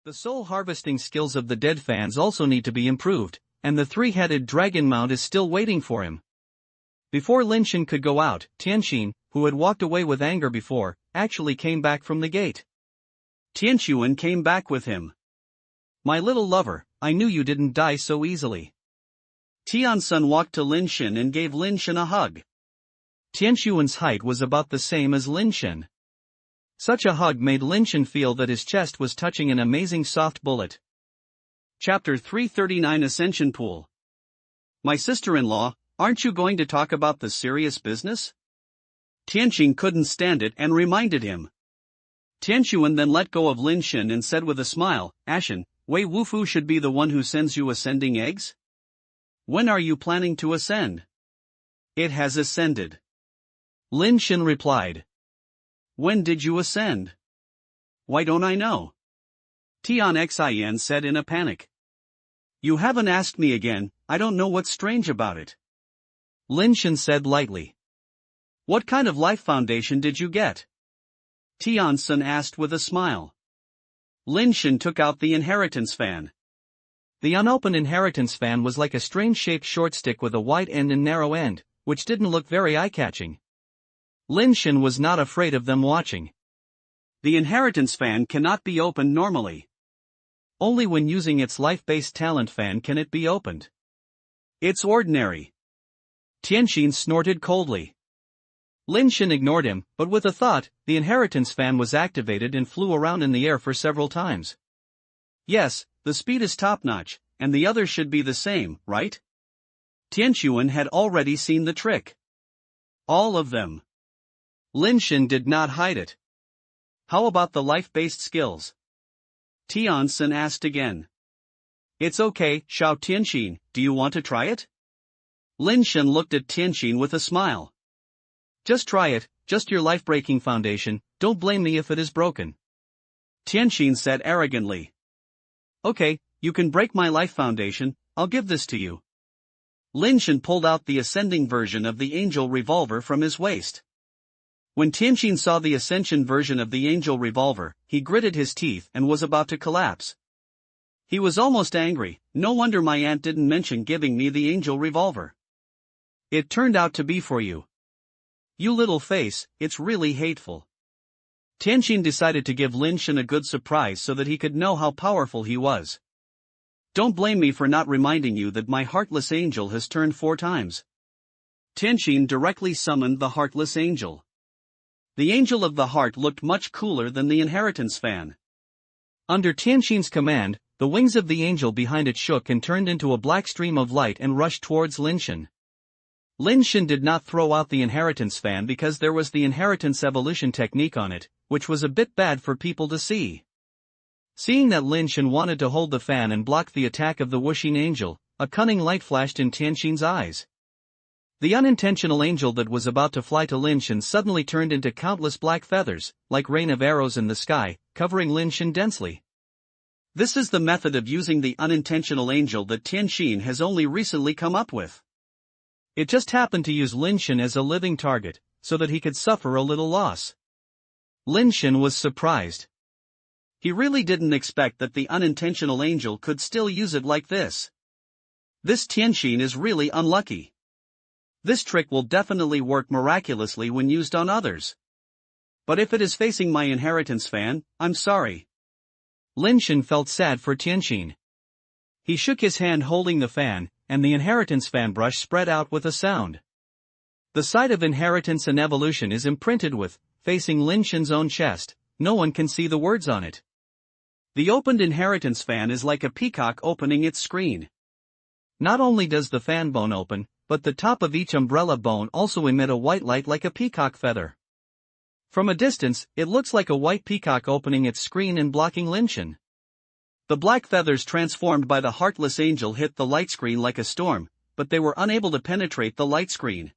The soul harvesting skills of the dead fans also need to be improved, and the three-headed dragon mount is still waiting for him. Before Lin Shen could go out, Tianqin, who had walked away with anger before, actually came back from the gate. Tianqin came back with him. My little lover, I knew you didn't die so easily. Tiansun walked to Lin Shen and gave Lin Shen a hug. Tianquan's height was about the same as Lin Shen. Such a hug made Lin Shen feel that his chest was touching an amazing soft bullet. Chapter 339 Ascension Pool. My sister-in-law, aren't you going to talk about the serious business? Tianqin couldn't stand it and reminded him. Tianquan then let go of Lin Shen and said with a smile, Ashen, Wei Wufu should be the one who sends you ascending eggs? When are you planning to ascend? It has ascended. Lin Shen replied. When did you ascend? Why don't I know? Tian Xin said in a panic. You haven't asked me again, I don't know what's strange about it. Lin Shen said lightly. What kind of life foundation did you get? Tiansun asked with a smile. Lin Shen took out the inheritance fan. The unopened inheritance fan was like a strange-shaped short stick with a wide end and narrow end, which didn't look very eye-catching. Lin Shen was not afraid of them watching. The inheritance fan cannot be opened normally. Only when using its life-based talent fan can it be opened. It's ordinary. Tianqin snorted coldly. Lin Shen ignored him, but with a thought, the inheritance fan was activated and flew around in the air for several times. Yes, the speed is top-notch, and the others should be the same, right? Tianquan had already seen the trick. All of them. Lin Shen did not hide it. How about the life-based skills? Tiansun asked again. It's okay, Xiao Tianqin, do you want to try it? Lin Shen looked at Tianqin with a smile. Just try it, just your life-breaking foundation, don't blame me if it is broken. Tianqin said arrogantly. Okay, you can break my life foundation, I'll give this to you. Lin Shen pulled out the ascending version of the angel revolver from his waist. When Tianqin saw the ascension version of the angel revolver, he gritted his teeth and was about to collapse. He was almost angry, no wonder my aunt didn't mention giving me the angel revolver. It turned out to be for you. You little face, it's really hateful. Tianqin decided to give Lin Shen a good surprise so that he could know how powerful he was. Don't blame me for not reminding you that my heartless angel has turned 4 times. Tianqin directly summoned the heartless angel. The angel of the heart looked much cooler than the inheritance fan. Under Tianqin's command, the wings of the angel behind it shook and turned into a black stream of light and rushed towards Lin Shen. Lin Shen did not throw out the inheritance fan because there was the inheritance evolution technique on it, which was a bit bad for people to see. Seeing that Lin Shen wanted to hold the fan and block the attack of the whooshing angel, a cunning light flashed in Tianqin's eyes. The unintentional angel that was about to fly to Lin Shen suddenly turned into countless black feathers, like rain of arrows in the sky, covering Lin Shen densely. This is the method of using the unintentional angel that Tianqin has only recently come up with. It just happened to use Lin Shen as a living target, so that he could suffer a little loss. Lin Shen was surprised. He really didn't expect that the unintentional angel could still use it like this. This Tianqin is really unlucky. This trick will definitely work miraculously when used on others. But if it is facing my inheritance fan, I'm sorry. Lin Shen felt sad for Tianqin. He shook his hand holding the fan, and the inheritance fan brush spread out with a sound. The side of inheritance and evolution is imprinted with, facing Lin Shen's own chest, no one can see the words on it. The opened inheritance fan is like a peacock opening its screen. Not only does the fan bone open, but the top of each umbrella bone also emit a white light like a peacock feather. From a distance, it looks like a white peacock opening its screen and blocking Lin Shen. The black feathers transformed by the heartless angel hit the light screen like a storm, but they were unable to penetrate the light screen.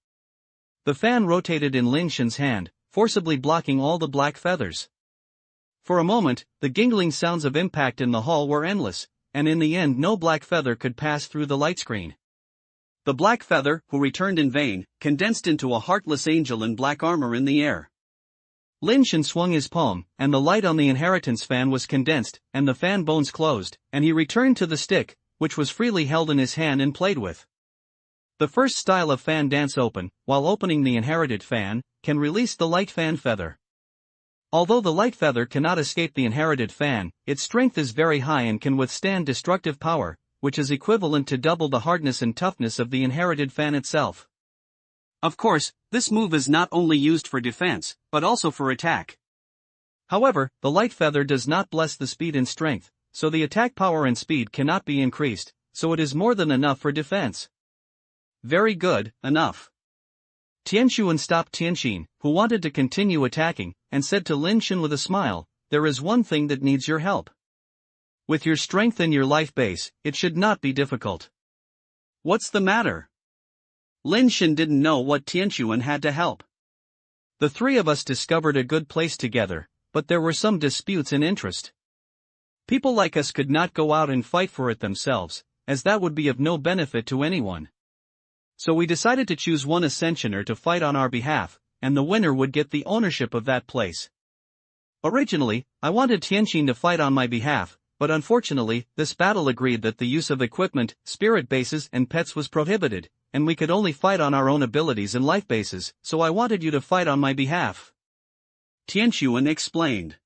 The fan rotated in Lin Shen's hand, forcibly blocking all the black feathers. For a moment, the gingling sounds of impact in the hall were endless, and in the end no black feather could pass through the light screen. The black feather, who returned in vain, condensed into a heartless angel in black armor in the air. Lin Shen swung his palm, and the light on the inheritance fan was condensed, and the fan bones closed, and he returned to the stick, which was freely held in his hand and played with. The first style of fan dance open, while opening the inherited fan, can release the light fan feather. Although the light feather cannot escape the inherited fan, its strength is very high and can withstand destructive power, which is equivalent to double the hardness and toughness of the inherited fan itself. Of course, this move is not only used for defense, but also for attack. However, the light feather does not bless the speed and strength, so the attack power and speed cannot be increased, so it is more than enough for defense. Very good, enough. Tianxuan stopped Tianxin, who wanted to continue attacking, and said to Lin Shen with a smile, "There is one thing that needs your help. With your strength and your life base, it should not be difficult." What's the matter? Lin Shen didn't know what Tianxuan had to help. The three of us discovered a good place together, but there were some disputes in interest. People like us could not go out and fight for it themselves, as that would be of no benefit to anyone. So we decided to choose one ascensioner to fight on our behalf, and the winner would get the ownership of that place. Originally, I wanted Tianxin to fight on my behalf, but unfortunately, this battle agreed that the use of equipment, spirit bases and pets was prohibited, and we could only fight on our own abilities and life bases, so I wanted you to fight on my behalf. Tianxuan explained.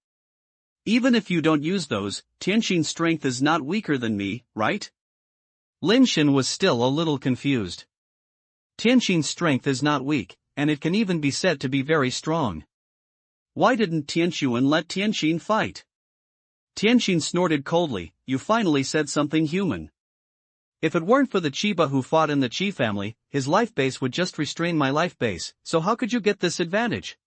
Even if you don't use those, Tianxin's strength is not weaker than me, right? Lin Shen was still a little confused. Tianxin's strength is not weak, and it can even be said to be very strong. Why didn't Tianxuan let Tianxin fight? Tianxin snorted coldly, "You finally said something human. If it weren't for the Chiba who fought in the Chi family, his life base would just restrain my life base, so how could you get this advantage?"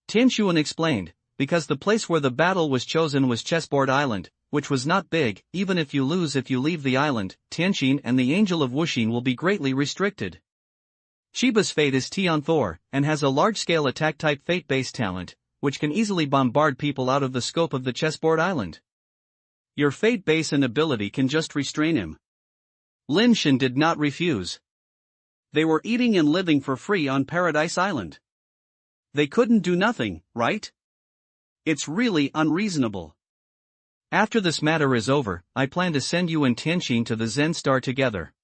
Tianxuan explained, "Because the place where the battle was chosen was Chessboard Island, which was not big. Even if you lose if you leave the island, Tianxin and the Angel of Wuxin will be greatly restricted. Chiba's fate is Tian Thor, and has a large-scale attack-type fate-based talent, which can easily bombard people out of the scope of the Chessboard Island. Your fate base and ability can just restrain him." Lin Shen did not refuse. They were eating and living for free on Paradise Island. They couldn't do nothing, right? It's really unreasonable. "After this matter is over, I plan to send you and Tianxin to the Zen Star together,"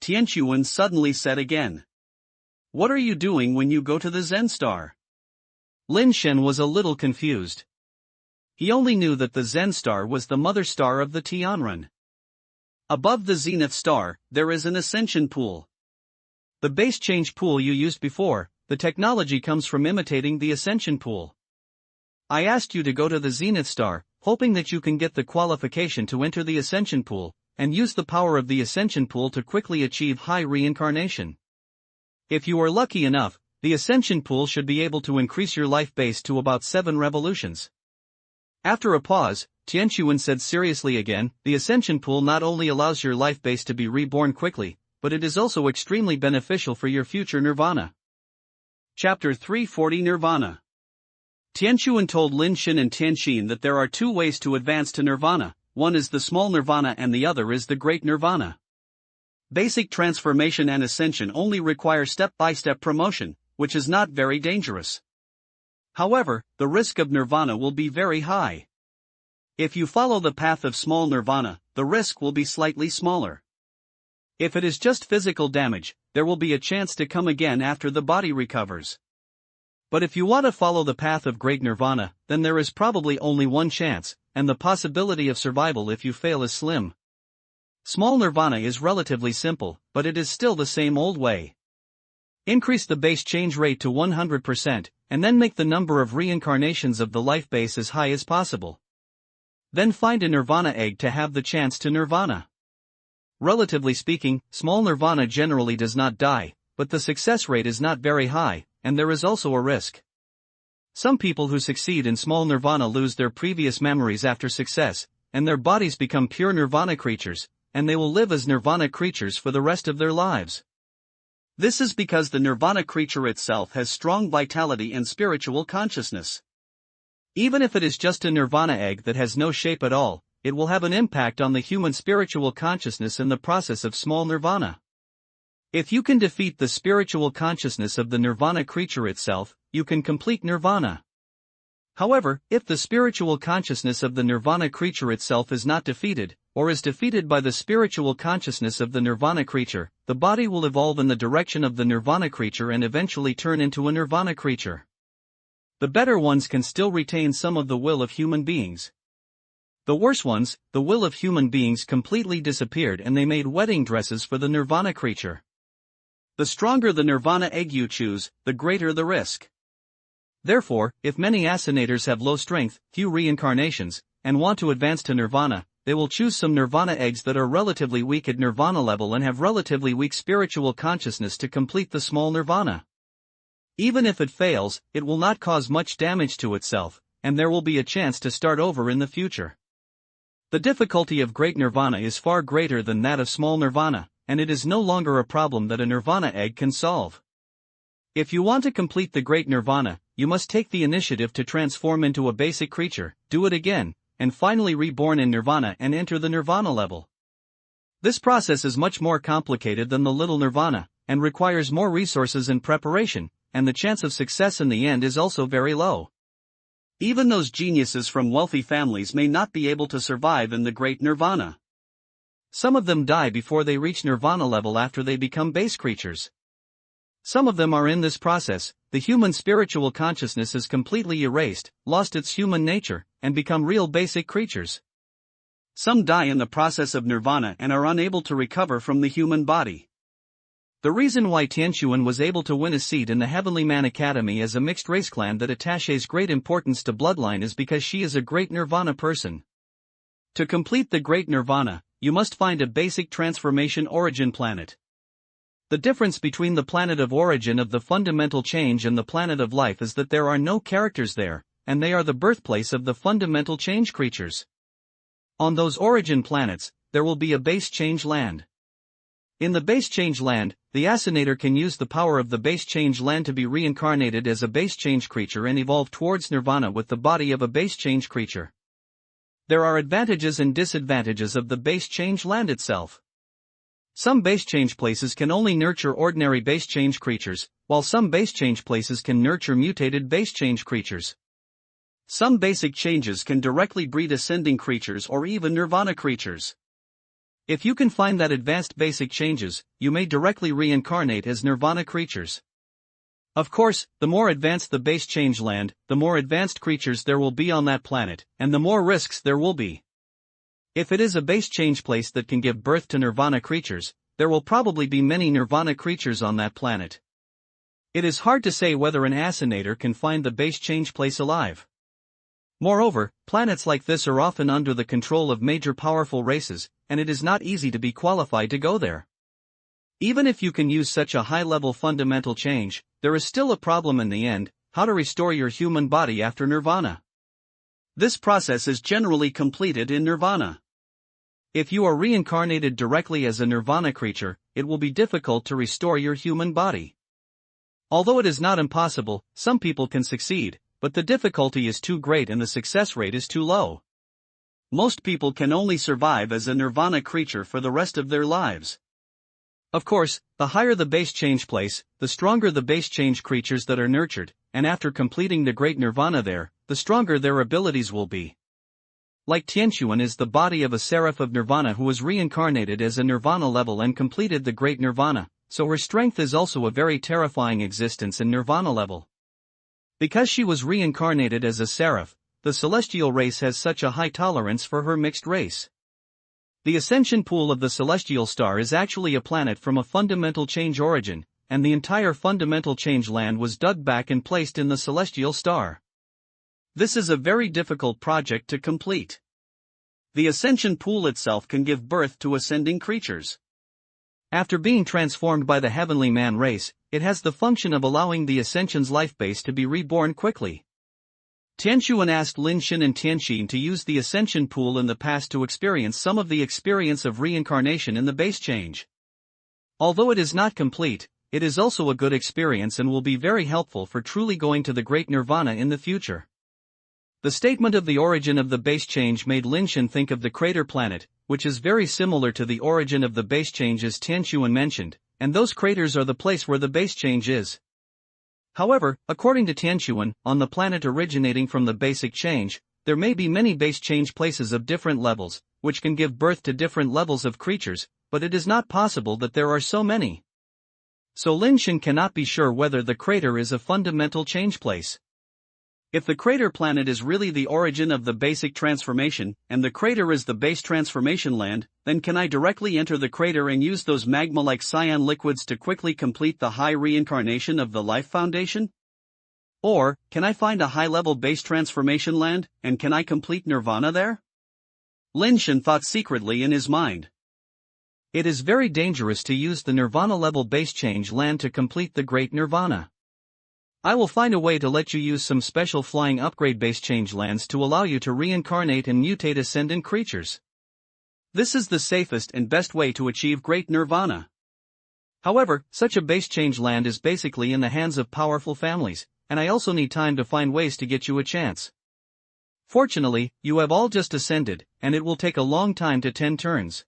Tianxuan suddenly said again. "What are you doing when you go to the Zen Star?" Lin Shen was a little confused. He only knew that the Zen Star was the mother star of the Tianren. Above the Zenith Star, there is an ascension pool. The base change pool you used before, the technology comes from imitating the ascension pool. I asked you to go to the Zenith Star, hoping that you can get the qualification to enter the ascension pool, and use the power of the ascension pool to quickly achieve high reincarnation. If you are lucky enough, the ascension pool should be able to increase your life base to about 7 revolutions. After a pause, Tianxuan said seriously again, "The ascension pool not only allows your life base to be reborn quickly, but it is also extremely beneficial for your future nirvana." Chapter 340 Nirvana. Tianxuan told Lin Shen and Tianxin that there are 2 ways to advance to nirvana, one is the small nirvana and the other is the great nirvana. Basic transformation and ascension only require step-by-step promotion, which is not very dangerous. However, the risk of nirvana will be very high. If you follow the path of small nirvana, the risk will be slightly smaller. If it is just physical damage, there will be a chance to come again after the body recovers. But if you want to follow the path of great nirvana, then there is probably only one chance, and the possibility of survival if you fail is slim. Small nirvana is relatively simple, but it is still the same old way. Increase the base change rate to 100%, and then make the number of reincarnations of the life base as high as possible. Then find a nirvana egg to have the chance to nirvana. Relatively speaking, small nirvana generally does not die, but the success rate is not very high, and there is also a risk. Some people who succeed in small nirvana lose their previous memories after success, and their bodies become pure nirvana creatures, and they will live as nirvana creatures for the rest of their lives. This is because the nirvana creature itself has strong vitality and spiritual consciousness. Even if it is just a nirvana egg that has no shape at all, it will have an impact on the human spiritual consciousness in the process of small nirvana. If you can defeat the spiritual consciousness of the nirvana creature itself, you can complete nirvana. However, if the spiritual consciousness of the nirvana creature itself is not defeated, or is defeated by the spiritual consciousness of the nirvana creature, the body will evolve in the direction of the nirvana creature and eventually turn into a nirvana creature. The better ones can still retain some of the will of human beings. The worse ones, the will of human beings completely disappeared and they made wedding dresses for the nirvana creature. The stronger the nirvana egg you choose, the greater the risk. Therefore, if many ascenators have low strength, few reincarnations, and want to advance to nirvana, they will choose some nirvana eggs that are relatively weak at nirvana level and have relatively weak spiritual consciousness to complete the small nirvana. Even if it fails, it will not cause much damage to itself, and there will be a chance to start over in the future. The difficulty of great nirvana is far greater than that of small nirvana, and it is no longer a problem that a nirvana egg can solve. If you want to complete the great nirvana, you must take the initiative to transform into a basic creature, do it again, and finally reborn in nirvana and enter the nirvana level. This process is much more complicated than the little nirvana, and requires more resources and preparation, and the chance of success in the end is also very low. Even those geniuses from wealthy families may not be able to survive in the great nirvana. Some of them die before they reach nirvana level after they become base creatures. Some of them are in this process, the human spiritual consciousness is completely erased, lost its human nature, and become real basic creatures. Some die in the process of nirvana and are unable to recover from the human body. The reason why Tianquan was able to win a seat in the Heavenly Man Academy as a mixed race clan that attaches great importance to bloodline is because she is a great nirvana person. To complete the great nirvana, you must find a basic transformation origin planet. The difference between the planet of origin of the fundamental change and the planet of life is that there are no characters there, and they are the birthplace of the fundamental change creatures. On those origin planets, there will be a base change land. In the base change land, the ascenator can use the power of the base change land to be reincarnated as a base change creature and evolve towards nirvana with the body of a base change creature. There are advantages and disadvantages of the base change land itself. Some base change places can only nurture ordinary base change creatures, while some base change places can nurture mutated base change creatures. Some basic changes can directly breed ascending creatures or even nirvana creatures. If you can find that advanced basic changes, you may directly reincarnate as nirvana creatures. Of course, the more advanced the base change land, the more advanced creatures there will be on that planet, and the more risks there will be. If it is a base change place that can give birth to nirvana creatures, there will probably be many nirvana creatures on that planet. It is hard to say whether an ascenator can find the base change place alive. Moreover, planets like this are often under the control of major powerful races, and it is not easy to be qualified to go there. Even if you can use such a high-level fundamental change, there is still a problem in the end: how to restore your human body after nirvana. This process is generally completed in nirvana. If you are reincarnated directly as a nirvana creature, it will be difficult to restore your human body. Although it is not impossible, some people can succeed, but the difficulty is too great and the success rate is too low. Most people can only survive as a nirvana creature for the rest of their lives. Of course, the higher the base change place, the stronger the base change creatures that are nurtured, and after completing the great nirvana there, the stronger their abilities will be. Like Tianquan is the body of a seraph of nirvana who was reincarnated as a nirvana level and completed the great nirvana, so her strength is also a very terrifying existence in nirvana level. Because she was reincarnated as a seraph, the celestial race has such a high tolerance for her mixed race. The ascension pool of the celestial star is actually a planet from a fundamental change origin, and the entire fundamental change land was dug back and placed in the celestial star. This is a very difficult project to complete. The ascension pool itself can give birth to ascending creatures. After being transformed by the heavenly man race, it has the function of allowing the ascension's life base to be reborn quickly. Tianquan asked Lin Shen and Tianxin to use the ascension pool in the past to experience some of the experience of reincarnation in the base change. Although it is not complete, it is also a good experience and will be very helpful for truly going to the great nirvana in the future. The statement of the origin of the base change made Lin Shen think of the crater planet, which is very similar to the origin of the base change as Tianquan mentioned, and those craters are the place where the base change is. However, according to Tianquan, on the planet originating from the basic change, there may be many base change places of different levels, which can give birth to different levels of creatures, but it is not possible that there are so many. So Lin Shen cannot be sure whether the crater is a fundamental change place. If the crater planet is really the origin of the basic transformation, and the crater is the base transformation land, then can I directly enter the crater and use those magma-like cyan liquids to quickly complete the high reincarnation of the life foundation? Or, can I find a high-level base transformation land, and can I complete nirvana there? Lin Shen thought secretly in his mind. It is very dangerous to use the nirvana-level base change land to complete the great nirvana. I will find a way to let you use some special flying upgrade base change lands to allow you to reincarnate and mutate ascendant creatures. This is the safest and best way to achieve great nirvana. However, such a base change land is basically in the hands of powerful families, and I also need time to find ways to get you a chance. Fortunately, you have all just ascended, and it will take a long time to 10 turns.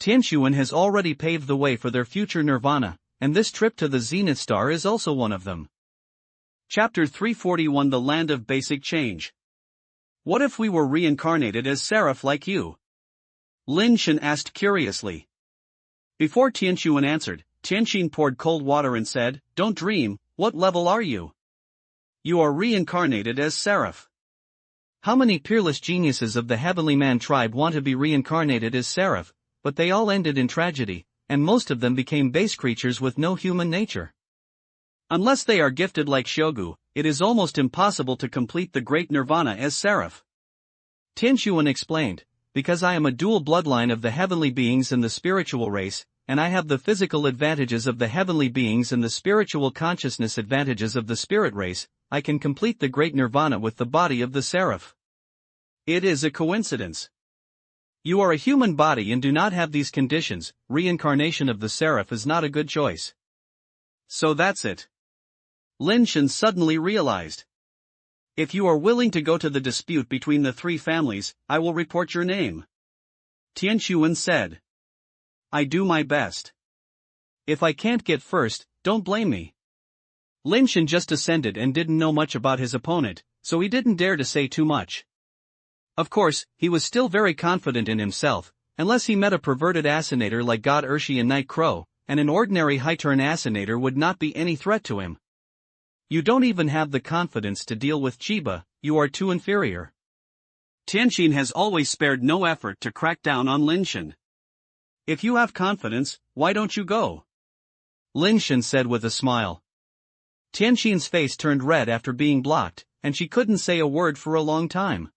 Tianquan has already paved the way for their future nirvana, and this trip to the Zenith Star is also one of them. Chapter 341 The Land of Basic Change. What if we were reincarnated as seraph like you? Lin Shen asked curiously. Before Tianquan answered, Tianqin poured cold water and said, "Don't dream, what level are you? You are reincarnated as seraph." How many peerless geniuses of the Heavenly Man tribe want to be reincarnated as seraph, but they all ended in tragedy, and most of them became base creatures with no human nature. Unless they are gifted like Shogu, it is almost impossible to complete the great nirvana as seraph. Tianquan explained, because I am a dual bloodline of the heavenly beings and the spiritual race, and I have the physical advantages of the heavenly beings and the spiritual consciousness advantages of the spirit race, I can complete the great nirvana with the body of the seraph. It is a coincidence. You are a human body and do not have these conditions, reincarnation of the seraph is not a good choice. So that's it. Lin Shen suddenly realized. If you are willing to go to the dispute between the three families, I will report your name. Tianquan said. I do my best. If I can't get first, don't blame me. Lin Shen just ascended and didn't know much about his opponent, so he didn't dare to say too much. Of course, he was still very confident in himself, unless he met a perverted assassinator like God Urshi and Night Crow, and an ordinary high-turn assassinator would not be any threat to him. You don't even have the confidence to deal with Chiba, you are too inferior. Tianqin has always spared no effort to crack down on Lin Shen. If you have confidence, why don't you go? Lin Shen said with a smile. Tianqin's face turned red after being blocked, and she couldn't say a word for a long time.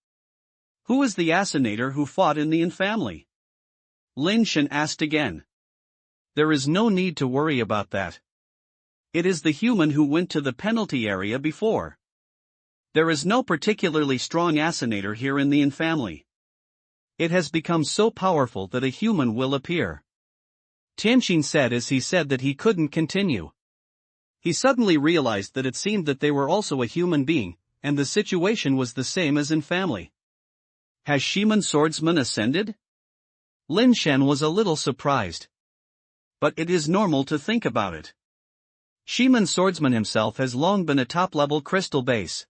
Who is the assassinator who fought in the Yin family? Lin Shen asked again. There is no need to worry about that. It is the human who went to the penalty area before. There is no particularly strong assassinator here in the Yin family. It has become so powerful that a human will appear. Tianqin said as he said that he couldn't continue. He suddenly realized that it seemed that they were also a human being, and the situation was the same as in family. Has Shiman Swordsman ascended? Lin Shen was a little surprised. But it is normal to think about it. Shiman Swordsman himself has long been a top-level crystal base.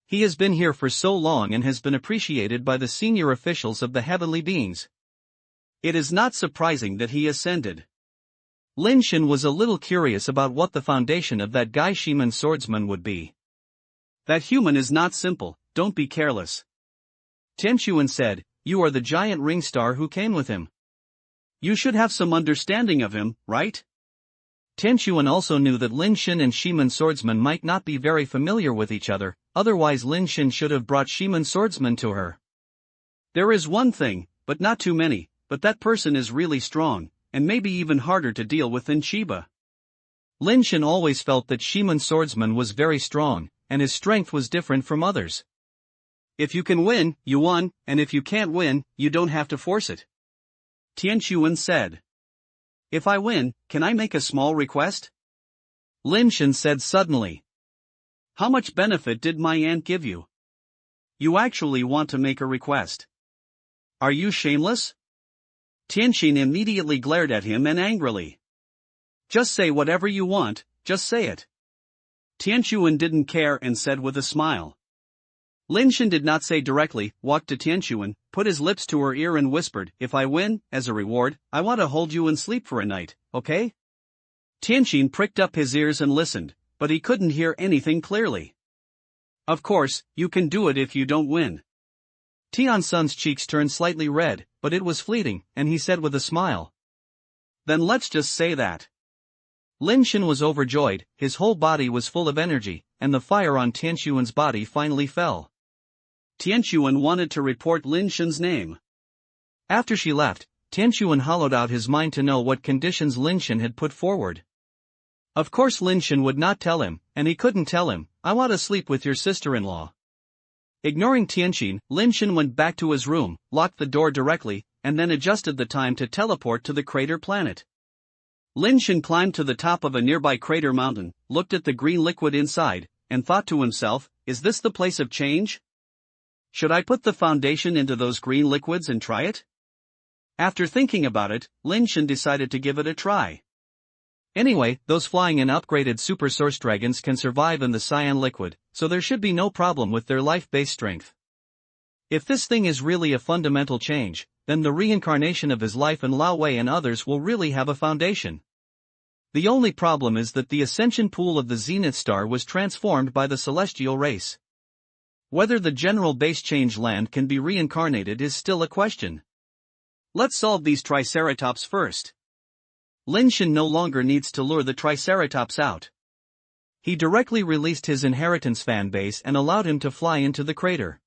He has been here for so long and has been appreciated by the senior officials of the heavenly beings. It is not surprising that he ascended. Lin Shen was a little curious about what the foundation of that guy Shiman Swordsman would be. That human is not simple, don't be careless. Tianquan said, you are the giant ring star who came with him. You should have some understanding of him, right? Tianquan also knew that Lin Shen and Shiman Swordsman might not be very familiar with each other, otherwise Lin Shen should have brought Shiman Swordsman to her. There is one thing, but not too many, but that person is really strong, and maybe even harder to deal with than Chiba. Lin Shen always felt that Shiman Swordsman was very strong, and his strength was different from others. If you can win, you won, and if you can't win, you don't have to force it. Tianquan said. If I win, can I make a small request? Lin Shen said suddenly. How much benefit did my aunt give you? You actually want to make a request. Are you shameless? Tianqin immediately glared at him and angrily. Just say whatever you want, just say it. Tianchuan didn't care and said with a smile. Lin Shen did not say directly, walked to Tianchuan, put his lips to her ear and whispered, "If I win, as a reward, I want to hold you and sleep for a night, okay?" Tianxin pricked up his ears and listened, but he couldn't hear anything clearly. "Of course, you can do it if you don't win." Tianxun's cheeks turned slightly red, but it was fleeting, and he said with a smile, "Then let's just say that." Lin Shen was overjoyed, his whole body was full of energy, and the fire on Tianxuan's body finally fell. Tianchuan wanted to report Lin Shen's name. After she left, Tianchuan hollowed out his mind to know what conditions Lin Shen had put forward. Of course Lin Shen would not tell him, and he couldn't tell him, "I want to sleep with your sister-in-law." Ignoring Tianxin, Lin Shen went back to his room, locked the door directly, and then adjusted the time to teleport to the crater planet. Lin Shen climbed to the top of a nearby crater mountain, looked at the green liquid inside, and thought to himself, "Is this the place of change? Should I put the foundation into those green liquids and try it?" After thinking about it, Lin Shen decided to give it a try. Anyway, those flying in upgraded super source dragons can survive in the cyan liquid, so there should be no problem with their life-based strength. If this thing is really a fundamental change, then the reincarnation of his life and Lao Wei and others will really have a foundation. The only problem is that the ascension pool of the zenith star was transformed by the celestial race. Whether the general base change land can be reincarnated is still a question. Let's solve these triceratops first. Lin Shen no longer needs to lure the triceratops out. He directly released his inheritance fan base and allowed him to fly into the crater.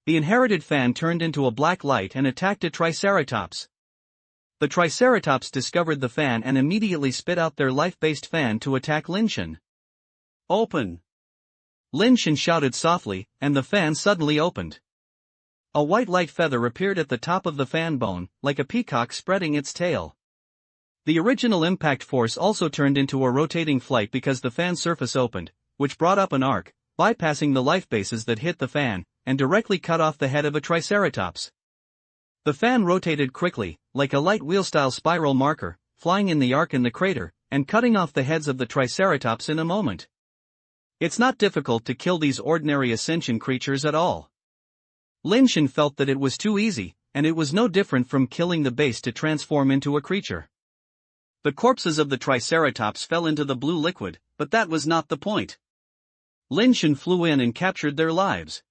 The inherited fan turned into a black light and attacked a triceratops. The triceratops discovered the fan and immediately spit out their life-based fan to attack Lin Shen. "Open!" Lin Shen shouted softly, and the fan suddenly opened. A white light feather appeared at the top of the fan bone, like a peacock spreading its tail. The original impact force also turned into a rotating flight because the fan surface opened, which brought up an arc, bypassing the life bases that hit the fan, and directly cut off the head of a triceratops. The fan rotated quickly, like a light wheel-style spiral marker, flying in the arc in the crater, and cutting off the heads of the triceratops in a moment. It's not difficult to kill these ordinary ascension creatures at all. Lin Shen felt that it was too easy, and it was no different from killing the base to transform into a creature. The corpses of the triceratops fell into the blue liquid, but that was not the point. Lin Shen flew in and captured their lives.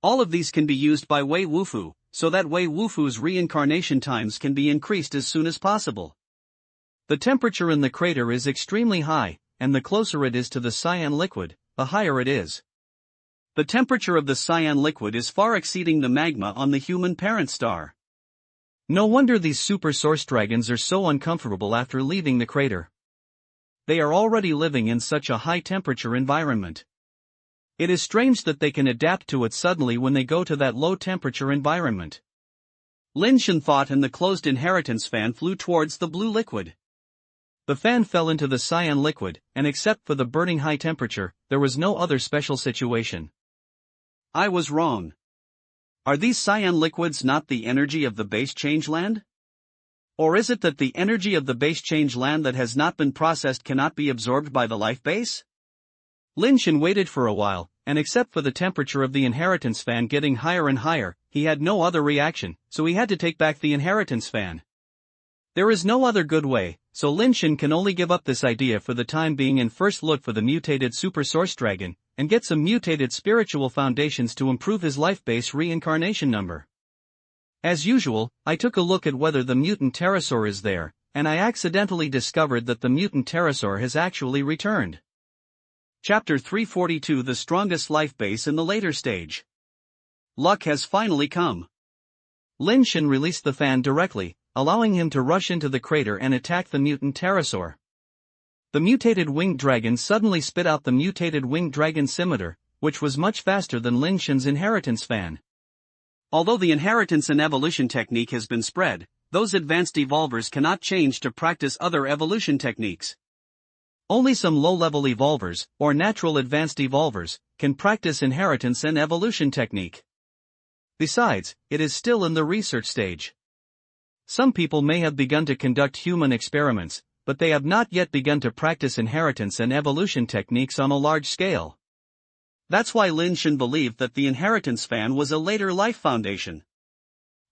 All of these can be used by Wei Wufu, so that Wei Wufu's reincarnation times can be increased as soon as possible. The temperature in the crater is extremely high, and the closer it is to the cyan liquid, the higher it is. The temperature of the cyan liquid is far exceeding the magma on the human parent star. No wonder these super source dragons are so uncomfortable after leaving the crater. They are already living in such a high-temperature environment. It is strange that they can adapt to it suddenly when they go to that low-temperature environment. Lin Shen thought, and the closed inheritance fan flew towards the blue liquid. The fan fell into the cyan liquid, and except for the burning high temperature, there was no other special situation. I was wrong. Are these cyan liquids not the energy of the base change land? Or is it that the energy of the base change land that has not been processed cannot be absorbed by the life base? Lin Shen waited for a while, and except for the temperature of the inheritance fan getting higher and higher, he had no other reaction, so he had to take back the inheritance fan. There is no other good way, so Lin Shen can only give up this idea for the time being and first look for the mutated super source dragon, and get some mutated spiritual foundations to improve his life-base reincarnation number. As usual, I took a look at whether the mutant pterosaur is there, and I accidentally discovered that the mutant pterosaur has actually returned. Chapter 342: The Strongest Life Base in the Later Stage. Luck has finally come. Lin Shen released the fan directly, allowing him to rush into the crater and attack the mutant pterosaur. The mutated winged dragon suddenly spit out the mutated winged dragon scimitar, which was much faster than Lin Shen's inheritance fan. Although the inheritance and evolution technique has been spread, those advanced evolvers cannot change to practice other evolution techniques. Only some low-level evolvers, or natural advanced evolvers, can practice inheritance and evolution technique. Besides, it is still in the research stage. Some people may have begun to conduct human experiments, but they have not yet begun to practice inheritance and evolution techniques on a large scale. That's why Lin Shen believed that the inheritance fan was a later life foundation.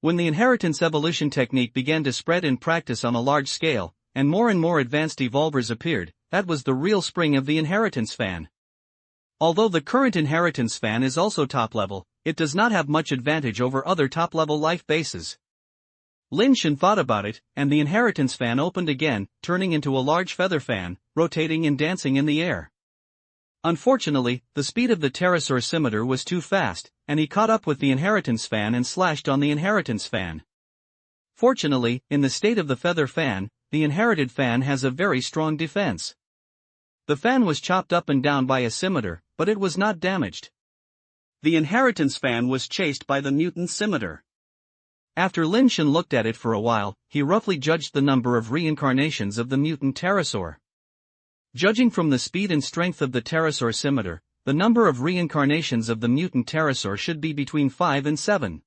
When the inheritance evolution technique began to spread in practice on a large scale, and more advanced evolvers appeared, that was the real spring of the inheritance fan. Although the current inheritance fan is also top-level, it does not have much advantage over other top-level life bases. Lin Shen thought about it, and the inheritance fan opened again, turning into a large feather fan, rotating and dancing in the air. Unfortunately, the speed of the pterosaur scimitar was too fast, and he caught up with the inheritance fan and slashed on the inheritance fan. Fortunately, in the state of the feather fan, the inherited fan has a very strong defense. The fan was chopped up and down by a scimitar, but it was not damaged. The inheritance fan was chased by the mutant scimitar. After Lin Shen looked at it for a while, he roughly judged the number of reincarnations of the mutant pterosaur. Judging from the speed and strength of the pterosaur scimitar, the number of reincarnations of the mutant pterosaur should be between 5 and 7.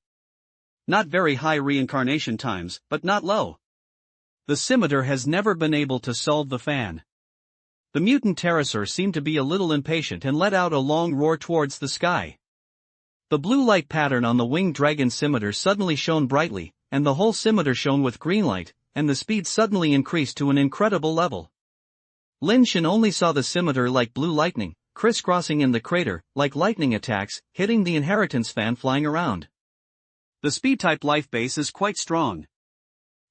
Not very high reincarnation times, but not low. The scimitar has never been able to solve the fan. The mutant pterosaur seemed to be a little impatient and let out a long roar towards the sky. The blue light pattern on the winged dragon scimitar suddenly shone brightly, and the whole scimitar shone with green light, and the speed suddenly increased to an incredible level. Lin Shen only saw the scimitar like blue lightning, crisscrossing in the crater, like lightning attacks, hitting the inheritance fan flying around. The speed-type life base is quite strong.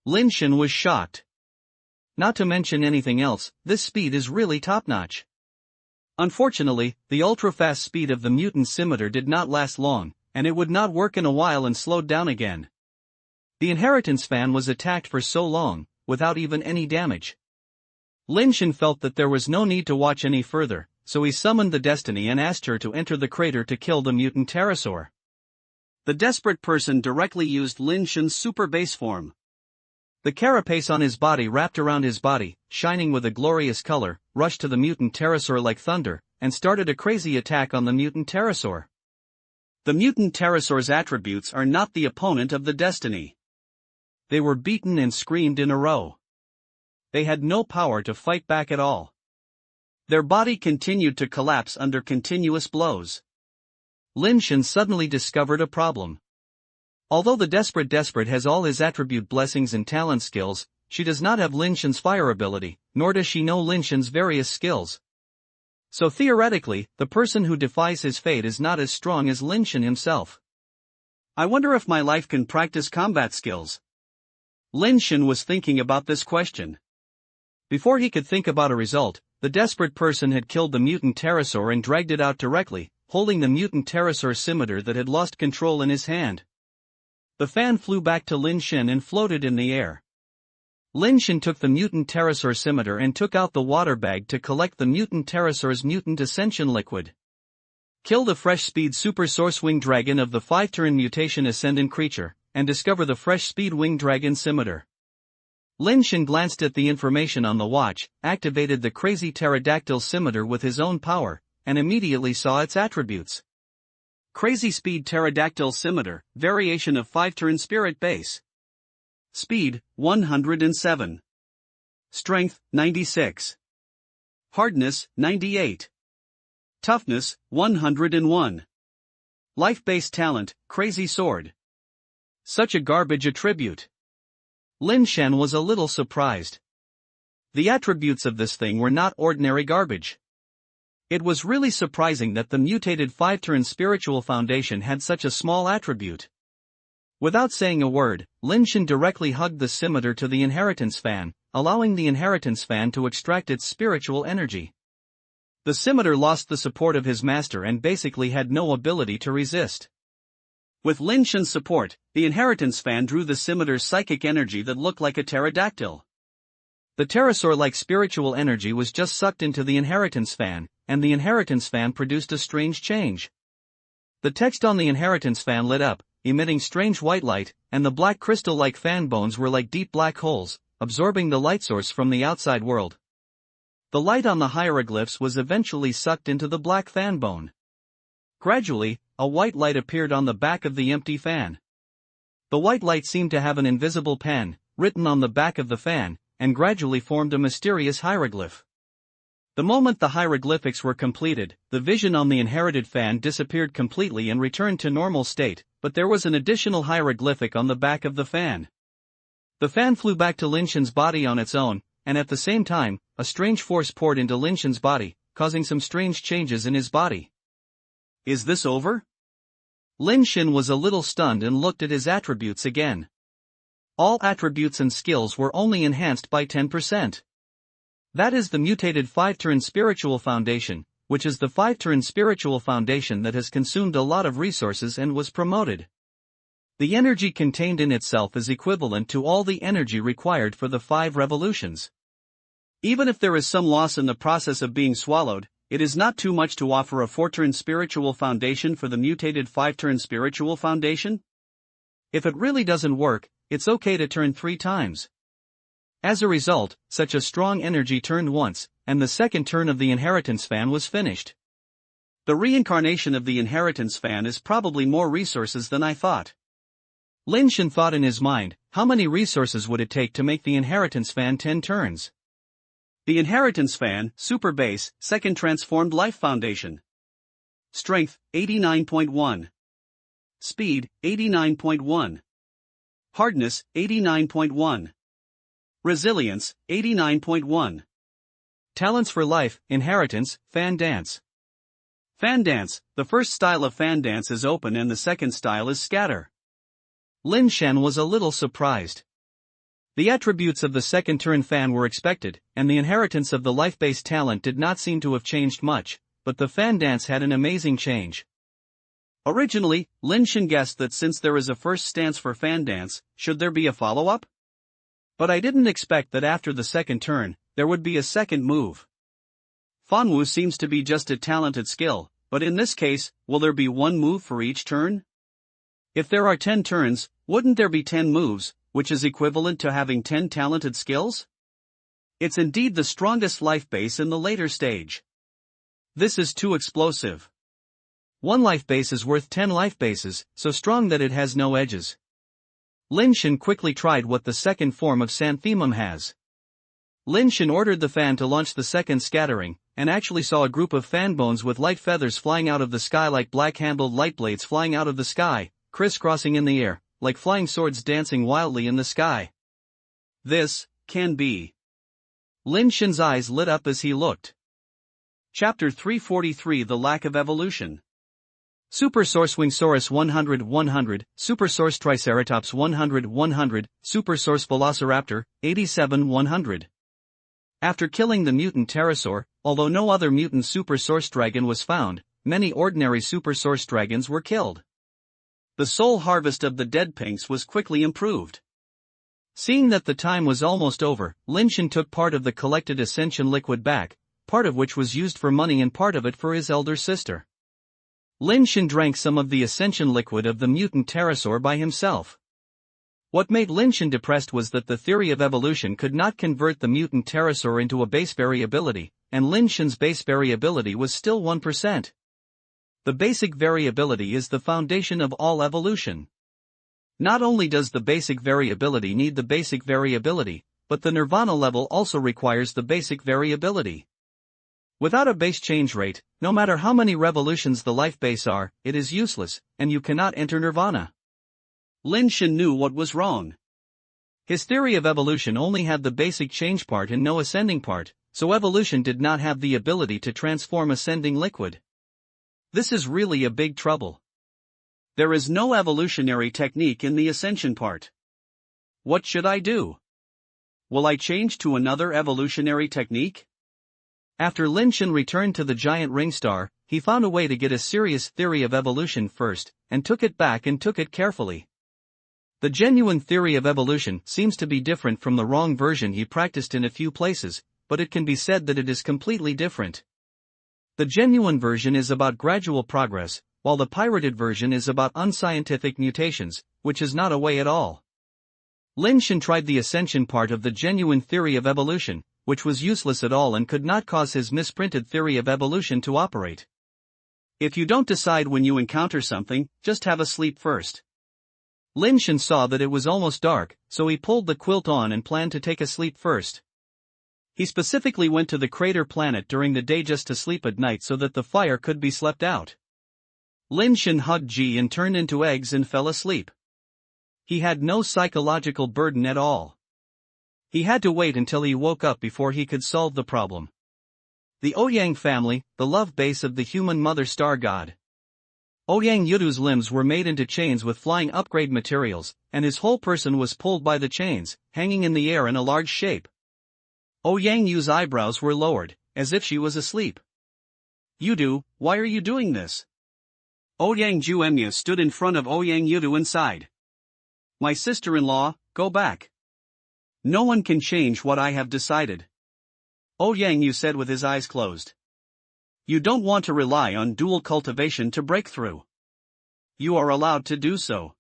Lin Shen was shocked. Not to mention anything else, this speed is really top-notch. Unfortunately, the ultra-fast speed of the mutant scimitar did not last long, and it would not work in a while and slowed down again. The inheritance fan was attacked for so long, without even any damage. Lin Shen felt that there was no need to watch any further, so he summoned the Destiny and asked her to enter the crater to kill the mutant pterosaur. The desperate person directly used Lin Shen's Superbase form. The carapace on his body wrapped around his body, shining with a glorious color, rushed to the mutant pterosaur like thunder, and started a crazy attack on the mutant pterosaur. The mutant pterosaur's attributes are not the opponent of the Destiny. They were beaten and screamed in a row. They had no power to fight back at all. Their body continued to collapse under continuous blows. Lin Shen suddenly discovered a problem. Although the desperate has all his attribute blessings and talent skills, she does not have Lin Shen's fire ability, nor does she know Lin Shen's various skills. So theoretically, the person who defies his fate is not as strong as Lin Shen himself. I wonder if my life can practice combat skills. Lin Shen was thinking about this question. Before he could think about a result, the desperate person had killed the mutant pterosaur and dragged it out directly, holding the mutant pterosaur scimitar that had lost control in his hand. The fan flew back to Lin Shen and floated in the air. Lin Shen took the mutant pterosaur scimitar and took out the water bag to collect the mutant pterosaur's mutant ascension liquid. Kill the fresh speed super source winged dragon of the 5-turn mutation ascendant creature, and discover the fresh speed winged dragon scimitar. Lin Shen glanced at the information on the watch, activated the crazy pterodactyl scimitar with his own power, and immediately saw its attributes. Crazy speed pterodactyl scimitar, variation of 5-turn spirit base. Speed, 107. Strength, 96. Hardness, 98. Toughness, 101. Life-based talent, crazy sword. Such a garbage attribute. Lin Shen was a little surprised. The attributes of this thing were not ordinary garbage. It was really surprising that the mutated 5-turn spiritual foundation had such a small attribute. Without saying a word, Lin Shen directly hugged the scimitar to the inheritance fan, allowing the inheritance fan to extract its spiritual energy. The scimitar lost the support of his master and basically had no ability to resist. With Lin Shen's support, the inheritance fan drew the scimitar's psychic energy that looked like a pterodactyl. The pterosaur-like spiritual energy was just sucked into the inheritance fan, and the inheritance fan produced a strange change. The text on the inheritance fan lit up, emitting strange white light, and the black crystal-like fan bones were like deep black holes, absorbing the light source from the outside world. The light on the hieroglyphs was eventually sucked into the black fan bone. Gradually, a white light appeared on the back of the empty fan. The white light seemed to have an invisible pen, written on the back of the fan, and gradually formed a mysterious hieroglyph. The moment the hieroglyphics were completed, the vision on the inherited fan disappeared completely and returned to normal state, but there was an additional hieroglyphic on the back of the fan. The fan flew back to Lin Shen's body on its own, and at the same time, a strange force poured into Lin Shen's body, causing some strange changes in his body. Is this over? Lin Shen was a little stunned and looked at his attributes again. All attributes and skills were only enhanced by 10%. That is the mutated 5-turn spiritual foundation, which is the 5-turn spiritual foundation that has consumed a lot of resources and was promoted. The energy contained in itself is equivalent to all the energy required for the 5 revolutions. Even if there is some loss in the process of being swallowed, it is not too much to offer a 4-turn spiritual foundation for the mutated 5-turn spiritual foundation? If it really doesn't work, it's okay to turn 3 times. As a result, such a strong energy turned once, and the second turn of the inheritance fan was finished. The reincarnation of the inheritance fan is probably more resources than I thought. Lin Shen thought in his mind, how many resources would it take to make the inheritance fan 10 turns? The inheritance fan, Superbase, second transformed life foundation. Strength, 89.1. Speed, 89.1. Hardness, 89.1. Resilience, 89.1. Talents for life, inheritance, fan dance. Fan dance, the first style of fan dance is open and the second style is scatter. Lin Shen was a little surprised. The attributes of the second turn fan were expected, and the inheritance of the life-based talent did not seem to have changed much, but the fan dance had an amazing change. Originally, Lin Shen guessed that since there is a first stance for fan dance, should there be a follow-up? But I didn't expect that after the second turn, there would be a second move. Fanwu seems to be just a talented skill, but in this case, will there be one move for each turn? If there are 10 turns, wouldn't there be 10 moves, which is equivalent to having 10 talented skills? It's indeed the strongest life base in the later stage. This is too explosive. One life base is worth 10 life bases, so strong that it has no edges. Lin Shen quickly tried what the second form of Santhemum has. Lin Shen ordered the fan to launch the second scattering, and actually saw a group of fan bones with light feathers flying out of the sky like black-handled light blades flying out of the sky, crisscrossing in the air, like flying swords dancing wildly in the sky. This can be. Lin Shen's eyes lit up as he looked. Chapter 343 The Lack of Evolution. Super Source Wingsaurus 100-100, Super Source Triceratops 100-100, Super Source Velociraptor, 87-100. After killing the mutant pterosaur, although no other mutant Super Source Dragon was found, many ordinary Super Source Dragons were killed. The soul harvest of the dead pinks was quickly improved. Seeing that the time was almost over, Lin Shen took part of the collected Ascension liquid back, part of which was used for money and part of it for his elder sister. Lin Shen drank some of the Ascension liquid of the mutant pterosaur by himself. What made Lin Shen depressed was that the theory of evolution could not convert the mutant pterosaur into a base variability, and Lin Shen's base variability was still 1%. The basic variability is the foundation of all evolution. Not only does the basic variability need the basic variability, but the nirvana level also requires the basic variability. Without a base change rate, no matter how many revolutions the life base are, it is useless, and you cannot enter nirvana. Lin Shen knew what was wrong. His theory of evolution only had the basic change part and no ascending part, so evolution did not have the ability to transform ascending liquid. This is really a big trouble. There is no evolutionary technique in the ascension part. What should I do? Will I change to another evolutionary technique? After Lin Shen returned to the giant ring star, he found a way to get a serious theory of evolution first, and took it back and took it carefully. The genuine theory of evolution seems to be different from the wrong version he practiced in a few places, but it can be said that it is completely different. The genuine version is about gradual progress, while the pirated version is about unscientific mutations, which is not a way at all. Lin Shen tried the ascension part of the genuine theory of evolution, which was useless at all and could not cause his misprinted theory of evolution to operate. If you don't decide when you encounter something, just have a sleep first. Lin Shen saw that it was almost dark, so he pulled the quilt on and planned to take a sleep first. He specifically went to the crater planet during the day just to sleep at night so that the fire could be slept out. Lin Shen hugged Ji and turned into eggs and fell asleep. He had no psychological burden at all. He had to wait until he woke up before he could solve the problem. The Ouyang family, the love base of the human mother star god. Ouyang Yudu's limbs were made into chains with flying upgrade materials, and his whole person was pulled by the chains, hanging in the air in a large shape. Ouyang Yu's eyebrows were lowered, as if she was asleep. "Yudu, why are you doing this?" Ouyang Juemya stood in front of Ouyang Yudu and sighed. "My sister-in-law, go back. No one can change what I have decided." Ouyang Yu said with his eyes closed. "You don't want to rely on dual cultivation to break through. You are allowed to do so.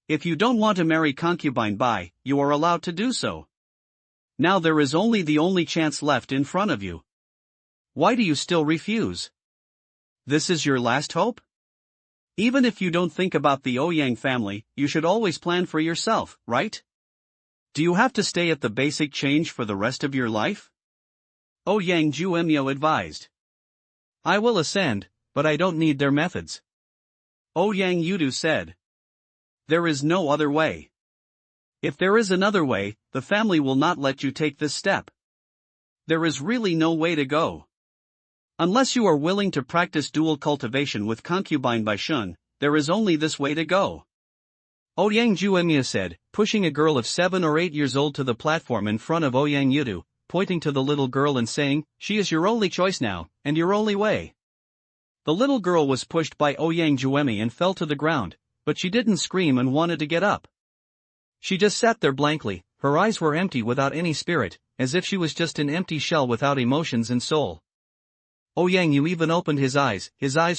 If you don't want to marry concubine Bai, you are allowed to do so. Now there is only the only chance left in front of you. Why do you still refuse? This is your last hope? Even if you don't think about the Ouyang family, you should always plan for yourself, right? Do you have to stay at the basic change for the rest of your life?" Ouyang Juemyo advised. "I will ascend, but I don't need their methods." Ouyang Yudu said. "There is no other way. If there is another way, the family will not let you take this step. There is really no way to go. Unless you are willing to practice dual cultivation with concubine Bai Shun, there is only this way to go." Ouyang Juemya said, pushing a girl of 7 or 8 years old to the platform in front of Ouyang Yudu, pointing to the little girl and saying, "She is your only choice now, and your only way." The little girl was pushed by Ouyang Juemya and fell to the ground, but she didn't scream and wanted to get up. She just sat there blankly, her eyes were empty without any spirit, as if she was just an empty shell without emotions and soul. Ouyang Yu even opened his eyes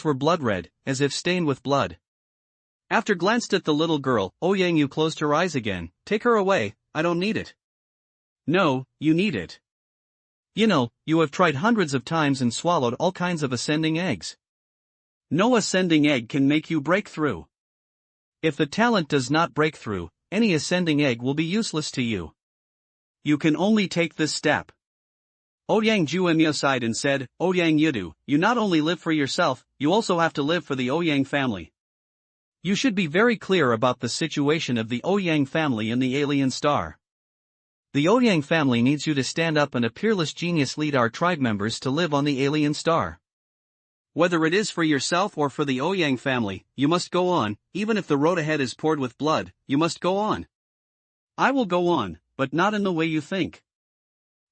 were blood red, as if stained with blood. After glanced at the little girl, Ouyang Yu closed her eyes again. "Take her away, I don't need it." "No, you need it. You know, you have tried hundreds of times and swallowed all kinds of ascending eggs. No ascending egg can make you break through. If the talent does not break through, any ascending egg will be useless to you. You can only take this step." Ouyang Juemyo sighed and said, "Ouyang Yudu, you not only live for yourself, you also have to live for the Ouyang family. You should be very clear about the situation of the Ouyang family in the alien star. The Ouyang family needs you to stand up and a peerless genius lead our tribe members to live on the alien star. Whether it is for yourself or for the Ouyang family, you must go on, even if the road ahead is poured with blood, you must go on. I will go on, but not in the way you think."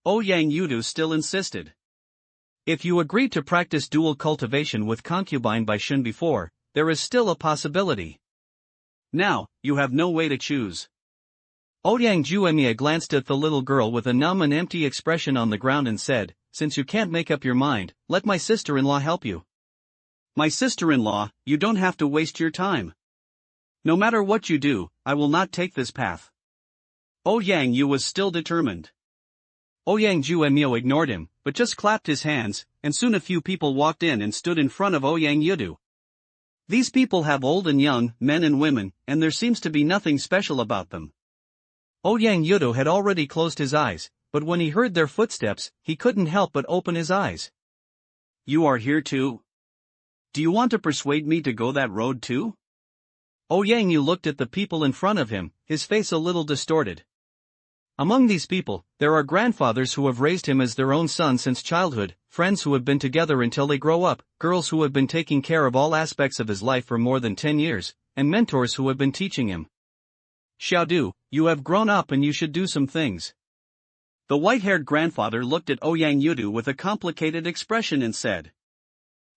Ouyang Yudu still insisted. "If you agreed to practice dual cultivation with concubine Bai Shun before, there is still a possibility. Now, you have no way to choose." Ouyang Juemya glanced at the little girl with a numb and empty expression on the ground and said, "Since you can't make up your mind, let my sister-in-law help you." "My sister-in-law, you don't have to waste your time. No matter what you do, I will not take this path." Ouyang Yu was still determined. Ouyang Juemyo ignored him, but just clapped his hands, and soon a few people walked in and stood in front of Ouyang Yudu. These people have old and young, men and women, and there seems to be nothing special about them. Ouyang Yudu had already closed his eyes, but when he heard their footsteps, he couldn't help but open his eyes. "You are here too? Do you want to persuade me to go that road too?" Ouyang Yu looked at the people in front of him, his face a little distorted. Among these people, there are grandfathers who have raised him as their own son since childhood, friends who have been together until they grow up, girls who have been taking care of all aspects of his life for more than 10 years, and mentors who have been teaching him. "Xiaodu, you have grown up and you should do some things." The white-haired grandfather looked at Ouyang Yudu with a complicated expression and said,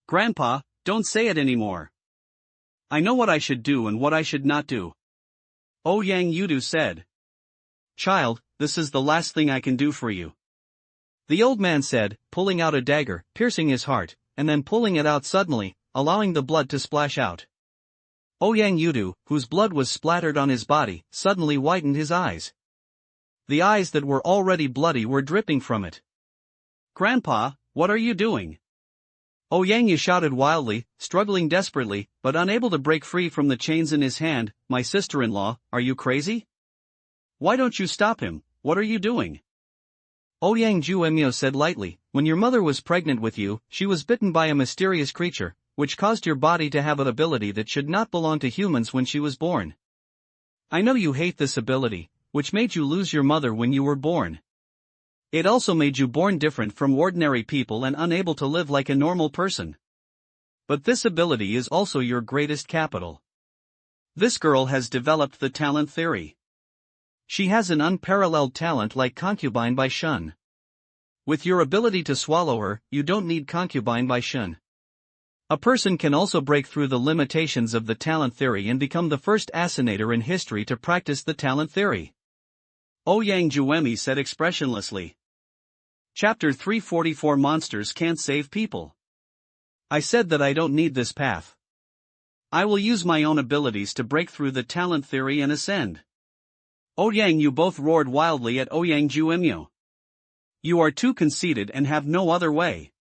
"Grandpa, don't say it anymore. I know what I should do and what I should not do." Ouyang Yudu said, "Child, this is the last thing I can do for you." The old man said, pulling out a dagger, piercing his heart, and then pulling it out suddenly, allowing the blood to splash out. Ouyang Yudu, whose blood was splattered on his body, suddenly whitened his eyes. The eyes that were already bloody were dripping from it. "Grandpa, what are you doing?" Yang shouted wildly, struggling desperately, but unable to break free from the chains in his hand. My sister-in-law, are you crazy? Why don't you stop him? What are you doing? Ouyang Juemyo said lightly, when your mother was pregnant with you, she was bitten by a mysterious creature, which caused your body to have an ability that should not belong to humans when she was born. I know you hate this ability, which made you lose your mother when you were born. It also made you born different from ordinary people and unable to live like a normal person. But this ability is also your greatest capital. This girl has developed the talent theory. She has an unparalleled talent like concubine by Shun. With your ability to swallow her, you don't need concubine by Shun. A person can also break through the limitations of the talent theory and become the first assassinator in history to practice the talent theory. Ouyang Juemi said expressionlessly. Chapter 344 Monsters Can't Save People. I said that I don't need this path. I will use my own abilities to break through the talent theory and ascend. Ouyang, you both roared wildly at Ouyang Juemyo. You are too conceited and have no other way.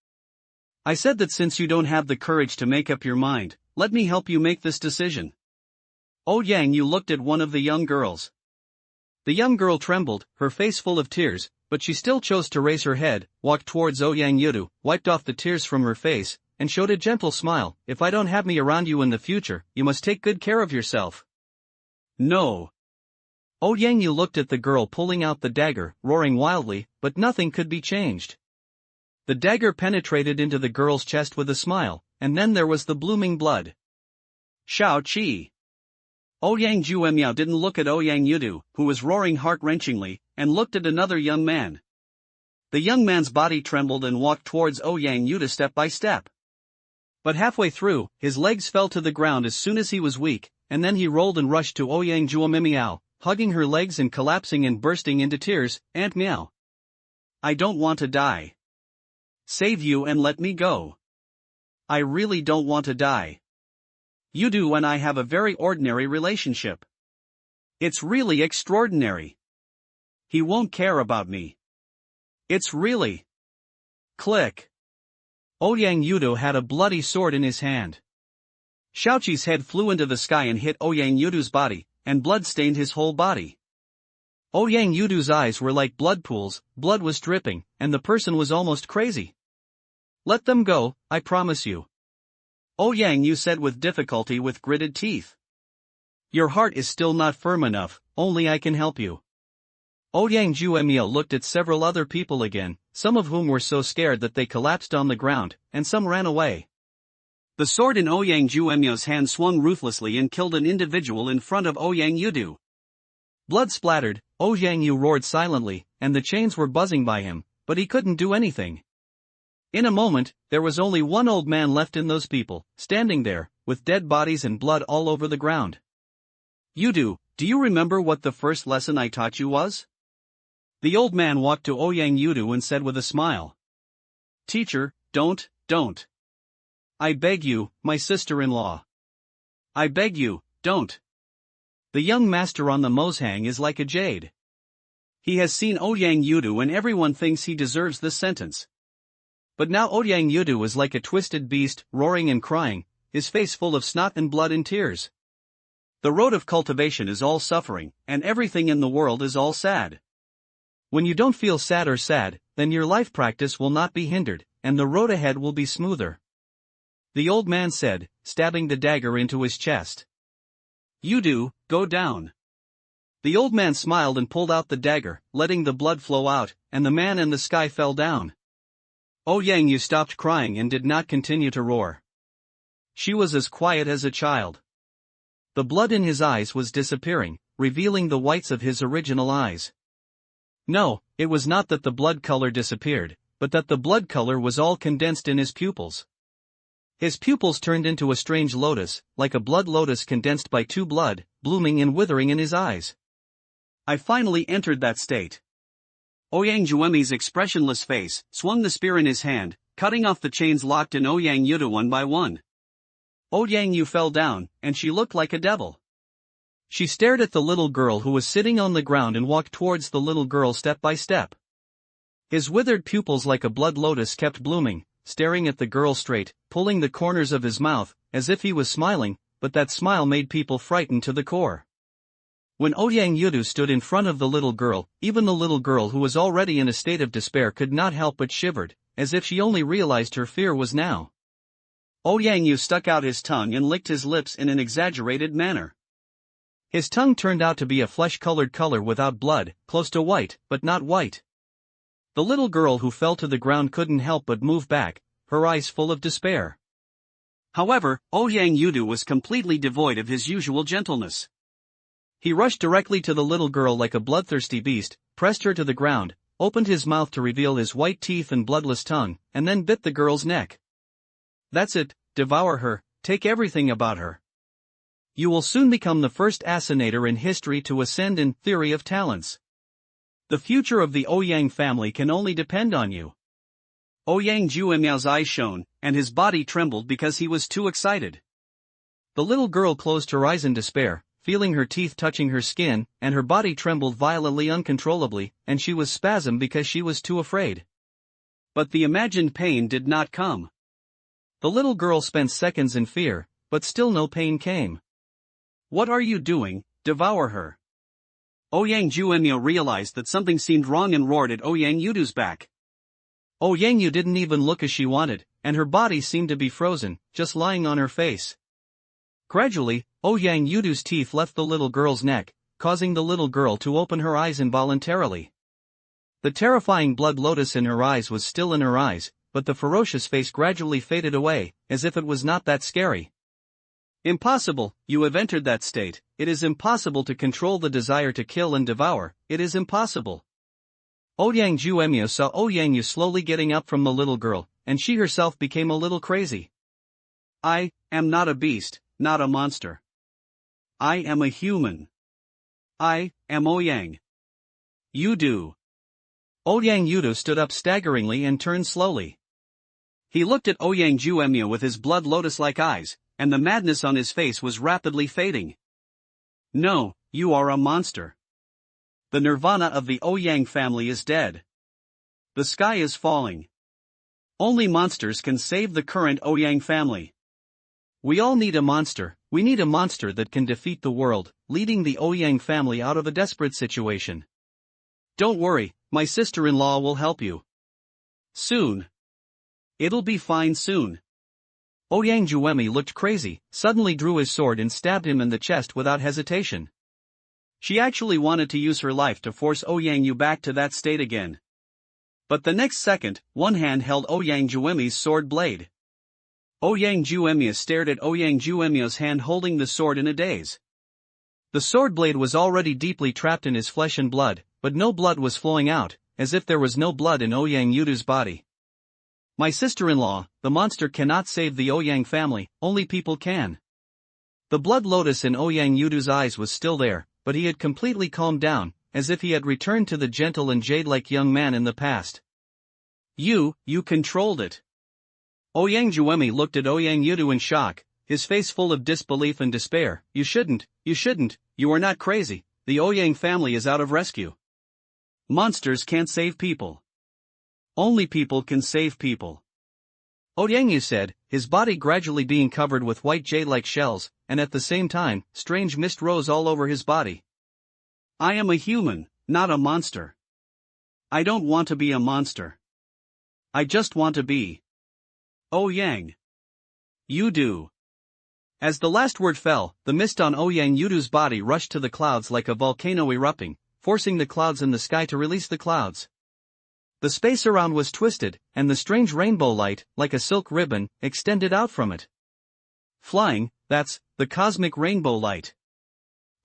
I said that since you don't have the courage to make up your mind, let me help you make this decision. Ouyang, you looked at one of the young girls. The young girl trembled, her face full of tears, but she still chose to raise her head, walked towards Ouyang Yudu, wiped off the tears from her face, and showed a gentle smile. If I don't have me around you in the future, you must take good care of yourself. No. Ouyang Yu looked at the girl pulling out the dagger, roaring wildly, but nothing could be changed. The dagger penetrated into the girl's chest with a smile, and then there was the blooming blood. Shao Qi. Ouyang Juemiao didn't look at Ouyang Yudu, who was roaring heart-wrenchingly, and looked at another young man. The young man's body trembled and walked towards Ouyang Yudu step by step. But halfway through, his legs fell to the ground as soon as he was weak, and then he rolled and rushed to Ouyang Juemiao, hugging her legs and collapsing and bursting into tears. Aunt Meow. I don't want to die. Save you and let me go. I really don't want to die. Yudu and I have a very ordinary relationship. It's really extraordinary. He won't care about me. It's really... Click. Ouyang Yudu had a bloody sword in his hand. Shaoqi's head flew into the sky and hit Ouyang Yudu's body, and blood stained his whole body. Ouyang Yudu's eyes were like blood pools, blood was dripping, and the person was almost crazy. Let them go, I promise you. Ouyang Yu said with difficulty with gritted teeth. Your heart is still not firm enough, only I can help you. Ouyang Juemyo looked at several other people again, some of whom were so scared that they collapsed on the ground, and some ran away. The sword in Ouyang Juemyo's hand swung ruthlessly and killed an individual in front of Ouyang Yudu. Blood splattered, Ouyang Yu roared silently, and the chains were buzzing by him, but he couldn't do anything. In a moment, there was only one old man left in those people, standing there, with dead bodies and blood all over the ground. Yudu, do you remember what the first lesson I taught you was? The old man walked to Ouyang Yudu and said with a smile. Teacher, don't. I beg you, my sister-in-law. I beg you, don't. The young master on the Mozhang is like a jade. He has seen Ouyang Yudu and everyone thinks he deserves this sentence. But now Ouyang Yudu is like a twisted beast, roaring and crying, his face full of snot and blood and tears. The road of cultivation is all suffering, and everything in the world is all sad. When you don't feel sad or sad, then your life practice will not be hindered, and the road ahead will be smoother. The old man said, stabbing the dagger into his chest. Yudu, go down. The old man smiled and pulled out the dagger, letting the blood flow out, and the man and the sky fell down. Ouyang Yu stopped crying and did not continue to roar. She was as quiet as a child. The blood in his eyes was disappearing, revealing the whites of his original eyes. No, it was not that the blood color disappeared, but that the blood color was all condensed in his pupils. His pupils turned into a strange lotus, like a blood lotus condensed by two blood, blooming and withering in his eyes. I finally entered that state. Ouyang Juemi's expressionless face swung the spear in his hand, cutting off the chains locked in Ouyang Yudu one by one. Ouyang Yu fell down, and she looked like a devil. She stared at the little girl who was sitting on the ground and walked towards the little girl step by step. His withered pupils like a blood lotus kept blooming, staring at the girl straight, pulling the corners of his mouth, as if he was smiling, but that smile made people frightened to the core. When Ouyang Yudu stood in front of the little girl, even the little girl who was already in a state of despair could not help but shivered, as if she only realized her fear was now. Ouyang Yu stuck out his tongue and licked his lips in an exaggerated manner. His tongue turned out to be a flesh-colored color without blood, close to white, but not white. The little girl who fell to the ground couldn't help but move back, her eyes full of despair. However, Ouyang Yudu was completely devoid of his usual gentleness. He rushed directly to the little girl like a bloodthirsty beast, pressed her to the ground, opened his mouth to reveal his white teeth and bloodless tongue, and then bit the girl's neck. That's it, devour her, take everything about her. You will soon become the first assassinator in history to ascend in theory of talents. The future of the Ouyang family can only depend on you. Ouyang Juemiao's eyes shone, and his body trembled because he was too excited. The little girl closed her eyes in despair, feeling her teeth touching her skin, and her body trembled violently uncontrollably, and she was spasmed because she was too afraid. But the imagined pain did not come. The little girl spent seconds in fear, but still no pain came. What are you doing? Devour her. Ouyang Juemiao realized that something seemed wrong and roared at Ouyang Yudu's back. Ouyang Yu didn't even look as she wanted, and her body seemed to be frozen, just lying on her face. Gradually, Ouyang Yudu's teeth left the little girl's neck, causing the little girl to open her eyes involuntarily. The terrifying blood lotus in her eyes was still in her eyes, but the ferocious face gradually faded away, as if it was not that scary. Impossible, you have entered that state. It is impossible to control the desire to kill and devour, it is impossible. Ouyang Juemiao saw Ouyang Yu slowly getting up from the little girl, and she herself became a little crazy. I am not a beast, not a monster. I am a human. I am Ouyang Yudu. Ouyang Yudu stood up staggeringly and turned slowly. He looked at Ouyang Juemiao with his blood lotus-like eyes, and the madness on his face was rapidly fading. No, you are a monster. The nirvana of the Ouyang family is dead. The sky is falling. Only monsters can save the current Ouyang family. We all need a monster. We need a monster that can defeat the world, leading the Ouyang family out of a desperate situation. Don't worry, my sister-in-law will help you. Soon. It'll be fine soon. Ouyang Juemiao looked crazy, suddenly drew his sword and stabbed him in the chest without hesitation. She actually wanted to use her life to force Ouyang Yu back to that state again. But the next second, one hand held Ouyang Juemiao's sword blade. Ouyang Juemiao stared at Ouyang Juemiao's hand holding the sword in a daze. The sword blade was already deeply trapped in his flesh and blood, but no blood was flowing out, as if there was no blood in Ouyang Yudu's body. My sister-in-law, the monster cannot save the Ouyang family, only people can. The blood lotus in Ouyang Yudu's eyes was still there, but he had completely calmed down, as if he had returned to the gentle and jade-like young man in the past. You controlled it. Ouyang Juemiao looked at Ouyang Yudu in shock, his face full of disbelief and despair. You shouldn't, you are not crazy, the Ouyang family is out of rescue. Monsters can't save people. Only people can save people. Ouyang Yu said, his body gradually being covered with white jade-like shells, and at the same time, strange mist rose all over his body. I am a human, not a monster. I don't want to be a monster. I just want to be Ouyang Yudu. As the last word fell, the mist on Ouyang Yudu's body rushed to the clouds like a volcano erupting, forcing the clouds in the sky to release the clouds. The space around was twisted, and the strange rainbow light, like a silk ribbon, extended out from it. Flying, that's the cosmic rainbow light.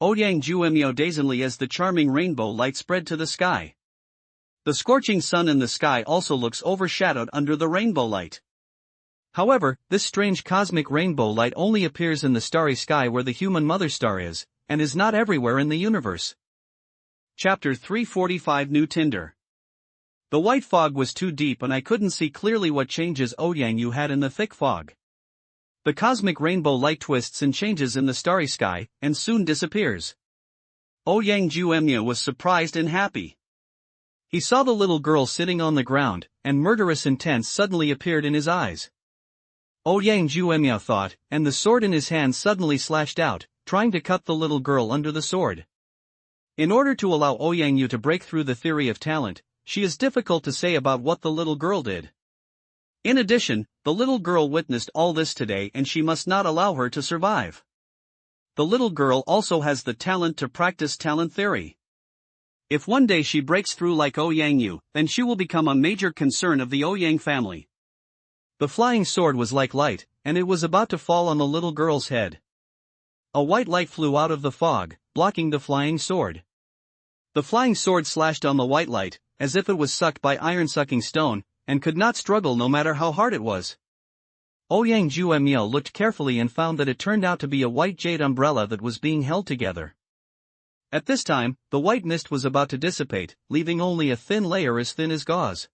Ouyang Juemiao dazedly as the charming rainbow light spread to the sky. The scorching sun in the sky also looks overshadowed under the rainbow light. However, this strange cosmic rainbow light only appears in the starry sky where the human mother star is, and is not everywhere in the universe. Chapter 345 New Tinder. The white fog was too deep and I couldn't see clearly what changes Ouyang Yu had in the thick fog. The cosmic rainbow light twists and changes in the starry sky, and soon disappears. Ouyang Juemiao was surprised and happy. He saw the little girl sitting on the ground, and murderous intent suddenly appeared in his eyes. Ouyang Juemiao thought, and the sword in his hand suddenly slashed out, trying to cut the little girl under the sword. In order to allow Ouyang Yu to break through the theory of talent, she is difficult to say about what the little girl did. In addition, the little girl witnessed all this today and she must not allow her to survive. The little girl also has the talent to practice talent theory. If one day she breaks through like Ouyang Yu, then she will become a major concern of the Ouyang family. The flying sword was like light, and it was about to fall on the little girl's head. A white light flew out of the fog, blocking the flying sword. The flying sword slashed on the white light, as if it was sucked by iron-sucking stone, and could not struggle no matter how hard it was. Ouyang Juemiao looked carefully and found that it turned out to be a white jade umbrella that was being held together. At this time, the white mist was about to dissipate, leaving only a thin layer as thin as gauze.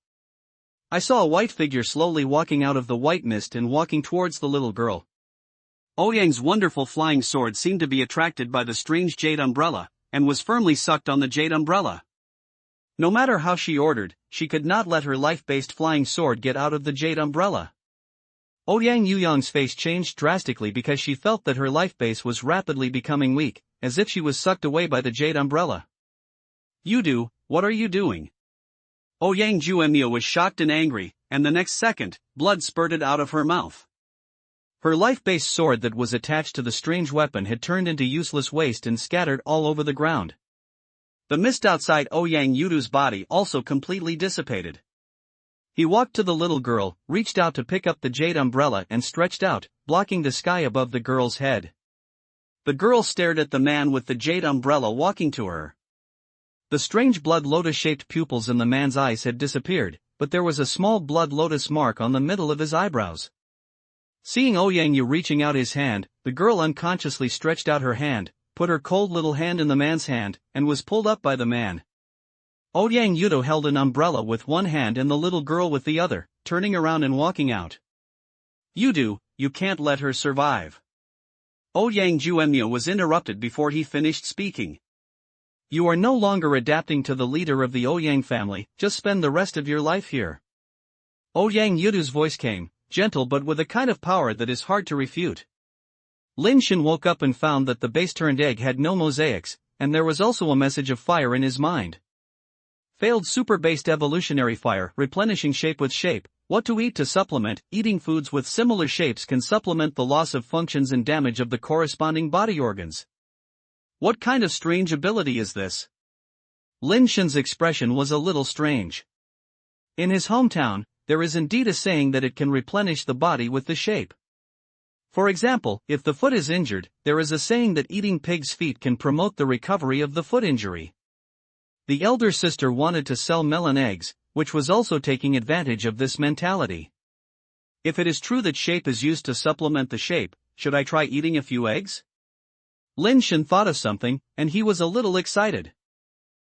I saw a white figure slowly walking out of the white mist and walking towards the little girl. Ouyang's wonderful flying sword seemed to be attracted by the strange jade umbrella, and was firmly sucked on the jade umbrella. No matter how she ordered, she could not let her life-based flying sword get out of the jade umbrella. Ouyang Yuyang's face changed drastically because she felt that her life base was rapidly becoming weak, as if she was sucked away by the jade umbrella. "Yudu, what are you doing?" Ouyang Juemiao was shocked and angry, and the next second, blood spurted out of her mouth. Her life-based sword that was attached to the strange weapon had turned into useless waste and scattered all over the ground. The mist outside Ouyang Yudu's body also completely dissipated. He walked to the little girl, reached out to pick up the jade umbrella and stretched out, blocking the sky above the girl's head. The girl stared at the man with the jade umbrella walking to her. The strange blood lotus-shaped pupils in the man's eyes had disappeared, but there was a small blood lotus mark on the middle of his eyebrows. Seeing Ouyang Yu reaching out his hand, the girl unconsciously stretched out her hand, put her cold little hand in the man's hand, and was pulled up by the man. Ouyang Yudo held an umbrella with one hand and the little girl with the other, turning around and walking out. "Yudu, you can't let her survive." Ouyang Juemiao was interrupted before he finished speaking. "You are no longer adapting to the leader of the Ouyang family, just spend the rest of your life here." Ouyang Yudu's voice came, gentle but with a kind of power that is hard to refute. Lin Shen woke up and found that the base-turned egg had no mosaics, and there was also a message of fire in his mind. Failed super-based evolutionary fire, replenishing shape with shape. What to eat to supplement. Eating foods with similar shapes can supplement the loss of functions and damage of the corresponding body organs. What kind of strange ability is this? Lin Shen's expression was a little strange. In his hometown, there is indeed a saying that it can replenish the body with the shape. For example, if the foot is injured, there is a saying that eating pig's feet can promote the recovery of the foot injury. The elder sister wanted to sell melon eggs, which was also taking advantage of this mentality. If it is true that shape is used to supplement the shape, should I try eating a few eggs? Lin Shen thought of something, and he was a little excited.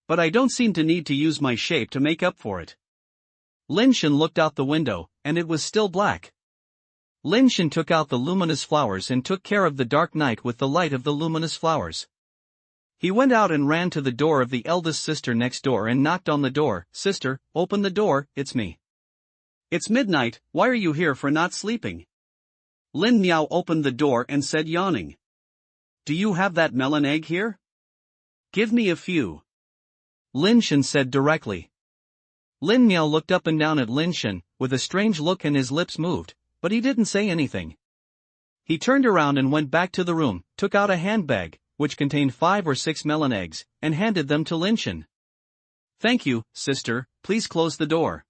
But I don't seem to need to use my shape to make up for it. Lin Shen looked out the window, and it was still black. Lin Shen took out the luminous flowers and took care of the dark night with the light of the luminous flowers. He went out and ran to the door of the eldest sister next door and knocked on the door. "Sister, open the door, it's me." "It's midnight, why are you here for not sleeping?" Lin Miao opened the door and said yawning. "Do you have that melon egg here? Give me a few." Lin Shen said directly. Lin Miao looked up and down at Lin Shen, with a strange look and his lips moved, but he didn't say anything. He turned around and went back to the room, took out a handbag, which contained 5 or 6 melon eggs, and handed them to Lin Shen. "Thank you, sister, please close the door."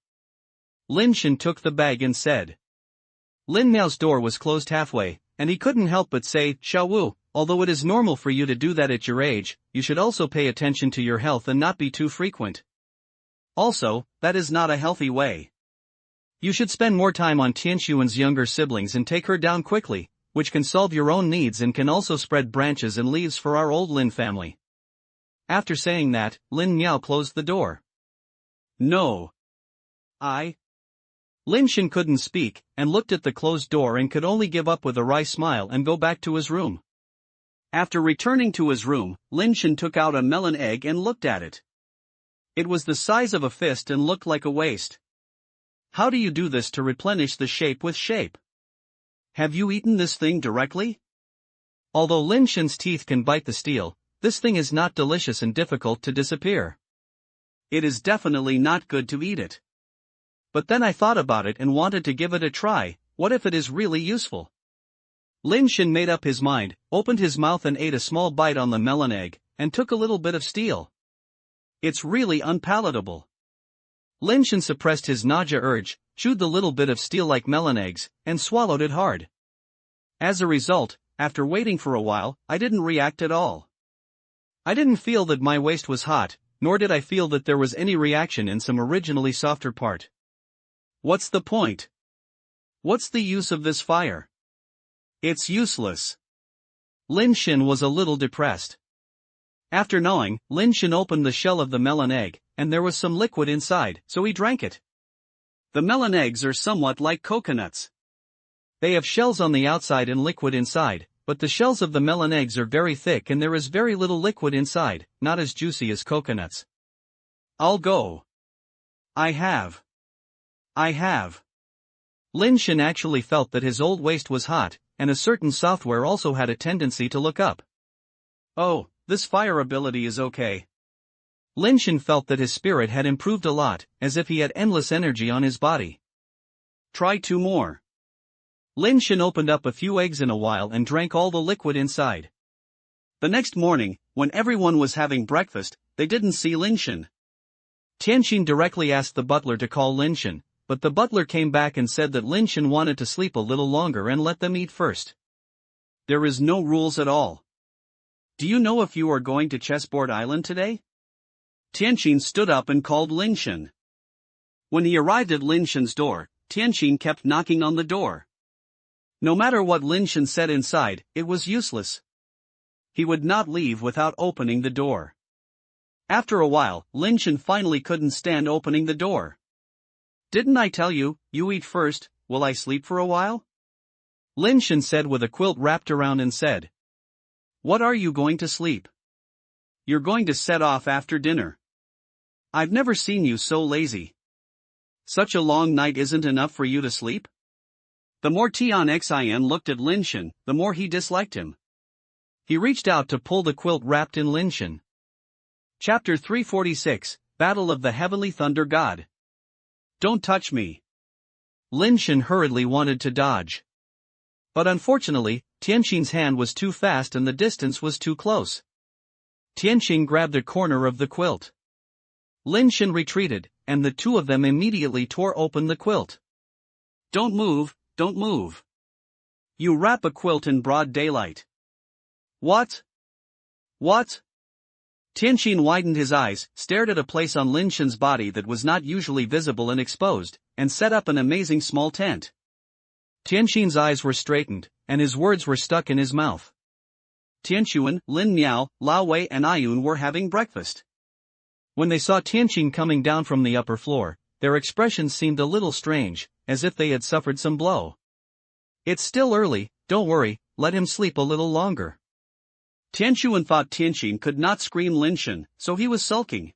Lin Shen took the bag and said. Lin Miao's door was closed halfway, and he couldn't help but say, "Xiao Wu, although it is normal for you to do that at your age, you should also pay attention to your health and not be too frequent. Also, that is not a healthy way. You should spend more time on Tianshuan's younger siblings and take her down quickly, which can solve your own needs and can also spread branches and leaves for our old Lin family." After saying that, Lin Miao closed the door. "No. Lin Shen couldn't speak, and looked at the closed door and could only give up with a wry smile and go back to his room. After returning to his room, Lin Shen took out a melon egg and looked at it. It was the size of a fist and looked like a waist. How do you do this to replenish the shape with shape? Have you eaten this thing directly? Although Lin Shen's teeth can bite the steel, this thing is not delicious and difficult to disappear. It is definitely not good to eat it. But then I thought about it and wanted to give it a try. What if it is really useful? Lin Shen made up his mind, opened his mouth and ate a small bite on the melon egg, and took a little bit of steel. It's really unpalatable. Lin Shen suppressed his nausea urge, chewed the little bit of steel like melon eggs, and swallowed it hard. As a result, after waiting for a while, I didn't react at all. I didn't feel that my waist was hot, nor did I feel that there was any reaction in some originally softer part. What's the point? What's the use of this fire? It's useless. Lin Shen was a little depressed. After gnawing, Lin Shen opened the shell of the melon egg, and there was some liquid inside, so he drank it. The melon eggs are somewhat like coconuts. They have shells on the outside and liquid inside, but the shells of the melon eggs are very thick and there is very little liquid inside, not as juicy as coconuts. I'll go. I have. Lin Shen actually felt that his old waist was hot, and a certain software also had a tendency to look up. Oh, this fire ability is okay. Lin Shen felt that his spirit had improved a lot, as if he had endless energy on his body. Try 2 more. Lin Shen opened up a few eggs in a while and drank all the liquid inside. The next morning, when everyone was having breakfast, they didn't see Lin Shen. Tianqin directly asked the butler to call Lin Shen, but the butler came back and said that Lin Shen wanted to sleep a little longer and let them eat first. There is no rules at all. Do you know if you are going to Chessboard Island today? Tianqin stood up and called Lin Shen. When he arrived at Lin Shen's door, Tianqin kept knocking on the door. No matter what Lin Shen said inside, it was useless. He would not leave without opening the door. After a while, Lin Shen finally couldn't stand opening the door. Didn't I tell you, you eat first, will I sleep for a while? Lin Shen said with a quilt wrapped around and said. What are you going to sleep? You're going to set off after dinner. I've never seen you so lazy. Such a long night isn't enough for you to sleep? The more Tian Xin looked at Lin Shen, the more he disliked him. He reached out to pull the quilt wrapped in Lin Shen. Chapter 346, Battle of the Heavenly Thunder God. Don't touch me. Lin Shen hurriedly wanted to dodge. But unfortunately, Tianqin's hand was too fast and the distance was too close. Tianqin grabbed a corner of the quilt. Lin Shen retreated, and the two of them immediately tore open the quilt. Don't move, don't move. You wrap a quilt in broad daylight. What? What? Tianqin widened his eyes, stared at a place on Lin Shen's body that was not usually visible and exposed, and set up an amazing small tent. Tianqin's eyes were straightened, and his words were stuck in his mouth. Tianquan, Lin Miao, Lao Wei and Ayun were having breakfast. When they saw Tianqin coming down from the upper floor, their expressions seemed a little strange, as if they had suffered some blow. It's still early, don't worry, let him sleep a little longer. Tianquan thought Tianqin could not scream Lin Shen, so he was sulking.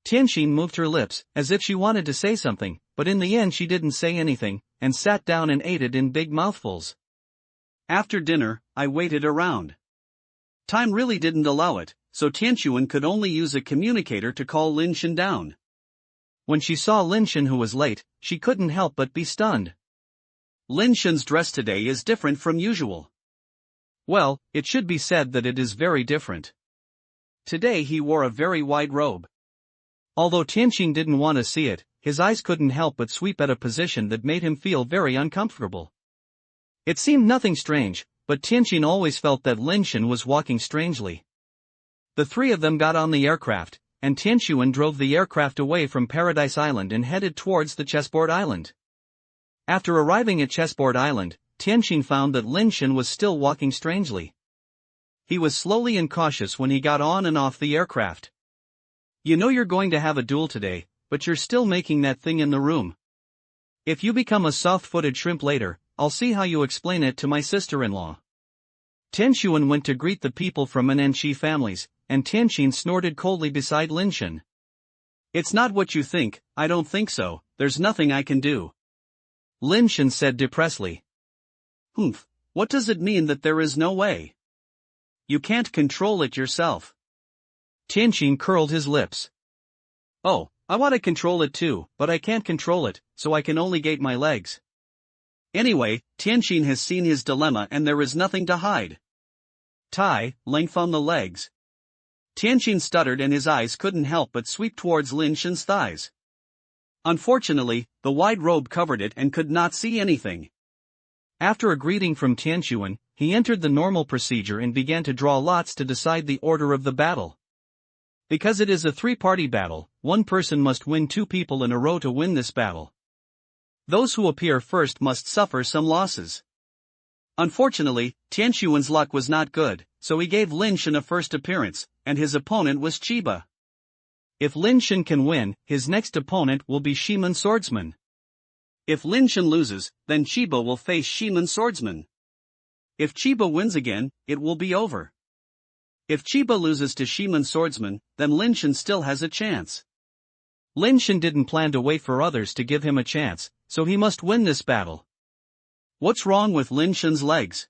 Tianqin moved her lips, as if she wanted to say something, but in the end she didn't say anything, and sat down and ate it in big mouthfuls. After dinner, I waited around. Time really didn't allow it, so Tianquan could only use a communicator to call Lin Shen down. When she saw Lin Shen who was late, she couldn't help but be stunned. Lin Shen's dress today is different from usual. Well, it should be said that it is very different. Today he wore a very wide robe. Although Tianqin didn't want to see it, his eyes couldn't help but sweep at a position that made him feel very uncomfortable. It seemed nothing strange, but Tianqin always felt that Lin Shen was walking strangely. The three of them got on the aircraft, and Tianquan drove the aircraft away from Paradise Island and headed towards the Chessboard Island. After arriving at Chessboard Island, Tianqin found that Lin Shen was still walking strangely. He was slowly and cautious when he got on and off the aircraft. You know you're going to have a duel today, but you're still making that thing in the room. If you become a soft-footed shrimp later, I'll see how you explain it to my sister-in-law. Tianquan went to greet the people from An and Shi families, and Tianqin snorted coldly beside Lin Shen. It's not what you think, I don't think so, there's nothing I can do. Lin Shen said depressedly. Humph, what does it mean that there is no way? You can't control it yourself. Tianqin curled his lips. Oh, I want to control it too, but I can't control it, so I can only gate my legs. Anyway, Tianqin has seen his dilemma and there is nothing to hide. Tie, length on the legs. Tianqin stuttered and his eyes couldn't help but sweep towards Lin Shen's thighs. Unfortunately, the wide robe covered it and could not see anything. After a greeting from Tianqin, he entered the normal procedure and began to draw lots to decide the order of the battle. Because it is a three-party battle, one person must win 2 people in a row to win this battle. Those who appear first must suffer some losses. Unfortunately, Tianqin's luck was not good, so he gave Lin Shen a first appearance, and his opponent was Chiba. If Lin Shen can win, his next opponent will be Shiman Swordsman. If Lin Shen loses, then Chiba will face Shiman Swordsman. If Chiba wins again, it will be over. If Chiba loses to Shiman Swordsman, then Lin Shen still has a chance. Lin Shen didn't plan to wait for others to give him a chance, so he must win this battle. What's wrong with Lin Shen's legs?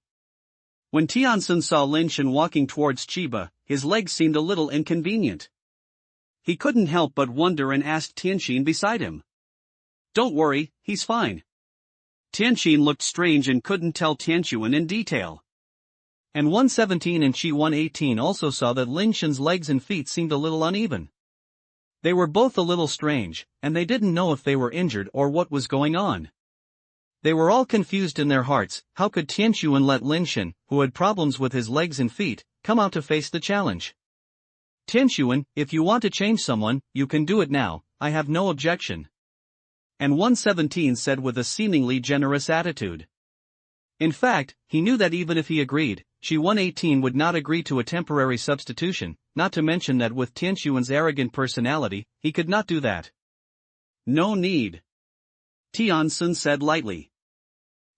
When Tianqin saw Lin Shen walking towards Chiba, his legs seemed a little inconvenient. He couldn't help but wonder and asked Tianqin beside him. Don't worry, he's fine. Tianqin looked strange and couldn't tell Tianqin in detail. And 117 and Chi 118 also saw that Lin Shen's legs and feet seemed a little uneven. They were both a little strange, and they didn't know if they were injured or what was going on. They were all confused in their hearts. How could Tianqin let Lin Shen, who had problems with his legs and feet, come out to face the challenge? Tianqin, if you want to change someone, you can do it now, I have no objection. And 117 said with a seemingly generous attitude. In fact, he knew that even if he agreed, Chi 118 would not agree to a temporary substitution, not to mention that with Tianqin's arrogant personality, he could not do that. No need. Tianqin said lightly.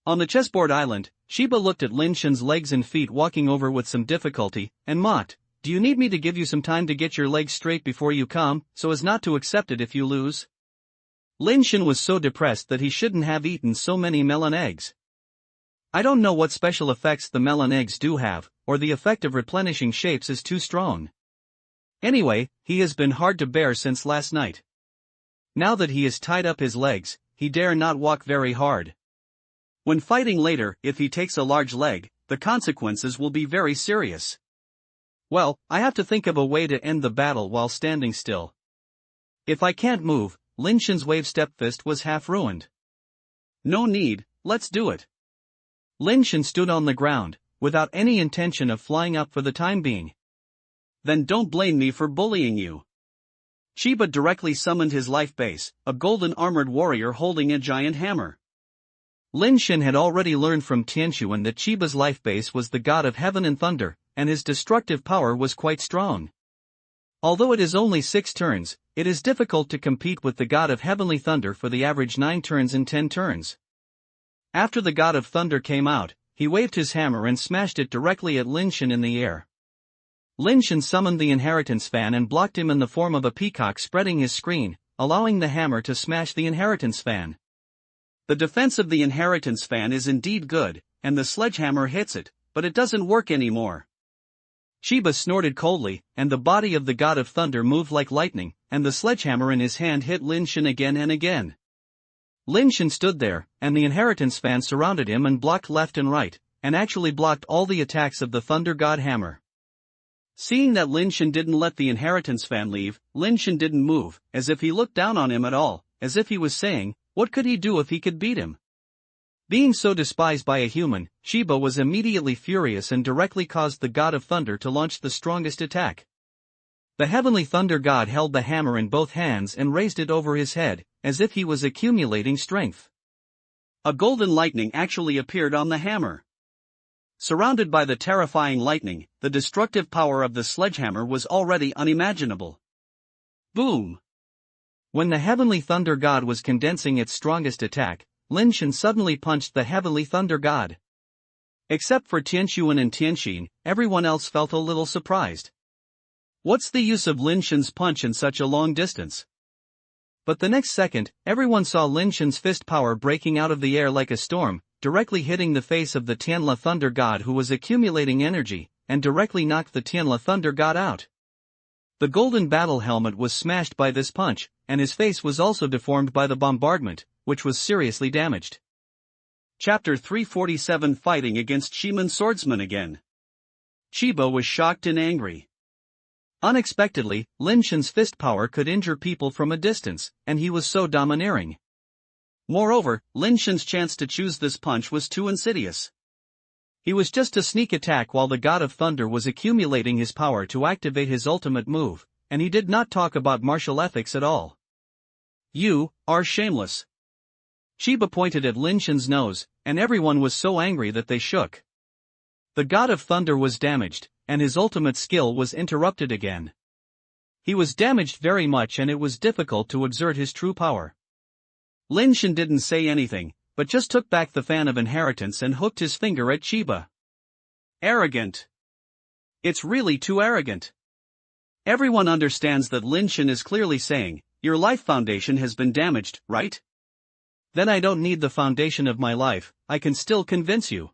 On the chessboard island, Chiba looked at Lin Shen's legs and feet walking over with some difficulty, and mocked, "Do you need me to give you some time to get your legs straight before you come, so as not to accept it if you lose?" Lin Shen was so depressed that he shouldn't have eaten so many melon eggs. I don't know what special effects the melon eggs do have, or the effect of replenishing shapes is too strong. Anyway, he has been hard to bear since last night. Now that he has tied up his legs, he dare not walk very hard. When fighting later, if he takes a large leg, the consequences will be very serious. Well, I have to think of a way to end the battle while standing still. If I can't move, Lin Shen's wave step fist was half ruined. No need, let's do it. Lin Shen stood on the ground, without any intention of flying up for the time being. Then don't blame me for bullying you. Chiba directly summoned his life base, a golden armored warrior holding a giant hammer. Lin Shen had already learned from Tianqin that Chiba's life base was the god of heaven and thunder, and his destructive power was quite strong. Although it is only 6 turns, it is difficult to compete with the god of heavenly thunder for the average 9 turns in 10 turns. After the god of thunder came out, he waved his hammer and smashed it directly at Lin Shen in the air. Lin Shen summoned the inheritance fan and blocked him in the form of a peacock spreading his screen, allowing the hammer to smash the inheritance fan. The defense of the inheritance fan is indeed good, and the sledgehammer hits it, but it doesn't work anymore. Chiba snorted coldly, and the body of the god of thunder moved like lightning, and the sledgehammer in his hand hit Lin Shen again and again. Lin Shen stood there, and the inheritance fan surrounded him and blocked left and right, and actually blocked all the attacks of the thunder god hammer. Seeing that Lin Shen didn't let the inheritance fan leave, Lin Shen didn't move, as if he looked down on him at all, as if he was saying, what could he do if he could beat him? Being so despised by a human, Chiba was immediately furious and directly caused the god of thunder to launch the strongest attack. The heavenly thunder god held the hammer in both hands and raised it over his head, as if he was accumulating strength. A golden lightning actually appeared on the hammer. Surrounded by the terrifying lightning, the destructive power of the sledgehammer was already unimaginable. Boom! When the heavenly thunder god was condensing its strongest attack, Lin Shen suddenly punched the heavenly thunder god. Except for Tianqin and Tianqin, everyone else felt a little surprised. What's the use of Lin Shen's punch in such a long distance? But the next second, everyone saw Lin Shen's fist power breaking out of the air like a storm, directly hitting the face of the Tianla Thunder God who was accumulating energy, and directly knocked the Tianla Thunder God out. The golden battle helmet was smashed by this punch, and his face was also deformed by the bombardment, which was seriously damaged. Chapter 347 Fighting against Shiman Swordsman again. Chiba was shocked and angry. Unexpectedly, Lin Shen's fist power could injure people from a distance, and he was so domineering. Moreover, Lin Shen's chance to choose this punch was too insidious. He was just a sneak attack while the God of Thunder was accumulating his power to activate his ultimate move, and he did not talk about martial ethics at all. You are shameless. Chiba pointed at Lin Shen's nose, and everyone was so angry that they shook. The God of Thunder was damaged, and his ultimate skill was interrupted again. He was damaged very much and it was difficult to exert his true power. Lin Shen didn't say anything, but just took back the fan of inheritance and hooked his finger at Chiba. Arrogant. It's really too arrogant. Everyone understands that Lin Shen is clearly saying, your life foundation has been damaged, right? Then I don't need the foundation of my life, I can still convince you.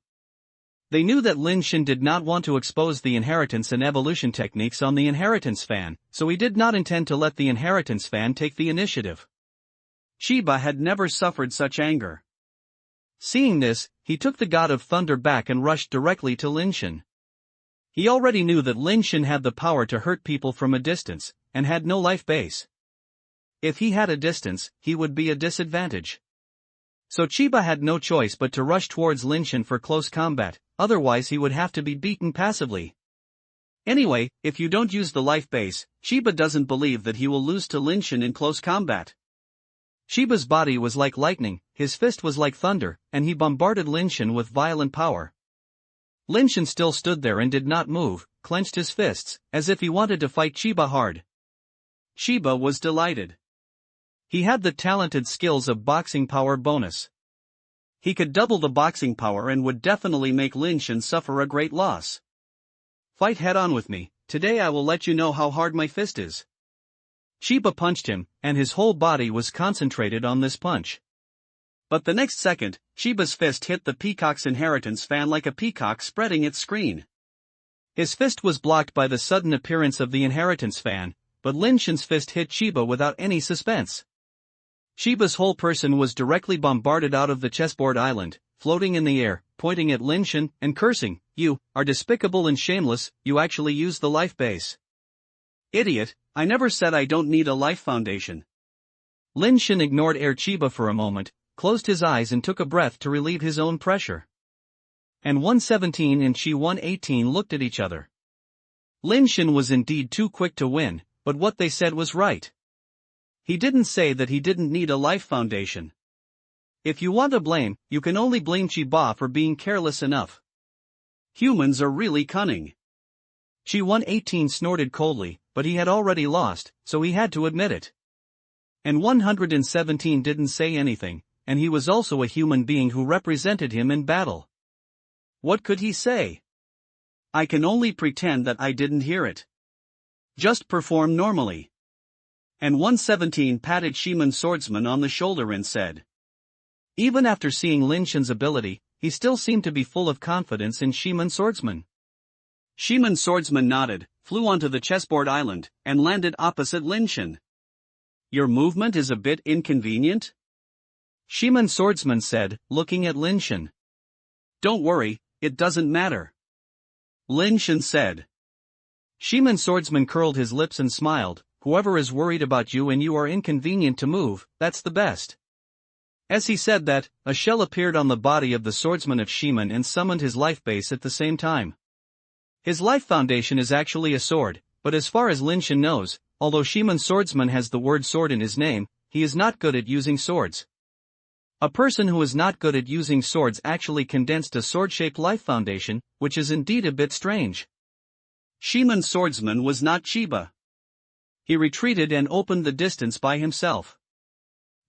They knew that Lin Shen did not want to expose the inheritance and evolution techniques on the inheritance fan, so he did not intend to let the inheritance fan take the initiative. Chiba had never suffered such anger. Seeing this, he took the God of Thunder back and rushed directly to Lin Shen. He already knew that Lin Shen had the power to hurt people from a distance, and had no life base. If he had a distance, he would be a disadvantage. So Chiba had no choice but to rush towards Lin Shen for close combat, otherwise he would have to be beaten passively. Anyway, if you don't use the life base, Chiba doesn't believe that he will lose to Lin Shen in close combat. Chiba's body was like lightning, his fist was like thunder, and he bombarded Lin Shen with violent power. Lin Shen still stood there and did not move, clenched his fists, as if he wanted to fight Chiba hard. Chiba was delighted. He had the talented skills of boxing power bonus. He could double the boxing power and would definitely make Lin Shen suffer a great loss. Fight head on with me, today I will let you know how hard my fist is. Chiba punched him, and his whole body was concentrated on this punch. But the next second, Chiba's fist hit the peacock's inheritance fan like a peacock spreading its screen. His fist was blocked by the sudden appearance of the inheritance fan, but Lin Shen's fist hit Chiba without any suspense. Chiba's whole person was directly bombarded out of the chessboard island, floating in the air, pointing at Lin Shen, and cursing, "You are despicable and shameless, you actually used the life base." "Idiot, I never said I don't need a life foundation." Lin Shen ignored Chiba for a moment, closed his eyes and took a breath to relieve his own pressure. And 117 and 118 looked at each other. Lin Shen was indeed too quick to win, but what they said was right. He didn't say that he didn't need a life foundation. If you want to blame, you can only blame Chiba for being careless enough. Humans are really cunning. 118 snorted coldly, but he had already lost, so he had to admit it. And 117 didn't say anything, and he was also a human being who represented him in battle. What could he say? I can only pretend that I didn't hear it. Just perform normally. And 117 patted Shiman Swordsman on the shoulder and said. Even after seeing Lin Shen's ability, he still seemed to be full of confidence in Shiman Swordsman. Shiman Swordsman nodded, flew onto the chessboard island, and landed opposite Lin Shen. Your movement is a bit inconvenient? Shiman Swordsman said, looking at Lin Shen. Don't worry, it doesn't matter. Lin Shen said. Shiman Swordsman curled his lips and smiled. Whoever is worried about you and you are inconvenient to move, that's the best. As he said that, a shell appeared on the body of the swordsman of Shiman and summoned his life base at the same time. His life foundation is actually a sword, but as far as Lin Shen knows, although Shiman Swordsman has the word sword in his name, he is not good at using swords. A person who is not good at using swords actually condensed a sword-shaped life foundation, which is indeed a bit strange. Shiman Swordsman was not Chiba. He retreated and opened the distance by himself.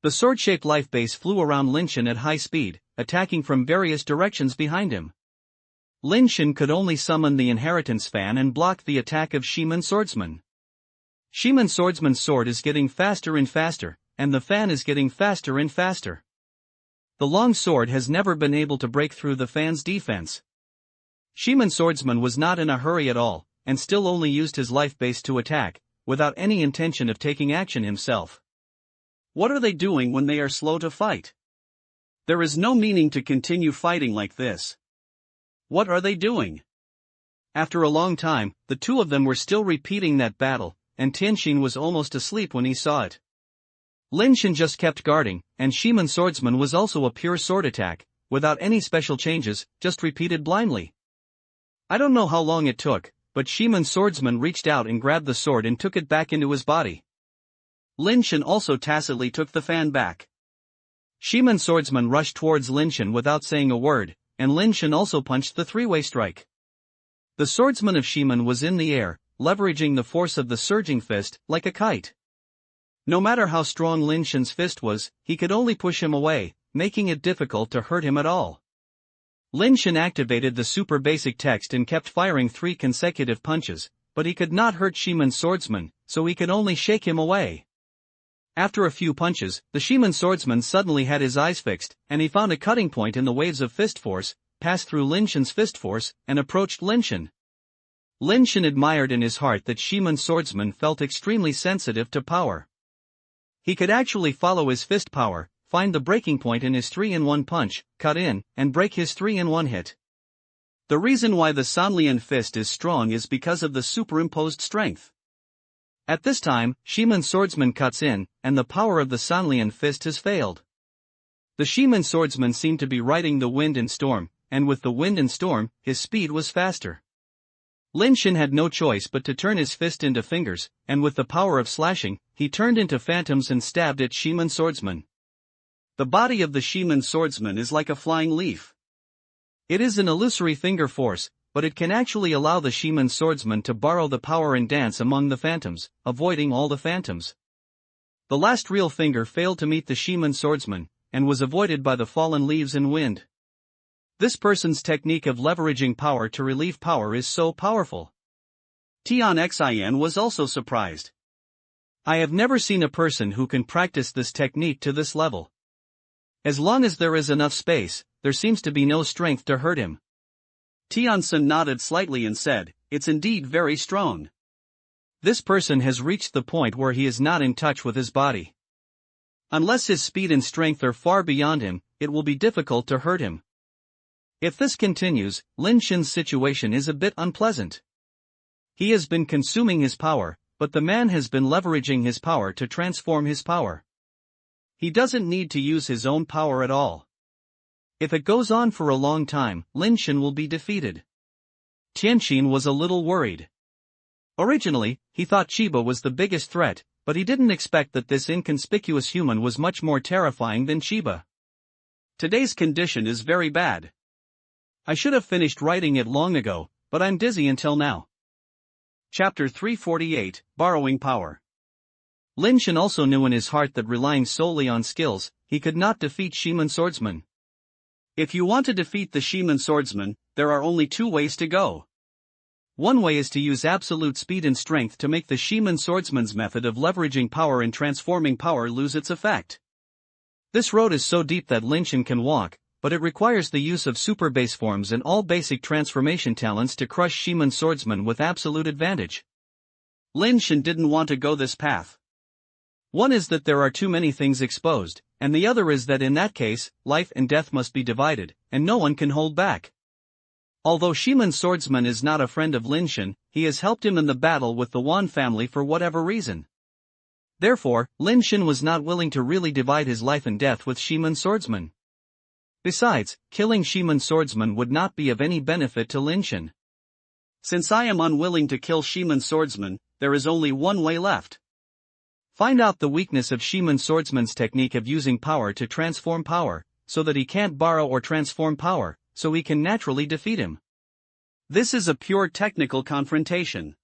The sword-shaped life base flew around Lin Shen at high speed, attacking from various directions behind him. Lin Shen could only summon the inheritance fan and block the attack of Shiman Swordsman. Shiman Swordsman's sword is getting faster and faster, and the fan is getting faster and faster. The long sword has never been able to break through the fan's defense. Shiman Swordsman was not in a hurry at all, and still only used his life base to attack, without any intention of taking action himself. What are they doing when they are slow to fight? There is no meaning to continue fighting like this. What are they doing? After a long time, the two of them were still repeating that battle, and Tianxin was almost asleep when he saw it. Lin Shen just kept guarding, and Shiman Swordsman was also a pure sword attack, without any special changes, just repeated blindly. I don't know how long it took, but Shiman Swordsman reached out and grabbed the sword and took it back into his body. Lin Shen also tacitly took the fan back. Shiman Swordsman rushed towards Lin Shen without saying a word, and Lin Shen also punched the three-way strike. The swordsman of Shiman was in the air, leveraging the force of the surging fist, like a kite. No matter how strong Lin Shen's fist was, he could only push him away, making it difficult to hurt him at all. Lin Shen activated the super basic text and kept firing 3 consecutive punches, but he could not hurt Shiman Swordsman, so he could only shake him away. After a few punches, the Shiman Swordsman suddenly had his eyes fixed, and he found a cutting point in the waves of fist force, passed through Lin Shen's fist force, and approached Lin Shen. Lin Shen admired in his heart that Shiman Swordsman felt extremely sensitive to power. He could actually follow his fist power, find the breaking point in his 3-in-1 punch, cut in, and break his 3-in-1 hit. The reason why the Sanlian fist is strong is because of the superimposed strength. At this time, Shiman Swordsman cuts in, and the power of the Sanlian fist has failed. The Shiman Swordsman seemed to be riding the wind and storm, and with the wind and storm, his speed was faster. Lin Shen had no choice but to turn his fist into fingers, and with the power of slashing, he turned into phantoms and stabbed at Shiman Swordsman. The body of the Shiman Swordsman is like a flying leaf. It is an illusory finger force, but it can actually allow the Shiman Swordsman to borrow the power and dance among the phantoms, avoiding all the phantoms. The last real finger failed to meet the Shiman Swordsman, and was avoided by the fallen leaves and wind. This person's technique of leveraging power to relieve power is so powerful. Tian Xin was also surprised. I have never seen a person who can practice this technique to this level. As long as there is enough space, there seems to be no strength to hurt him. Tianxin nodded slightly and said, "It's indeed very strong. This person has reached the point where he is not in touch with his body. Unless his speed and strength are far beyond him, it will be difficult to hurt him." If this continues, Lin Shen's situation is a bit unpleasant. He has been consuming his power, but the man has been leveraging his power to transform his power. He doesn't need to use his own power at all. If it goes on for a long time, Lin Shen will be defeated. Tianxin was a little worried. Originally, he thought Chiba was the biggest threat, but he didn't expect that this inconspicuous human was much more terrifying than Chiba. Today's condition is very bad. I should have finished writing it long ago, but I'm dizzy until now. Chapter 348, Borrowing Power. Lin Shen also knew in his heart that relying solely on skills, he could not defeat Shiman Swordsman. If you want to defeat the Shiman Swordsman, there are only 2 ways to go. One way is to use absolute speed and strength to make the Shiman Swordsman's method of leveraging power and transforming power lose its effect. This road is so deep that Lin Shen can walk, but it requires the use of Superbase forms and all basic transformation talents to crush Shiman Swordsman with absolute advantage. Lin Shen didn't want to go this path. One is that there are too many things exposed, and the other is that in that case, life and death must be divided, and no one can hold back. Although Shiman Swordsman is not a friend of Lin Shen, he has helped him in the battle with the Wan family for whatever reason. Therefore, Lin Shen was not willing to really divide his life and death with Shiman Swordsman. Besides, killing Shiman Swordsman would not be of any benefit to Lin Shen. Since I am unwilling to kill Shiman Swordsman, there is only one way left. Find out the weakness of Shiman Swordsman's technique of using power to transform power, so that he can't borrow or transform power, so he can naturally defeat him. This is a pure technical confrontation.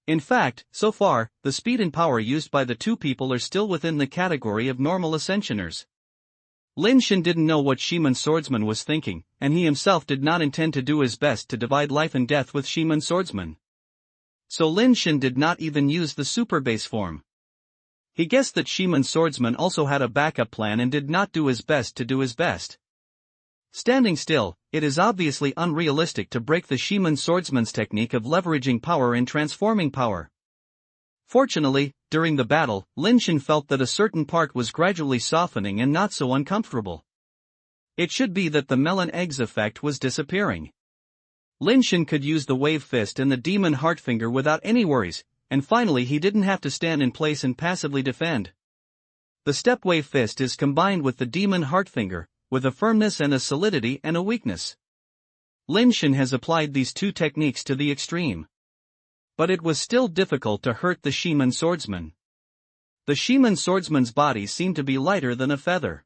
In fact, so far, the speed and power used by the two people are still within the category of normal ascensioners. Lin Shen didn't know what Shiman Swordsman was thinking, and he himself did not intend to do his best to divide life and death with Shiman Swordsman. So Lin Shen did not even use the Superbase form. He guessed that Shimon's swordsman also had a backup plan and did not do his best to do his best. Standing still, it is obviously unrealistic to break the Shimon swordsman's technique of leveraging power and transforming power. Fortunately, during the battle, Lin Shen felt that a certain part was gradually softening and not so uncomfortable. It should be that the melon eggs effect was disappearing. Lin Shen could use the wave fist and the demon heart finger without any worries, and finally he didn't have to stand in place and passively defend. The step wave fist is combined with the demon heart finger, with a firmness and a solidity and a weakness. Lin Shen has applied these two techniques to the extreme. But it was still difficult to hurt the Shimon swordsman. The Shimon swordsman's body seemed to be lighter than a feather.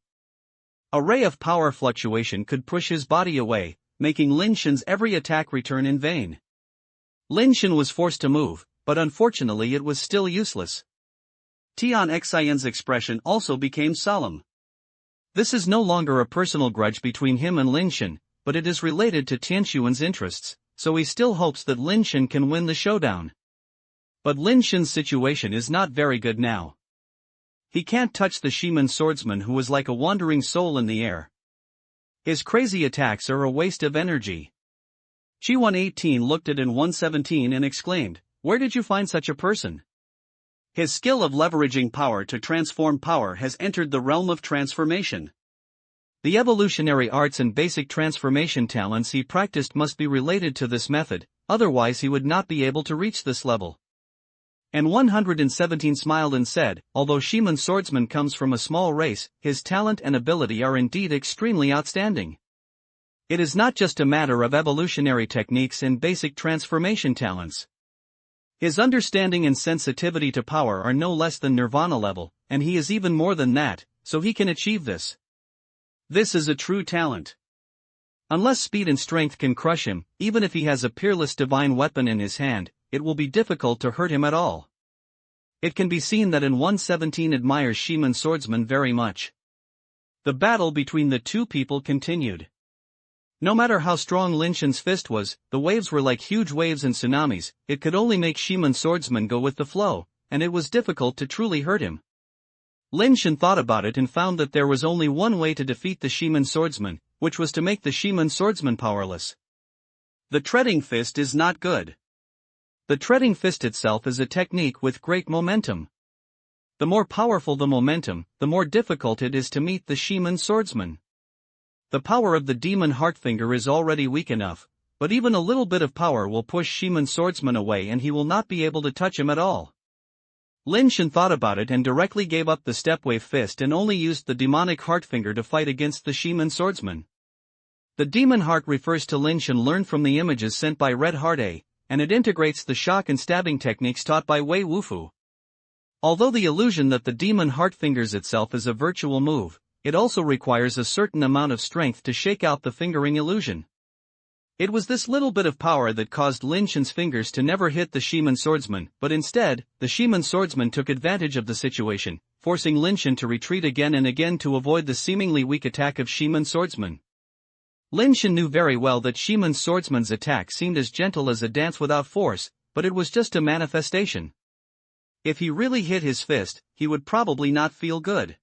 A ray of power fluctuation could push his body away, making Lin Shen's every attack return in vain. Lin Shen was forced to move, but unfortunately it was still useless. Tian Xian's expression also became solemn. This is no longer a personal grudge between him and Lin Shen, but it is related to Tianxuan's interests, so he still hopes that Lin Shen can win the showdown. But Lin Shen's situation is not very good now. He can't touch the Shimon swordsman who is like a wandering soul in the air. His crazy attacks are a waste of energy. Chi 118 looked at in 117 and exclaimed, "Where did you find such a person?" His skill of leveraging power to transform power has entered the realm of transformation. The evolutionary arts and basic transformation talents he practiced must be related to this method, otherwise he would not be able to reach this level. And 117 smiled and said, "Although Shimon swordsman comes from a small race, his talent and ability are indeed extremely outstanding. It is not just a matter of evolutionary techniques and basic transformation talents. His understanding and sensitivity to power are no less than nirvana level, and he is even more than that, so he can achieve this. This is a true talent. Unless speed and strength can crush him, even if he has a peerless divine weapon in his hand, it will be difficult to hurt him at all." It can be seen that in 117 admires Shimon swordsman very much. The battle between the two people continued. No matter how strong Lin Shen's fist was, the waves were like huge waves and tsunamis, it could only make Shimon swordsman go with the flow, and it was difficult to truly hurt him. Lin Shen thought about it and found that there was only one way to defeat the Shimon swordsman, which was to make the Shimon swordsman powerless. The treading fist is not good. The treading fist itself is a technique with great momentum. The more powerful the momentum, the more difficult it is to meet the Shimon swordsman. The power of the demon heart finger is already weak enough, but even a little bit of power will push Shimon swordsman away and he will not be able to touch him at all. Lin Shen thought about it and directly gave up the stepwave fist and only used the demonic heart finger to fight against the Shimon swordsman. The demon heart refers to Lin Shen learned from the images sent by Red Heart A, and it integrates the shock and stabbing techniques taught by Wei Wufu. Although the illusion that the demon heart fingers itself is a virtual move, it also requires a certain amount of strength to shake out the fingering illusion. It was this little bit of power that caused Lin Shen's fingers to never hit the Shimon swordsman, but instead, the Shimon swordsman took advantage of the situation, forcing Lin Shen to retreat again and again to avoid the seemingly weak attack of Shimon swordsman. Lin Shen knew very well that Shimon swordsman's attack seemed as gentle as a dance without force, but it was just a manifestation. If he really hit his fist, he would probably not feel good.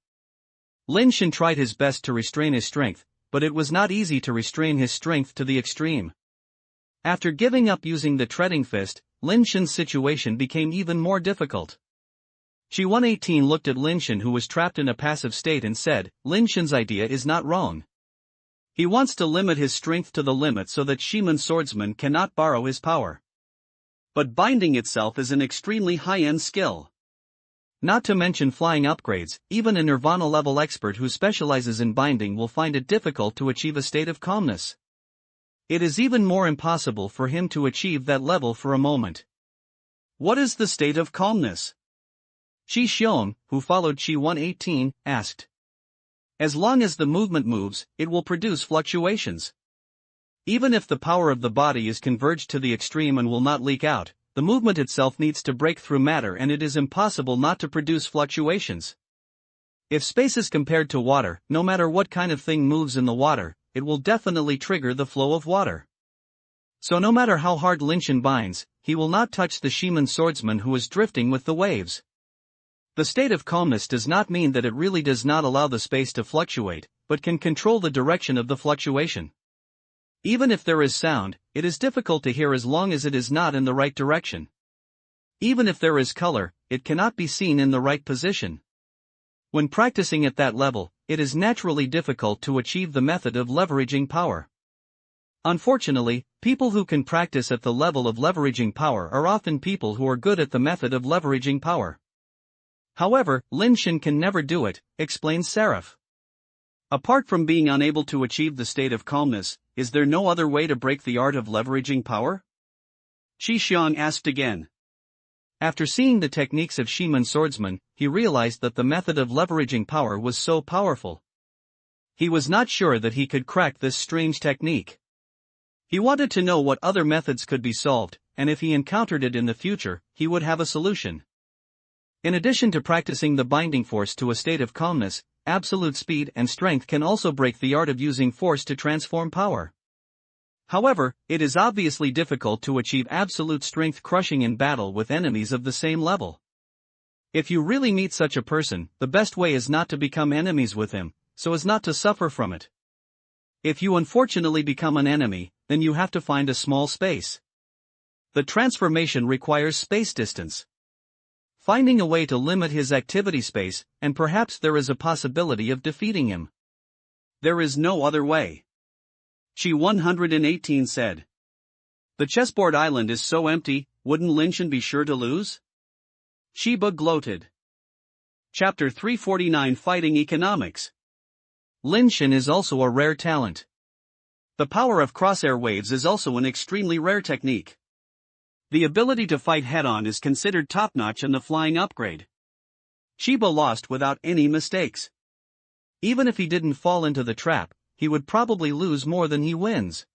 Lin Shen tried his best to restrain his strength, but it was not easy to restrain his strength to the extreme. After giving up using the treading fist, Lin Shen's situation became even more difficult. Chi 118 looked at Lin Shen, who was trapped in a passive state, and said, "Lin Shen's idea is not wrong. He wants to limit his strength to the limit so that Shimon swordsman cannot borrow his power. But binding itself is an extremely high-end skill. Not to mention flying upgrades, even a nirvana level expert who specializes in binding will find it difficult to achieve a state of calmness. It is even more impossible for him to achieve that level for a moment." What is the state of calmness? Chi Xiong, who followed Chi 118, asked. As long as the movement moves, it will produce fluctuations. Even if the power of the body is converged to the extreme and will not leak out, the movement itself needs to break through matter, and it is impossible not to produce fluctuations. If space is compared to water, no matter what kind of thing moves in the water, it will definitely trigger the flow of water. So no matter how hard Lin Shen binds, he will not touch the Shimon swordsman who is drifting with the waves. The state of calmness does not mean that it really does not allow the space to fluctuate, but can control the direction of the fluctuation. Even if there is sound, it is difficult to hear as long as it is not in the right direction. Even if there is color, it cannot be seen in the right position. When practicing at that level, it is naturally difficult to achieve the method of leveraging power. Unfortunately, people who can practice at the level of leveraging power are often people who are good at the method of leveraging power. However, Lin Shen can never do it, explains Seraph. Apart from being unable to achieve the state of calmness, is there no other way to break the art of leveraging power? Qi Xiang asked again. After seeing the techniques of Shiman swordsman, he realized that the method of leveraging power was so powerful. He was not sure that he could crack this strange technique. He wanted to know what other methods could be solved, and if he encountered it in the future, he would have a solution. In addition to practicing the binding force to a state of calmness, absolute speed and strength can also break the art of using force to transform power. However, it is obviously difficult to achieve absolute strength crushing in battle with enemies of the same level. If you really meet such a person, the best way is not to become enemies with him, so as not to suffer from it. If you unfortunately become an enemy, then you have to find a small space. The transformation requires space distance. Finding a way to limit his activity space, and perhaps there is a possibility of defeating him. There is no other way. Qi 118 said. The chessboard island is so empty, wouldn't Lin Shen be sure to lose? Shiba gloated. Chapter 349 Fighting Economics. Lin Shen is also a rare talent. The power of crosshair waves is also an extremely rare technique. The ability to fight head-on is considered top-notch in the flying upgrade. Shiba lost without any mistakes. Even if he didn't fall into the trap, he would probably lose more than he wins.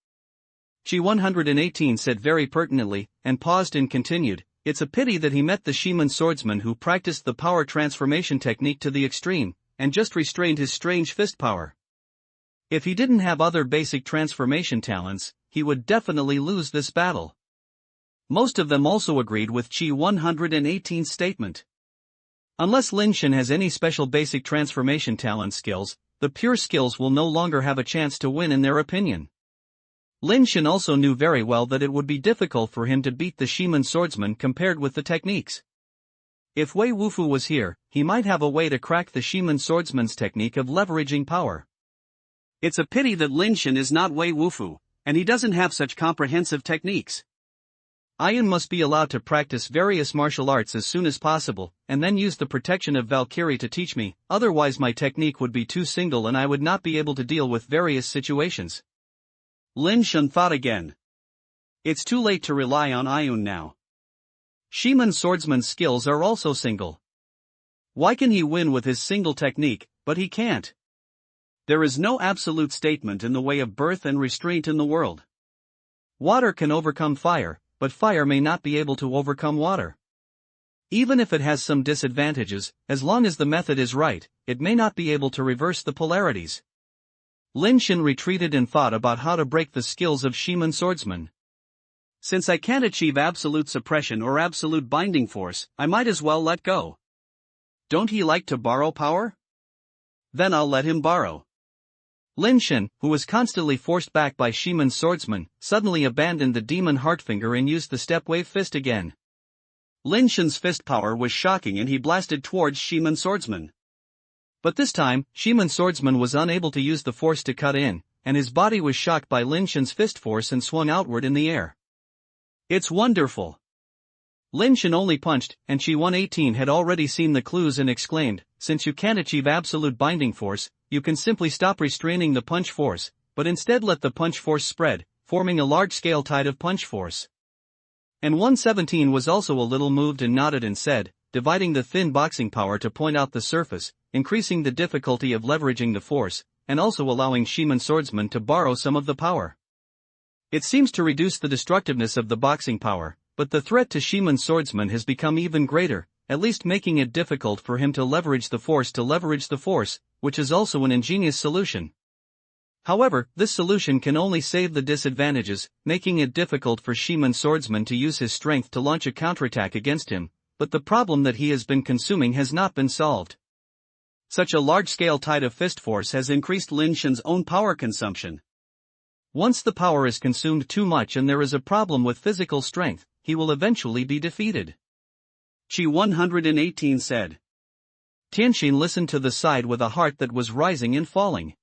Qi 118 said very pertinently, and paused and continued, it's a pity that he met the Shiman swordsman who practiced the power transformation technique to the extreme, and just restrained his strange fist power. If he didn't have other basic transformation talents, he would definitely lose this battle. Most of them also agreed with Qi 118's statement. Unless Lin Shen has any special basic transformation talent skills, the pure skills will no longer have a chance to win in their opinion. Lin Shen also knew very well that it would be difficult for him to beat the Shiman swordsman compared with the techniques. If Wei Wufu was here, he might have a way to crack the Shiman swordsman's technique of leveraging power. It's a pity that Lin Shen is not Wei Wufu, and he doesn't have such comprehensive techniques. Ayun must be allowed to practice various martial arts as soon as possible, and then use the protection of Valkyrie to teach me, otherwise my technique would be too single and I would not be able to deal with various situations. Lin Shen thought again. It's too late to rely on Ayun now. Shiman swordsman's skills are also single. Why can he win with his single technique, but he can't? There is no absolute statement in the way of birth and restraint in the world. Water can overcome fire, but fire may not be able to overcome water. Even if it has some disadvantages, as long as the method is right, it may not be able to reverse the polarities. Lin Shen retreated and thought about how to break the skills of Shiman swordsman. Since I can't achieve absolute suppression or absolute binding force, I might as well let go. Don't he like to borrow power? Then I'll let him borrow. Lin Shen, who was constantly forced back by Shiman's swordsman, suddenly abandoned the demon heartfinger and used the step-wave fist again. Lin Shen's fist power was shocking and he blasted towards Shiman's swordsman. But this time, Shiman's swordsman was unable to use the force to cut in, and his body was shocked by Lin Shen's fist force and swung outward in the air. It's wonderful! Lin Shen only punched, and Qi 118 had already seen the clues and exclaimed, since you can't achieve absolute binding force, you can simply stop restraining the punch force, but instead let the punch force spread, forming a large-scale tide of punch force. And 117 was also a little moved and nodded and said, dividing the thin boxing power to point out the surface, increasing the difficulty of leveraging the force, and also allowing Shiman swordsman to borrow some of the power. It seems to reduce the destructiveness of the boxing power, but the threat to Shiman swordsman has become even greater, at least making it difficult for him to leverage the force, which is also an ingenious solution. However, this solution can only save the disadvantages, making it difficult for Shiman swordsman to use his strength to launch a counterattack against him, but the problem that he has been consuming has not been solved. Such a large-scale tide of fist force has increased Lin Shen's own power consumption. Once the power is consumed too much and there is a problem with physical strength, he will eventually be defeated. Qi 118 said. Tianxin listened to the side with a heart that was rising and falling.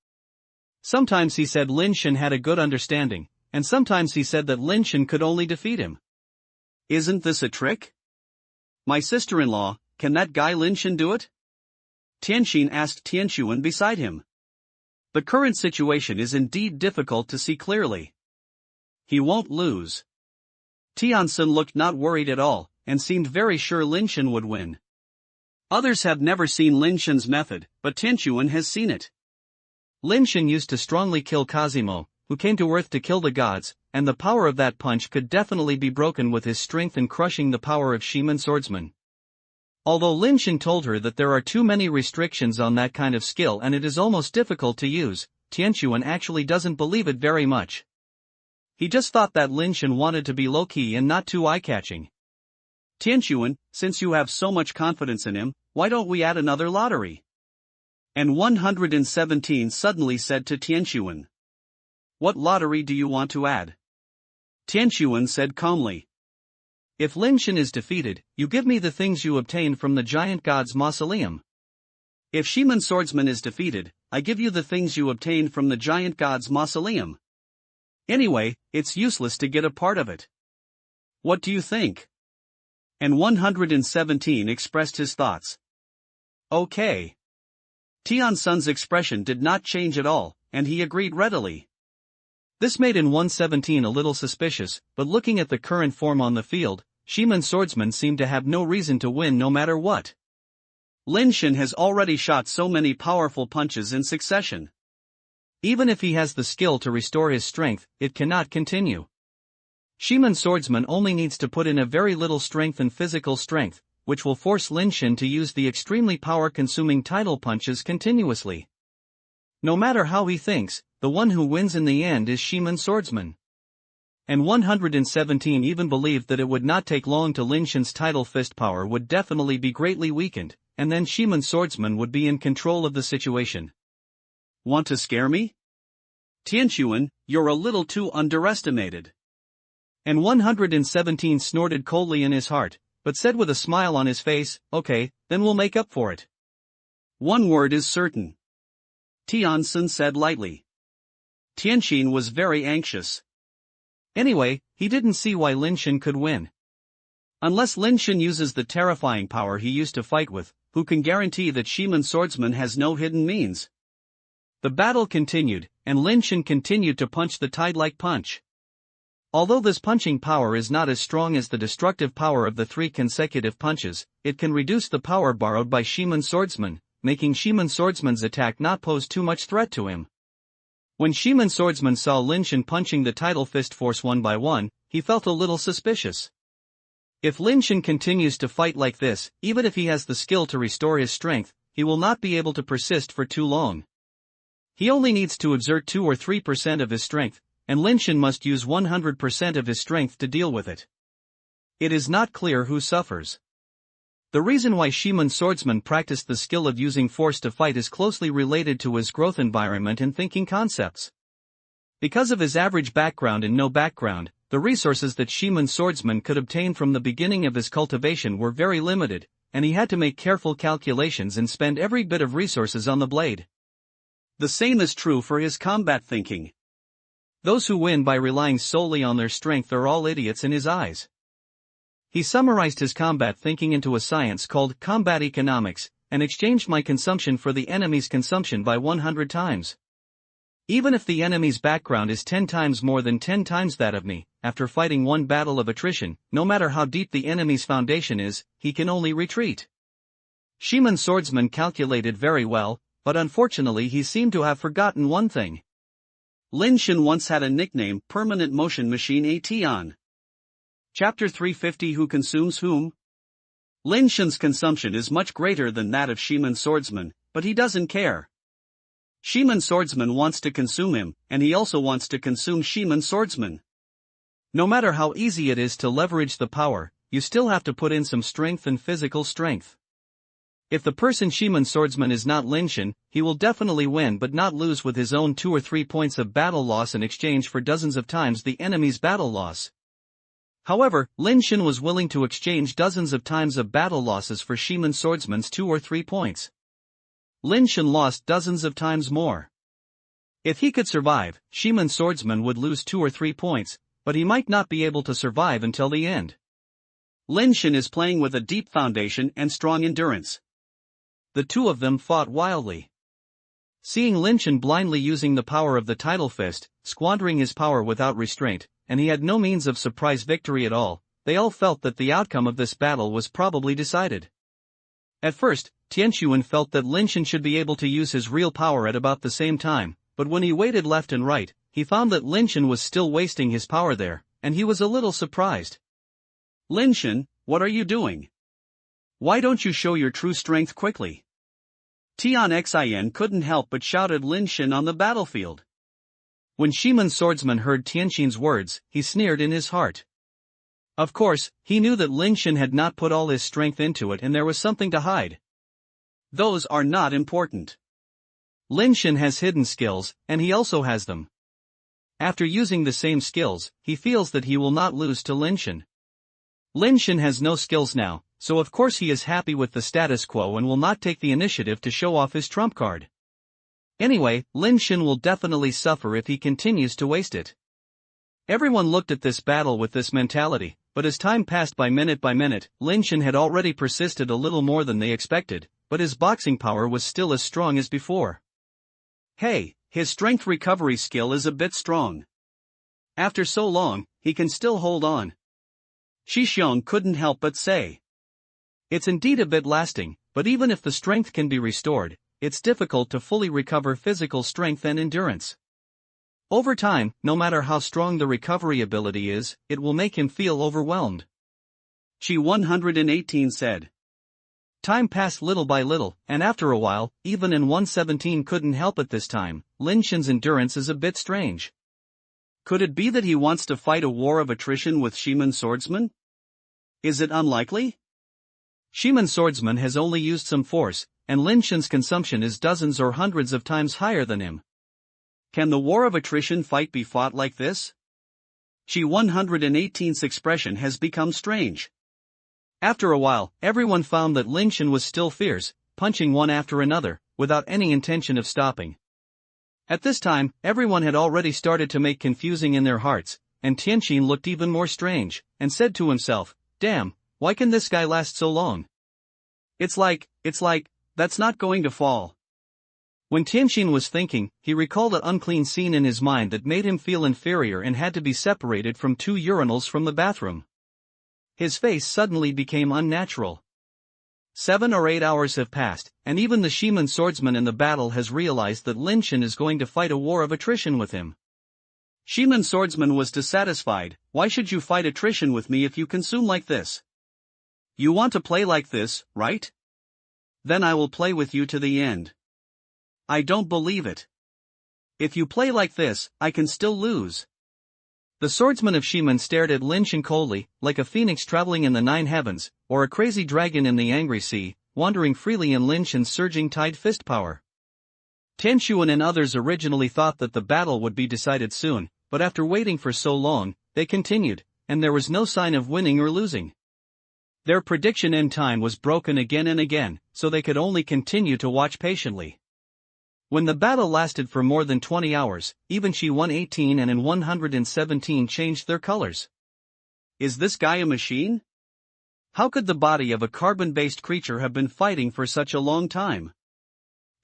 Sometimes he said Lin Shen had a good understanding, and sometimes he said that Lin Shen could only defeat him. Isn't this a trick? My sister-in-law, can that guy Lin Shen do it? Tianxin asked Tianxuan beside him. The current situation is indeed difficult to see clearly. He won't lose. Tianxun looked not worried at all, and seemed very sure Lin Shen would win. Others have never seen Lin Shen's method, but Tianxuan has seen it. Lin Shen used to strongly kill Cosimo, who came to Earth to kill the gods, and the power of that punch could definitely be broken with his strength in crushing the power of Shiman swordsman. Although Lin Shen told her that there are too many restrictions on that kind of skill and it is almost difficult to use, Tianxuan actually doesn't believe it very much. He just thought that Lin Shen wanted to be low-key and not too eye-catching. Tianxuan, since you have so much confidence in him, why don't we add another lottery? And 117 suddenly said to Tianxuan. What lottery do you want to add? Tianxuan said calmly. If Lin Shen is defeated, you give me the things you obtained from the giant god's mausoleum. If Shiman swordsman is defeated, I give you the things you obtained from the giant god's mausoleum. Anyway, it's useless to get a part of it. What do you think? And 117 expressed his thoughts. Okay. Tianxun's expression did not change at all, and he agreed readily. This made in 117 a little suspicious, but looking at the current form on the field, Shiman swordsmen seem to have no reason to win no matter what. Lin Shen has already shot so many powerful punches in succession. Even if he has the skill to restore his strength, it cannot continue. Shiman swordsman only needs to put in a very little strength and physical strength, which will force Lin Shen to use the extremely power-consuming tidal punches continuously. No matter how he thinks, the one who wins in the end is Shiman swordsman. And 117 even believed that it would not take long till Lin Shen's tidal fist power would definitely be greatly weakened, and then Shiman swordsman would be in control of the situation. Want to scare me? Tianxuan, you're a little too underestimated. And 117 snorted coldly in his heart, but said with a smile on his face, okay, then we'll make up for it. One word is certain. Tianxun said lightly. Tianxin was very anxious. Anyway, he didn't see why Lin Shen could win. Unless Lin Shen uses the terrifying power he used to fight with, who can guarantee that Shiman swordsman has no hidden means? The battle continued, and Lin Shen continued to punch the tide-like punch. Although this punching power is not as strong as the destructive power of the 3 consecutive punches, it can reduce the power borrowed by Shiman swordsman, making Shiman swordsman's attack not pose too much threat to him. When Shiman swordsman saw Lin Shen punching the tidal fist force one by one, he felt a little suspicious. If Lin Shen continues to fight like this, even if he has the skill to restore his strength, he will not be able to persist for too long. He only needs to exert 2 or 3% of his strength, and Lin Shen must use 100% of his strength to deal with it. It is not clear who suffers. The reason why Shiman swordsman practiced the skill of using force to fight is closely related to his growth environment and thinking concepts. Because of his average background and no background, the resources that Shiman swordsman could obtain from the beginning of his cultivation were very limited, and he had to make careful calculations and spend every bit of resources on the blade. The same is true for his combat thinking. Those who win by relying solely on their strength are all idiots in his eyes. He summarized his combat thinking into a science called combat economics, and exchanged my consumption for the enemy's consumption by 100 times. Even if the enemy's background is 10 times more than 10 times that of me, after fighting one battle of attrition, no matter how deep the enemy's foundation is, he can only retreat. Shiman swordsman calculated very well, but unfortunately he seemed to have forgotten one thing. Lin Shen once had a nickname, Permanent Motion Machine Ation. Chapter 350 Who Consumes Whom? Lin Shen's consumption is much greater than that of Shiman swordsman, but he doesn't care. Shiman swordsman wants to consume him, and he also wants to consume Shiman swordsman. No matter how easy it is to leverage the power, you still have to put in some strength and physical strength. If the person Shiman swordsman is not Lin Shen, he will definitely win but not lose with his own 2 or 3 points of battle loss in exchange for dozens of times the enemy's battle loss. However, Lin Shen was willing to exchange dozens of times of battle losses for Shiman swordsman's 2 or 3 points. Lin Shen lost dozens of times more. If he could survive, Shiman swordsman would lose 2 or 3 points, but he might not be able to survive until the end. Lin Shen is playing with a deep foundation and strong endurance. The two of them fought wildly. Seeing Lin Shen blindly using the power of the tidal fist, squandering his power without restraint, and he had no means of surprise victory at all, they all felt that the outcome of this battle was probably decided. At first, Tianxuan felt that Lin Shen should be able to use his real power at about the same time, but when he waited left and right, he found that Lin Shen was still wasting his power there, and he was a little surprised. Lin Shen, what are you doing? Why don't you show your true strength quickly? Tian Xin couldn't help but shouted Lin Shen on the battlefield. When Shiman swordsman heard Tianxin's words, he sneered in his heart. Of course, he knew that Lin Shen had not put all his strength into it and there was something to hide. Those are not important. Lin Shen has hidden skills, and he also has them. After using the same skills, he feels that he will not lose to Lin Shen. Lin Shen has no skills now, so of course he is happy with the status quo and will not take the initiative to show off his trump card. Anyway, Lin Shen will definitely suffer if he continues to waste it. Everyone looked at this battle with this mentality, but as time passed by minute, Lin Shen had already persisted a little more than they expected, but his boxing power was still as strong as before. Hey, his strength recovery skill is a bit strong. After so long, he can still hold on. Shi Xiong couldn't help but say. It's indeed a bit lasting, but even if the strength can be restored, it's difficult to fully recover physical strength and endurance. Over time, no matter how strong the recovery ability is, it will make him feel overwhelmed. Qi 118 said. Time passed little by little, and after a while, even in 117 couldn't help it this time. Lin Shen's endurance is a bit strange. Could it be that he wants to fight a war of attrition with Shiman swordsman? Is it unlikely? Shiman swordsman has only used some force, and Lin Shen's consumption is dozens or hundreds of times higher than him. Can the war of attrition fight be fought like this? Qi 118's expression has become strange. After a while, everyone found that Lin Shen was still fierce, punching one after another, without any intention of stopping. At this time, everyone had already started to make confusing in their hearts, and Tianxin looked even more strange, and said to himself, "Damn, why can this guy last so long? It's like, that's not going to fall." When Tianxin was thinking, he recalled an unclean scene in his mind that made him feel inferior and had to be separated from 2 urinals from the bathroom. His face suddenly became unnatural. 7 or 8 hours have passed, and even the Shiman swordsman in the battle has realized that Lin Shen is going to fight a war of attrition with him. Shiman swordsman was dissatisfied. Why should you fight attrition with me if you consume like this? You want to play like this, right? Then I will play with you to the end. I don't believe it. If you play like this, I can still lose. The swordsman of Shiman stared at Lin Shen coldly, like a phoenix traveling in the 9 heavens, or a crazy dragon in the angry sea, wandering freely in Lin Shen's surging tide fist power. Tianxuan and others originally thought that the battle would be decided soon, but after waiting for so long, they continued, and there was no sign of winning or losing. Their prediction in time was broken again and again, so they could only continue to watch patiently. When the battle lasted for more than 20 hours, even Qi 118 and in 117 changed their colors. Is this guy a machine? How could the body of a carbon-based creature have been fighting for such a long time?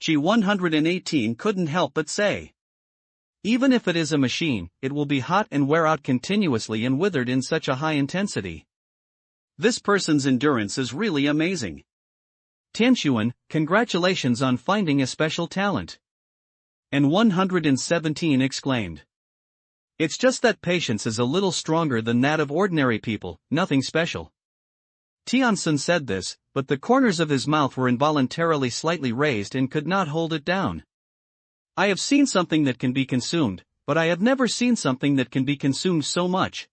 Qi 118 couldn't help but say. Even if it is a machine, it will be hot and wear out continuously and withered in such a high intensity. This person's endurance is really amazing. Tianxuan, congratulations on finding a special talent. And 117 exclaimed. It's just that patience is a little stronger than that of ordinary people, nothing special. Tianxuan said this, but the corners of his mouth were involuntarily slightly raised and could not hold it down. I have seen something that can be consumed, but I have never seen something that can be consumed so much.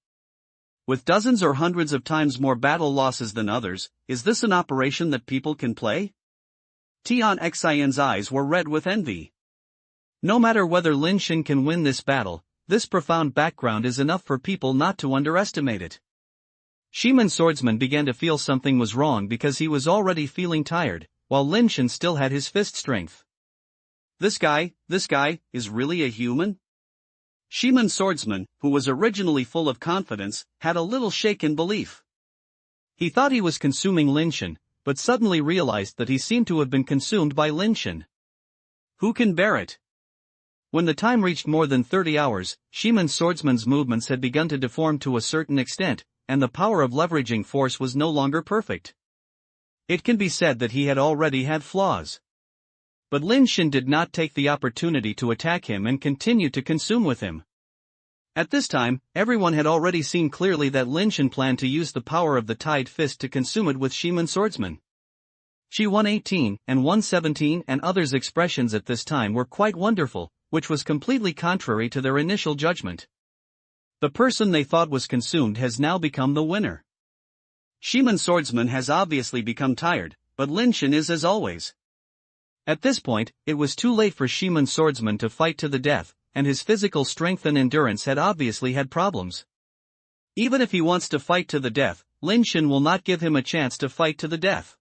With dozens or hundreds of times more battle losses than others, is this an operation that people can play? Tian Xian's eyes were red with envy. No matter whether Lin Shen can win this battle, this profound background is enough for people not to underestimate it. Shiman Swordsman began to feel something was wrong because he was already feeling tired, while Lin Shen still had his fist strength. This guy, is really a human? Shiman Swordsman, who was originally full of confidence, had a little shake in belief. He thought he was consuming Lin Shen, but suddenly realized that he seemed to have been consumed by Lin Shen. Who can bear it? When the time reached more than 30 hours, Shiman Swordsman's movements had begun to deform to a certain extent, and the power of leveraging force was no longer perfect. It can be said that he had already had flaws. But Lin Shen did not take the opportunity to attack him and continued to consume with him. At this time, everyone had already seen clearly that Lin Shen planned to use the power of the tied fist to consume it with Shiman Swordsman. Shi 118 and 117 and others' expressions at this time were quite wonderful, which was completely contrary to their initial judgment. The person they thought was consumed has now become the winner. Shiman Swordsman has obviously become tired, but Lin Shen is as always. At this point, it was too late for Shiman Swordsman to fight to the death, and his physical strength and endurance had obviously had problems. Even if he wants to fight to the death, Lin Shen will not give him a chance to fight to the death.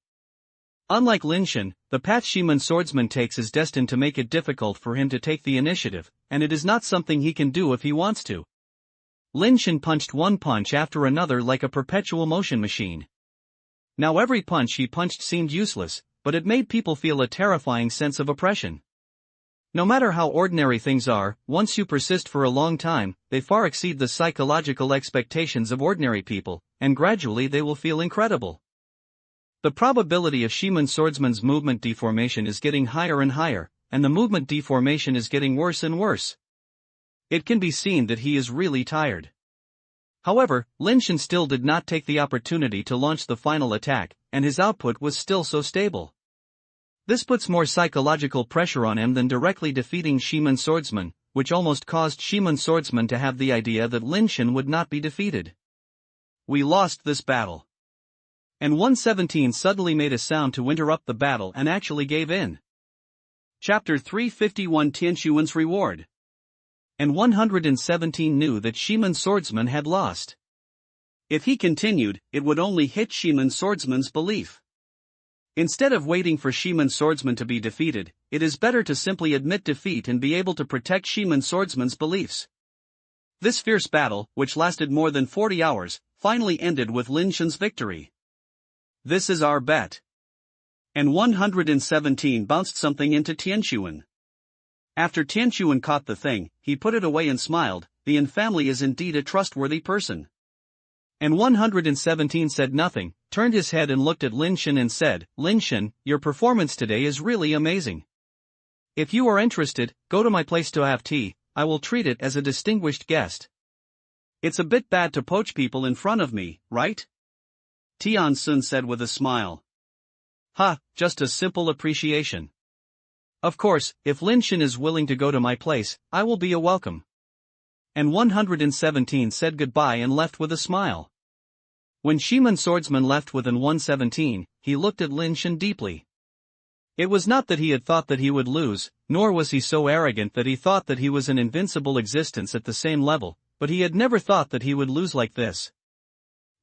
Unlike Lin Shen, the path Shiman Swordsman takes is destined to make it difficult for him to take the initiative, and it is not something he can do if he wants to. Lin Shen punched one punch after another like a perpetual motion machine. Now every punch he punched seemed useless, but it made people feel a terrifying sense of oppression. No matter how ordinary things are, once you persist for a long time, they far exceed the psychological expectations of ordinary people, and gradually they will feel incredible. The probability of Shiman Swordsman's movement deformation is getting higher and higher, and the movement deformation is getting worse and worse. It can be seen that he is really tired. However, Lin Shen still did not take the opportunity to launch the final attack, and his output was still so stable. This puts more psychological pressure on him than directly defeating Shiman Swordsman, which almost caused Shiman Swordsman to have the idea that Lin Shen would not be defeated. We lost this battle. And 117 suddenly made a sound to interrupt the battle and actually gave in. Chapter 351 Tianshuan's Reward. And 117 knew that Shiman Swordsman had lost. If he continued, it would only hit Shiman Swordsman's belief. Instead of waiting for Shiman Swordsman to be defeated, it is better to simply admit defeat and be able to protect Shiman Swordsman's beliefs. This fierce battle, which lasted more than 40 hours, finally ended with Lin Shen's victory. This is our bet. And 117 bounced something into Tianshuan. After Tianshuan caught the thing, he put it away and smiled. The Yin family is indeed a trustworthy person. And 117 said nothing, turned his head and looked at Lin Shen and said, Lin Shen, your performance today is really amazing. If you are interested, go to my place to have tea, I will treat it as a distinguished guest. It's a bit bad to poach people in front of me, right? Tian Sun said with a smile. Ha, just a simple appreciation. Of course, if Lin Shen is willing to go to my place, I will be a welcome. And 117 said goodbye and left with a smile. When Shiman Swordsman left with an 117, he looked at Lin Shen deeply. It was not that he had thought that he would lose, nor was he so arrogant that he thought that he was an invincible existence at the same level, but he had never thought that he would lose like this.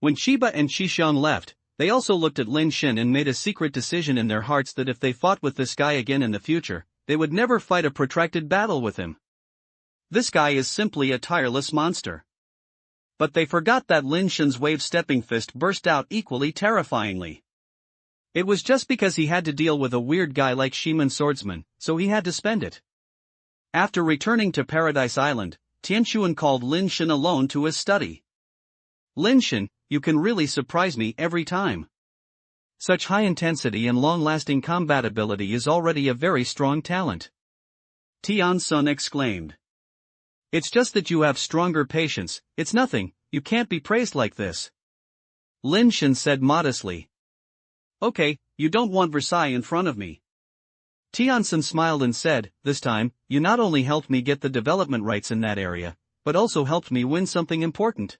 When Shiba and Shixiang left, they also looked at Lin Shen and made a secret decision in their hearts that if they fought with this guy again in the future, they would never fight a protracted battle with him. This guy is simply a tireless monster. But they forgot that Lin Shen's wave-stepping fist burst out equally terrifyingly. It was just because he had to deal with a weird guy like Shiman Swordsman, so he had to spend it. After returning to Paradise Island, Tianshuan called Lin Shen alone to his study. Lin Shen, you can really surprise me every time. Such high intensity and long-lasting combatability is already a very strong talent. Tian Sun exclaimed. It's just that you have stronger patience, it's nothing, you can't be praised like this. Lin Shen said modestly. Okay, you don't want Versailles in front of me. Tian Sun smiled and said, this time, you not only helped me get the development rights in that area, but also helped me win something important.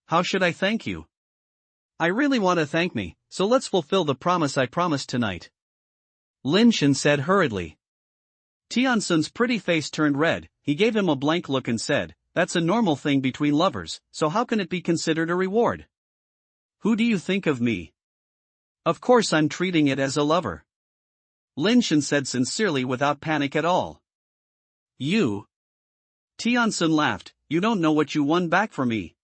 How should I thank you? I really want to thank me, so let's fulfill the promise I promised tonight. Lin Shen said hurriedly. Tianxun's pretty face turned red. He gave him a blank look and said, "That's a normal thing between lovers, so how can it be considered a reward? Who do you think of me? Of course I'm treating it as a lover." Lin Shen said sincerely without panic at all. "You?" Tianxun laughed. "You don't know what you won back for me.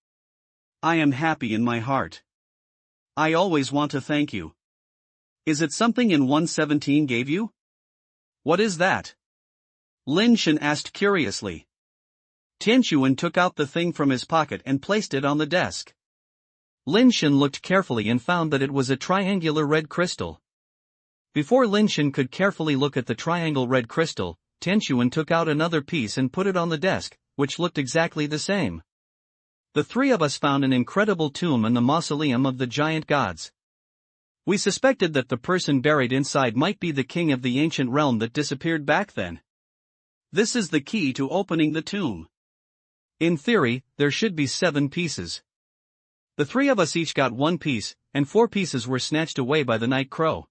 I am happy in my heart. I always want to thank you." "Is it something in 117 gave you?" "What is that?" Lin Shen asked curiously. Tianxuan took out the thing from his pocket and placed it on the desk. Lin Shen looked carefully and found that it was a triangular red crystal. Before Lin Shen could carefully look at the triangle red crystal, Tianxuan took out another piece and put it on the desk, which looked exactly the same. "The three of us found an incredible tomb in the mausoleum of the giant gods. We suspected that the person buried inside might be the king of the ancient realm that disappeared back then. This is the key to opening the tomb. In theory, there should be 7 pieces. The three of us each got 1 piece, and 4 pieces were snatched away by the night crow."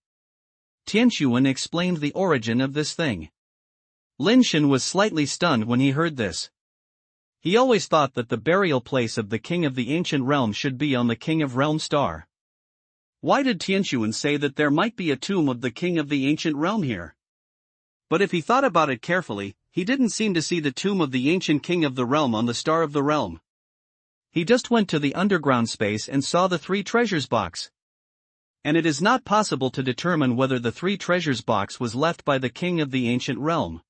Tianxuan explained the origin of this thing. Lin Shen was slightly stunned when he heard this. He always thought that the burial place of the king of the ancient realm should be on the King of Realm star. Why did Tianxuan say that there might be a tomb of the king of the ancient realm here? But if he thought about it carefully, he didn't seem to see the tomb of the ancient king of the realm on the star of the realm. He just went to the underground space and saw the 3 treasures box. And it is not possible to determine whether the 3 treasures box was left by the king of the ancient realm.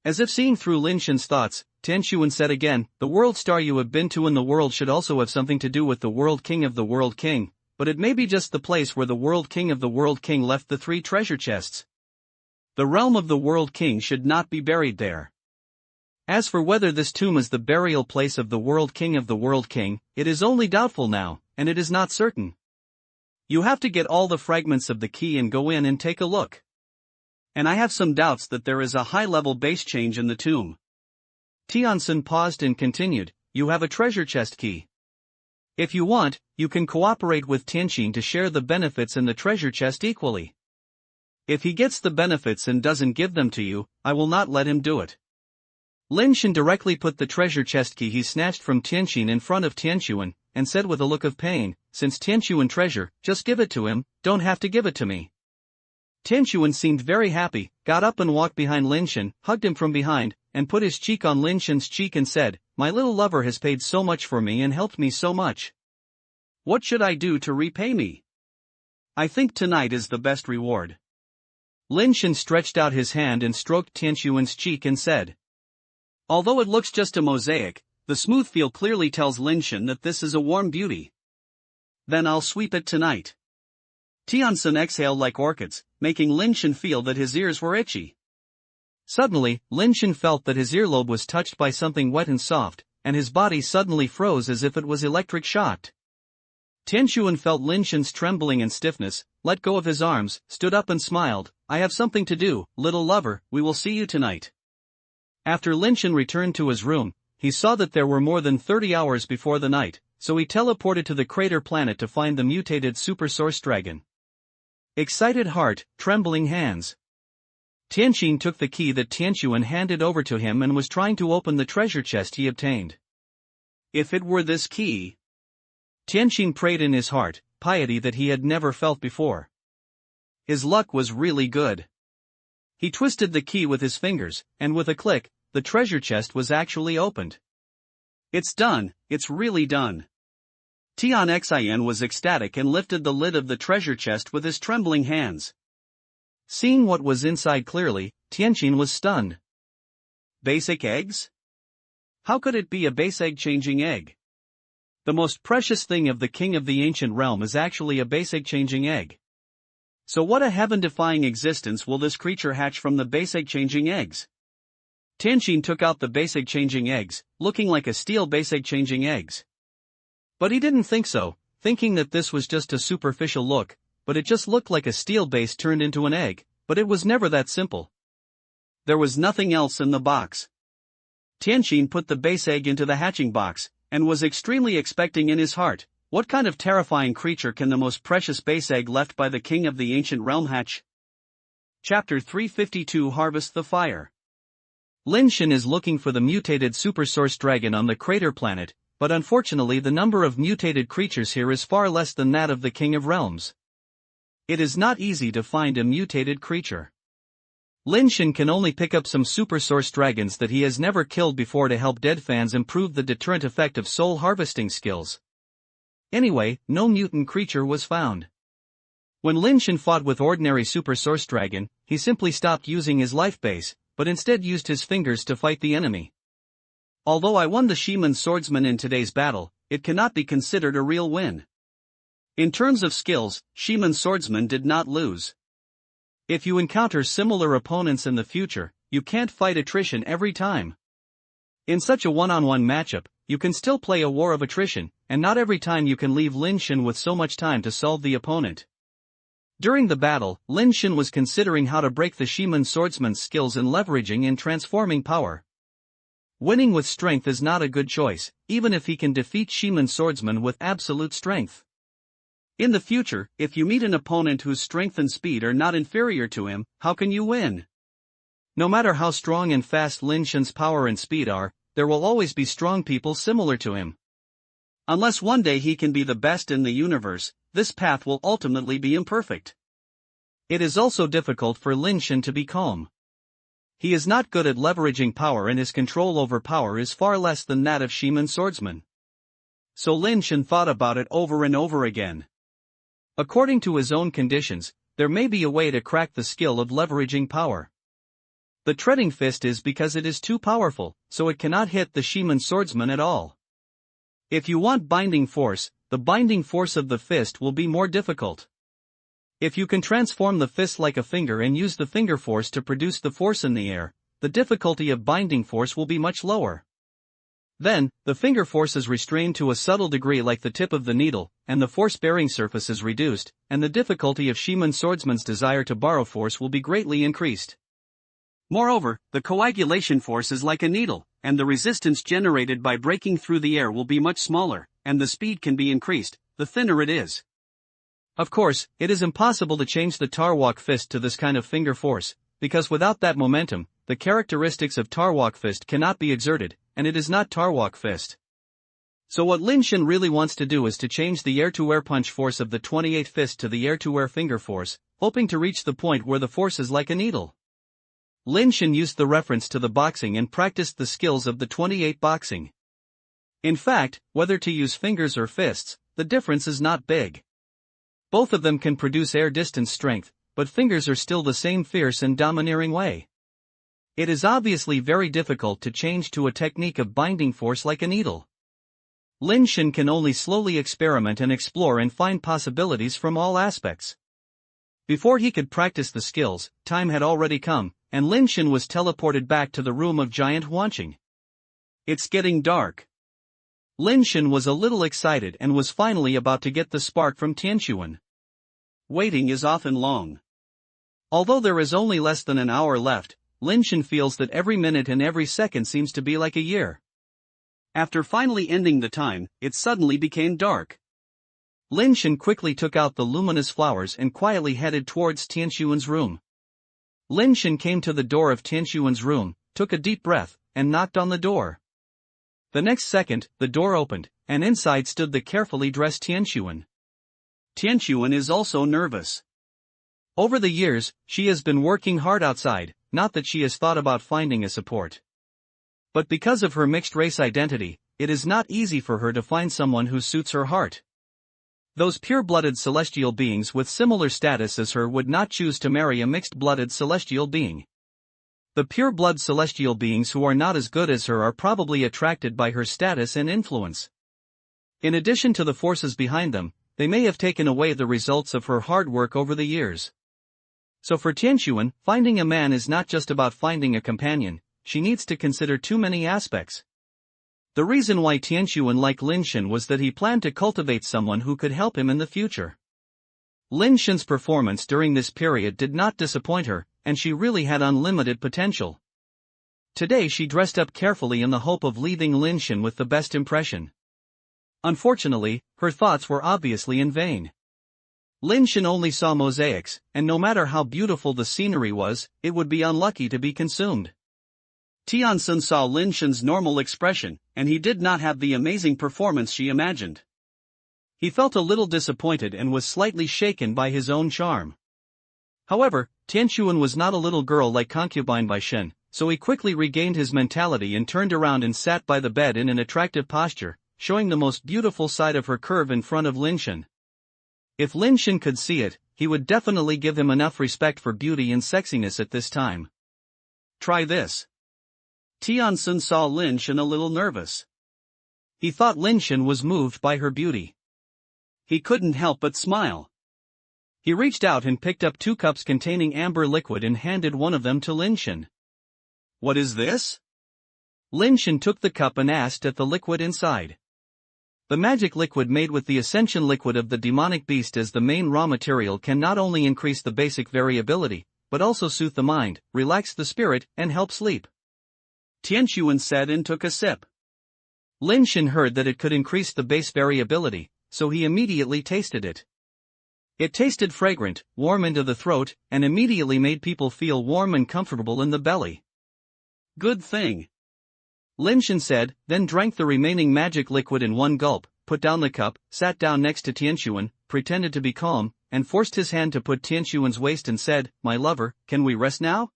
As if seeing through Lin Shen's thoughts, Tianxuan said again, "The world star you have been to in the world should also have something to do with the world king of the world king, but it may be just the place where the world king of the world king left the 3 treasure chests. The realm of the world king should not be buried there. As for whether this tomb is the burial place of the world king of the world king, it is only doubtful now, and it is not certain. You have to get all the fragments of the key and go in and take a look. And I have some doubts that there is a high-level base change in the tomb." Tianxun paused and continued, "You have a treasure chest key. If you want, you can cooperate with Tianxin to share the benefits in the treasure chest equally. If he gets the benefits and doesn't give them to you, I will not let him do it." Lin Shen directly put the treasure chest key he snatched from Tianxin in front of Tianxuan, and said with a look of pain, "Since Tianxuan treasure, just give it to him, don't have to give it to me." Tianxuan seemed very happy, got up and walked behind Lin Shen, hugged him from behind, and put his cheek on Lin Shen's cheek and said, "My little lover has paid so much for me and helped me so much. What should I do to repay me? I think tonight is the best reward." Lin Shen stretched out his hand and stroked Tianxuan's cheek and said, "Although it looks just a mosaic, the smooth feel clearly tells Lin Shen that this is a warm beauty. Then I'll sweep it tonight." Tianxun exhaled like orchids, making Lin Shen feel that his ears were itchy. Suddenly, Lin Shen felt that his earlobe was touched by something wet and soft, and his body suddenly froze as if it was electric shocked. Tianxuan felt Lin Shen's trembling and stiffness, let go of his arms, stood up and smiled, "I have something to do, little lover, we will see you tonight." After Lin Shen returned to his room, he saw that there were more than 30 hours before the night, so he teleported to the crater planet to find the mutated super source dragon. Excited heart, trembling hands. Tianxin took the key that Tianxuan handed over to him and was trying to open the treasure chest he obtained. If it were this key. Tianxin prayed in his heart, piety that he had never felt before. His luck was really good. He twisted the key with his fingers, and with a click, the treasure chest was actually opened. "It's done, it's really done." Tianxian was ecstatic and lifted the lid of the treasure chest with his trembling hands. Seeing what was inside clearly, Tianxin was stunned. Basic eggs? How could it be a base egg-changing egg? The most precious thing of the king of the ancient realm is actually a base egg-changing egg. So what a heaven-defying existence will this creature hatch from the base egg-changing eggs? Tianxin took out the base egg-changing eggs, looking like a steel base egg-changing eggs. But he didn't think so, thinking that this was just a superficial look, but it just looked like a steel base turned into an egg, but it was never that simple. There was nothing else in the box. Tianxin put the base egg into the hatching box, and was extremely expecting in his heart, what kind of terrifying creature can the most precious base egg left by the king of the ancient realm hatch? Chapter 352 Harvest the Fire. Lin Shen is looking for the mutated super source dragon on the crater planet, but unfortunately the number of mutated creatures here is far less than that of the King of Realms. It is not easy to find a mutated creature. Lin Shen can only pick up some super source dragons that he has never killed before to help dead fans improve the deterrent effect of soul harvesting skills. Anyway, no mutant creature was found. When Lin Shen fought with ordinary super source dragon, he simply stopped using his life base, but instead used his fingers to fight the enemy. Although I won the Shaman Swordsman in today's battle, it cannot be considered a real win. In terms of skills, Shaman Swordsman did not lose. If you encounter similar opponents in the future, you can't fight attrition every time. In such a one-on-one matchup, you can still play a war of attrition, and not every time you can leave Lin Shen with so much time to solve the opponent. During the battle, Lin Shen was considering how to break the Shaman Swordsman's skills in leveraging and transforming power. Winning with strength is not a good choice, even if he can defeat Shaman Swordsman with absolute strength. In the future, if you meet an opponent whose strength and speed are not inferior to him, how can you win? No matter how strong and fast Lin Shen's power and speed are, there will always be strong people similar to him. Unless one day he can be the best in the universe, this path will ultimately be imperfect. It is also difficult for Lin Shen to be calm. He is not good at leveraging power and his control over power is far less than that of Shaman Swordsman. So Lin Shen thought about it over and over again. According to his own conditions, there may be a way to crack the skill of leveraging power. The treading fist is because it is too powerful, so it cannot hit the Shaman Swordsman at all. If you want binding force, the binding force of the fist will be more difficult. If you can transform the fist like a finger and use the finger force to produce the force in the air, the difficulty of binding force will be much lower. Then, the finger force is restrained to a subtle degree like the tip of the needle, and the force-bearing surface is reduced, and the difficulty of Shaman Swordsman's desire to borrow force will be greatly increased. Moreover, the coagulation force is like a needle, and the resistance generated by breaking through the air will be much smaller, and the speed can be increased, the thinner it is. Of course, it is impossible to change the Tarwalk fist to this kind of finger force, because without that momentum, the characteristics of Tarwalk fist cannot be exerted, and it is not Tarwalk fist. So what Lin Shen really wants to do is to change the air-to-air punch force of the 28th fist to the air-to-air finger force, hoping to reach the point where the force is like a needle. Lin Shen used the reference to the boxing and practiced the skills of the 28 boxing. In fact, whether to use fingers or fists, the difference is not big. Both of them can produce air distance strength, but fingers are still the same fierce and domineering way. It is obviously very difficult to change to a technique of binding force like a needle. Lin Shen can only slowly experiment and explore and find possibilities from all aspects. Before he could practice the skills, time had already come, and Lin Shen was teleported back to the room of Giant Huanqing. It's getting dark. Lin Shen was a little excited and was finally about to get the spark from Tianquan. Waiting is often long. Although there is only less than an hour left, Lin Shen feels that every minute and every second seems to be like a year. After finally ending the time, it suddenly became dark. Lin Shen quickly took out the luminous flowers and quietly headed towards Tianquan's room. Lin Shen came to the door of Tianquan's room, took a deep breath, and knocked on the door. The next second, the door opened, and inside stood the carefully dressed Tianquan. Tianquan is also nervous. Over the years, she has been working hard outside, not that she has thought about finding a support. But because of her mixed-race identity, it is not easy for her to find someone who suits her heart. Those pure-blooded celestial beings with similar status as her would not choose to marry a mixed-blooded celestial being. The pure-blood celestial beings who are not as good as her are probably attracted by her status and influence. In addition to the forces behind them, they may have taken away the results of her hard work over the years. So for Tianquan, finding a man is not just about finding a companion, she needs to consider too many aspects. The reason why Tianquan liked Lin Shen was that he planned to cultivate someone who could help him in the future. Lin Shen's performance during this period did not disappoint her, and she really had unlimited potential. Today she dressed up carefully in the hope of leaving Lin Shen with the best impression. Unfortunately, her thoughts were obviously in vain. Lin Shen only saw mosaics, and no matter how beautiful the scenery was, it would be unlucky to be consumed. Tianxin saw Lin Shen's normal expression, and he did not have the amazing performance she imagined. He felt a little disappointed and was slightly shaken by his own charm. However, Tianxuan was not a little girl like concubine by Shen, so he quickly regained his mentality and turned around and sat by the bed in an attractive posture, showing the most beautiful side of her curve in front of Lin Shen. If Lin Shen could see it, he would definitely give him enough respect for beauty and sexiness at this time. Try this. Tianxin saw Lin Shen a little nervous. He thought Lin Shen was moved by her beauty. He couldn't help but smile. He reached out and picked up 2 cups containing amber liquid and handed one of them to Lin Shen. What is this? Lin Shen took the cup and asked at the liquid inside. The magic liquid made with the ascension liquid of the demonic beast as the main raw material can not only increase the basic variability, but also soothe the mind, relax the spirit, and help sleep. Tianxuan said and took a sip. Lin Shen heard that it could increase the base variability, so he immediately tasted it. It tasted fragrant, warm into the throat, and immediately made people feel warm and comfortable in the belly. Good thing. Lin Shen said, then drank the remaining magic liquid in one gulp, put down the cup, sat down next to Tianxuan, pretended to be calm, and forced his hand to put Tianxuan's waist and said, "My lover, can we rest now?"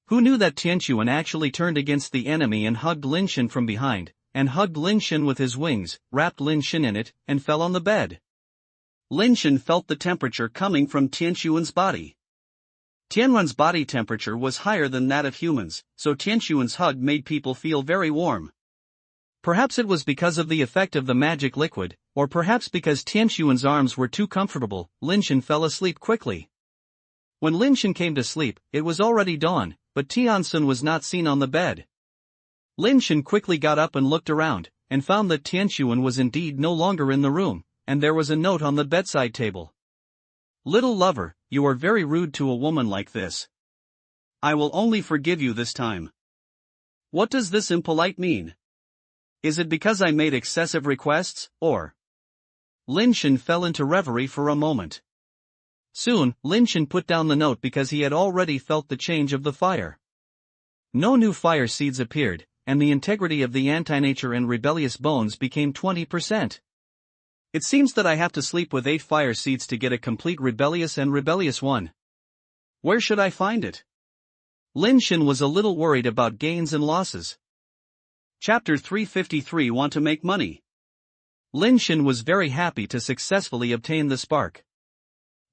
Who knew that Tianxuan actually turned against the enemy and hugged Lin Shen from behind, and hugged Lin Shen with his wings, wrapped Lin Shen in it, and fell on the bed. Lin Shen felt the temperature coming from Tianxuan's body. Tianran's body temperature was higher than that of humans, so Tianxuan's hug made people feel very warm. Perhaps it was because of the effect of the magic liquid, or perhaps because Tianxuan's arms were too comfortable. Lin Shen fell asleep quickly. When Lin Shen came to sleep, it was already dawn, but Tianxuan was not seen on the bed. Lin Shen quickly got up and looked around, and found that Tianxuan was indeed no longer in the room, and there was a note on the bedside table. "Little lover, you are very rude to a woman like this. I will only forgive you this time." What does this impolite mean? Is it because I made excessive requests, or? Lin Shen fell into reverie for a moment. Soon, Lin Shen put down the note because he had already felt the change of the fire. No new fire seeds appeared, and the integrity of the anti-nature and rebellious bones became 20%. It seems that I have to sleep with 8 fire seeds to get a complete rebellious one. Where should I find it? Lin Shen was a little worried about gains and losses. Chapter 353 Want to make money. Lin Shen was very happy to successfully obtain the spark.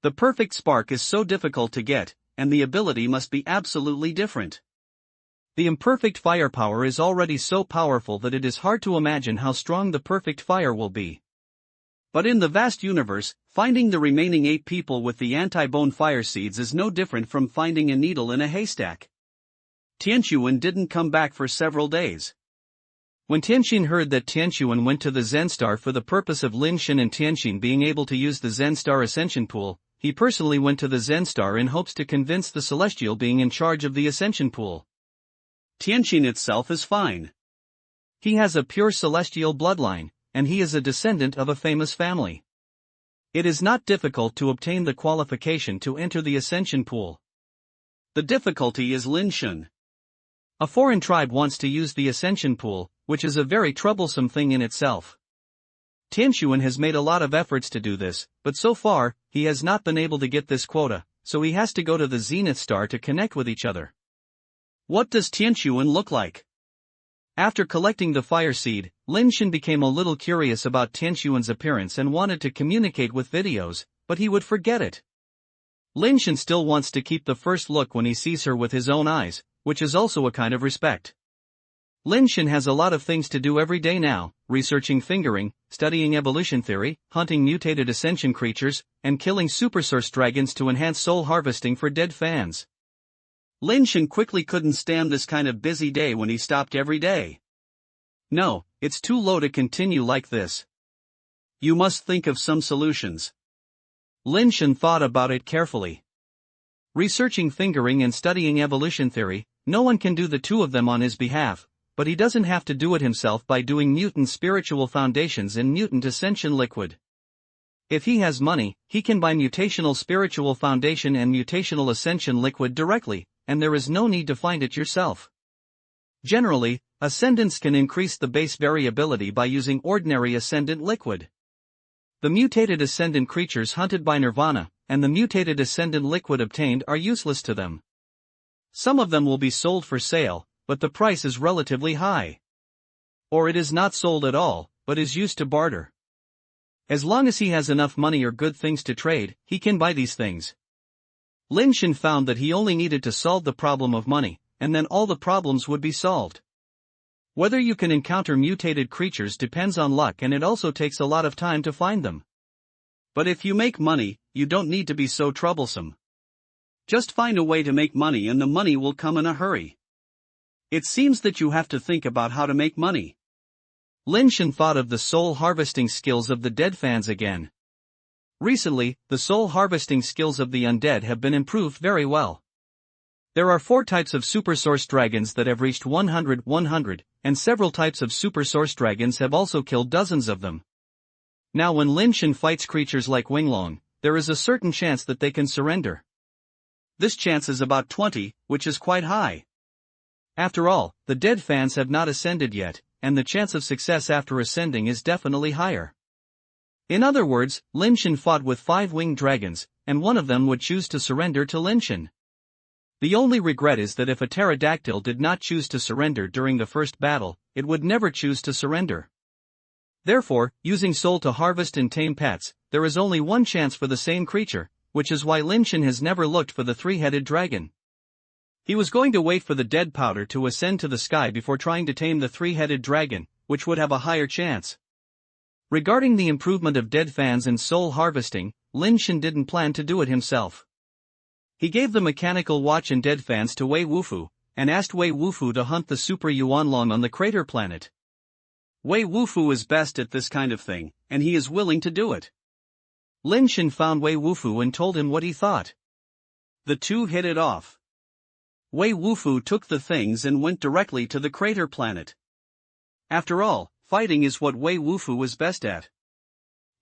The perfect spark is so difficult to get, and the ability must be absolutely different. The imperfect firepower is already so powerful that it is hard to imagine how strong the perfect fire will be. But in the vast universe, finding the remaining 8 people with the anti-bone fire seeds is no different from finding a needle in a haystack. Tianxuan didn't come back for several days. When Tianxin heard that Tianxuan went to the Zen Star for the purpose of Lin Shen and Tianxin being able to use the Zen Star Ascension Pool, he personally went to the Zen Star in hopes to convince the celestial being in charge of the Ascension Pool. Tianxin itself is fine. He has a pure celestial bloodline, and he is a descendant of a famous family. It is not difficult to obtain the qualification to enter the Ascension Pool. The difficulty is Lin Shen. A foreign tribe wants to use the Ascension Pool, which is a very troublesome thing in itself. Tianxuan has made a lot of efforts to do this, but so far, he has not been able to get this quota, so he has to go to the Zenith Star to connect with each other. What does Tianxuan look like? After collecting the fire seed, Lin Shen became a little curious about Tianxuan's appearance and wanted to communicate with videos, but he would forget it. Lin Shen still wants to keep the first look when he sees her with his own eyes, which is also a kind of respect. Lin Shen has a lot of things to do every day now, researching fingering, studying evolution theory, hunting mutated ascension creatures, and killing super source dragons to enhance soul harvesting for dead fans. Lin Shen quickly couldn't stand this kind of busy day when he stopped every day. No, it's too low to continue like this. You must think of some solutions. Lin Shen thought about it carefully. Researching fingering and studying evolution theory, no one can do the two of them on his behalf, but he doesn't have to do it himself by doing mutant spiritual foundations in mutant ascension liquid. If he has money, he can buy mutational spiritual foundation and mutational ascension liquid directly, and there is no need to find it yourself. Generally, ascendants can increase the base variability by using ordinary ascendant liquid. The mutated ascendant creatures hunted by Nirvana, and the mutated ascendant liquid obtained are useless to them. Some of them will be sold for sale, but the price is relatively high. Or it is not sold at all, but is used to barter. As long as he has enough money or good things to trade, he can buy these things. Lin Shen found that he only needed to solve the problem of money, and then all the problems would be solved. Whether you can encounter mutated creatures depends on luck, and it also takes a lot of time to find them. But if you make money, you don't need to be so troublesome. Just find a way to make money and the money will come in a hurry. It seems that you have to think about how to make money. Lin Shen thought of the soul harvesting skills of the dead fans again. Recently, the soul harvesting skills of the undead have been improved very well. There are 4 types of super source dragons that have reached 100, and several types of super source dragons have also killed dozens of them. Now when Lin Shen fights creatures like Winglong, there is a certain chance that they can surrender. This chance is about 20, which is quite high. After all, the dead fans have not ascended yet, and the chance of success after ascending is definitely higher. In other words, Lin Shen fought with 5 winged dragons, and one of them would choose to surrender to Lin Shen. The only regret is that if a pterodactyl did not choose to surrender during the first battle, it would never choose to surrender. Therefore, using soul to harvest and tame pets, there is only one chance for the same creature, which is why Lin Shen has never looked for the 3-headed dragon. He was going to wait for the dead powder to ascend to the sky before trying to tame the 3-headed dragon, which would have a higher chance. Regarding the improvement of dead fans and soul harvesting, Lin Shen didn't plan to do it himself. He gave the mechanical watch and dead fans to Wei Wufu, and asked Wei Wufu to hunt the Super Yuanlong on the crater planet. Wei Wufu is best at this kind of thing, and he is willing to do it. Lin Shen found Wei Wufu and told him what he thought. The two hit it off. Wei Wufu took the things and went directly to the crater planet. After all, fighting is what Wei Wufu is best at.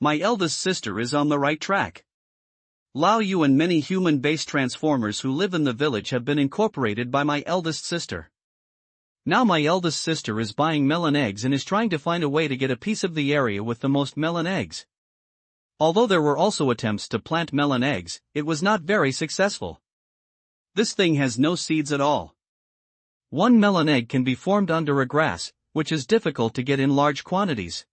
My eldest sister is on the right track. Lao Yu and many human-based transformers who live in the village have been incorporated by my eldest sister. Now my eldest sister is buying melon eggs and is trying to find a way to get a piece of the area with the most melon eggs. Although there were also attempts to plant melon eggs, it was not very successful. This thing has no seeds at all. One melon egg can be formed under a grass, which is difficult to get in large quantities.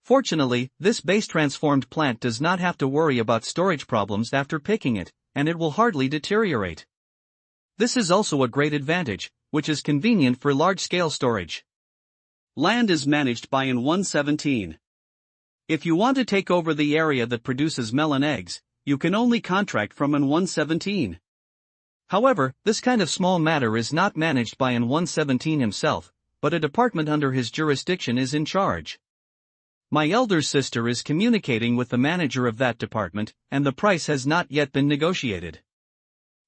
Fortunately, this base-transformed plant does not have to worry about storage problems after picking it, and it will hardly deteriorate. This is also a great advantage, which is convenient for large-scale storage. Land is managed by N 117. If you want to take over the area that produces melon eggs, you can only contract from N 117. However, this kind of small matter is not managed by N 117 himself, but a department under his jurisdiction is in charge. My elder sister is communicating with the manager of that department, and the price has not yet been negotiated.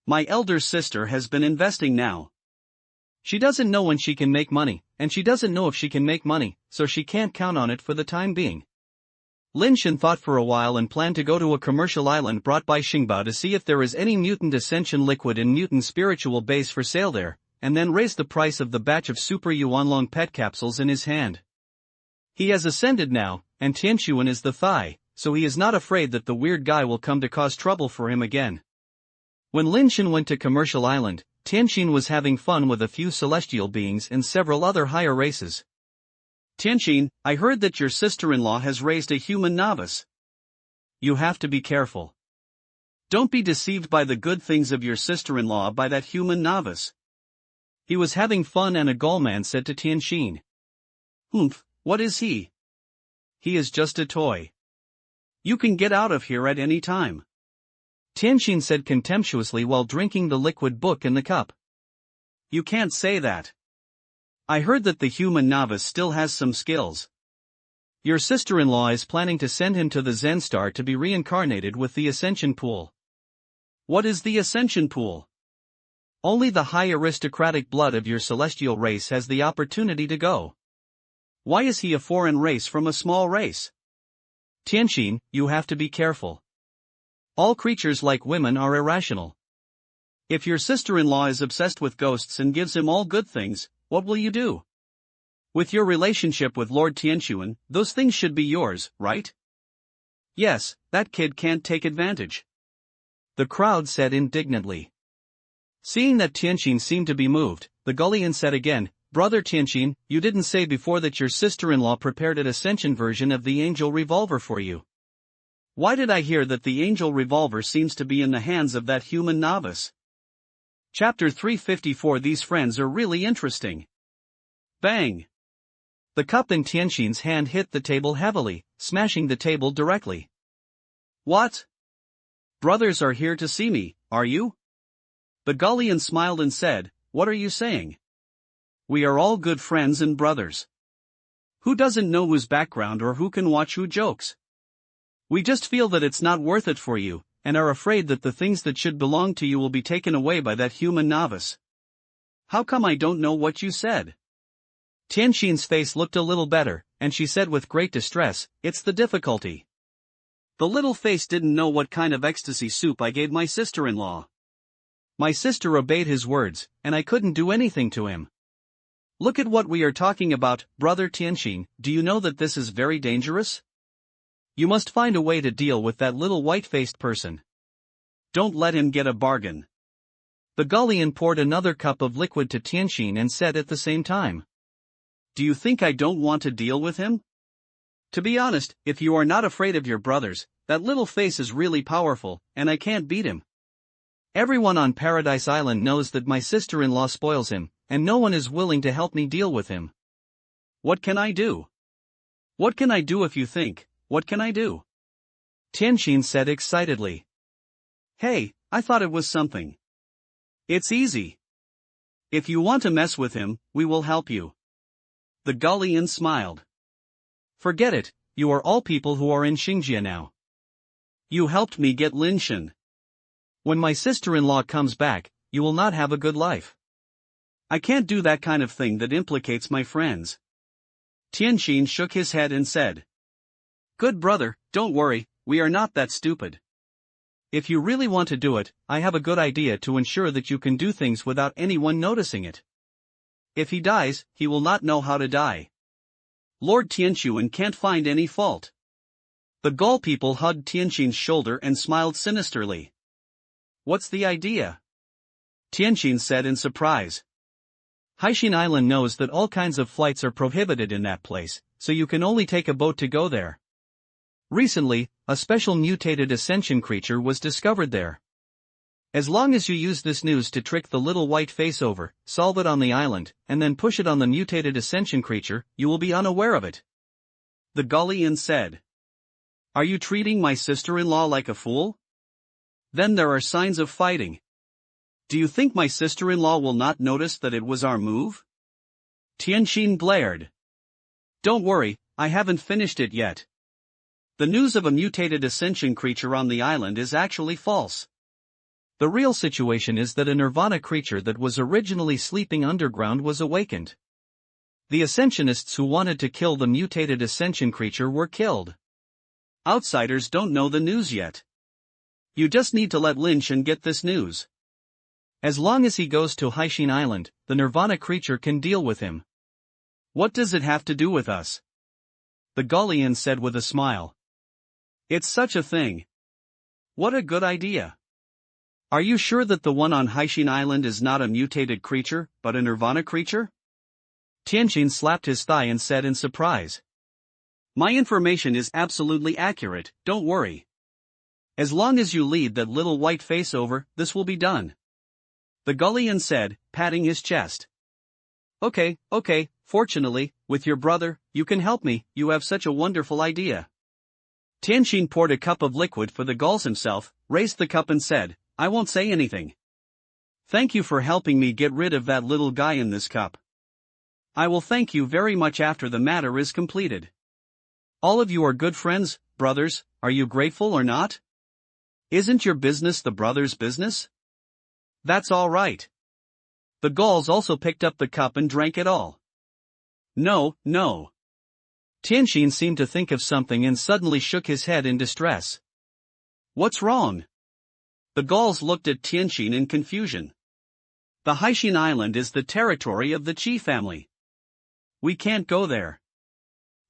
My elder sister has been investing now. She doesn't know when she can make money, and she doesn't know if she can make money, so she can't count on it for the time being. Lin Shen thought for a while and planned to go to a commercial island brought by Xingba to see if there is any mutant ascension liquid and mutant spiritual base for sale there, and then raise the price of the batch of Super Yuanlong pet capsules in his hand. He has ascended now, and Tianquan is the thigh, so he is not afraid that the weird guy will come to cause trouble for him again. When Lin Shen went to Commercial Island, Tianquan was having fun with a few celestial beings and several other higher races. Tianquan, I heard that your sister-in-law has raised a human novice. You have to be careful. Don't be deceived by the good things of your sister-in-law by that human novice. He was having fun and a Gullman said to Tianquan. Humph, what is he? He is just a toy. You can get out of here at any time. Tianquan said contemptuously while drinking the liquid book in the cup. You can't say that. I heard that the human novice still has some skills. Your sister-in-law is planning to send him to the Zen Star to be reincarnated with the Ascension Pool. What is the Ascension Pool? Only the high aristocratic blood of your celestial race has the opportunity to go. Why is he a foreign race from a small race? Tianqin, you have to be careful. All creatures like women are irrational. If your sister-in-law is obsessed with ghosts and gives him all good things, what will you do? With your relationship with Lord Tianquan, those things should be yours, right? Yes, that kid can't take advantage. The crowd said indignantly. Seeing that Tianqin seemed to be moved, the Gullion said again, Brother Tianqin, you didn't say before that your sister-in-law prepared an ascension version of the Angel Revolver for you. Why did I hear that the Angel Revolver seems to be in the hands of that human novice? Chapter 354. These friends are really interesting. Bang! The cup in Tianqin's hand hit the table heavily, smashing the table directly. What? Brothers are here to see me, are you? The Gullion smiled and said, What are you saying? We are all good friends and brothers. Who doesn't know whose background or who can watch who jokes? We just feel that it's not worth it for you, and are afraid that the things that should belong to you will be taken away by that human novice. How come I don't know what you said? Tianqin's face looked a little better, and she said with great distress, It's the difficulty. The little face didn't know what kind of ecstasy soup I gave my sister-in-law. My sister obeyed his words, and I couldn't do anything to him. Look at what we are talking about, Brother Tianqin, do you know that this is very dangerous? You must find a way to deal with that little white-faced person. Don't let him get a bargain. The Gullion poured another cup of liquid to Tianqin and said at the same time. Do you think I don't want to deal with him? To be honest, if you are not afraid of your brothers, that little face is really powerful, and I can't beat him. Everyone on Paradise Island knows that my sister-in-law spoils him, and no one is willing to help me deal with him. What can I do? What can I do if you think, what can I do? Tianqin said excitedly. Hey, I thought it was something. It's easy. If you want to mess with him, we will help you. The Gullion smiled. Forget it, you are all people who are in Xingjia now. You helped me get Lin Shen. When my sister-in-law comes back, you will not have a good life. I can't do that kind of thing that implicates my friends. Tianqin shook his head and said. Good brother, don't worry, we are not that stupid. If you really want to do it, I have a good idea to ensure that you can do things without anyone noticing it. If he dies, he will not know how to die. Lord Tianquan can't find any fault. The Gaul people hugged Tianqin's shoulder and smiled sinisterly. What's the idea? Tianqin said in surprise. Haixin Island knows that all kinds of flights are prohibited in that place, so you can only take a boat to go there. Recently, a special mutated ascension creature was discovered there. As long as you use this news to trick the little white face over, solve it on the island, and then push it on the mutated ascension creature, you will be unaware of it. The Gullion said. Are you treating my sister-in-law like a fool? Then there are signs of fighting. Do you think my sister-in-law will not notice that it was our move? Tianqin glared. Don't worry, I haven't finished it yet. The news of a mutated ascension creature on the island is actually false. The real situation is that a nirvana creature that was originally sleeping underground was awakened. The ascensionists who wanted to kill the mutated ascension creature were killed. Outsiders don't know the news yet. You just need to let Lin Shen get this news. As long as he goes to Haixin Island, the nirvana creature can deal with him. What does it have to do with us? The Gullion said with a smile. It's such a thing. What a good idea. Are you sure that the one on Haixin Island is not a mutated creature, but a nirvana creature? Tianqin slapped his thigh and said in surprise. My information is absolutely accurate, don't worry. As long as you lead that little white face over, this will be done. The Gullion said, patting his chest. Okay, fortunately, with your brother, you can help me, you have such a wonderful idea. Tianqin poured a cup of liquid for the Gauls himself, raised the cup and said, I won't say anything. Thank you for helping me get rid of that little guy in this cup. I will thank you very much after the matter is completed. All of you are good friends, brothers, are you grateful or not? Isn't your business the brother's business? That's all right. The Gauls also picked up the cup and drank it all. No, no. Tianxin seemed to think of something and suddenly shook his head in distress. What's wrong? The Gauls looked at Tianxin in confusion. The Haixin Island is the territory of the Qi family. We can't go there.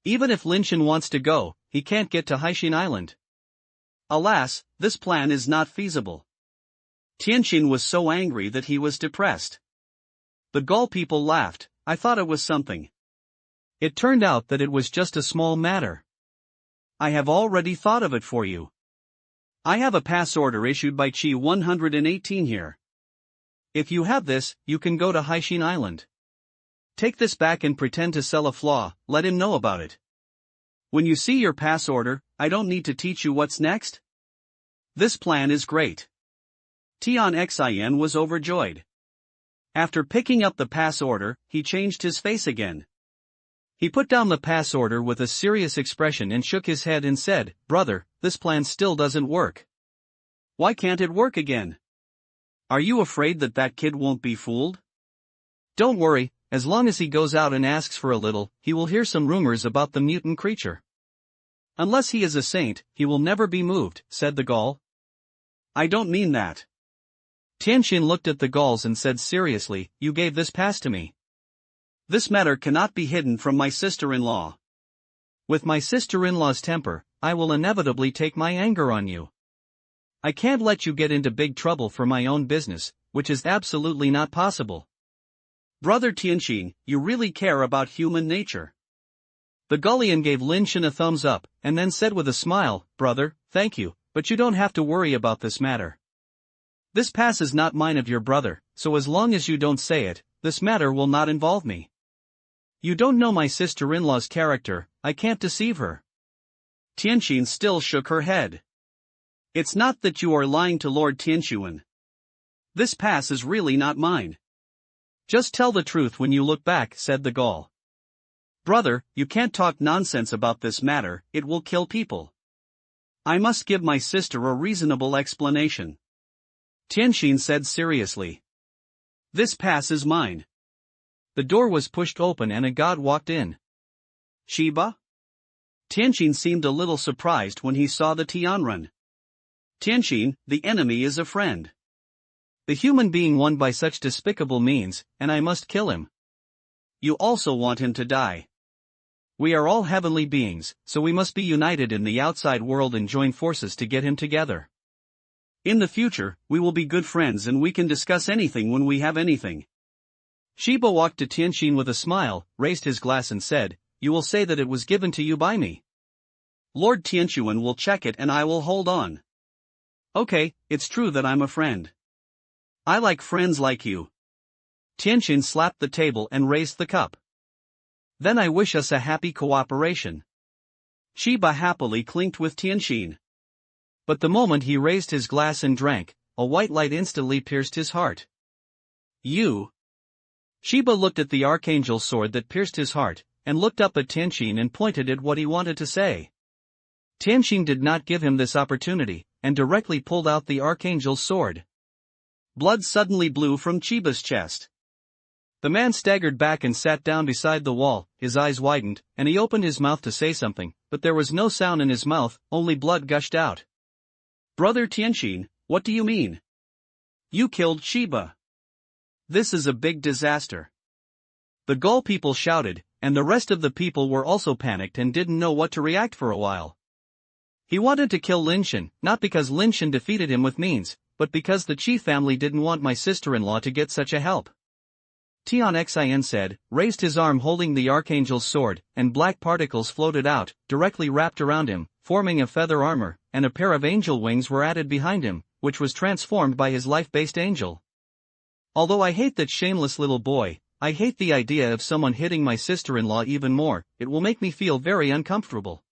Even if Lin Shen wants to go, he can't get to Haixin Island. Alas, this plan is not feasible. Tianxin was so angry that he was depressed. The Gaul people laughed. I thought it was something. It turned out that it was just a small matter. I have already thought of it for you. I have a pass order issued by Qi 118 here. If you have this, you can go to Haixin Island. Take this back and pretend to sell a flaw, let him know about it. When you see your pass order, I don't need to teach you what's next? This plan is great. Tian Xin was overjoyed. After picking up the pass order, he changed his face again. He put down the pass order with a serious expression and shook his head and said, "Brother, this plan still doesn't work." Why can't it work again? Are you afraid that that kid won't be fooled? Don't worry, as long as he goes out and asks for a little, he will hear some rumors about the mutant creature. Unless he is a saint, he will never be moved, said the Gaul. I don't mean that. Tianxin looked at the Gauls and said seriously, "You gave this pass to me. This matter cannot be hidden from my sister-in-law. With my sister-in-law's temper, I will inevitably take my anger on you. I can't let you get into big trouble for my own business, which is absolutely not possible." Brother Tianxin, you really care about human nature. The Gaulian gave Lin Shen a thumbs up, and then said with a smile, "Brother, thank you, but you don't have to worry about this matter. This pass is not mine of your brother, so as long as you don't say it, this matter will not involve me. You don't know my sister-in-law's character, I can't deceive her." Tianxin still shook her head. It's not that you are lying to Lord Tianxuan. This pass is really not mine. Just tell the truth when you look back, said the Gaul. Brother, you can't talk nonsense about this matter, it will kill people. I must give my sister a reasonable explanation. Tianxin said seriously. This pass is mine. The door was pushed open and a god walked in. Shiba? Tianxin seemed a little surprised when he saw the Tianren. Tianxin, the enemy is a friend. The human being won by such despicable means, and I must kill him. You also want him to die. We are all heavenly beings, so we must be united in the outside world and join forces to get him together. In the future, we will be good friends and we can discuss anything when we have anything. Shiba walked to Tianxin with a smile, raised his glass and said, "You will say that it was given to you by me. Lord Tianxuan will check it and I will hold on. Okay, it's true that I'm a friend. I like friends like you." Tianxin slapped the table and raised the cup. "Then I wish us a happy cooperation." Shiba happily clinked with Tianxin. But the moment he raised his glass and drank, a white light instantly pierced his heart. "You?" Shiba looked at the archangel's sword that pierced his heart, and looked up at Tianxin and pointed at what he wanted to say. Tianxin did not give him this opportunity, and directly pulled out the archangel's sword. Blood suddenly blew from Shiba's chest. The man staggered back and sat down beside the wall, his eyes widened, and he opened his mouth to say something, but there was no sound in his mouth, only blood gushed out. "Brother Tianxin, what do you mean? You killed Shiba. This is a big disaster." The Gaul people shouted, and the rest of the people were also panicked and didn't know what to react for a while. He wanted to kill Lin Shen, not because Lin Shen defeated him with means, but because the Qi family didn't want my sister-in-law to get such a help. Tian Xin said, raised his arm holding the archangel's sword, and black particles floated out, directly wrapped around him, forming a feather armor, and a pair of angel wings were added behind him, which was transformed by his life-based angel. Although I hate that shameless little boy, I hate the idea of someone hitting my sister-in-law even more, it will make me feel very uncomfortable.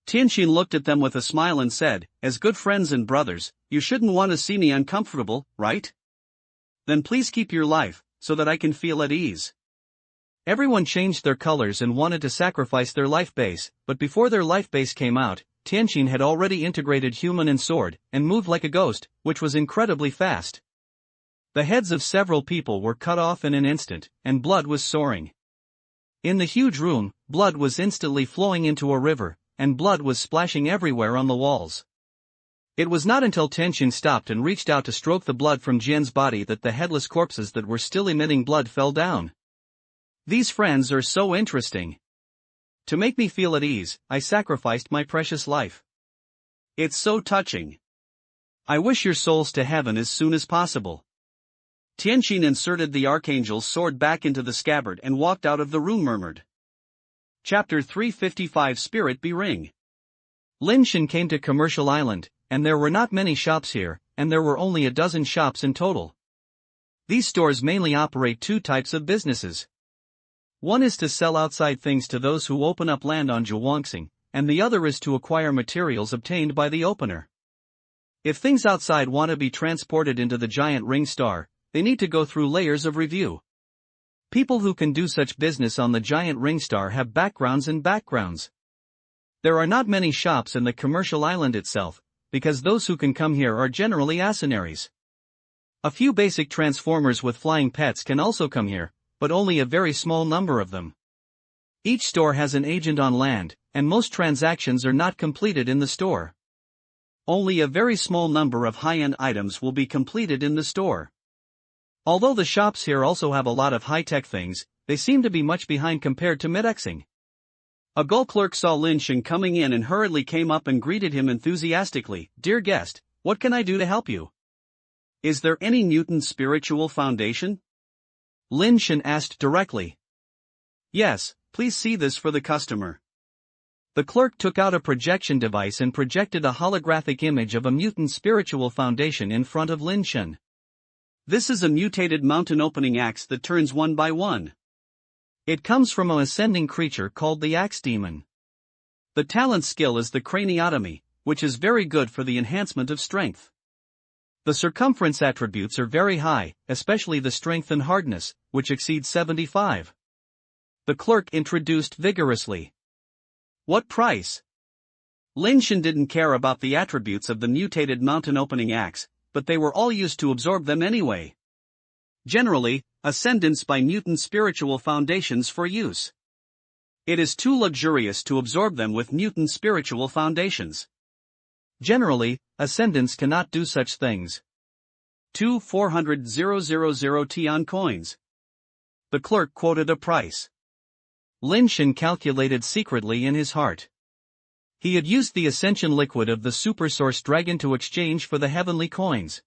Tianxin looked at them with a smile and said, "As good friends and brothers, you shouldn't want to see me uncomfortable, right? Then please keep your life, so that I can feel at ease." Everyone changed their colors and wanted to sacrifice their life base, but before their life base came out, Tianxin had already integrated human and sword, and moved like a ghost, which was incredibly fast. The heads of several people were cut off in an instant, and blood was soaring. In the huge room, blood was instantly flowing into a river, and blood was splashing everywhere on the walls. It was not until Tianqin stopped and reached out to stroke the blood from Jian's body that the headless corpses that were still emitting blood fell down. These friends are so interesting. To make me feel at ease, I sacrificed my precious life. It's so touching. I wish your souls to heaven as soon as possible. Tianqin inserted the archangel's sword back into the scabbard and walked out of the room. Murmured. Chapter 355 Spirit Be Ring. Lin Shen came to Commercial Island, and there were not many shops here, and there were only a dozen shops in total. These stores mainly operate two types of businesses. One is to sell outside things to those who open up land on Zhuangxing, and the other is to acquire materials obtained by the opener. If things outside want to be transported into the giant ring star, they need to go through layers of review. People who can do such business on the giant ring star have backgrounds and backgrounds. There are not many shops in the Commercial Island itself, because those who can come here are generally mercenaries. A few basic transformers with flying pets can also come here, but only a very small number of them. Each store has an agent on land, and most transactions are not completed in the store. Only a very small number of high-end items will be completed in the store. Although the shops here also have a lot of high-tech things, they seem to be much behind compared to Midexing. A gull clerk saw Lin Shen coming in and hurriedly came up and greeted him enthusiastically. "Dear guest, what can I do to help you? Is there any mutant spiritual foundation?" Lin Shen asked directly. "Yes, please see this for the customer." The clerk took out a projection device and projected a holographic image of a mutant spiritual foundation in front of Lin Shen. This is a mutated mountain opening axe that turns one by one. It comes from an ascending creature called the Axe Demon. The talent skill is the craniotomy, which is very good for the enhancement of strength. The circumference attributes are very high, especially the strength and hardness, which exceed 75. The clerk introduced vigorously. "What price?" Lin Shen didn't care about the attributes of the mutated mountain opening axe, but they were all used to absorb them anyway. Generally, ascendance by mutant spiritual foundations for use. It is too luxurious to absorb them with mutant spiritual foundations. Generally, ascendants cannot do such things. 400,000 Tian coins. The clerk quoted a price. Lin Shen calculated secretly in his heart. He had used the ascension liquid of the Super Source Dragon to exchange for the heavenly coins.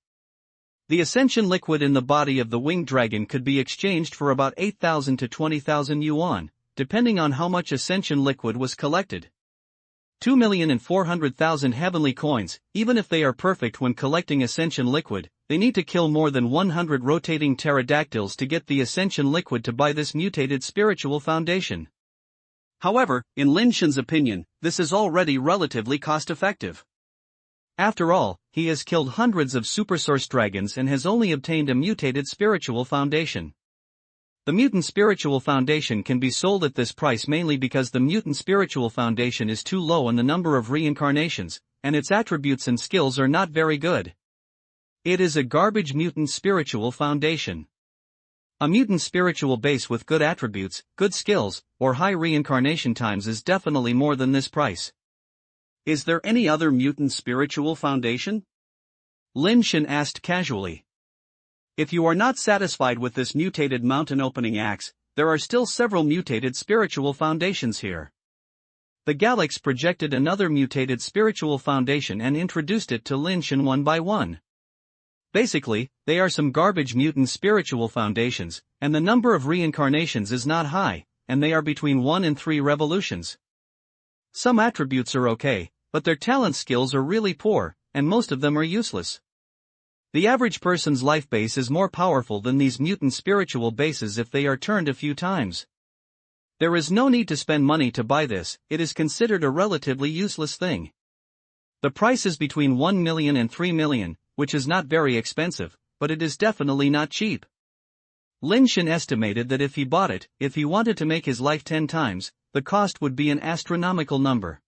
The ascension liquid in the body of the winged dragon could be exchanged for about 8,000 to 20,000 yuan, depending on how much ascension liquid was collected. 2,400,000 heavenly coins. Even if they are perfect when collecting ascension liquid, they need to kill more than 100 rotating pterodactyls to get the ascension liquid to buy this mutated spiritual foundation. However, in Lin Shen's opinion, this is already relatively cost-effective. After all, he has killed hundreds of Super Source dragons and has only obtained a mutated spiritual foundation. The mutant spiritual foundation can be sold at this price mainly because the mutant spiritual foundation is too low in the number of reincarnations, and its attributes and skills are not very good. It is a garbage mutant spiritual foundation. A mutant spiritual base with good attributes, good skills, or high reincarnation times is definitely more than this price. Is there any other mutant spiritual foundation? Lin Shen asked casually. If you are not satisfied with this mutated mountain opening axe, there are still several mutated spiritual foundations here. The Galax projected another mutated spiritual foundation and introduced it to Lin Shen one by one. Basically, they are some garbage mutant spiritual foundations, and the number of reincarnations is not high, and they are between 1 and 3 revolutions. Some attributes are okay, but their talent skills are really poor, and most of them are useless. The average person's life base is more powerful than these mutant spiritual bases if they are turned a few times. There is no need to spend money to buy this, it is considered a relatively useless thing. The price is between 1 million and 3 million, which is not very expensive, but it is definitely not cheap. Lin Shen estimated that if he bought it, if he wanted to make his life 10 times, the cost would be an astronomical number.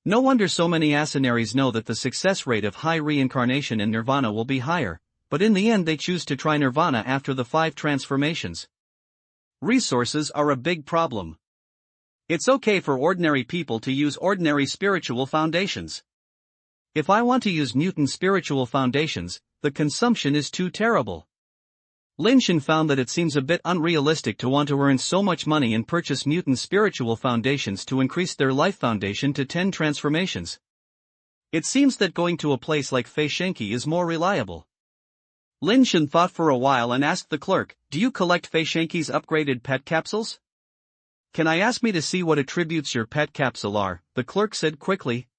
No wonder so many mercenaries know that the success rate of high reincarnation in Nirvana will be higher, but in the end they choose to try Nirvana after the 5 transformations. Resources are a big problem. It's okay for ordinary people to use ordinary spiritual foundations. If I want to use mutant spiritual foundations, the consumption is too terrible. Lin Shen found that it seems a bit unrealistic to want to earn so much money and purchase mutant spiritual foundations to increase their life foundation to 10 transformations. It seems that going to a place like Fei Shenki is more reliable. Lin Shen thought for a while and asked the clerk, "Do you collect Fei Shenki's upgraded pet capsules?" "Can I ask me to see what attributes your pet capsule are?" the clerk said quickly.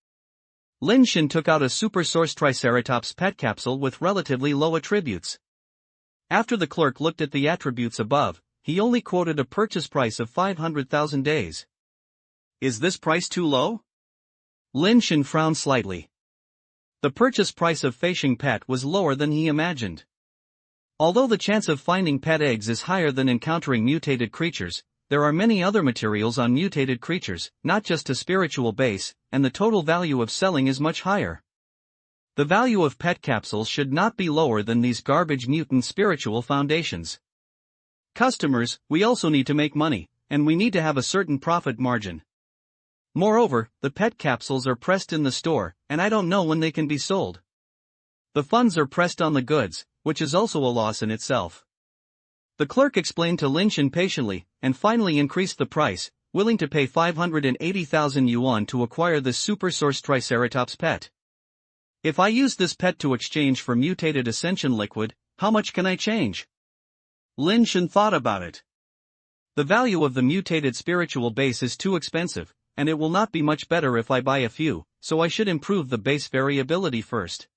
Lin Shen took out a Super Source Triceratops pet capsule with relatively low attributes. After the clerk looked at the attributes above, he only quoted a purchase price of 500,000 days. "Is this price too low?" Lin Shen frowned slightly. The purchase price of Feisheng pet was lower than he imagined. Although the chance of finding pet eggs is higher than encountering mutated creatures, there are many other materials on mutated creatures, not just a spiritual base, and the total value of selling is much higher. The value of pet capsules should not be lower than these garbage mutant spiritual foundations. Customers, we also need to make money, and we need to have a certain profit margin. Moreover, the pet capsules are pressed in the store, and I don't know when they can be sold. The funds are pressed on the goods, which is also a loss in itself. The clerk explained to Lin Shen patiently, and finally increased the price, willing to pay 580,000 yuan to acquire this Super Source Triceratops pet. If I use this pet to exchange for mutated ascension liquid, how much can I change? Lin Shen thought about it. The value of the mutated spiritual base is too expensive, and it will not be much better if I buy a few, so I should improve the base variability first.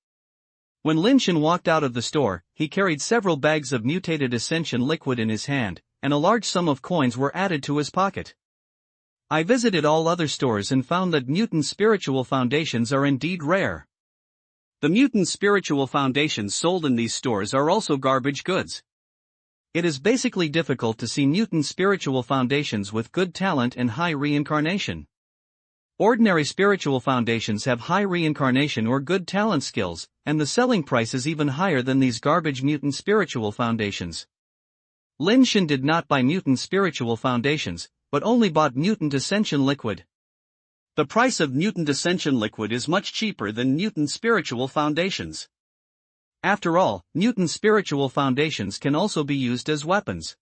When Lin Shen walked out of the store, he carried several bags of mutated ascension liquid in his hand, and a large sum of coins were added to his pocket. I visited all other stores and found that mutant spiritual foundations are indeed rare. The mutant spiritual foundations sold in these stores are also garbage goods. It is basically difficult to see mutant spiritual foundations with good talent and high reincarnation. Ordinary spiritual foundations have high reincarnation or good talent skills, and the selling price is even higher than these garbage mutant spiritual foundations. Lin Shen did not buy mutant spiritual foundations, but only bought mutant ascension liquid. The price of mutant ascension liquid is much cheaper than mutant spiritual foundations. After all, mutant spiritual foundations can also be used as weapons.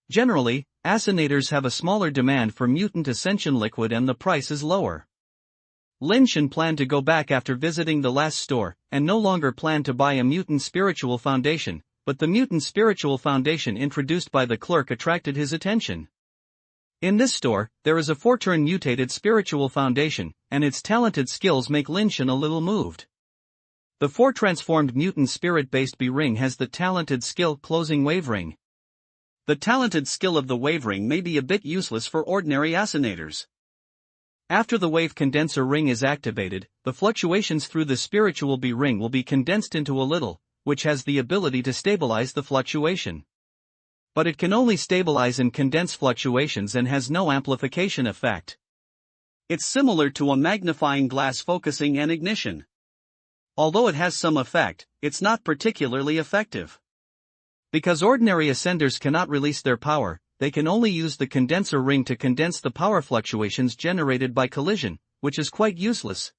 Generally, ascenators have a smaller demand for mutant ascension liquid and the price is lower. Lin Shen planned to go back after visiting the last store, and no longer planned to buy a mutant spiritual foundation, but the mutant spiritual foundation introduced by the clerk attracted his attention. In this store, there is a 4-turn mutated spiritual foundation, and its talented skills make Lin Shen a little moved. The 4-transformed mutant spirit-based B-ring has the talented skill Closing Wave Ring. The talented skill of the wave ring may be a bit useless for ordinary ascenators. After the wave condenser ring is activated, the fluctuations through the spiritual B-ring will be condensed into a little, which has the ability to stabilize the fluctuation. But it can only stabilize and condense fluctuations and has no amplification effect. It's similar to a magnifying glass focusing and ignition. Although it has some effect, it's not particularly effective. Because ordinary ascenders cannot release their power, they can only use the condenser ring to condense the power fluctuations generated by collision, which is quite useless.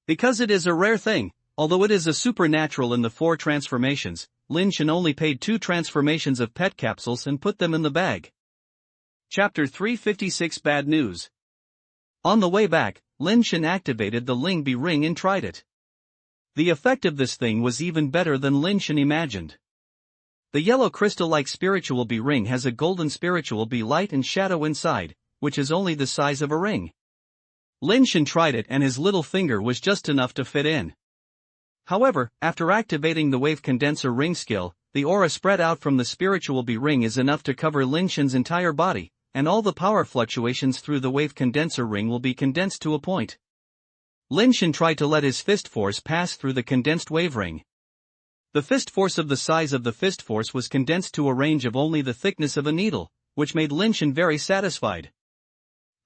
Because it is a rare thing, although it is a supernatural in the 4 transformations, Lin Shen only paid 2 transformations of pet capsules and put them in the bag. Chapter 356 Bad News. On the way back, Lin Shen activated the Ling Bi ring and tried it. The effect of this thing was even better than Lin Shen imagined. The yellow crystal-like spiritual Bi ring has a golden spiritual Bi light and shadow inside, which is only the size of a ring. Lin Shen tried it and his little finger was just enough to fit in. However, after activating the wave condenser ring skill, the aura spread out from the spiritual Bi ring is enough to cover Lin Shen's entire body, and all the power fluctuations through the wave condenser ring will be condensed to a point. Lin Shen tried to let his fist force pass through the condensed wave ring. The fist force of the size of the fist force was condensed to a range of only the thickness of a needle, which made Lin Shen very satisfied.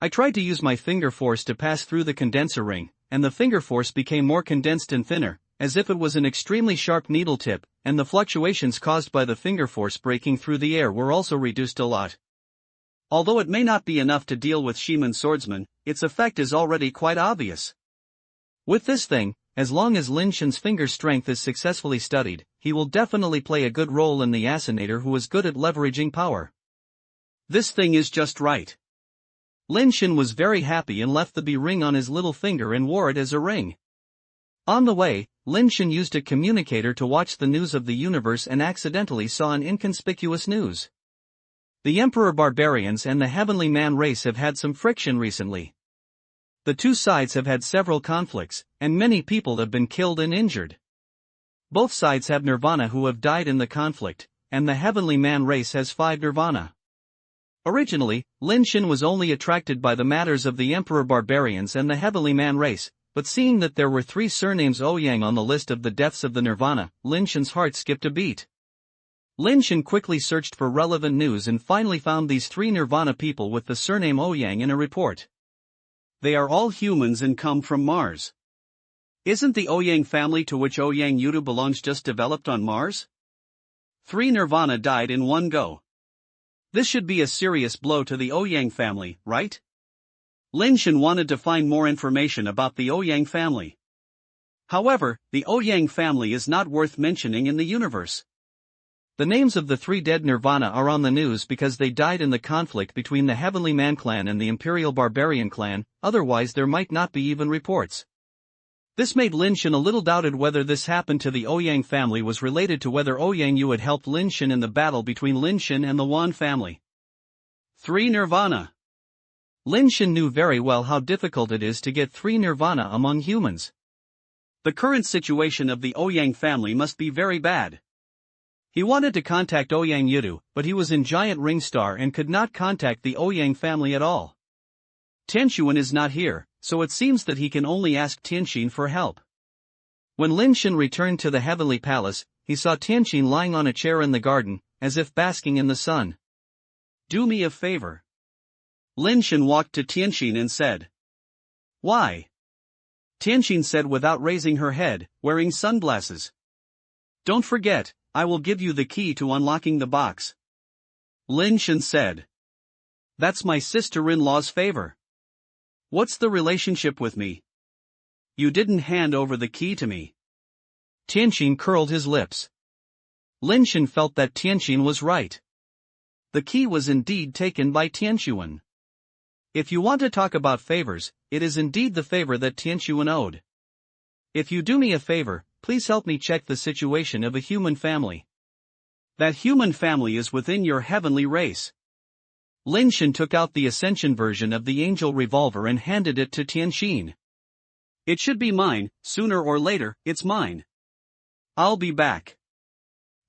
I tried to use my finger force to pass through the condenser ring, and the finger force became more condensed and thinner, as if it was an extremely sharp needle tip, and the fluctuations caused by the finger force breaking through the air were also reduced a lot. Although it may not be enough to deal with Shiman swordsman, its effect is already quite obvious. With this thing, as long as Lin Shen's finger strength is successfully studied, he will definitely play a good role in the assassinator who is good at leveraging power. This thing is just right. Lin Shen was very happy and left the B ring on his little finger and wore it as a ring. On the way, Lin Shen used a communicator to watch the news of the universe and accidentally saw an inconspicuous news. The Emperor Barbarians and the Heavenly Man race have had some friction recently. The two sides have had several conflicts, and many people have been killed and injured. Both sides have Nirvana who have died in the conflict, and the Heavenly Man race has 5 Nirvana. Originally, Lin Shen was only attracted by the matters of the Emperor Barbarians and the Heavenly Man race, but seeing that there were 3 surnames Ouyang on the list of the deaths of the Nirvana, Lin Shen's heart skipped a beat. Lin Shen quickly searched for relevant news and finally found these 3 Nirvana people with the surname Ouyang in a report. They are all humans and come from Mars. Isn't the Ouyang family to which Ouyang Yudu belongs just developed on Mars? 3 Nirvana died in one go. This should be a serious blow to the Ouyang family, right? Lin Shen wanted to find more information about the Ouyang family. However, the Ouyang family is not worth mentioning in the universe. The names of the 3 dead Nirvana are on the news because they died in the conflict between the Heavenly Man clan and the Imperial Barbarian clan, otherwise there might not be even reports. This made Lin Shen a little doubted whether this happened to the Ouyang family was related to whether Ouyang Yu had helped Lin Shen in the battle between Lin Shen and the Wan family. 3 Nirvana. Lin Shen knew very well how difficult it is to get 3 Nirvana among humans. The current situation of the Ouyang family must be very bad. He wanted to contact Ouyang Yudu, but he was in Giant Ring Star and could not contact the Ouyang family at all. Tianxuan is not here, so it seems that he can only ask Tianxin for help. When Lin Shen returned to the Heavenly Palace, he saw Tianxin lying on a chair in the garden, as if basking in the sun. Do me a favor. Lin Shen walked to Tianxin and said. Why? Tianxin said without raising her head, wearing sunglasses. Don't forget, I will give you the key to unlocking the box. Lin Shen said. That's my sister-in-law's favor. What's the relationship with me? You didn't hand over the key to me. Tianxin curled his lips. Lin Shen felt that Tianxin was right. The key was indeed taken by Tianxuan. If you want to talk about favors, it is indeed the favor that Tianxuan owed. If you do me a favor, please help me check the situation of a human family. That human family is within your heavenly race. Lin Shen took out the Ascension version of the Angel Revolver and handed it to Tianxin. It should be mine, sooner or later, it's mine. I'll be back.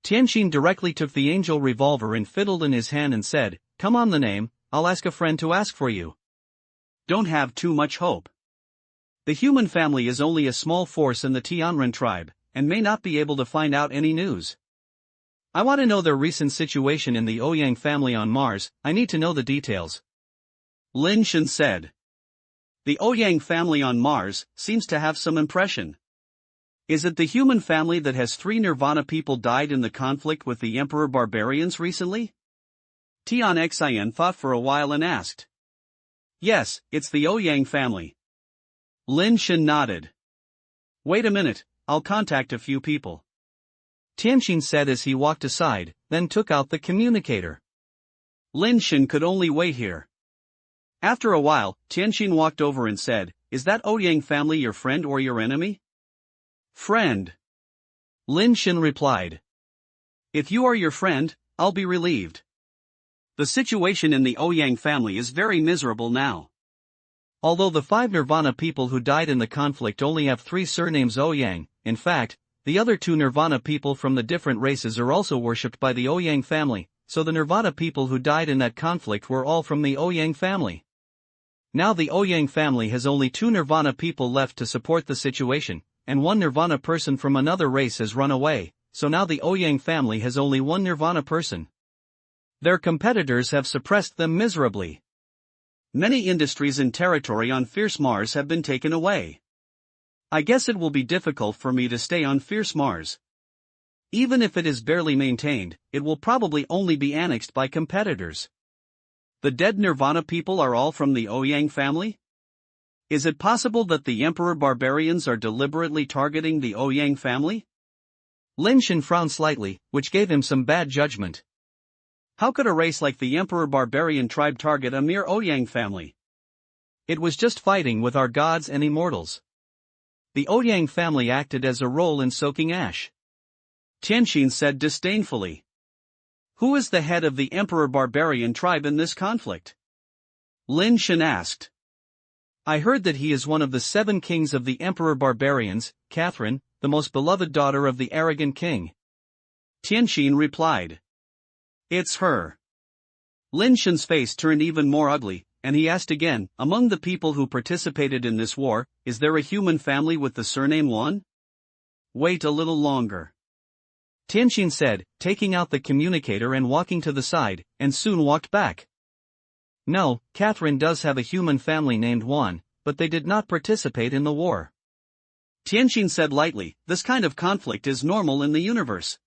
Tianxin directly took the Angel Revolver and fiddled in his hand and said, Come on the name, I'll ask a friend to ask for you. Don't have too much hope. The human family is only a small force in the Tianren tribe, and may not be able to find out any news. I want to know their recent situation in the Ouyang family on Mars, I need to know the details. Lin Shen said. The Ouyang family on Mars seems to have some impression. Is it the human family that has 3 Nirvana people died in the conflict with the Emperor Barbarians recently? Tian Xian thought for a while and asked. Yes, it's the Ouyang family. Lin Shen nodded. Wait a minute, I'll contact a few people. Tianxin said as he walked aside, then took out the communicator. Lin Shen could only wait here. After a while, Tianxin walked over and said, Is that Ouyang family your friend or your enemy? Friend. Lin Shen replied. If you are your friend, I'll be relieved. The situation in the Ouyang family is very miserable now. Although the 5 Nirvana people who died in the conflict only have 3 surnames Ouyang, in fact, the other 2 Nirvana people from the different races are also worshipped by the Ouyang family, so the Nirvana people who died in that conflict were all from the Ouyang family. Now the Ouyang family has only 2 Nirvana people left to support the situation, and 1 Nirvana person from another race has run away, so now the Ouyang family has only 1 Nirvana person. Their competitors have suppressed them miserably. Many industries and territory on Fierce Mars have been taken away. I guess it will be difficult for me to stay on fierce Mars. Even if it is barely maintained, it will probably only be annexed by competitors. The dead Nirvana people are all from the Ouyang family? Is it possible that the Emperor Barbarians are deliberately targeting the Ouyang family? Lin Shen frowned slightly, which gave him some bad judgment. How could a race like the Emperor Barbarian tribe target a mere Ouyang family? It was just fighting with our gods and immortals. The Ouyang family acted as a role in soaking ash. Tianqin said disdainfully. Who is the head of the Emperor Barbarian tribe in this conflict? Lin Shen asked. I heard that he is one of the 7 kings of the Emperor Barbarians, Catherine, the most beloved daughter of the arrogant king. Tianqin replied. It's her. Lin Shen's face turned even more ugly, and he asked again, among the people who participated in this war, is there a human family with the surname Wan? Wait a little longer. Tianqin said, taking out the communicator and walking to the side, and soon walked back. No, Catherine does have a human family named Wan, but they did not participate in the war. Tianqin said lightly, this kind of conflict is normal in the universe.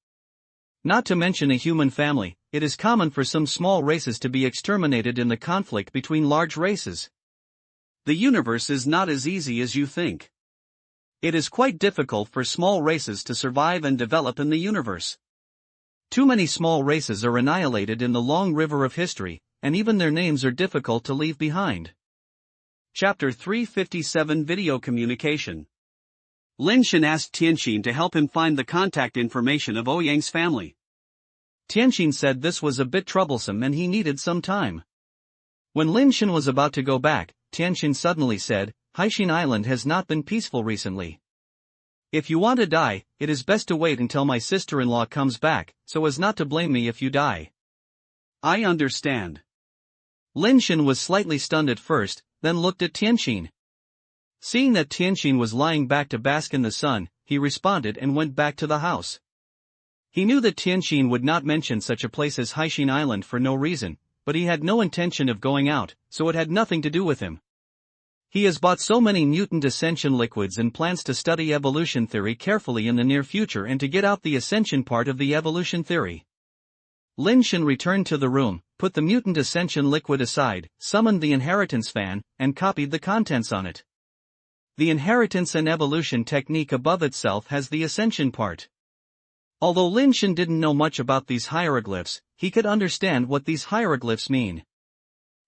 Not to mention a human family, it is common for some small races to be exterminated in the conflict between large races. The universe is not as easy as you think. It is quite difficult for small races to survive and develop in the universe. Too many small races are annihilated in the long river of history, and even their names are difficult to leave behind. Chapter 357 Video Communication. Lin Shen asked Tianqin to help him find the contact information of Ouyang's family. Tianqin said this was a bit troublesome and he needed some time. When Lin Shen was about to go back, Tianqin suddenly said, Haixin Island has not been peaceful recently. If you want to die, it is best to wait until my sister-in-law comes back, so as not to blame me if you die. I understand. Lin Shen was slightly stunned at first, then looked at Tianqin. Seeing that Tianqin was lying back to bask in the sun, he responded and went back to the house. He knew that Tianqin would not mention such a place as Haixin Island for no reason, but he had no intention of going out, so it had nothing to do with him. He has bought so many mutant ascension liquids and plans to study evolution theory carefully in the near future and to get out the ascension part of the evolution theory. Lin Shen returned to the room, put the mutant ascension liquid aside, summoned the inheritance fan, and copied the contents on it. The inheritance and evolution technique above itself has the ascension part. Although Lin Shen didn't know much about these hieroglyphs, he could understand what these hieroglyphs mean.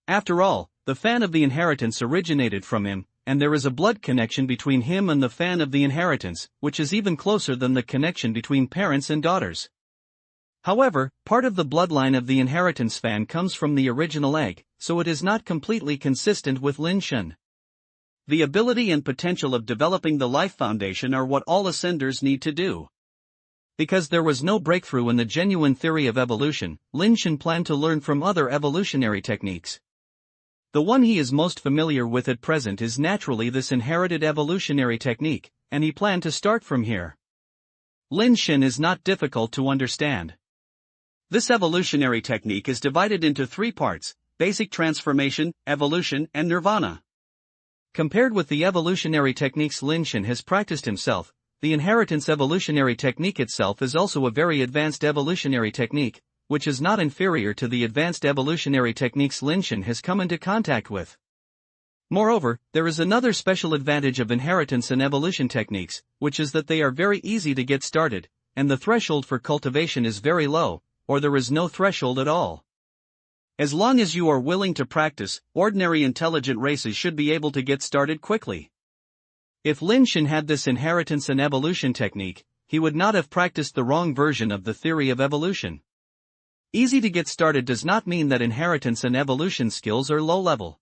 After all, the fan of the inheritance originated from him, and there is a blood connection between him and the fan of the inheritance, which is even closer than the connection between parents and daughters. However, part of the bloodline of the inheritance fan comes from the original egg, so it is not completely consistent with Lin Shen. The ability and potential of developing the life foundation are what all ascenders need to do. Because there was no breakthrough in the genuine theory of evolution, Lin Shen planned to learn from other evolutionary techniques. The one he is most familiar with at present is naturally this inherited evolutionary technique, and he planned to start from here. Lin Shen is not difficult to understand. This evolutionary technique is divided into 3 parts: basic transformation, evolution, and nirvana. Compared with the evolutionary techniques Lin Shen has practiced himself, the inheritance evolutionary technique itself is also a very advanced evolutionary technique, which is not inferior to the advanced evolutionary techniques Lin Shen has come into contact with. Moreover, there is another special advantage of inheritance and evolution techniques, which is that they are very easy to get started, and the threshold for cultivation is very low, or there is no threshold at all. As long as you are willing to practice, ordinary intelligent races should be able to get started quickly. If Lin Shen had this inheritance and evolution technique, he would not have practiced the wrong version of the theory of evolution. Easy to get started does not mean that inheritance and evolution skills are low level.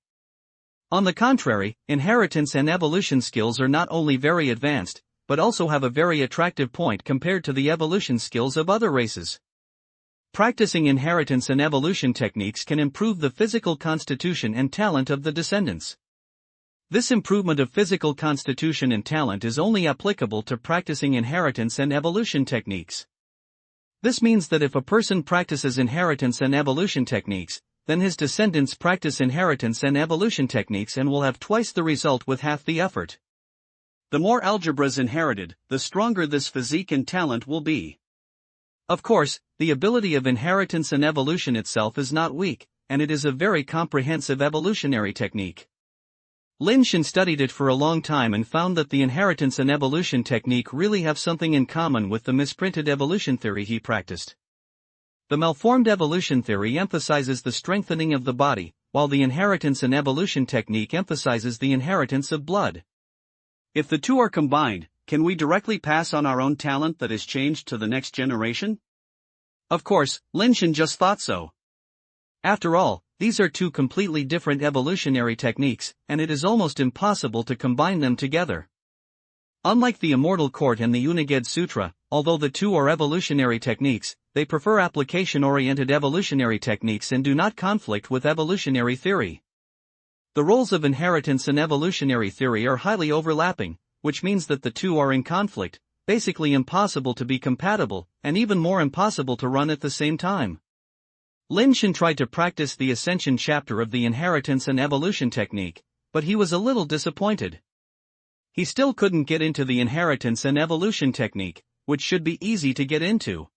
On the contrary, inheritance and evolution skills are not only very advanced, but also have a very attractive point compared to the evolution skills of other races. Practicing inheritance and evolution techniques can improve the physical constitution and talent of the descendants. This improvement of physical constitution and talent is only applicable to practicing inheritance and evolution techniques. This means that if a person practices inheritance and evolution techniques, then his descendants practice inheritance and evolution techniques and will have twice the result with half the effort. The more algebras inherited, the stronger this physique and talent will be. Of course, the ability of inheritance and evolution itself is not weak, and it is a very comprehensive evolutionary technique. Lin Shen studied it for a long time and found that the inheritance and evolution technique really have something in common with the misprinted evolution theory he practiced. The malformed evolution theory emphasizes the strengthening of the body, while the inheritance and evolution technique emphasizes the inheritance of blood. If the two are combined, can we directly pass on our own talent that is changed to the next generation? Of course, Lin Shen just thought so. After all, these are two completely different evolutionary techniques, and it is almost impossible to combine them together. Unlike the Immortal Court and the Uniged Sutra, although the two are evolutionary techniques, they prefer application-oriented evolutionary techniques and do not conflict with evolutionary theory. The roles of inheritance and evolutionary theory are highly overlapping, which means that the two are in conflict, basically impossible to be compatible, and even more impossible to run at the same time. Lin Shen tried to practice the Ascension chapter of the inheritance and evolution technique, but he was a little disappointed. He still couldn't get into the inheritance and evolution technique, which should be easy to get into.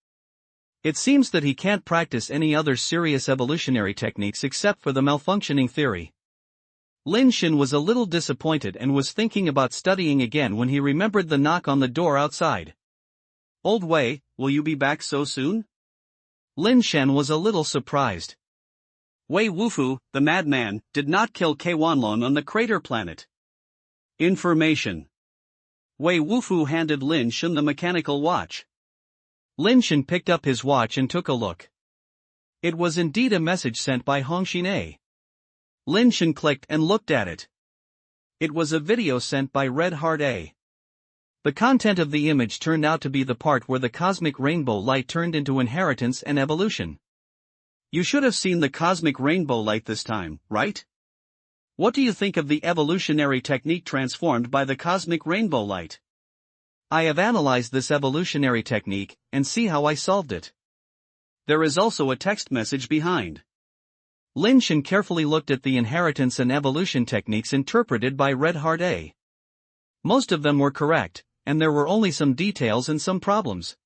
It seems that he can't practice any other serious evolutionary techniques except for the malfunctioning theory. Lin Shen was a little disappointed and was thinking about studying again when he remembered the knock on the door outside. "Old Wei, will you be back so soon?" Lin Shen was a little surprised. Wei Wufu, the madman, did not kill Kwanlong on the crater planet. Information. Wei Wufu handed Lin Shen the mechanical watch. Lin Shen picked up his watch and took a look. It was indeed a message sent by Hongxin. Lin Shen clicked and looked at it. It was a video sent by Red Heart A. The content of the image turned out to be the part where the cosmic rainbow light turned into inheritance and evolution. You should have seen the cosmic rainbow light this time, right? What do you think of the evolutionary technique transformed by the cosmic rainbow light? I have analyzed this evolutionary technique, and see how I solved it. There is also a text message behind. Lin Shen carefully looked at the inheritance and evolution techniques interpreted by Red Heart A. Most of them were correct, and there were only some details and some problems.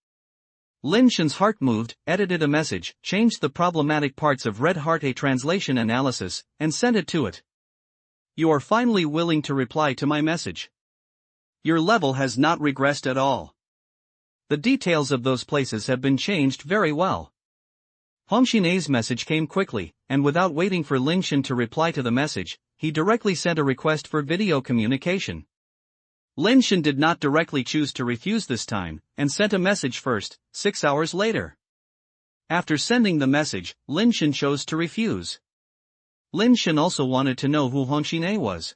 Lin Shen's heart moved, edited a message, changed the problematic parts of Red Heart A translation analysis, and sent it to it. You are finally willing to reply to my message. Your level has not regressed at all. The details of those places have been changed very well. Hongxin's message came quickly, and without waiting for Lin Shen to reply to the message, he directly sent a request for video communication. Lin Shen did not directly choose to refuse this time, and sent a message first, 6 hours later. After sending the message, Lin Shen chose to refuse. Lin Shen also wanted to know who Hongxin was.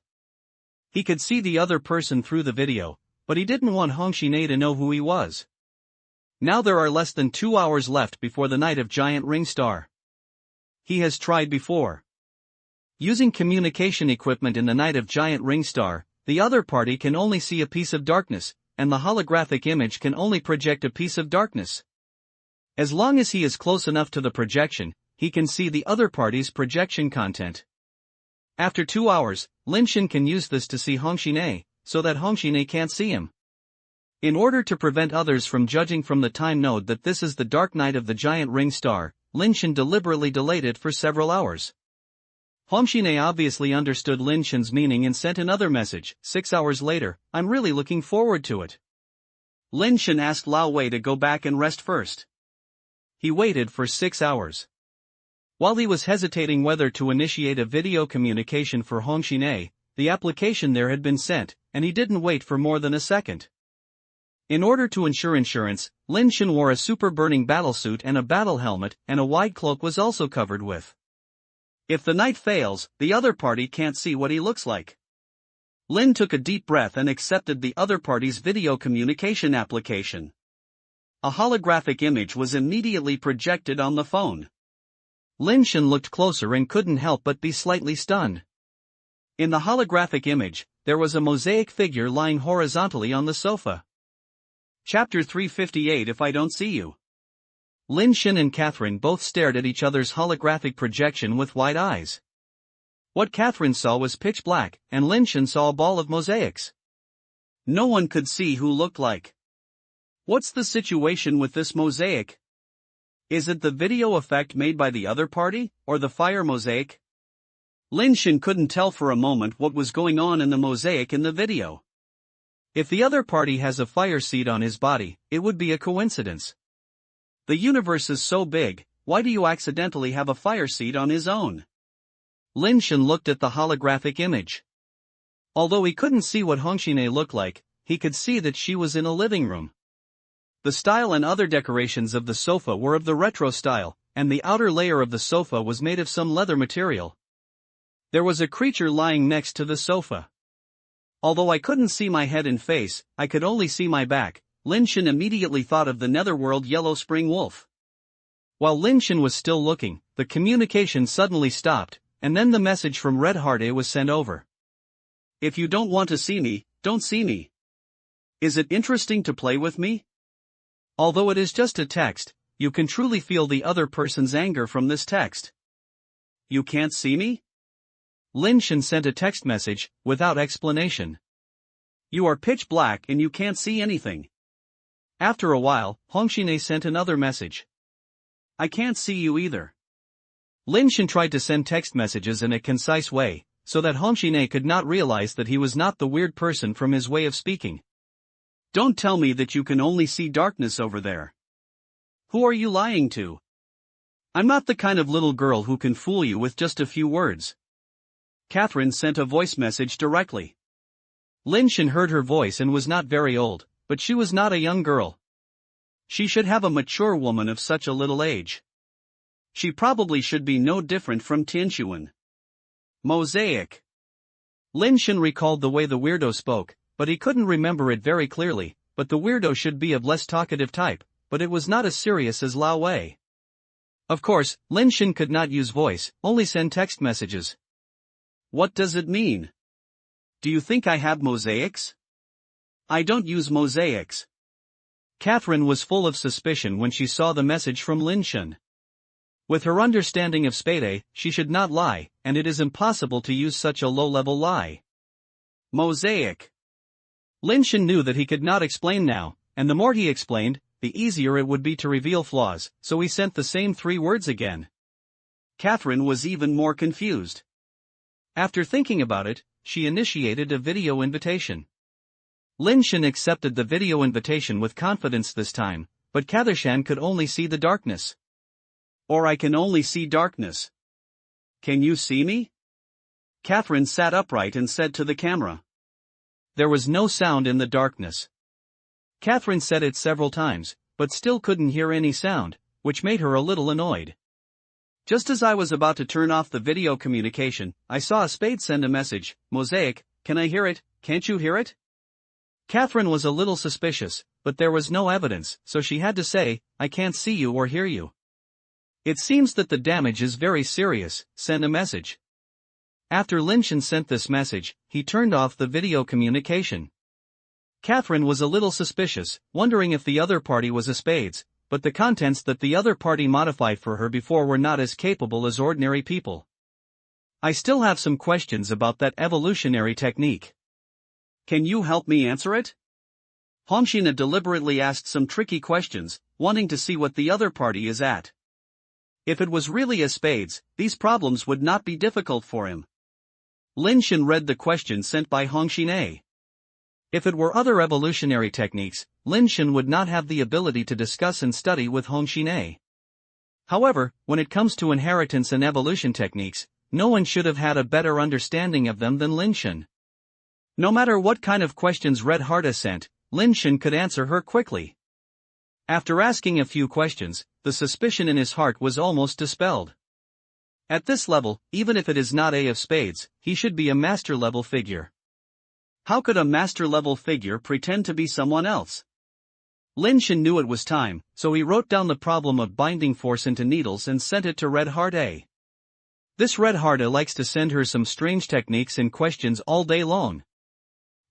He could see the other person through the video, but he didn't want Hongxin to know who he was. Now there are less than 2 hours left before the night of Giant Ring Star. He has tried before. Using communication equipment in the night of Giant Ring Star, the other party can only see a piece of darkness, and the holographic image can only project a piece of darkness. As long as he is close enough to the projection, he can see the other party's projection content. After 2 hours, Lin Shen can use this to see Hongxin, so that Hongxin can't see him. In order to prevent others from judging from the time node that this is the dark night of the Giant Ring Star, Lin Shen deliberately delayed it for several hours. Hongxin obviously understood Lin Shen's meaning and sent another message, 6 hours later, I'm really looking forward to it. Lin Shen asked Lao Wei to go back and rest first. He waited for 6 hours. While he was hesitating whether to initiate a video communication for Hongxin, the application there had been sent, and he didn't wait for more than a second. In order to ensure insurance, Lin Shen wore a super burning battlesuit and a battle helmet, and a wide cloak was also covered with. If the night fails, the other party can't see what he looks like. Lin took a deep breath and accepted the other party's video communication application. A holographic image was immediately projected on the phone. Lin Shen looked closer and couldn't help but be slightly stunned. In the holographic image, there was a mosaic figure lying horizontally on the sofa. Chapter 358 If I Don't See You. Lin Shen and Catherine both stared at each other's holographic projection with wide eyes. What Catherine saw was pitch black, and Lin Shen saw a ball of mosaics. No one could see who looked like. What's the situation with this mosaic? Is it the video effect made by the other party, or the fire mosaic? Lin Shen couldn't tell for a moment what was going on in the mosaic in the video. If the other party has a fire seed on his body, it would be a coincidence. The universe is so big, why do you accidentally have a fire seed on his own? Lin Shen looked at the holographic image. Although he couldn't see what Hongxine looked like, he could see that she was in a living room. The style and other decorations of the sofa were of the retro style, and the outer layer of the sofa was made of some leather material. There was a creature lying next to the sofa. Although I couldn't see my head and face, I could only see my back. Lin Shen immediately thought of the netherworld yellow spring wolf. While Lin Shen was still looking, the communication suddenly stopped, and then the message from Red Heart A was sent over. If you don't want to see me, don't see me. Is it interesting to play with me? Although it is just a text, you can truly feel the other person's anger from this text. You can't see me? Lin Shen sent a text message, without explanation. You are pitch black and you can't see anything. After a while, Hongxine sent another message. I can't see you either. Lin Shen tried to send text messages in a concise way, so that Hongxine could not realize that he was not the weird person from his way of speaking. Don't tell me that you can only see darkness over there. Who are you lying to? I'm not the kind of little girl who can fool you with just a few words. Catherine sent a voice message directly. Lin Shen heard her voice and was not very old, but she was not a young girl. She should have a mature woman of such a little age. She probably should be no different from Tianxuan. Mosaic. Lin Shen recalled the way the weirdo spoke, but he couldn't remember it very clearly. But the weirdo should be of less talkative type, but it was not as serious as Lao Wei. Of course, Lin Shen could not use voice, only send text messages. What does it mean? Do you think I have mosaics? I don't use mosaics. Catherine was full of suspicion when she saw the message from Lin Shen. With her understanding of Spade, she should not lie, and it is impossible to use such a low-level lie. Mosaic. Lin Shen knew that he could not explain now, and the more he explained, the easier it would be to reveal flaws, so he sent the same 3 words again. Catherine was even more confused. After thinking about it, she initiated a video invitation. Lin Shen accepted the video invitation with confidence this time, but Kathershan could only see the darkness. Or I can only see darkness. Can you see me? Catherine sat upright and said to the camera. There was no sound in the darkness. Catherine said it several times, but still couldn't hear any sound, which made her a little annoyed. Just as I was about to turn off the video communication, I saw a Spade send a message, Mosaic, can I hear it, can't you hear it? Catherine was a little suspicious, but there was no evidence, so she had to say, I can't see you or hear you. It seems that the damage is very serious, send a message. After Lin Shen sent this message, he turned off the video communication. Catherine was a little suspicious, wondering if the other party was a Spades, but the contents that the other party modified for her before were not as capable as ordinary people. I still have some questions about that evolutionary technique. Can you help me answer it? Hongxine deliberately asked some tricky questions, wanting to see what the other party is at. If it was really a Spades, these problems would not be difficult for him. Lin Shen read the question sent by Hongxine. If it were other evolutionary techniques, Lin Shen would not have the ability to discuss and study with Hongxine. However, when it comes to inheritance and evolution techniques, no one should have had a better understanding of them than Lin Shen. No matter what kind of questions Red Heart sent, Lin Shen could answer her quickly. After asking a few questions, the suspicion in his heart was almost dispelled. At this level, even if it is not A of Spades, he should be a master-level figure. How could a master-level figure pretend to be someone else? Lin Shen knew it was time, so he wrote down the problem of binding force into needles and sent it to Red Heart A. This Red Heart A likes to send her some strange techniques and questions all day long.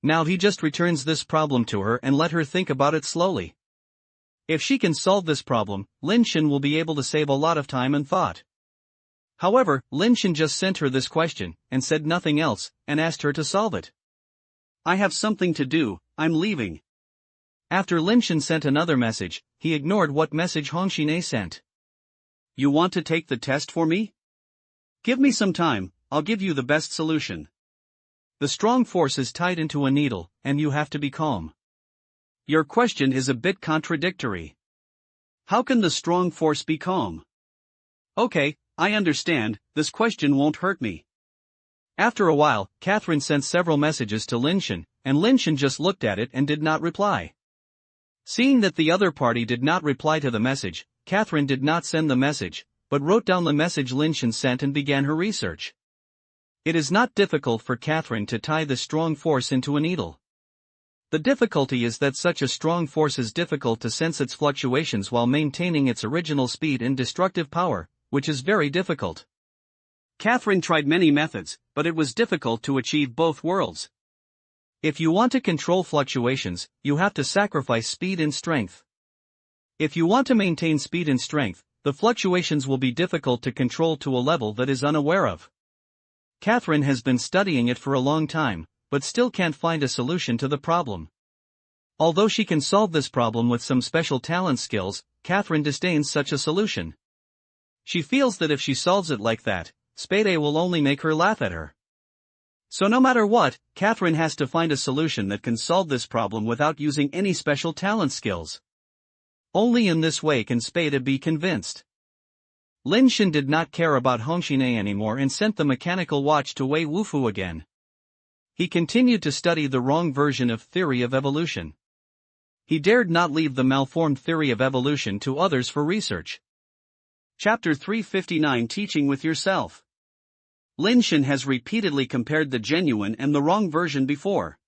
Now he just returns this problem to her and let her think about it slowly. If she can solve this problem, Lin Shen will be able to save a lot of time and thought. However, Lin Shen just sent her this question, and said nothing else, and asked her to solve it. I have something to do, I'm leaving. After Lin Shen sent another message, he ignored what message Hongxine sent. You want to take the test for me? Give me some time, I'll give you the best solution. The strong force is tied into a needle, and you have to be calm. Your question is a bit contradictory. How can the strong force be calm? Okay, I understand, this question won't hurt me. After a while, Catherine sent several messages to Lin Shen, and Lin Shen just looked at it and did not reply. Seeing that the other party did not reply to the message, Catherine did not send the message, but wrote down the message Lin Shen sent and began her research. It is not difficult for Catherine to tie the strong force into a needle. The difficulty is that such a strong force is difficult to sense its fluctuations while maintaining its original speed and destructive power, which is very difficult. Catherine tried many methods, but it was difficult to achieve both worlds. If you want to control fluctuations, you have to sacrifice speed and strength. If you want to maintain speed and strength, the fluctuations will be difficult to control to a level that is unaware of. Catherine has been studying it for a long time, but still can't find a solution to the problem. Although she can solve this problem with some special talent skills, Catherine disdains such a solution. She feels that if she solves it like that, Spade will only make her laugh at her. So no matter what, Catherine has to find a solution that can solve this problem without using any special talent skills. Only in this way can Spade be convinced. Lin Shen did not care about Hongxine anymore and sent the mechanical watch to Wei Wufu again. He continued to study the wrong version of theory of evolution. He dared not leave the malformed theory of evolution to others for research. Chapter 359 Teaching with Yourself. Lin Shen has repeatedly compared the genuine and the wrong version before.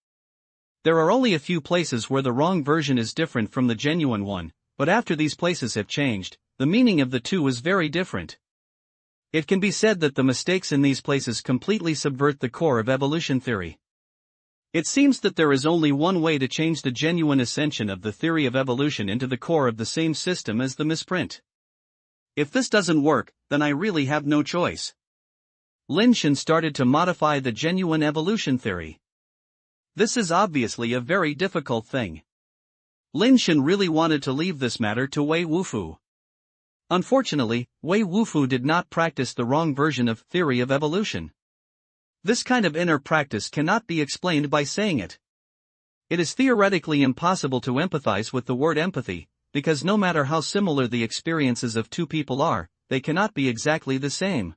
There are only a few places where the wrong version is different from the genuine one, but after these places have changed, the meaning of the two is very different. It can be said that the mistakes in these places completely subvert the core of evolution theory. It seems that there is only one way to change the genuine ascension of the theory of evolution into the core of the same system as the misprint. If this doesn't work, then I really have no choice. Lin Shen started to modify the genuine evolution theory. This is obviously a very difficult thing. Lin Shen really wanted to leave this matter to Wei Wufu. Unfortunately, Wei Wufu did not practice the wrong version of theory of evolution. This kind of inner practice cannot be explained by saying it. It is theoretically impossible to empathize with the word empathy, because no matter how similar the experiences of two people are, they cannot be exactly the same.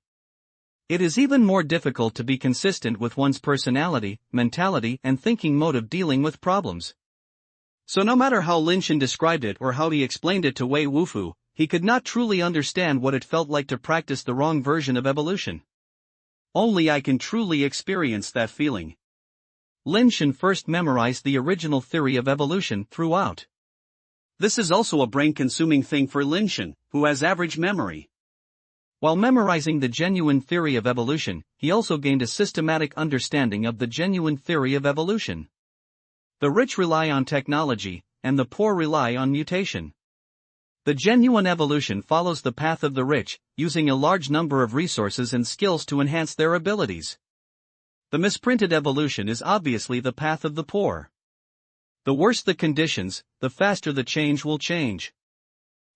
It is even more difficult to be consistent with one's personality, mentality, and thinking mode of dealing with problems. So no matter how Lin Shen described it or how he explained it to Wei Wufu, he could not truly understand what it felt like to practice the wrong version of evolution. Only I can truly experience that feeling. Lin Shen first memorized the original theory of evolution throughout. This is also a brain-consuming thing for Lin Shen, who has average memory. While memorizing the genuine theory of evolution, he also gained a systematic understanding of the genuine theory of evolution. The rich rely on technology, and the poor rely on mutation. The genuine evolution follows the path of the rich, using a large number of resources and skills to enhance their abilities. The misprinted evolution is obviously the path of the poor. The worse the conditions, the faster the change will change.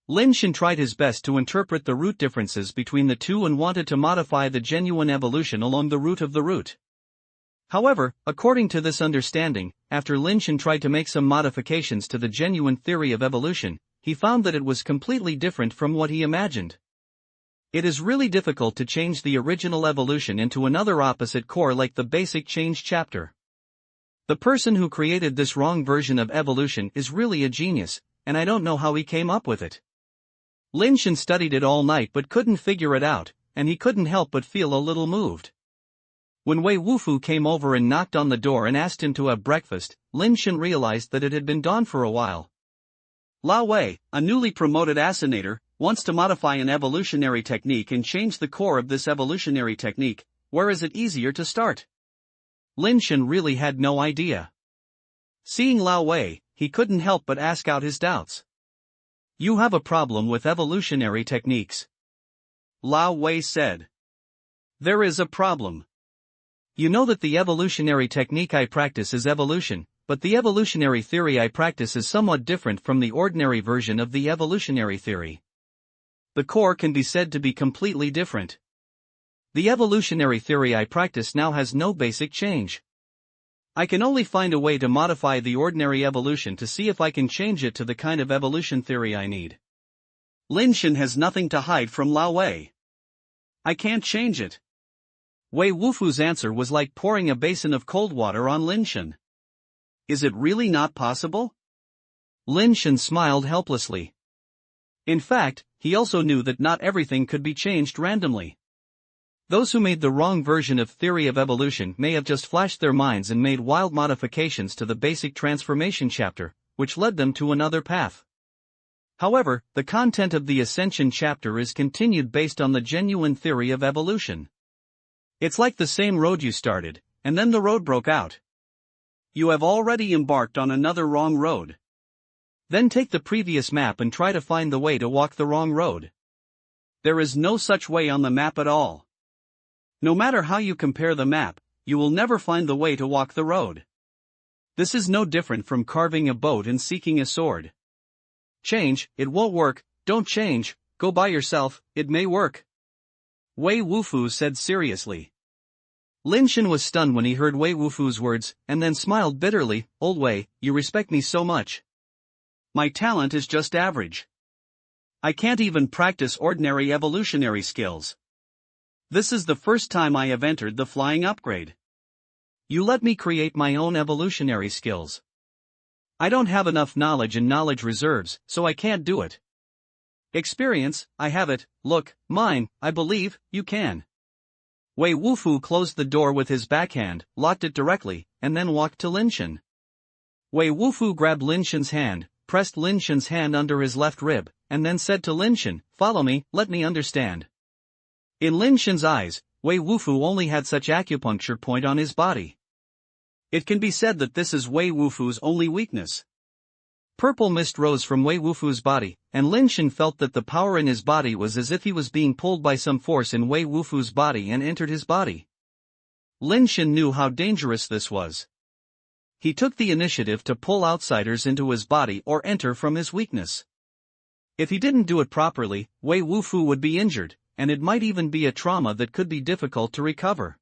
Lin Shen tried his best to interpret the root differences between the two and wanted to modify the genuine evolution along the root of the root. However, according to this understanding, after Lin Shen tried to make some modifications to the genuine theory of evolution, he found that it was completely different from what he imagined. It is really difficult to change the original evolution into another opposite core like the basic change chapter. The person who created this wrong version of evolution is really a genius, and I don't know how he came up with it. Lin Shen studied it all night but couldn't figure it out, and he couldn't help but feel a little moved. When Wei Wufu came over and knocked on the door and asked him to have breakfast, Lin Shen realized that it had been gone for a while. Lao Wei, a newly promoted assassinator, wants to modify an evolutionary technique and change the core of this evolutionary technique. Where is it easier to start? Lin Shen really had no idea. Seeing Lao Wei, he couldn't help but ask out his doubts. You have a problem with evolutionary techniques. Lao Wei said. There is a problem. You know that the evolutionary technique I practice is evolution, but the evolutionary theory I practice is somewhat different from the ordinary version of the evolutionary theory. The core can be said to be completely different. The evolutionary theory I practice now has no basic change. I can only find a way to modify the ordinary evolution to see if I can change it to the kind of evolution theory I need. Lin Shen has nothing to hide from Lao Wei. I can't change it. Wei Wufu's answer was like pouring a basin of cold water on Lin Shen. Is it really not possible? Lin Shen smiled helplessly. In fact, he also knew that not everything could be changed randomly. Those who made the wrong version of theory of evolution may have just flashed their minds and made wild modifications to the basic transformation chapter, which led them to another path. However, the content of the ascension chapter is continued based on the genuine theory of evolution. It's like the same road you started, and then the road broke out. You have already embarked on another wrong road. Then take the previous map and try to find the way to walk the wrong road. There is no such way on the map at all. No matter how you compare the map, you will never find the way to walk the road. This is no different from carving a boat and seeking a sword. Change, it won't work, don't change, go by yourself, it may work. Wei Wufu said seriously. Lin Shen was stunned when he heard Wei Wufu's words, and then smiled bitterly. Old Wei, you respect me so much. My talent is just average. I can't even practice ordinary evolutionary skills. This is the first time I have entered the flying upgrade. You let me create my own evolutionary skills. I don't have enough knowledge and knowledge reserves, so I can't do it. Experience, I have it, look, mine, I believe, you can. Wei Wufu closed the door with his backhand, locked it directly, and then walked to Lin Shen. Wei Wufu grabbed Lin Shen's hand, pressed Lin Shen's hand under his left rib, and then said to Lin Shen, follow me, let me understand. In Lin Shen's eyes, Wei Wufu only had such acupuncture point on his body. It can be said that this is Wei Wufu's only weakness. Purple mist rose from Wei Wufu's body, and Lin Shen felt that the power in his body was as if he was being pulled by some force in Wei Wufu's body and entered his body. Lin Shen knew how dangerous this was. He took the initiative to pull outsiders into his body or enter from his weakness. If he didn't do it properly, Wei Wufu would be injured, and it might even be a trauma that could be difficult to recover.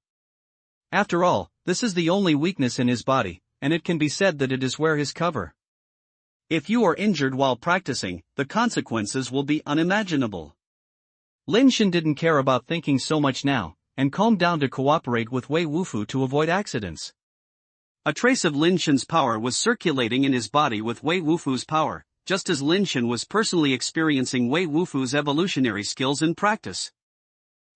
After all, this is the only weakness in his body, and it can be said that it is where his cover. If you are injured while practicing, the consequences will be unimaginable. Lin Shen didn't care about thinking so much now, and calmed down to cooperate with Wei Wufu to avoid accidents. A trace of Lin Shen's power was circulating in his body with Wei Wufu's power, just as Lin Shen was personally experiencing Wei Wufu's evolutionary skills in practice.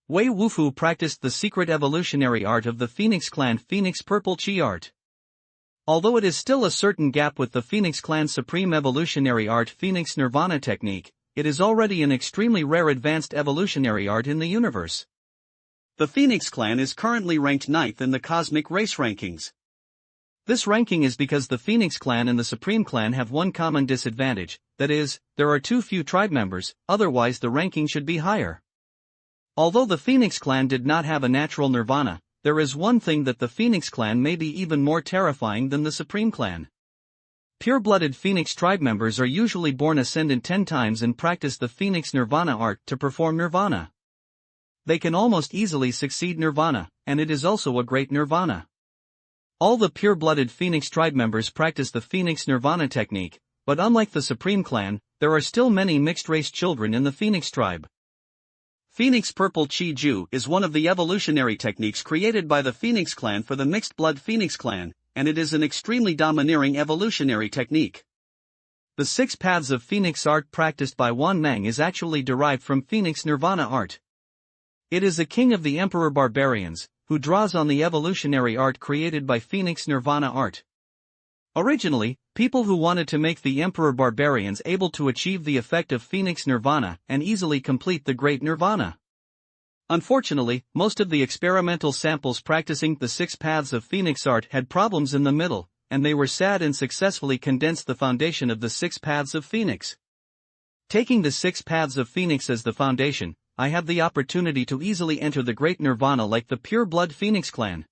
Wei Wufu practiced the secret evolutionary art of the Phoenix Clan Phoenix Purple Chi art. Although it is still a certain gap with the Phoenix Clan's supreme evolutionary art Phoenix Nirvana technique, it is already an extremely rare advanced evolutionary art in the universe. The Phoenix Clan is currently ranked 9th in the cosmic race rankings. This ranking is because the Phoenix Clan and the Supreme Clan have one common disadvantage, that is, there are too few tribe members, otherwise the ranking should be higher. Although the Phoenix Clan did not have a natural nirvana, there is one thing that the Phoenix Clan may be even more terrifying than the Supreme Clan. Pure-blooded Phoenix tribe members are usually born ascendant 10 times and practice the Phoenix Nirvana art to perform nirvana. They can almost easily succeed nirvana, and it is also a great nirvana. All the pure-blooded Phoenix tribe members practice the Phoenix Nirvana technique, but unlike the Supreme Clan, there are still many mixed-race children in the Phoenix tribe. Phoenix Purple Chi Ju is one of the evolutionary techniques created by the Phoenix Clan for the mixed-blood Phoenix Clan, and it is an extremely domineering evolutionary technique. The 6 paths of Phoenix art practiced by Wan Meng is actually derived from Phoenix Nirvana art. It is a king of the Emperor Barbarians, who draws on the evolutionary art created by Phoenix Nirvana art. Originally, people who wanted to make the Emperor Barbarians able to achieve the effect of Phoenix Nirvana and easily complete the Great Nirvana. Unfortunately, most of the experimental samples practicing the 6 paths of Phoenix art had problems in the middle, and they were sad and successfully condensed the foundation of the 6 paths of Phoenix. Taking the 6 paths of Phoenix as the foundation, I have the opportunity to easily enter the Great Nirvana like the pure-blood Phoenix Clan.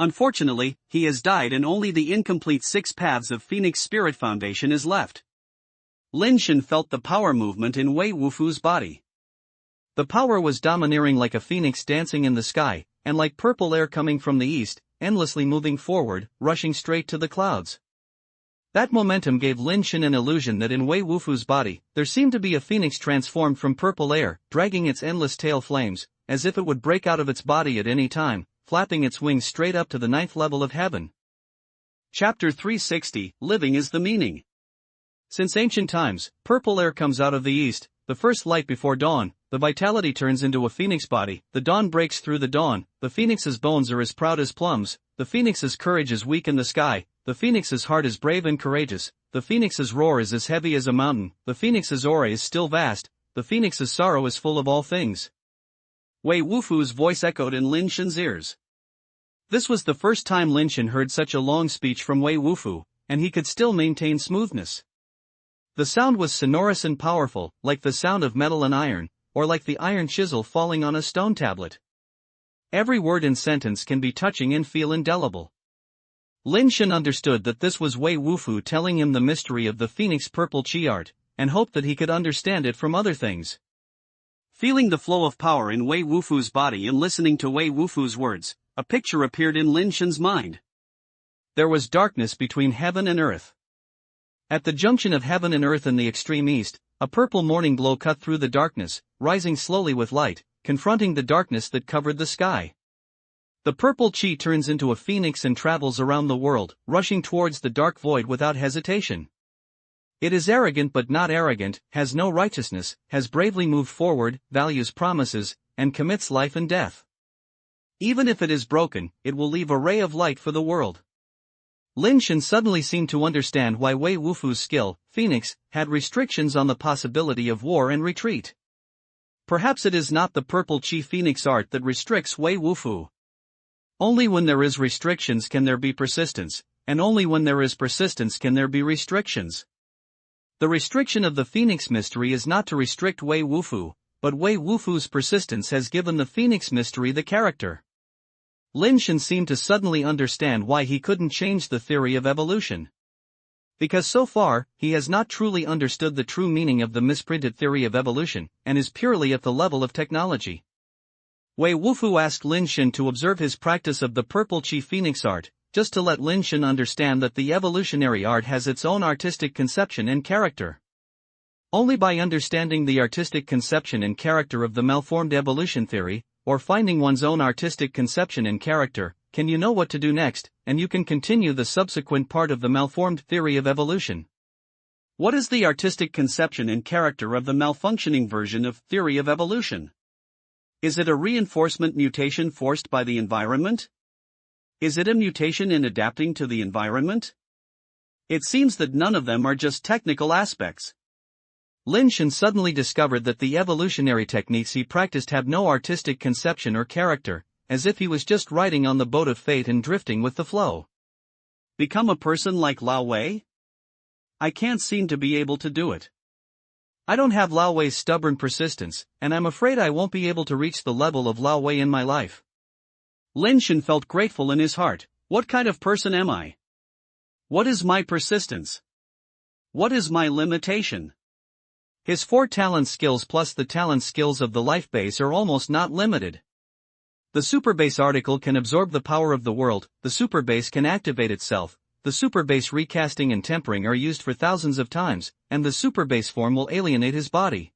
Unfortunately, he has died and only the incomplete 6 paths of Phoenix Spirit Foundation is left. Lin Shen felt the power movement in Wei Wufu's body. The power was domineering like a phoenix dancing in the sky, and like purple air coming from the east, endlessly moving forward, rushing straight to the clouds. That momentum gave Lin Shen an illusion that in Wei Wufu's body, there seemed to be a phoenix transformed from purple air, dragging its endless tail flames, as if it would break out of its body at any time, flapping its wings straight up to the 9th level of heaven. Chapter 360, Living is the Meaning. Since ancient times, purple air comes out of the east, the first light before dawn, the vitality turns into a phoenix body, the dawn breaks through the dawn, the phoenix's bones are as proud as plums, the phoenix's courage is weak in the sky, the phoenix's heart is brave and courageous, the phoenix's roar is as heavy as a mountain, the phoenix's aura is still vast, the phoenix's sorrow is full of all things. Wei Wufu's voice echoed in Lin Shen's ears. This was the first time Lin Shen heard such a long speech from Wei Wufu, and he could still maintain smoothness. The sound was sonorous and powerful, like the sound of metal and iron, or like the iron chisel falling on a stone tablet. Every word and sentence can be touching and feel indelible. Lin Shen understood that this was Wei Wufu telling him the mystery of the Phoenix Purple Chi art, and hoped that he could understand it from other things. Feeling the flow of power in Wei Wufu's body and listening to Wei Wufu's words, a picture appeared in Lin Shen's mind. There was darkness between heaven and earth. At the junction of heaven and earth in the extreme east, a purple morning glow cut through the darkness, rising slowly with light, confronting the darkness that covered the sky. The purple chi turns into a phoenix and travels around the world, rushing towards the dark void without hesitation. It is arrogant but not arrogant, has no righteousness, has bravely moved forward, values promises, and commits life and death. Even if it is broken, it will leave a ray of light for the world. Lin Shen suddenly seemed to understand why Wei Wufu's skill, Phoenix, had restrictions on the possibility of war and retreat. Perhaps it is not the purple chi Phoenix art that restricts Wei Wufu. Only when there is restrictions can there be persistence, and only when there is persistence can there be restrictions. The restriction of the Phoenix mystery is not to restrict Wei Wufu, but Wei Wufu's persistence has given the Phoenix mystery the character. Lin Shen seemed to suddenly understand why he couldn't change the theory of evolution. Because so far, he has not truly understood the true meaning of the misprinted theory of evolution, and is purely at the level of technology. Wei Wufu asked Lin Shen to observe his practice of the purple chi Phoenix art, just to let Lin Shen understand that the evolutionary art has its own artistic conception and character. Only by understanding the artistic conception and character of the malformed evolution theory, or finding one's own artistic conception and character, can you know what to do next, and you can continue the subsequent part of the malformed theory of evolution. What is the artistic conception and character of the malfunctioning version of theory of evolution? Is it a reinforcement mutation forced by the environment? Is it a mutation in adapting to the environment? It seems that none of them are just technical aspects. Lin Shen suddenly discovered that the evolutionary techniques he practiced have no artistic conception or character, as if he was just riding on the boat of fate and drifting with the flow. Become a person like Lao Wei? I can't seem to be able to do it. I don't have Lao Wei's stubborn persistence, and I'm afraid I won't be able to reach the level of Lao Wei in my life. Lin Shen felt grateful in his heart. What kind of person am I? What is my persistence? What is my limitation? His 4 talent skills plus the talent skills of the life base are almost not limited. The Superbase article can absorb the power of the world, the Superbase can activate itself, the Superbase recasting and tempering are used for thousands of times, and the Superbase form will alienate his body.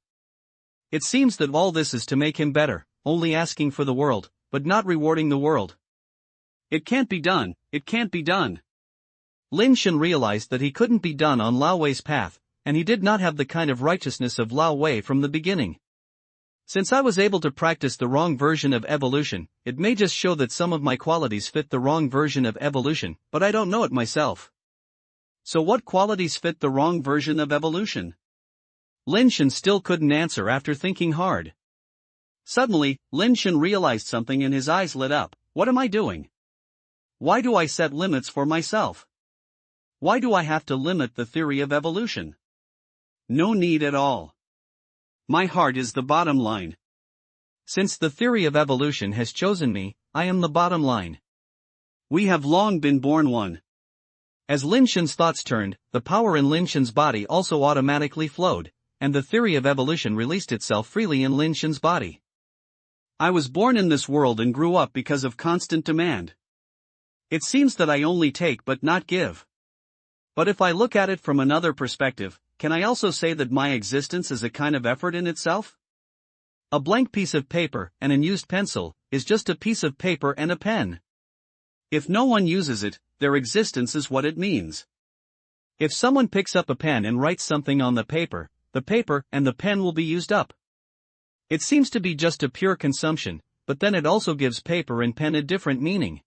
It seems that all this is to make him better, only asking for the world, but not rewarding the world. It can't be done, it can't be done. Lin Shen realized that he couldn't be done on Lao Wei's path, and he did not have the kind of righteousness of Lao Wei from the beginning. Since I was able to practice the wrong version of evolution, it may just show that some of my qualities fit the wrong version of evolution, but I don't know it myself. So what qualities fit the wrong version of evolution? Lin Shen still couldn't answer after thinking hard. Suddenly, Lin Shen realized something and his eyes lit up. What am I doing? Why do I set limits for myself? Why do I have to limit the theory of evolution? No need at all. My heart is the bottom line. Since the theory of evolution has chosen me, I am the bottom line. We have long been born one. As Lin Shen's thoughts turned, the power in Lin Shen's body also automatically flowed, and the theory of evolution released itself freely in Lin Shen's body. I was born in this world and grew up because of constant demand. It seems that I only take but not give. But if I look at it from another perspective, can I also say that my existence is a kind of effort in itself? A blank piece of paper, an unused pencil, is just a piece of paper and a pen. If no one uses it, their existence is what it means. If someone picks up a pen and writes something on the paper and the pen will be used up. It seems to be just a pure consumption, but then it also gives paper and pen a different meaning.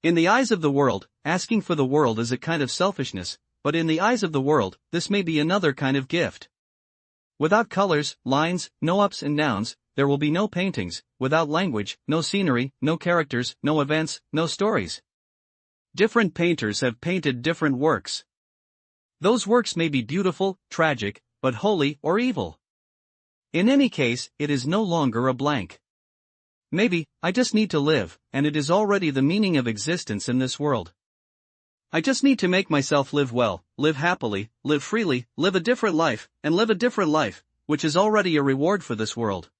In the eyes of the world, asking for the world is a kind of selfishness, but in the eyes of the world, this may be another kind of gift. Without colors, lines, no ups and downs, there will be no paintings. Without language, no scenery, no characters, no events, no stories. Different painters have painted different works. Those works may be beautiful, tragic, but holy or evil. In any case, it is no longer a blank. Maybe, I just need to live, and it is already the meaning of existence in this world. I just need to make myself live well, live happily, live freely, live a different life, and live a different life, which is already a reward for this world.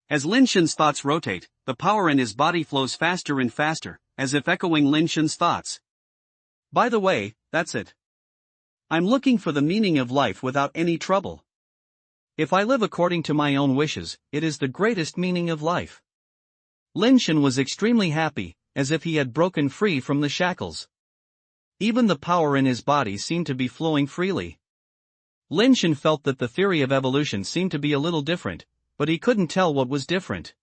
As Lin Shen's thoughts rotate, the power in his body flows faster and faster, as if echoing Lin Shen's thoughts. By the way, that's it. I'm looking for the meaning of life without any trouble. If I live according to my own wishes, it is the greatest meaning of life. Lin Shen was extremely happy, as if he had broken free from the shackles. Even the power in his body seemed to be flowing freely. Lin Shen felt that the theory of evolution seemed to be a little different, but he couldn't tell what was different.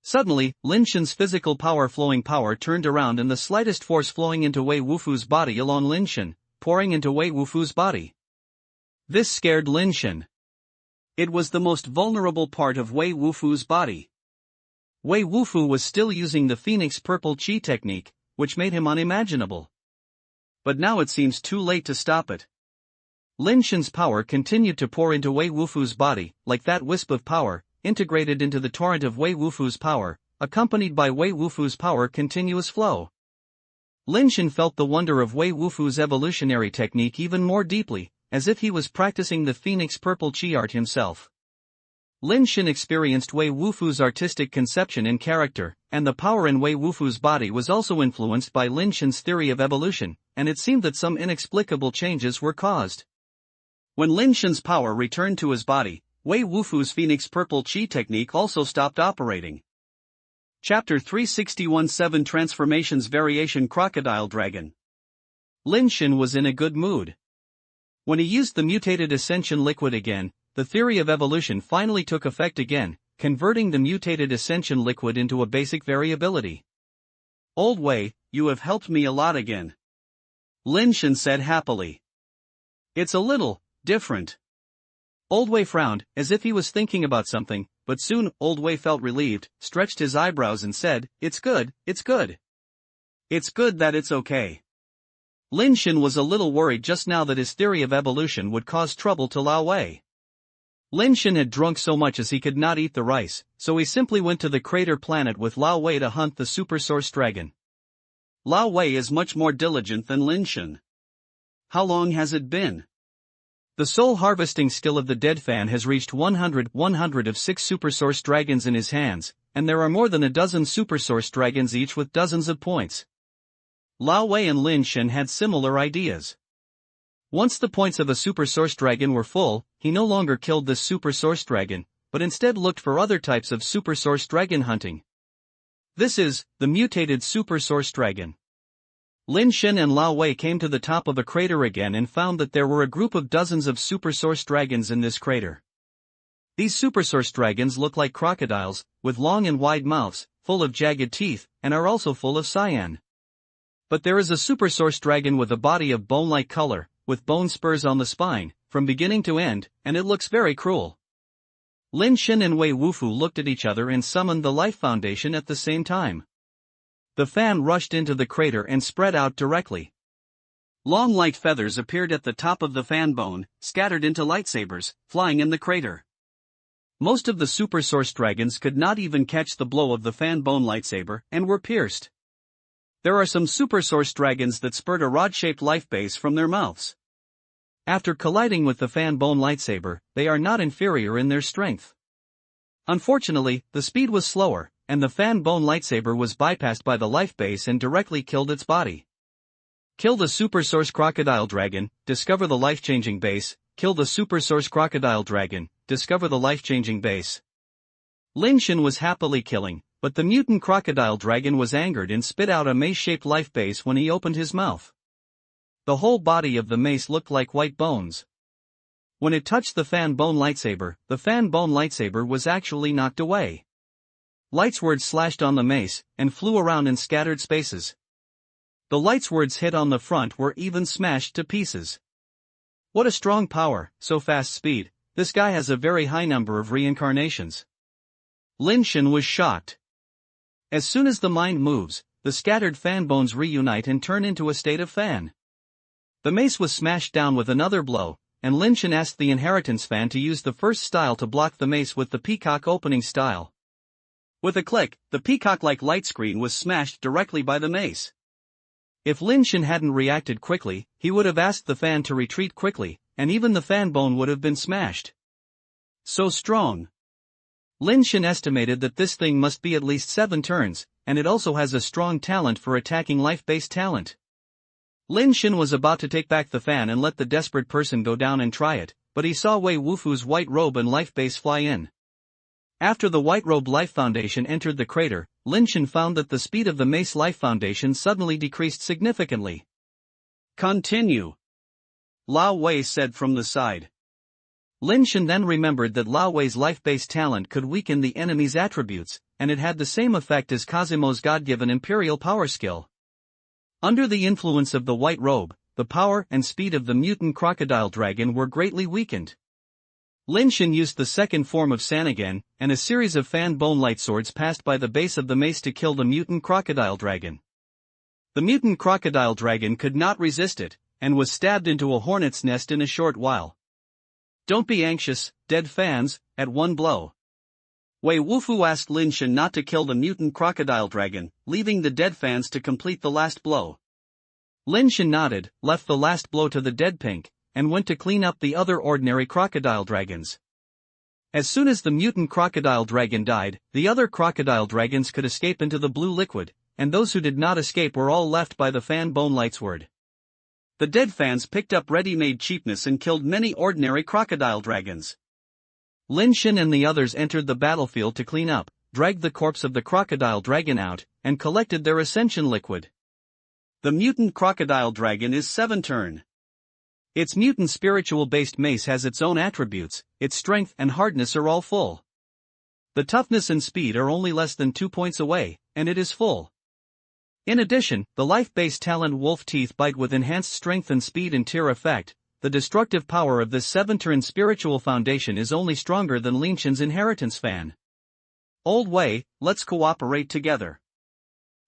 Suddenly, Lin Shen's physical power turned around and the slightest force flowing into Wei Wufu's body along Lin Shen, pouring into Wei Wufu's body. This scared Lin Shen. It was the most vulnerable part of Wei Wufu's body. Wei Wufu was still using the Phoenix Purple Chi technique, which made him unimaginable. But now it seems too late to stop it. Lin Shen's power continued to pour into Wei Wufu's body, like that wisp of power, integrated into the torrent of Wei Wufu's power, accompanied by Wei Wufu's power continuous flow. Lin Shen felt the wonder of Wei Wufu's evolutionary technique even more deeply, as if he was practicing the Phoenix Purple Chi art himself. Lin Shen experienced Wei Wufu's artistic conception and character, and the power in Wei Wufu's body was also influenced by Lin Shen's theory of evolution, and it seemed that some inexplicable changes were caused. When Lin Shen's power returned to his body, Wei Wufu's Phoenix Purple Chi technique also stopped operating. Chapter 361-7 Transformations Variation Crocodile Dragon. Lin Shen was in a good mood. When he used the mutated Ascension liquid again, the theory of evolution finally took effect again, converting the mutated Ascension liquid into a basic variability. Old Wei, you have helped me a lot again. Lin Shen said happily. It's a little different. Old Wei frowned, as if he was thinking about something, but soon Old Wei felt relieved, stretched his eyebrows and said, It's good, it's good. It's good that it's okay. Lin Shen was a little worried just now that his theory of evolution would cause trouble to Lao Wei. Lin Shen had drunk so much as he could not eat the rice, so he simply went to the crater planet with Lao Wei to hunt the Super Source Dragon. Lao Wei is much more diligent than Lin Shen. How long has it been? The soul harvesting skill of the dead fan has reached 100 of 6 Super Source Dragons in his hands, and there are more than a dozen Super Source Dragons each with dozens of points. Lao Wei and Lin Shen had similar ideas. Once the points of a Super Source Dragon were full, he no longer killed this Super Source Dragon, but instead looked for other types of Super Source Dragon hunting. This is the mutated Super Source Dragon. Lin Shen and Lao Wei came to the top of a crater again and found that there were a group of dozens of Super Source Dragons in this crater. These Super Source Dragons look like crocodiles, with long and wide mouths, full of jagged teeth, and are also full of cyan. But there is a Super Source Dragon with a body of bone-like color, with bone spurs on the spine, from beginning to end, and it looks very cruel. Lin Shen and Wei Wufu looked at each other and summoned the Life Foundation at the same time. The fan rushed into the crater and spread out directly. Long light feathers appeared at the top of the fan bone, scattered into lightsabers, flying in the crater. Most of the Super Source Dragons could not even catch the blow of the fan bone lightsaber and were pierced. There are some super source dragons that spurt a rod-shaped life base from their mouths. After colliding with the fan bone lightsaber, they are not inferior in their strength. Unfortunately, the speed was slower, and the fan bone lightsaber was bypassed by the life base and directly killed its body. Kill the super source crocodile dragon, discover the life-changing base. Kill the super source crocodile dragon, discover the life-changing base. Lin Shen was happily killing, but the mutant crocodile dragon was angered and spit out a mace-shaped life base when he opened his mouth. The whole body of the mace looked like white bones. When it touched the fan bone lightsaber was actually knocked away. Light swords slashed on the mace, and flew around in scattered spaces. The light swords hit on the front were even smashed to pieces. What a strong power, so fast speed, this guy has a very high number of reincarnations. Lin Shen was shocked. As soon as the mind moves, the scattered fan bones reunite and turn into a state of fan. The mace was smashed down with another blow, and Lin Shen asked the inheritance fan to use the first style to block the mace with the peacock opening style. With a click, the peacock-like light screen was smashed directly by the mace. If Lin Shen hadn't reacted quickly, he would have asked the fan to retreat quickly, and even the fan bone would have been smashed. So strong. Lin Shen estimated that this thing must be at least 7 turns, and it also has a strong talent for attacking life-based talent. Lin Shen was about to take back the fan and let the desperate person go down and try it, but he saw Wei Wufu's white robe and life base fly in. After the white robe life foundation entered the crater, Lin Shen found that the speed of the mace life foundation suddenly decreased significantly. Continue, Lao Wei said from the side. Lin Shen then remembered that Lao Wei's life-based talent could weaken the enemy's attributes, and it had the same effect as Cosimo's God-given imperial power skill. Under the influence of the white robe, the power and speed of the mutant crocodile dragon were greatly weakened. Lin Shen used the second form of San again, and a series of fan bone light swords passed by the base of the mace to kill the mutant crocodile dragon. The mutant crocodile dragon could not resist it, and was stabbed into a hornet's nest in a short while. Don't be anxious, dead fans, at one blow. Wei Wufu asked Lin Shen not to kill the mutant crocodile dragon, leaving the dead fans to complete the last blow. Lin Shen nodded, left the last blow to the dead pink, and went to clean up the other ordinary crocodile dragons. As soon as the mutant crocodile dragon died, the other crocodile dragons could escape into the blue liquid, and those who did not escape were all left by the fan bone lightsword. The dead fans picked up ready-made cheapness and killed many ordinary crocodile dragons. Lin Shen and the others entered the battlefield to clean up, dragged the corpse of the crocodile dragon out, and collected their ascension liquid. The mutant crocodile dragon is 7 turn. Its mutant spiritual-based mace has its own attributes, its strength and hardness are all full. The toughness and speed are only less than 2 points away, and it is full. In addition, the life-based talent Wolf Teeth Bite with enhanced strength and speed and tear effect, the destructive power of this 7-turn spiritual foundation is only stronger than Lin Shen's inheritance fan. Old Wei, let's cooperate together.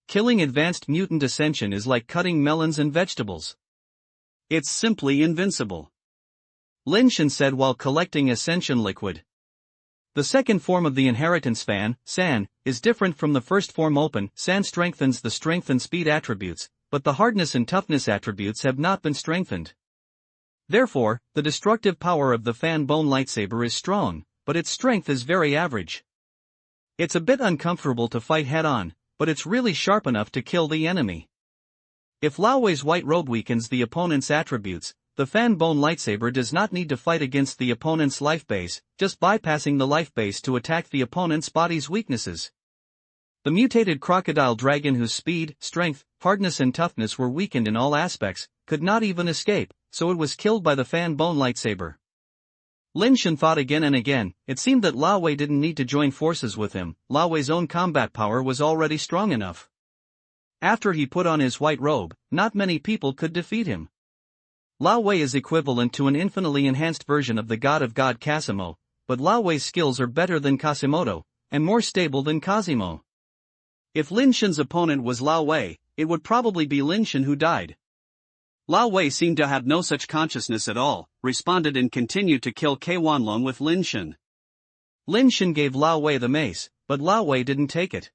Killing advanced mutant ascension is like cutting melons and vegetables. It's simply invincible, Lin Shen said while collecting ascension liquid. The second form of the inheritance fan, San, is different from the first form Open. San strengthens the strength and speed attributes, but the hardness and toughness attributes have not been strengthened. Therefore, the destructive power of the fan bone lightsaber is strong, but its strength is very average. It's a bit uncomfortable to fight head-on, but it's really sharp enough to kill the enemy. If Lao Wei's white robe weakens the opponent's attributes, the fan bone lightsaber does not need to fight against the opponent's life base, just bypassing the life base to attack the opponent's body's weaknesses. The mutated crocodile dragon whose speed, strength, hardness and toughness were weakened in all aspects, could not even escape, so it was killed by the fan bone lightsaber. Lin Shen thought again and again, it seemed that Lao Wei didn't need to join forces with him, Lao Wei's own combat power was already strong enough. After he put on his white robe, not many people could defeat him. Lao Wei is equivalent to an infinitely enhanced version of the god of God Cosimo, but Lao Wei's skills are better than Quasimodo, and more stable than Cosimo. If Lin Shen's opponent was Lao Wei, it would probably be Lin Shen who died. Lao Wei seemed to have no such consciousness at all, responded and continued to kill Kwanlong with Lin Shen. Lin Shen gave Lao Wei the mace, but Lao Wei didn't take it.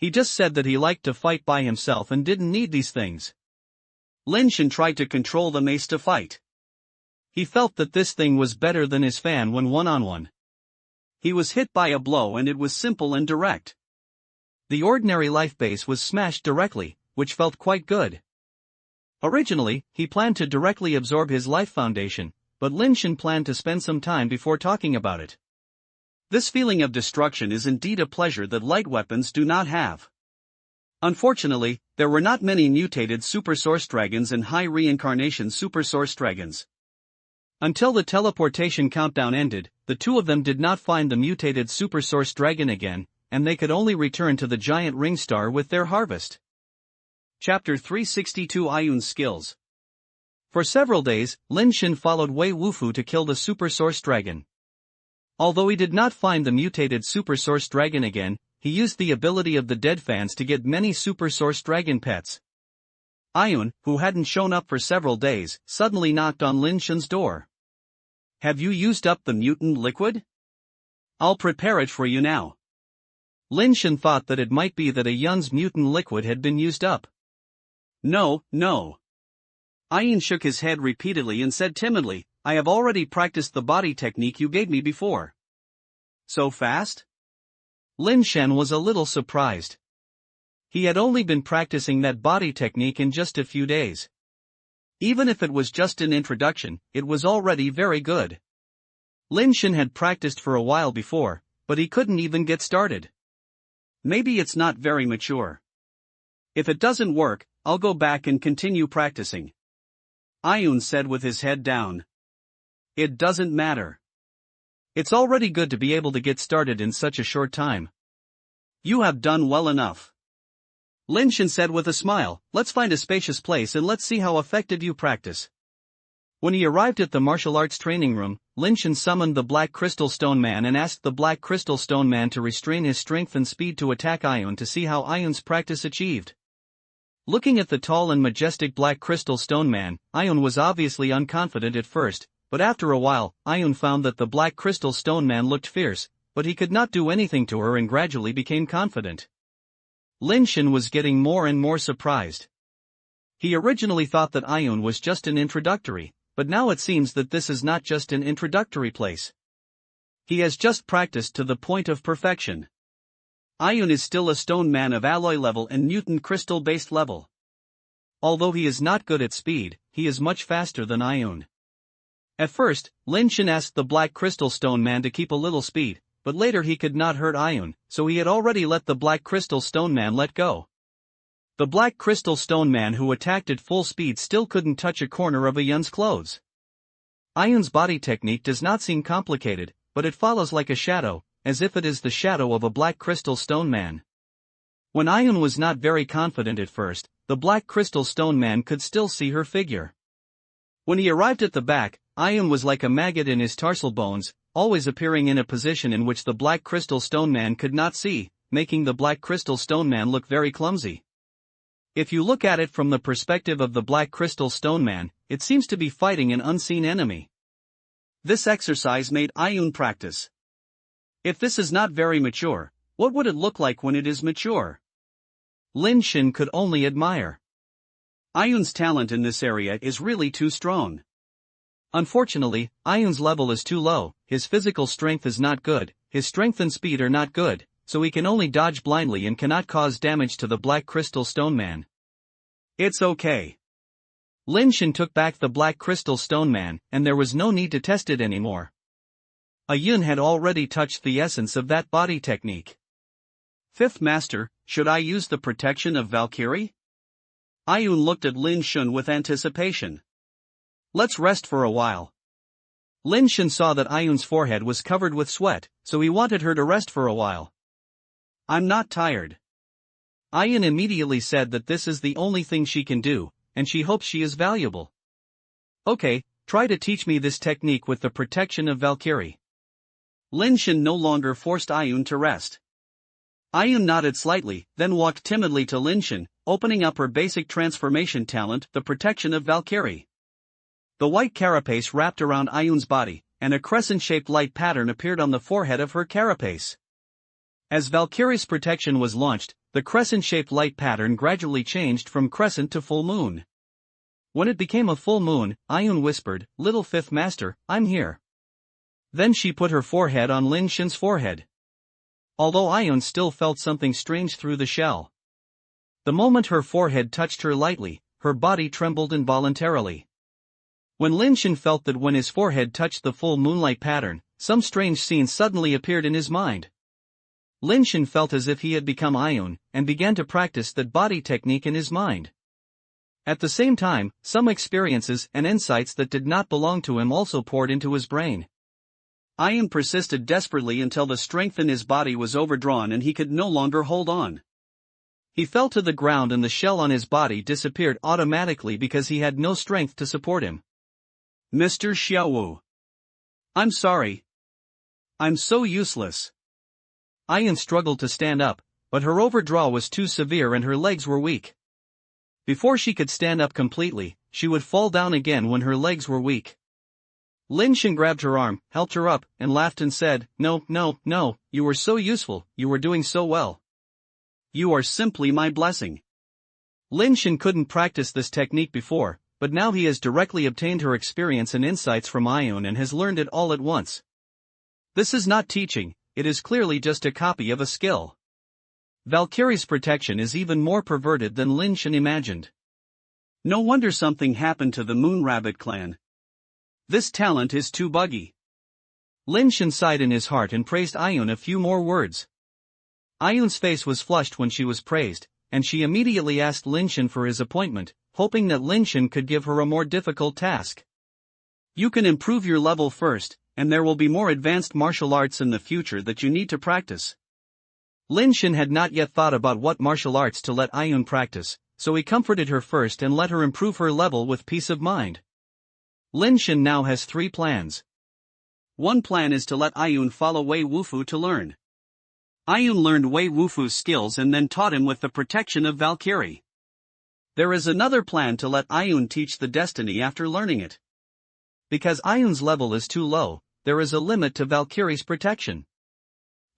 He just said that he liked to fight by himself and didn't need these things. Lin Shen tried to control the mace to fight. He felt that this thing was better than his fan when one-on-one. He was hit by a blow and it was simple and direct. The ordinary life base was smashed directly, which felt quite good. Originally, he planned to directly absorb his life foundation, but Lin Shen planned to spend some time before talking about it. This feeling of destruction is indeed a pleasure that light weapons do not have. Unfortunately, there were not many mutated Super Source Dragons and high reincarnation Super Source Dragons. Until the teleportation countdown ended, the two of them did not find the mutated Super Source Dragon again, and they could only return to the giant ring star with their harvest. Chapter 362 Ayun's Skills. For several days, Lin Shen followed Wei Wufu to kill the Super Source Dragon. Although he did not find the mutated Super Source Dragon again, he used the ability of the dead fans to get many Super Source Dragon pets. Ayun, who hadn't shown up for several days, suddenly knocked on Lin Shen's door. Have you used up the mutant liquid? I'll prepare it for you now. Lin Shen thought that it might be that Ayun's mutant liquid had been used up. No. Ayun shook his head repeatedly and said timidly, I have already practiced the body technique you gave me before. So fast? Lin Shen was a little surprised. He had only been practicing that body technique in just a few days. Even if it was just an introduction, it was already very good. Lin Shen had practiced for a while before, but he couldn't even get started. Maybe it's not very mature. If it doesn't work, I'll go back and continue practicing. Ayun said with his head down. It doesn't matter. It's already good to be able to get started in such a short time. You have done well enough. Lin Shen said with a smile, let's find a spacious place and let's see how effective you practice. When he arrived at the martial arts training room, Lin Shen summoned the Black Crystal Stone Man and asked the Black Crystal Stone Man to restrain his strength and speed to attack Ayun to see how Ayun's practice achieved. Looking at the tall and majestic Black Crystal Stone Man, Ayun was obviously unconfident at first, but after a while, Ayun found that the Black Crystal Stone Man looked fierce, but he could not do anything to her and gradually became confident. Lin Shen was getting more and more surprised. He originally thought that Ayun was just an introductory, but now it seems that this is not just an introductory place. He has just practiced to the point of perfection. Ayun is still a stone man of alloy level and mutant crystal-based level. Although he is not good at speed, he is much faster than Ayun. At first, Lin Shen asked the Black Crystal Stone Man to keep a little speed, but later he could not hurt Ayun, so he had already let the Black Crystal Stone Man let go. The Black Crystal Stone Man who attacked at full speed still couldn't touch a corner of Ayun's clothes. Ayun's body technique does not seem complicated, but it follows like a shadow, as if it is the shadow of a Black Crystal Stone Man. When Ayun was not very confident at first, the Black Crystal Stone Man could still see her figure. When he arrived at the back, Ayun was like a maggot in his tarsal bones, always appearing in a position in which the Black Crystal Stone Man could not see, making the Black Crystal Stone Man look very clumsy. If you look at it from the perspective of the Black Crystal Stone Man, it seems to be fighting an unseen enemy. This exercise made Ayun practice. If this is not very mature, what would it look like when it is mature? Lin Shen could only admire. Ayun's talent in this area is really too strong. Unfortunately, Ayun's level is too low, his physical strength is not good, his strength and speed are not good, so he can only dodge blindly and cannot cause damage to the Black Crystal Stone Man. It's okay. Lin Shen took back the Black Crystal Stone Man, and there was no need to test it anymore. Ayun had already touched the essence of that body technique. Fifth Master, should I use the protection of Valkyrie? Ayun looked at Lin Shen with anticipation. Let's rest for a while. Lin Shen saw that Ayun's forehead was covered with sweat, so he wanted her to rest for a while. I'm not tired. Ayun immediately said that this is the only thing she can do, and she hopes she is valuable. Okay, try to teach me this technique with the protection of Valkyrie. Lin Shen no longer forced Ayun to rest. Ayun nodded slightly, then walked timidly to Lin Shen, opening up her basic transformation talent, the protection of Valkyrie. The white carapace wrapped around Ayun's body, and a crescent-shaped light pattern appeared on the forehead of her carapace. As Valkyrie's protection was launched, the crescent-shaped light pattern gradually changed from crescent to full moon. When it became a full moon, Ayun whispered, "Little Fifth Master, I'm here." Then she put her forehead on Lin Shen's forehead. Although Ayun still felt something strange through the shell. The moment her forehead touched her lightly, her body trembled involuntarily. When Lin Shen felt that when his forehead touched the full moonlight pattern, some strange scene suddenly appeared in his mind. Lin Shen felt as if he had become Ayun, and began to practice that body technique in his mind. At the same time, some experiences and insights that did not belong to him also poured into his brain. Ayun persisted desperately until the strength in his body was overdrawn and he could no longer hold on. He fell to the ground and the shell on his body disappeared automatically because he had no strength to support him. Mr. Xiaowu. I'm sorry. I'm so useless. Ayun struggled to stand up, but her overdraw was too severe and her legs were weak. Before she could stand up completely, she would fall down again when her legs were weak. Lin Shen grabbed her arm, helped her up, and laughed and said, "No, no, no, you were so useful, you were doing so well. You are simply my blessing." Lin Shen couldn't practice this technique before, but now he has directly obtained her experience and insights from Ayun and has learned it all at once. This is not teaching, it is clearly just a copy of a skill. Valkyrie's protection is even more perverted than Lin Shen imagined. No wonder something happened to the Moon Rabbit clan. This talent is too buggy. Lin Shen sighed in his heart and praised Ayun a few more words. Ayun's face was flushed when she was praised, and she immediately asked Lin Shen for his appointment, hoping that Lin Shen could give her a more difficult task. You can improve your level first, and there will be more advanced martial arts in the future that you need to practice. Lin Shen had not yet thought about what martial arts to let Ayun practice, so he comforted her first and let her improve her level with peace of mind. Lin Shen now has 3 plans. One plan is to let Ayun follow Wei Wufu to learn. Ayun learned Wei Wufu's skills and then taught him with the protection of Valkyrie. There is another plan to let Ayun teach the destiny after learning it. Because Ayun's level is too low, there is a limit to Valkyrie's protection.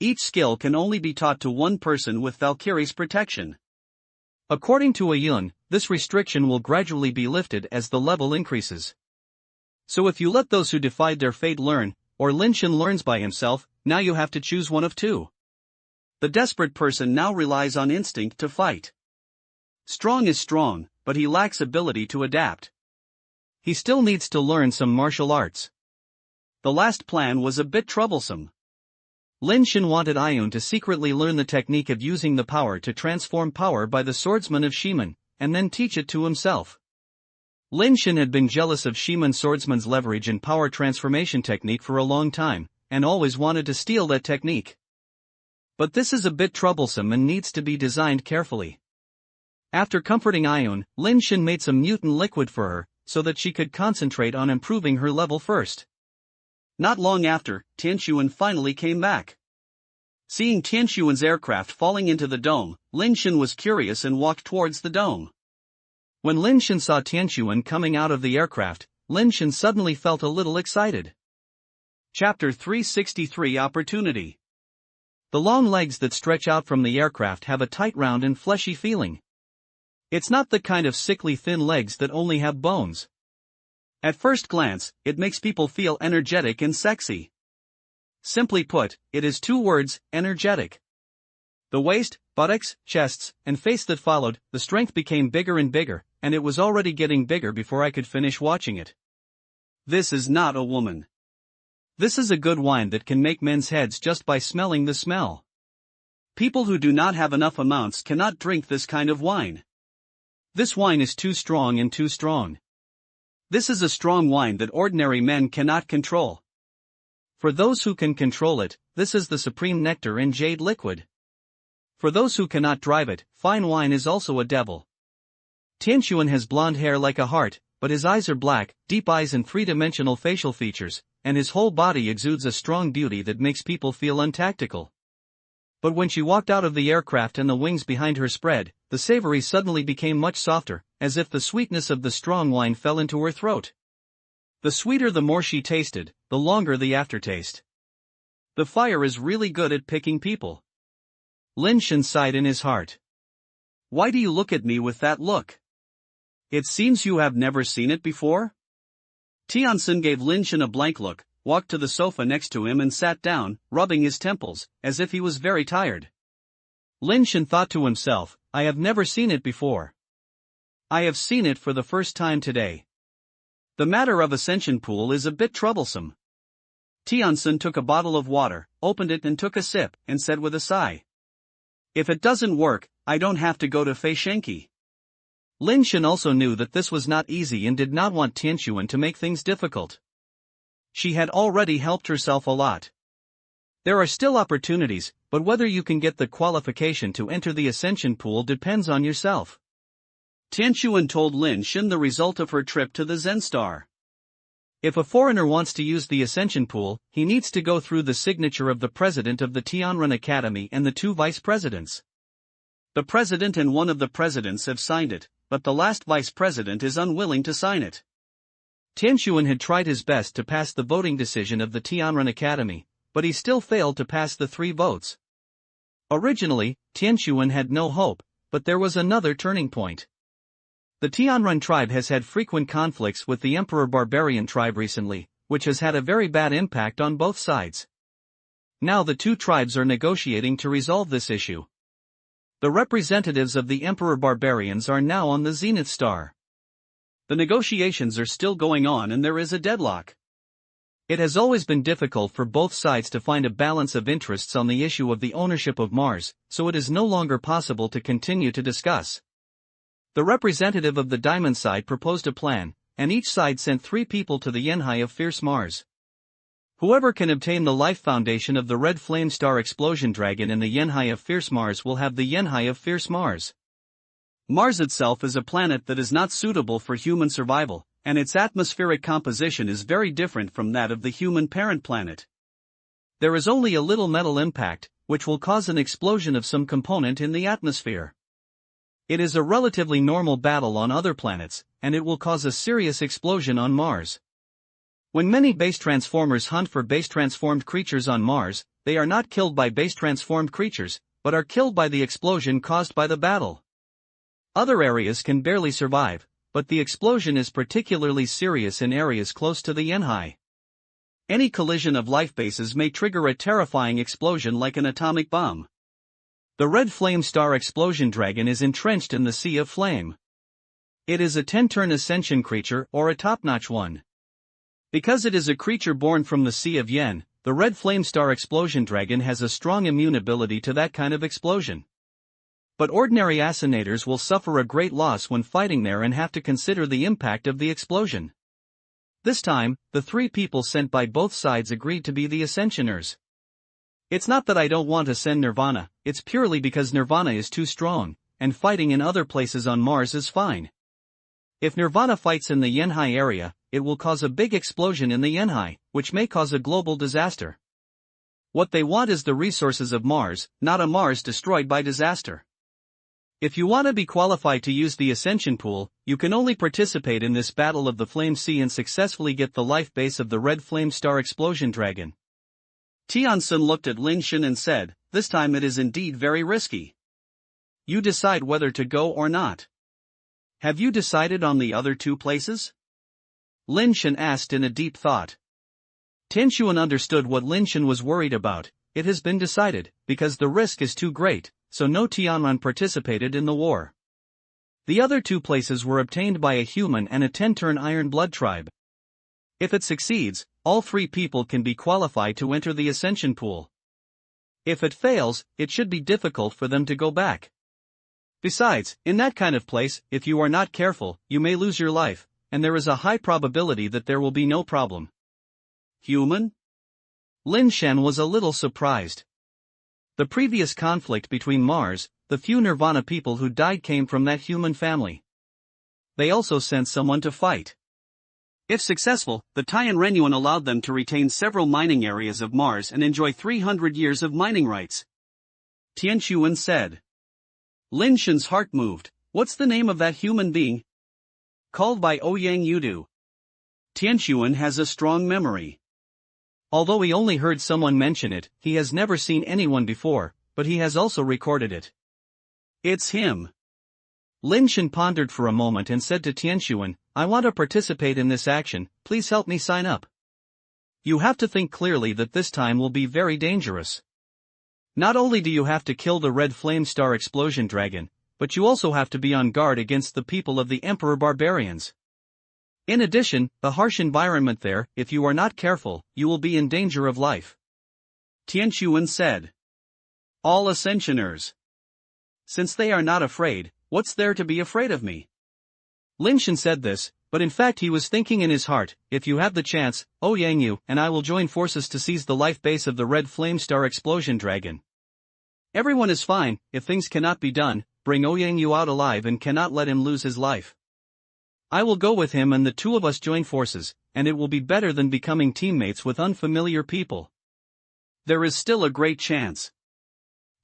Each skill can only be taught to one person with Valkyrie's protection. According to Ayun, this restriction will gradually be lifted as the level increases. So if you let those who defied their fate learn, or Lin Shen learns by himself, now you have to choose one of 2. The desperate person now relies on instinct to fight. Strong is strong, but he lacks ability to adapt. He still needs to learn some martial arts. The last plan was a bit troublesome. Lin Shen wanted Ayun to secretly learn the technique of using the power to transform power by the swordsman of Shiman, and then teach it to himself. Lin Shen had been jealous of Shiman swordsman's leverage and power transformation technique for a long time, and always wanted to steal that technique. But this is a bit troublesome and needs to be designed carefully. After comforting Ayun, Lin Shen made some mutant liquid for her, so that she could concentrate on improving her level first. Not long after, Tianxuan finally came back. Seeing Tianxuan's aircraft falling into the dome, Lin Shen was curious and walked towards the dome. When Lin Shen saw Tianxuan coming out of the aircraft, Lin Shen suddenly felt a little excited. Chapter 363 Opportunity. The long legs that stretch out from the aircraft have a tight, round and fleshy feeling. It's not the kind of sickly thin legs that only have bones. At first glance, it makes people feel energetic and sexy. Simply put, it is 2 words, energetic. The waist, buttocks, chests, and face that followed, the strength became bigger and bigger, and it was already getting bigger before I could finish watching it. This is not a woman. This is a good wine that can make men's heads just by smelling the smell. People who do not have enough amounts cannot drink this kind of wine. This wine is too strong and too strong. This is a strong wine that ordinary men cannot control. For those who can control it, this is the supreme nectar in jade liquid. For those who cannot drive it, fine wine is also a devil. Tianxuan has blonde hair like a heart, but his eyes are black, deep eyes and 3-dimensional facial features, and his whole body exudes a strong beauty that makes people feel untactical. But when she walked out of the aircraft and the wings behind her spread, the savory suddenly became much softer, as if the sweetness of the strong wine fell into her throat. The sweeter the more she tasted, the longer the aftertaste. The fire is really good at picking people. Lin Shen sighed in his heart. Why do you look at me with that look? It seems you have never seen it before? Tianxin gave Lin Shen a blank look, walked to the sofa next to him and sat down, rubbing his temples, as if he was very tired. Lin Shen thought to himself, I have never seen it before. I have seen it for the first time today. The matter of ascension pool is a bit troublesome. Tianxin took a bottle of water, opened it and took a sip, and said with a sigh. If it doesn't work, I don't have to go to Fei Shenki. Lin Shen also knew that this was not easy and did not want Tianxuan to make things difficult. She had already helped herself a lot. There are still opportunities, but whether you can get the qualification to enter the ascension pool depends on yourself. Tianxuan told Lin Shen the result of her trip to the Zen Star. If a foreigner wants to use the ascension pool, he needs to go through the signature of the president of the Tianren Academy and the 2 vice presidents. The president and one of the presidents have signed it, but the last vice president is unwilling to sign it. Tianxuan had tried his best to pass the voting decision of the Tianren Academy, but he still failed to pass the 3 votes. Originally, Tianxuan had no hope, but there was another turning point. The Tianren tribe has had frequent conflicts with the Emperor Barbarian tribe recently, which has had a very bad impact on both sides. Now the 2 tribes are negotiating to resolve this issue. The representatives of the Emperor Barbarians are now on the Zenith Star. The negotiations are still going on and there is a deadlock. It has always been difficult for both sides to find a balance of interests on the issue of the ownership of Mars, so it is no longer possible to continue to discuss. The representative of the Diamond side proposed a plan, and each side sent 3 people to the Yenhai of Fierce Mars. Whoever can obtain the life foundation of the Red Flame Star Explosion Dragon in the Yenhai of Fierce Mars will have the Yenhai of Fierce Mars. Mars itself is a planet that is not suitable for human survival, and its atmospheric composition is very different from that of the human parent planet. There is only a little metal impact, which will cause an explosion of some component in the atmosphere. It is a relatively normal battle on other planets, and it will cause a serious explosion on Mars. When many base transformers hunt for base transformed creatures on Mars, they are not killed by base transformed creatures, but are killed by the explosion caused by the battle. Other areas can barely survive, but the explosion is particularly serious in areas close to the Yenhai. Any collision of life bases may trigger a terrifying explosion like an atomic bomb. The Red Flame Star Explosion Dragon is entrenched in the Sea of Flame. It is a 10-turn ascension creature or a top-notch one. Because it is a creature born from the Sea of Yen, the Red Flame Star Explosion Dragon has a strong immune ability to that kind of explosion. But ordinary ascenators will suffer a great loss when fighting there and have to consider the impact of the explosion. This time, the 3 people sent by both sides agreed to be the Ascensioners. It's not that I don't want to send Nirvana, it's purely because Nirvana is too strong, and fighting in other places on Mars is fine. If Nirvana fights in the Yenhai area, it will cause a big explosion in the Yenhai, which may cause a global disaster. What they want is the resources of Mars, not a Mars destroyed by disaster. If you want to be qualified to use the Ascension Pool, you can only participate in this Battle of the Flame Sea and successfully get the life base of the Red Flame Star Explosion Dragon. Tianxin looked at Lin Shen and said, this time it is indeed very risky. You decide whether to go or not. Have you decided on the other 2 places? Lin Shen asked in a deep thought. Tianxuan understood what Lin Shen was worried about. It has been decided, because the risk is too great, so no Tianren participated in the war. The other 2 places were obtained by a human and a 10-turn Iron Blood tribe. If it succeeds, all 3 people can be qualified to enter the Ascension Pool. If it fails, it should be difficult for them to go back. Besides, in that kind of place, if you are not careful, you may lose your life, and there is a high probability that there will be no problem. Human? Lin Shen was a little surprised. The previous conflict between Mars, the few Nirvana people who died came from that human family. They also sent someone to fight. If successful, the Tian Renyuan allowed them to retain several mining areas of Mars and enjoy 300 years of mining rights. Tianxuan said. Lin Shen's heart moved. What's the name of that human being? Called by Ouyang Yudu. Tianxuan has a strong memory. Although he only heard someone mention it, he has never seen anyone before, but he has also recorded it. It's him. Lin Shen pondered for a moment and said to Tianxuan, I want to participate in this action, please help me sign up. You have to think clearly that this time will be very dangerous. Not only do you have to kill the red flame star explosion dragon, but you also have to be on guard against the people of the Emperor Barbarians. In addition, the harsh environment there, if you are not careful, you will be in danger of life. Tianxuan said. All Ascensioners. Since they are not afraid, what's there to be afraid of me? Lin Shen said this, but in fact he was thinking in his heart, if you have the chance, Yang Yu and I will join forces to seize the life base of the red flame star explosion dragon. Everyone is fine, if things cannot be done, bring Yang Yu out alive and cannot let him lose his life. I will go with him and the two of us join forces, and it will be better than becoming teammates with unfamiliar people. There is still a great chance.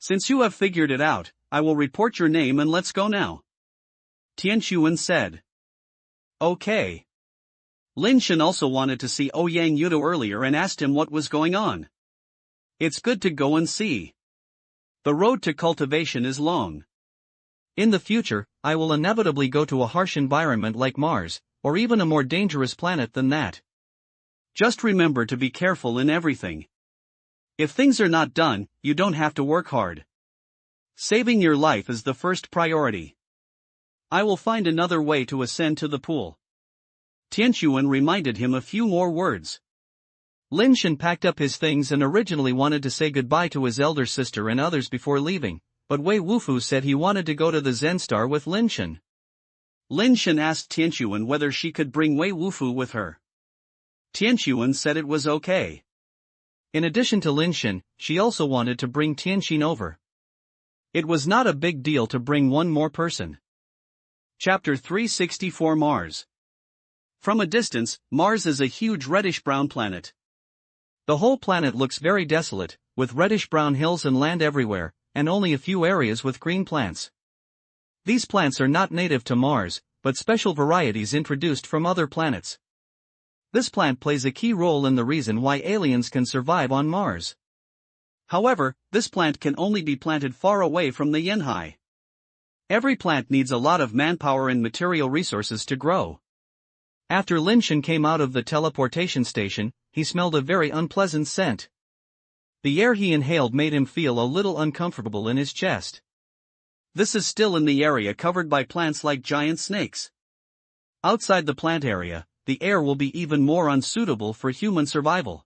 Since you have figured it out, I will report your name and let's go now. Tianxuan said. Okay. Lin Shen also wanted to see Yang Yu earlier and asked him what was going on. It's good to go and see. The road to cultivation is long. In the future, I will inevitably go to a harsh environment like Mars, or even a more dangerous planet than that. Just remember to be careful in everything. If things are not done, you don't have to work hard. Saving your life is the first priority. I will find another way to ascend to the pool. Tianxuan reminded him a few more words. Lin Shen packed up his things and originally wanted to say goodbye to his elder sister and others before leaving, but Wei Wufu said he wanted to go to the Zen Star with Lin Shen. Lin Shen asked Tianxuan whether she could bring Wei Wufu with her. Tianxuan said it was okay. In addition to Lin Shen, she also wanted to bring Tianxin over. It was not a big deal to bring one more person. Chapter 364 Mars. From a distance, Mars is a huge reddish-brown planet. The whole planet looks very desolate, with reddish-brown hills and land everywhere, and only a few areas with green plants. These plants are not native to Mars, but special varieties introduced from other planets. This plant plays a key role in the reason why aliens can survive on Mars. However, this plant can only be planted far away from the Yanhai. Every plant needs a lot of manpower and material resources to grow. After Lin Shen came out of the teleportation station, he smelled a very unpleasant scent. The air he inhaled made him feel a little uncomfortable in his chest. This is still in the area covered by plants like giant snakes. Outside the plant area, the air will be even more unsuitable for human survival.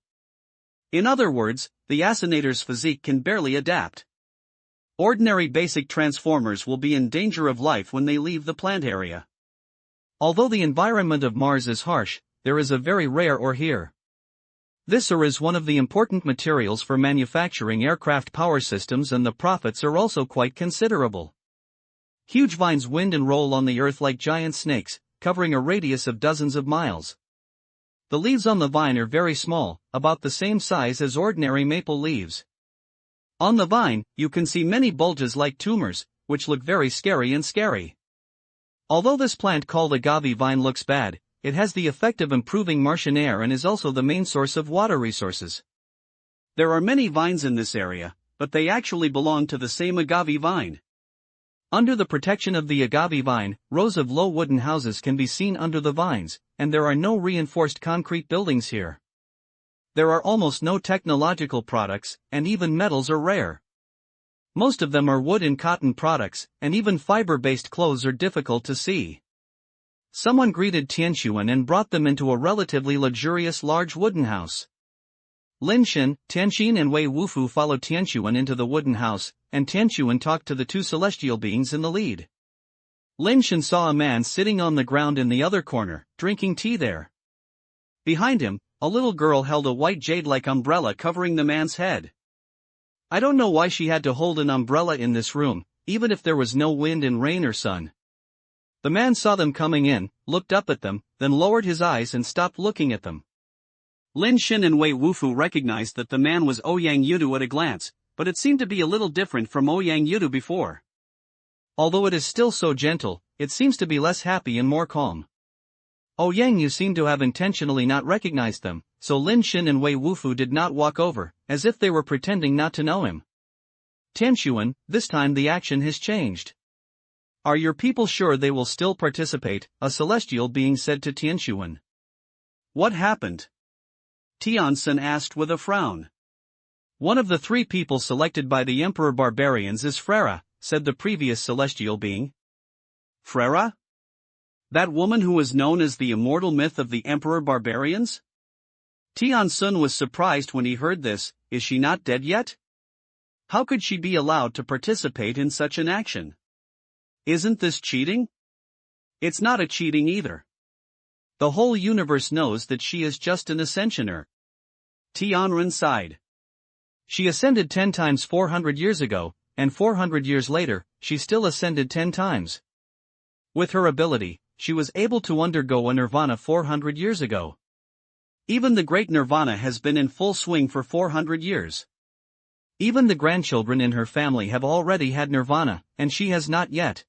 In other words, the Assassinator's physique can barely adapt. Ordinary basic transformers will be in danger of life when they leave the plant area. Although the environment of Mars is harsh, there is a very rare ore here. This ore is one of the important materials for manufacturing aircraft power systems, and the profits are also quite considerable. Huge vines wind and roll on the earth like giant snakes, covering a radius of dozens of miles. The leaves on the vine are very small, about the same size as ordinary maple leaves. On the vine, you can see many bulges like tumors, which look very scary. Although this plant called agave vine looks bad, it has the effect of improving Martian air and is also the main source of water resources. There are many vines in this area, but they actually belong to the same agave vine. Under the protection of the agave vine, rows of low wooden houses can be seen under the vines, and there are no reinforced concrete buildings here. There are almost no technological products, and even metals are rare. Most of them are wood and cotton products, and even fiber-based clothes are difficult to see. Someone greeted Tianxuan and brought them into a relatively luxurious large wooden house. Lin Shen, Tianxin and Wei Wufu followed Tianxuan into the wooden house, and Tianxuan talked to the two celestial beings in the lead. Lin Shen saw a man sitting on the ground in the other corner, drinking tea there. Behind him, a little girl held a white jade-like umbrella covering the man's head. I don't know why she had to hold an umbrella in this room, even if there was no wind and rain or sun. The man saw them coming in, looked up at them, then lowered his eyes and stopped looking at them. Lin Shen and Wei Wufu recognized that the man was Yang Yu at a glance, but it seemed to be a little different from Yang Yu before. Although it is still so gentle, it seems to be less happy and more calm. Yang Yu seemed to have intentionally not recognized them, so Lin Shen and Wei Wufu did not walk over, as if they were pretending not to know him. Tianxuan, this time the action has changed. Are your people sure they will still participate? A celestial being said to Tianxuan. What happened? Tianxuan asked with a frown. One of the 3 people selected by the Emperor Barbarians is Frera, said the previous celestial being. Frera? That woman who is known as the immortal myth of the Emperor Barbarians? Tianxuan was surprised when he heard this. Is she not dead yet? How could she be allowed to participate in such an action? Isn't this cheating? It's not a cheating either. The whole universe knows that she is just an ascensioner. Tianxuan sighed. She ascended 10 times 400 years ago, and 400 years later, she still ascended 10 times. With her ability, she was able to undergo a nirvana 400 years ago. Even the great nirvana has been in full swing for 400 years. Even the grandchildren in her family have already had nirvana, and she has not yet.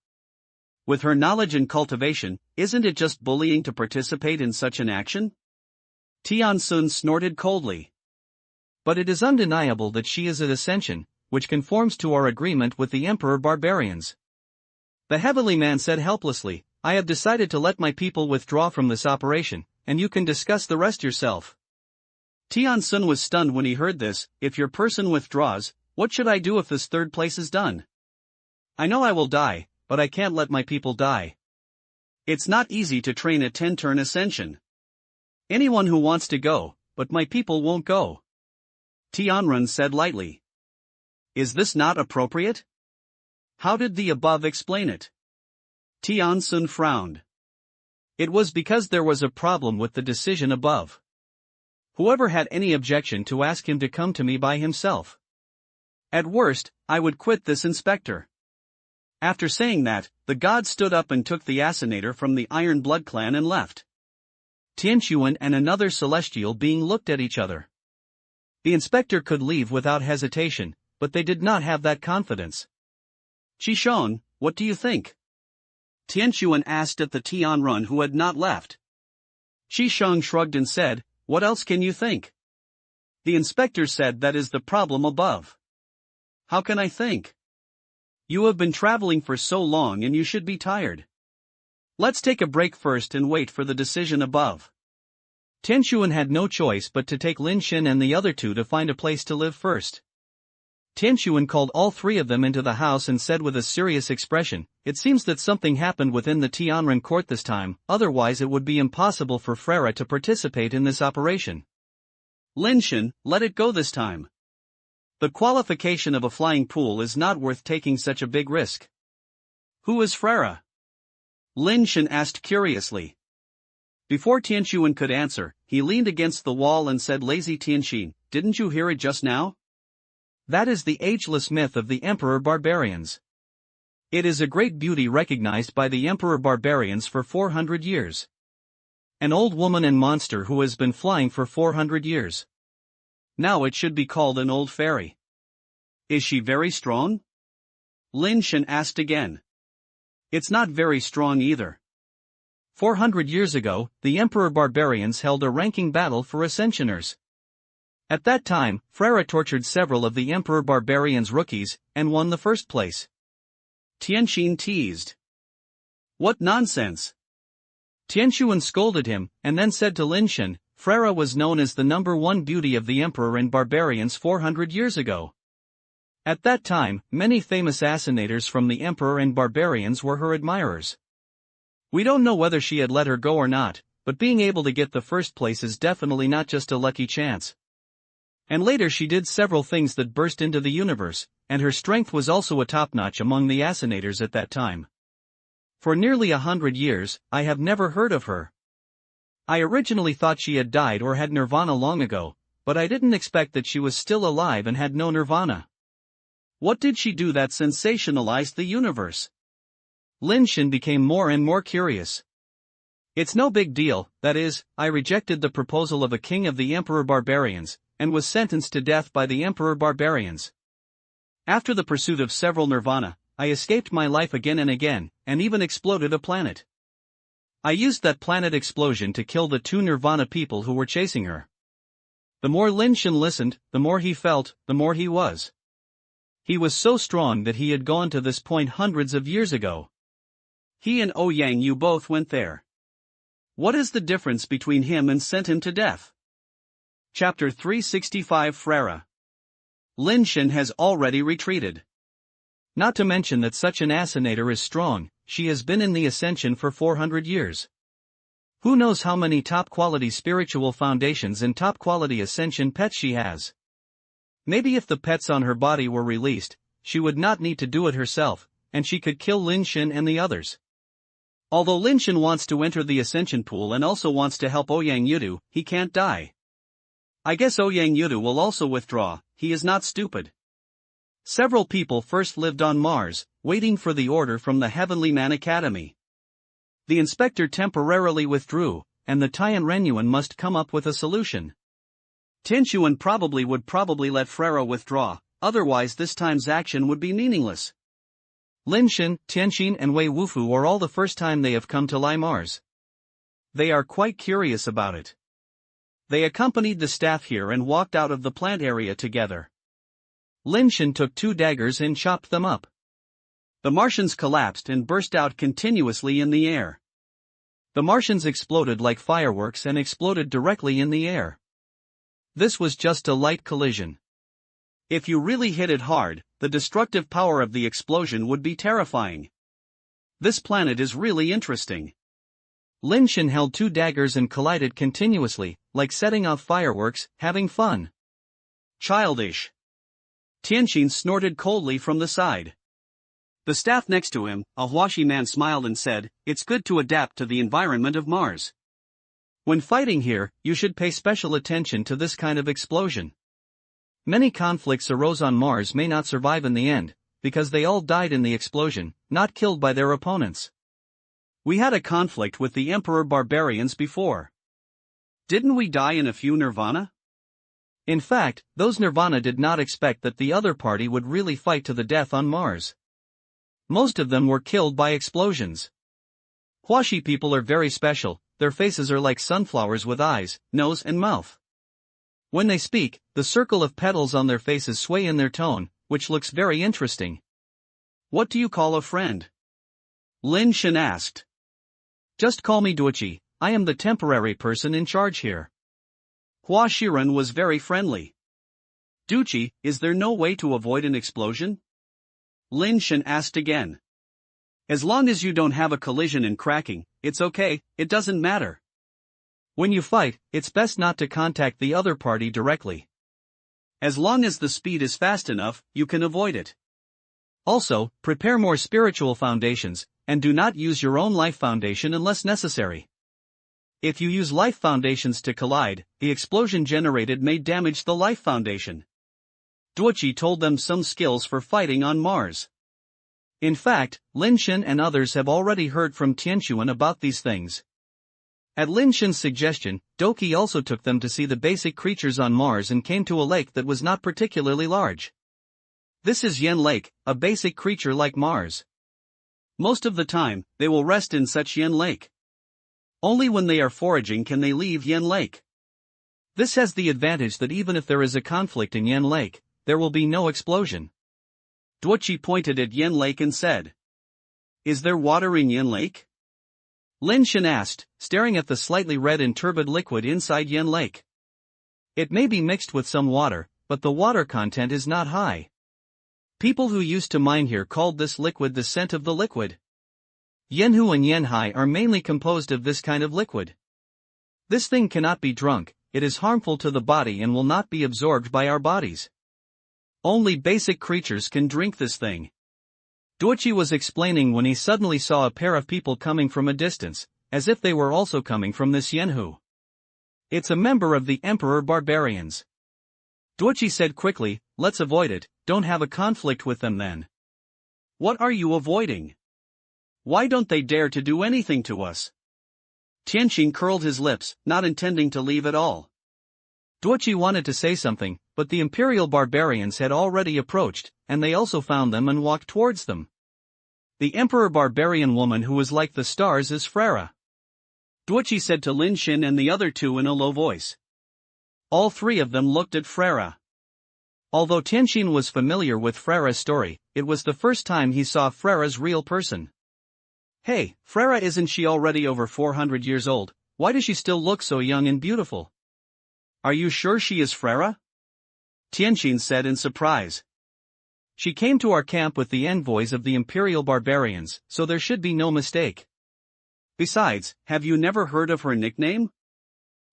With her knowledge and cultivation, isn't it just bullying to participate in such an action? Tianxuan snorted coldly. But it is undeniable that she is an ascension, which conforms to our agreement with the Emperor Barbarians. The heavenly man said helplessly, I have decided to let my people withdraw from this operation, and you can discuss the rest yourself. Tianxuan was stunned when he heard this. If your person withdraws, what should I do if this 3rd place is done? I know I will die, but I can't let my people die. It's not easy to train a 10-turn ascension. Anyone who wants to go, but my people won't go. Tianxuan said lightly. Is this not appropriate? How did the above explain it? Tianxuan frowned. It was because there was a problem with the decision above. Whoever had any objection to ask him to come to me by himself. At worst, I would quit this inspector. After saying that, the god stood up and took the assassinator from the Iron Blood clan and left. Tianxuan and another celestial being looked at each other. The inspector could leave without hesitation, but they did not have that confidence. Qishong, what do you think? Tianxuan asked at the Tianxuan who had not left. Qishong shrugged and said, what else can you think? The inspector said that is the problem above. How can I think? You have been traveling for so long and you should be tired. Let's take a break first and wait for the decision above. Tianxuan had no choice but to take Lin Shen and the other 2 to find a place to live first. Tianxuan called all 3 of them into the house and said with a serious expression, it seems that something happened within the Tianxuan court this time, otherwise it would be impossible for Frera to participate in this operation. Lin Shen, let it go this time. The qualification of a flying pool is not worth taking such a big risk. Who is Frera? Lin Shen asked curiously. Before Tianxuan could answer, he leaned against the wall and said, lazy Tianxin, didn't you hear it just now? That is the ageless myth of the Emperor Barbarians. It is a great beauty recognized by the Emperor Barbarians for 400 years. An old woman and monster who has been flying for 400 years. Now it should be called an old fairy. Is she very strong? Lin Shen asked again. It's not very strong either. 400 years ago, the Emperor Barbarians held a ranking battle for ascensioners. At that time, Frera tortured several of the Emperor Barbarians' rookies, and won the first place. Tianxin teased. What nonsense! Tianxuan scolded him, and then said to Lin Shen, Frera was known as the #1 beauty of the Emperor and Barbarians 400 years ago. At that time, many famous assassinators from the Emperor and Barbarians were her admirers. We don't know whether she had let her go or not, but being able to get the first place is definitely not just a lucky chance. And later she did several things that burst into the universe, and her strength was also a top-notch among the assassinators at that time. For nearly 100 years, I have never heard of her. I originally thought she had died or had nirvana long ago, but I didn't expect that she was still alive and had no nirvana. What did she do that sensationalized the universe? Lin Shen became more and more curious. It's no big deal, that is, I rejected the proposal of a king of the Emperor Barbarians, and was sentenced to death by the Emperor Barbarians. After the pursuit of several nirvana, I escaped my life again and again, and even exploded a planet. I used that planet explosion to kill the 2 nirvana people who were chasing her. The more Lin Shen listened, the more he felt, the more he was. He was so strong that he had gone to this point hundreds of years ago. He and Ouyang Yu both went there. What is the difference between him and sent him to death? Chapter 365 Frere. Lin Shen has already retreated. Not to mention that such an assassinator is strong, she has been in the Ascension for 400 years. Who knows how many top-quality spiritual foundations and top-quality Ascension pets she has. Maybe if the pets on her body were released, she would not need to do it herself, and she could kill Lin Shen and the others. Although Lin Shen wants to enter the Ascension pool and also wants to help Ouyang Yu, he can't die. I guess Ouyang Yu will also withdraw, he is not stupid. Several people first lived on Mars, waiting for the order from the Heavenly Man Academy. The inspector temporarily withdrew, and the Tian Renyuan must come up with a solution. Tianxuan would let Frere withdraw, otherwise this time's action would be meaningless. Lin Shen, Tianxin and Wei Wufu are all the first time they have come to Lai Mars. They are quite curious about it. They accompanied the staff here and walked out of the plant area together. Lin Shen took 2 daggers and chopped them up. The Martians collapsed and burst out continuously in the air. The Martians exploded like fireworks and exploded directly in the air. This was just a light collision. If you really hit it hard, the destructive power of the explosion would be terrifying. This planet is really interesting. Lin Shen held 2 daggers and collided continuously, like setting off fireworks, having fun. Childish. Tianxin snorted coldly from the side. The staff next to him, a Huaxi man, smiled and said, "It's good to adapt to the environment of Mars. When fighting here, you should pay special attention to this kind of explosion. Many conflicts arose on Mars may not survive in the end, because they all died in the explosion, not killed by their opponents. We had a conflict with the Emperor Barbarians before. Didn't we die in a few Nirvana?" In fact, those Nirvana did not expect that the other party would really fight to the death on Mars. Most of them were killed by explosions. Huaxi people are very special, their faces are like sunflowers with eyes, nose and mouth. When they speak, the circle of petals on their faces sway in their tone, which looks very interesting. "What do you call a friend?" Lin Shen asked. "Just call me Duoqi, I am the temporary person in charge here." Hua Shiren was very friendly. "Duoqi, is there no way to avoid an explosion?" Lin Shen asked again. "As long as you don't have a collision and cracking, it's okay, it doesn't matter. When you fight, it's best not to contact the other party directly. As long as the speed is fast enough, you can avoid it. Also, prepare more spiritual foundations, and do not use your own life foundation unless necessary. If you use life foundations to collide, the explosion generated may damage the life foundation." Duoqi told them some skills for fighting on Mars. In fact, Lin Shen and others have already heard from Tianxuan about these things. At Lin Shen's suggestion, Doki also took them to see the basic creatures on Mars and came to a lake that was not particularly large. This is Yen Lake, a basic creature like Mars. Most of the time, they will rest in such Yen Lake. Only when they are foraging can they leave Yen Lake. This has the advantage that even if there is a conflict in Yen Lake, there will be no explosion. Duoqi pointed at Yen Lake and said, "Is there water in Yen Lake?" Lin Shen asked, staring at the slightly red and turbid liquid inside Yen Lake. "It may be mixed with some water, but the water content is not high. People who used to mine here called this liquid the scent of the liquid. Yenhu and Yenhai are mainly composed of this kind of liquid. This thing cannot be drunk, it is harmful to the body and will not be absorbed by our bodies. Only basic creatures can drink this thing." Duoqi was explaining when he suddenly saw a pair of people coming from a distance, as if they were also coming from this Yenhu. "It's a member of the Emperor Barbarians." Duoqi said quickly, "Let's avoid it, don't have a conflict with them then." "What are you avoiding? Why don't they dare to do anything to us?" Tianxin curled his lips, not intending to leave at all. Duoqi wanted to say something, but the Imperial Barbarians had already approached, and they also found them and walked towards them. The Emperor Barbarian woman who was like the stars is Frere. Duoqi said to Lin Shen and the other two in a low voice. All 3 of them looked at Frere. Although Tianxin was familiar with Frere's story, it was the first time he saw Frere's real person. Hey, Frera, isn't she already over 400 years old? Why does she still look so young and beautiful? Are you sure she is Frera? Tianqin said in surprise. She came to our camp with the envoys of the Imperial Barbarians, so there should be no mistake. Besides, have you never heard of her nickname?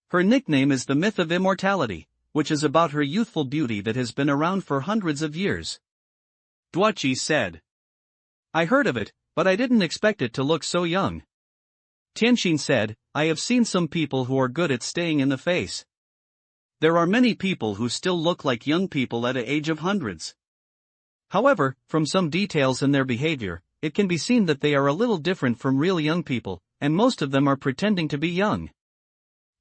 Her nickname is the myth of immortality, which is about her youthful beauty that has been around for hundreds of years. Duoqi said. I heard of it, but I didn't expect it to look so young. Tianqin said, I have seen some people who are good at staying in the face. There are many people who still look like young people at an age of hundreds. However, from some details in their behavior, it can be seen that they are a little different from real young people, and most of them are pretending to be young.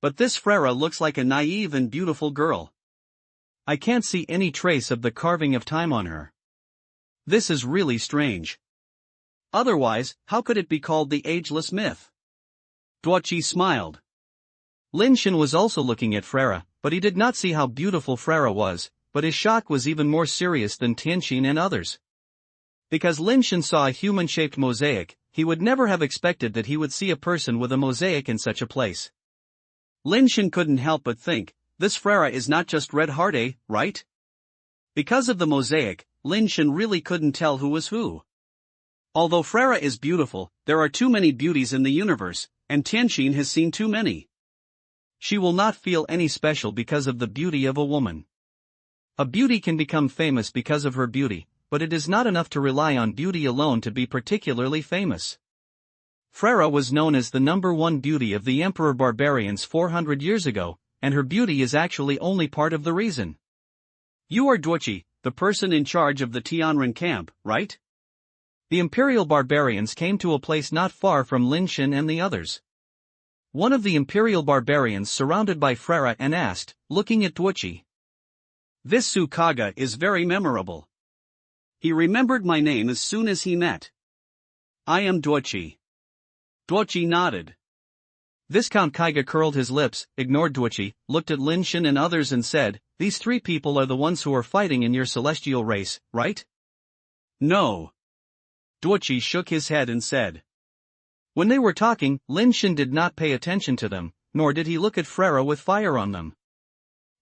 But this Frera looks like a naive and beautiful girl. I can't see any trace of the carving of time on her. This is really strange. Otherwise, how could it be called the ageless myth? Duoqi smiled. Lin Shen was also looking at Frera, but he did not see how beautiful Frera was, but his shock was even more serious than Tianqin and others. Because Lin Shen saw a human-shaped mosaic, he would never have expected that he would see a person with a mosaic in such a place. Lin Shen couldn't help but think, this Frera is not just red-hearted, right? Because of the mosaic, Lin Shen really couldn't tell who was who. Although Frera is beautiful, there are too many beauties in the universe, and Tianqin has seen too many. She will not feel any special because of the beauty of a woman. A beauty can become famous because of her beauty, but it is not enough to rely on beauty alone to be particularly famous. Frera was known as the #1 beauty of the Emperor Barbarians 400 years ago, and her beauty is actually only part of the reason. You are Duoqi, the person in charge of the Tianren camp, right? The Imperial Barbarians came to a place not far from Lin Shen and the others. One of the Imperial Barbarians surrounded by Frera and asked, looking at Duoqi. This Sukaga is very memorable. He remembered my name as soon as he met. I am Duoqi. Duoqi nodded. Viscount Kaiga curled his lips, ignored Duoqi, looked at Lin Shen and others and said, these three people are the ones who are fighting in your celestial race, right? No. Duoqi shook his head and said. When they were talking, Lin Shen did not pay attention to them, nor did he look at Frera with fire on them.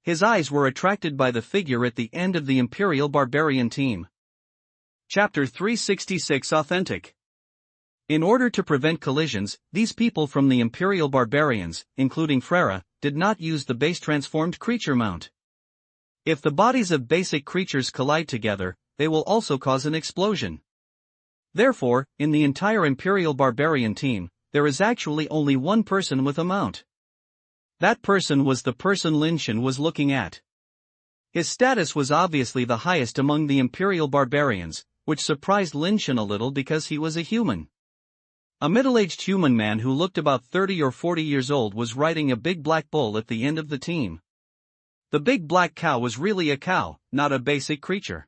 His eyes were attracted by the figure at the end of the Imperial Barbarian team. Chapter 366 Authentic. In order to prevent collisions, these people from the Imperial Barbarians, including Frera, did not use the base transformed creature mount. If the bodies of basic creatures collide together, they will also cause an explosion. Therefore, in the entire Imperial Barbarian team, there is actually only one person with a mount. That person was the person Lin Shen was looking at. His status was obviously the highest among the Imperial Barbarians, which surprised Lin Shen a little because he was a human. A middle-aged human man who looked about 30 or 40 years old was riding a big black bull at the end of the team. The big black cow was really a cow, not a basic creature.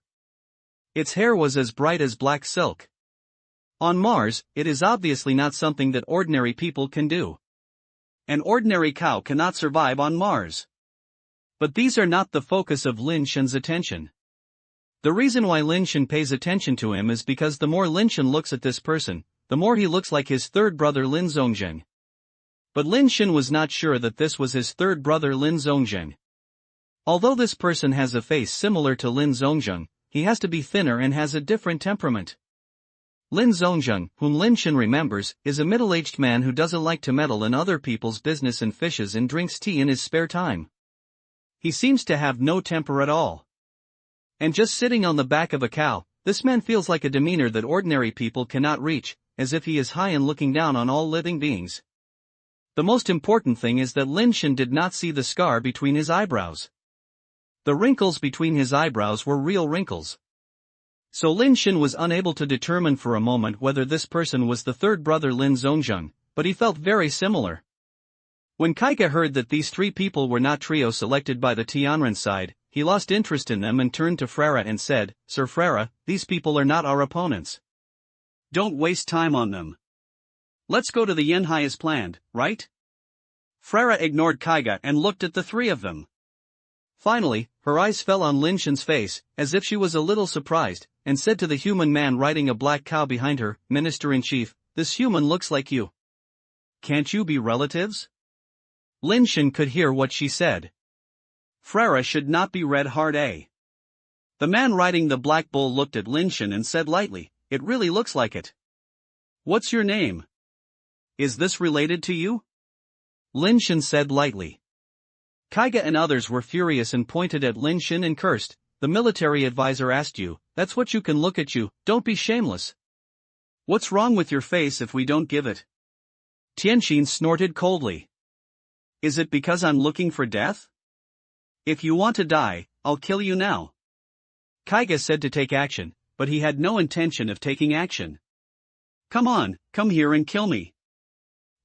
Its hair was as bright as black silk. On Mars, it is obviously not something that ordinary people can do. An ordinary cow cannot survive on Mars. But these are not the focus of Lin Shen's attention. The reason why Lin Shen pays attention to him is because the more Lin Shen looks at this person, the more he looks like his third brother Lin Zhongzheng. But Lin Shen was not sure that this was his third brother Lin Zhongzheng. Although this person has a face similar to Lin Zhongzheng, he has to be thinner and has a different temperament. Lin Zhongzheng, whom Lin Shen remembers, is a middle-aged man who doesn't like to meddle in other people's business and fishes and drinks tea in his spare time. He seems to have no temper at all. And just sitting on the back of a cow, this man feels like a demeanor that ordinary people cannot reach, as if he is high and looking down on all living beings. The most important thing is that Lin Shen did not see the scar between his eyebrows. The wrinkles between his eyebrows were real wrinkles. So Lin Shen was unable to determine for a moment whether this person was the third brother Lin Zhongzheng, but he felt very similar. When Kaika heard that these three people were not trio selected by the Tianren side, he lost interest in them and turned to Frera and said, Sir Frera, these people are not our opponents. Don't waste time on them. Let's go to the Yanhai as planned, right? Frera ignored Kaiga and looked at the three of them. Finally, her eyes fell on Lin Shen's face, as if she was a little surprised, and said to the human man riding a black cow behind her, Minister-in-Chief, this human looks like you. Can't you be relatives? Lin Shen could hear what she said. Frere should not be read hard A. The man riding the black bull looked at Lin Shen and said lightly, it really looks like it. What's your name? Is this related to you? Lin Shen said lightly. Kaiga and others were furious and pointed at Lin Shen and cursed. The military advisor asked you, that's what you can look at you, don't be shameless. What's wrong with your face if we don't give it? Tianqin snorted coldly. Is it because I'm looking for death? If you want to die, I'll kill you now. Kaiga said to take action, but he had no intention of taking action. Come on, come here and kill me.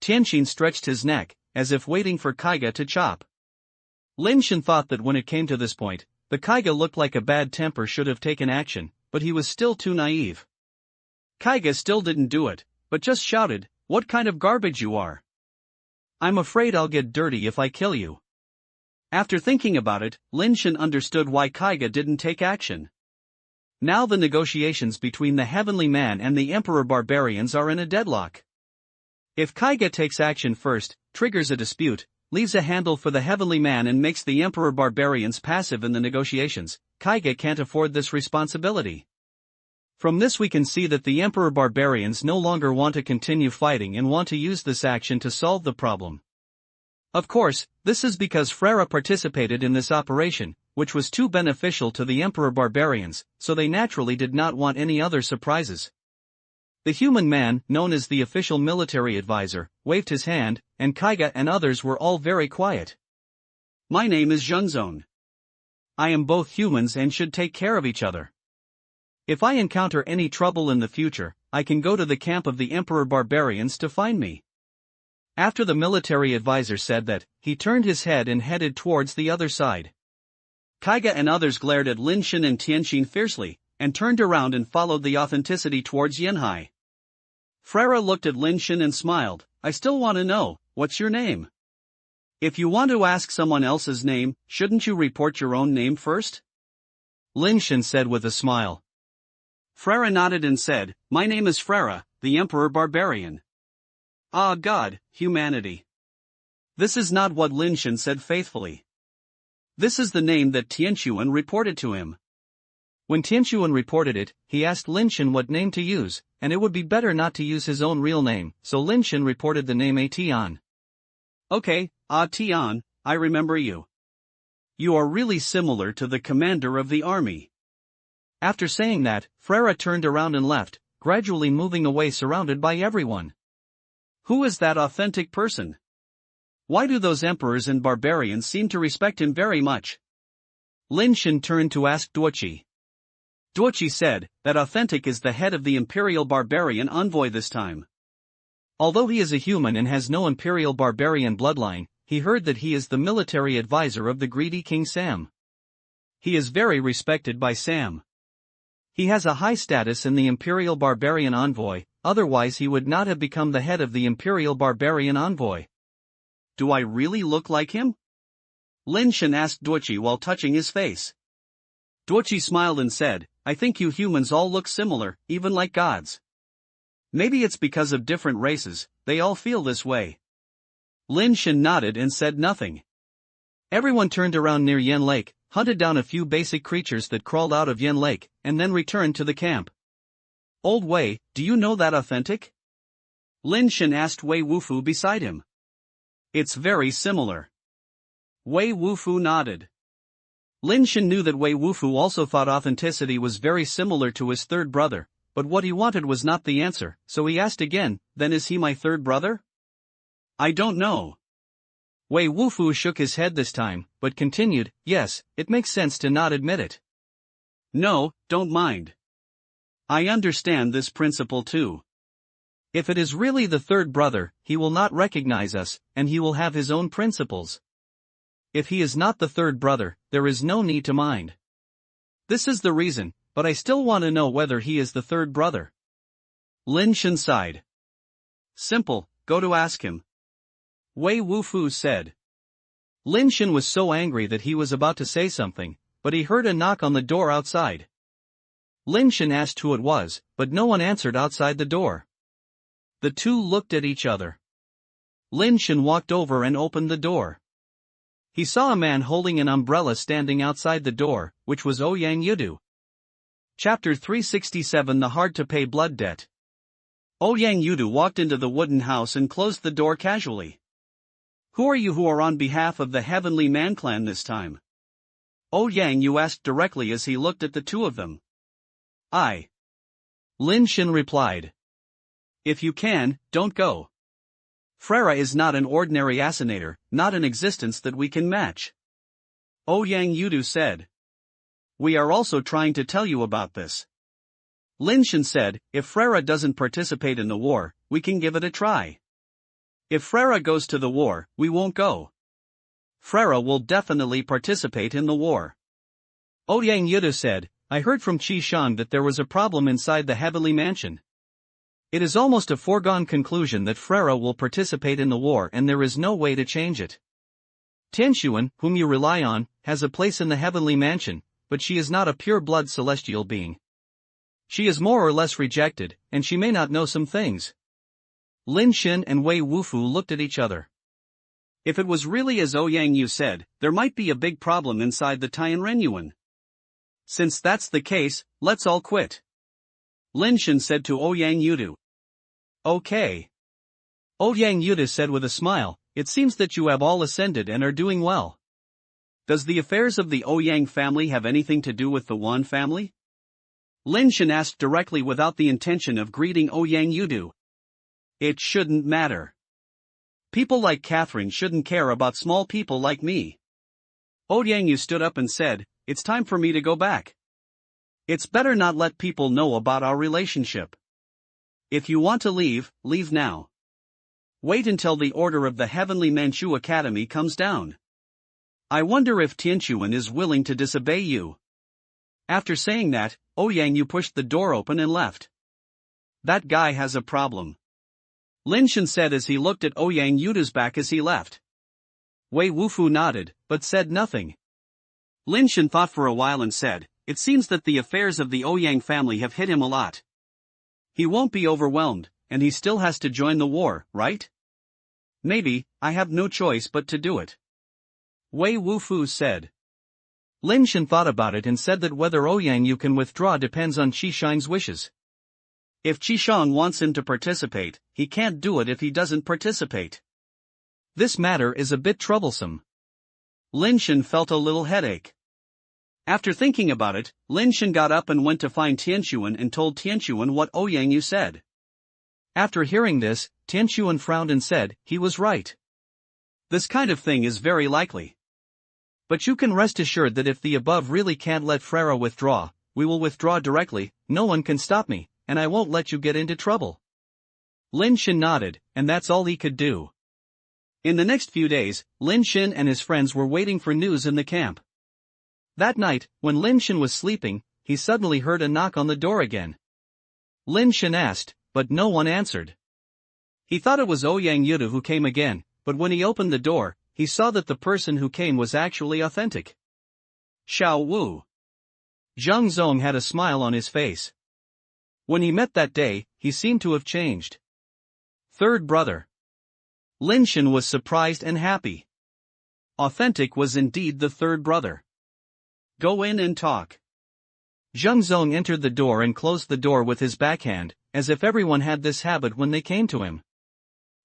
Tianqin stretched his neck, as if waiting for Kaiga to chop. Lin Shen thought that when it came to this point, the Kaiga looked like a bad temper should have taken action, but he was still too naive. Kaiga still didn't do it, but just shouted, what kind of garbage you are. I'm afraid I'll get dirty if I kill you. After thinking about it, Lin Shen understood why Kaiga didn't take action. Now the negotiations between the Heavenly Man and the Emperor Barbarians are in a deadlock. If Kaiga takes action first, triggers a dispute, leaves a handle for the Heavenly Man and makes the Emperor Barbarians passive in the negotiations, Kaiga can't afford this responsibility. From this we can see that the Emperor Barbarians no longer want to continue fighting and want to use this action to solve the problem. Of course, this is because Frere participated in this operation, which was too beneficial to the Emperor Barbarians, so they naturally did not want any other surprises. The human man, known as the official military advisor, waved his hand, and Kaiga and others were all very quiet. My name is Zhengzong. I am both humans and should take care of each other. If I encounter any trouble in the future, I can go to the camp of the Emperor Barbarians to find me. After the military advisor said that, he turned his head and headed towards the other side. Kaiga and others glared at Lin Shen and Tianqin fiercely, and turned around and followed the authenticity towards Yanhai. Frere looked at Lin Shen and smiled, I still want to know, what's your name? If you want to ask someone else's name, shouldn't you report your own name first? Lin Shen said with a smile. Frere nodded and said, my name is Frere, the Emperor Barbarian. Ah God, humanity. This is not what Lin Shen said faithfully. This is the name that Tianqin reported to him. When Tianqin reported it, he asked Lin Shen what name to use, and it would be better not to use his own real name, so Lin Shen reported the name Tian. Okay, Tian, I remember you. You are really similar to the commander of the army. After saying that, Frere turned around and left, gradually moving away surrounded by everyone. Who is that authentic person? Why do those emperors and barbarians seem to respect him very much? Lin Shen turned to ask Duoqi. Duoqi said, that authentic is the head of the Imperial Barbarian envoy this time. Although he is a human and has no Imperial Barbarian bloodline, he heard that he is the military advisor of the greedy King Sam. He is very respected by Sam. He has a high status in the Imperial Barbarian envoy, otherwise he would not have become the head of the Imperial Barbarian envoy. Do I really look like him? Lin Shen asked Duoqi while touching his face. Duoqi smiled and said, I think you humans all look similar, even like gods. Maybe it's because of different races, they all feel this way. Lin Shen nodded and said nothing. Everyone turned around near Yen Lake, hunted down a few basic creatures that crawled out of Yen Lake, and then returned to the camp. Old Wei, do you know that authentic? Lin Shen asked Wei Wufu beside him. It's very similar. Wei Wufu nodded. Lin Shen knew that Wei Wufu also thought authenticity was very similar to his third brother, but what he wanted was not the answer, so he asked again, then is he my third brother? I don't know. Wei Wufu shook his head this time, but continued, yes, it makes sense to not admit it. No, don't mind. I understand this principle too. If it is really the third brother, he will not recognize us, and he will have his own principles. If he is not the third brother, there is no need to mind. This is the reason, but I still want to know whether he is the third brother. Lin Shen sighed. Simple, go to ask him. Wei Wufu said. Lin Shen was so angry that he was about to say something, but he heard a knock on the door outside. Lin Shen asked who it was, but no one answered outside the door. The two looked at each other. Lin Shen walked over and opened the door. He saw a man holding an umbrella standing outside the door, which was Ouyang Yudu. Chapter 367 The Hard-to-Pay Blood Debt. Ouyang Yudu walked into the wooden house and closed the door casually. "Who are you who are on behalf of the Heavenly Man clan this time?" Ouyang Yu asked directly as he looked at the two of them. "I." Lin Shen replied. "If you can, don't go. Frera is not an ordinary assassinator, not an existence that we can match." Ouyang Yudu said. "We are also trying to tell you about this." Lin Shen said, "If Frera doesn't participate in the war, we can give it a try. If Frera goes to the war, we won't go. Frera will definitely participate in the war." Ouyang Yudu said, "I heard from Qi Shang that there was a problem inside the Heavenly Mansion. It is almost a foregone conclusion that Frera will participate in the war and there is no way to change it. Tianxuan, whom you rely on, has a place in the Heavenly Mansion, but she is not a pure-blood celestial being. She is more or less rejected, and she may not know some things." Lin Shen and Wei Wufu looked at each other. If it was really as Ouyang Yu said, there might be a big problem inside the Tianrenyuan. Since that's the case, let's all quit. Lin Shen said to Ouyang Yudu. "Okay." Ouyang Yudu said with a smile, "It seems that you have all ascended and are doing well. Does the affairs of the Ouyang family have anything to do with the Wan family?" Lin Shen asked directly without the intention of greeting Ouyang Yudu. "It shouldn't matter. People like Catherine shouldn't care about small people like me." Ouyang Yu stood up and said, "It's time for me to go back. It's better not let people know about our relationship. If you want to leave, leave now. Wait until the order of the Heavenly Manchu Academy comes down. I wonder if Tianxuan is willing to disobey you." After saying that, Ouyang Yu pushed the door open and left. "That guy has a problem," Lin Shen said as he looked at Ouyang Yudu's back as he left. Wei Wufu nodded, but said nothing. Lin Shen thought for a while and said, "It seems that the affairs of the Ouyang family have hit him a lot. He won't be overwhelmed, and he still has to join the war, right? Maybe, I have no choice but to do it." Wei Wufu said. Lin Shen thought about it and said that whether Ouyang Yu can withdraw depends on Qi Shang's wishes. If Qi Shang wants him to participate, he can't do it if he doesn't participate. This matter is a bit troublesome. Lin Shen felt a little headache. After thinking about it, Lin Shen got up and went to find Tianxuan and told Tianxuan what Ouyang Yu said. After hearing this, Tianxuan frowned and said, "He was right. This kind of thing is very likely. But you can rest assured that if the above really can't let Frera withdraw, we will withdraw directly. No one can stop me, and I won't let you get into trouble." Lin Shen nodded, and that's all he could do. In the next few days, Lin Shen and his friends were waiting for news in the camp. That night, when Lin Shen was sleeping, he suddenly heard a knock on the door again. Lin Shen asked, but no one answered. He thought it was Ouyang Yudu who came again, but when he opened the door, he saw that the person who came was actually authentic. Xiao Wu. Zhang Zong had a smile on his face. When he met that day, he seemed to have changed. Third brother. Lin Shen was surprised and happy. Authentic was indeed the third brother. "Go in and talk." Zhang Zong entered the door and closed the door with his backhand, as if everyone had this habit when they came to him.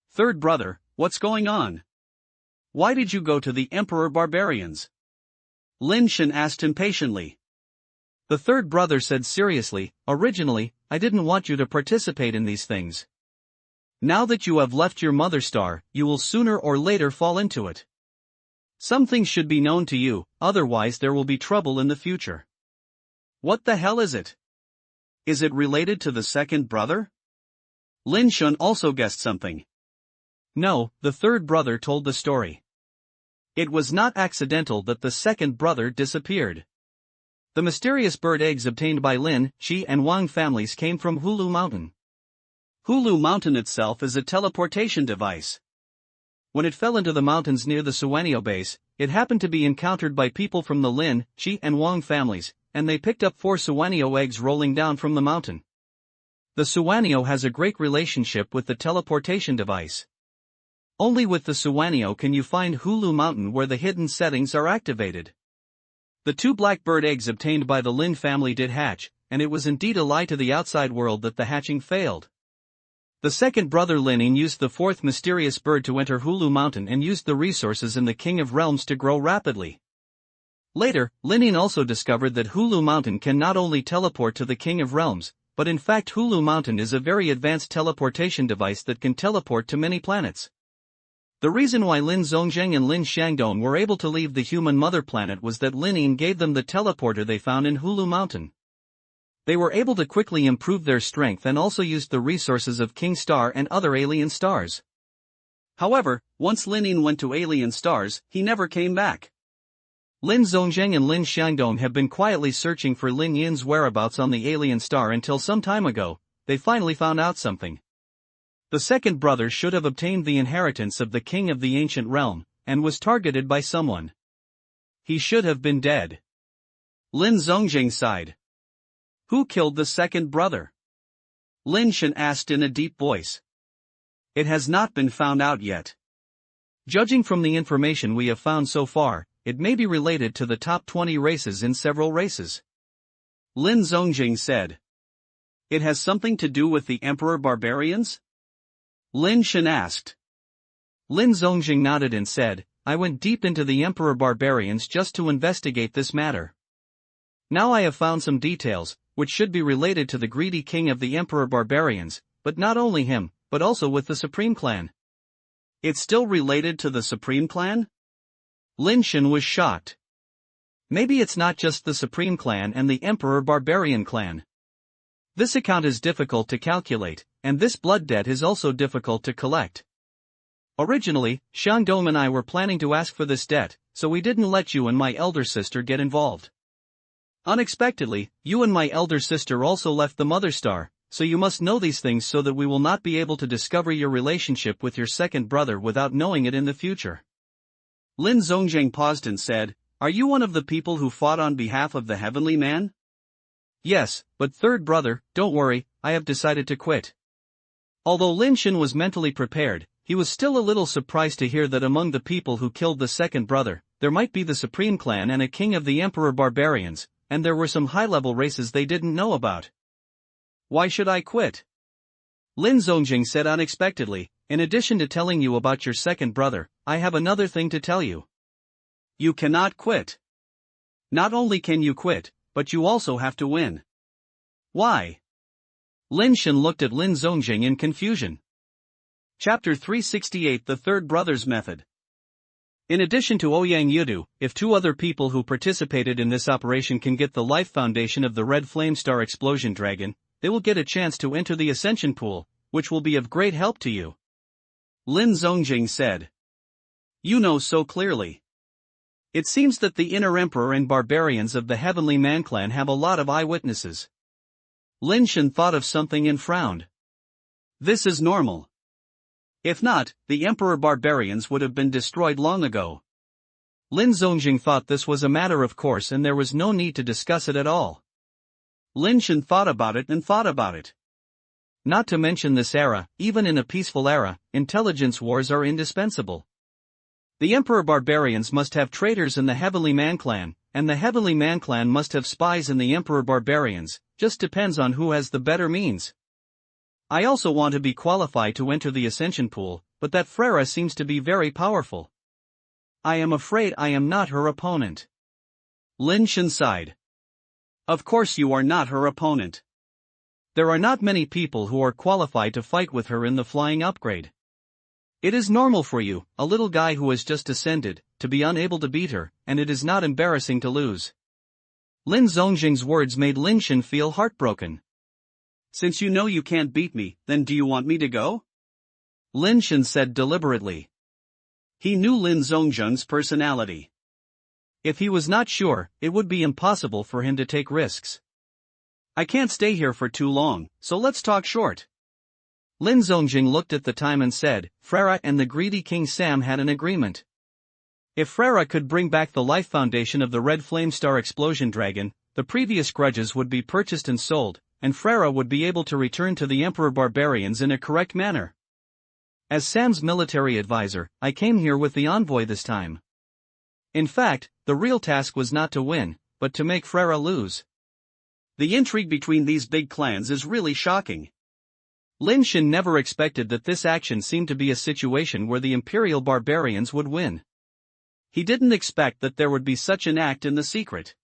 "Third brother, what's going on? Why did you go to the Emperor Barbarians?" Lin Shen asked impatiently. The third brother said seriously, "Originally, I didn't want you to participate in these things. Now that you have left your mother star, you will sooner or later fall into it. Some things should be known to you, otherwise there will be trouble in the future." "What the hell is it? Is it related to the second brother?" Lin Shen also guessed something. No, the third brother told the story. It was not accidental that the second brother disappeared. The mysterious bird eggs obtained by Lin, Qi and Wang families came from Hulu Mountain. Hulu Mountain itself is a teleportation device. When it fell into the mountains near the Superbase, it happened to be encountered by people from the Lin, Qi and Wang families, and they picked up 4 Suwanio eggs rolling down from the mountain. The Suwanio has a great relationship with the teleportation device. Only with the Suwanio can you find Hulu Mountain where the hidden settings are activated. The 2 blackbird eggs obtained by the Lin family did hatch, and it was indeed a lie to the outside world that the hatching failed. The second brother Lin used the 4th mysterious bird to enter Hulu Mountain and used the resources in the King of Realms to grow rapidly. Later, Lin also discovered that Hulu Mountain can not only teleport to the King of Realms, but in fact Hulu Mountain is a very advanced teleportation device that can teleport to many planets. The reason why Lin Zhongzheng and Lin Shangdong were able to leave the human mother planet was that Lin Yin gave them the teleporter they found in Hulu Mountain. They were able to quickly improve their strength and also used the resources of King Star and other alien stars. However, once Lin Yin went to alien stars, he never came back. Lin Zhongzheng and Lin Shangdong have been quietly searching for Lin Yin's whereabouts on the alien star until some time ago. They finally found out something. The second brother should have obtained the inheritance of the king of the ancient realm, and was targeted by someone. He should have been dead. Lin Zhongzheng sighed. Who killed the second brother? Lin Shen asked in a deep voice. It has not been found out yet. Judging from the information we have found so far, it may be related to the top 20 races in several races. Lin Zhongzheng said. It has something to do with the Emperor Barbarians? Lin Shen asked. Lin Zhongzheng nodded and said, I went deep into the Emperor Barbarians just to investigate this matter. Now I have found some details, which should be related to the greedy king of the Emperor Barbarians, but not only him, but also with the Supreme Clan. It's still related to the Supreme Clan? Lin Shen was shocked. Maybe it's not just the Supreme Clan and the Emperor Barbarian Clan. This account is difficult to calculate, and this blood debt is also difficult to collect. Originally, Shangdong and I were planning to ask for this debt, so we didn't let you and my elder sister get involved. Unexpectedly, you and my elder sister also left the Mother Star, so you must know these things so that we will not be able to discover your relationship with your second brother without knowing it in the future. Lin Zhongzheng paused and said, Are you one of the people who fought on behalf of the Heavenly Man? Yes, but third brother, don't worry, I have decided to quit. Although Lin Shen was mentally prepared, he was still a little surprised to hear that among the people who killed the second brother, there might be the Supreme Clan and a king of the Emperor Barbarians, and there were some high-level races they didn't know about. Why should I quit? Lin Zhongzheng said unexpectedly, in addition to telling you about your second brother, I have another thing to tell you. You cannot quit. Not only can you quit, but you also have to win. Why? Lin Shen looked at Lin Zhongzheng in confusion. Chapter 368 The Third Brother's Method. In addition to Ouyang Yudu, if 2 other people who participated in this operation can get the life foundation of the Red Flame Star Explosion Dragon, they will get a chance to enter the Ascension Pool, which will be of great help to you. Lin Zhongzheng said. You know so clearly. It seems that the Inner Emperor and Barbarians of the Heavenly Man Clan have a lot of eyewitnesses. Lin Shen thought of something and frowned. This is normal. If not, the Emperor Barbarians would have been destroyed long ago. Lin Zhongzheng thought this was a matter of course and there was no need to discuss it at all. Lin Shen thought about it and thought about it. Not to mention this era, even in a peaceful era, intelligence wars are indispensable. The Emperor Barbarians must have traitors in the Heavenly Man Clan, and the Heavenly Man Clan must have spies in the Emperor Barbarians, just depends on who has the better means. I also want to be qualified to enter the Ascension Pool, but that Frera seems to be very powerful. I am afraid I am not her opponent. Lin Shen sighed. Of course you are not her opponent. There are not many people who are qualified to fight with her in the flying upgrade. It is normal for you, a little guy who has just ascended, to be unable to beat her, and it is not embarrassing to lose. Lin Zhongzheng's words made Lin Shen feel heartbroken. Since you know you can't beat me, then do you want me to go? Lin Shen said deliberately. He knew Lin Zhongzheng's personality. If he was not sure, it would be impossible for him to take risks. I can't stay here for too long, so let's talk short. Lin Zhongzheng looked at the time and said, Frera and the greedy King Sam had an agreement. If Frera could bring back the life foundation of the Red Flame Star Explosion Dragon, the previous grudges would be purchased and sold, and Frera would be able to return to the Emperor Barbarians in a correct manner. As Sam's military advisor, I came here with the envoy this time. In fact, the real task was not to win, but to make Frera lose. The intrigue between these big clans is really shocking. Lin Shen never expected that this action seemed to be a situation where the Imperial Barbarians would win. He didn't expect that there would be such an act in the secret.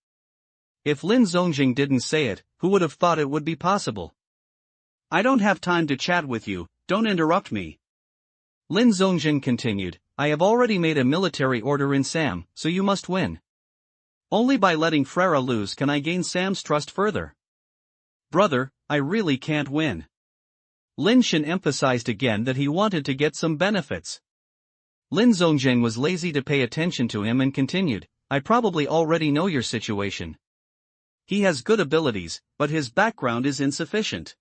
If Lin Zongjing didn't say it, who would have thought it would be possible? I don't have time to chat with you, don't interrupt me. Lin Zongjing continued, I have already made a military order in Sam, so you must win. Only by letting Frera lose can I gain Sam's trust further. Brother, I really can't win. Lin Shen emphasized again that he wanted to get some benefits. Lin Zongjing was lazy to pay attention to him and continued, I probably already know your situation. He has good abilities, but his background is insufficient.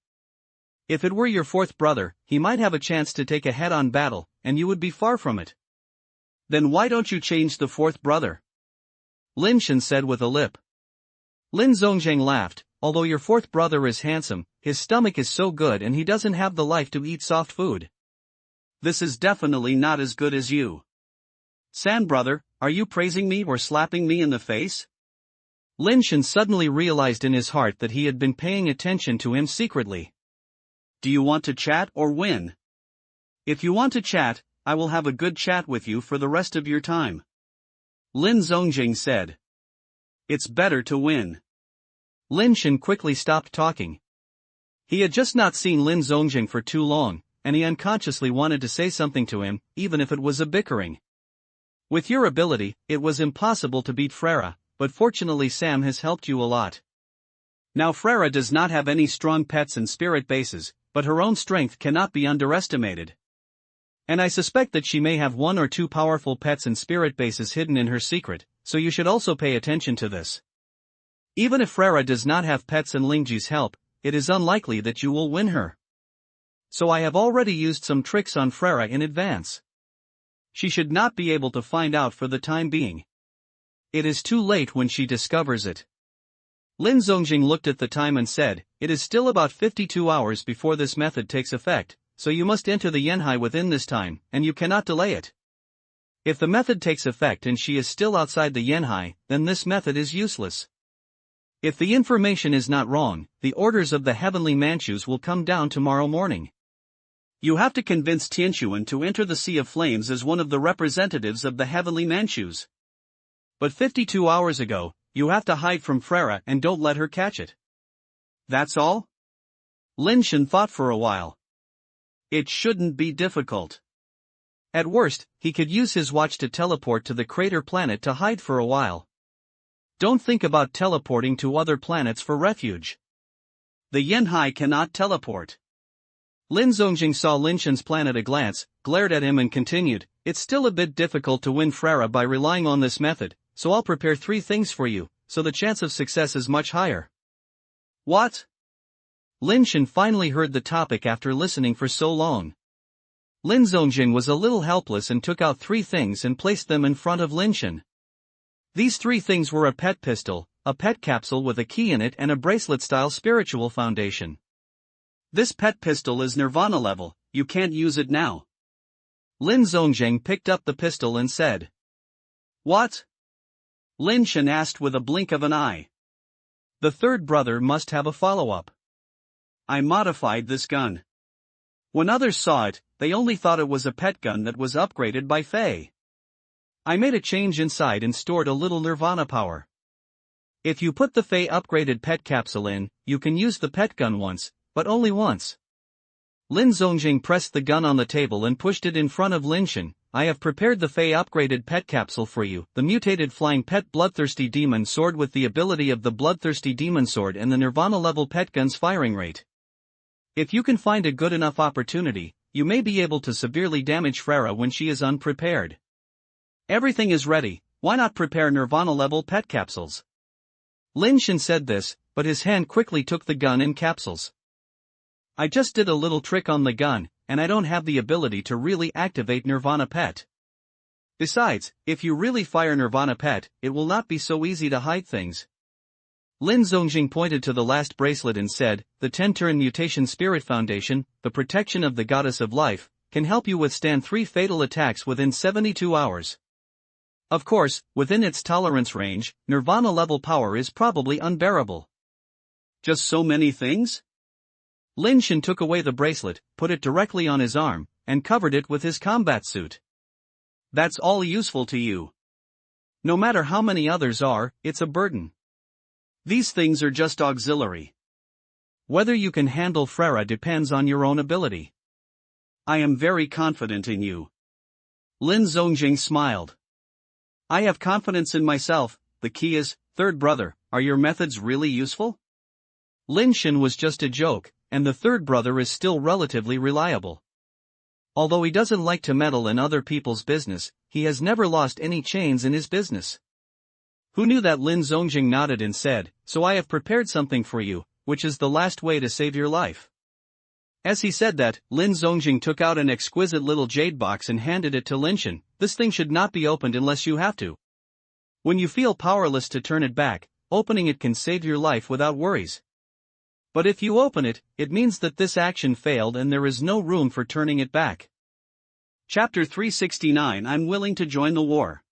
If it were your fourth brother, he might have a chance to take a head-on battle, and you would be far from it. Then why don't you change the fourth brother? Lin Shen said with a lip. Lin Zongjing laughed, although your fourth brother is handsome, his stomach is so good and he doesn't have the life to eat soft food. This is definitely not as good as you. Sam brother, are you praising me or slapping me in the face? Lin Shen suddenly realized in his heart that he had been paying attention to him secretly. Do you want to chat or win? If you want to chat, I will have a good chat with you for the rest of your time. Lin Zongjing said. It's better to win. Lin Shen quickly stopped talking. He had just not seen Lin Zongjing for too long, and he unconsciously wanted to say something to him, even if it was a bickering. With your ability, it was impossible to beat Frera, but fortunately Sam has helped you a lot. Now Frera does not have any strong pets and spirit bases, but her own strength cannot be underestimated. And I suspect that she may have one or two powerful pets and spirit bases hidden in her secret, so you should also pay attention to this. Even if Frera does not have pets and Lingji's help, it is unlikely that you will win her. So I have already used some tricks on Frera in advance. She should not be able to find out for the time being. It is too late when she discovers it. Lin Zongjing looked at the time and said, it is still about 52 hours before this method takes effect, so you must enter the Yanhai within this time, and you cannot delay it. If the method takes effect and she is still outside the Yanhai, then this method is useless. If the information is not wrong, the orders of the heavenly Manchus will come down tomorrow morning. You have to convince Tianquan to enter the Sea of Flames as one of the representatives of the heavenly Manchus. But 52 hours ago, you have to hide from Frera and don't let her catch it. That's all? Lin Shen thought for a while. It shouldn't be difficult. At worst, he could use his watch to teleport to the crater planet to hide for a while. Don't think about teleporting to other planets for refuge. The Yanhai cannot teleport. Lin Zongjing saw Lin Shen's plan at a glance, glared at him and continued, it's still a bit difficult to win Frera by relying on this method, so I'll prepare 3 things for you, so the chance of success is much higher. What? Lin Shen finally heard the topic after listening for so long. Lin Zongjing was a little helpless and took out 3 things and placed them in front of Lin Shen. These 3 things were a pet pistol, a pet capsule with a key in it and a bracelet-style spiritual foundation. This pet pistol is Nirvana level, you can't use it now. Lin Zongjing picked up the pistol and said. What? Lin Shen asked with a blink of an eye. The third brother must have a follow-up. I modified this gun. When others saw it, they only thought it was a pet gun that was upgraded by Faye. I made a change inside and stored a little Nirvana power. If you put the Faye upgraded pet capsule in, you can use the pet gun once, but only once. Lin Zongjing pressed the gun on the table and pushed it in front of Lin Shen. I have prepared the Faye upgraded pet capsule for you, the mutated flying pet bloodthirsty demon sword with the ability of the bloodthirsty demon sword and the Nirvana level pet gun's firing rate. If you can find a good enough opportunity, you may be able to severely damage Frera when she is unprepared. Everything is ready, why not prepare Nirvana level pet capsules? Lin Shen said this, but his hand quickly took the gun and capsules. I just did a little trick on the gun, and I don't have the ability to really activate Nirvana Pet. Besides, if you really fire Nirvana Pet, it will not be so easy to hide things. Lin Zongjing pointed to the last bracelet and said, the 10-turn mutation spirit foundation, the protection of the goddess of life, can help you withstand 3 fatal attacks within 72 hours. Of course, within its tolerance range, Nirvana-level power is probably unbearable. Just so many things? Lin Shen took away the bracelet, put it directly on his arm, and covered it with his combat suit. That's all useful to you. No matter how many others are, it's a burden. These things are just auxiliary. Whether you can handle Frera depends on your own ability. I am very confident in you. Lin Zongjing smiled. I have confidence in myself. The key is, third brother, are your methods really useful? Lin Shen was just a joke, and the third brother is still relatively reliable. Although he doesn't like to meddle in other people's business, he has never lost any chains in his business. Who knew that? Lin Zongjing nodded and said, so I have prepared something for you, which is the last way to save your life. As he said that, Lin Zongjing took out an exquisite little jade box and handed it to Lin Shen. This thing should not be opened unless you have to. When you feel powerless to turn it back, opening it can save your life without worries. But if you open it, it means that this action failed and there is no room for turning it back. Chapter 369. I'm willing to join the war.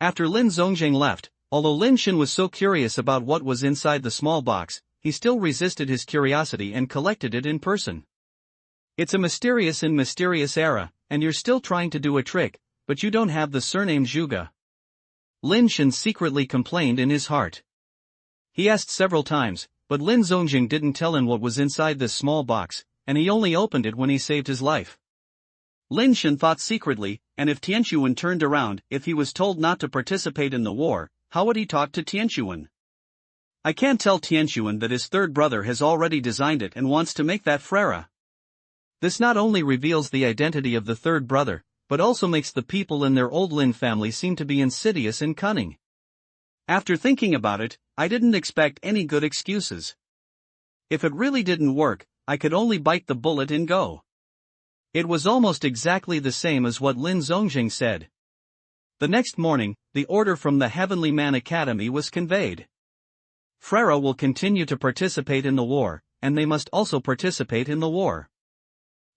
After Lin Zongjing left, although Lin Shen was so curious about what was inside the small box, he still resisted his curiosity and collected it in person. It's a mysterious era, and you're still trying to do a trick, but you don't have the surname Zhuge. Lin Shen secretly complained in his heart. He asked several times, but Lin Zongjing didn't tell him what was inside this small box, and he only opened it when he saved his life. Lin Shen thought secretly, and if Tianquan turned around, if he was told not to participate in the war, how would he talk to Tianquan? I can't tell Tianquan that his third brother has already designed it and wants to make that Frera. This not only reveals the identity of the third brother, but also makes the people in their old Lin family seem to be insidious and cunning. After thinking about it, I didn't expect any good excuses. If it really didn't work, I could only bite the bullet and go. It was almost exactly the same as what Lin Zongjing said. The next morning, the order from the Heavenly Man Academy was conveyed. Frera will continue to participate in the war, and they must also participate in the war.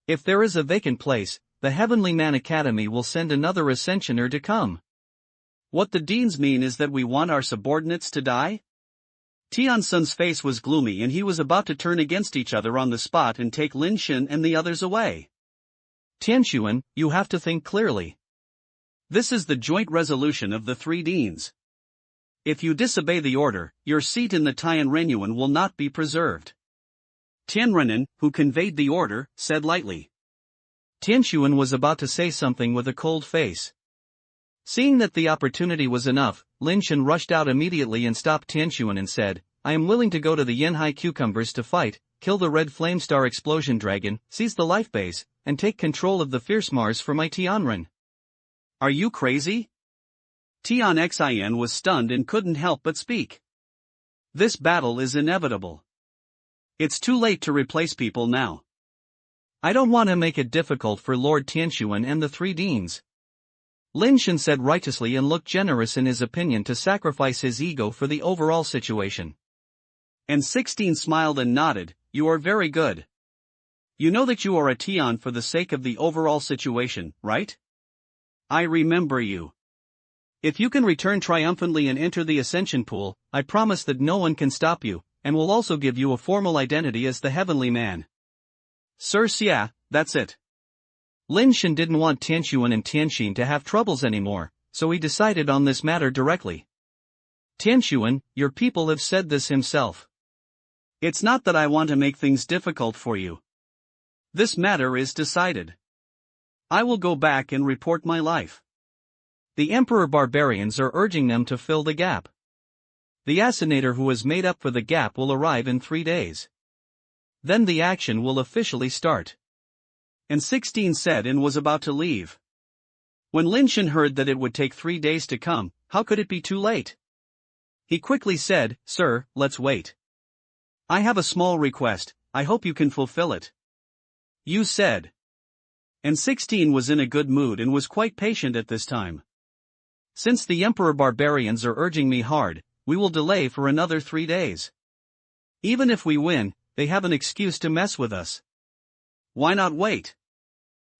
If there is a vacant place, the Heavenly Man Academy will send another Ascensioner to come. What the deans mean is that we want our subordinates to die? Tiansun's face was gloomy and he was about to turn against each other on the spot and take Lin Shen and the others away. Tianquan, you have to think clearly. This is the joint resolution of the 3 deans. If you disobey the order, your seat in the Tianrenyuan will not be preserved. Tianrenin, who conveyed the order, said lightly. Tianquan was about to say something with a cold face. Seeing that the opportunity was enough, Lin Shen rushed out immediately and stopped Tianquan and said, I am willing to go to the Yanhai Cucumbers to fight, kill the Red Flamestar Explosion Dragon, seize the life base, and take control of the Fierce Mars for my Tianren. Are you crazy? Tian Xin was stunned and couldn't help but speak. This battle is inevitable. It's too late to replace people now. I don't want to make it difficult for Lord Tianquan and the 3 deans. Lin Shen said righteously and looked generous in his opinion to sacrifice his ego for the overall situation. And 16 smiled and nodded, you are very good. You know that you are a Tian for the sake of the overall situation, right? I remember you. If you can return triumphantly and enter the Ascension Pool, I promise that no one can stop you, and will also give you a formal identity as the Heavenly Man. Sir Xia, that's it. Lin Shen didn't want Tianquan and Tianxin to have troubles anymore, so he decided on this matter directly. Tianquan, your people have said this himself. It's not that I want to make things difficult for you. This matter is decided. I will go back and report my life. The Emperor Barbarians are urging them to fill the gap. The Assassinator who has made up for the gap will arrive in 3 days. Then the action will officially start. And 16 said and was about to leave. When Lin Shen heard that it would take 3 days to come, how could it be too late? He quickly said, Sir, let's wait. I have a small request, I hope you can fulfill it. You said. And 16 was in a good mood and was quite patient at this time. Since the Emperor Barbarians are urging me hard, we will delay for another 3 days. Even if we win, they have an excuse to mess with us. Why not wait?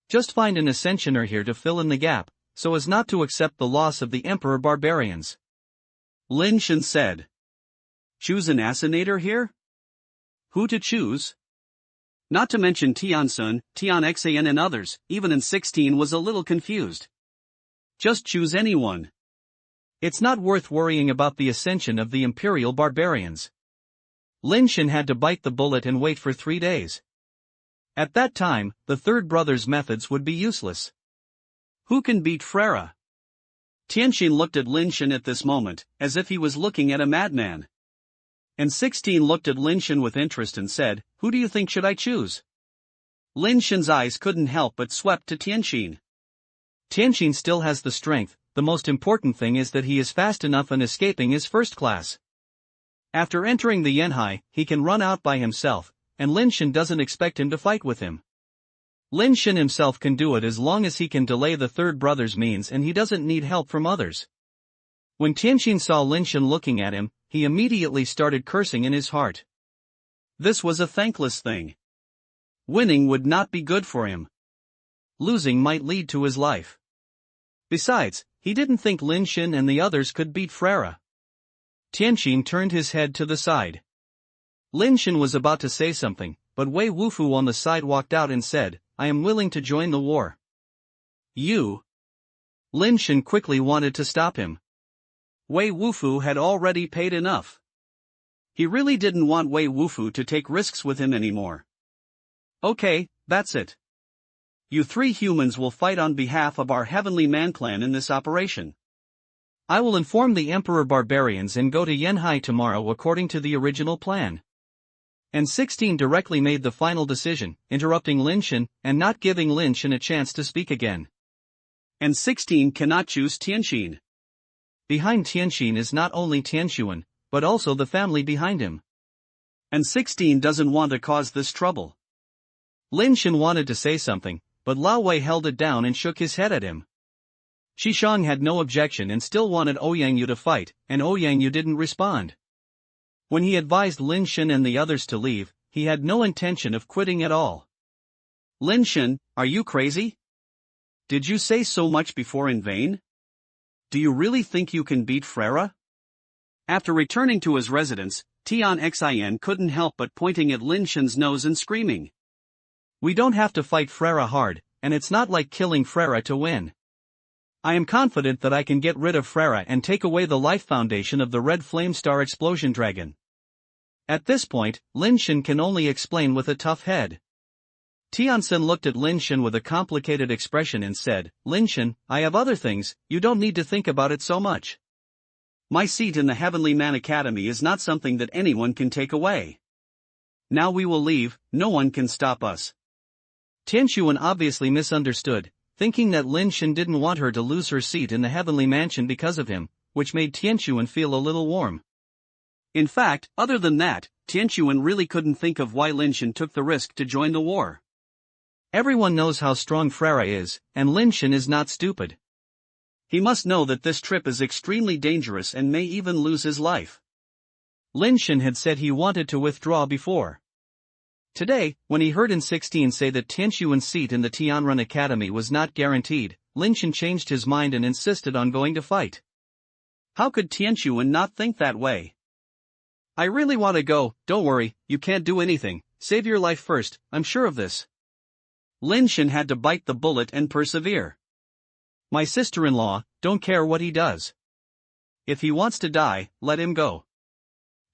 Just find an ascensioner here to fill in the gap, so as not to accept the loss of the Emperor Barbarians. Lin Shen said. Choose an assassinator here? Who to choose? Not to mention Tiansun, Tianxan and others, even in 16 was a little confused. Just choose anyone. It's not worth worrying about the ascension of the Imperial Barbarians. Lin Shen had to bite the bullet and wait for 3 days. At that time, the third brother's methods would be useless. Who can beat Frera? Tianxin looked at Lin Shen at this moment, as if he was looking at a madman. And 16 looked at Lin Shen with interest and said, "Who do you think should I choose?" Lin Shen's eyes couldn't help but swept to Tianxin. Tianxin still has the strength, the most important thing is that he is fast enough and escaping is first class. After entering the Yanhai, he can run out by himself, and Lin Shen doesn't expect him to fight with him. Lin Shen himself can do it as long as he can delay the third brother's means and he doesn't need help from others. When Tianxin saw Lin Shen looking at him, he immediately started cursing in his heart. This was a thankless thing. Winning would not be good for him. Losing might lead to his life. Besides, he didn't think Lin Shen and the others could beat Frera. Tianxin turned his head to the side. Lin Shen was about to say something, but Wei Wufu on the side walked out and said, "I am willing to join the war." You? Lin Shen quickly wanted to stop him. Wei Wufu had already paid enough. He really didn't want Wei Wufu to take risks with him anymore. Okay, that's it. You 3 humans will fight on behalf of our Heavenly Man clan in this operation. I will inform the Emperor Barbarians and go to Yanhai tomorrow according to the original plan. And 16 directly made the final decision, interrupting Lin Shen and not giving Lin Shen a chance to speak again. And 16 cannot choose Tianxin. Behind Tianxin is not only Tianxuan, but also the family behind him. And 16 doesn't want to cause this trouble. Lin Shen wanted to say something, but Lao Wei held it down and shook his head at him. Shishang had no objection and still wanted Ouyangyu to fight, and Ouyangyu didn't respond. When he advised Lin Shen and the others to leave, he had no intention of quitting at all. Lin Shen, are you crazy? Did you say so much before in vain? Do you really think you can beat Frera? After returning to his residence, Tianxian couldn't help but pointing at Lin Shen's nose and screaming. We don't have to fight Frera hard, and it's not like killing Frera to win. I am confident that I can get rid of Frera and take away the life foundation of the Red Flame Star Explosion Dragon. At this point, Lin Shen can only explain with a tough head. Tianxin looked at Lin Shen with a complicated expression and said, "Lin Shen, I have other things, you don't need to think about it so much. My seat in the Heavenly Man Academy is not something that anyone can take away. Now we will leave, no one can stop us." Tianxuan obviously misunderstood, thinking that Lin Shen didn't want her to lose her seat in the Heavenly Mansion because of him, which made Tianxuan feel a little warm. In fact, other than that, Tianxuan really couldn't think of why Lin Shen took the risk to join the war. Everyone knows how strong Frera is, and Lin Shen is not stupid. He must know that this trip is extremely dangerous and may even lose his life. Lin Shen had said he wanted to withdraw before. Today, when he heard N16 say that Tianxuan's seat in the Tianrun Academy was not guaranteed, Lin Shen changed his mind and insisted on going to fight. How could Tianxuan not think that way? "I really want to go, don't worry, you can't do anything, save your life first, I'm sure of this." Lin Shen had to bite the bullet and persevere. "My sister-in-law, don't care what he does. If he wants to die, let him go."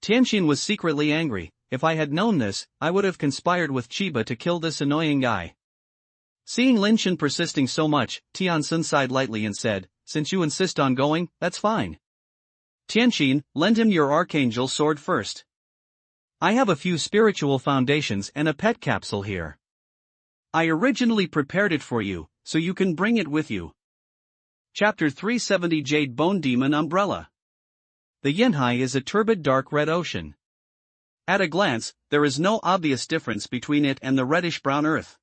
Tianxin was secretly angry. If I had known this, I would have conspired with Chiba to kill this annoying guy. Seeing Lin Shen persisting so much, Tianxin sighed lightly and said, "Since you insist on going, that's fine. Tianxin, lend him your Archangel sword first. I have a few spiritual foundations and a pet capsule here. I originally prepared it for you, so you can bring it with you." Chapter 370 Jade Bone Demon Umbrella. The Yanhai is a turbid dark red ocean. At a glance, there is no obvious difference between it and the reddish-brown earth.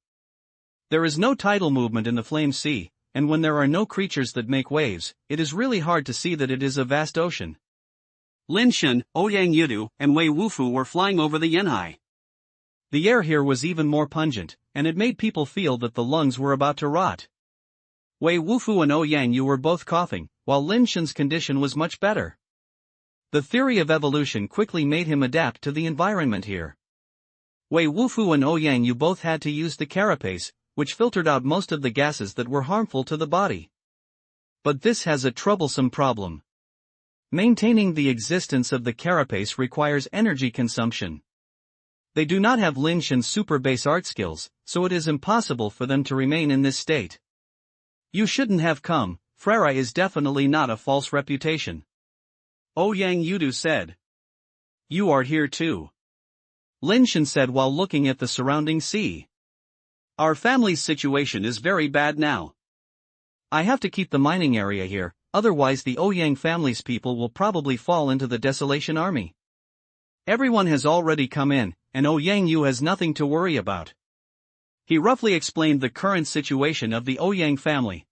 There is no tidal movement in the Flame Sea, and when there are no creatures that make waves, it is really hard to see that it is a vast ocean. Lin Shen, Ouyang Yudu, and Wei Wufu were flying over the Yanhai. The air here was even more pungent, and it made people feel that the lungs were about to rot. Wei Wufu and Ouyang Yu were both coughing, while Lin Shen's condition was much better. The theory of evolution quickly made him adapt to the environment here. Wei Wufu and Ouyang Yu both had to use the carapace, which filtered out most of the gases that were harmful to the body. But this has a troublesome problem. Maintaining the existence of the carapace requires energy consumption. They do not have Lin Shen's Superbase art skills, so it is impossible for them to remain in this state. You shouldn't have come, Frera is definitely not a false reputation. Ouyang Yudu said. You are here too. Lin Shen said while looking at the surrounding sea. Our family's situation is very bad now. I have to keep the mining area here, otherwise the Ouyang family's people will probably fall into the Desolation Army. Everyone has already come in, and Ouyang Yu has nothing to worry about. He roughly explained the current situation of the Ouyang family.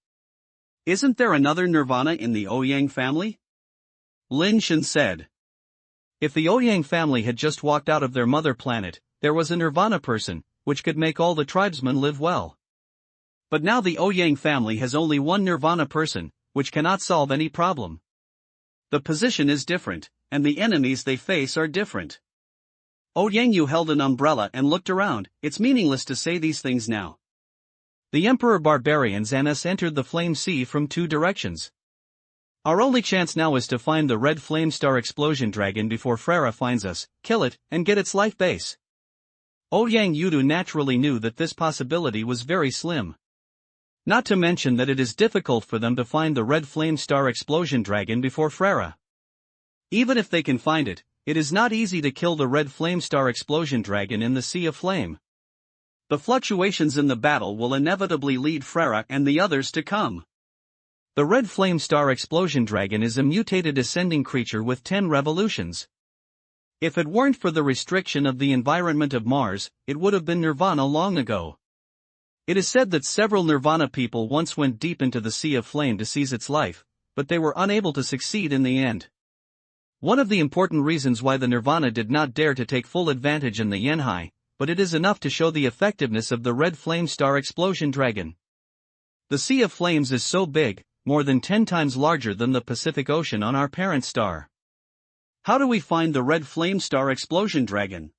Isn't there another Nirvana in the Ouyang family? Lin Shen said. If the Ouyang family had just walked out of their mother planet, there was a Nirvana person, which could make all the tribesmen live well. But now the Ouyang family has only one Nirvana person, which cannot solve any problem. The position is different, and the enemies they face are different. Ouyang Yu held an umbrella and looked around. It's meaningless to say these things now. The Emperor Barbarians and us entered the Flame Sea from two directions. Our only chance now is to find the red flame star explosion dragon before Frera finds us, kill it, and get its life base. Ouyang Yudu naturally knew that this possibility was very slim. Not to mention that it is difficult for them to find the red flame star explosion dragon before Frera. Even if they can find it, it is not easy to kill the red flame star explosion dragon in the Sea of Flame. The fluctuations in the battle will inevitably lead Frera and the others to come. The red flame star explosion dragon is a mutated ascending creature with 10 revolutions. If it weren't for the restriction of the environment of Mars, it would have been Nirvana long ago. It is said that several Nirvana people once went deep into the Sea of Flame to seize its life, but they were unable to succeed in the end. One of the important reasons why the Nirvana did not dare to take full advantage in the Yanhai, but it is enough to show the effectiveness of the red flame star explosion dragon. The Sea of Flames is so big, more than 10 times larger than the Pacific Ocean on our parent star. How do we find the red flame star explosion dragon?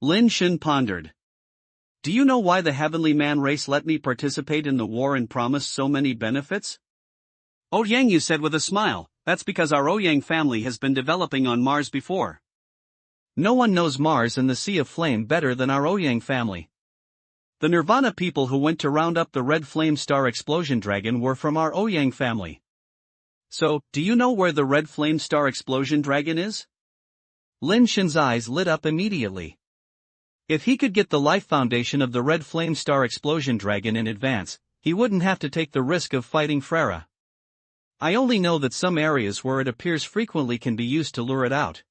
Lin Shen pondered. Do you know why the Heavenly Man race let me participate in the war and promised so many benefits? Ouyang Yu said with a smile, that's because our Ouyang family has been developing on Mars before. No one knows Mars and the Sea of Flame better than our Ouyang family. The Nirvana people who went to round up the red flame star explosion dragon were from our Ouyang family. So, do you know where the red flame star explosion dragon is? Lin Shen's eyes lit up immediately. If he could get the life foundation of the red flame star explosion dragon in advance, he wouldn't have to take the risk of fighting Frera. I only know that some areas where it appears frequently can be used to lure it out.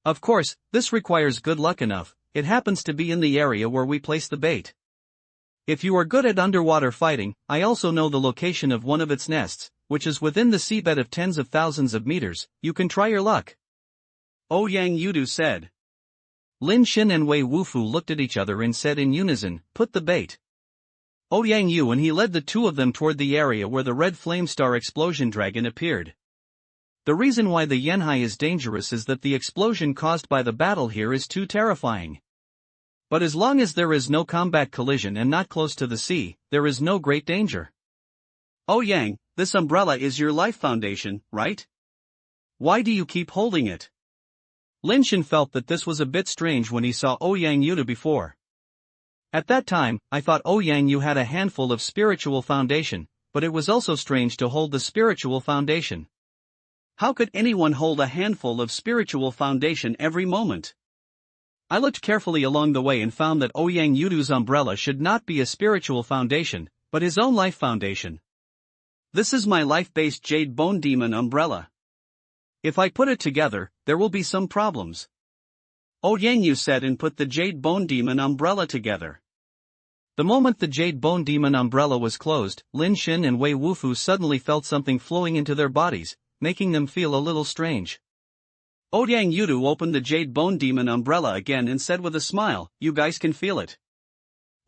Of course, this requires good luck enough. It happens to be in the area where we place the bait. If you are good at underwater fighting, I also know the location of one of its nests, which is within the seabed of tens of thousands of meters. You can try your luck. Ouyang Yudu said. Lin Shen and Wei Wufu looked at each other and said in unison, put the bait. Ouyang Yu and he led the two of them toward the area where the red flame star explosion dragon appeared. The reason why the Yanhai is dangerous is that the explosion caused by the battle here is too terrifying. But as long as there is no combat collision and not close to the sea, there is no great danger. Ouyang, this umbrella is your life foundation, right? Why do you keep holding it? Lin Shen felt that this was a bit strange when he saw Ouyang Yu before. At that time, I thought Ouyang Yu had a handful of spiritual foundation, but it was also strange to hold the spiritual foundation. How could anyone hold a handful of spiritual foundation every moment? I looked carefully along the way and found that Ouyang Yudu's umbrella should not be a spiritual foundation, but his own life foundation. This is my life-based Jade Bone Demon umbrella. If I put it together, there will be some problems. Ouyang Yu said and put the Jade Bone Demon umbrella together. The moment the Jade Bone Demon umbrella was closed, Lin Shen and Wei Wufu suddenly felt something flowing into their bodies, making them feel a little strange. Ouyang Yudu opened the Jade Bone Demon umbrella again and said with a smile, "You guys can feel it.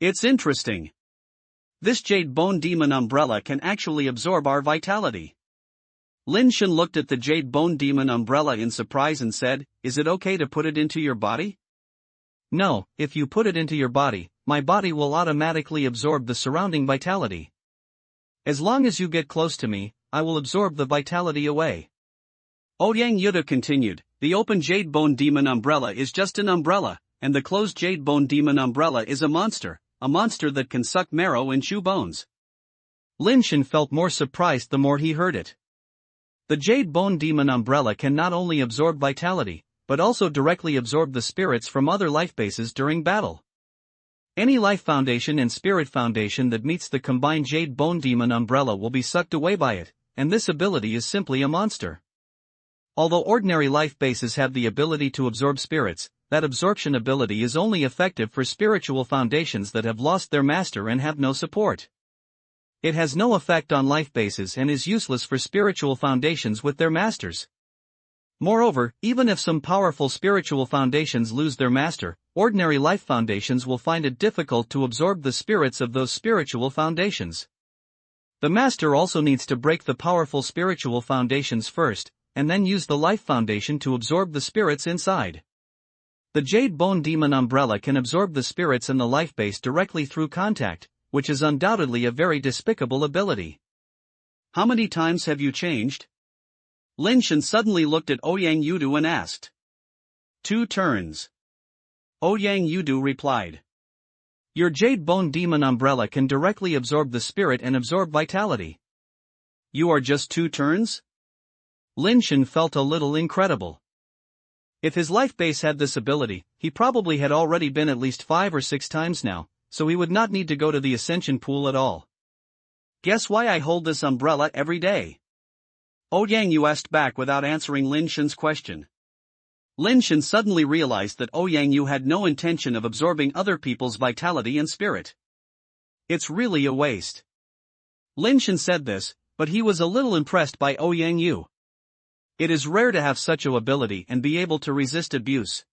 It's interesting. This Jade Bone Demon umbrella can actually absorb our vitality." Lin Shen looked at the Jade Bone Demon umbrella in surprise and said, "Is it okay to put it into your body?" "No, if you put it into your body, my body will automatically absorb the surrounding vitality. As long as you get close to me, I will absorb the vitality away." Ouyang Yudu continued, "The open Jade Bone Demon umbrella is just an umbrella, and the closed Jade Bone Demon umbrella is a monster that can suck marrow and chew bones." Lin Shen felt more surprised the more he heard it. The Jade Bone Demon umbrella can not only absorb vitality, but also directly absorb the spirits from other life bases during battle. Any life foundation and spirit foundation that meets the combined Jade Bone Demon umbrella will be sucked away by it, and this ability is simply a monster. Although ordinary life bases have the ability to absorb spirits, that absorption ability is only effective for spiritual foundations that have lost their master and have no support. It has no effect on life bases and is useless for spiritual foundations with their masters. Moreover, even if some powerful spiritual foundations lose their master, ordinary life foundations will find it difficult to absorb the spirits of those spiritual foundations. The master also needs to break the powerful spiritual foundations first, and then use the life foundation to absorb the spirits inside. The Jade Bone Demon umbrella can absorb the spirits in the life base directly through contact, which is undoubtedly a very despicable ability. "How many times have you changed?" Lin Shen suddenly looked at Ouyang Yudu and asked. "2 turns. Ouyang Yudu replied. "Your Jade Bone Demon umbrella can directly absorb the spirit and absorb vitality." "You are just 2 turns?" Lin Shen felt a little incredible. If his life base had this ability, he probably had already been at least 5 or 6 times now, so he would not need to go to the ascension pool at all. "Guess why I hold this umbrella every day?" Ouyang Yu asked back without answering Lin Shen's question. Lin Shen suddenly realized that Ouyang Yu had no intention of absorbing other people's vitality and spirit. "It's really a waste." Lin Shen said this, but he was a little impressed by Ouyang Yu. It is rare to have such an ability and be able to resist abuse.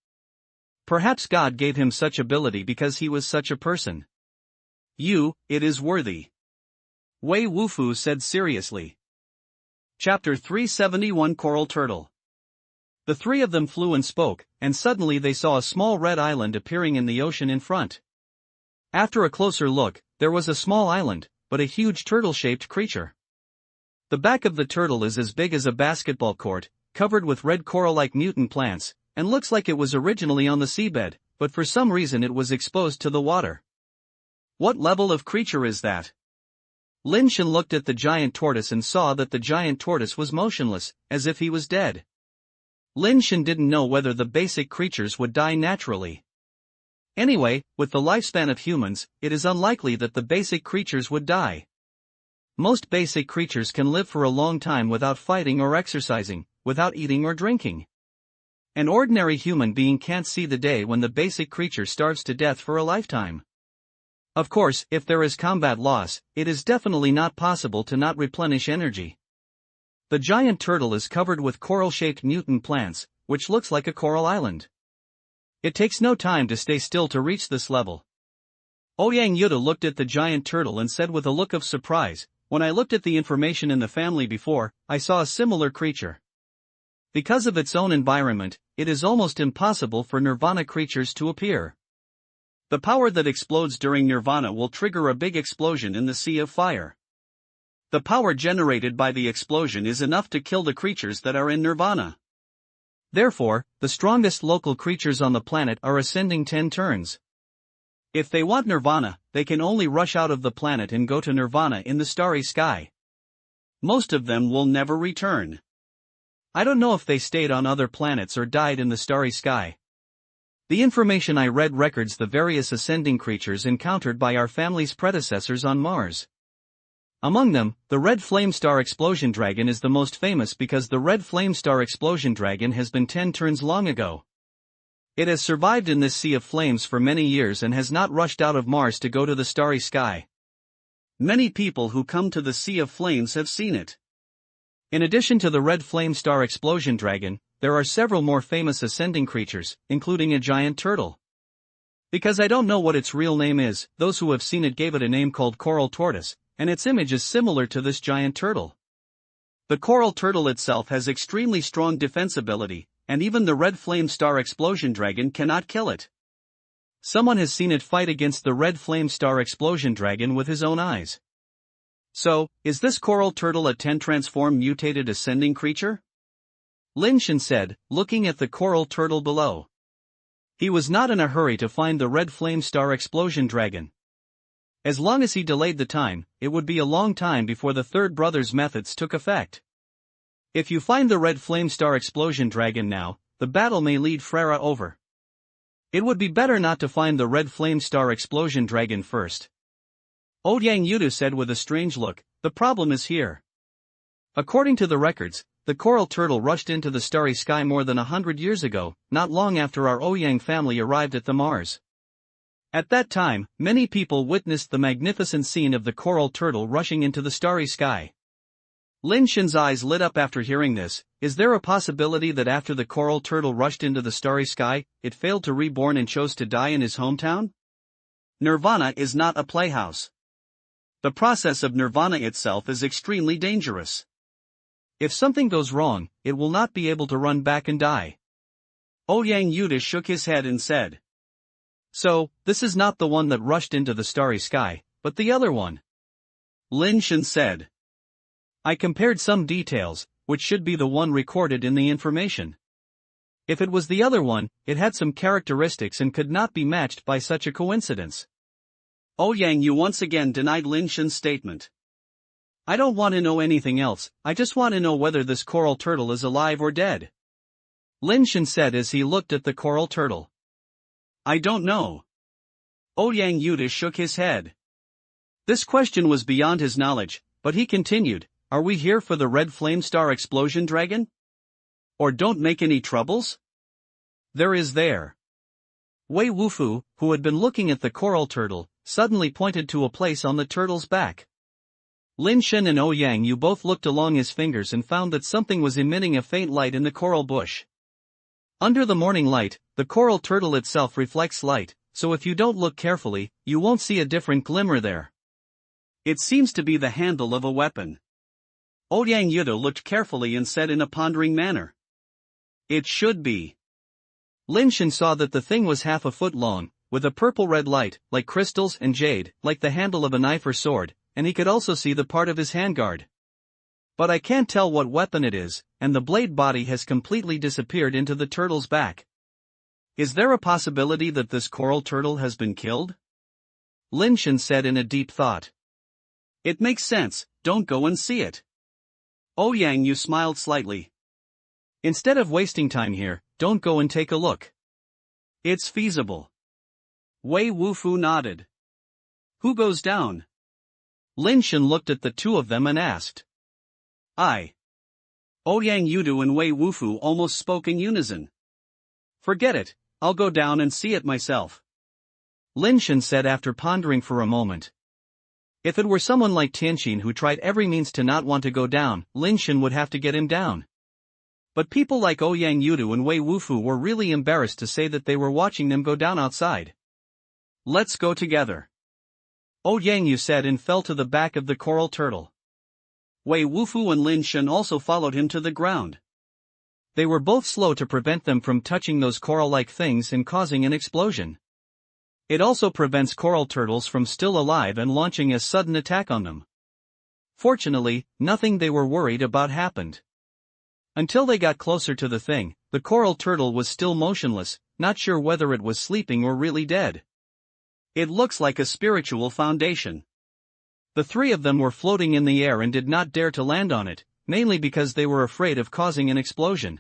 Perhaps God gave him such ability because he was such a person. It is worthy," Wei Wufu said seriously. Chapter 371 Coral Turtle. The three of them flew and spoke, and suddenly they saw a small red island appearing in the ocean in front. After a closer look, there was a small island, but a huge turtle-shaped creature. The back of the turtle is as big as a basketball court, covered with red coral-like mutant plants, and looks like it was originally on the seabed, but for some reason it was exposed to the water. "What level of creature is that?" Lin Shen looked at the giant tortoise and saw that the giant tortoise was motionless, as if he was dead. Lin Shen didn't know whether the basic creatures would die naturally. Anyway, with the lifespan of humans, it is unlikely that the basic creatures would die. Most basic creatures can live for a long time without fighting or exercising, without eating or drinking. An ordinary human being can't see the day when the basic creature starves to death for a lifetime. Of course, if there is combat loss, it is definitely not possible to not replenish energy. The giant turtle is covered with coral-shaped mutant plants, which looks like a coral island. It takes no time to stay still to reach this level. Ouyang Yudu looked at the giant turtle and said with a look of surprise, "When I looked at the information in the family before, I saw a similar creature. Because of its own environment, it is almost impossible for nirvana creatures to appear. The power that explodes during nirvana will trigger a big explosion in the sea of fire. The power generated by the explosion is enough to kill the creatures that are in nirvana. Therefore, the strongest local creatures on the planet are ascending 10 turns. If they want nirvana, they can only rush out of the planet and go to nirvana in the starry sky. Most of them will never return. I don't know if they stayed on other planets or died in the starry sky. The information I read records the various ascending creatures encountered by our family's predecessors on Mars. Among them, the red flame star explosion dragon is the most famous because the red flame star explosion dragon has been 10 turns long ago. It has survived in this sea of flames for many years and has not rushed out of Mars to go to the starry sky. Many people who come to the Sea of Flames have seen it. In addition to the red flame star explosion dragon, there are several more famous ascending creatures, including a giant turtle. Because I don't know what its real name is, those who have seen it gave it a name called coral tortoise, and its image is similar to this giant turtle. The coral turtle itself has extremely strong defense ability, and even the red flame star explosion dragon cannot kill it. Someone has seen it fight against the red flame star explosion dragon with his own eyes. So, is this coral turtle a 10-transform mutated ascending creature? Lin Shen said, looking at the coral turtle below. He was not in a hurry to find the red flame star explosion dragon. As long as he delayed the time, it would be a long time before the third brother's methods took effect. If you find the red flame star explosion dragon now, the battle may lead Freyra over. It would be better not to find the red flame star explosion dragon first. Ouyang Yudu said with a strange look, the problem is here. According to the records, the coral turtle rushed into the starry sky more than 100 years ago, not long after our Ouyang family arrived at the Mars. At that time, many people witnessed the magnificent scene of the coral turtle rushing into the starry sky. Lin Shen's eyes lit up after hearing this. Is there a possibility that after the coral turtle rushed into the starry sky, it failed to reborn and chose to die in his hometown? Nirvana is not a playhouse. The process of nirvana itself is extremely dangerous. If something goes wrong, it will not be able to run back and die. Ouyang Yudu shook his head and said. So, this is not the one that rushed into the starry sky, but the other one. Lin Shen said. I compared some details, which should be the one recorded in the information. If it was the other one, it had some characteristics and could not be matched by such a coincidence. Ouyang Yu once again denied Lin Shen's statement. I don't want to know anything else, I just want to know whether this coral turtle is alive or dead. Lin Shen said as he looked at the coral turtle. I don't know. Ouyang Yudu shook his head. This question was beyond his knowledge, but he continued, are we here for the red flame star explosion dragon? Or don't make any troubles? There is there. Wei Wufu, who had been looking at the coral turtle, suddenly pointed to a place on the turtle's back. Lin Shen and Ouyang Yu both looked along his fingers and found that something was emitting a faint light in the coral bush. Under the morning light, the coral turtle itself reflects light, so if you don't look carefully, you won't see a different glimmer there. It seems to be the handle of a weapon. Ouyang Yudu looked carefully and said in a pondering manner. It should be. Lin Shen saw that the thing was half a foot long, with a purple-red light, like crystals and jade, like the handle of a knife or sword, and he could also see the part of his handguard. But I can't tell what weapon it is, and the blade body has completely disappeared into the turtle's back. Is there a possibility that this coral turtle has been killed? Lin Shen said in a deep thought. It makes sense, don't go and see it. Ouyang Yu smiled slightly. Instead of wasting time here, don't go and take a look. It's feasible. Wei Wufu nodded. Who goes down? Lin Shen looked at the two of them and asked. I. Ouyang Yudu and Wei Wufu almost spoke in unison. Forget it, I'll go down and see it myself. Lin Shen said after pondering for a moment. If it were someone like Tianqin who tried every means to not want to go down, Lin Shen would have to get him down. But people like Ouyang Yudu and Wei Wufu were really embarrassed to say that they were watching them go down outside. Let's go together. Ouyang Yu said and fell to the back of the coral turtle. Wei Wufu and Lin Shen also followed him to the ground. They were both slow to prevent them from touching those coral-like things and causing an explosion. It also prevents coral turtles from still alive and launching a sudden attack on them. Fortunately, nothing they were worried about happened. Until they got closer to the thing, the coral turtle was still motionless, not sure whether it was sleeping or really dead. It looks like a spiritual foundation. The three of them were floating in the air and did not dare to land on it, mainly because they were afraid of causing an explosion.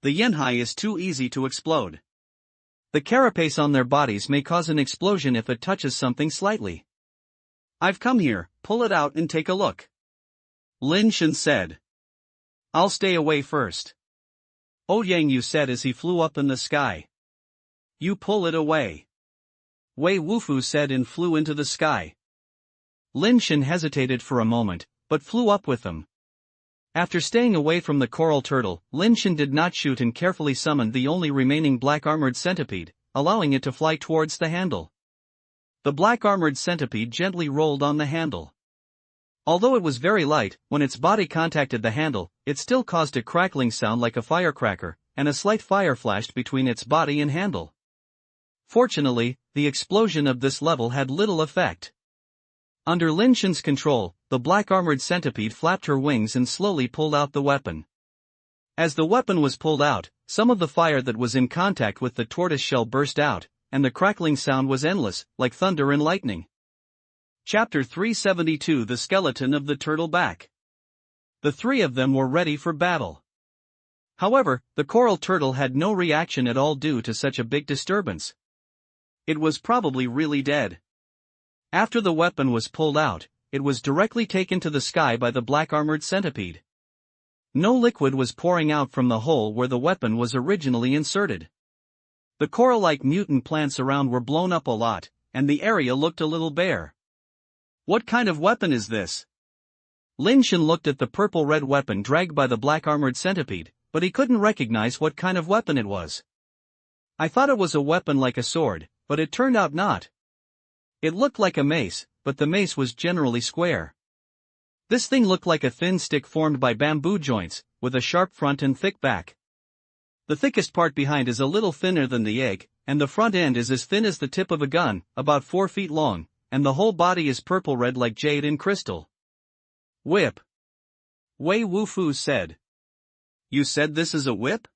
The Yanhai is too easy to explode. The carapace on their bodies may cause an explosion if it touches something slightly. I've come here, pull it out and take a look. Lin Shen said. I'll stay away first. Ouyang Yu said as he flew up in the sky. You pull it away. Wei Wufu said and flew into the sky. Lin Shen hesitated for a moment, but flew up with them. After staying away from the coral turtle, Lin Shen did not shoot and carefully summoned the only remaining black armored centipede, allowing it to fly towards the handle. The black armored centipede gently rolled on the handle. Although it was very light, when its body contacted the handle, it still caused a crackling sound like a firecracker, and a slight fire flashed between its body and handle. Fortunately, the explosion of this level had little effect. Under Lin Shen's control, the black armored centipede flapped her wings and slowly pulled out the weapon. As the weapon was pulled out, some of the fire that was in contact with the tortoise shell burst out, and the crackling sound was endless, like thunder and lightning. Chapter 372 The Skeleton of the Turtle Back. The three of them were ready for battle. However, the coral turtle had no reaction at all due to such a big disturbance. It was probably really dead. After the weapon was pulled out, it was directly taken to the sky by the black armored centipede. No liquid was pouring out from the hole where the weapon was originally inserted. The coral-like mutant plants around were blown up a lot, and the area looked a little bare. What kind of weapon is this? Lin Shen looked at the purple-red weapon dragged by the black armored centipede, but he couldn't recognize what kind of weapon it was. I thought it was a weapon like a sword, but it turned out not. It looked like a mace, but the mace was generally square. This thing looked like a thin stick formed by bamboo joints, with a sharp front and thick back. The thickest part behind is a little thinner than the egg, and the front end is as thin as the tip of a gun, about 4 feet long, and the whole body is purple-red like jade and crystal. Whip. Wei Wufu said. You said this is a whip?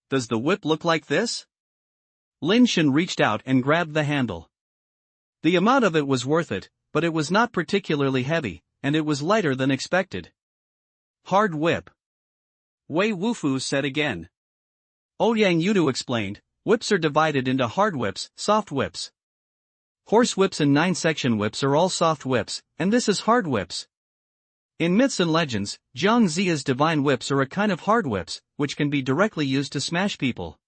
Does the whip look like this? Lin Shen reached out and grabbed the handle. The amount of it was worth it, but it was not particularly heavy, and it was lighter than expected. Hard whip. Wei Wufu said again. Ouyang Yudu explained, whips are divided into hard whips, soft whips. Horse whips and 9-section whips are all soft whips, and this is hard whips. In myths and legends, Zhang Zia's divine whips are a kind of hard whips, which can be directly used to smash people.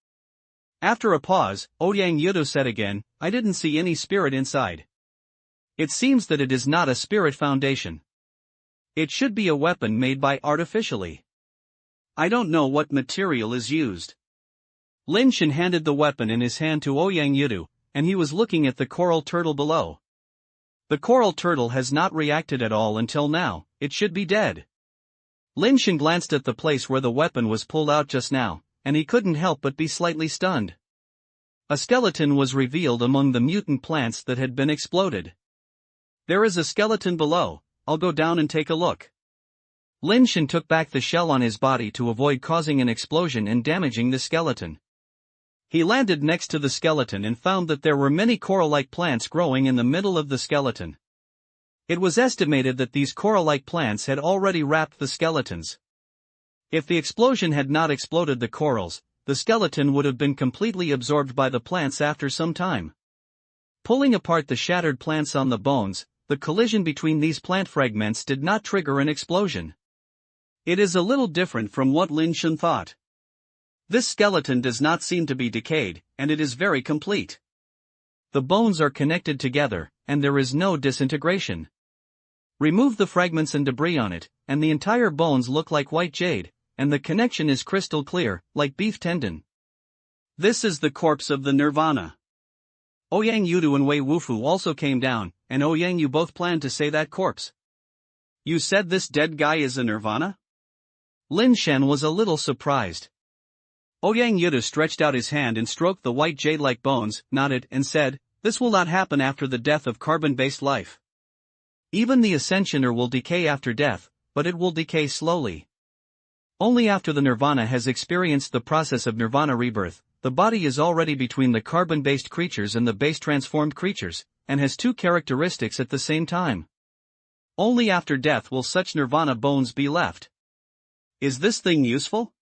After a pause, Ouyang Yudu said again, I didn't see any spirit inside. It seems that it is not a spirit foundation. It should be a weapon made by artificially. I don't know what material is used. Lin Shen handed the weapon in his hand to Ouyang Yudu, and he was looking at the coral turtle below. The coral turtle has not reacted at all until now, it should be dead. Lin Shen glanced at the place where the weapon was pulled out just now, and he couldn't help but be slightly stunned. A skeleton was revealed among the mutant plants that had been exploded. There is a skeleton below, I'll go down and take a look. Lin Shen took back the shell on his body to avoid causing an explosion and damaging the skeleton. He landed next to the skeleton and found that there were many coral-like plants growing in the middle of the skeleton. It was estimated that these coral-like plants had already wrapped the skeletons. If the explosion had not exploded the corals, the skeleton would have been completely absorbed by the plants after some time. Pulling apart the shattered plants on the bones, the collision between these plant fragments did not trigger an explosion. It is a little different from what Lin Shen thought. This skeleton does not seem to be decayed, and it is very complete. The bones are connected together, and there is no disintegration. Remove the fragments and debris on it, and the entire bones look like white jade, and the connection is crystal clear, like beef tendon. This is the corpse of the Nirvana. Ouyang Yudu and Wei Wufu also came down, and Ouyang Yu both planned to say that corpse. You said this dead guy is a Nirvana? Lin Shen was a little surprised. Ouyang Yudu stretched out his hand and stroked the white jade-like bones, nodded, and said, this will not happen after the death of carbon-based life. Even the Ascensioner will decay after death, but it will decay slowly. Only after the Nirvana has experienced the process of Nirvana rebirth, the body is already between the carbon-based creatures and the base-transformed creatures, and has two characteristics at the same time. Only after death will such Nirvana bones be left. Is this thing useful?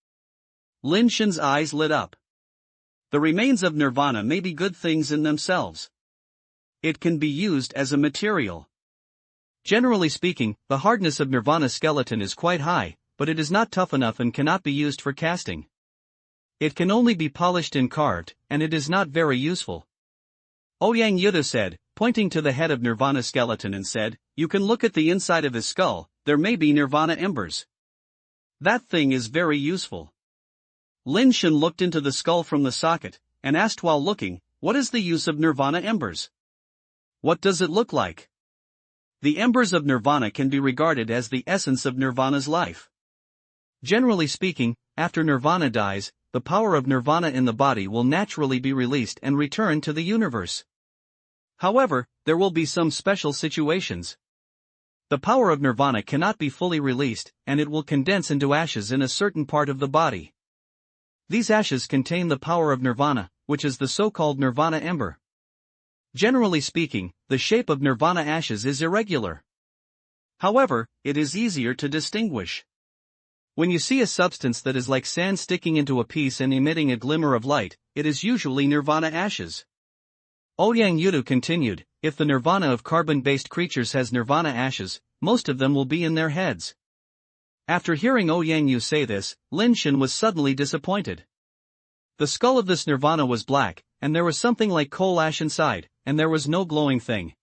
Lin Shen's eyes lit up. The remains of Nirvana may be good things in themselves. It can be used as a material. Generally speaking, the hardness of Nirvana's skeleton is quite high, but it is not tough enough and cannot be used for casting. It can only be polished and carved, and it is not very useful. Ouyang Yudu said, pointing to the head of Nirvana's skeleton and said, you can look at the inside of his skull, there may be Nirvana embers. That thing is very useful. Lin Shen looked into the skull from the socket, and asked while looking, what is the use of nirvana embers? What does it look like? The embers of nirvana can be regarded as the essence of nirvana's life. Generally speaking, after nirvana dies, the power of nirvana in the body will naturally be released and return to the universe. However, there will be some special situations. The power of nirvana cannot be fully released, and it will condense into ashes in a certain part of the body. These ashes contain the power of nirvana, which is the so-called nirvana ember. Generally speaking, the shape of nirvana ashes is irregular. However, it is easier to distinguish. When you see a substance that is like sand sticking into a piece and emitting a glimmer of light, it is usually nirvana ashes. Ouyang Yudu continued, if the nirvana of carbon-based creatures has nirvana ashes, most of them will be in their heads. After hearing Ouyang Yu say this, Lin Shen was suddenly disappointed. The skull of this nirvana was black, and there was something like coal ash inside, and there was no glowing thing.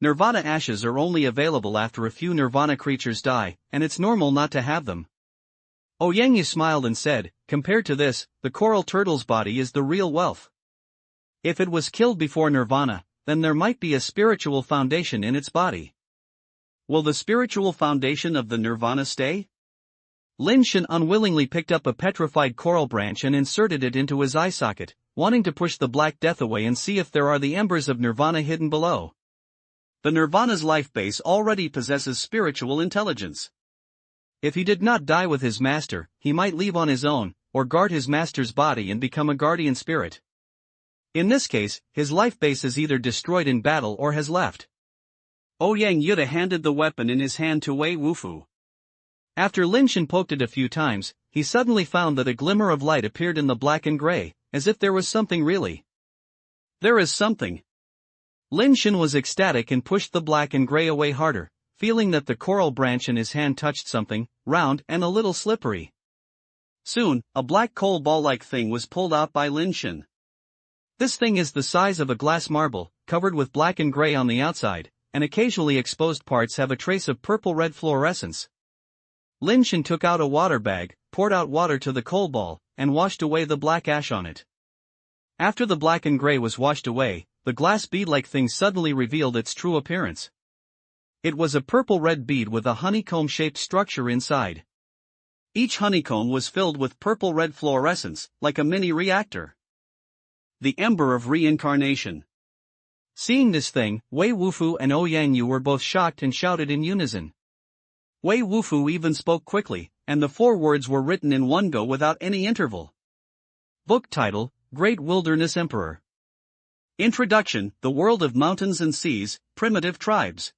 Nirvana ashes are only available after a few nirvana creatures die, and it's normal not to have them. Ouyang Yu smiled and said, compared to this, the coral turtle's body is the real wealth. If it was killed before nirvana, then there might be a spiritual foundation in its body. Will the spiritual foundation of the nirvana stay? Lin Shen unwillingly picked up a petrified coral branch and inserted it into his eye socket, wanting to push the black death away and see if there are the embers of nirvana hidden below. The nirvana's life base already possesses spiritual intelligence. If he did not die with his master, he might leave on his own, or guard his master's body and become a guardian spirit. In this case, his life base is either destroyed in battle or has left. Ouyang Yuda handed the weapon in his hand to Wei Wufu. After Lin Shen poked it a few times, he suddenly found that a glimmer of light appeared in the black and gray, as if there was something really. There is something. Lin Shen was ecstatic and pushed the black and gray away harder, feeling that the coral branch in his hand touched something, round and a little slippery. Soon, a black coal ball-like thing was pulled out by Lin Shen. This thing is the size of a glass marble, covered with black and gray on the outside, and occasionally exposed parts have a trace of purple-red fluorescence. Lin Shen took out a water bag, poured out water to the coal ball, and washed away the black ash on it. After the black and gray was washed away, the glass bead-like thing suddenly revealed its true appearance. It was a purple-red bead with a honeycomb-shaped structure inside. Each honeycomb was filled with purple-red fluorescence, like a mini-reactor. The Ember of Reincarnation. Seeing this thing, Wei Wufu and Ouyang Yu were both shocked and shouted in unison. Wei Wufu even spoke quickly, and the 4 words were written in one go without any interval. Book title, Great Wilderness Emperor. Introduction, The World of Mountains and Seas, Primitive Tribes.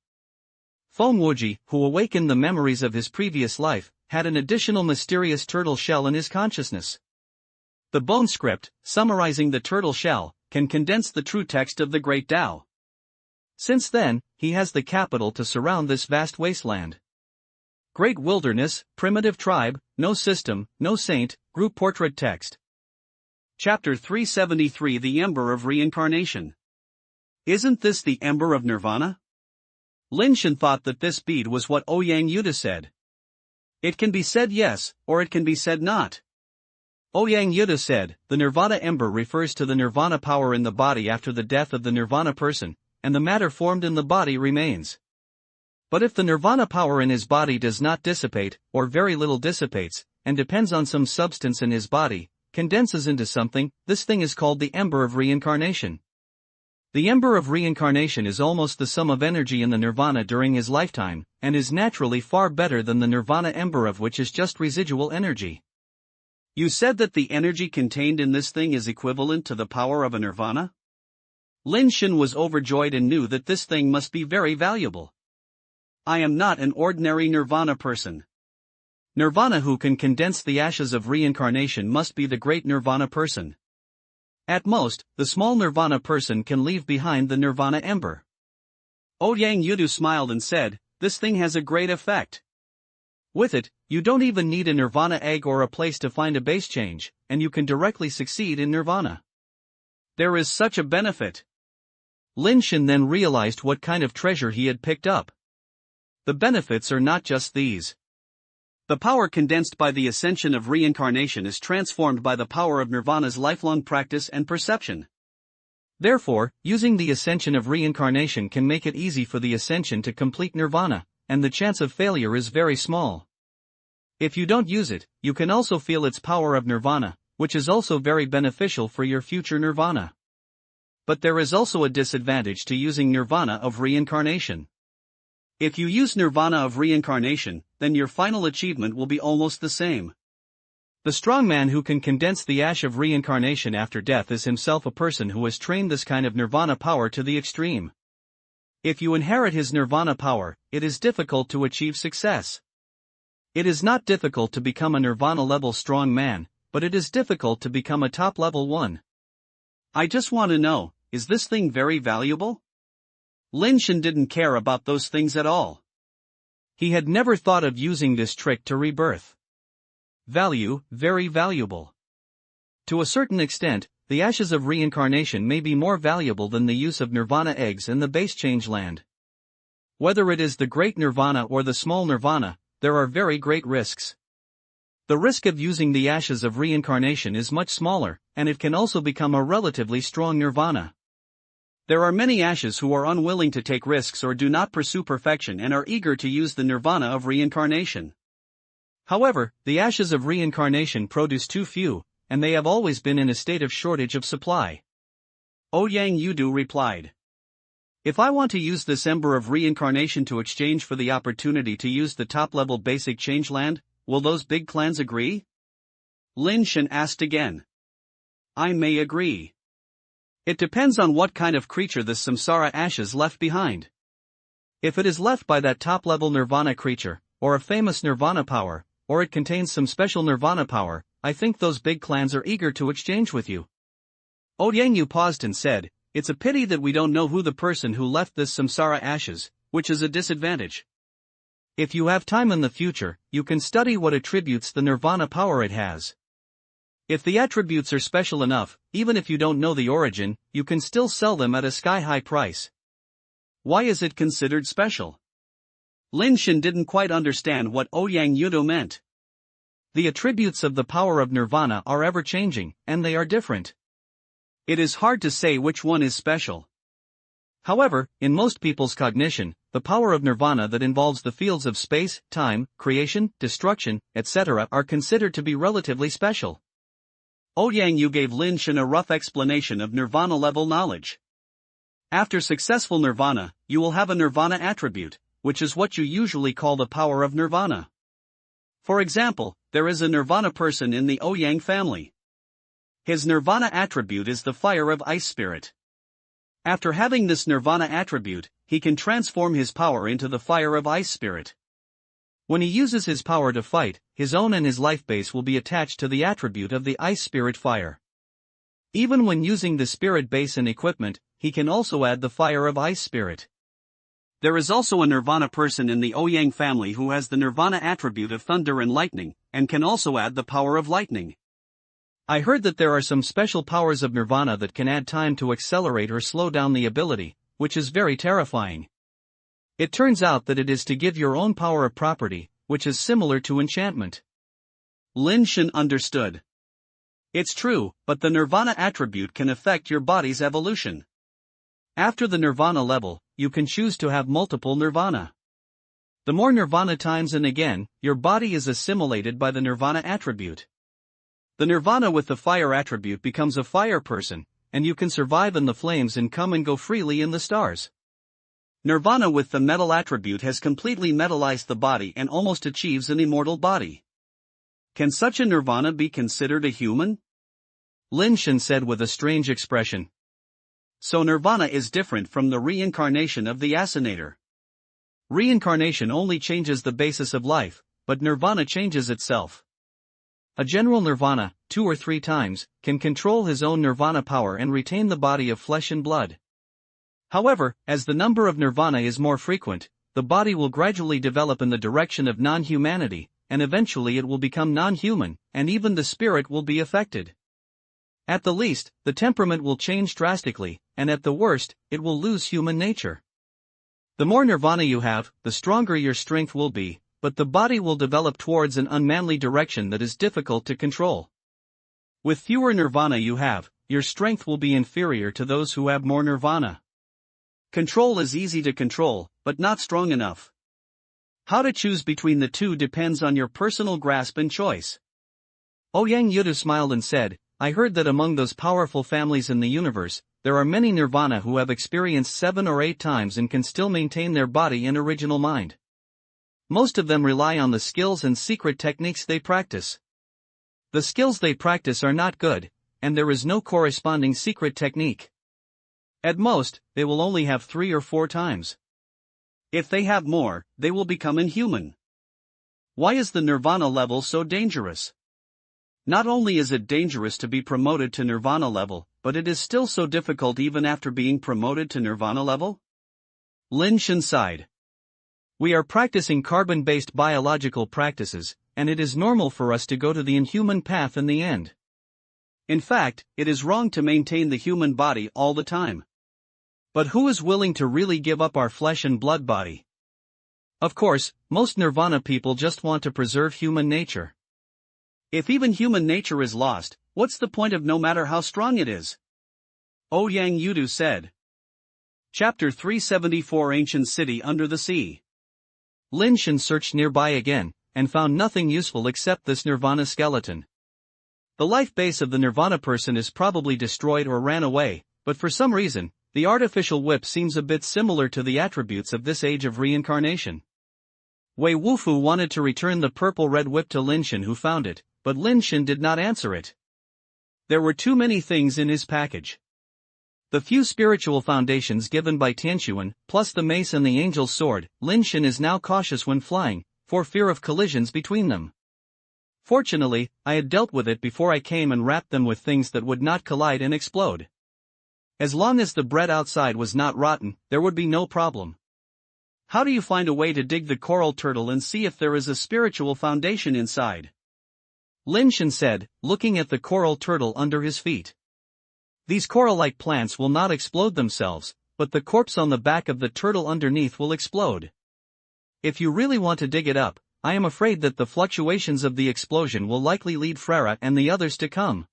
Feng Wuji, who awakened the memories of his previous life, had an additional mysterious turtle shell in his consciousness. The bone script, summarizing the turtle shell, can condense the true text of the Great Tao. Since then, he has the capital to surround this vast wasteland. Great Wilderness, Primitive Tribe, No System, No Saint, Group Portrait Text. Chapter 373 The Ember of Reincarnation. Isn't this the Ember of Nirvana? Lin Shen thought that this bead was what Ouyang Yuda said. It can be said yes, or it can be said not. Ouyang Yuda said, the Nirvana Ember refers to the Nirvana power in the body after the death of the Nirvana person, and the matter formed in the body remains. But if the Nirvana power in his body does not dissipate, or very little dissipates, and depends on some substance in his body, condenses into something, this thing is called the Ember of Reincarnation. The Ember of Reincarnation is almost the sum of energy in the Nirvana during his lifetime, and is naturally far better than the Nirvana Ember of which is just residual energy. You said that the energy contained in this thing is equivalent to the power of a Nirvana? Lin Shen was overjoyed and knew that this thing must be very valuable. I am not an ordinary Nirvana person. Nirvana who can condense the ashes of reincarnation must be the great Nirvana person. At most, the small Nirvana person can leave behind the Nirvana Ember. Ouyang Yudu smiled and said, this thing has a great effect. With it, you don't even need a Nirvana egg or a place to find a base change, and you can directly succeed in Nirvana. There is such a benefit. Lin Shen then realized what kind of treasure he had picked up. The benefits are not just these. The power condensed by the ascension of reincarnation is transformed by the power of nirvana's lifelong practice and perception. Therefore, using the ascension of reincarnation can make it easy for the ascension to complete nirvana, and the chance of failure is very small. If you don't use it, you can also feel its power of nirvana, which is also very beneficial for your future nirvana. But there is also a disadvantage to using nirvana of reincarnation. If you use nirvana of reincarnation, then your final achievement will be almost the same. The strong man who can condense the ash of reincarnation after death is himself a person who has trained this kind of nirvana power to the extreme. If you inherit his nirvana power, it is difficult to achieve success. It is not difficult to become a nirvana-level strong man, but it is difficult to become a top-level one. I just want to know, is this thing very valuable? Lin Shen didn't care about those things at all. He had never thought of using this trick to rebirth. Value, very valuable. To a certain extent, the ashes of reincarnation may be more valuable than the use of nirvana eggs in the base changeland. Whether it is the great nirvana or the small nirvana, there are very great risks. The risk of using the ashes of reincarnation is much smaller, and it can also become a relatively strong nirvana. There are many ashes who are unwilling to take risks or do not pursue perfection and are eager to use the nirvana of reincarnation. However, the ashes of reincarnation produce too few, and they have always been in a state of shortage of supply. Ouyang Yudu replied. If I want to use this ember of reincarnation to exchange for the opportunity to use the top-level basic changeland, will those big clans agree? Lin Shen asked again. I may agree. It depends on what kind of creature the samsara ashes left behind. If it is left by that top-level nirvana creature, or a famous nirvana power, or it contains some special nirvana power, I think those big clans are eager to exchange with you. Ouyang Yu paused and said, it's a pity that we don't know who the person who left this samsara ashes, which is a disadvantage. If you have time in the future, you can study what attributes the nirvana power it has. If the attributes are special enough, even if you don't know the origin, you can still sell them at a sky-high price. Why is it considered special? Lin Shen didn't quite understand what Ouyang Yudo meant. The attributes of the power of nirvana are ever-changing, and they are different. It is hard to say which one is special. However, in most people's cognition, the power of nirvana that involves the fields of space, time, creation, destruction, etc. are considered to be relatively special. Ouyang Yu gave Lin Shen a rough explanation of nirvana-level knowledge. After successful nirvana, you will have a nirvana attribute, which is what you usually call the power of nirvana. For example, there is a nirvana person in the Ouyang family. His nirvana attribute is the fire of ice spirit. After having this nirvana attribute, he can transform his power into the fire of ice spirit. When he uses his power to fight, his own and his life base will be attached to the attribute of the ice spirit fire. Even when using the spirit base and equipment, he can also add the fire of ice spirit. There is also a nirvana person in the Ouyang family who has the nirvana attribute of thunder and lightning, and can also add the power of lightning. I heard that there are some special powers of nirvana that can add time to accelerate or slow down the ability, which is very terrifying. It turns out that it is to give your own power of property, which is similar to enchantment. Lin Shen understood. It's true, but the nirvana attribute can affect your body's evolution. After the nirvana level, you can choose to have multiple nirvana. The more nirvana times and again, your body is assimilated by the nirvana attribute. The nirvana with the fire attribute becomes a fire person, and you can survive in the flames and come and go freely in the stars. Nirvana with the metal attribute has completely metallized the body and almost achieves an immortal body. Can such a nirvana be considered a human? Lin Shen said with a strange expression. So nirvana is different from the reincarnation of the assassinator. Reincarnation only changes the basis of life, but nirvana changes itself. A general nirvana, 2 or 3 times, can control his own nirvana power and retain the body of flesh and blood. However, as the number of nirvana is more frequent, the body will gradually develop in the direction of non-humanity, and eventually it will become non-human, and even the spirit will be affected. At the least, the temperament will change drastically, and at the worst, it will lose human nature. The more nirvana you have, the stronger your strength will be, but the body will develop towards an unmanly direction that is difficult to control. With fewer nirvana you have, your strength will be inferior to those who have more nirvana. Control is easy to control, but not strong enough. How to choose between the two depends on your personal grasp and choice. Ouyang Yudu smiled and said, I heard that among those powerful families in the universe, there are many nirvana who have experienced 7 or 8 times and can still maintain their body and original mind. Most of them rely on the skills and secret techniques they practice. The skills they practice are not good, and there is no corresponding secret technique. At most, they will only have 3 or 4 times. If they have more, they will become inhuman. Why is the nirvana level so dangerous? Not only is it dangerous to be promoted to nirvana level, but it is still so difficult even after being promoted to nirvana level? Lin Shen sighed. We are practicing carbon-based biological practices, and it is normal for us to go to the inhuman path in the end. In fact, it is wrong to maintain the human body all the time. But who is willing to really give up our flesh and blood body? Of course, most nirvana people just want to preserve human nature. If even human nature is lost, what's the point of no matter how strong it is? Ouyang Yudu said. Chapter 374 Ancient City Under the Sea. Lin Shen searched nearby again, and found nothing useful except this nirvana skeleton. The life base of the nirvana person is probably destroyed or ran away, but for some reason, the artificial whip seems a bit similar to the attributes of this age of reincarnation. Wei Wufu wanted to return the purple-red whip to Lin Shen who found it, but Lin Shen did not answer it. There were too many things in his package. The few spiritual foundations given by Tianquan, plus the mace and the angel's sword, Lin Shen is now cautious when flying, for fear of collisions between them. Fortunately, I had dealt with it before I came and wrapped them with things that would not collide and explode. As long as the bread outside was not rotten, there would be no problem. How do you find a way to dig the coral turtle and see if there is a spiritual foundation inside? Lin Shen said, looking at the coral turtle under his feet. These coral-like plants will not explode themselves, but the corpse on the back of the turtle underneath will explode. If you really want to dig it up, I am afraid that the fluctuations of the explosion will likely lead Frera and the others to come.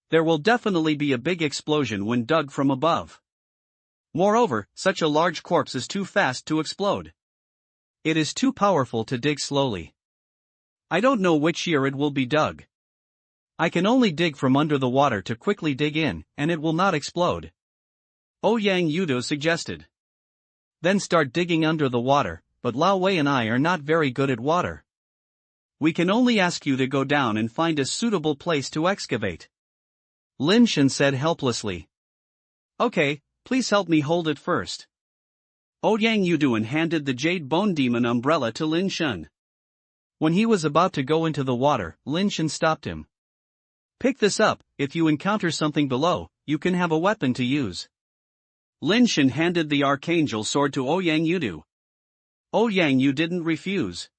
There will definitely be a big explosion when dug from above. Moreover, such a large corpse is too fast to explode. It is too powerful to dig slowly. I don't know which year it will be dug. I can only dig from under the water to quickly dig in, and it will not explode. Ouyang Yudu suggested. Then start digging under the water, but Lao Wei and I are not very good at water. We can only ask you to go down and find a suitable place to excavate. Lin Shen said helplessly. Okay, please help me hold it first. Ouyang Yudu handed the Jade Bone Demon umbrella to Lin Shen. When he was about to go into the water, Lin Shen stopped him. Pick this up, if you encounter something below, you can have a weapon to use. Lin Shen handed the Archangel sword to Ouyang Yudu. Ouyang Yudu didn't refuse.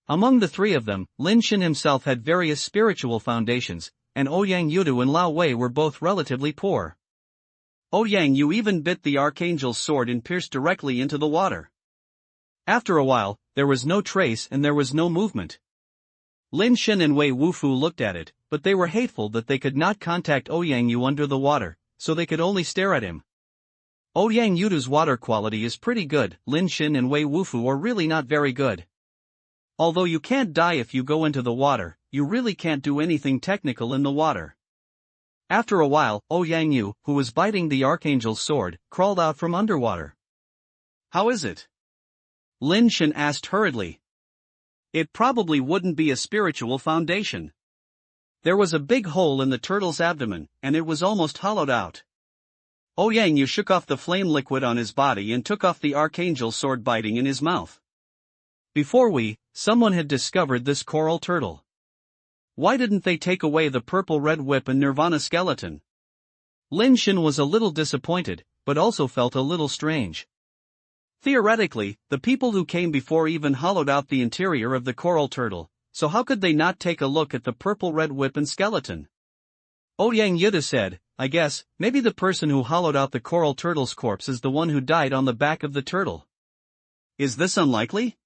Among the 3 of them, Lin Shen himself had various spiritual foundations, and Ouyang Yudu and Lao Wei were both relatively poor. Ouyang Yudu even bit the Archangel's sword and pierced directly into the water. After a while, there was no trace and there was no movement. Lin Shen and Wei Wufu looked at it, but they were hateful that they could not contact Ouyang Yudu under the water, so they could only stare at him. Ouyang Yudu's water quality is pretty good, Lin Shen and Wei Wufu are really not very good. Although you can't die if you go into the water, you really can't do anything technical in the water. After a while, Ouyang Yudu, who was biting the Archangel's sword, crawled out from underwater. How is it? Lin Shen asked hurriedly. It probably wouldn't be a spiritual foundation. There was a big hole in the turtle's abdomen, and it was almost hollowed out. Ouyang Yudu shook off the flame liquid on his body and took off the Archangel's sword biting in his mouth. Before someone had discovered this coral turtle. Why didn't they take away the purple-red whip and Nirvana skeleton? Lin Shen was a little disappointed, but also felt a little strange. Theoretically, the people who came before even hollowed out the interior of the coral turtle, so how could they not take a look at the purple-red whip and skeleton? Ouyang Yudu said, I guess, maybe the person who hollowed out the coral turtle's corpse is the one who died on the back of the turtle. Is this unlikely?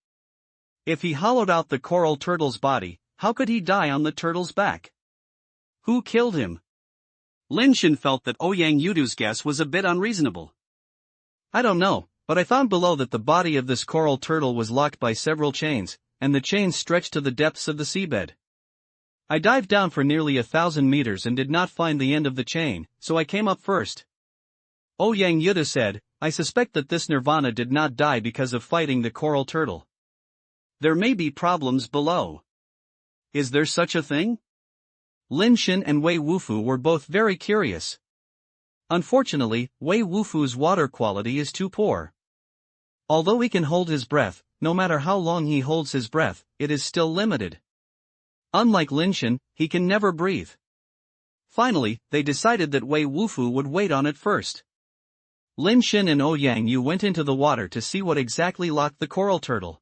If he hollowed out the coral turtle's body, how could he die on the turtle's back? Who killed him? Lin Shen felt that Ouyang Yudu's guess was a bit unreasonable. I don't know, but I found below that the body of this coral turtle was locked by several chains, and the chains stretched to the depths of the seabed. I dived down for nearly 1,000 meters and did not find the end of the chain, so I came up first. Ouyang Yudu said, I suspect that this Nirvana did not die because of fighting the coral turtle. There may be problems below. Is there such a thing? Lin Shen and Wei Wufu were both very curious. Unfortunately, Wei Wufu's water quality is too poor. Although he can hold his breath, no matter how long he holds his breath, it is still limited. Unlike Lin Shen, he can never breathe. Finally, they decided that Wei Wufu would wait on it first. Lin Shen and Ouyang Yu went into the water to see what exactly locked the coral turtle.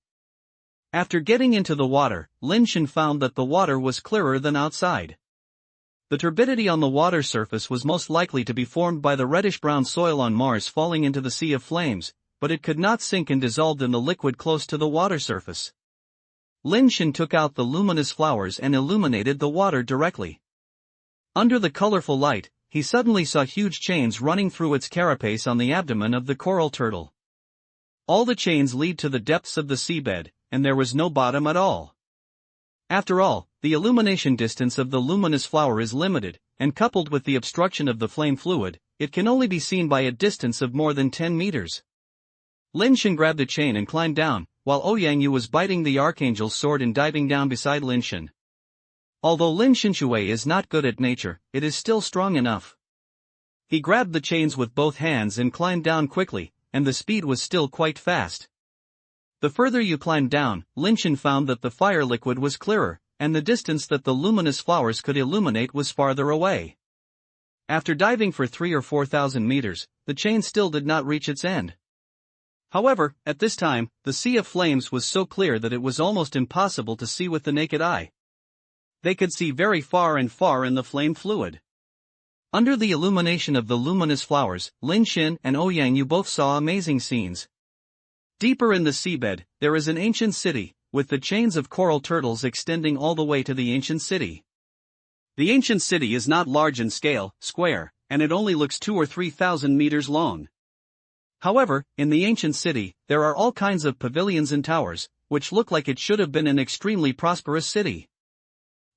After getting into the water, Lin Shen found that the water was clearer than outside. The turbidity on the water surface was most likely to be formed by the reddish-brown soil on Mars falling into the Sea of Flames, but it could not sink and dissolve in the liquid close to the water surface. Lin Shen took out the luminous flowers and illuminated the water directly. Under the colorful light, he suddenly saw huge chains running through its carapace on the abdomen of the coral turtle. All the chains lead to the depths of the seabed, and there was no bottom at all. After all, the illumination distance of the luminous flower is limited, and coupled with the obstruction of the flame fluid, it can only be seen by a distance of more than 10 meters. Lin Shen grabbed a chain and climbed down, while Ouyang Yu was biting the Archangel's sword and diving down beside Lin Shen. Although Lin Shen is not good at nature, it is still strong enough. He grabbed the chains with both hands and climbed down quickly, and the speed was still quite fast. The further you climbed down, Lin Shen found that the fire liquid was clearer, and the distance that the luminous flowers could illuminate was farther away. After diving for 3,000 or 4,000 meters, the chain still did not reach its end. However, at this time, the Sea of Flames was so clear that it was almost impossible to see with the naked eye. They could see very far and far in the flame fluid. Under the illumination of the luminous flowers, Lin Shen and Ouyang Yu both saw amazing scenes. Deeper in the seabed, there is an ancient city, with the chains of coral turtles extending all the way to the ancient city. The ancient city is not large in scale, square, and it only looks 2,000 or 3,000 meters long. However, in the ancient city, there are all kinds of pavilions and towers, which look like it should have been an extremely prosperous city.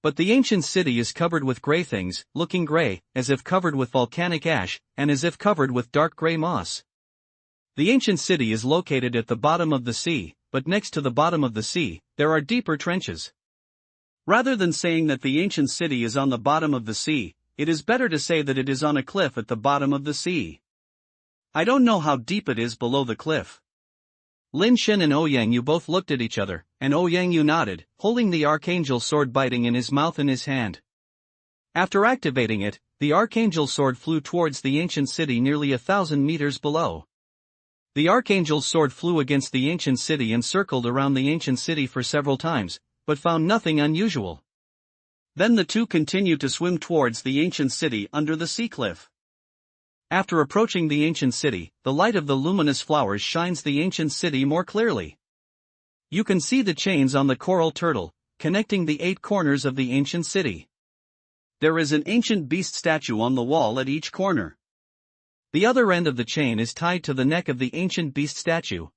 But the ancient city is covered with gray things, looking gray, as if covered with volcanic ash, and as if covered with dark gray moss. The ancient city is located at the bottom of the sea, but next to the bottom of the sea, there are deeper trenches. Rather than saying that the ancient city is on the bottom of the sea, it is better to say that it is on a cliff at the bottom of the sea. I don't know how deep it is below the cliff. Lin Shen and Ouyang Yu both looked at each other, and Ouyang Yu nodded, holding the Archangel's sword biting in his mouth in his hand. After activating it, the Archangel's sword flew towards the ancient city nearly 1,000 meters below. The Archangel's sword flew against the ancient city and circled around the ancient city for several times, but found nothing unusual. Then the two continued to swim towards the ancient city under the sea cliff. After approaching the ancient city, the light of the luminous flowers shines the ancient city more clearly. You can see the chains on the coral turtle, connecting the 8 corners of the ancient city. There is an ancient beast statue on the wall at each corner. The other end of the chain is tied to the neck of the ancient beast statue.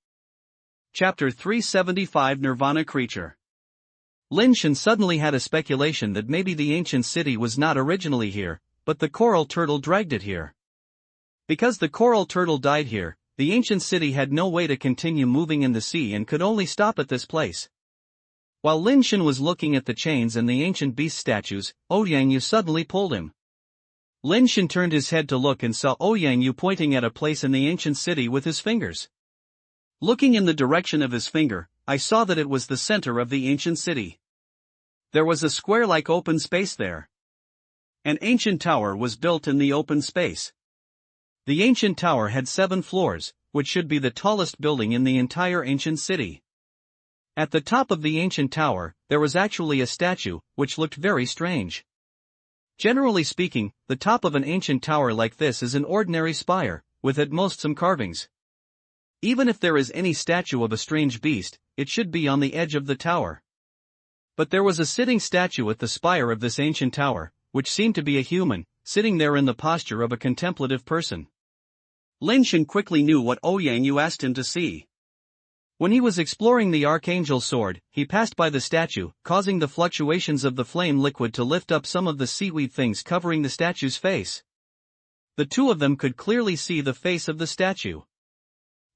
Chapter 375 Nirvana Creature. Lin Shen suddenly had a speculation that maybe the ancient city was not originally here, but the coral turtle dragged it here. Because the coral turtle died here, the ancient city had no way to continue moving in the sea and could only stop at this place. While Lin Shen was looking at the chains and the ancient beast statues, Ouyang Yu suddenly pulled him. Lin Shen turned his head to look and saw Ouyang Yu pointing at a place in the ancient city with his fingers. Looking in the direction of his finger, I saw that it was the center of the ancient city. There was a square-like open space there. An ancient tower was built in the open space. The ancient tower had 7 floors, which should be the tallest building in the entire ancient city. At the top of the ancient tower, there was actually a statue, which looked very strange. Generally speaking, the top of an ancient tower like this is an ordinary spire, with at most some carvings. Even if there is any statue of a strange beast, it should be on the edge of the tower. But there was a sitting statue at the spire of this ancient tower, which seemed to be a human, sitting there in the posture of a contemplative person. Lin Shen quickly knew what Ouyang Yu asked him to see. When he was exploring the Archangel's sword, he passed by the statue, causing the fluctuations of the flame liquid to lift up some of the seaweed things covering the statue's face. The two of them could clearly see the face of the statue.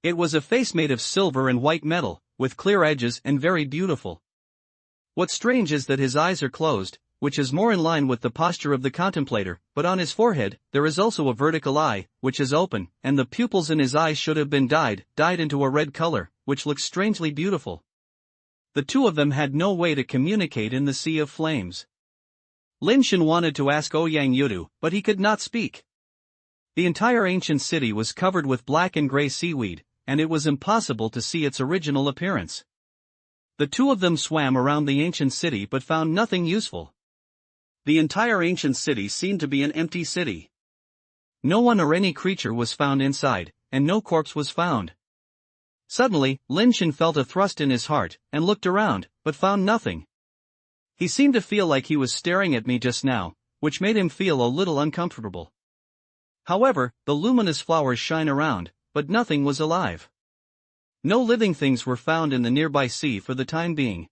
It was a face made of silver and white metal, with clear edges and very beautiful. What's strange is that his eyes are closed, which is more in line with the posture of the contemplator, but on his forehead, there is also a vertical eye, which is open, and the pupils in his eyes should have been dyed into a red color, which looks strangely beautiful. The two of them had no way to communicate in the sea of flames. Lin Shen wanted to ask Ouyang Yu, but he could not speak. The entire ancient city was covered with black and gray seaweed, and it was impossible to see its original appearance. The two of them swam around the ancient city but found nothing useful. The entire ancient city seemed to be an empty city. No one or any creature was found inside, and no corpse was found. Suddenly, Lin Shen felt a thrust in his heart, and looked around, but found nothing. He seemed to feel like he was staring at me just now, which made him feel a little uncomfortable. However, the luminous flowers shine around, but nothing was alive. No living things were found in the nearby sea for the time being.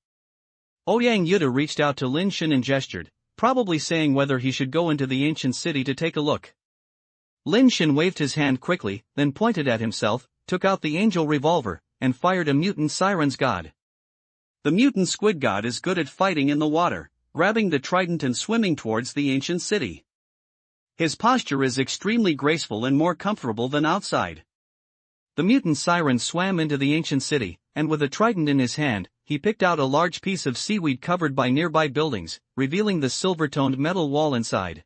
Ouyang Yu reached out to Lin Shen and gestured, probably saying whether he should go into the ancient city to take a look. Lin Shen waved his hand quickly, then pointed at himself, took out the angel revolver, and fired a mutant siren's god. The mutant squid god is good at fighting in the water, grabbing the trident and swimming towards the ancient city. His posture is extremely graceful and more comfortable than outside. The mutant siren swam into the ancient city, and with a trident in his hand, he picked out a large piece of seaweed covered by nearby buildings, revealing the silver-toned metal wall inside.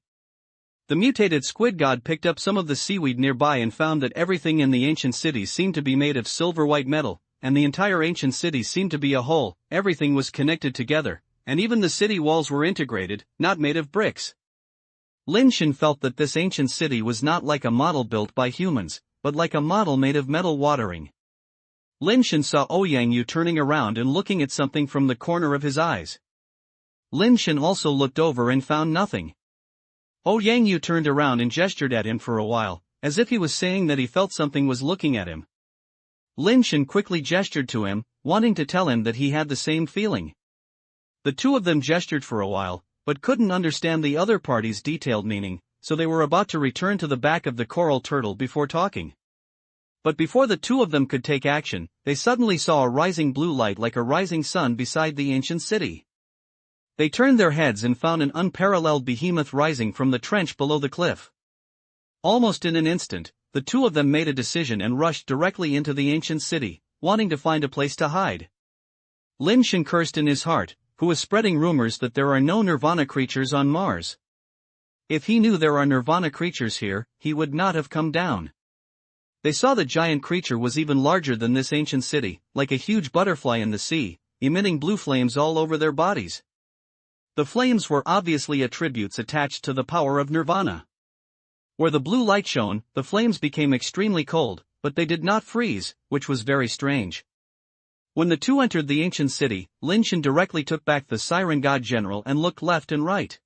The mutated squid god picked up some of the seaweed nearby and found that everything in the ancient city seemed to be made of silver-white metal, and the entire ancient city seemed to be a whole. Everything was connected together, and even the city walls were integrated, not made of bricks. Lin Shen felt that this ancient city was not like a model built by humans, but like a model made of metal watering. Lin Shen saw Ouyang Yu turning around and looking at something from the corner of his eyes. Lin Shen also looked over and found nothing. Ouyang Yu turned around and gestured at him for a while, as if he was saying that he felt something was looking at him. Lin Shen quickly gestured to him, wanting to tell him that he had the same feeling. The two of them gestured for a while, but couldn't understand the other party's detailed meaning, so they were about to return to the back of the coral turtle before talking. But before the two of them could take action, they suddenly saw a rising blue light like a rising sun beside the ancient city. They turned their heads and found an unparalleled behemoth rising from the trench below the cliff. Almost in an instant, the two of them made a decision and rushed directly into the ancient city, wanting to find a place to hide. Lin Shen cursed in his heart, who was spreading rumors that there are no Nirvana creatures on Mars. If he knew there are Nirvana creatures here, he would not have come down. They saw the giant creature was even larger than this ancient city, like a huge butterfly in the sea, emitting blue flames all over their bodies. The flames were obviously attributes attached to the power of Nirvana. Where the blue light shone, the flames became extremely cold, but they did not freeze, which was very strange. When the two entered the ancient city, Lin Shen directly took back the Siren God General and looked left and right.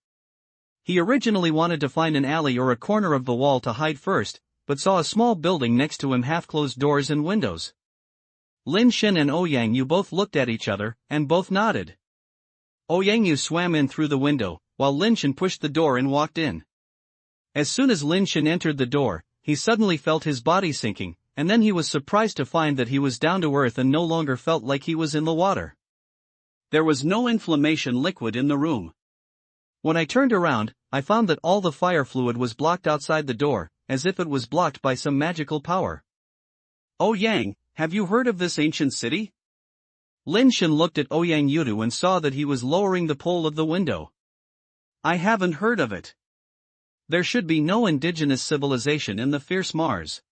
He originally wanted to find an alley or a corner of the wall to hide first, but saw a small building next to him, half-closed doors and windows. Lin Shen and Ouyang Yu both looked at each other, and both nodded. Ouyang Yu swam in through the window, while Lin Shen pushed the door and walked in. As soon as Lin Shen entered the door, he suddenly felt his body sinking, and then he was surprised to find that he was down to earth and no longer felt like he was in the water. There was no inflammation liquid in the room. When I turned around, I found that all the fire fluid was blocked outside the door, as if it was blocked by some magical power. Ouyang, have you heard of this ancient city? Lin Shen looked at Ouyang Yu and saw that he was lowering the pole of the window. I haven't heard of it. There should be no indigenous civilization in the fierce Mars.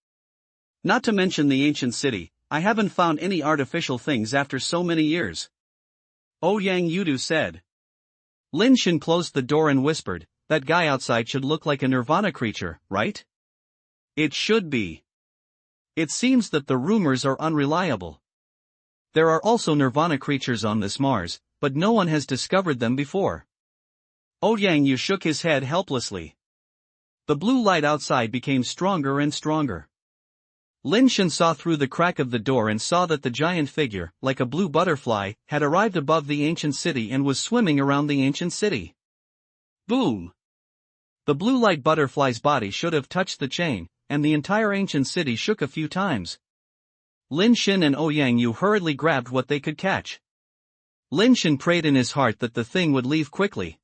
Not to mention the ancient city, I haven't found any artificial things after so many years. Ouyang Yu said. Lin Shen closed the door and whispered, that guy outside should look like a Nirvana creature, right? It should be. It seems that the rumors are unreliable. There are also nirvana creatures on this Mars, but no one has discovered them before. Ouyang Yu shook his head helplessly. The blue light outside became stronger and stronger. Lin Shen saw through the crack of the door and saw that the giant figure, like a blue butterfly, had arrived above the ancient city and was swimming around the ancient city. Boom! The blue light butterfly's body should have touched the chain, and the entire ancient city shook a few times. Lin Shen and Ouyang Yu hurriedly grabbed what they could catch. Lin Shen prayed in his heart that the thing would leave quickly.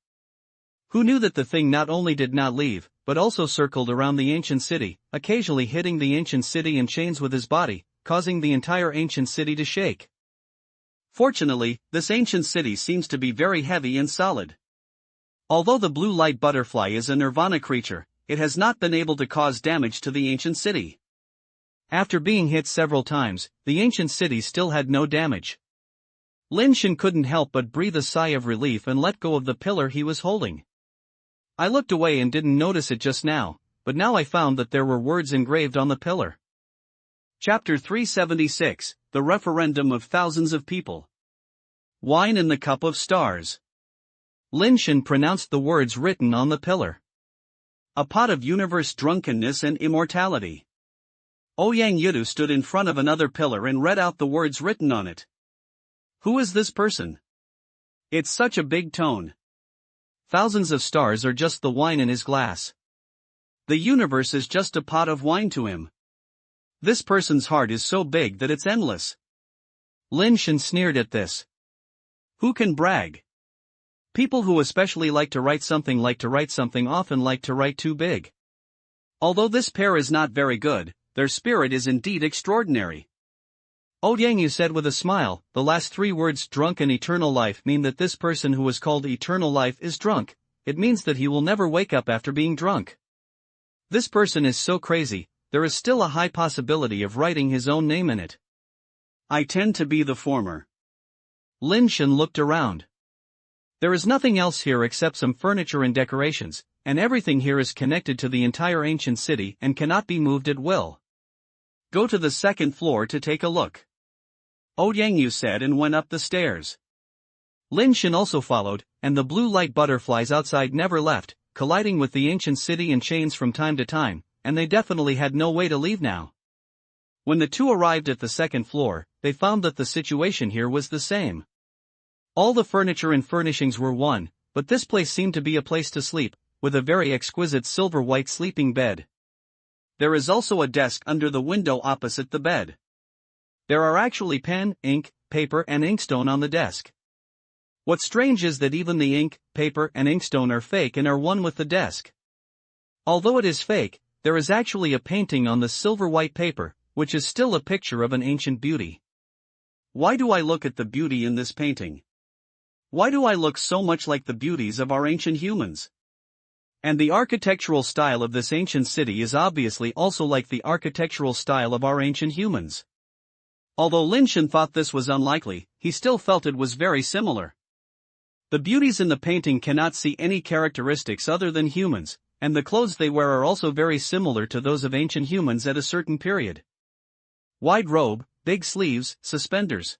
Who knew that the thing not only did not leave, but also circled around the ancient city, occasionally hitting the ancient city in chains with his body, causing the entire ancient city to shake. Fortunately, this ancient city seems to be very heavy and solid. Although the blue light butterfly is a nirvana creature, it has not been able to cause damage to the ancient city. After being hit several times, the ancient city still had no damage. Lin Shen couldn't help but breathe a sigh of relief and let go of the pillar he was holding. I looked away and didn't notice it just now, but now I found that there were words engraved on the pillar. Chapter 376, The Referendum of Thousands of People. Wine in the Cup of Stars. Lin Shen pronounced the words written on the pillar. A pot of universe drunkenness and immortality. Ouyang Yu stood in front of another pillar and read out the words written on it. Who is this person? It's such a big tone. Thousands of stars are just the wine in his glass. The universe is just a pot of wine to him. This person's heart is so big that it's endless. Lin Shen sneered at this. Who can brag? People who especially like to write something often like to write too big. Although this pair is not very good, their spirit is indeed extraordinary. Ouyang Yu said with a smile, the last three words drunk and eternal life mean that this person who is called eternal life is drunk. It means that he will never wake up after being drunk. This person is so crazy, there is still a high possibility of writing his own name in it. I tend to be the former. Lin Shen looked around. There is nothing else here except some furniture and decorations, and everything here is connected to the entire ancient city and cannot be moved at will. Go to the second floor to take a look. Ouyang Yu said and went up the stairs. Lin Shen also followed, and the blue light butterflies outside never left, colliding with the ancient city in chains from time to time, and they definitely had no way to leave now. When the two arrived at the second floor, they found that the situation here was the same. All the furniture and furnishings were one, but this place seemed to be a place to sleep, with a very exquisite silver-white sleeping bed. There is also a desk under the window opposite the bed. There are actually pen, ink, paper and inkstone on the desk. What's strange is that even the ink, paper and inkstone are fake and are one with the desk. Although it is fake, there is actually a painting on the silver-white paper, which is still a picture of an ancient beauty. Why do I look at the beauty in this painting? Why do I look so much like the beauties of our ancient humans? And the architectural style of this ancient city is obviously also like the architectural style of our ancient humans. Although Lin Shen thought this was unlikely, he still felt it was very similar. The beauties in the painting cannot see any characteristics other than humans, and the clothes they wear are also very similar to those of ancient humans at a certain period. Wide robe, big sleeves, suspenders.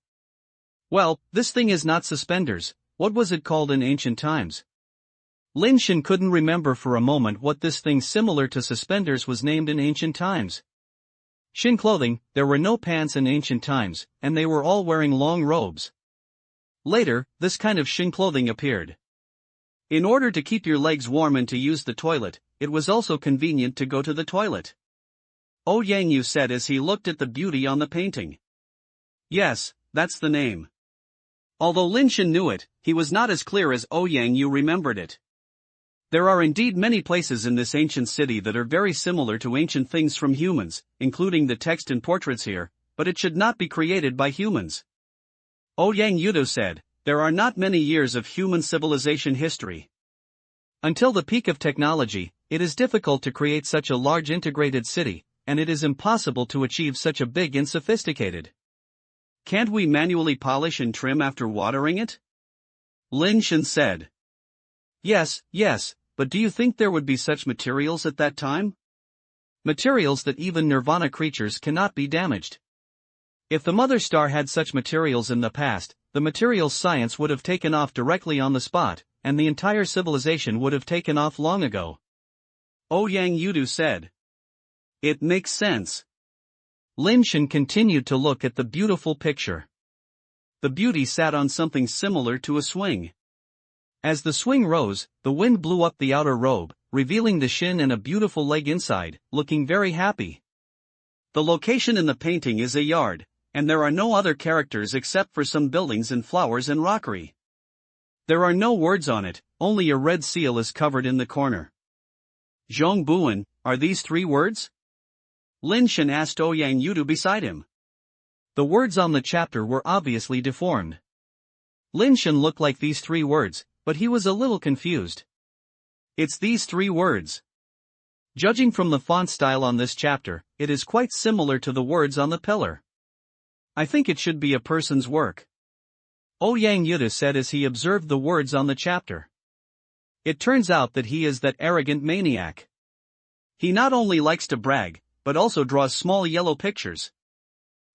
Well, this thing is not suspenders. What was it called in ancient times? Lin Shen couldn't remember for a moment what this thing similar to suspenders was named in ancient times. Shin clothing, there were no pants in ancient times, and they were all wearing long robes. Later, this kind of Shin clothing appeared. In order to keep your legs warm and to use the toilet, it was also convenient to go to the toilet. Ouyang Yu said as he looked at the beauty on the painting. Yes, that's the name. Although Lin Shen knew it, he was not as clear as Ouyang Yu remembered it. There are indeed many places in this ancient city that are very similar to ancient things from humans, including the text and portraits here, but it should not be created by humans. Ouyang Yu said, there are not many years of human civilization history. Until the peak of technology, it is difficult to create such a large integrated city, and it is impossible to achieve such a big and sophisticated. Can't we manually polish and trim after watering it? Lin Shen said. Yes, but do you think there would be such materials at that time? Materials that even nirvana creatures cannot be damaged. If the mother star had such materials in the past, the materials science would have taken off directly on the spot, and the entire civilization would have taken off long ago. Ouyang Yudu said. It makes sense. Lin Shen continued to look at the beautiful picture. The beauty sat on something similar to a swing. As the swing rose, the wind blew up the outer robe, revealing the shin and a beautiful leg inside, looking very happy. The location in the painting is a yard, and there are no other characters except for some buildings and flowers and rockery. There are no words on it, only a red seal is covered in the corner. Zhong Buan, are these 3 words? Lin Shen asked Ouyang Yudu beside him. The words on the chapter were obviously deformed. Lin Shen looked like these 3 words, but he was a little confused. It's these 3 words. Judging from the font style on this chapter, it is quite similar to the words on the pillar. I think it should be a person's work. Ouyang Yudu said as he observed the words on the chapter. It turns out that he is that arrogant maniac. He not only likes to brag, but also draws small yellow pictures.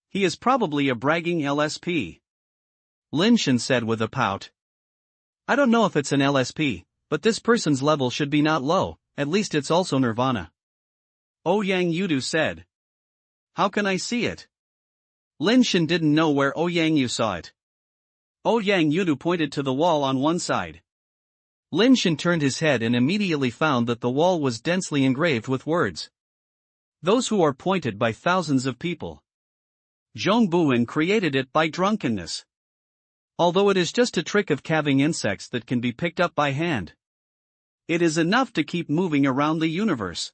He is probably a bragging LSP. Lin Shen said with a pout. I don't know if it's an LSP, but this person's level should be not low, at least it's also Nirvana. Ouyang Yudu said. How can I see it? Lin Shen didn't know where Ouyang Yudu saw it. Ouyang Yudu pointed to the wall on one side. Lin Shen turned his head and immediately found that the wall was densely engraved with words. Those who are pointed by thousands of people. Zhong Buan created it by drunkenness. Although it is just a trick of calving insects that can be picked up by hand. It is enough to keep moving around the universe.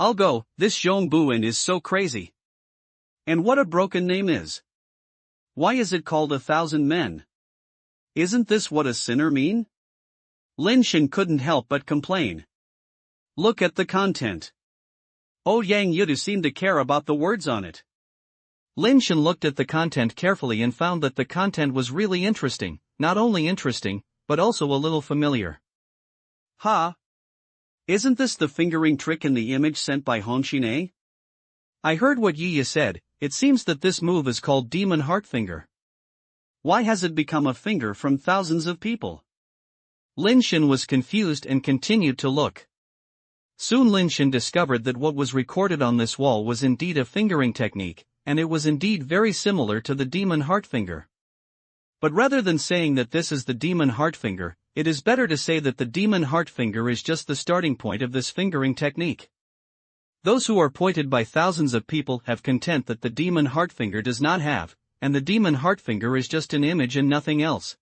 I'll go, this Zhong Buan is so crazy. And what a broken name is. Why is it called 1,000 men? Isn't this what a sinner mean? Lin Shen couldn't help but complain. Look at the content. Ouyang Yudu seemed to care about the words on it. Lin Shen looked at the content carefully and found that the content was really interesting, not only interesting, but also a little familiar. Ha! Isn't this the fingering trick in the image sent by Honshine? I heard what Yi said, it seems that this move is called Demon Heart Finger. Why has it become a finger from thousands of people? Lin Shen was confused and continued to look. Soon Lin Shen discovered that what was recorded on this wall was indeed a fingering technique, and it was indeed very similar to the Demon Heart Finger. But rather than saying that this is the Demon Heart Finger, it is better to say that the Demon Heart Finger is just the starting point of this fingering technique. Those who are pointed by thousands of people have content that the Demon Heart Finger does not have, and the Demon Heart Finger is just an image and nothing else.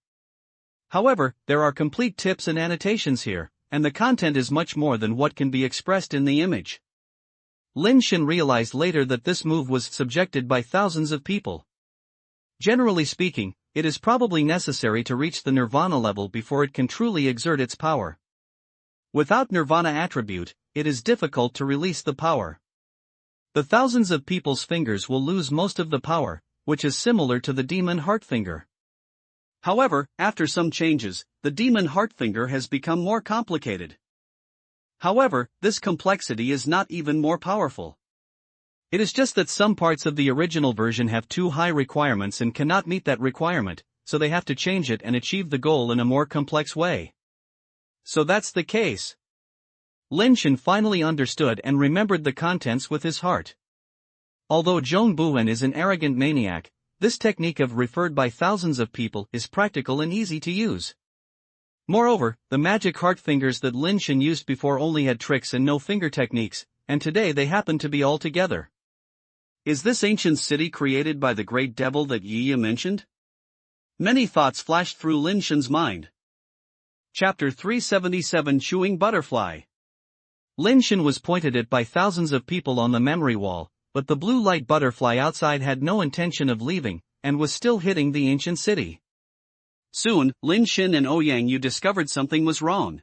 However, there are complete tips and annotations here, and the content is much more than what can be expressed in the image. Lin Shen realized later that this move was subjected by thousands of people. Generally speaking, it is probably necessary to reach the Nirvana level before it can truly exert its power. Without Nirvana attribute, it is difficult to release the power. The thousands of people's fingers will lose most of the power, which is similar to the Demon Heart Finger. However, after some changes, the Demon Heart Finger has become more complicated. However, this complexity is not even more powerful. It is just that some parts of the original version have too high requirements and cannot meet that requirement, so they have to change it and achieve the goal in a more complex way. So that's the case. Lin Shen finally understood and remembered the contents with his heart. Although Zhong Buan is an arrogant maniac, this technique of referred by thousands of people is practical and easy to use. Moreover, the magic heart fingers that Lin Shen used before only had tricks and no finger techniques, and today they happen to be all together. Is this ancient city created by the great devil that Yi mentioned? Many thoughts flashed through Lin Shen's mind. Chapter 377 Chewing Butterfly. Lin Shen was pointed at by thousands of people on the memory wall, but the blue light butterfly outside had no intention of leaving, and was still hitting the ancient city. Soon, Lin Shen and Ouyang Yudu discovered something was wrong.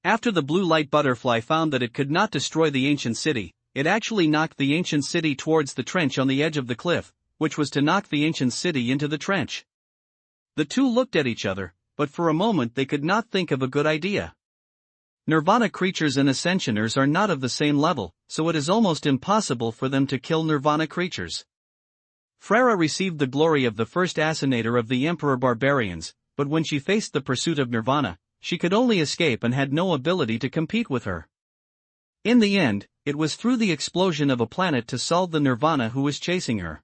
After the blue light butterfly found that it could not destroy the ancient city, it actually knocked the ancient city towards the trench on the edge of the cliff, which was to knock the ancient city into the trench. The two looked at each other, but for a moment they could not think of a good idea. Nirvana creatures and Ascensioners are not of the same level, so it is almost impossible for them to kill Nirvana creatures. Freyra received the glory of the first assassinator of the Emperor Barbarians, but when she faced the pursuit of Nirvana, she could only escape and had no ability to compete with her. In the end, it was through the explosion of a planet to solve the Nirvana who was chasing her.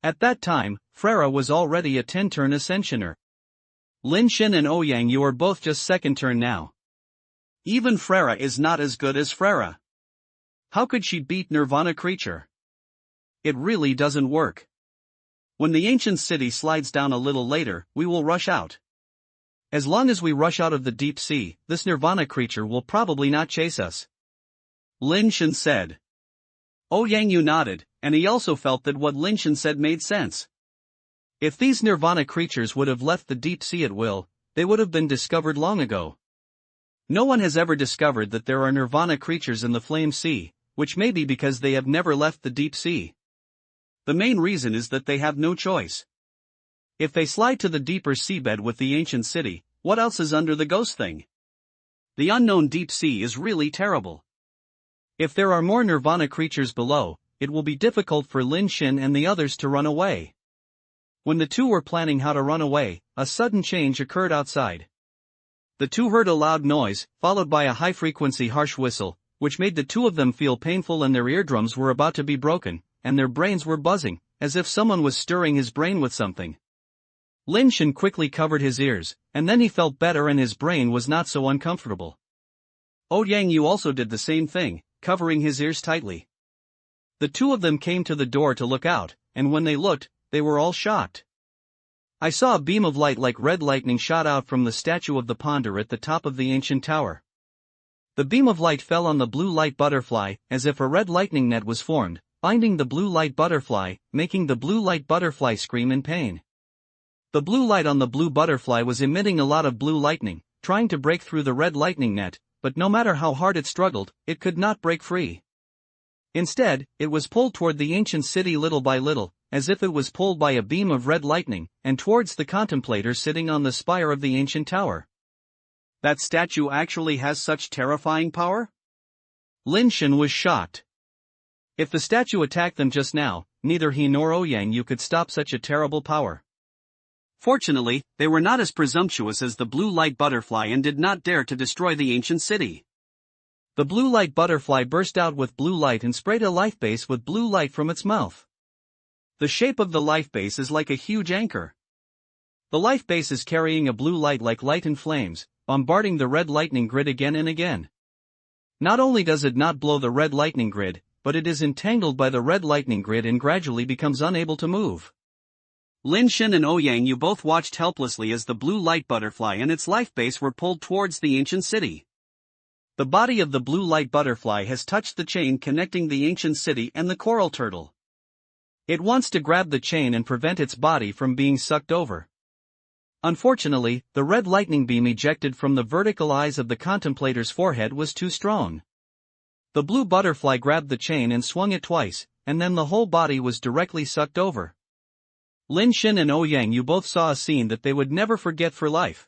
At that time, Freyra was already a 10-turn ascensioner. Lin Shen and Ouyang, you are both just second turn now. Even Freyra is not as good as Freyra. How could she beat Nirvana creature? It really doesn't work. When the ancient city slides down a little later, we will rush out. As long as we rush out of the deep sea, this Nirvana creature will probably not chase us. Lin Shen said. Ouyang Yu nodded, and he also felt that what Lin Shen said made sense. If these Nirvana creatures would have left the deep sea at will, they would have been discovered long ago. No one has ever discovered that there are Nirvana creatures in the Flame Sea, which may be because they have never left the deep sea. The main reason is that they have no choice. If they slide to the deeper seabed with the ancient city, what else is under the ghost thing? The unknown deep sea is really terrible. If there are more Nirvana creatures below, it will be difficult for Lin Shen and the others to run away. When the two were planning how to run away, a sudden change occurred outside. The two heard a loud noise, followed by a high-frequency harsh whistle, which made the two of them feel painful and their eardrums were about to be broken, and their brains were buzzing, as if someone was stirring his brain with something. Lin Shen quickly covered his ears, and then he felt better and his brain was not so uncomfortable. Ouyang Yu also did the same thing, covering his ears tightly. The two of them came to the door to look out, and when they looked, they were all shocked. I saw a beam of light like red lightning shot out from the statue of the ponder at the top of the ancient tower. The beam of light fell on the blue light butterfly, as if a red lightning net was formed, binding the blue light butterfly, making the blue light butterfly scream in pain. The blue light on the blue butterfly was emitting a lot of blue lightning, trying to break through the red lightning net, but no matter how hard it struggled, it could not break free. Instead, it was pulled toward the ancient city little by little, as if it was pulled by a beam of red lightning, and towards the contemplator sitting on the spire of the ancient tower. That statue actually has such terrifying power? Lin Shen was shocked. If the statue attacked them just now, neither he nor Ouyang Yu could stop such a terrible power. Fortunately, they were not as presumptuous as the blue light butterfly and did not dare to destroy the ancient city. The blue light butterfly burst out with blue light and sprayed a life base with blue light from its mouth. The shape of the life base is like a huge anchor. The life base is carrying a blue light like light and flames, bombarding the red lightning grid again and again. Not only does it not blow the red lightning grid, but it is entangled by the red lightning grid and gradually becomes unable to move. Lin Shen and Ouyang Yu both watched helplessly as the blue light butterfly and its life base were pulled towards the ancient city. The body of the blue light butterfly has touched the chain connecting the ancient city and the coral turtle. It wants to grab the chain and prevent its body from being sucked over. Unfortunately, the red lightning beam ejected from the vertical eyes of the contemplator's forehead was too strong. The blue butterfly grabbed the chain and swung it twice, and then the whole body was directly sucked over. Lin Shen and Ouyang Yu both saw a scene that they would never forget for life.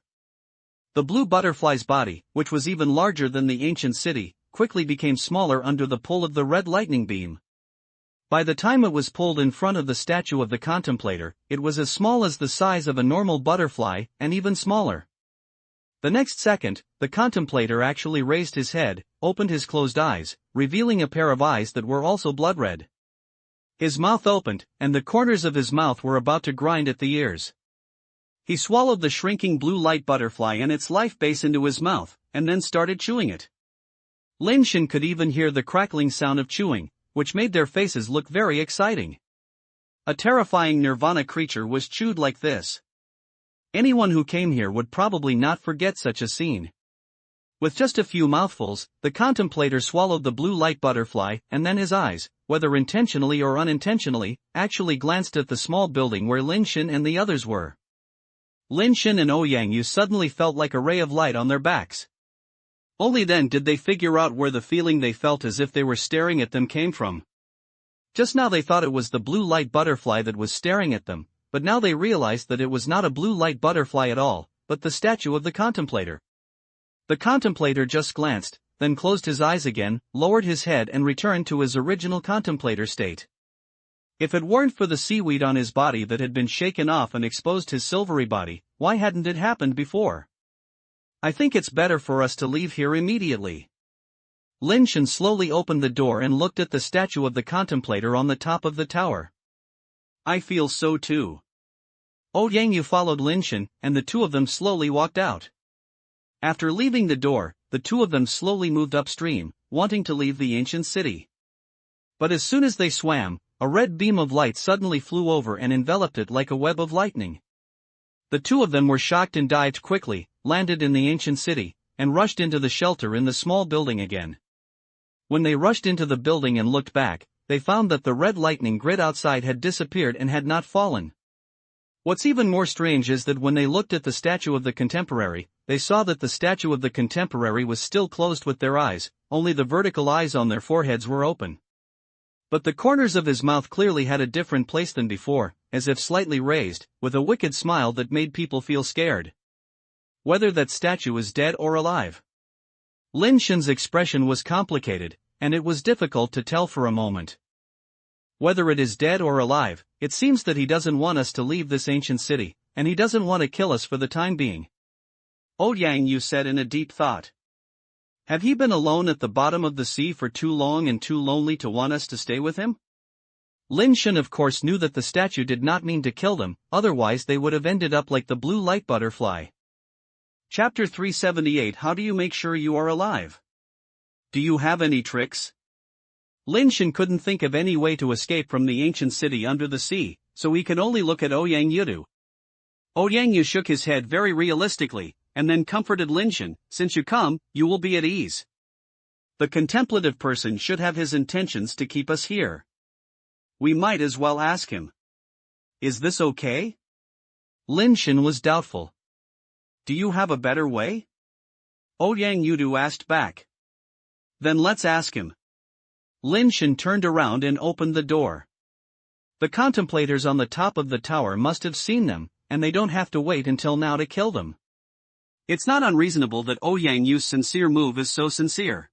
The blue butterfly's body, which was even larger than the ancient city, quickly became smaller under the pull of the red lightning beam. By the time it was pulled in front of the statue of the contemplator, it was as small as the size of a normal butterfly, and even smaller. The next second, the contemplator actually raised his head, opened his closed eyes, revealing a pair of eyes that were also blood red. His mouth opened, and the corners of his mouth were about to grind at the ears. He swallowed the shrinking blue light butterfly and its life base into his mouth, and then started chewing it. Lin Shen could even hear the crackling sound of chewing, which made their faces look very exciting. A terrifying Nirvana creature was chewed like this. Anyone who came here would probably not forget such a scene. With just a few mouthfuls, the contemplator swallowed the blue light butterfly, and then his eyes, whether intentionally or unintentionally, actually glanced at the small building where Lin Shen and the others were. Lin Shen and Ouyang Yu suddenly felt like a ray of light on their backs. Only then did they figure out where the feeling they felt as if they were staring at them came from. Just now they thought it was the blue light butterfly that was staring at them, but now they realized that it was not a blue light butterfly at all, but the statue of the contemplator. The contemplator just glanced, then closed his eyes again, lowered his head and returned to his original contemplator state. If it weren't for the seaweed on his body that had been shaken off and exposed his silvery body, why hadn't it happened before? I think it's better for us to leave here immediately. Lin Shen slowly opened the door and looked at the statue of the contemplator on the top of the tower. I feel so too. Yang followed Lin Shen, and the two of them slowly walked out. After leaving the door, the two of them slowly moved upstream, wanting to leave the ancient city. But as soon as they swam, a red beam of light suddenly flew over and enveloped it like a web of lightning. The two of them were shocked and dived quickly, landed in the ancient city, and rushed into the shelter in the small building again. When they rushed into the building and looked back, they found that the red lightning grid outside had disappeared and had not fallen. What's even more strange is that when they looked at the statue of the contemporary, they saw that the statue of the contemporary was still closed with their eyes, only the vertical eyes on their foreheads were open. But the corners of his mouth clearly had a different place than before, as if slightly raised, with a wicked smile that made people feel scared. Whether that statue is dead or alive. Lin Shen's expression was complicated, and it was difficult to tell for a moment. Whether it is dead or alive, it seems that he doesn't want us to leave this ancient city, and he doesn't want to kill us for the time being. Yang said in a deep thought. Have he been alone at the bottom of the sea for too long and too lonely to want us to stay with him? Lin Shen of course knew that the statue did not mean to kill them, otherwise they would have ended up like the blue light butterfly. Chapter 378 How do you make sure you are alive? Do you have any tricks? Lin Shen couldn't think of any way to escape from the ancient city under the sea, so he could only look at Yang. Yang shook his head very realistically, and then comforted Lin Shen, since you come, you will be at ease. The contemplative person should have his intentions to keep us here. We might as well ask him. Is this okay? Lin Shen was doubtful. Do you have a better way? Yang asked back. Then let's ask him. Lin Shen turned around and opened the door. The contemplators on the top of the tower must have seen them, and they don't have to wait until now to kill them. It's not unreasonable that Yang's sincere move is so sincere.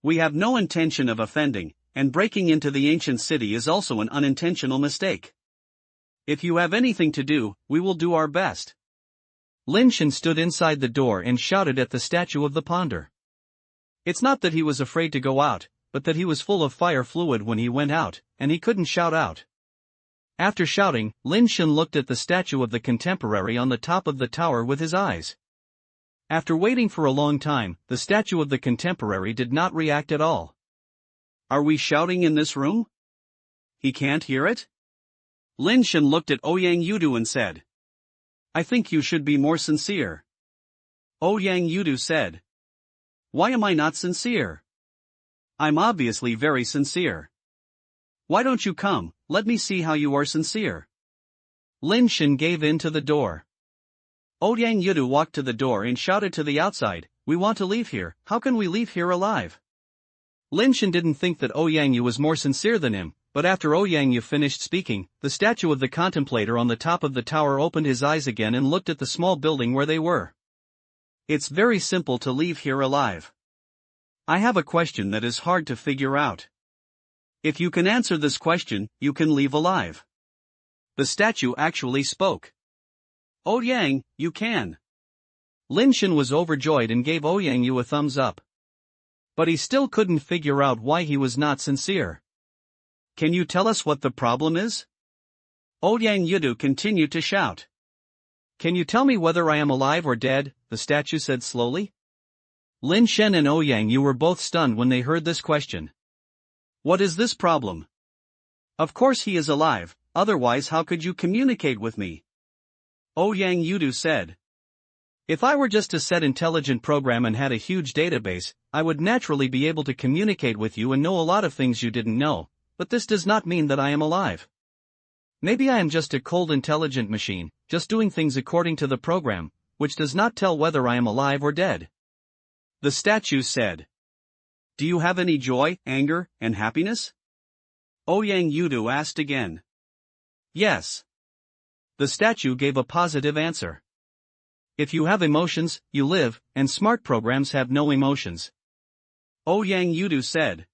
We have no intention of offending, and breaking into the ancient city is also an unintentional mistake. If you have anything to do, we will do our best. Lin Shen stood inside the door and shouted at the statue of the ponder. It's not that he was afraid to go out, but that he was full of fire fluid when he went out, and he couldn't shout out. After shouting, Lin Shen looked at the statue of the contemporary on the top of the tower with his eyes. After waiting for a long time, the statue of the contemporary did not react at all. Are we shouting in this room? He can't hear it? Lin Shen looked at Yang and said. I think you should be more sincere. Yang said. Why am I not sincere? I'm obviously very sincere. Why don't you come, let me see how you are sincere. Lin Shen gave in to the door. Yang walked to the door and shouted to the outside, we want to leave here, how can we leave here alive? Lin Shen didn't think that Yang was more sincere than him, but after Yang finished speaking, the statue of the contemplator on the top of the tower opened his eyes again and looked at the small building where they were. It's very simple to leave here alive. I have a question that is hard to figure out. If you can answer this question, you can leave alive. The statue actually spoke. Yang, you can. Lin Shen was overjoyed and gave Yang a thumbs up. But he still couldn't figure out why he was not sincere. Can you tell us what the problem is? Yang continued to shout. Can you tell me whether I am alive or dead? The statue said slowly. Lin Shen and Yang were both stunned when they heard this question. What is this problem? Of course he is alive, otherwise how could you communicate with me? Yang said. If I were just a set intelligent program and had a huge database, I would naturally be able to communicate with you and know a lot of things you didn't know, but this does not mean that I am alive. Maybe I am just a cold intelligent machine, just doing things according to the program, which does not tell whether I am alive or dead. The statue said. Do you have any joy, anger, and happiness? Yang asked again. Yes. The statue gave a positive answer. If you have emotions, you live, and smart programs have no emotions. Yang said.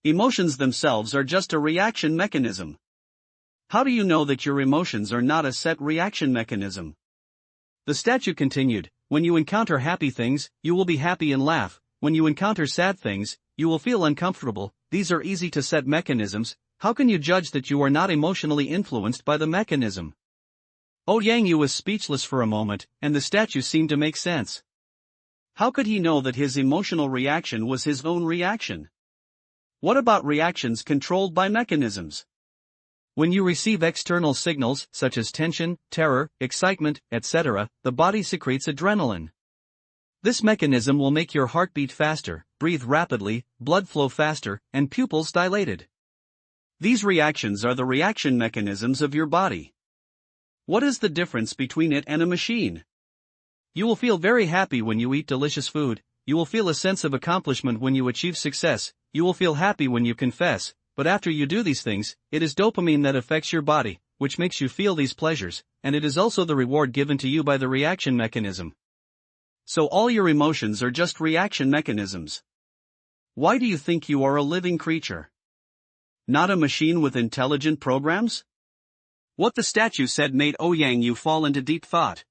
Emotions themselves are just a reaction mechanism. How do you know that your emotions are not a set reaction mechanism? The statue continued, when you encounter happy things, you will be happy and laugh. When you encounter sad things, you will feel uncomfortable. These are easy to set mechanisms. How can you judge that you are not emotionally influenced by the mechanism? Yang was speechless for a moment, and the statue seemed to make sense. How could he know that his emotional reaction was his own reaction? What about reactions controlled by mechanisms? When you receive external signals, such as tension, terror, excitement, etc., the body secretes adrenaline. This mechanism will make your heart beat faster, breathe rapidly, blood flow faster, and pupils dilated. These reactions are the reaction mechanisms of your body. What is the difference between it and a machine? You will feel very happy when you eat delicious food. You will feel a sense of accomplishment when you achieve success. You will feel happy when you confess. But after you do these things, it is dopamine that affects your body, which makes you feel these pleasures, and it is also the reward given to you by the reaction mechanism. So all your emotions are just reaction mechanisms. Why do you think you are a living creature? Not a machine with intelligent programs? What the statue said made Yang fall into deep thought.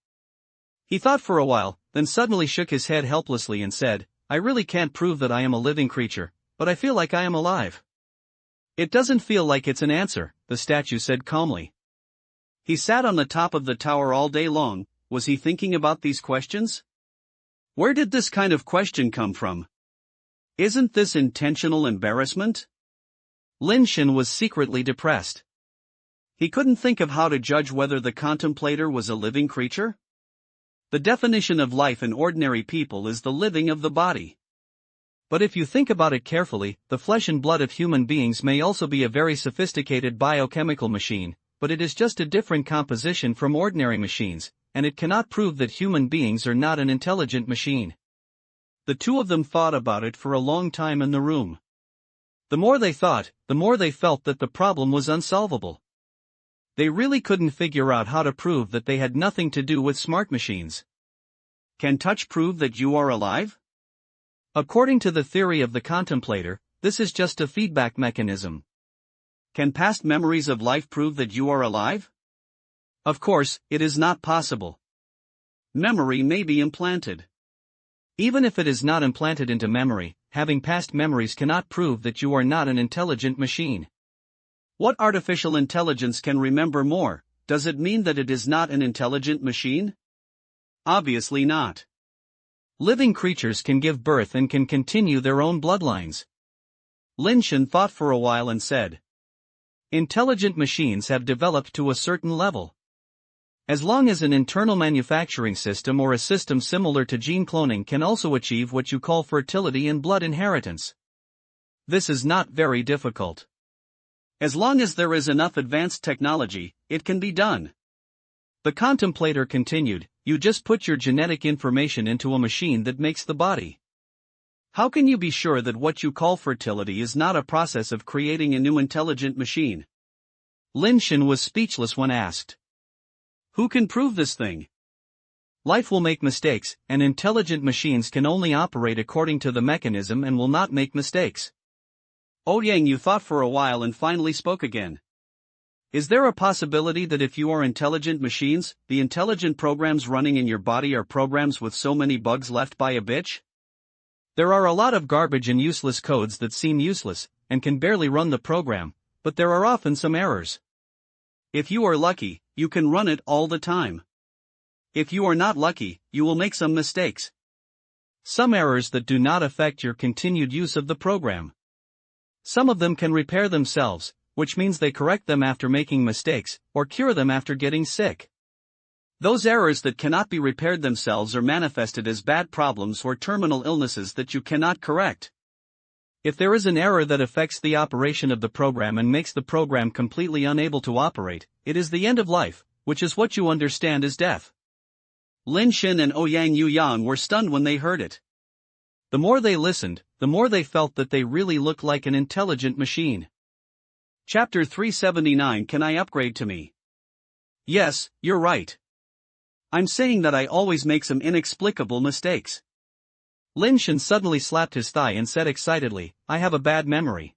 He thought for a while, then suddenly shook his head helplessly and said, I really can't prove that I am a living creature, but I feel like I am alive. It doesn't feel like it's an answer, the statue said calmly. He sat on the top of the tower all day long. Was he thinking about these questions? Where did this kind of question come from? Isn't this intentional embarrassment? Lin Shen was secretly depressed. He couldn't think of how to judge whether the contemplator was a living creature. The definition of life in ordinary people is the living of the body. But if you think about it carefully, the flesh and blood of human beings may also be a very sophisticated biochemical machine, but it is just a different composition from ordinary machines, and it cannot prove that human beings are not an intelligent machine. The two of them thought about it for a long time in the room. The more they thought, the more they felt that the problem was unsolvable. They really couldn't figure out how to prove that they had nothing to do with smart machines. Can touch prove that you are alive? According to the theory of the contemplator, this is just a feedback mechanism. Can past memories of life prove that you are alive? Of course, it is not possible. Memory may be implanted. Even if it is not implanted into memory, having past memories cannot prove that you are not an intelligent machine. What artificial intelligence can remember more? Does it mean that it is not an intelligent machine? Obviously not. Living creatures can give birth and can continue their own bloodlines. Lin Shen thought for a while and said, Intelligent machines have developed to a certain level. As long as an internal manufacturing system or a system similar to gene cloning can also achieve what you call fertility and blood inheritance. This is not very difficult. As long as there is enough advanced technology, it can be done. The contemplator continued, you just put your genetic information into a machine that makes the body. How can you be sure that what you call fertility is not a process of creating a new intelligent machine? Lin Shen was speechless when asked. Who can prove this thing? Life will make mistakes, and intelligent machines can only operate according to the mechanism and will not make mistakes. Yang thought for a while and finally spoke again. Is there a possibility that if you are intelligent machines, the intelligent programs running in your body are programs with so many bugs left by a bitch? There are a lot of garbage and useless codes that seem useless, and can barely run the program, but there are often some errors. If you are lucky, you can run it all the time. If you are not lucky, you will make some mistakes. Some errors that do not affect your continued use of the program. Some of them can repair themselves, which means they correct them after making mistakes, or cure them after getting sick. Those errors that cannot be repaired themselves are manifested as bad problems or terminal illnesses that you cannot correct. If there is an error that affects the operation of the program and makes the program completely unable to operate, it is the end of life, which is what you understand as death. Lin Shen and Yang were stunned when they heard it. The more they listened, the more they felt that they really looked like an intelligent machine. Chapter 379 Can I upgrade to me? Yes, you're right. I'm saying that I always make some inexplicable mistakes. Lin Shen suddenly slapped his thigh and said excitedly, I have a bad memory.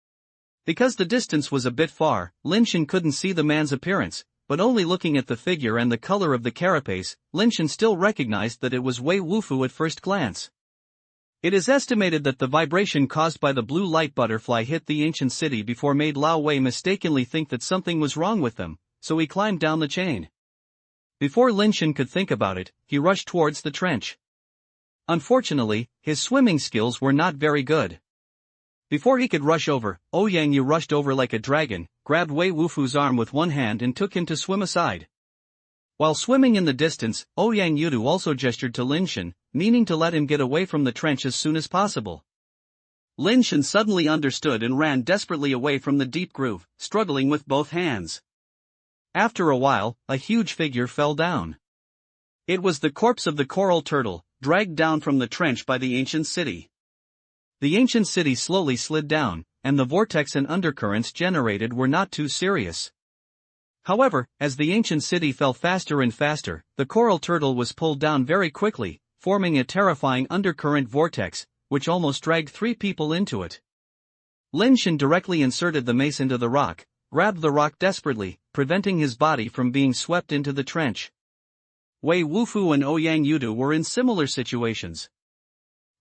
Because the distance was a bit far, Lin Shen couldn't see the man's appearance, but only looking at the figure and the color of the carapace, Lin Shen still recognized that it was Wei Wufu at first glance. It is estimated that the vibration caused by the blue light butterfly hit the ancient city before made Lao Wei mistakenly think that something was wrong with them, so he climbed down the chain. Before Lin Shen could think about it, he rushed towards the trench. Unfortunately, his swimming skills were not very good. Before he could rush over, Ouyang Yu rushed over like a dragon, grabbed Wei Wufu's arm with one hand and took him to swim aside. While swimming in the distance, Ouyang Yu also gestured to Lin Shen, meaning to let him get away from the trench as soon as possible. Lin Shen suddenly understood and ran desperately away from the deep groove, struggling with both hands. After a while, a huge figure fell down. It was the corpse of the coral turtle, dragged down from the trench by the ancient city. The ancient city slowly slid down, and the vortex and undercurrents generated were not too serious. However, as the ancient city fell faster and faster, the coral turtle was pulled down very quickly, forming a terrifying undercurrent vortex, which almost dragged 3 people into it. Lin Shen directly inserted the mace into the rock, grabbed the rock desperately, preventing his body from being swept into the trench. Wei Wufu and Ouyang Yu were in similar situations.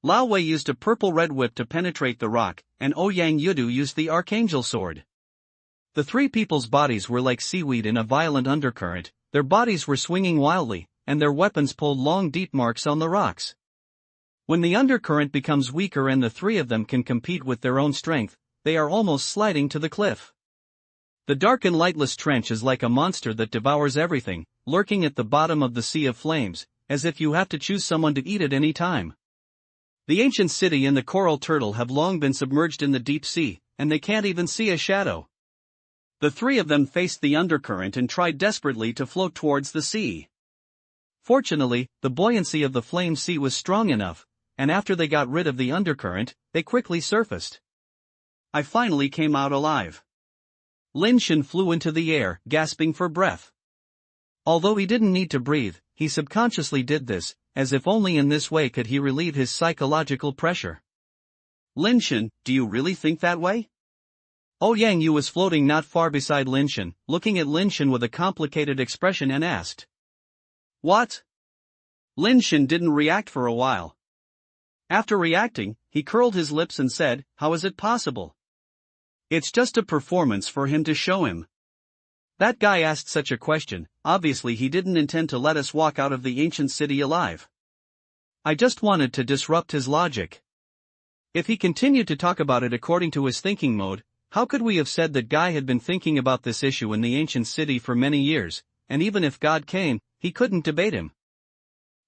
Lao Wei used a purple-red whip to penetrate the rock, and Ouyang Yu used the archangel sword. The 3 people's bodies were like seaweed in a violent undercurrent, their bodies were swinging wildly, and their weapons pulled long deep marks on the rocks. When the undercurrent becomes weaker and the 3 of them can compete with their own strength, they are almost sliding to the cliff. The dark and lightless trench is like a monster that devours everything, lurking at the bottom of the sea of flames, as if you have to choose someone to eat at any time. The ancient city and the coral turtle have long been submerged in the deep sea, and they can't even see a shadow. The 3 of them faced the undercurrent and tried desperately to float towards the sea. Fortunately, the buoyancy of the flame sea was strong enough, and after they got rid of the undercurrent, they quickly surfaced. I finally came out alive. Lin Shen flew into the air, gasping for breath. Although he didn't need to breathe, he subconsciously did this, as if only in this way could he relieve his psychological pressure. Lin Shen, do you really think that way? Ouyang Yu was floating not far beside Lin Shen, looking at Lin Shen with a complicated expression and asked. What? Lin Shen didn't react for a while. After reacting, he curled his lips and said, how is it possible? It's just a performance for him to show him. That guy asked such a question, obviously he didn't intend to let us walk out of the ancient city alive. I just wanted to disrupt his logic. If he continued to talk about it according to his thinking mode, how could we have said that Guy had been thinking about this issue in the ancient city for many years, and even if God came, he couldn't debate him?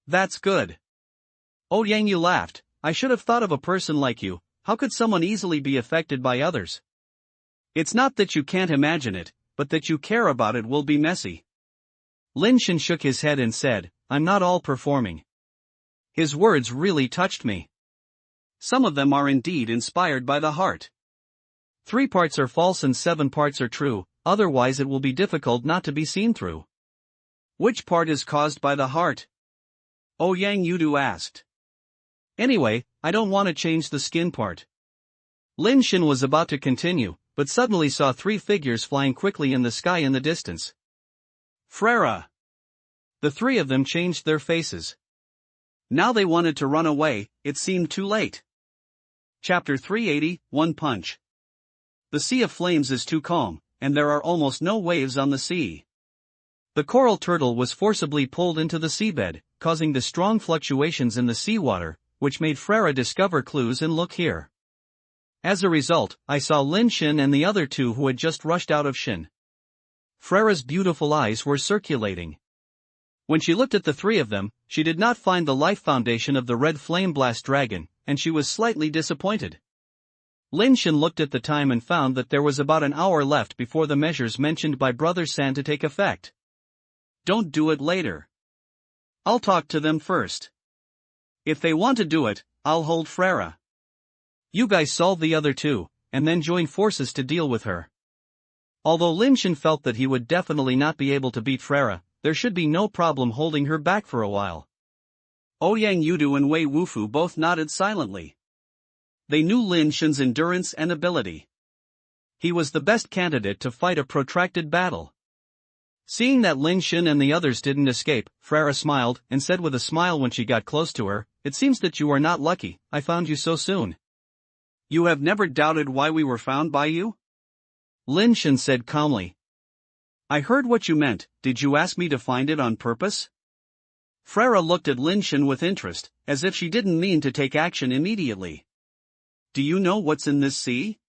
That's good. Ouyang Yu laughed. I should have thought of a person like you. How could someone easily be affected by others? It's not that you can't imagine it, but that you care about it will be messy. Lin Shen shook his head and said, I'm not all performing. His words really touched me. Some of them are indeed inspired by the heart. 3 parts are false and 7 parts are true, otherwise it will be difficult not to be seen through. Which part is caused by the heart? Ouyang Yu asked. Anyway, I don't want to change the skin part. Lin Shen was about to continue, but suddenly saw 3 figures flying quickly in the sky in the distance. Frera! The 3 of them changed their faces. Now they wanted to run away, it seemed too late. Chapter 380, One Punch. The Sea of Flames is too calm, and there are almost no waves on the sea. The coral turtle was forcibly pulled into the seabed, causing the strong fluctuations in the seawater, which made Frera discover clues and look here. As a result, I saw Lin Shen and the other 2 who had just rushed out of Shen. Frera's beautiful eyes were circulating. When she looked at the 3 of them, she did not find the life foundation of the red flame blast dragon, and she was slightly disappointed. Lin Shen looked at the time and found that there was about an hour left before the measures mentioned by Brother San to take effect. Don't do it later. I'll talk to them first. If they want to do it, I'll hold Frera. You guys solve the other 2, and then join forces to deal with her. Although Lin Shen felt that he would definitely not be able to beat Frera, there should be no problem holding her back for a while. Ouyang Yu and Wei Wufu both nodded silently. They knew Lin Shen's endurance and ability. He was the best candidate to fight a protracted battle. Seeing that Lin Shen and the others didn't escape, Frera smiled and said with a smile when she got close to her, "It seems that you are not lucky, I found you so soon." "You have never doubted why we were found by you?" Lin Shen said calmly. "I heard what you meant, did you ask me to find it on purpose?" Frera looked at Lin Shen with interest, as if she didn't mean to take action immediately. "Do you know what's in this sea?"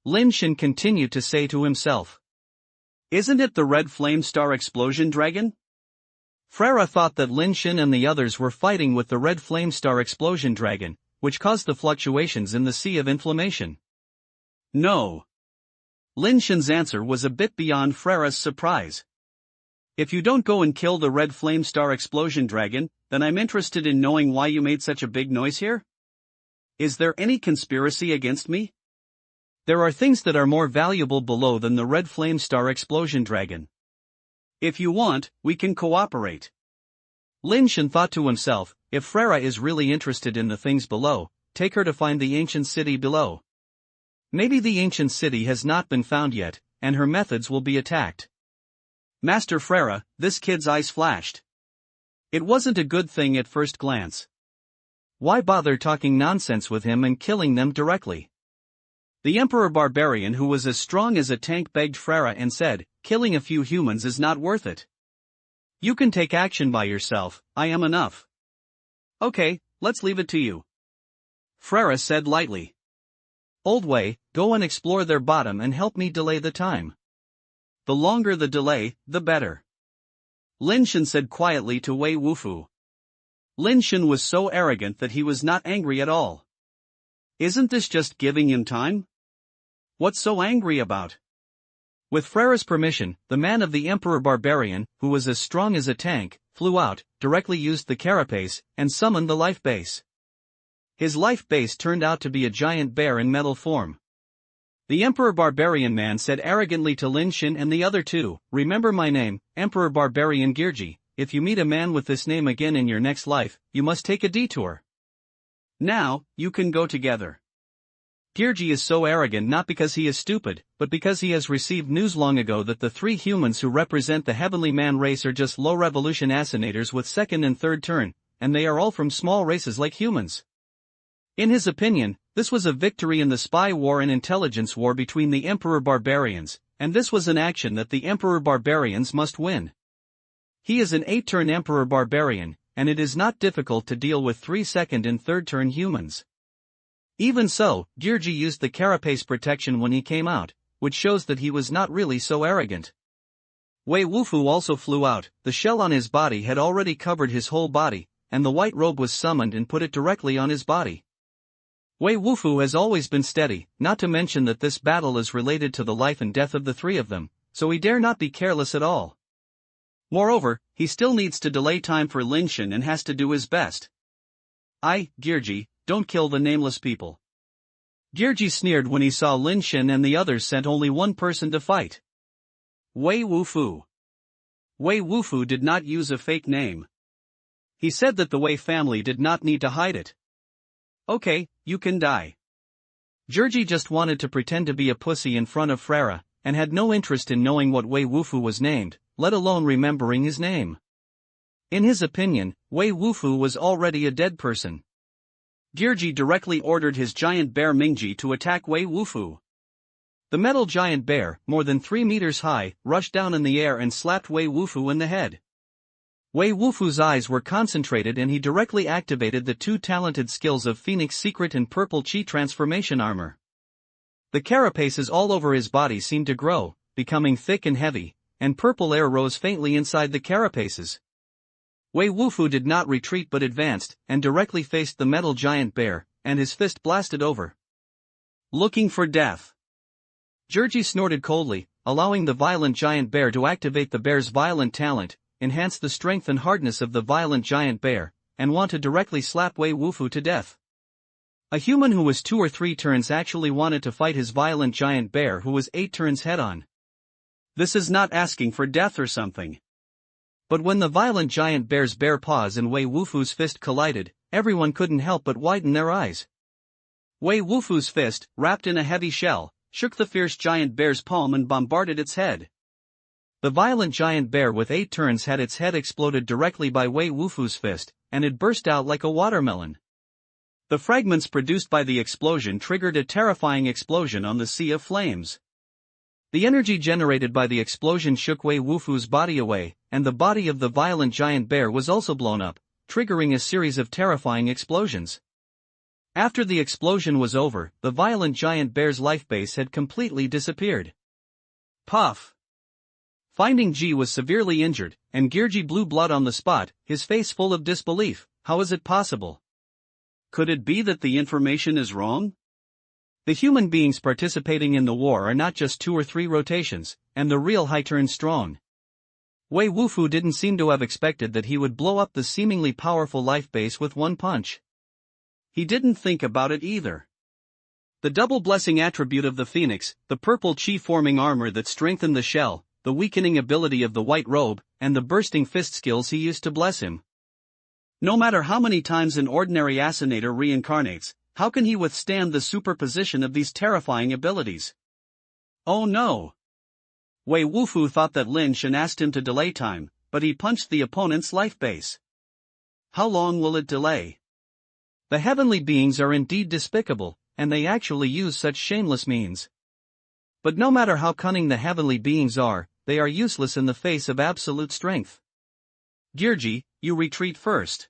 Lin Shen continued to say to himself. "Isn't it the red flame star explosion dragon?" Frera thought that Lin Shen and the others were fighting with the red flame star explosion dragon, which caused the fluctuations in the sea of inflammation. No. Lin Shen's answer was a bit beyond Frera's surprise. "If you don't go and kill the red flame star explosion dragon, then I'm interested in knowing why you made such a big noise here. Is there any conspiracy against me?" "There are things that are more valuable below than the red flame star explosion dragon. If you want, we can cooperate." Lin Shen thought to himself, if Frera is really interested in the things below, take her to find the ancient city below. Maybe the ancient city has not been found yet, and her methods will be attacked. Master Frera, this kid's eyes flashed. It wasn't a good thing at first glance. Why bother talking nonsense with him and killing them directly? The Emperor Barbarian, who was as strong as a tank, begged Frera and said, "Killing a few humans is not worth it. You can take action by yourself, I am enough." "Okay, let's leave it to you," Frera said lightly. "Old Wei, go and explore their bottom and help me delay the time. The longer the delay, the better," Lin Shen said quietly to Wei Wufu. Lin Shen was so arrogant that he was not angry at all. Isn't this just giving him time? What's so angry about? With Frera's permission, the man of the Emperor Barbarian, who was as strong as a tank, flew out, directly used the carapace, and summoned the life base. His life base turned out to be a giant bear in metal form. The Emperor Barbarian man said arrogantly to Lin Shen and the other two, "Remember my name, Emperor Barbarian Girji. If you meet a man with this name again in your next life, you must take a detour. Now, you can go together." Girji is so arrogant not because he is stupid, but because he has received news long ago that the three humans who represent the heavenly man race are just low revolution assassinators with second and third turn, and they are all from small races like humans. In his opinion, this was a victory in the spy war and intelligence war between the Emperor Barbarians, and this was an action that the Emperor Barbarians must win. He is an 8-turn Emperor Barbarian, and it is not difficult to deal with 3 second and third turn humans. Even so, Girji used the carapace protection when he came out, which shows that he was not really so arrogant. Wei Wufu also flew out. The shell on his body had already covered his whole body, and the white robe was summoned and put it directly on his body. Wei Wufu has always been steady, not to mention that this battle is related to the life and death of the three of them, so he dare not be careless at all. Moreover, he still needs to delay time for Lin Shen and has to do his best. Girji, don't kill the nameless people." Girji sneered when he saw Lin Shen and the others sent only one person to fight. Wei Wufu. Wei Wufu did not use a fake name. He said that the Wei family did not need to hide it. "Okay, you can die." Girji just wanted to pretend to be a pussy in front of Frera, and had no interest in knowing what Wei Wufu was named, let alone remembering his name. In his opinion, Wei Wufu was already a dead person. Girji directly ordered his giant bear Mingji to attack Wei Wufu. The metal giant bear, more than 3 meters high, rushed down in the air and slapped Wei Wufu in the head. Wei Wufu's eyes were concentrated and he directly activated the 2 talented skills of Phoenix Secret and Purple Chi transformation armor. The carapaces all over his body seemed to grow, becoming thick and heavy, and purple air rose faintly inside the carapaces. Wei Wufu did not retreat but advanced, and directly faced the metal giant bear, and his fist blasted over. Looking for death. Girji snorted coldly, allowing the violent giant bear to activate the bear's violent talent, enhance the strength and hardness of the violent giant bear, and want to directly slap Wei Wufu to death. A human who was 2 or 3 turns actually wanted to fight his violent giant bear who was 8 turns head-on. This is not asking for death or something. But when the violent giant bear's bare paws and Wei Wufu's fist collided, everyone couldn't help but widen their eyes. Wei Wufu's fist, wrapped in a heavy shell, shook the fierce giant bear's palm and bombarded its head. The violent giant bear with 8 turns had its head exploded directly by Wei Wufu's fist, and it burst out like a watermelon. The fragments produced by the explosion triggered a terrifying explosion on the sea of flames. The energy generated by the explosion shook Wei Wufu's body away, and the body of the violent giant bear was also blown up, triggering a series of terrifying explosions. After the explosion was over, the violent giant bear's life base had completely disappeared. Puff! Finding Ji was severely injured, and Girji blew blood on the spot, his face full of disbelief. How is it possible? Could it be that the information is wrong? The human beings participating in the war are not just 2 or 3 rotations, and the real Hai turned strong. Wei Wufu didn't seem to have expected that he would blow up the seemingly powerful life base with one punch. He didn't think about it either. The double blessing attribute of the phoenix, the purple chi-forming armor that strengthened the shell, the weakening ability of the white robe, and the bursting fist skills he used to bless him. No matter how many times an ordinary assassinator reincarnates, how can he withstand the superposition of these terrifying abilities? Oh no! Wei Wufu thought that Lin Shen asked him to delay time, but he punched the opponent's life base. How long will it delay? The heavenly beings are indeed despicable, and they actually use such shameless means. But no matter how cunning the heavenly beings are, they are useless in the face of absolute strength. Girji, you retreat first.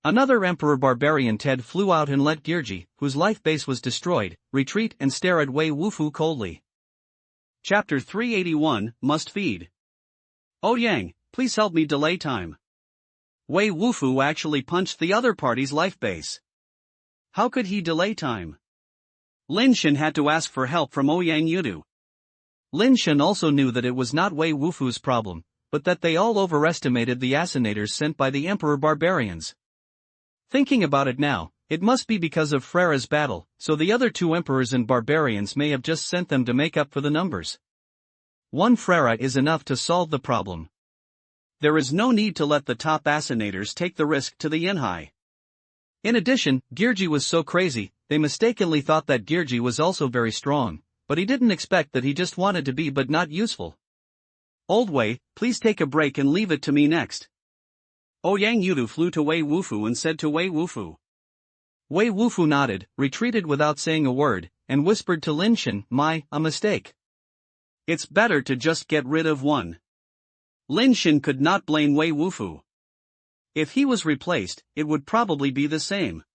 Another Emperor Barbarian Ted flew out and let Girji, whose life base was destroyed, retreat and stare at Wei Wufu coldly. Chapter 381, Must Feed. Oh Yang, please help me delay time. Wei Wufu actually punched the other party's life base. How could he delay time? Lin Shen had to ask for help from Ouyang Yudu. Lin Shen also knew that it was not Wei Wufu's problem, but that they all overestimated the assassinators sent by the Emperor Barbarians. Thinking about it now, it must be because of Frera's battle, so the other 2 emperors and barbarians may have just sent them to make up for the numbers. 1 Frera is enough to solve the problem. There is no need to let the top assassinators take the risk to the Yanhai. In addition, Girji was so crazy, they mistakenly thought that Girji was also very strong, but he didn't expect that he just wanted to be but not useful. Old Wei, please take a break and leave it to me next. Ouyang Yudu flew to Wei Wufu and said to Wei Wufu. Wei Wufu nodded, retreated without saying a word, and whispered to Lin Shen, a mistake. It's better to just get rid of one. Lin Shen could not blame Wei Wufu. If he was replaced, it would probably be the same.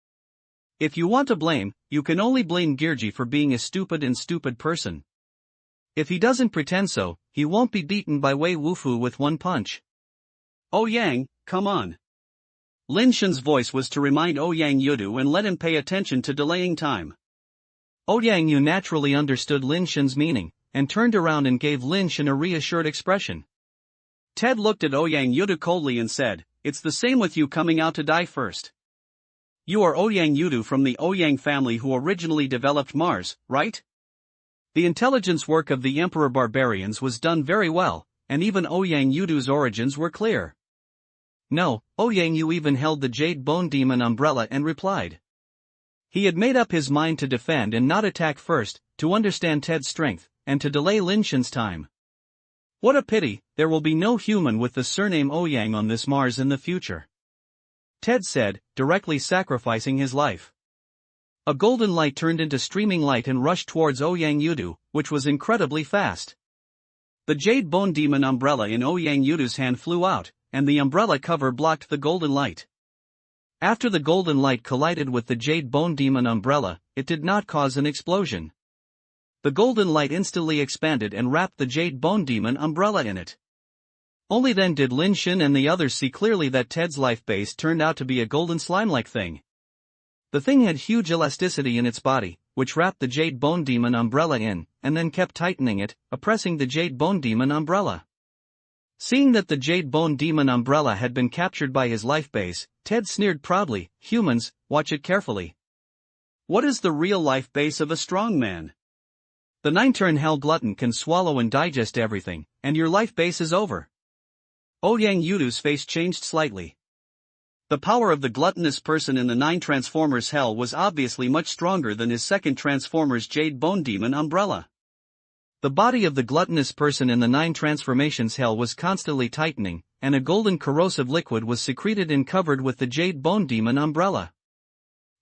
If you want to blame, you can only blame Girji for being a stupid person. If he doesn't pretend so, he won't be beaten by Wei Wufu with one punch. Oh Yang, come on. Lin Shen's voice was to remind Ouyang Yudu and let him pay attention to delaying time. Ouyang Yu naturally understood Lin Shen's meaning, and turned around and gave Lin Shen a reassured expression. Ted looked at Ouyang Yudu coldly and said, "It's the same with you coming out to die first. You are Ouyang Yudu from the Ouyang family who originally developed Mars, right?" The intelligence work of the Emperor Barbarians was done very well, and even Ouyang Yudu's origins were clear. No, Ouyang Yu even held the Jade Bone Demon umbrella and replied. He had made up his mind to defend and not attack first, to understand Ted's strength, and to delay Lin Shen's time. What a pity, there will be no human with the surname Ouyang on this Mars in the future. Ted said, directly sacrificing his life. A golden light turned into streaming light and rushed towards Ouyang Yudu, which was incredibly fast. The Jade Bone Demon umbrella in Ouyang Yudu's hand flew out, and the umbrella cover blocked the golden light. After the golden light collided with the Jade Bone Demon umbrella, it did not cause an explosion. The golden light instantly expanded and wrapped the Jade Bone Demon umbrella in it. Only then did Lin Shen and the others see clearly that Ted's life base turned out to be a golden slime-like thing. The thing had huge elasticity in its body, which wrapped the Jade Bone Demon umbrella in, and then kept tightening it, oppressing the Jade Bone Demon umbrella. Seeing that the Jade Bone Demon umbrella had been captured by his life base, Ted sneered proudly, "Humans, watch it carefully. What is the real life base of a strong man? The 9-turn hell glutton can swallow and digest everything, and your life base is over." Ouyang Yudu's face changed slightly. The power of the gluttonous person in the 9 Transformers Hell was obviously much stronger than his second Transformers Jade Bone Demon umbrella. The body of the gluttonous person in the 9 Transformations Hell was constantly tightening, and a golden corrosive liquid was secreted and covered with the Jade Bone Demon umbrella.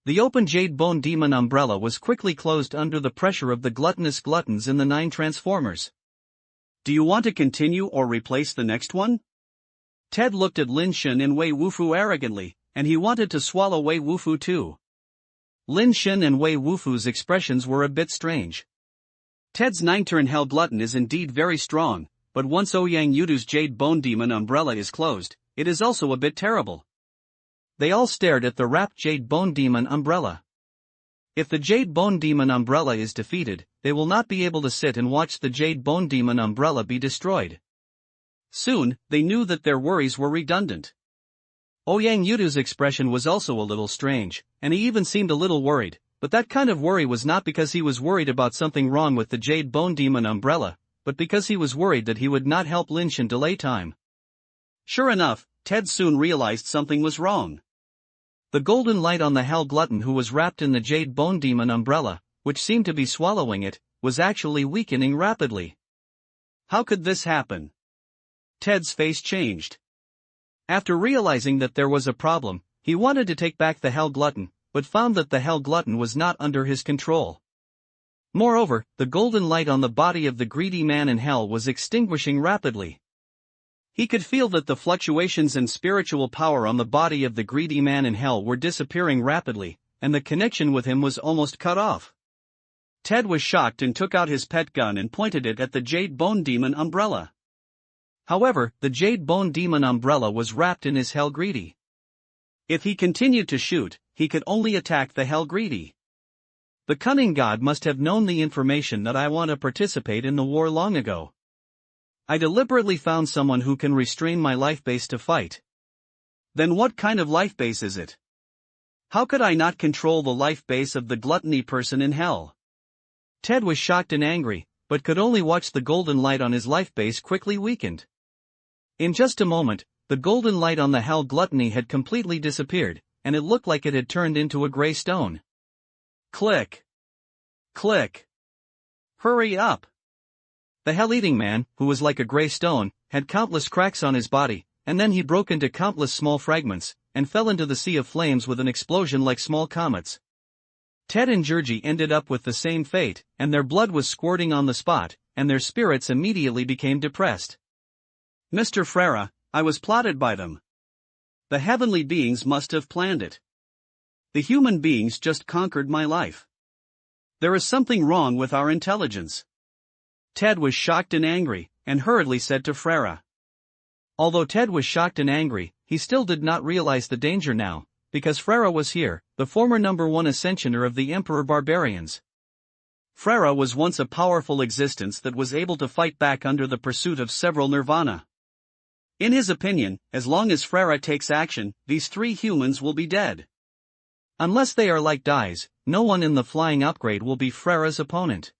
The open Jade Bone Demon umbrella was quickly closed under the pressure of the gluttonous gluttons in the 9 Transformers. Do you want to continue or replace the next one? Ted looked at Lin Shen and Wei Wufu arrogantly, and he wanted to swallow Wei Wufu too. Lin Shen and Wei Wufu's expressions were a bit strange. Ted's 9-turn Hell Glutton is indeed very strong, but once Ouyang Yudu's Jade Bone Demon umbrella is closed, it is also a bit terrible. They all stared at the wrapped Jade Bone Demon umbrella. If the Jade Bone Demon umbrella is defeated, they will not be able to sit and watch the Jade Bone Demon umbrella be destroyed. Soon, they knew that their worries were redundant. Ouyang Yudu's expression was also a little strange, and he even seemed a little worried, but that kind of worry was not because he was worried about something wrong with the Jade Bone Demon umbrella, but because he was worried that he would not help Lin Shen delay time. Sure enough, Ted soon realized something was wrong. The golden light on the Hell Glutton who was wrapped in the Jade Bone Demon umbrella, which seemed to be swallowing it, was actually weakening rapidly. How could this happen? Ted's face changed. After realizing that there was a problem, he wanted to take back the Hell Glutton, but found that the Hell Glutton was not under his control. Moreover, the golden light on the body of the greedy man in Hell was extinguishing rapidly. He could feel that the fluctuations in spiritual power on the body of the greedy man in Hell were disappearing rapidly, and the connection with him was almost cut off. Ted was shocked and took out his pet gun and pointed it at the Jade Bone Demon umbrella. However, the Jade Bone Demon umbrella was wrapped in his Hell Greedy. If he continued to shoot, he could only attack the Hell Greedy. The cunning god must have known the information that I want to participate in the war long ago. I deliberately found someone who can restrain my life base to fight. Then what kind of life base is it? How could I not control the life base of the gluttony person in Hell? Ted was shocked and angry, but could only watch the golden light on his life base quickly weakened. In just a moment, the golden light on the Hell Gluttony had completely disappeared, and it looked like it had turned into a gray stone. Click! Click! Hurry up! The Hell-eating man, who was like a gray stone, had countless cracks on his body, and then he broke into countless small fragments, and fell into the sea of flames with an explosion like small comets. Ted and Georgie ended up with the same fate, and their blood was squirting on the spot, and their spirits immediately became depressed. Mr. Frere, I was plotted by them. The heavenly beings must have planned it. The human beings just conquered my life. There is something wrong with our intelligence. Ted was shocked and angry, and hurriedly said to Frere. Although Ted was shocked and angry, he still did not realize the danger now, because Frere was here, the former #1 ascensioner of the Emperor Barbarians. Frere was once a powerful existence that was able to fight back under the pursuit of several nirvana. In his opinion, as long as Frere takes action, these 3 humans will be dead. Unless they are like Dies, no one in the flying upgrade will be Frere's opponent.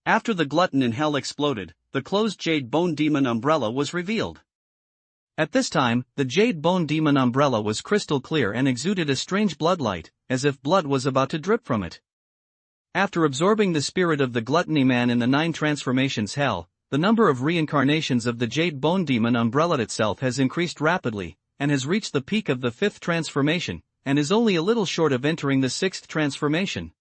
After the glutton in Hell exploded, the closed Jade Bone Demon umbrella was revealed. At this time, the Jade Bone Demon umbrella was crystal clear and exuded a strange bloodlight, as if blood was about to drip from it. After absorbing the spirit of the gluttony man in the 9 Transformations Hell, the number of reincarnations of the Jade Bone Demon umbrella itself has increased rapidly, and has reached the peak of the 5th transformation, and is only a little short of entering the 6th transformation.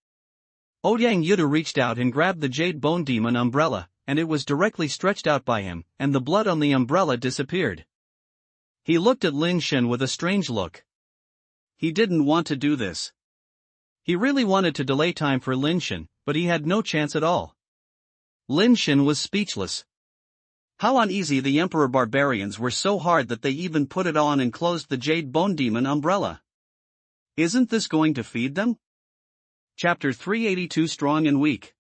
Ouyang Yudu reached out and grabbed the Jade Bone Demon umbrella, and it was directly stretched out by him, and the blood on the umbrella disappeared. He looked at Lin Shen with a strange look. He didn't want to do this. He really wanted to delay time for Lin Shen, but he had no chance at all. Lin Shen was speechless. How uneasy the Emperor Barbarians were, so hard that they even put it on and closed the Jade Bone Demon umbrella. Isn't this going to feed them? Chapter 382 Strong and Weak.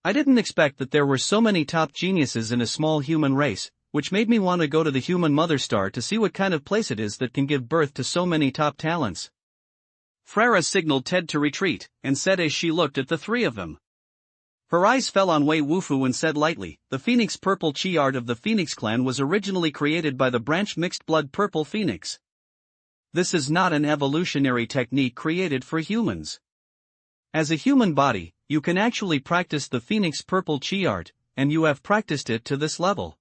I didn't expect that there were so many top geniuses in a small human race, which made me want to go to the human mother star to see what kind of place it is that can give birth to so many top talents. Frere signaled Ted to retreat, and said as she looked at the 3 of them. Her eyes fell on Wei Wufu and said lightly, "The Phoenix Purple Chi art of the Phoenix clan was originally created by the branch Mixed Blood Purple Phoenix. This is not an evolutionary technique created for humans. As a human body, you can actually practice the Phoenix Purple Chi art, and you have practiced it to this level.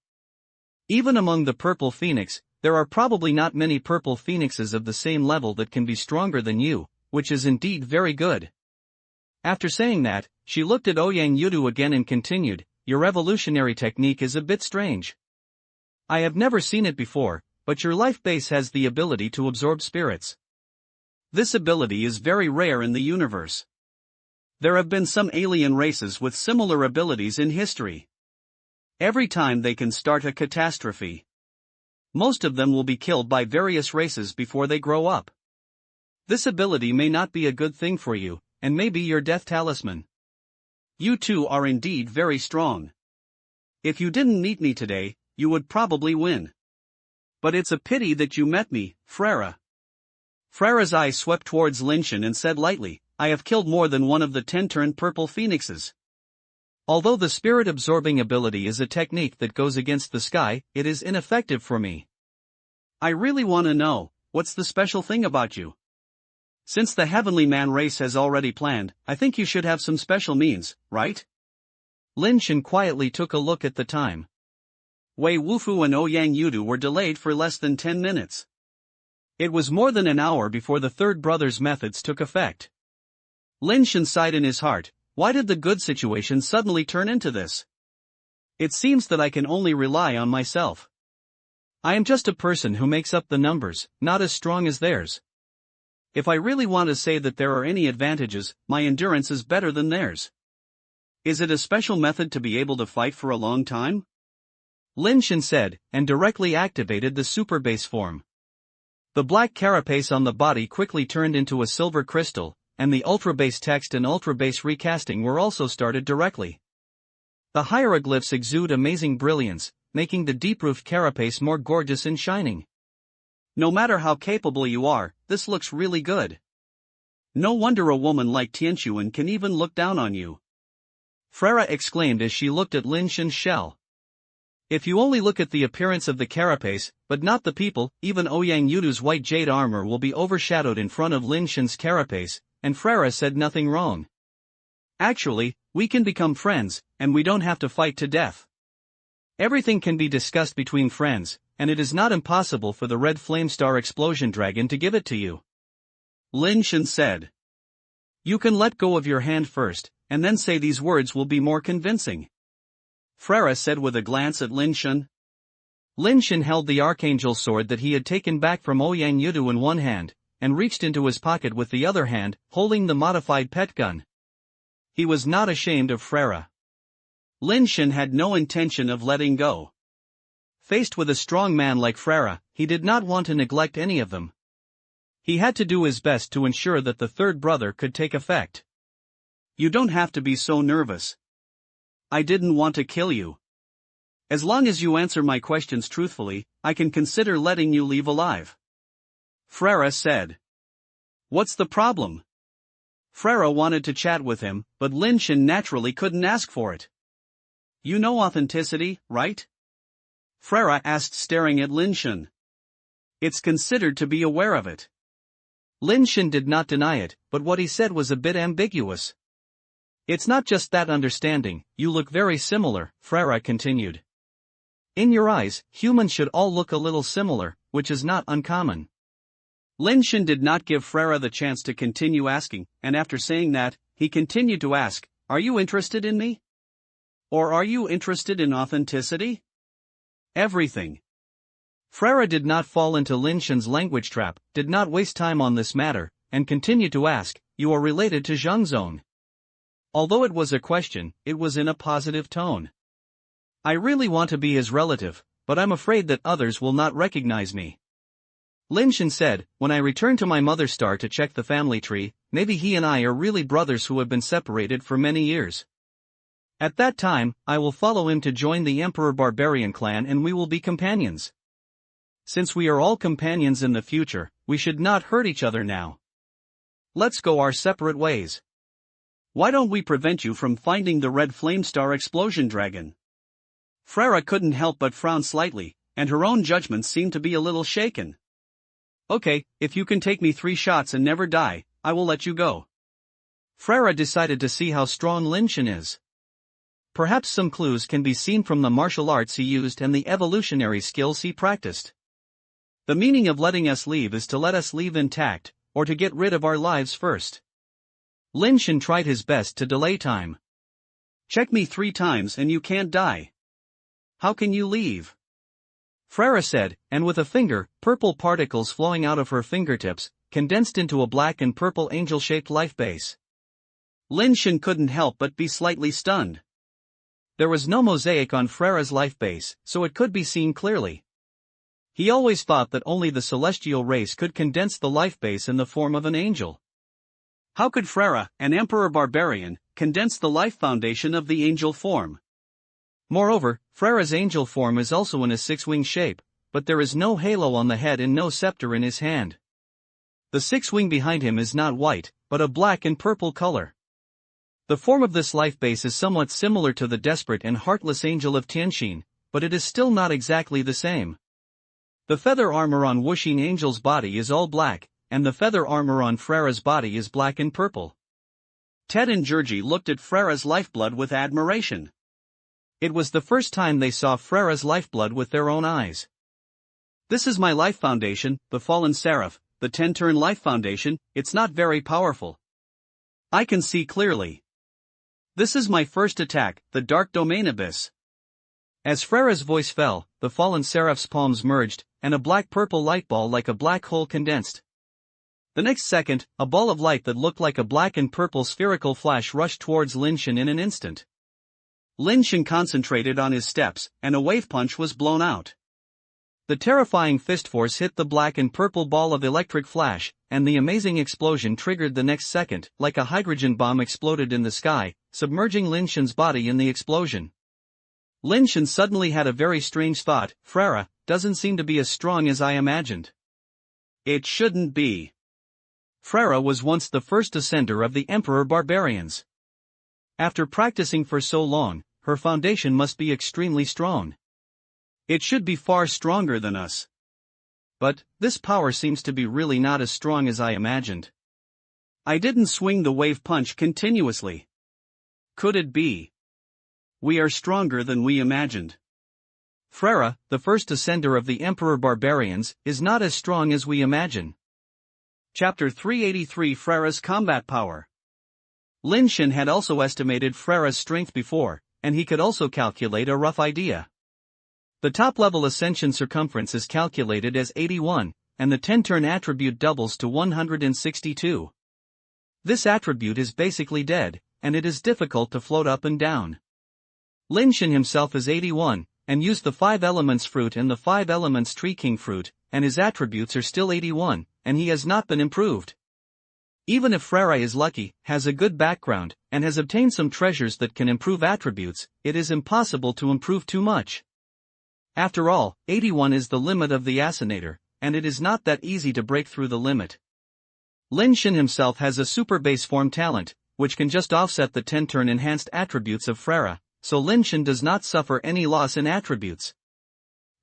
Even among the Purple Phoenix, there are probably not many Purple Phoenixes of the same level that can be stronger than you, which is indeed very good. After saying that, she looked at Ouyang Yudu again and continued, your evolutionary technique is a bit strange. I have never seen it before, but your life base has the ability to absorb spirits. This ability is very rare in the universe. There have been some alien races with similar abilities in history. Every time they can start a catastrophe. Most of them will be killed by various races before they grow up. This ability may not be a good thing for you, and may be your death talisman. You two are indeed very strong. If you didn't meet me today, you would probably win. But it's a pity that you met me, Frera. Frera's eyes swept towards Lin Shen and said lightly, I have killed more than one of the 10-turn purple phoenixes. Although the spirit-absorbing ability is a technique that goes against the sky, it is ineffective for me. I really want to know, what's the special thing about you? Since the Heavenly Man race has already planned, I think you should have some special means, right? Lin Shen quietly took a look at the time. Wei Wufu and Ouyang Yudu were delayed for less than 10 minutes. It was more than an hour before the third brother's methods took effect. Lin Shen sighed in his heart, why did the good situation suddenly turn into this? It seems that I can only rely on myself. I am just a person who makes up the numbers, not as strong as theirs. If I really want to say that there are any advantages, my endurance is better than theirs. Is it a special method to be able to fight for a long time? Lin Shen said, and directly activated the Superbase form. The black carapace on the body quickly turned into a silver crystal, and the UltraBase text and UltraBase recasting were also started directly. The hieroglyphs exude amazing brilliance, making the deep-roofed carapace more gorgeous and shining. No matter how capable you are, this looks really good. No wonder a woman like Tianquan can even look down on you. Frera exclaimed as she looked at Lin Shen's shell. If you only look at the appearance of the carapace, but not the people, even Ouyang Yudu's white jade armor will be overshadowed in front of Lin Shen's carapace, and Frera said nothing wrong. Actually, we can become friends, and we don't have to fight to death. Everything can be discussed between friends, and it is not impossible for the red flamestar explosion dragon to give it to you. Lin Shen said. You can let go of your hand first, and then say these words will be more convincing. Frera said with a glance at Lin Shen. Lin Shen held the archangel sword that he had taken back from Ouyang Yudu in one hand, and reached into his pocket with the other hand, holding the modified pet gun. He was not ashamed of Frera. Lin Shen had no intention of letting go. Faced with a strong man like Frera, he did not want to neglect any of them. He had to do his best to ensure that the third brother could take effect. You don't have to be so nervous. I didn't want to kill you. As long as you answer my questions truthfully, I can consider letting you leave alive. Frera said. What's the problem? Frera wanted to chat with him, but Lin Shen naturally couldn't ask for it. You know authenticity, right? Frera asked, staring at Lin Shen. It's considered to be aware of it. Lin Shen did not deny it, but what he said was a bit ambiguous. It's not just that understanding, you look very similar, Frera continued. In your eyes, humans should all look a little similar, which is not uncommon. Lin Shen did not give Frera the chance to continue asking, and after saying that, he continued to ask, are you interested in me? Or are you interested in authenticity? Everything. Frera did not fall into Lin Shen's language trap, did not waste time on this matter, and continued to ask, you are related to Zhengzong. Although it was a question, it was in a positive tone. I really want to be his relative, but I'm afraid that others will not recognize me. Lin Shen said, when I return to my mother's star to check the family tree, maybe he and I are really brothers who have been separated for many years. At that time, I will follow him to join the Emperor Barbarian clan and we will be companions. Since we are all companions in the future, we should not hurt each other now. Let's go our separate ways. Why don't we prevent you from finding the red flamestar explosion dragon? Frera couldn't help but frown slightly, and her own judgment seemed to be a little shaken. Okay, if you can take me 3 shots and never die, I will let you go. Frere decided to see how strong Lin Shen is. Perhaps some clues can be seen from the martial arts he used and the evolutionary skills he practiced. The meaning of letting us leave is to let us leave intact, or to get rid of our lives first. Lin Shen tried his best to delay time. Check me 3 times and you can't die. How can you leave? Frere said, and with a finger, purple particles flowing out of her fingertips, condensed into a black and purple angel-shaped life base. Lin Shen couldn't help but be slightly stunned. There was no mosaic on Frere's life base, so it could be seen clearly. He always thought that only the celestial race could condense the life base in the form of an angel. How could Frere, an emperor barbarian, condense the life foundation of the angel form? Moreover, Frere's angel form is also in a 6-wing shape, but there is no halo on the head and no scepter in his hand. The 6-wing behind him is not white, but a black and purple color. The form of this life base is somewhat similar to the desperate and heartless angel of Tianxin, but it is still not exactly the same. The feather armor on Wuxing Angel's body is all black, and the feather armor on Frere's body is black and purple. Ted and Georgie looked at Frere's lifeblood with admiration. It was the first time they saw Frere's lifeblood with their own eyes. This is my life foundation, the fallen seraph, the 10-turn life foundation. It's not very powerful. I can see clearly. This is my first attack, the dark domain abyss. As Frere's voice fell, the fallen seraph's palms merged, and a black-purple light ball like a black hole condensed. The next second, a ball of light that looked like a black and purple spherical flash rushed towards Lin Shen in an instant. Lin Shen concentrated on his steps, and a wave punch was blown out. The terrifying fist force hit the black and purple ball of electric flash, and the amazing explosion triggered the next second, like a hydrogen bomb exploded in the sky, submerging Lin Shen's body in the explosion. Lin Shen suddenly had a very strange thought: Frere doesn't seem to be as strong as I imagined. It shouldn't be. Frere was once the first ascender of the Emperor Barbarians. After practicing for so long, her foundation must be extremely strong. It should be far stronger than us. But this power seems to be really not as strong as I imagined. I didn't swing the wave punch continuously. Could it be? We are stronger than we imagined. Frere, the first ascender of the Emperor Barbarians, is not as strong as we imagine. Chapter 383: Frere's Combat Power. Lin Shen had also estimated Frere's strength before, and he could also calculate a rough idea. The top-level ascension circumference is calculated as 81, and the 10-turn attribute doubles to 162. This attribute is basically dead, and it is difficult to float up and down. Lin Shen himself is 81, and used the 5 elements fruit and the 5 elements tree king fruit, and his attributes are still 81, and he has not been improved. Even if Frere is lucky, has a good background, and has obtained some treasures that can improve attributes, it is impossible to improve too much. After all, 81 is the limit of the Assassinator, and it is not that easy to break through the limit. Lin Shen himself has a Superbase form talent, which can just offset the 10-turn enhanced attributes of Frere, so Lin Shen does not suffer any loss in attributes.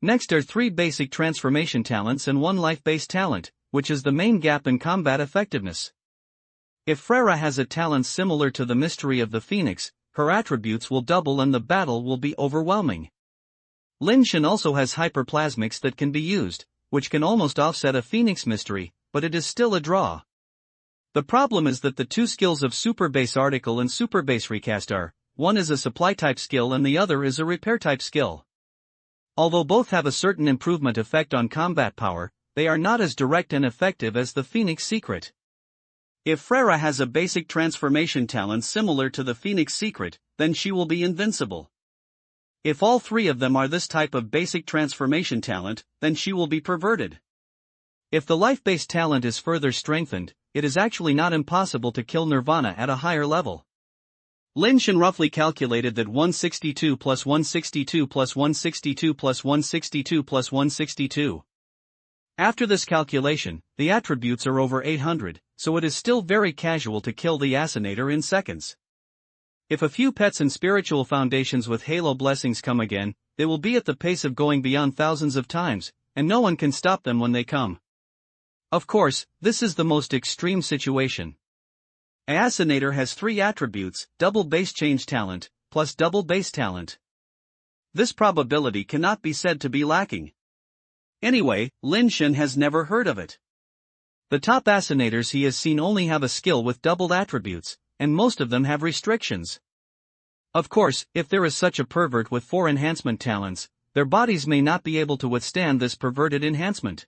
Next are 3 basic transformation talents and 1 life-based talent, which is the main gap in combat effectiveness. If Frere has a talent similar to the mystery of the Phoenix, her attributes will double and the battle will be overwhelming. Lin Shen also has hyperplasmics that can be used, which can almost offset a Phoenix mystery, but it is still a draw. The problem is that the 2 skills of Superbase Article and Superbase Recast are, one is a supply type skill and the other is a repair type skill. Although both have a certain improvement effect on combat power, they are not as direct and effective as the Phoenix Secret. If Frere has a basic transformation talent similar to the Phoenix Secret, then she will be invincible. If all 3 of them are this type of basic transformation talent, then she will be perverted. If the life-based talent is further strengthened, it is actually not impossible to kill Nirvana at a higher level. Lin Shen roughly calculated that 162 plus 162 plus 162 plus 162 plus 162. After this calculation, the attributes are over 800, so it is still very casual to kill the Assassinator in seconds. If a few pets and spiritual foundations with halo blessings come again, they will be at the pace of going beyond thousands of times, and no one can stop them when they come. Of course, this is the most extreme situation. An Assassinator has 3 attributes: double base change talent, plus double base talent. This probability cannot be said to be lacking. Anyway, Lin Shen has never heard of it. The top Assassinators he has seen only have a skill with doubled attributes, and most of them have restrictions. Of course, if there is such a pervert with 4 enhancement talents, their bodies may not be able to withstand this perverted enhancement.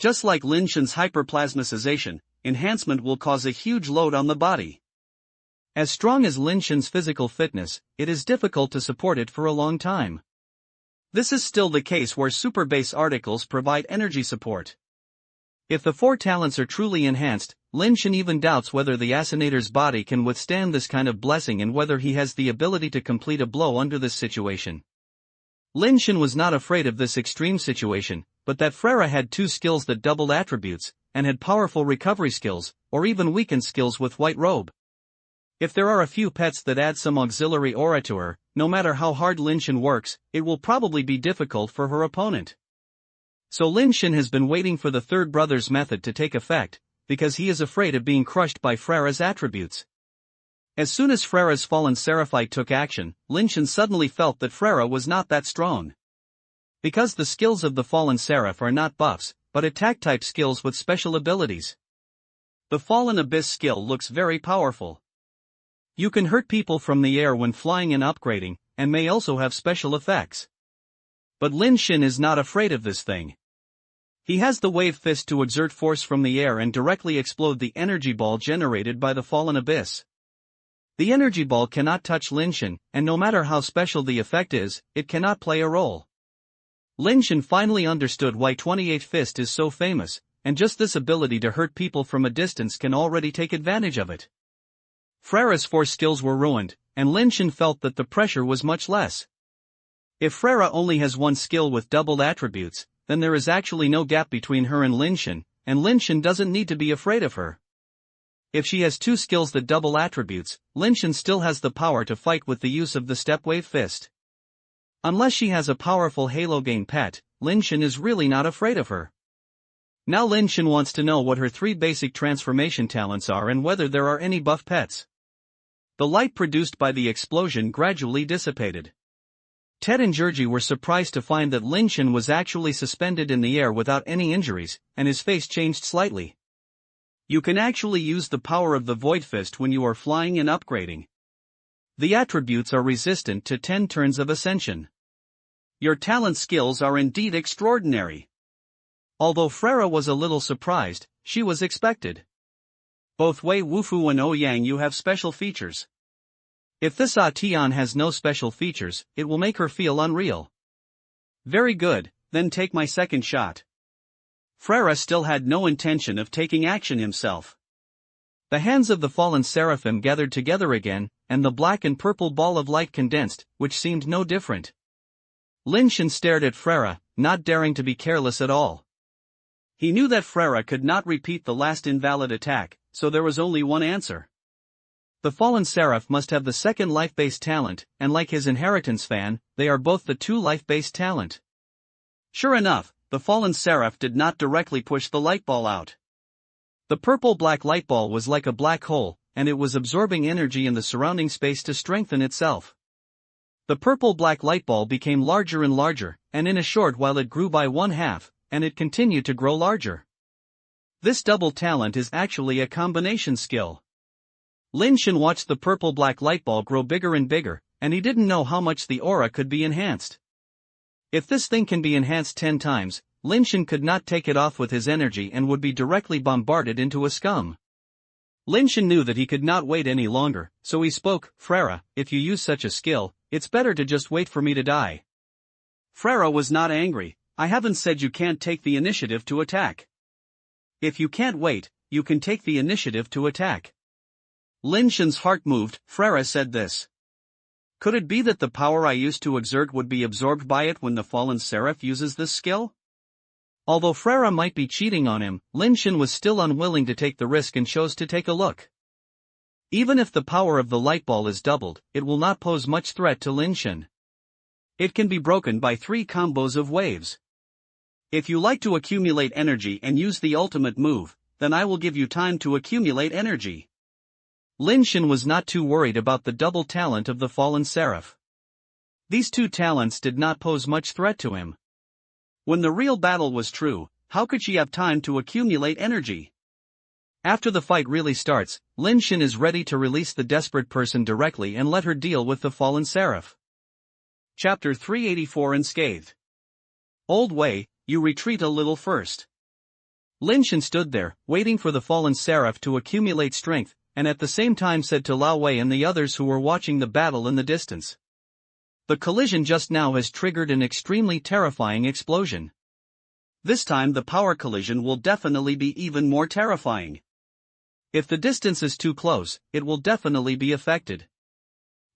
Just like Lin Shen's hyperplasmicization, enhancement will cause a huge load on the body. As strong as Lin Shen's physical fitness, it is difficult to support it for a long time. This is still the case where Superbase articles provide energy support. If the 4 talents are truly enhanced, Lin Shen even doubts whether the Assassinator's body can withstand this kind of blessing and whether he has the ability to complete a blow under this situation. Lin Shen was not afraid of this extreme situation, but that Freyra had 2 skills that doubled attributes, and had powerful recovery skills, or even weakened skills with White Robe. If there are a few pets that add some auxiliary aura to her, no matter how hard Lin Shen works, it will probably be difficult for her opponent. So Lin Shen has been waiting for the third brother's method to take effect, because he is afraid of being crushed by Freyra's attributes. As soon as Freyra's fallen Seraphite took action, Lin Shen suddenly felt that Freyra was not that strong. Because the skills of the fallen Seraph are not buffs, but attack-type skills with special abilities. The Fallen Abyss skill looks very powerful. You can hurt people from the air when flying and upgrading, and may also have special effects. But Lin Shen is not afraid of this thing. He has the Wave Fist to exert force from the air and directly explode the energy ball generated by the Fallen Abyss. The energy ball cannot touch Lin Shen, and no matter how special the effect is, it cannot play a role. Lin Shen finally understood why 28 Fist is so famous, and just this ability to hurt people from a distance can already take advantage of it. Freyra's 4 skills were ruined, and Lin Shen felt that the pressure was much less. If Freyra only has 1 skill with doubled attributes, then there is actually no gap between her and Lin Shen doesn't need to be afraid of her. If she has 2 skills that double attributes, Lin Shen still has the power to fight with the use of the Step Wave Fist. Unless she has a powerful Halo Gain pet, Lin Shen is really not afraid of her. Now Lin Shen wants to know what her 3 basic transformation talents are and whether there are any buff pets. The light produced by the explosion gradually dissipated. Ted and Georgie were surprised to find that Lin Shen was actually suspended in the air without any injuries, and his face changed slightly. You can actually use the power of the Void Fist when you are flying and upgrading. The attributes are resistant to 10 turns of ascension. Your talent skills are indeed extraordinary. Although Freyra was a little surprised, she was expected. Both Wei Wufu and Ouyang Yu have special features. If this Tian has no special features, it will make her feel unreal. Very good, then take my second shot. Freyra still had no intention of taking action himself. The hands of the fallen seraphim gathered together again, and the black and purple ball of light condensed, which seemed no different. Lin Shen stared at Freyra, not daring to be careless at all. He knew that Freyra could not repeat the last invalid attack, so there was only one answer. The fallen seraph must have the second life-based talent, and like his inheritance fan, they are both the 2 life-based talent. Sure enough, the fallen seraph did not directly push the light ball out. The purple-black light ball was like a black hole, and it was absorbing energy in the surrounding space to strengthen itself. The purple-black light ball became larger and larger, and in a short while it grew by 1/2, and it continued to grow larger. This double talent is actually a combination skill. Lin Shen watched the purple-black light ball grow bigger and bigger, and he didn't know how much the aura could be enhanced. If this thing can be enhanced 10 times, Lin Shen could not take it off with his energy and would be directly bombarded into a scum. Lin Shen knew that he could not wait any longer, so he spoke, "Freyra, if you use such a skill, it's better to just wait for me to die." Freyra was not angry. "I haven't said you can't take the initiative to attack. If you can't wait, you can take the initiative to attack." Lin Shen's heart moved. Freyra said this. Could it be that the power I used to exert would be absorbed by it when the fallen seraph uses this skill? Although Freyra might be cheating on him, Lin Shen was still unwilling to take the risk and chose to take a look. Even if the power of the light ball is doubled, it will not pose much threat to Lin Shen. It can be broken by 3 combos of waves. If you like to accumulate energy and use the ultimate move, then I will give you time to accumulate energy. Lin Shen was not too worried about the double talent of the fallen seraph. These two talents did not pose much threat to him. When the real battle was true, how could she have time to accumulate energy? After the fight really starts, Lin Shen is ready to release the desperate person directly and let her deal with the fallen seraph. Chapter 384 Unscathed. Old Wei, you retreat a little first. Lin Shen stood there, waiting for the fallen seraph to accumulate strength, and at the same time said to Lao Wei and the others who were watching the battle in the distance. The collision just now has triggered an extremely terrifying explosion. This time the power collision will definitely be even more terrifying. If the distance is too close, it will definitely be affected.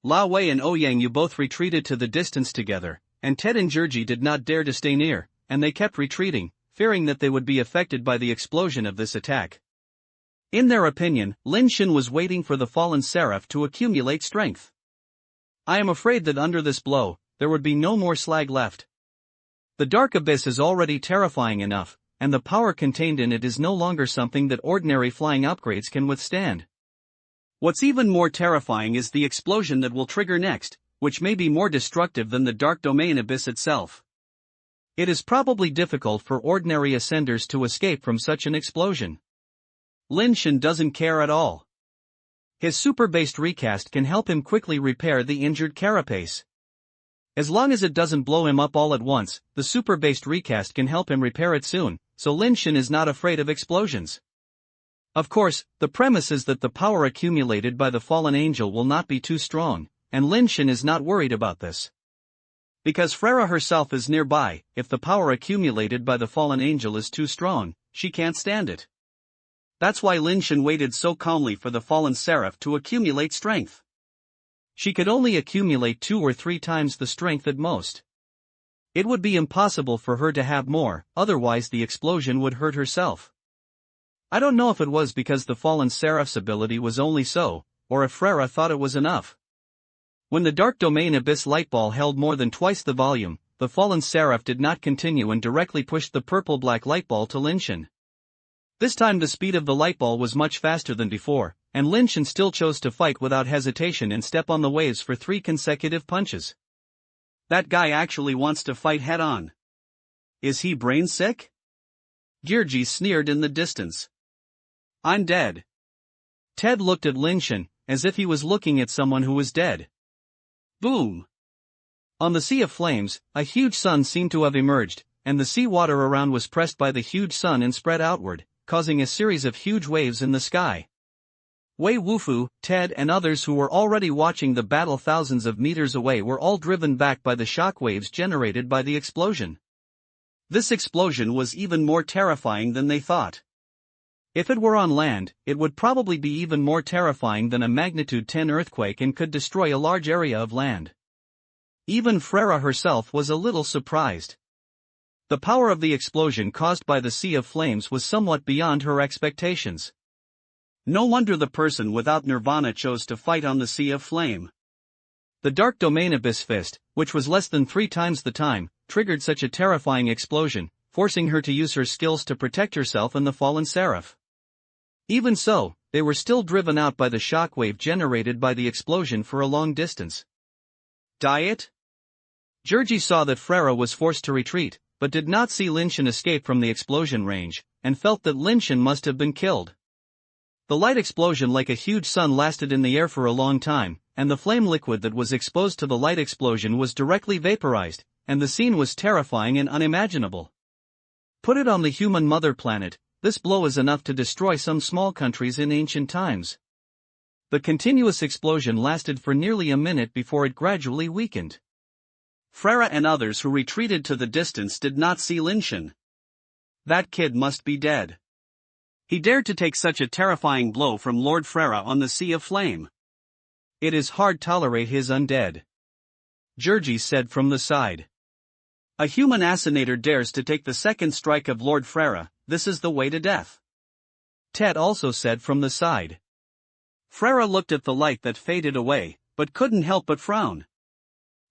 Lao Wei and Ouyang Yu both retreated to the distance together, and Ted and Georgie did not dare to stay near, and they kept retreating, fearing that they would be affected by the explosion of this attack. In their opinion, Lin Shen was waiting for the fallen seraph to accumulate strength. I am afraid that under this blow, there would be no more slag left. The dark abyss is already terrifying enough, and the power contained in it is no longer something that ordinary flying upgrades can withstand. What's even more terrifying is the explosion that will trigger next, which may be more destructive than the dark domain abyss itself. It is probably difficult for ordinary ascenders to escape from such an explosion. Lin Shen doesn't care at all. His super-based recast can help him quickly repair the injured carapace. As long as it doesn't blow him up all at once, the super-based recast can help him repair it soon, so Lin Shen is not afraid of explosions. Of course, the premise is that the power accumulated by the fallen angel will not be too strong, and Lin Shen is not worried about this. Because Frera herself is nearby, if the power accumulated by the fallen angel is too strong, she can't stand it. That's why Lin Shen waited so calmly for the fallen seraph to accumulate strength. She could only accumulate 2 or 3 times the strength at most. It would be impossible for her to have more, otherwise the explosion would hurt herself. I don't know if it was because the fallen seraph's ability was only so, or if Frera thought it was enough. When the dark domain abyss lightball held more than twice the volume, the fallen seraph did not continue and directly pushed the purple-black lightball to Lin Shen. This time the speed of the lightball was much faster than before, and Lin Shen still chose to fight without hesitation and step on the waves for 3 consecutive punches. That guy actually wants to fight head-on. Is he brain sick? Georgie sneered in the distance. I'm dead. Ted looked at Lin Shen, as if he was looking at someone who was dead. Boom! On the sea of flames, a huge sun seemed to have emerged, and the sea water around was pressed by the huge sun and spread outward, causing a series of huge waves in the sky. Wei Wufu, Ted and others who were already watching the battle thousands of meters away were all driven back by the shock waves generated by the explosion. This explosion was even more terrifying than they thought. If it were on land, it would probably be even more terrifying than a magnitude 10 earthquake and could destroy a large area of land. Even Frera herself was a little surprised. The power of the explosion caused by the sea of flames was somewhat beyond her expectations. No wonder the person without nirvana chose to fight on the sea of flame. The dark domain abyss fist, which was less than 3 times the time, triggered such a terrifying explosion, forcing her to use her skills to protect herself and the fallen seraph. Even so, they were still driven out by the shockwave generated by the explosion for a long distance. Diet? Georgie saw that Frera was forced to retreat, but did not see Lin Shen escape from the explosion range, and felt that Lin Shen must have been killed. The light explosion like a huge sun lasted in the air for a long time, and the flame liquid that was exposed to the light explosion was directly vaporized, and the scene was terrifying and unimaginable. Put it on the human mother planet, this blow is enough to destroy some small countries in ancient times. The continuous explosion lasted for nearly a minute before it gradually weakened. Frera and others who retreated to the distance did not see Lin Shen. That kid must be dead. He dared to take such a terrifying blow from Lord Frera on the Sea of Flame. It is hard to tolerate his undead. Georgie said from the side. A human assassinator dares to take the second strike of Lord Frera, this is the way to death. Ted also said from the side. Frera looked at the light that faded away, but couldn't help but frown.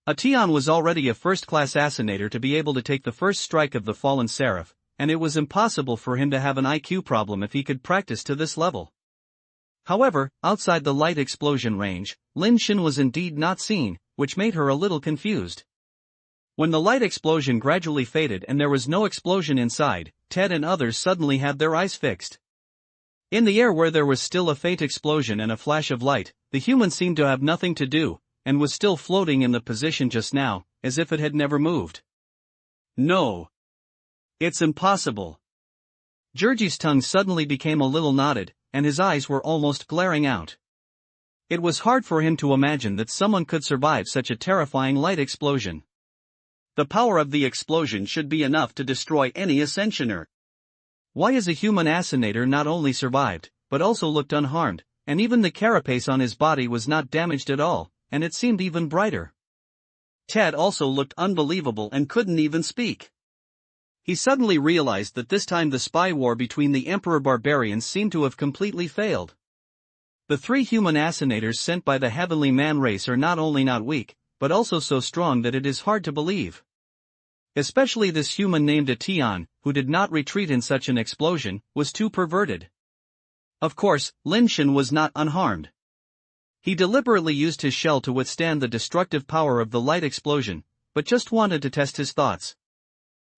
Ation was already a first-class assassinator to be able to take the first strike of the fallen seraph, and it was impossible for him to have an IQ problem if he could practice to this level. However, outside the light explosion range, Lin Shen was indeed not seen, which made her a little confused. When the light explosion gradually faded and there was no explosion inside, Ted and others suddenly had their eyes fixed. In the air where there was still a faint explosion and a flash of light, the human seemed to have nothing to do, and was still floating in the position just now, as if it had never moved. No. It's impossible. Georgie's tongue suddenly became a little knotted, and his eyes were almost glaring out. It was hard for him to imagine that someone could survive such a terrifying light explosion. The power of the explosion should be enough to destroy any ascensioner. Why is a human assassinator not only survived, but also looked unharmed, and even the carapace on his body was not damaged at all, and it seemed even brighter. Ted also looked unbelievable and couldn't even speak. He suddenly realized that this time the spy war between the Emperor Barbarians seemed to have completely failed. The 3 human assassinators sent by the Heavenly Man race are not only not weak, but also so strong that it is hard to believe. Especially this human named Ation, who did not retreat in such an explosion, was too perverted. Of course, Lin Shen was not unharmed. He deliberately used his shell to withstand the destructive power of the light explosion, but just wanted to test his thoughts.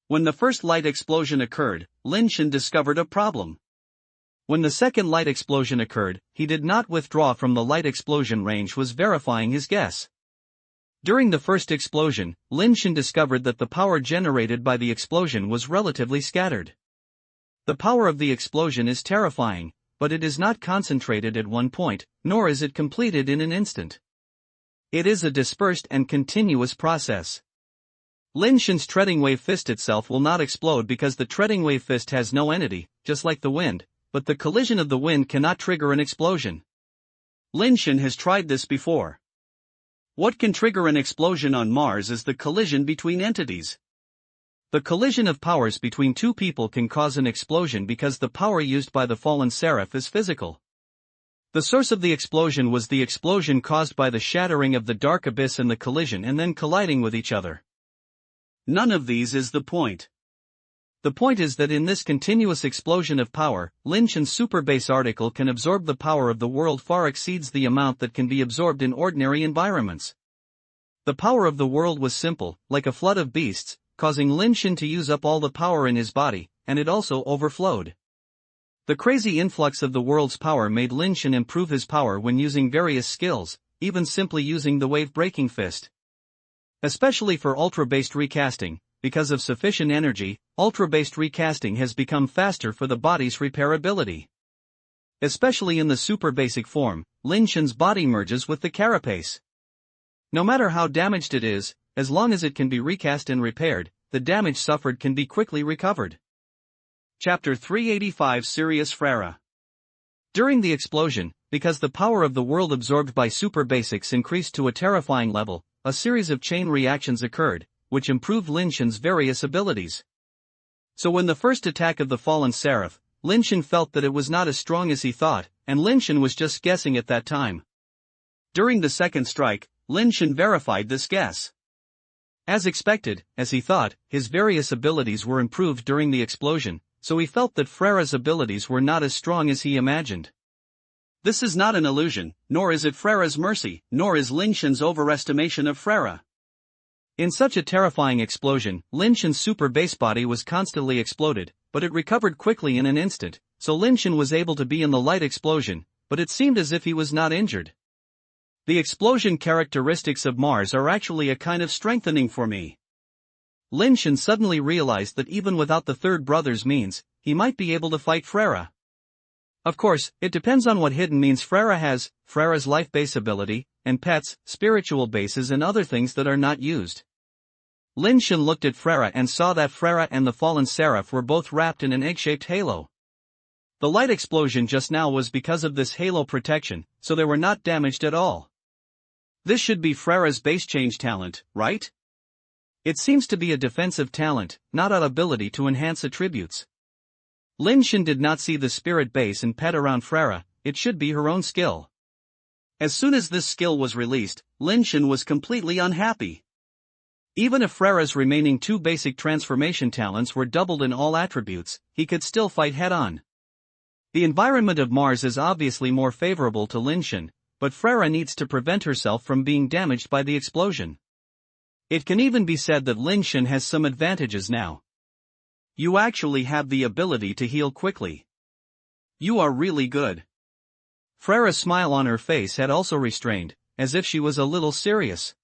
When the first light explosion occurred, Lin Shen discovered a problem. When the second light explosion occurred, he did not withdraw from the light explosion range, was verifying his guess. During the first explosion, Lin Shen discovered that the power generated by the explosion was relatively scattered. The power of the explosion is terrifying, but it is not concentrated at one point, nor is it completed in an instant. It is a dispersed and continuous process. Lin Shen's treading wave fist itself will not explode because the treading wave fist has no entity, just like the wind, but the collision of the wind cannot trigger an explosion. Lin Shen has tried this before. What can trigger an explosion on Mars is the collision between entities. The collision of powers between 2 people can cause an explosion because the power used by the fallen seraph is physical. The source of the explosion was the explosion caused by the shattering of the dark abyss and the collision and then colliding with each other. None of these is the point. The point is that in this continuous explosion of power, Lin Shen's Superbase article can absorb the power of the world far exceeds the amount that can be absorbed in ordinary environments. The power of the world was simple, like a flood of beasts, causing Lin Shen to use up all the power in his body, and it also overflowed. The crazy influx of the world's power made Lin Shen improve his power when using various skills, even simply using the wave-breaking fist. Especially for ultra-based recasting, because of sufficient energy, ultra-based recasting has become faster for the body's repairability. Especially in the super basic form, Lin Shen's body merges with the carapace. No matter how damaged it is, as long as it can be recast and repaired, the damage suffered can be quickly recovered. Chapter 385 Sirius Frere. During the explosion, because the power of the world absorbed by super basics increased to a terrifying level, a series of chain reactions occurred, which improved Lin Shen's various abilities. So when the first attack of the fallen seraph, Lin Shen felt that it was not as strong as he thought, and Lin Shen was just guessing at that time. During the second strike, Lin Shen verified this guess. As expected, as he thought, his various abilities were improved during the explosion, so he felt that Frere's abilities were not as strong as he imagined. This is not an illusion, nor is it Frere's mercy, nor is Lin Shen's overestimation of Frere. In such a terrifying explosion, Lin Shen's super base body was constantly exploded, but it recovered quickly in an instant, so Lin Shen was able to be in the light explosion, but it seemed as if he was not injured. The explosion characteristics of Mars are actually a kind of strengthening for me. Lin Shen suddenly realized that even without the third brother's means, he might be able to fight Frere. Of course, it depends on what hidden means Frere has, Frere's life base ability, and pets, spiritual bases and other things that are not used. Lin Shen looked at Frere and saw that Frere and the fallen seraph were both wrapped in an egg-shaped halo. The light explosion just now was because of this halo protection, so they were not damaged at all. This should be Frere's base change talent, right? It seems to be a defensive talent, not an ability to enhance attributes. Lin Shen did not see the spirit base and pet around Frere, it should be her own skill. As soon as this skill was released, Lin Shen was completely unhappy. Even if Frera's remaining two basic transformation talents were doubled in all attributes, he could still fight head-on. The environment of Mars is obviously more favorable to Lin Shen, but Frera needs to prevent herself from being damaged by the explosion. It can even be said that Lin Shen has some advantages now. You actually have the ability to heal quickly. You are really good. Frera's smile on her face had also restrained, as if she was a little serious.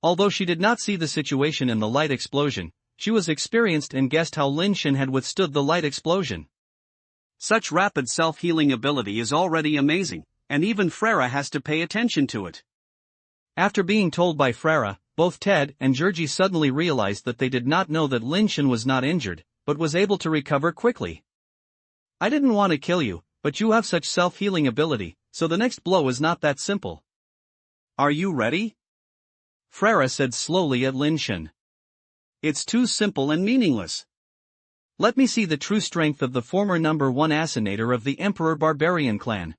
Although she did not see the situation in the light explosion, she was experienced and guessed how Lin Shen had withstood the light explosion. Such rapid self-healing ability is already amazing, and even Frera has to pay attention to it. After being told by Frera, both Ted and Georgie suddenly realized that they did not know that Lin Shen was not injured, but was able to recover quickly. I didn't want to kill you, but you have such self-healing ability, so the next blow is not that simple. Are you ready? Frera said slowly at Lin Shen. It's too simple and meaningless. Let me see the true strength of the former number 1 assassinator of the Emperor Barbarian clan.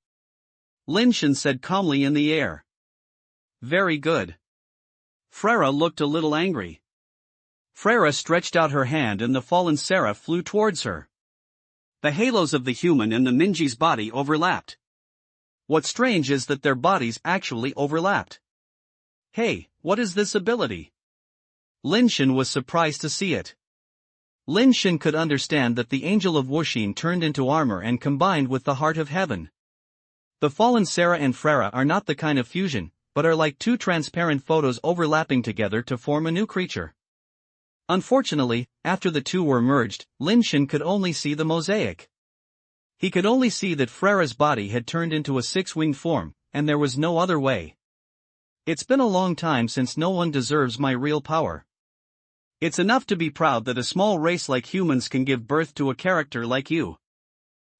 Lin Shen said calmly in the air. Very good. Frera looked a little angry. Frera stretched out her hand and the fallen seraph flew towards her. The halos of the human and the Minji's body overlapped. What's strange is that their bodies actually overlapped. Hey, what is this ability? Lin Shen was surprised to see it. Lin Shen could understand that the Angel of Wuxin turned into armor and combined with the Heart of Heaven. The fallen Sarah and Frera are not the kind of fusion, but are like two transparent photos overlapping together to form a new creature. Unfortunately, after the two were merged, Lin Shen could only see the mosaic. He could only see that Frera's body had turned into a six-winged form, and there was no other way. It's been a long time since no one deserves my real power. It's enough to be proud that a small race like humans can give birth to a character like you.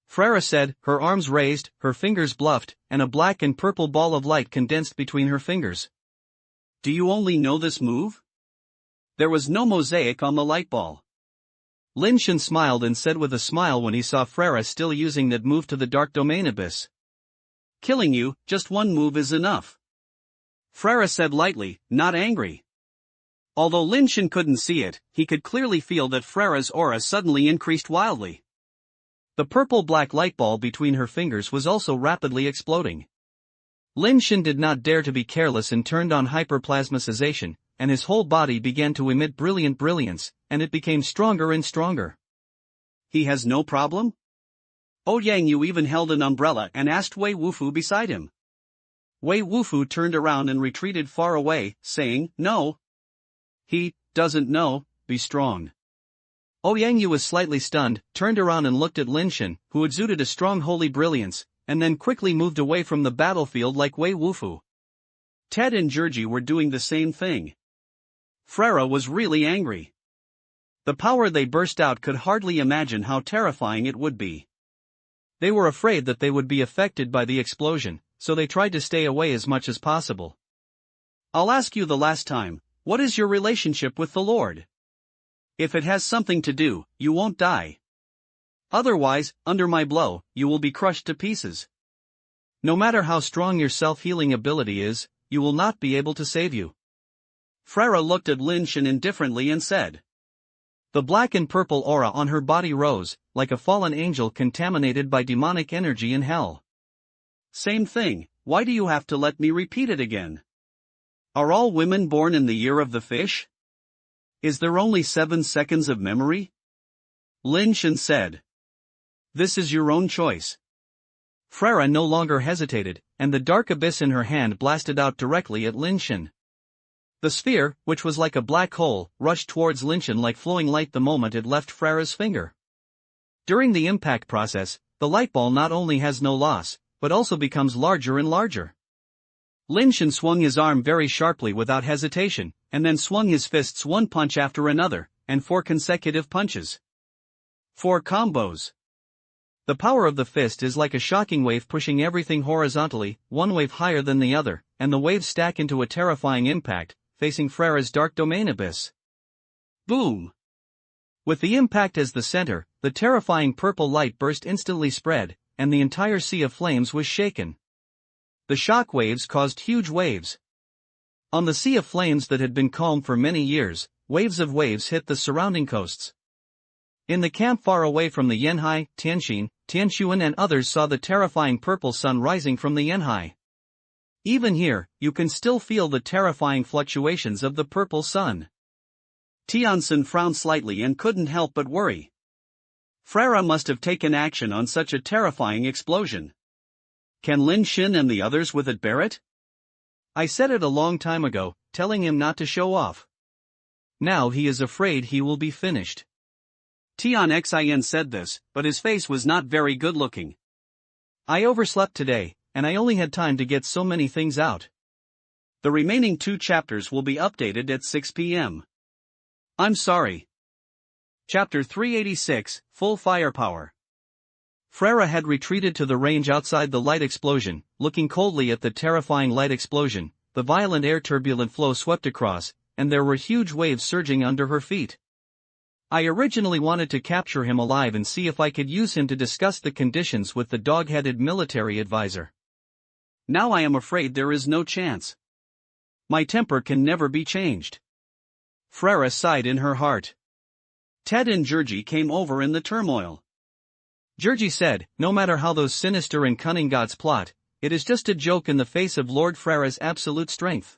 Frera said, her arms raised, her fingers bluffed, and a black and purple ball of light condensed between her fingers. Do you only know this move? There was no mosaic on the light ball. Lin Shen smiled and said with a smile when he saw Frera still using that move to the dark domain abyss. Killing you, just one move is enough. Frera said lightly, not angry. Although Lin Shen couldn't see it, he could clearly feel that Frera's aura suddenly increased wildly. The purple-black light ball between her fingers was also rapidly exploding. Lin Shen did not dare to be careless and turned on hyperplasmicization, and his whole body began to emit brilliant brilliance, and it became stronger and stronger. He has no problem? Ouyang Yu even held an umbrella and asked Wei Wufu beside him. Wei Wufu turned around and retreated far away, saying, no. He doesn't know, be strong. Ouyang Yu was slightly stunned, turned around and looked at Lin Shen, who exuded a strong holy brilliance, and then quickly moved away from the battlefield like Wei Wufu. Ted and Georgie were doing the same thing. Frera was really angry. The power they burst out could hardly imagine how terrifying it would be. They were afraid that they would be affected by the explosion, so they tried to stay away as much as possible. I'll ask you the last time, what is your relationship with the Lord? If it has something to do, you won't die. Otherwise, under my blow, you will be crushed to pieces. No matter how strong your self-healing ability is, you will not be able to save you. Frera looked at Lin Shen indifferently and said. The black and purple aura on her body rose, like a fallen angel contaminated by demonic energy in hell. Same thing, why do you have to let me repeat it again? Are all women born in the year of the fish? Is there only 7 seconds of memory? Lin Shen said. This is your own choice. Frera no longer hesitated, and the dark abyss in her hand blasted out directly at Lin Shen. The sphere, which was like a black hole, rushed towards Lin Shen like flowing light the moment it left Frera's finger. During the impact process, the light ball not only has no loss, but also becomes larger and larger. Lin Shen swung his arm very sharply without hesitation, and then swung his fists one punch after another, and 4 consecutive punches. 4 combos. The power of the fist is like a shocking wave pushing everything horizontally, one wave higher than the other, and the waves stack into a terrifying impact, facing Frera's dark domain abyss. Boom! With the impact as the center, the terrifying purple light burst instantly spread, and the entire sea of flames was shaken. The shock waves caused huge waves. On the sea of flames that had been calm for many years, waves of waves hit the surrounding coasts. In the camp far away from the Yanhai, Tianxin, Tianshuan and others saw the terrifying purple sun rising from the Yanhai. Even here, you can still feel the terrifying fluctuations of the purple sun. Tianxin frowned slightly and couldn't help but worry. Frere must have taken action on such a terrifying explosion. Can Lin Shen and the others with it bear it? I said it a long time ago, telling him not to show off. Now he is afraid he will be finished. Tian Xin said this, but his face was not very good looking. I overslept today, and I only had time to get so many things out. The remaining 2 chapters will be updated at 6 p.m. I'm sorry. Chapter 386, Full Firepower. Frere had retreated to the range outside the light explosion, looking coldly at the terrifying light explosion. The violent air turbulent flow swept across, and there were huge waves surging under her feet. I originally wanted to capture him alive and see if I could use him to discuss the conditions with the dog-headed military advisor. Now I am afraid there is no chance. My temper can never be changed. Frere sighed in her heart. Ted and Georgie came over in the turmoil. Georgie said, no matter how those sinister and cunning gods plot, it is just a joke in the face of Lord Frere's absolute strength.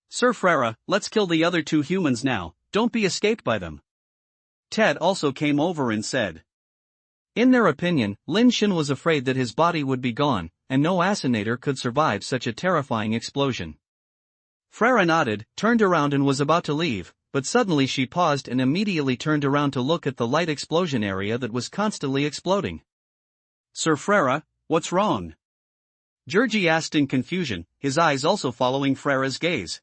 Sir Frere, let's kill the other 2 humans now, don't be escaped by them. Ted also came over and said. In their opinion, Lin Shen was afraid that his body would be gone, and no assassinator could survive such a terrifying explosion. Frere nodded, turned around and was about to leave, but suddenly she paused and immediately turned around to look at the light explosion area that was constantly exploding. Sir Frere, what's wrong? Georgie asked in confusion, his eyes also following Frere's gaze.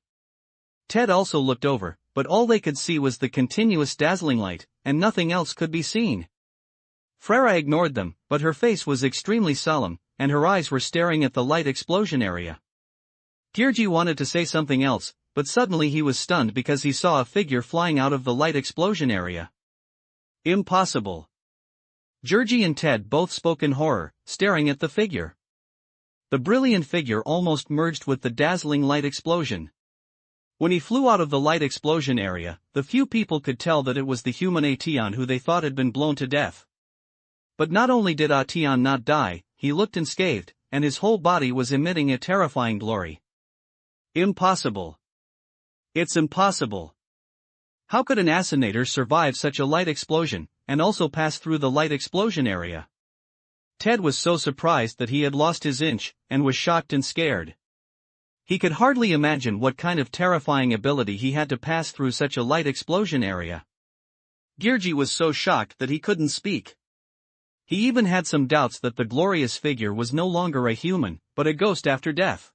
Ted also looked over, but all they could see was the continuous dazzling light, and nothing else could be seen. Frere ignored them, but her face was extremely solemn, and her eyes were staring at the light explosion area. Georgie wanted to say something else, but suddenly he was stunned because he saw a figure flying out of the light explosion area. Impossible. Georgie and Ted both spoke in horror, staring at the figure. The brilliant figure almost merged with the dazzling light explosion. When he flew out of the light explosion area, the few people could tell that it was the human Atian who they thought had been blown to death. But not only did Atian not die, he looked unscathed, and his whole body was emitting a terrifying glory. Impossible. It's impossible. How could an assassinator survive such a light explosion, and also pass through the light explosion area? Ted was so surprised that he had lost his inch, and was shocked and scared. He could hardly imagine what kind of terrifying ability he had to pass through such a light explosion area. Georgie was so shocked that he couldn't speak. He even had some doubts that the glorious figure was no longer a human, but a ghost after death.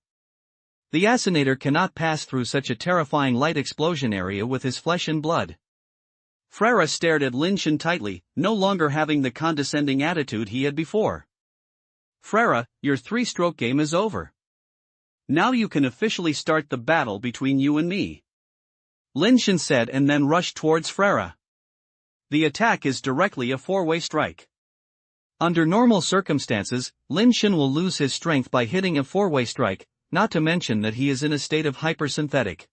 The assassinator cannot pass through such a terrifying light explosion area with his flesh and blood. Frere stared at Lin Shen tightly, no longer having the condescending attitude he had before. Frere, your 3-stroke game is over. Now you can officially start the battle between you and me. Lin Shen said and then rushed towards Frere. The attack is directly a 4-way strike. Under normal circumstances, Lin Shen will lose his strength by hitting a 4-way strike, not to mention that he is in a state of hypersynthetic.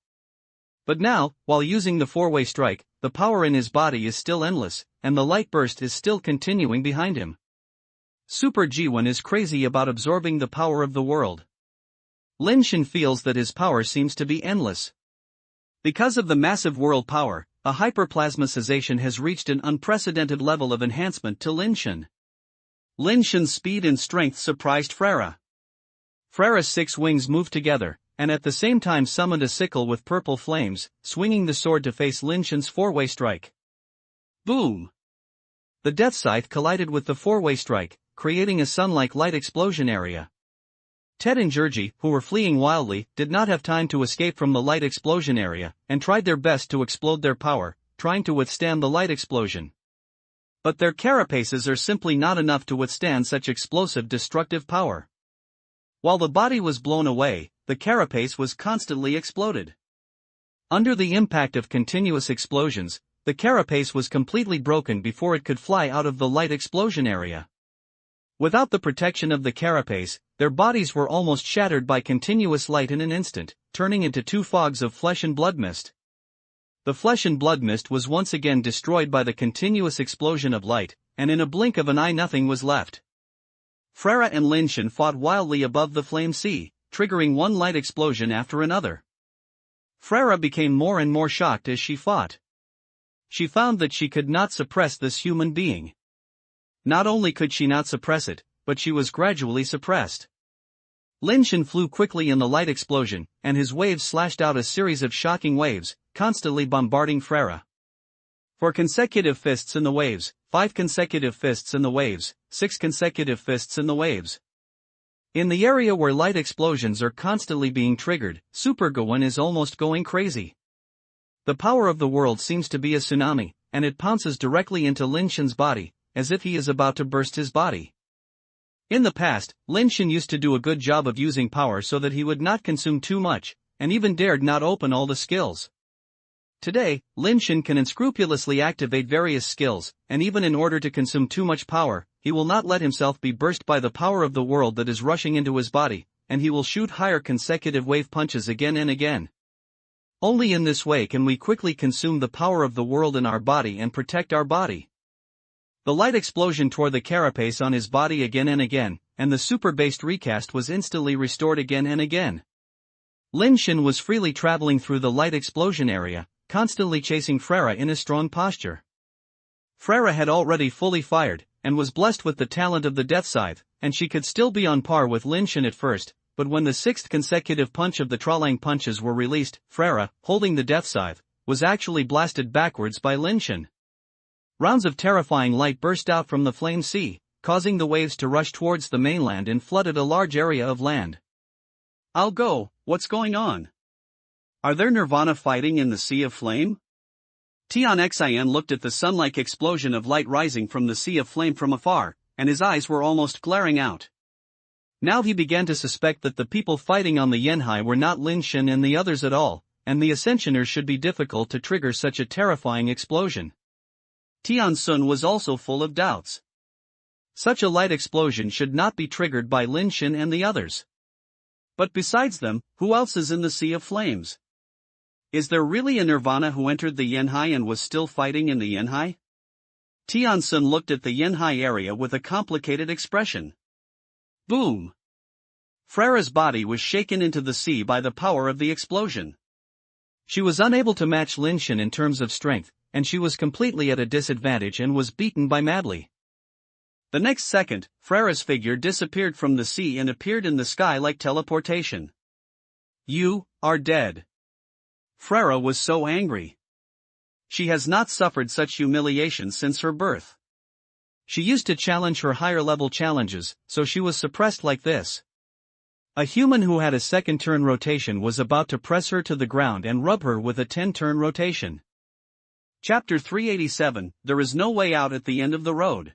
But now, while using the 4-way strike, the power in his body is still endless, and the light burst is still continuing behind him. Super G1 is crazy about absorbing the power of the world. Lin Shen feels that his power seems to be endless. Because of the massive world power, a hyperplasmicization has reached an unprecedented level of enhancement to Lin Shen. Lin Shen's speed and strength surprised Frere. Frere's 6 wings moved together, and at the same time summoned a sickle with purple flames, swinging the sword to face Lin Shen's 4-way strike. Boom! The death scythe collided with the 4-way strike, creating a sun-like light explosion area. Ted and Georgie, who were fleeing wildly, did not have time to escape from the light explosion area, and tried their best to explode their power, trying to withstand the light explosion. But their carapaces are simply not enough to withstand such explosive destructive power. While the body was blown away, the carapace was constantly exploded. Under the impact of continuous explosions, the carapace was completely broken before it could fly out of the light explosion area. Without the protection of the carapace, their bodies were almost shattered by continuous light in an instant, turning into two fogs of flesh and blood mist. The flesh and blood mist was once again destroyed by the continuous explosion of light, and in a blink of an eye nothing was left. Freyra and Lin Shen fought wildly above the flame sea, triggering one light explosion after another. Freyra became more and more shocked as she fought. She found that she could not suppress this human being. Not only could she not suppress it, but she was gradually suppressed. Lin Shen flew quickly in the light explosion, and his waves slashed out a series of shocking waves, constantly bombarding Freyra. 4 consecutive fists in the waves, 5 consecutive fists in the waves, 6 consecutive fists in the waves. In the area where light explosions are constantly being triggered, Supergowon is almost going crazy. The power of the world seems to be a tsunami, and it pounces directly into Lin Shen's body, as if he is about to burst his body. In the past, Lin Shen used to do a good job of using power so that he would not consume too much, and even dared not open all the skills. Today, Lin Shen can unscrupulously activate various skills, and even in order to consume too much power, he will not let himself be burst by the power of the world that is rushing into his body, and he will shoot higher consecutive wave punches again and again. Only in this way can we quickly consume the power of the world in our body and protect our body. The light explosion tore the carapace on his body again and again, and the super-based recast was instantly restored again and again. Lin Shen was freely traveling through the light explosion area, constantly chasing Freyra in a strong posture. Freyra had already fully fired, and was blessed with the talent of the Death Scythe, and she could still be on par with Lin Shen at first, but when the 6th consecutive punch of the Trolang punches were released, Freyra, holding the Death Scythe, was actually blasted backwards by Lin Shen. Rounds of terrifying light burst out from the flame sea, causing the waves to rush towards the mainland and flooded a large area of land. I'll go, what's going on? Are there Nirvana fighting in the Sea of Flame? Tian Xian looked at the sun-like explosion of light rising from the Sea of Flame from afar, and his eyes were almost glaring out. Now he began to suspect that the people fighting on the Yanhai were not Lin Shen and the others at all, and the Ascensioners should be difficult to trigger such a terrifying explosion. Tian Sun was also full of doubts. Such a light explosion should not be triggered by Lin Shen and the others. But besides them, who else is in the Sea of Flames? Is there really a Nirvana who entered the Yanhai and was still fighting in the Yanhai? Tian Sun looked at the Yanhai area with a complicated expression. Boom! Freyra's body was shaken into the sea by the power of the explosion. She was unable to match Lin Shen in terms of strength, and she was completely at a disadvantage and was beaten by Madly. The next second, Freyra's figure disappeared from the sea and appeared in the sky like teleportation. You are dead. Freyra was so angry. She has not suffered such humiliation since her birth. She used to challenge her higher-level challenges, so she was suppressed like this. A human who had a second turn rotation was about to press her to the ground and rub her with a 10-turn rotation. Chapter 387, There is no way out at the end of the road.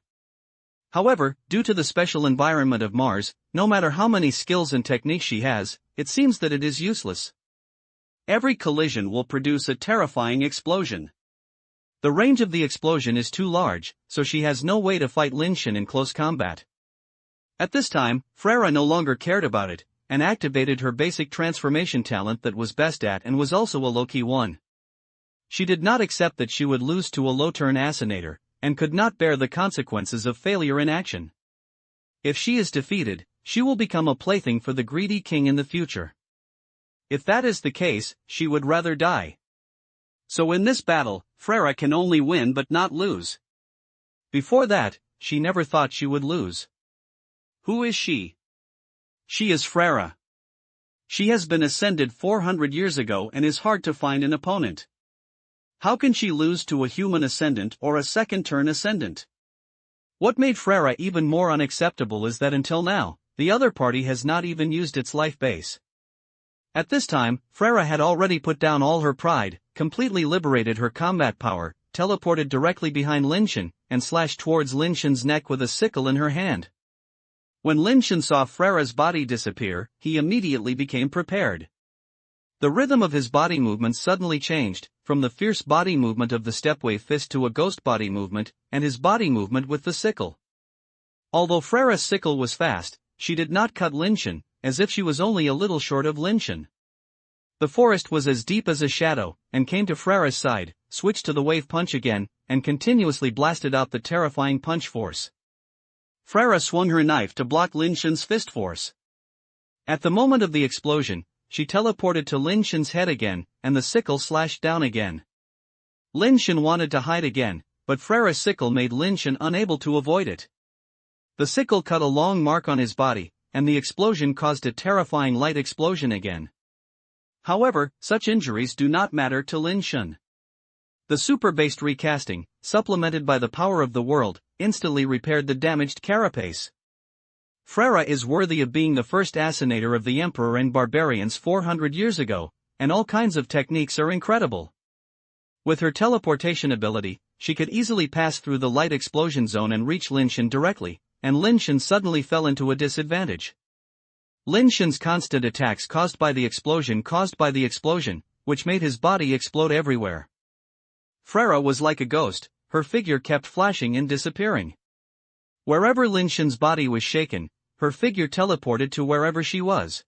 However, due to the special environment of Mars, no matter how many skills and techniques she has, it seems that it is useless. Every collision will produce a terrifying explosion. The range of the explosion is too large, so she has no way to fight Lin Shen in close combat. At this time, Freyra no longer cared about it, and activated her basic transformation talent that was best at and was also a low-key one. She did not accept that she would lose to a low-turn Assassinator, and could not bear the consequences of failure in action. If she is defeated, she will become a plaything for the greedy king in the future. If that is the case, she would rather die. So in this battle, Freyra can only win but not lose. Before that, she never thought she would lose. Who is she? She is Freyra. She has been ascended 400 years ago and is hard to find an opponent. How can she lose to a human ascendant or a second-turn ascendant? What made Freyra even more unacceptable is that until now, the other party has not even used its life base. At this time, Freyra had already put down all her pride, completely liberated her combat power, teleported directly behind Lin Shen, and slashed towards Lin Shen's neck with a sickle in her hand. When Lin Shen saw Freyra's body disappear, he immediately became prepared. The rhythm of his body movement suddenly changed, from the fierce body movement of the stepwave fist to a ghost body movement, and his body movement with the sickle. Although Freyra's sickle was fast, she did not cut Lin Shen, as if she was only a little short of Lin Shen. The forest was as deep as a shadow, and came to Frera's side, switched to the wave punch again, and continuously blasted out the terrifying punch force. Frera swung her knife to block Lin Shen's fist force. At the moment of the explosion, she teleported to Lin Shen's head again, and the sickle slashed down again. Lin Shen wanted to hide again, but Frera's sickle made Lin Shen unable to avoid it. The sickle cut a long mark on his body, and the explosion caused a terrifying light explosion again. However, such injuries do not matter to Lin Shen. The Superbase recasting, supplemented by the power of the world, instantly repaired the damaged carapace. Frera is worthy of being the first assassinator of the Emperor and barbarians 400 years ago, and all kinds of techniques are incredible. With her teleportation ability, she could easily pass through the light explosion zone and reach Lin Shen directly, and Lin Shen suddenly fell into a disadvantage. Lin Shen's constant attacks caused by the explosion, which made his body explode everywhere. Frera was like a ghost, her figure kept flashing and disappearing. Wherever Lin Shen's body was shaken, her figure teleported to wherever she was.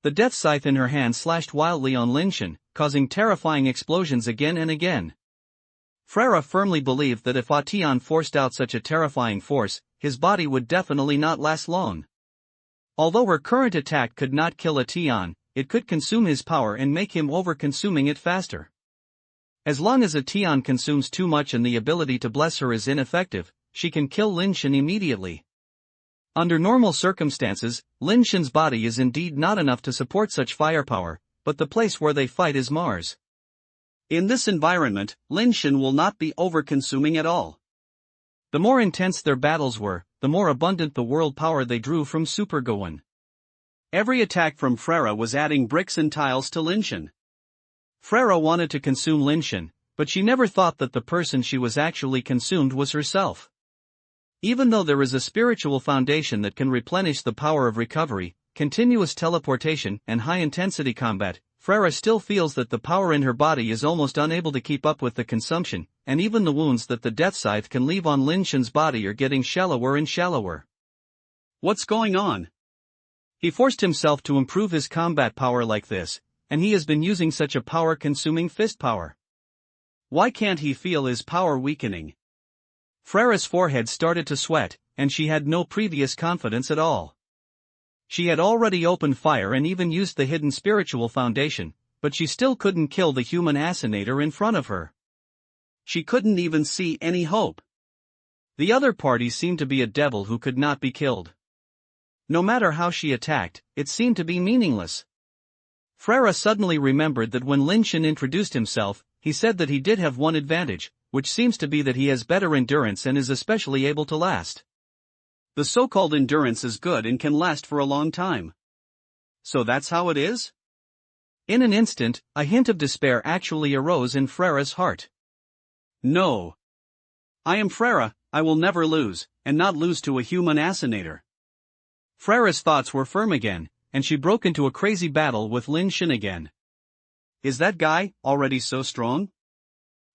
The death scythe in her hand slashed wildly on Lin Shen, causing terrifying explosions again and again. Frera firmly believed that if Atian forced out such a terrifying force, his body would definitely not last long. Although her current attack could not kill Atian, it could consume his power and make him over-consuming it faster. As long as Atian consumes too much and the ability to bless her is ineffective, she can kill Lin Shen immediately. Under normal circumstances, Lin Shen's body is indeed not enough to support such firepower, but the place where they fight is Mars. In this environment, Lin Shen will not be over-consuming at all. The more intense their battles were, the more abundant the world power they drew from Supergowan. Every attack from Frera was adding bricks and tiles to Lin Shen. Frera wanted to consume Lin Shen, but she never thought that the person she was actually consumed was herself. Even though there is a spiritual foundation that can replenish the power of recovery, continuous teleportation, and high-intensity combat, Frera still feels that the power in her body is almost unable to keep up with the consumption, and even the wounds that the death scythe can leave on Lin Shen's body are getting shallower and shallower. What's going on? He forced himself to improve his combat power like this, and he has been using such a power-consuming fist power. Why can't he feel his power weakening? Frera's forehead started to sweat, and she had no previous confidence at all. She had already opened fire and even used the hidden spiritual foundation, but she still couldn't kill the human assassinator in front of her. She couldn't even see any hope. The other party seemed to be a devil who could not be killed. No matter how she attacked, it seemed to be meaningless. Frera suddenly remembered that when Lin Shen introduced himself, he said that he did have one advantage, which seems to be that he has better endurance and is especially able to last. The so-called endurance is good and can last for a long time. So that's how it is? In an instant, a hint of despair actually arose in Frera's heart. No. I am Frera, I will never lose, and not lose to a human assassinator. Frera's thoughts were firm again, and she broke into a crazy battle with Lin Shen again. Is that guy already so strong?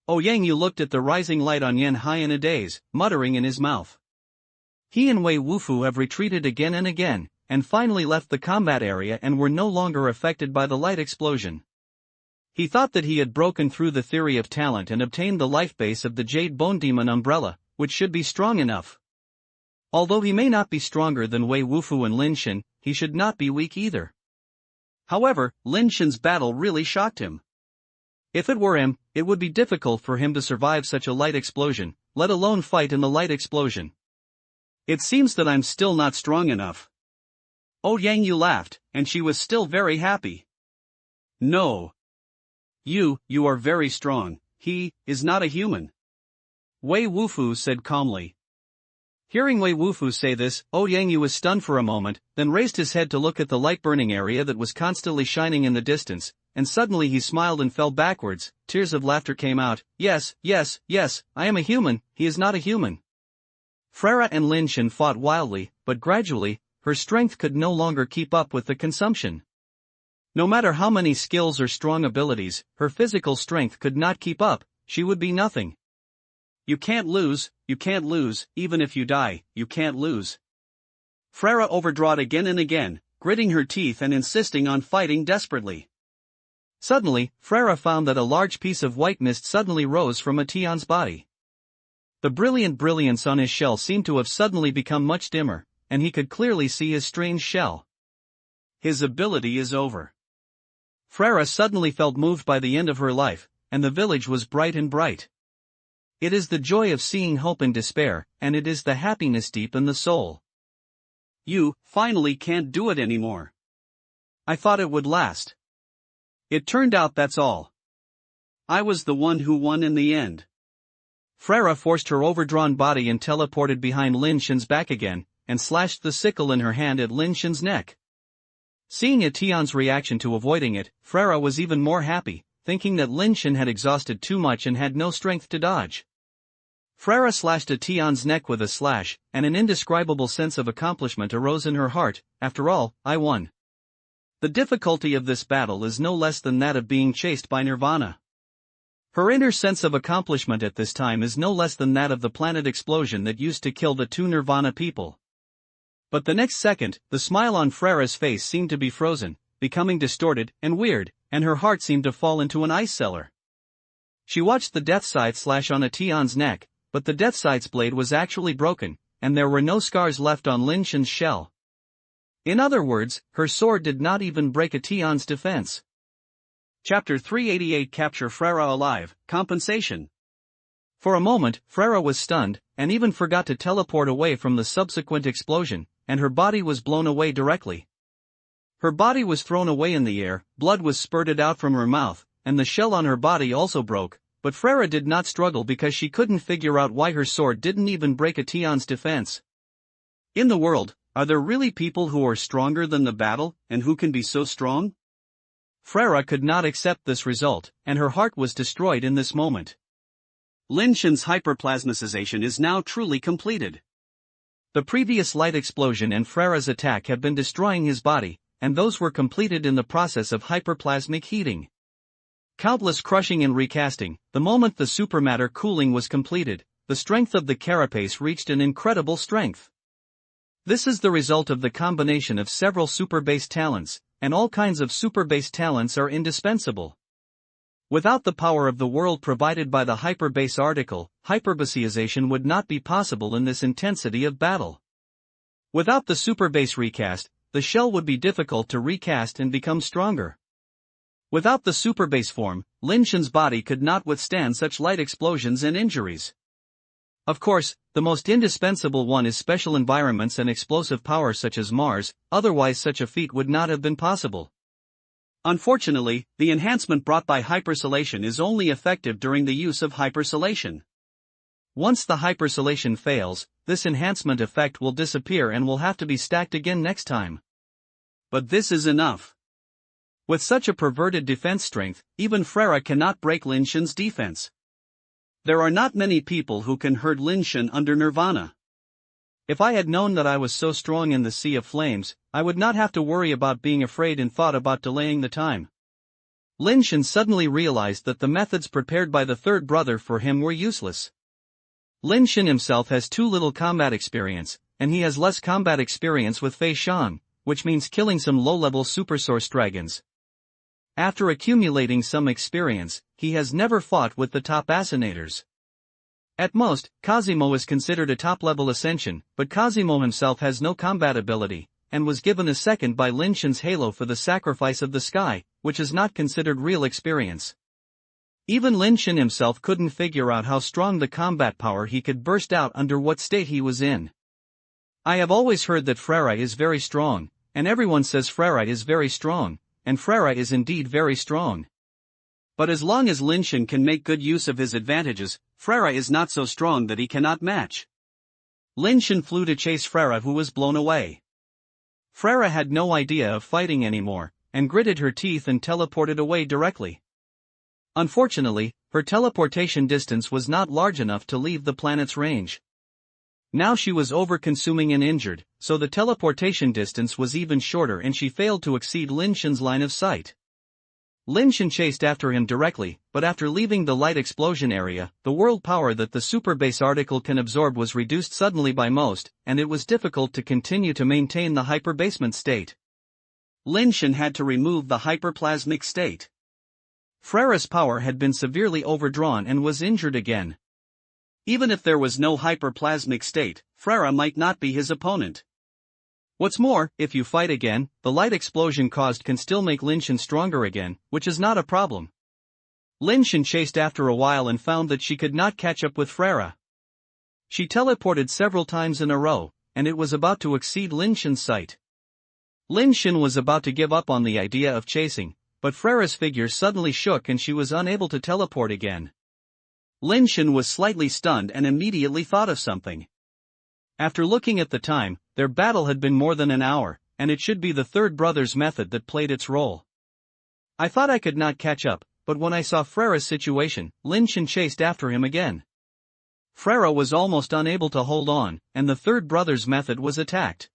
Yang Yu looked at the rising light on Yan Hai in a daze, muttering in his mouth. He and Wei Wufu have retreated again and again, and finally left the combat area and were no longer affected by the light explosion. He thought that he had broken through the theory of talent and obtained the life base of the Jade Bone Demon umbrella, which should be strong enough. Although he may not be stronger than Wei Wufu and Lin Shen, he should not be weak either. However, Lin Shen's battle really shocked him. If it were him, it would be difficult for him to survive such a light explosion, let alone fight in the light explosion. It seems that I'm still not strong enough. Yang Yu laughed, and she was still very happy. No. You are very strong, he is not a human. Wei Wufu said calmly. Hearing Wei Wufu say this, Yang Yu was stunned for a moment, then raised his head to look at the light-burning area that was constantly shining in the distance, and suddenly he smiled and fell backwards. Tears of laughter came out. Yes, I am a human, he is not a human. Frera and Lin Shen fought wildly, but gradually, her strength could no longer keep up with the consumption. No matter how many skills or strong abilities, her physical strength could not keep up, she would be nothing. You can't lose, even if you die, you can't lose. Frera overdrawed again and again, gritting her teeth and insisting on fighting desperately. Suddenly, Freyra found that a large piece of white mist suddenly rose from Tion's body. The brilliant brilliance on his shell seemed to have suddenly become much dimmer, and he could clearly see his strange shell. His ability is over. Freyra suddenly felt moved by the end of her life, and the village was bright and bright. It is the joy of seeing hope in despair, and it is the happiness deep in the soul. You, finally can't do it anymore. I thought it would last. It turned out that's all. I was the one who won in the end. Freyra forced her overdrawn body and teleported behind Lin Shen's back again, and slashed the sickle in her hand at Lin Shen's neck. Seeing Tion's reaction to avoiding it, Freyra was even more happy, thinking that Lin Shen had exhausted too much and had no strength to dodge. Freyra slashed Tion's neck with a slash, and an indescribable sense of accomplishment arose in her heart. After all, I won. The difficulty of this battle is no less than that of being chased by Nirvana. Her inner sense of accomplishment at this time is no less than that of the planet explosion that used to kill the two Nirvana people. But the next second, the smile on Freyra's face seemed to be frozen, becoming distorted and weird, and her heart seemed to fall into an ice cellar. She watched the death scythe slash on Tion's neck, but the death scythe's blade was actually broken, and there were no scars left on Lin Shen's shell. In other words, her sword did not even break Tion's defense. Chapter 388 Capture Freyra Alive, Compensation. For a moment, Freyra was stunned, and even forgot to teleport away from the subsequent explosion, and her body was blown away directly. Her body was thrown away in the air, blood was spurted out from her mouth, and the shell on her body also broke, but Freyra did not struggle because she couldn't figure out why her sword didn't even break Tion's defense. In the world, are there really people who are stronger than the battle, and who can be so strong? Freyra could not accept this result, and her heart was destroyed in this moment. Lin Shen's hyperplasmicization is now truly completed. The previous light explosion and Freyra's attack have been destroying his body, and those were completed in the process of hyperplasmic heating. Countless crushing and recasting, the moment the supermatter cooling was completed, the strength of the carapace reached an incredible strength. This is the result of the combination of several Superbase talents, and all kinds of Superbase talents are indispensable. Without the power of the world provided by the Hyperbase article, hyperbaseization would not be possible in this intensity of battle. Without the Superbase recast, the shell would be difficult to recast and become stronger. Without the Superbase form, Lin Shen's body could not withstand such light explosions and injuries. Of course, the most indispensable one is special environments and explosive power such as Mars, otherwise such a feat would not have been possible. Unfortunately, the enhancement brought by hypersolation is only effective during the use of hypersolation. Once the hypersolation fails, this enhancement effect will disappear and will have to be stacked again next time. But this is enough. With such a perverted defense strength, even Freyra cannot break Lin Shen's defense. There are not many people who can hurt Lin Shen under Nirvana. If I had known that I was so strong in the Sea of Flames, I would not have to worry about being afraid and thought about delaying the time. Lin Shen suddenly realized that the methods prepared by the third brother for him were useless. Lin Shen himself has too little combat experience, and he has less combat experience with Fei Shan, which means killing some low-level supersource dragons. After accumulating some experience, he has never fought with the top assassinators. At most, Cosimo is considered a top-level ascension, but Cosimo himself has no combat ability, and was given a second by Lin Shen's halo for the sacrifice of the sky, which is not considered real experience. Even Lin Shen himself couldn't figure out how strong the combat power he could burst out under what state he was in. I have always heard that Freyra is very strong, and everyone says Freyra is very strong, and Freyra is indeed very strong. But as long as Lin Shen can make good use of his advantages, Freyra is not so strong that he cannot match. Lin Shen flew to chase Freyra, who was blown away. Freyra had no idea of fighting anymore, and gritted her teeth and teleported away directly. Unfortunately, her teleportation distance was not large enough to leave the planet's range. Now she was over-consuming and injured, so the teleportation distance was even shorter and she failed to exceed Lin Shen's line of sight. Lin Shen chased after him directly, but after leaving the light explosion area, the world power that the Superbase article can absorb was reduced suddenly by most, and it was difficult to continue to maintain the hyperbasement state. Lin Shen had to remove the hyperplasmic state. Freira's power had been severely overdrawn and was injured again. Even if there was no hyperplasmic state, Freira might not be his opponent. What's more, if you fight again, the light explosion caused can still make Lin Shen stronger again, which is not a problem. Lin Shen chased after a while and found that she could not catch up with Freira. She teleported several times in a row, and it was about to exceed Lin Shen's sight. Lin Shen was about to give up on the idea of chasing, but Freira's figure suddenly shook and she was unable to teleport again. Lin Shen was slightly stunned and immediately thought of something. After looking at the time, their battle had been more than an hour, and it should be the third brother's method that played its role. I thought I could not catch up, but when I saw Freira's situation, Lin Shen chased after him again. Freira was almost unable to hold on, and the third brother's method was attacked.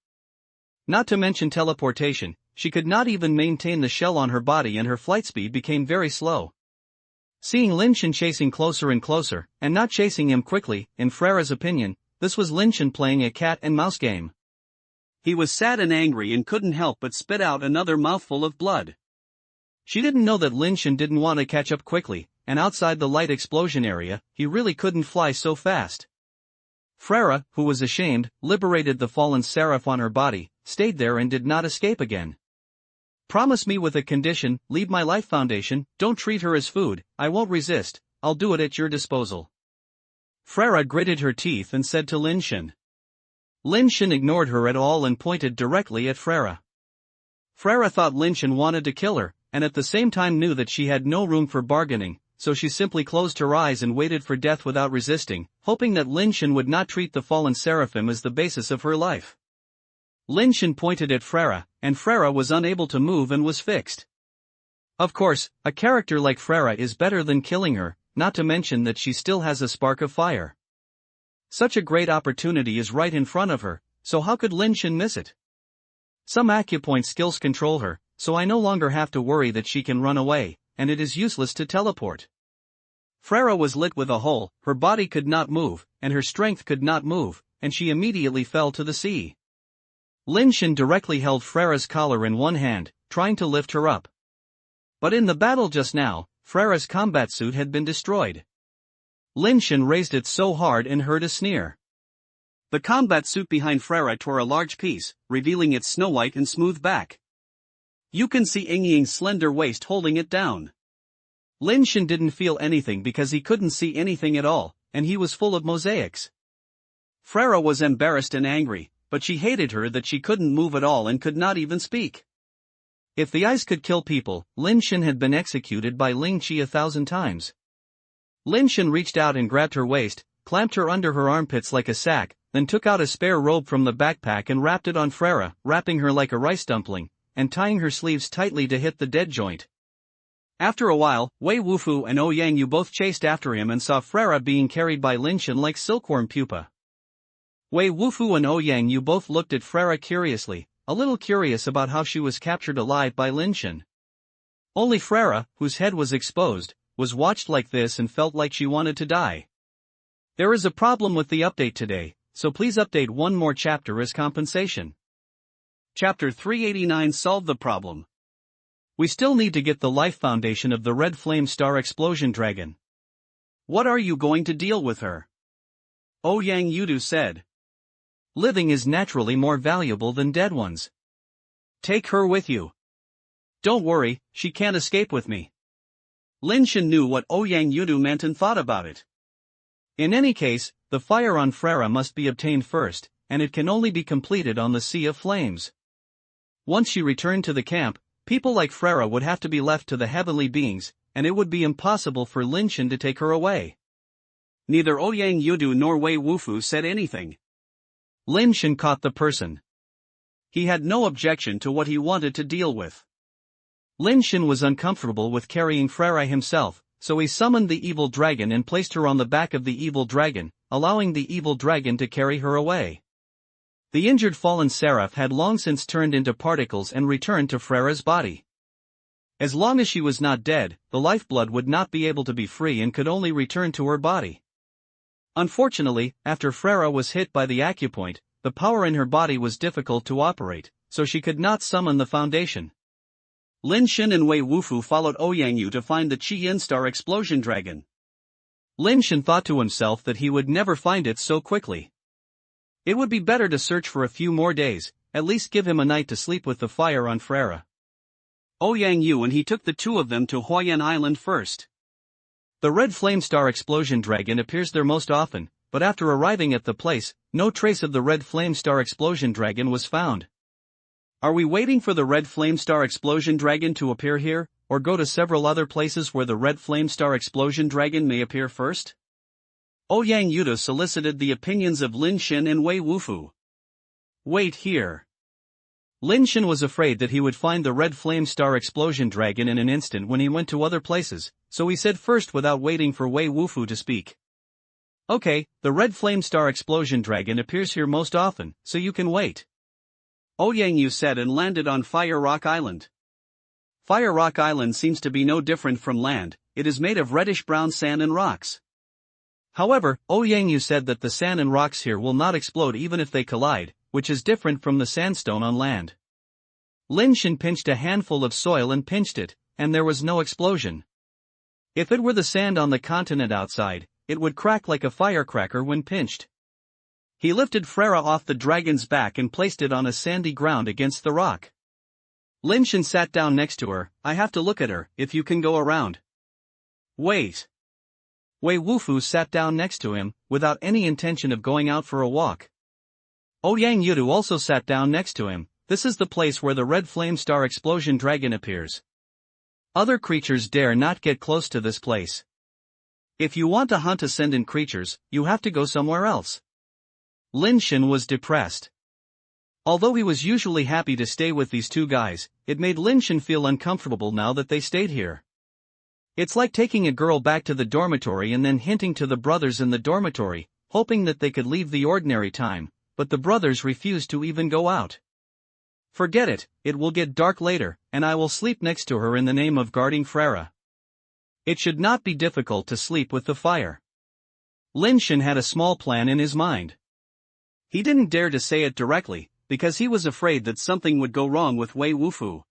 Not to mention teleportation, she could not even maintain the shell on her body and her flight speed became very slow. Seeing Lin Shen chasing closer and closer, and not chasing him quickly, in Freira's opinion, this was Lin Shen playing a cat and mouse game. He was sad and angry and couldn't help but spit out another mouthful of blood. She didn't know that Lin Shen didn't want to catch up quickly, and outside the light explosion area, he really couldn't fly so fast. Freira, who was ashamed, liberated the fallen seraph on her body, stayed there and did not escape again. Promise me with a condition, leave my life foundation, don't treat her as food, I won't resist, I'll do it at your disposal. Freira gritted her teeth and said to Lin Shen. Lin Shen ignored her at all and pointed directly at Freira. Freira thought Lin Shen wanted to kill her, and at the same time knew that she had no room for bargaining, so she simply closed her eyes and waited for death without resisting, hoping that Lin Shen would not treat the fallen seraphim as the basis of her life. Lin Shen pointed at Freira, and Freira was unable to move and was fixed. Of course, a character like Freira is better than killing her, not to mention that she still has a spark of fire. Such a great opportunity is right in front of her, so how could Lin Shen miss it? Some acupoint skills control her, so I no longer have to worry that she can run away, and it is useless to teleport. Freira was lit with a hole, her body could not move, and her strength could not move, and she immediately fell to the sea. Lin Shen directly held Freira's collar in one hand, trying to lift her up. But in the battle just now, Freira's combat suit had been destroyed. Lin Shen raised it so hard and heard a sneer. The combat suit behind Freira tore a large piece, revealing its snow-white and smooth back. You can see Yingying's slender waist holding it down. Lin Shen didn't feel anything because he couldn't see anything at all, and he was full of mosaics. Freira was embarrassed and angry, but she hated her that she couldn't move at all and could not even speak. If the eyes could kill people, Lin Shen had been executed by Ling Qi 1,000 times. Lin Shen reached out and grabbed her waist, clamped her under her armpits like a sack, then took out a spare robe from the backpack and wrapped it on Freira, wrapping her like a rice dumpling, and tying her sleeves tightly to hit the dead joint. After a while, Wei Wufu and Ouyang Yu both chased after him and saw Freira being carried by Lin Shen like silkworm pupa. Wei Wufu and Ouyang Yu both looked at Freira curiously, a little curious about how she was captured alive by Lin Shen. Only Freira, whose head was exposed, was watched like this and felt like she wanted to die. There is a problem with the update today, so please update one more chapter as compensation. Chapter 389 Solve the problem. We still need to get the life foundation of the Red Flame Star Explosion Dragon. What are you going to deal with her? Ouyang Yu said. Living is naturally more valuable than dead ones. Take her with you. Don't worry, she can't escape with me. Lin Shen knew what Ouyang Yu meant and thought about it. In any case, the fire on Freira must be obtained first, and it can only be completed on the Sea of Flames. Once she returned to the camp, people like Freira would have to be left to the heavenly beings, and it would be impossible for Lin Shen to take her away. Neither Ouyang Yu nor Wei Wufu said anything. Lin Shen caught the person. He had no objection to what he wanted to deal with. Lin Shen was uncomfortable with carrying Freira himself, so he summoned the evil dragon and placed her on the back of the evil dragon, allowing the evil dragon to carry her away. The injured fallen seraph had long since turned into particles and returned to Freira's body. As long as she was not dead, the lifeblood would not be able to be free and could only return to her body. Unfortunately, after Freira was hit by the acupoint, the power in her body was difficult to operate, so she could not summon the foundation. Lin Shen and Wei Wufu followed Ouyang Yu to find the Qi Star Explosion Dragon. Lin Shen thought to himself that he would never find it so quickly. It would be better to search for a few more days, at least give him a night to sleep with the fire on Frera. Ouyang Yu and he took the two of them to Huayan Island first. The red flame star explosion dragon appears there most often, but after arriving at the place, no trace of the red flame star explosion dragon was found. Are we waiting for the red flame star explosion dragon to appear here, or go to several other places where the red flame star explosion dragon may appear first? Ouyang Yu solicited the opinions of Lin Shen and Wei Wufu. Wait here. Lin Shen was afraid that he would find the red flame star explosion dragon in an instant when he went to other places, so he said first without waiting for Wei Wufu to speak. Okay, the red flame star explosion dragon appears here most often, so you can wait. Ouyang Yu said and landed on Fire Rock Island. Fire Rock Island seems to be no different from land, it is made of reddish-brown sand and rocks. However, Ouyang Yu said that the sand and rocks here will not explode even if they collide, which is different from the sandstone on land. Lin Shen pinched a handful of soil and pinched it, and there was no explosion. If it were the sand on the continent outside, it would crack like a firecracker when pinched. He lifted Frera off the dragon's back and placed it on a sandy ground against the rock. Lin Shen sat down next to her. I have to look at her, if you can go around. Wait. Wei Wufu sat down next to him, without any intention of going out for a walk. Ouyang Yu also sat down next to him. This is the place where the red flame star explosion dragon appears. Other creatures dare not get close to this place. If you want to hunt ascendant creatures, you have to go somewhere else. Lin Shen was depressed. Although he was usually happy to stay with these two guys, it made Lin Shen feel uncomfortable now that they stayed here. It's like taking a girl back to the dormitory and then hinting to the brothers in the dormitory, hoping that they could leave the ordinary time, but the brothers refused to even go out. Forget it, it will get dark later, and I will sleep next to her in the name of guarding Frera. It should not be difficult to sleep with the fire. Lin Shen had a small plan in his mind. He didn't dare to say it directly, because he was afraid that something would go wrong with Wei Wufu.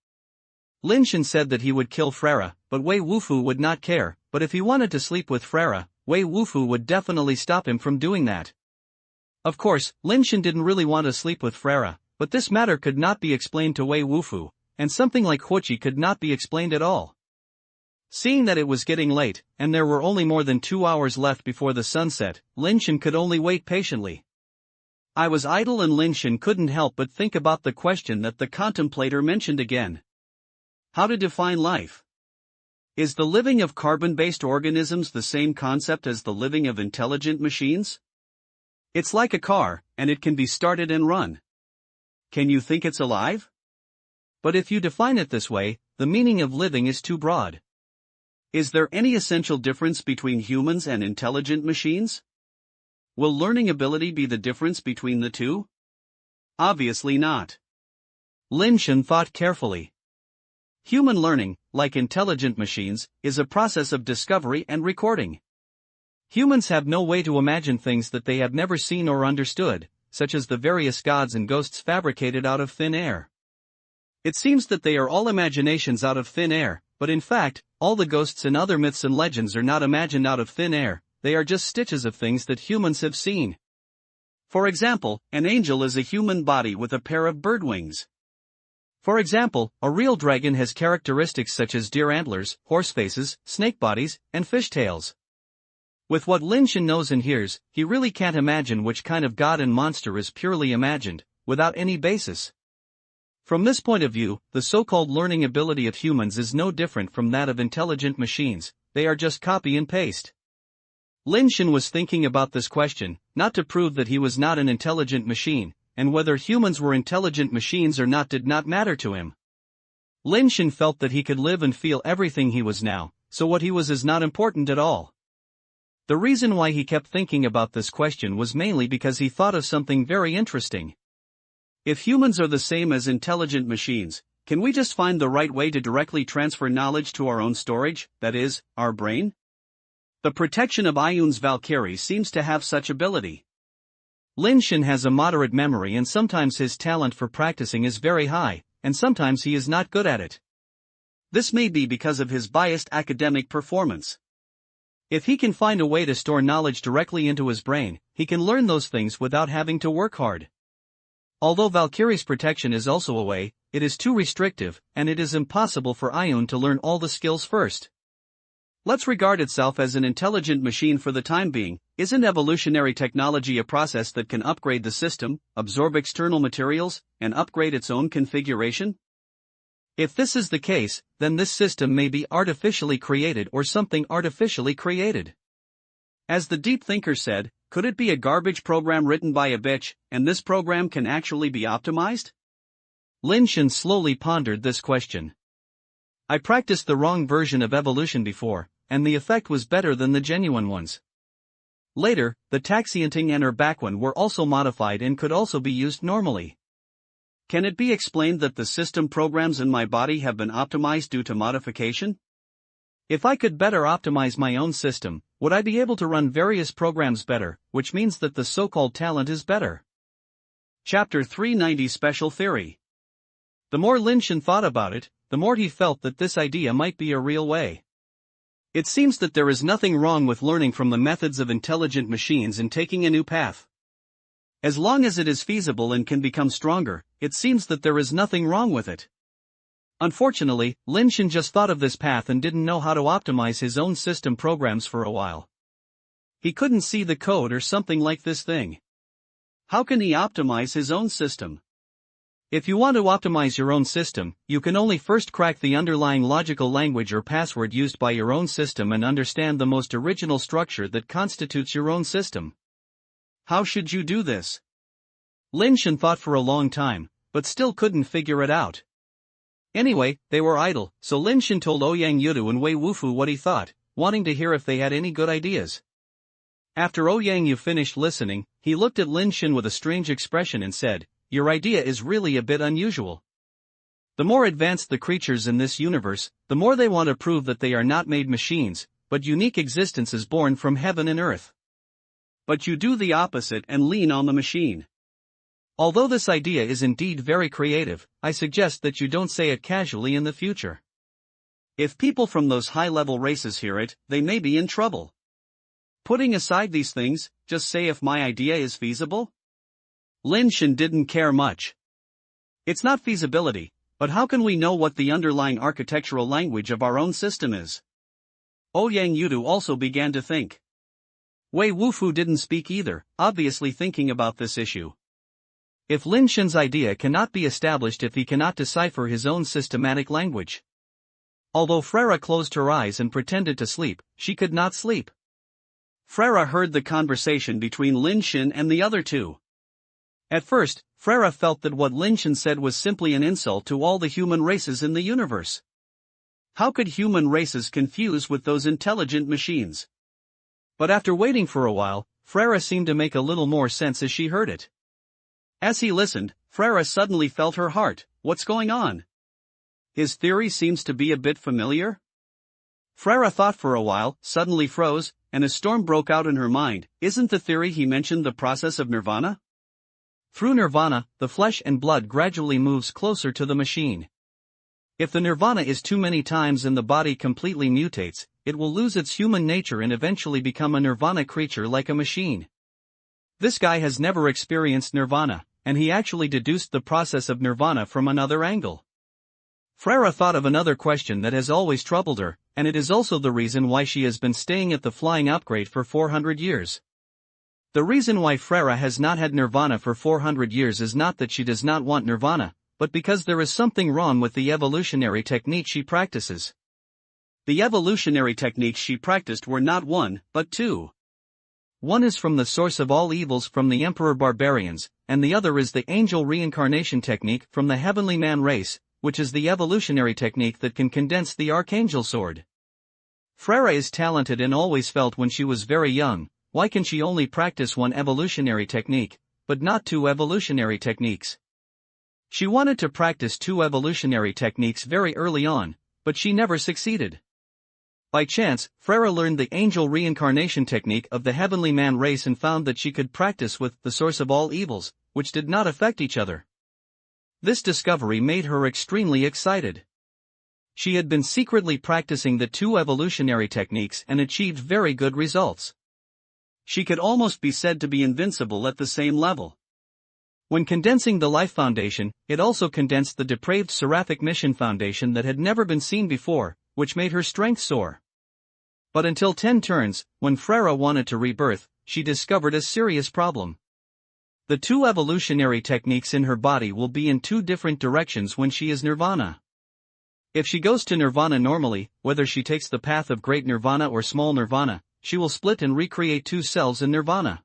Lin Shen said that he would kill Frera, but Wei Wufu would not care, but if he wanted to sleep with Frera, Wei Wufu would definitely stop him from doing that. Of course, Lin Shen didn't really want to sleep with Frera, but this matter could not be explained to Wei Wufu, and something like Huoqi could not be explained at all. Seeing that it was getting late, and there were only more than 2 hours left before the sunset, Lin Shen could only wait patiently. I was idle and Lin Shen couldn't help but think about the question that the contemplator mentioned again. How to define life? Is the living of carbon-based organisms the same concept as the living of intelligent machines? It's like a car, and it can be started and run. Can you think it's alive? But if you define it this way, the meaning of living is too broad. Is there any essential difference between humans and intelligent machines? Will learning ability be the difference between the two? Obviously not. Lin Shen thought carefully. Human learning, like intelligent machines, is a process of discovery and recording. Humans have no way to imagine things that they have never seen or understood, such as the various gods and ghosts fabricated out of thin air. It seems that they are all imaginations out of thin air, but in fact, all the ghosts and other myths and legends are not imagined out of thin air, they are just stitches of things that humans have seen. For example, an angel is a human body with a pair of bird wings. For example, a real dragon has characteristics such as deer antlers, horse faces, snake bodies, and fish tails. With what Lin Shen knows and hears, he really can't imagine which kind of god and monster is purely imagined, without any basis. From this point of view, the so-called learning ability of humans is no different from that of intelligent machines, they are just copy and paste. Lin Shen was thinking about this question, not to prove that he was not an intelligent machine, and whether humans were intelligent machines or not did not matter to him. Lin Shen felt that he could live and feel everything he was now, so what he was is not important at all. The reason why he kept thinking about this question was mainly because he thought of something very interesting. If humans are the same as intelligent machines, can we just find the right way to directly transfer knowledge to our own storage, that is, our brain? The protection of Ioun's Valkyrie seems to have such ability. Lin Shen has a moderate memory and sometimes his talent for practicing is very high, and sometimes he is not good at it. This may be because of his biased academic performance. If he can find a way to store knowledge directly into his brain, he can learn those things without having to work hard. Although Valkyrie's protection is also a way, it is too restrictive, and it is impossible for Ioun to learn all the skills first. Let's regard itself as an intelligent machine for the time being. Isn't evolutionary technology a process that can upgrade the system, absorb external materials, and upgrade its own configuration? If this is the case, then this system may be artificially created or something artificially created. As the deep thinker said, could it be a garbage program written by a bitch, and this program can actually be optimized? Lin Shen slowly pondered this question. I practiced the wrong version of evolution before, and the effect was better than the genuine ones. Later, the Taxianting and Urbaquan were also modified and could also be used normally. Can it be explained that the system programs in my body have been optimized due to modification? If I could better optimize my own system, would I be able to run various programs better, which means that the so-called talent is better? Chapter 390 Special Theory. The more Lin Shen thought about it, the more he felt that this idea might be a real way. It seems that there is nothing wrong with learning from the methods of intelligent machines and taking a new path. As long as it is feasible and can become stronger, it seems that there is nothing wrong with it. Unfortunately, Lin Shen just thought of this path and didn't know how to optimize his own system programs for a while. He couldn't see the code or something like this thing. How can he optimize his own system? If you want to optimize your own system, you can only first crack the underlying logical language or password used by your own system and understand the most original structure that constitutes your own system. How should you do this? Lin Shen thought for a long time, but still couldn't figure it out. Anyway, they were idle, so Lin Shen told Ouyang Yudu and Wei Wufu what he thought, wanting to hear if they had any good ideas. After Ouyang Yu finished listening, he looked at Lin Shen with a strange expression and said, "Your idea is really a bit unusual. The more advanced the creatures in this universe, the more they want to prove that they are not made machines, but unique existences born from heaven and earth. But you do the opposite and lean on the machine. Although this idea is indeed very creative, I suggest that you don't say it casually in the future. If people from those high-level races hear it, they may be in trouble. Putting aside these things, just say if my idea is feasible?" Lin Shen didn't care much. It's not feasibility, but how can we know what the underlying architectural language of our own system is? Ouyang Yudu also began to think. Wei Wufu didn't speak either, obviously thinking about this issue. If Lin Shen's idea cannot be established if he cannot decipher his own systematic language. Although Frera closed her eyes and pretended to sleep, she could not sleep. Frera heard the conversation between Lin Shen and the other two. At first, Frera felt that what Lin Shen said was simply an insult to all the human races in the universe. How could human races confuse with those intelligent machines? But after waiting for a while, Frera seemed to make a little more sense as she heard it. As he listened, Frera suddenly felt her heart. What's going on? His theory seems to be a bit familiar. Frera thought for a while, suddenly froze, and a storm broke out in her mind. Isn't the theory he mentioned the process of nirvana? Through nirvana, the flesh and blood gradually moves closer to the machine. If the nirvana is too many times and the body completely mutates, it will lose its human nature and eventually become a nirvana creature like a machine. This guy has never experienced nirvana, and he actually deduced the process of nirvana from another angle. Frera thought of another question that has always troubled her, and it is also the reason why she has been staying at the flying upgrade for 400 years. The reason why Frera has not had nirvana for 400 years is not that she does not want nirvana, but because there is something wrong with the evolutionary technique she practices. The evolutionary techniques she practiced were not one, but two. One is from the source of all evils from the Emperor Barbarians, and the other is the angel reincarnation technique from the heavenly man race, which is the evolutionary technique that can condense the archangel sword. Frera is talented and always felt when she was very young, why can she only practice one evolutionary technique, but not two evolutionary techniques? She wanted to practice two evolutionary techniques very early on, but she never succeeded. By chance, Frera learned the angel reincarnation technique of the heavenly man race and found that she could practice with the source of all evils, which did not affect each other. This discovery made her extremely excited. She had been secretly practicing the two evolutionary techniques and achieved very good results. She could almost be said to be invincible at the same level. When condensing the Life Foundation, it also condensed the depraved Seraphic Mission Foundation that had never been seen before, which made her strength soar. But until 10 turns, when Freyra wanted to rebirth, she discovered a serious problem. The two evolutionary techniques in her body will be in two different directions when she is Nirvana. If she goes to Nirvana normally, whether she takes the path of Great Nirvana or Small Nirvana, she will split and recreate two selves in Nirvana.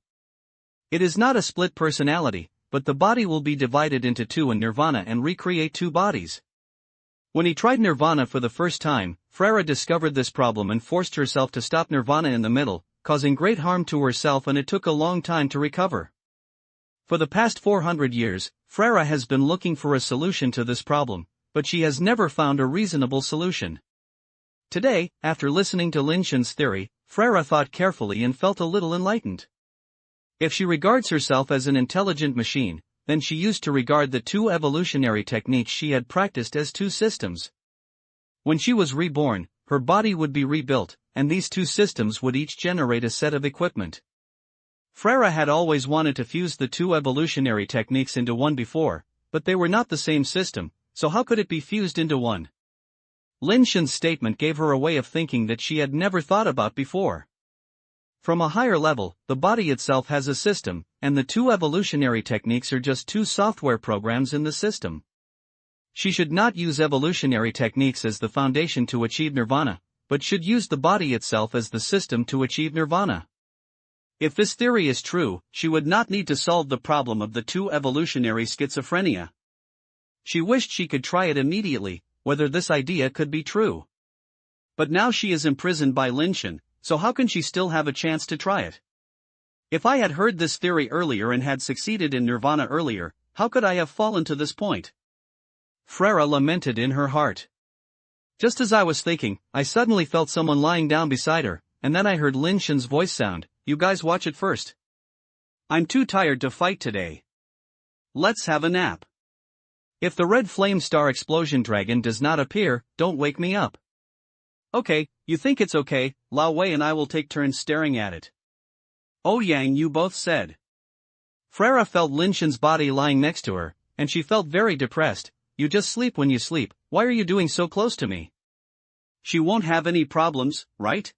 It is not a split personality, but the body will be divided into two in Nirvana and recreate two bodies. When he tried Nirvana for the first time, Freyra discovered this problem and forced herself to stop Nirvana in the middle, causing great harm to herself, and it took a long time to recover. For the past 400 years, Freyra has been looking for a solution to this problem, but she has never found a reasonable solution. Today, after listening to Lin Shen's theory, Freyra thought carefully and felt a little enlightened. If she regards herself as an intelligent machine, then she used to regard the two evolutionary techniques she had practiced as two systems. When she was reborn, her body would be rebuilt, and these two systems would each generate a set of equipment. Freyra had always wanted to fuse the two evolutionary techniques into one before, but they were not the same system, so how could it be fused into one? Lin Shen's statement gave her a way of thinking that she had never thought about before. From a higher level, the body itself has a system, and the two evolutionary techniques are just two software programs in the system. She should not use evolutionary techniques as the foundation to achieve Nirvana, but should use the body itself as the system to achieve Nirvana. If this theory is true, she would not need to solve the problem of the two evolutionary schizophrenia. She wished she could try it immediately, whether this idea could be true. But now she is imprisoned by Lin Shen, so how can she still have a chance to try it? If I had heard this theory earlier and had succeeded in Nirvana earlier, how could I have fallen to this point? Freyra lamented in her heart. Just as I was thinking, I suddenly felt someone lying down beside her, and then I heard Lin Shen's voice sound, "You guys watch it first. I'm too tired to fight today. Let's have a nap. If the red flame star explosion dragon does not appear, don't wake me up." "Okay, you think it's okay, Lao Wei and I will take turns staring at it." "Oh Yang," you both said. Freyra felt Lin Shen's body lying next to her, and she felt very depressed. "You just sleep when you sleep, why are you doing so close to me?" "She won't have any problems, right?"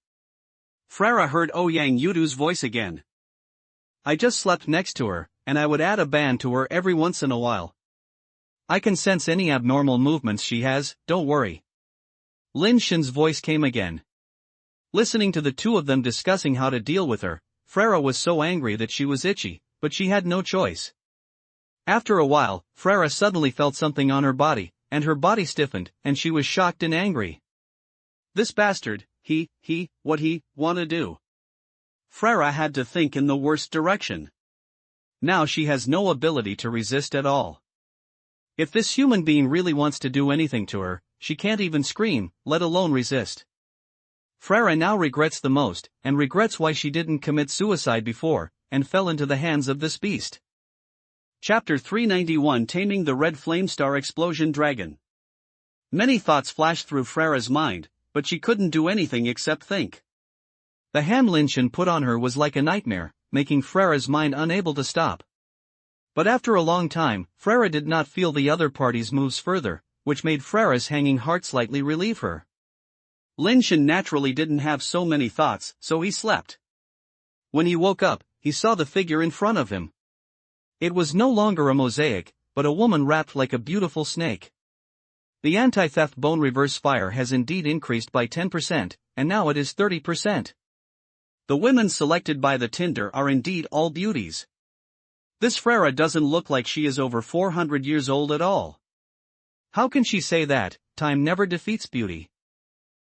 Freyra heard Ouyang Yudu's voice again. "I just slept next to her, and I would add a band to her every once in a while. I can sense any abnormal movements she has, don't worry." Lin Shen's voice came again. Listening to the two of them discussing how to deal with her, Freyra was so angry that she was itchy, but she had no choice. After a while, Freyra suddenly felt something on her body, and her body stiffened, and she was shocked and angry. This bastard, what he wanna do? Freyra had to think in the worst direction. Now she has no ability to resist at all. If this human being really wants to do anything to her, she can't even scream, let alone resist. Freyra now regrets the most, and regrets why she didn't commit suicide before, and fell into the hands of this beast. Chapter 391, Taming the Red Flamestar Explosion Dragon. Many thoughts flashed through Freyra's mind, but she couldn't do anything except think. The hand Lin Shen put on her was like a nightmare, making Freyra's mind unable to stop. But after a long time, Freyra did not feel the other party's moves further, which made Freyra's hanging heart slightly relieve her. Lin Shen naturally didn't have so many thoughts, so he slept. When he woke up, he saw the figure in front of him. It was no longer a mosaic, but a woman wrapped like a beautiful snake. The anti-theft bone reverse fire has indeed increased by 10%, and now it is 30%. The women selected by the Tinder are indeed all beauties. This Freyra doesn't look like she is over 400 years old at all. How can she say that? Time never defeats beauty.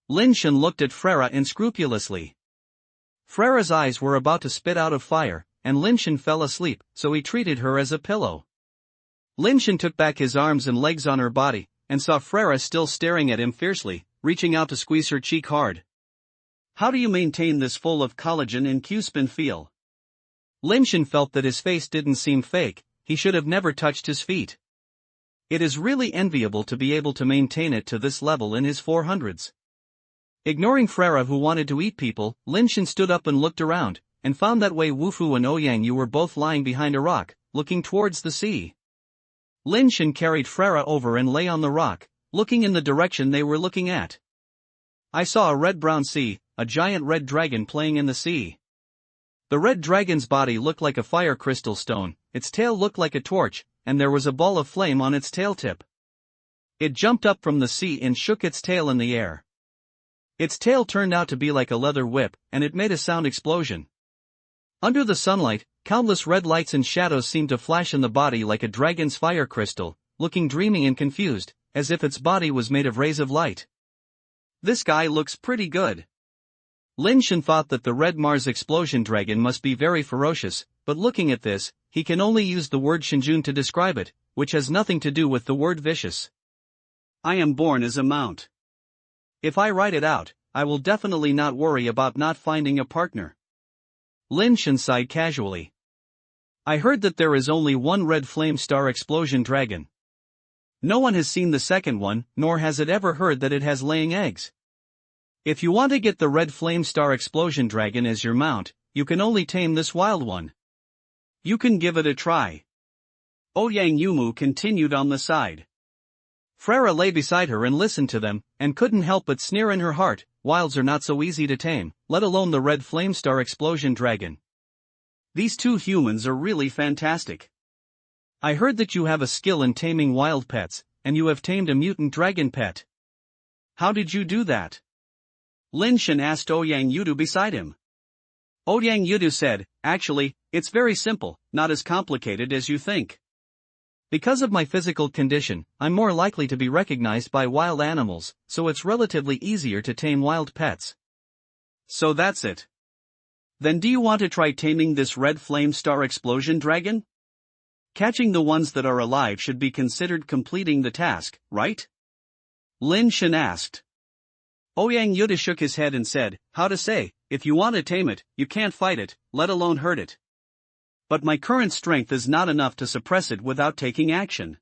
Lin Shen looked at Freyra unscrupulously. Freyra's eyes were about to spit out of fire, and Lin Shen fell asleep, so he treated her as a pillow. Lin Shen took back his arms and legs on her body, and saw Freyra still staring at him fiercely, reaching out to squeeze her cheek hard. How do you maintain this full of collagen and Q-spin feel? Lin Shen felt that his face didn't seem fake, he should have never touched his feet. It is really enviable to be able to maintain it to this level in his 400s. Ignoring Frere who wanted to eat people, Lin Shen stood up and looked around, and found that Wei Wufu and Ouyang Yu were both lying behind a rock, looking towards the sea. Lin Shen carried Frere over and lay on the rock, looking in the direction they were looking at. I saw a red-brown sea, a giant red dragon playing in the sea. The red dragon's body looked like a fire crystal stone, its tail looked like a torch, and there was a ball of flame on its tail tip. It jumped up from the sea and shook its tail in the air. Its tail turned out to be like a leather whip, and it made a sound explosion. Under the sunlight, countless red lights and shadows seemed to flash in the body like a dragon's fire crystal, looking dreamy and confused, as if its body was made of rays of light. This guy looks pretty good. Lin Shen thought that the Red Mars explosion dragon must be very ferocious, but looking at this, he can only use the word Shinjun to describe it, which has nothing to do with the word vicious. I am born as a mount. If I write it out, I will definitely not worry about not finding a partner. Lin Shen sighed casually. I heard that there is only one red flame star explosion dragon. No one has seen the second one, nor has it ever heard that it has laying eggs. If you want to get the red flame star explosion dragon as your mount, you can only tame this wild one. You can give it a try. Ouyang Yumu continued on the side. Frere lay beside her and listened to them, and couldn't help but sneer in her heart, wilds are not so easy to tame, let alone the red flame star explosion dragon. These two humans are really fantastic. I heard that you have a skill in taming wild pets, and you have tamed a mutant dragon pet. How did you do that? Lin Shen asked Ouyang Yudu beside him. Ouyang Yudu said, actually, it's very simple, not as complicated as you think. Because of my physical condition, I'm more likely to be recognized by wild animals, so it's relatively easier to tame wild pets. So that's it. Then do you want to try taming this red flame star explosion dragon? Catching the ones that are alive should be considered completing the task, right? Lin Shen asked. Ouyang Yudu shook his head and said, how to say, if you want to tame it, you can't fight it, let alone hurt it. But my current strength is not enough to suppress it without taking action.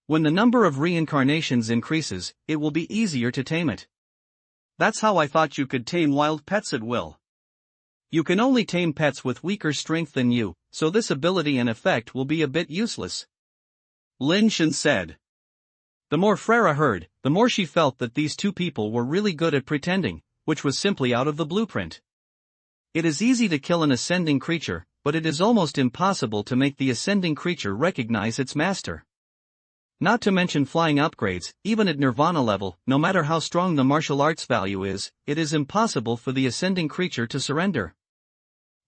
When the number of reincarnations increases, it will be easier to tame it. That's how I thought you could tame wild pets at will. You can only tame pets with weaker strength than you, so this ability and effect will be a bit useless. Lin Shen said. The more Frere heard, the more she felt that these two people were really good at pretending, which was simply out of the blueprint. It is easy to kill an ascending creature, but it is almost impossible to make the ascending creature recognize its master. Not to mention flying upgrades, even at Nirvana level, no matter how strong the martial arts value is, it is impossible for the ascending creature to surrender.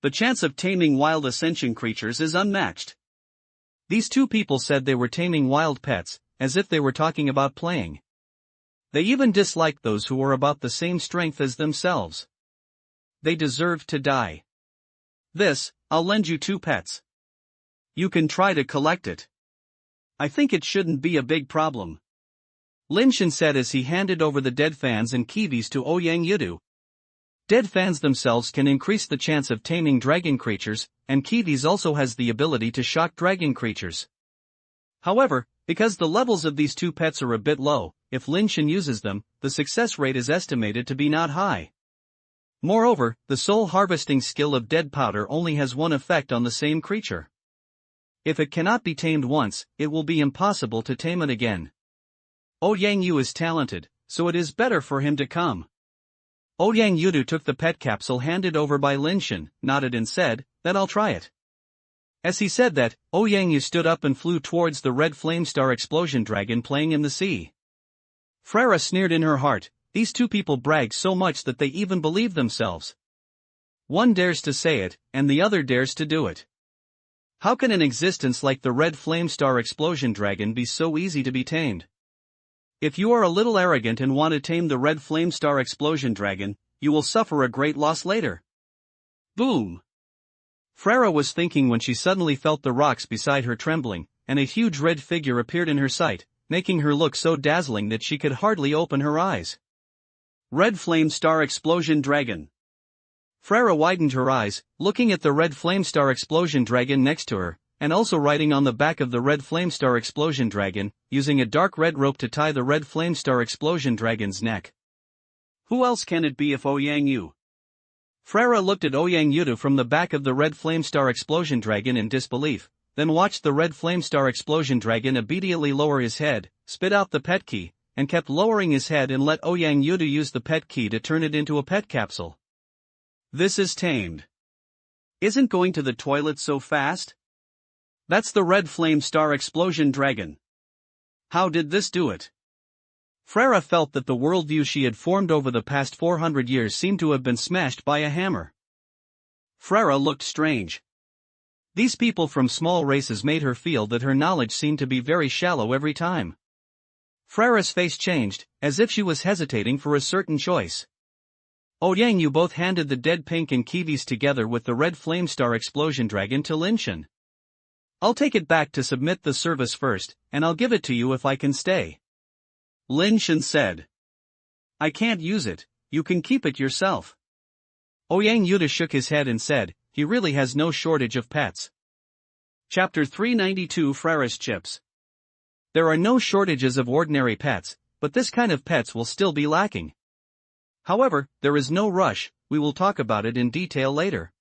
The chance of taming wild ascension creatures is unmatched. These two people said they were taming wild pets, as if they were talking about playing. They even disliked those who were about the same strength as themselves. They deserved to die. This, I'll lend you 2 pets. You can try to collect it. I think it shouldn't be a big problem. Lin Shen said as he handed over the dead fans and kiwis to Ouyang Yudu. Dead fans themselves can increase the chance of taming dragon creatures, and kiwis also has the ability to shock dragon creatures. However, because the levels of these 2 pets are a bit low, if Lin Shen uses them, the success rate is estimated to be not high. Moreover, the soul harvesting skill of dead powder only has one effect on the same creature. If it cannot be tamed once, it will be impossible to tame it again. Ouyang Yu is talented, so it is better for him to come. Ouyang Yudu took the pet capsule handed over by Lin Shen, nodded and said, then I'll try it. As he said that, Ouyang Yu stood up and flew towards the red flame star explosion dragon playing in the sea. Frere sneered in her heart, these two people brag so much that they even believe themselves. One dares to say it, and the other dares to do it. How can an existence like the red flame star explosion dragon be so easy to be tamed? If you are a little arrogant and want to tame the red flame star explosion dragon, you will suffer a great loss later. Boom! Frere was thinking when she suddenly felt the rocks beside her trembling, and a huge red figure appeared in her sight, making her look so dazzling that she could hardly open her eyes. Red flame star explosion dragon. Frere widened her eyes, looking at the red flame star explosion dragon next to her, and also riding on the back of the red Flamestar Explosion Dragon, using a dark red rope to tie the red Flamestar Explosion Dragon's neck. Who else can it be if Ouyang Yu? Frere looked at Ouyang Yu from the back of the red Flamestar Explosion Dragon in disbelief, then watched the red Flamestar Explosion Dragon obediently lower his head, spit out the pet key, and kept lowering his head and let Ouyang Yu use the pet key to turn it into a pet capsule. This is tamed. Isn't going to the toilet so fast? That's the red Flamestar Explosion Dragon. How did this do it? Frere felt that the worldview she had formed over the past 400 years seemed to have been smashed by a hammer. Frere looked strange. These people from small races made her feel that her knowledge seemed to be very shallow every time. Frere's face changed, as if she was hesitating for a certain choice. Ouyang Yu both handed the dead pink and kiwis together with the red Flamestar Explosion Dragon to Lin Shen. I'll take it back to submit the service first, and I'll give it to you if I can stay. Lin Shen said. I can't use it, you can keep it yourself. Ouyang Yu shook his head and said, he really has no shortage of pets. Chapter 392 Frere's Chips. There are no shortages of ordinary pets, but this kind of pets will still be lacking. However, there is no rush, we will talk about it in detail later.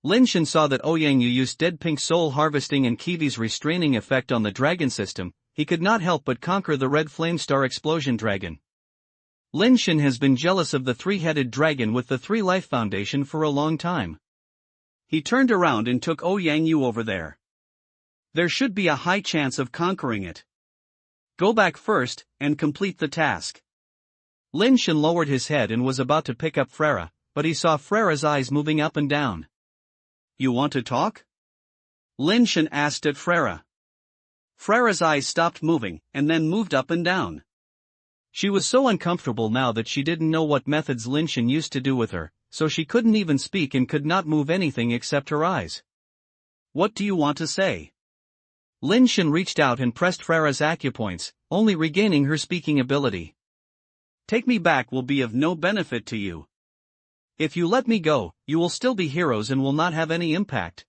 Lin Shen saw that Ouyang Yu used dead pink soul harvesting and kiwi's restraining effect on the dragon system. He could not help but conquer the red Flamestar Explosion Dragon. Lin Shen has been jealous of the three-headed dragon with the Three Life Foundation for a long time. He turned around and took Ouyang Yu over there. There should be a high chance of conquering it. Go back first, and complete the task. Lin Shen lowered his head and was about to pick up Frere, but he saw Frere's eyes moving up and down. You want to talk? Lin Shen asked at Frere. Frere's eyes stopped moving, and then moved up and down. She was so uncomfortable now that she didn't know what methods Lin Shen used to do with her, so she couldn't even speak and could not move anything except her eyes. What do you want to say? Lin Shen reached out and pressed Frere's acupoints, only regaining her speaking ability. Take me back will be of no benefit to you. If you let me go, you will still be heroes and will not have any impact.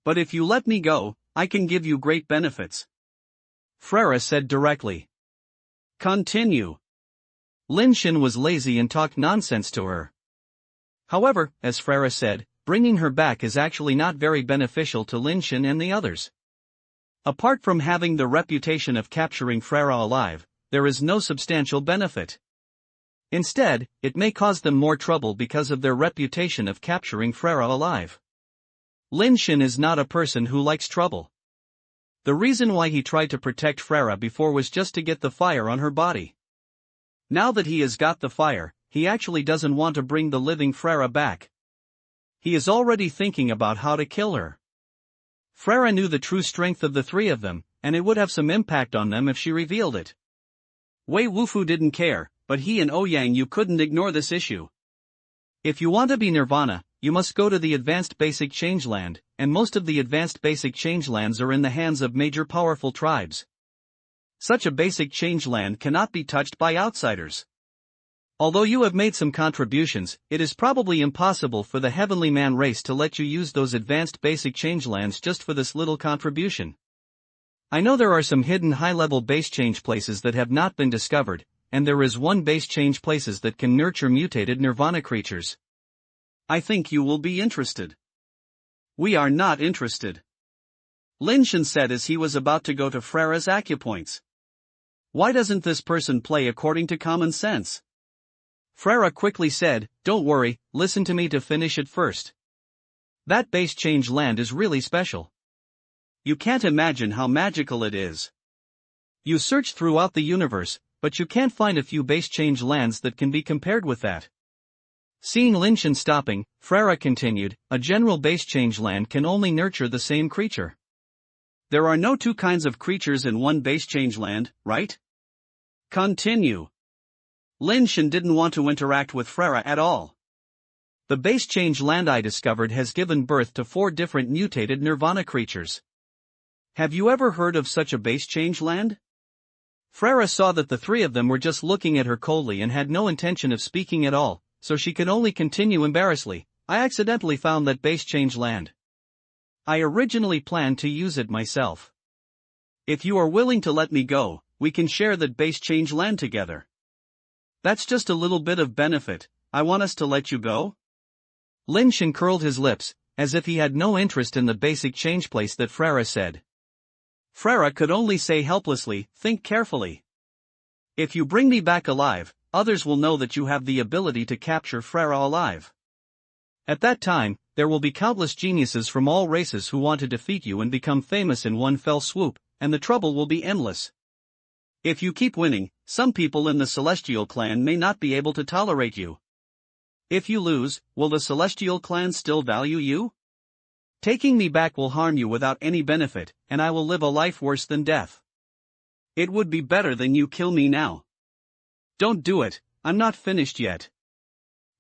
But if you let me go, I can give you great benefits. Frere said directly. Continue. Lin Shen was lazy and talked nonsense to her. However, as Frere said, bringing her back is actually not very beneficial to Lin Shen and the others. Apart from having the reputation of capturing Frere alive, there is no substantial benefit. Instead, it may cause them more trouble because of their reputation of capturing Frere alive. Lin Shen is not a person who likes trouble. The reason why he tried to protect Frere before was just to get the fire on her body. Now that he has got the fire, he actually doesn't want to bring the living Frere back. He is already thinking about how to kill her. Frere knew the true strength of the three of them, and it would have some impact on them if she revealed it. Wei Wufu didn't care, but he and Ouyang Yu couldn't ignore this issue. If you want to be Nirvana, you must go to the Advanced Basic Changeland, and most of the Advanced Basic Changelands are in the hands of major powerful tribes. Such a basic changeland cannot be touched by outsiders. Although you have made some contributions, it is probably impossible for the Heavenly Man race to let you use those Advanced Basic Changelands just for this little contribution. I know there are some hidden high-level base change places that have not been discovered, and there is one base change places that can nurture mutated Nirvana creatures. I think you will be interested. We are not interested. Lin Shen said as he was about to go to Frere's acupoints. Why doesn't this person play according to common sense? Frere quickly said, don't worry, listen to me to finish it first. That base change land is really special. You can't imagine how magical it is. You search throughout the universe, but you can't find a few base change lands that can be compared with that. Seeing Lin Shen stopping, Frere continued, a general base change land can only nurture the same creature. There are no two kinds of creatures in one base change land, right? Continue. Lin Shen didn't want to interact with Frere at all. The base change land I discovered has given birth to 4 different mutated Nirvana creatures. Have you ever heard of such a base change land? Frere saw that the 3 of them were just looking at her coldly and had no intention of speaking at all, so she could only continue embarrassedly, I accidentally found that base change land. I originally planned to use it myself. If you are willing to let me go, we can share that base change land together. That's just a little bit of benefit. I want us to let you go? Lin Shen curled his lips, as if he had no interest in the basic change place that Frera said. Frera could only say helplessly, think carefully. If you bring me back alive, others will know that you have the ability to capture Frera alive. At that time, there will be countless geniuses from all races who want to defeat you and become famous in one fell swoop, and the trouble will be endless. If you keep winning, some people in the Celestial clan may not be able to tolerate you. If you lose, will the Celestial clan still value you? Taking me back will harm you without any benefit, and I will live a life worse than death. It would be better than you kill me now. Don't do it, I'm not finished yet.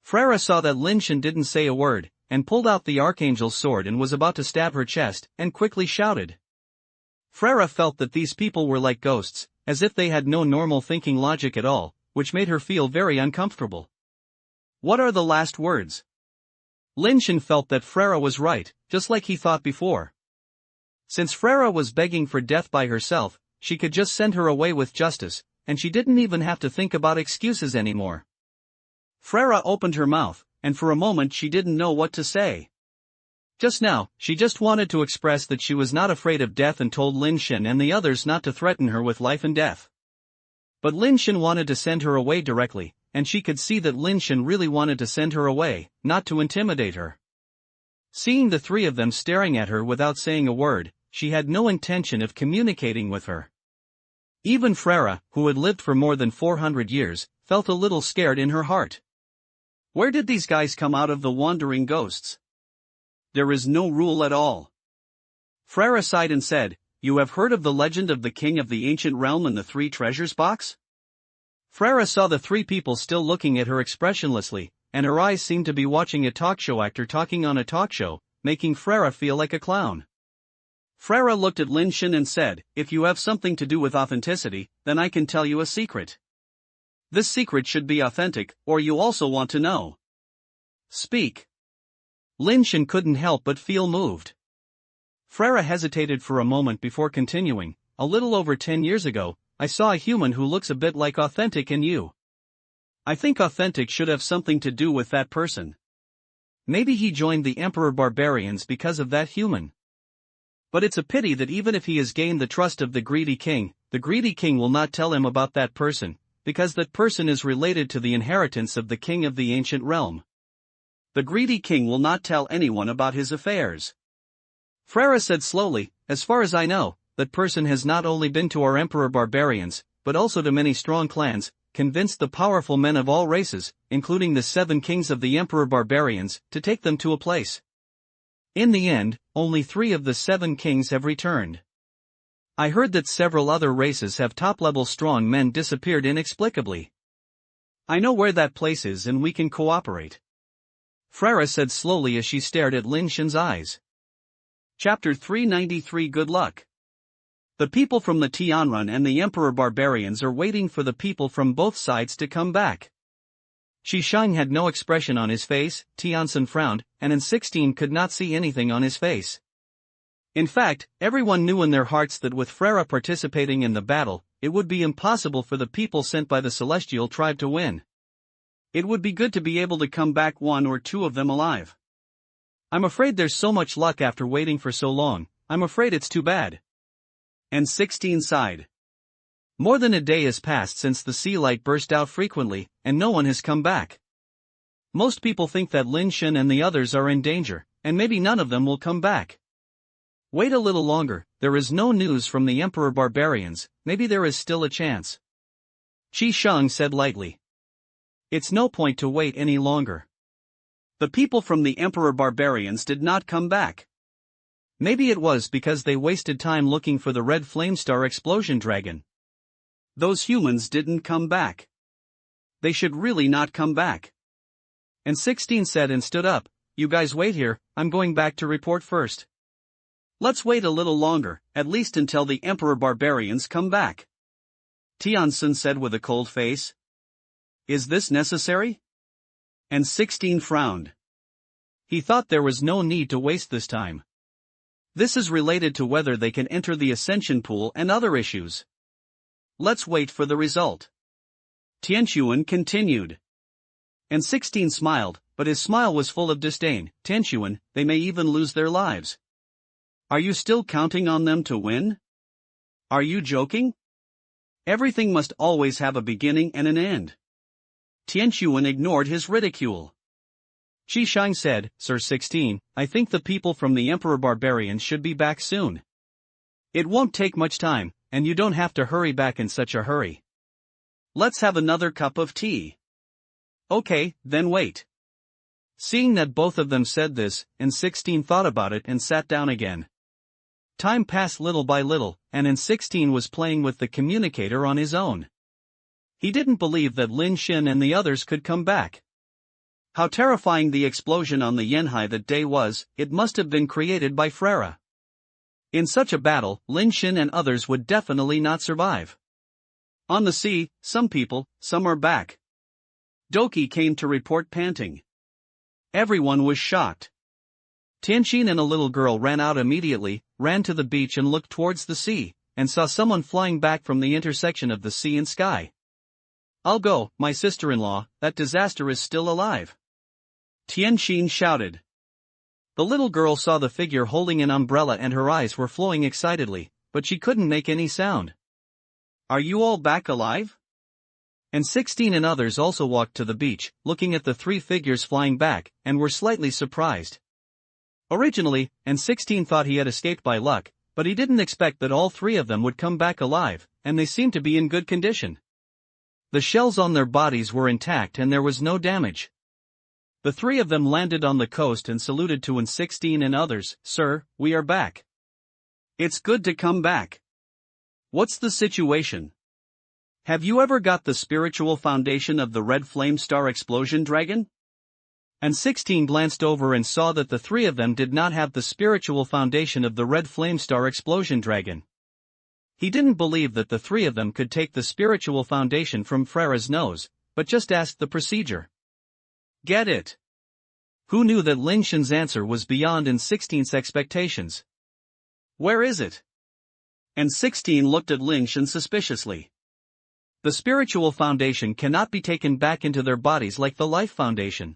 Frera saw that Lin Shen didn't say a word, and pulled out the Archangel's sword and was about to stab her chest, and quickly shouted. Frera felt that these people were like ghosts, as if they had no normal thinking logic at all, which made her feel very uncomfortable. What are the last words? Lin Shen felt that Frera was right, just like he thought before. Since Frera was begging for death by herself, she could just send her away with justice, and she didn't even have to think about excuses anymore. Frera opened her mouth, and for a moment she didn't know what to say. Just now, she just wanted to express that she was not afraid of death and told Lin Shen and the others not to threaten her with life and death. But Lin Shen wanted to send her away directly, and she could see that Lin Shen really wanted to send her away, not to intimidate her. Seeing the three of them staring at her without saying a word, she had no intention of communicating with her. Even Frera, who had lived for more than 400 years, felt a little scared in her heart. Where did these guys come out of the wandering ghosts? There is no rule at all. Frera sighed and said, You have heard of the legend of the king of the ancient realm and the three treasures box? Frera saw the three people still looking at her expressionlessly, and her eyes seemed to be watching a talk show actor talking on a talk show, making Frera feel like a clown. Frera looked at Lin Shen and said, If you have something to do with authenticity, then I can tell you a secret. This secret should be authentic, or you also want to know. Speak. Lin Shen couldn't help but feel moved. Frera hesitated for a moment before continuing. A little over 10 years ago, I saw a human who looks a bit like authentic in you. I think authentic should have something to do with that person. Maybe he joined the Emperor Barbarians because of that human. But it's a pity that even if he has gained the trust of the greedy king will not tell him about that person, because that person is related to the inheritance of the king of the ancient realm. The greedy king will not tell anyone about his affairs. Frera said slowly, As far as I know, that person has not only been to our Emperor Barbarians, but also to many strong clans, convinced the powerful men of all races, including the 7 kings of the Emperor Barbarians, to take them to a place. In the end, only 3 of the 7 kings have returned. I heard that several other races have top-level strong men disappeared inexplicably. I know where that place is and we can cooperate. Frera said slowly as she stared at Lin Shen's eyes. Chapter 393 Good luck. The people from the Tianrun and the Emperor Barbarians are waiting for the people from both sides to come back. Shishang had no expression on his face, Tiansun frowned, and N16 could not see anything on his face. In fact, everyone knew in their hearts that with Frera participating in the battle, it would be impossible for the people sent by the Celestial tribe to win. It would be good to be able to come back 1 or 2 of them alive. I'm afraid there's so much luck after waiting for so long, I'm afraid it's too bad. N16 sighed. More than a day has passed since the sea light burst out frequently, and no one has come back. Most people think that Lin Shen and the others are in danger, and maybe none of them will come back. Wait a little longer, there is no news from the Emperor Barbarians, maybe there is still a chance. Shishang said lightly. It's no point to wait any longer. The people from the Emperor Barbarians did not come back. Maybe it was because they wasted time looking for the red flamestar explosion dragon. Those humans didn't come back. They should really not come back. N16 said and stood up, You guys wait here, I'm going back to report first. Let's wait a little longer, at least until the Emperor Barbarians come back. Tiansun said with a cold face. Is this necessary? N16 frowned. He thought there was no need to waste this time. This is related to whether they can enter the ascension pool and other issues. Let's wait for the result. Tianquan continued. And 16 smiled, but his smile was full of disdain. Tianquan, they may even lose their lives. Are you still counting on them to win? Are you joking? Everything must always have a beginning and an end. Tianquan ignored his ridicule. Qi Shang said, Sir 16, I think the people from the Emperor Barbarians should be back soon. It won't take much time, and you don't have to hurry back in such a hurry. Let's have another cup of tea. Okay, then wait. Seeing that both of them said this, N16 thought about it and sat down again. Time passed little by little, and N16 was playing with the communicator on his own. He didn't believe that Lin Shen and the others could come back. How terrifying the explosion on the Yanhai that day was, it must have been created by Frere. In such a battle, Lin Shen and others would definitely not survive. On the sea, some are back. Doki came to report panting. Everyone was shocked. Tianqin and a little girl ran out immediately, ran to the beach and looked towards the sea, and saw someone flying back from the intersection of the sea and sky. I'll go, my sister-in-law, that disaster is still alive. Tianqin shouted. The little girl saw the figure holding an umbrella and her eyes were flowing excitedly, but she couldn't make any sound. Are you all back alive? And 16 and others also walked to the beach, looking at the three figures flying back, and were slightly surprised. Originally, N16 thought he had escaped by luck, but he didn't expect that all three of them would come back alive, and they seemed to be in good condition. The shells on their bodies were intact and there was no damage. The three of them landed on the coast and saluted to N16 and others. Sir, we are back. It's good to come back. What's the situation? Have you ever got the spiritual foundation of the Red Flame Star Explosion Dragon? And 16 glanced over and saw that the three of them did not have the spiritual foundation of the Red Flame Star Explosion Dragon. He didn't believe that the three of them could take the spiritual foundation from Frere's nose, but just asked the procedure. Get it? Who knew that Lin Shen's answer was beyond N16's expectations? Where is it? N16 looked at Lin Shen suspiciously. The spiritual foundation cannot be taken back into their bodies like the life foundation.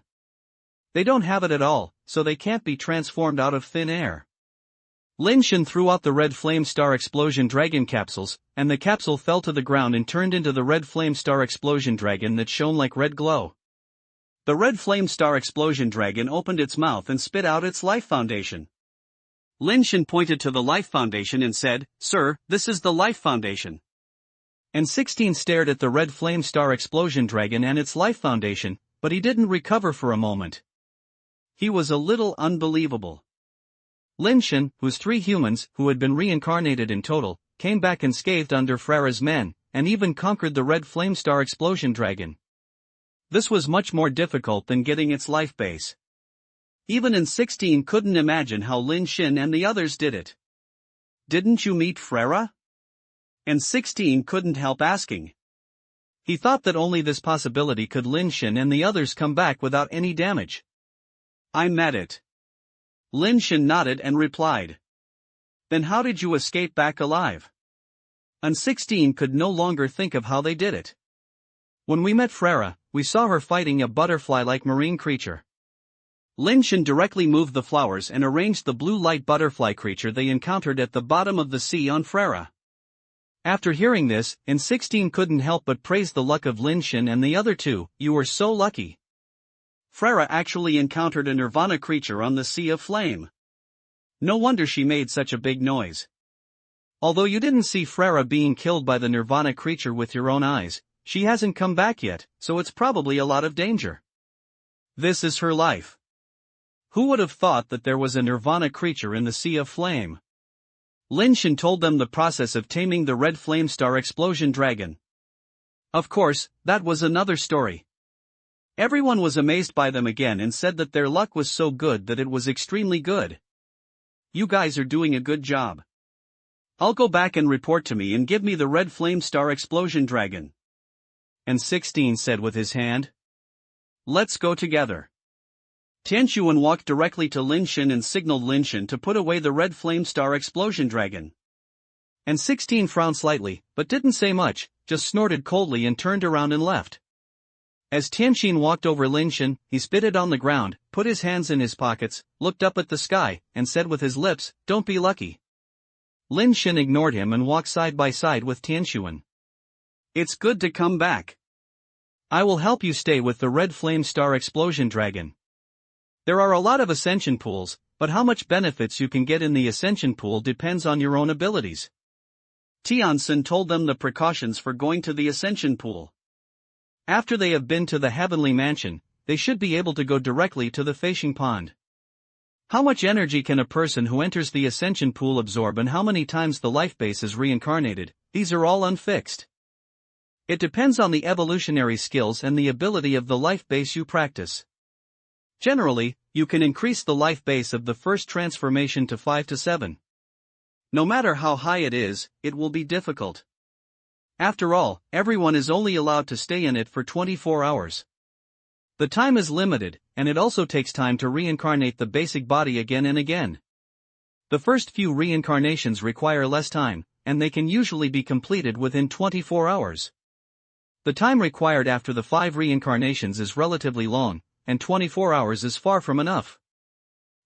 They don't have it at all, so they can't be transformed out of thin air. Lin Shen threw out the Red Flame Star Explosion Dragon capsules, and the capsule fell to the ground and turned into the Red Flame Star Explosion Dragon that shone like red glow. The Red Flame Star Explosion Dragon opened its mouth and spit out its life foundation. Lin Shen pointed to the life foundation and said, Sir, this is the life foundation. And 16 stared at the Red Flame Star Explosion Dragon and its life foundation, but he didn't recover for a moment. He was a little unbelievable. Lin Shen, whose three humans, who had been reincarnated in total, came back unscathed under Frere's men, and even conquered the Red Flame Star Explosion Dragon. This was much more difficult than getting its life base. Even N16 couldn't imagine how Lin Shen and the others did it. Didn't you meet Frere? N16 couldn't help asking. He thought that only this possibility could Lin Shen and the others come back without any damage. I met it. Lin Shen nodded and replied. Then how did you escape back alive? N16 could no longer think of how they did it. When we met Frere, we saw her fighting a butterfly-like marine creature. Lin Shen directly moved the flowers and arranged the blue light butterfly creature they encountered at the bottom of the sea on Frere. After hearing this, N16 couldn't help but praise the luck of Lin Shen and the other two. You were so lucky. Frere actually encountered a Nirvana creature on the Sea of Flame. No wonder she made such a big noise. Although you didn't see Frere being killed by the Nirvana creature with your own eyes, she hasn't come back yet, so it's probably a lot of danger. This is her life. Who would have thought that there was a Nirvana creature in the Sea of Flame? Lin Shen told them the process of taming the Red Flame Star Explosion Dragon. Of course, that was another story. Everyone was amazed by them again and said that their luck was so good that it was extremely good. You guys are doing a good job. I'll go back and report to me and give me the Red Flame Star Explosion Dragon. And 16 said with his hand. Let's go together. Tianquan walked directly to Lin Shen and signaled Lin Shen to put away the red flame star explosion dragon. And 16 frowned slightly, but didn't say much, just snorted coldly and turned around and left. As Tianqin walked over Lin Shen, he spitted on the ground, put his hands in his pockets, looked up at the sky, and said with his lips, "Don't be lucky." Lin Shen ignored him and walked side by side with Tianquan. "It's good to come back. I will help you stay with the red flame star explosion dragon. There are a lot of ascension pools, but how much benefits you can get in the ascension pool depends on your own abilities." Tianquan told them the precautions for going to the ascension pool. After they have been to the heavenly mansion, they should be able to go directly to the Feishing Pond. How much energy can a person who enters the ascension pool absorb and how many times the life base is reincarnated? These are all unfixed. It depends on the evolutionary skills and the ability of the life base you practice. Generally, you can increase the life base of the first transformation to 5 to 7. No matter how high it is, it will be difficult. After all, everyone is only allowed to stay in it for 24 hours. The time is limited, and it also takes time to reincarnate the basic body again and again. The first few reincarnations require less time, and they can usually be completed within 24 hours. The time required after the 5 reincarnations is relatively long, and 24 hours is far from enough.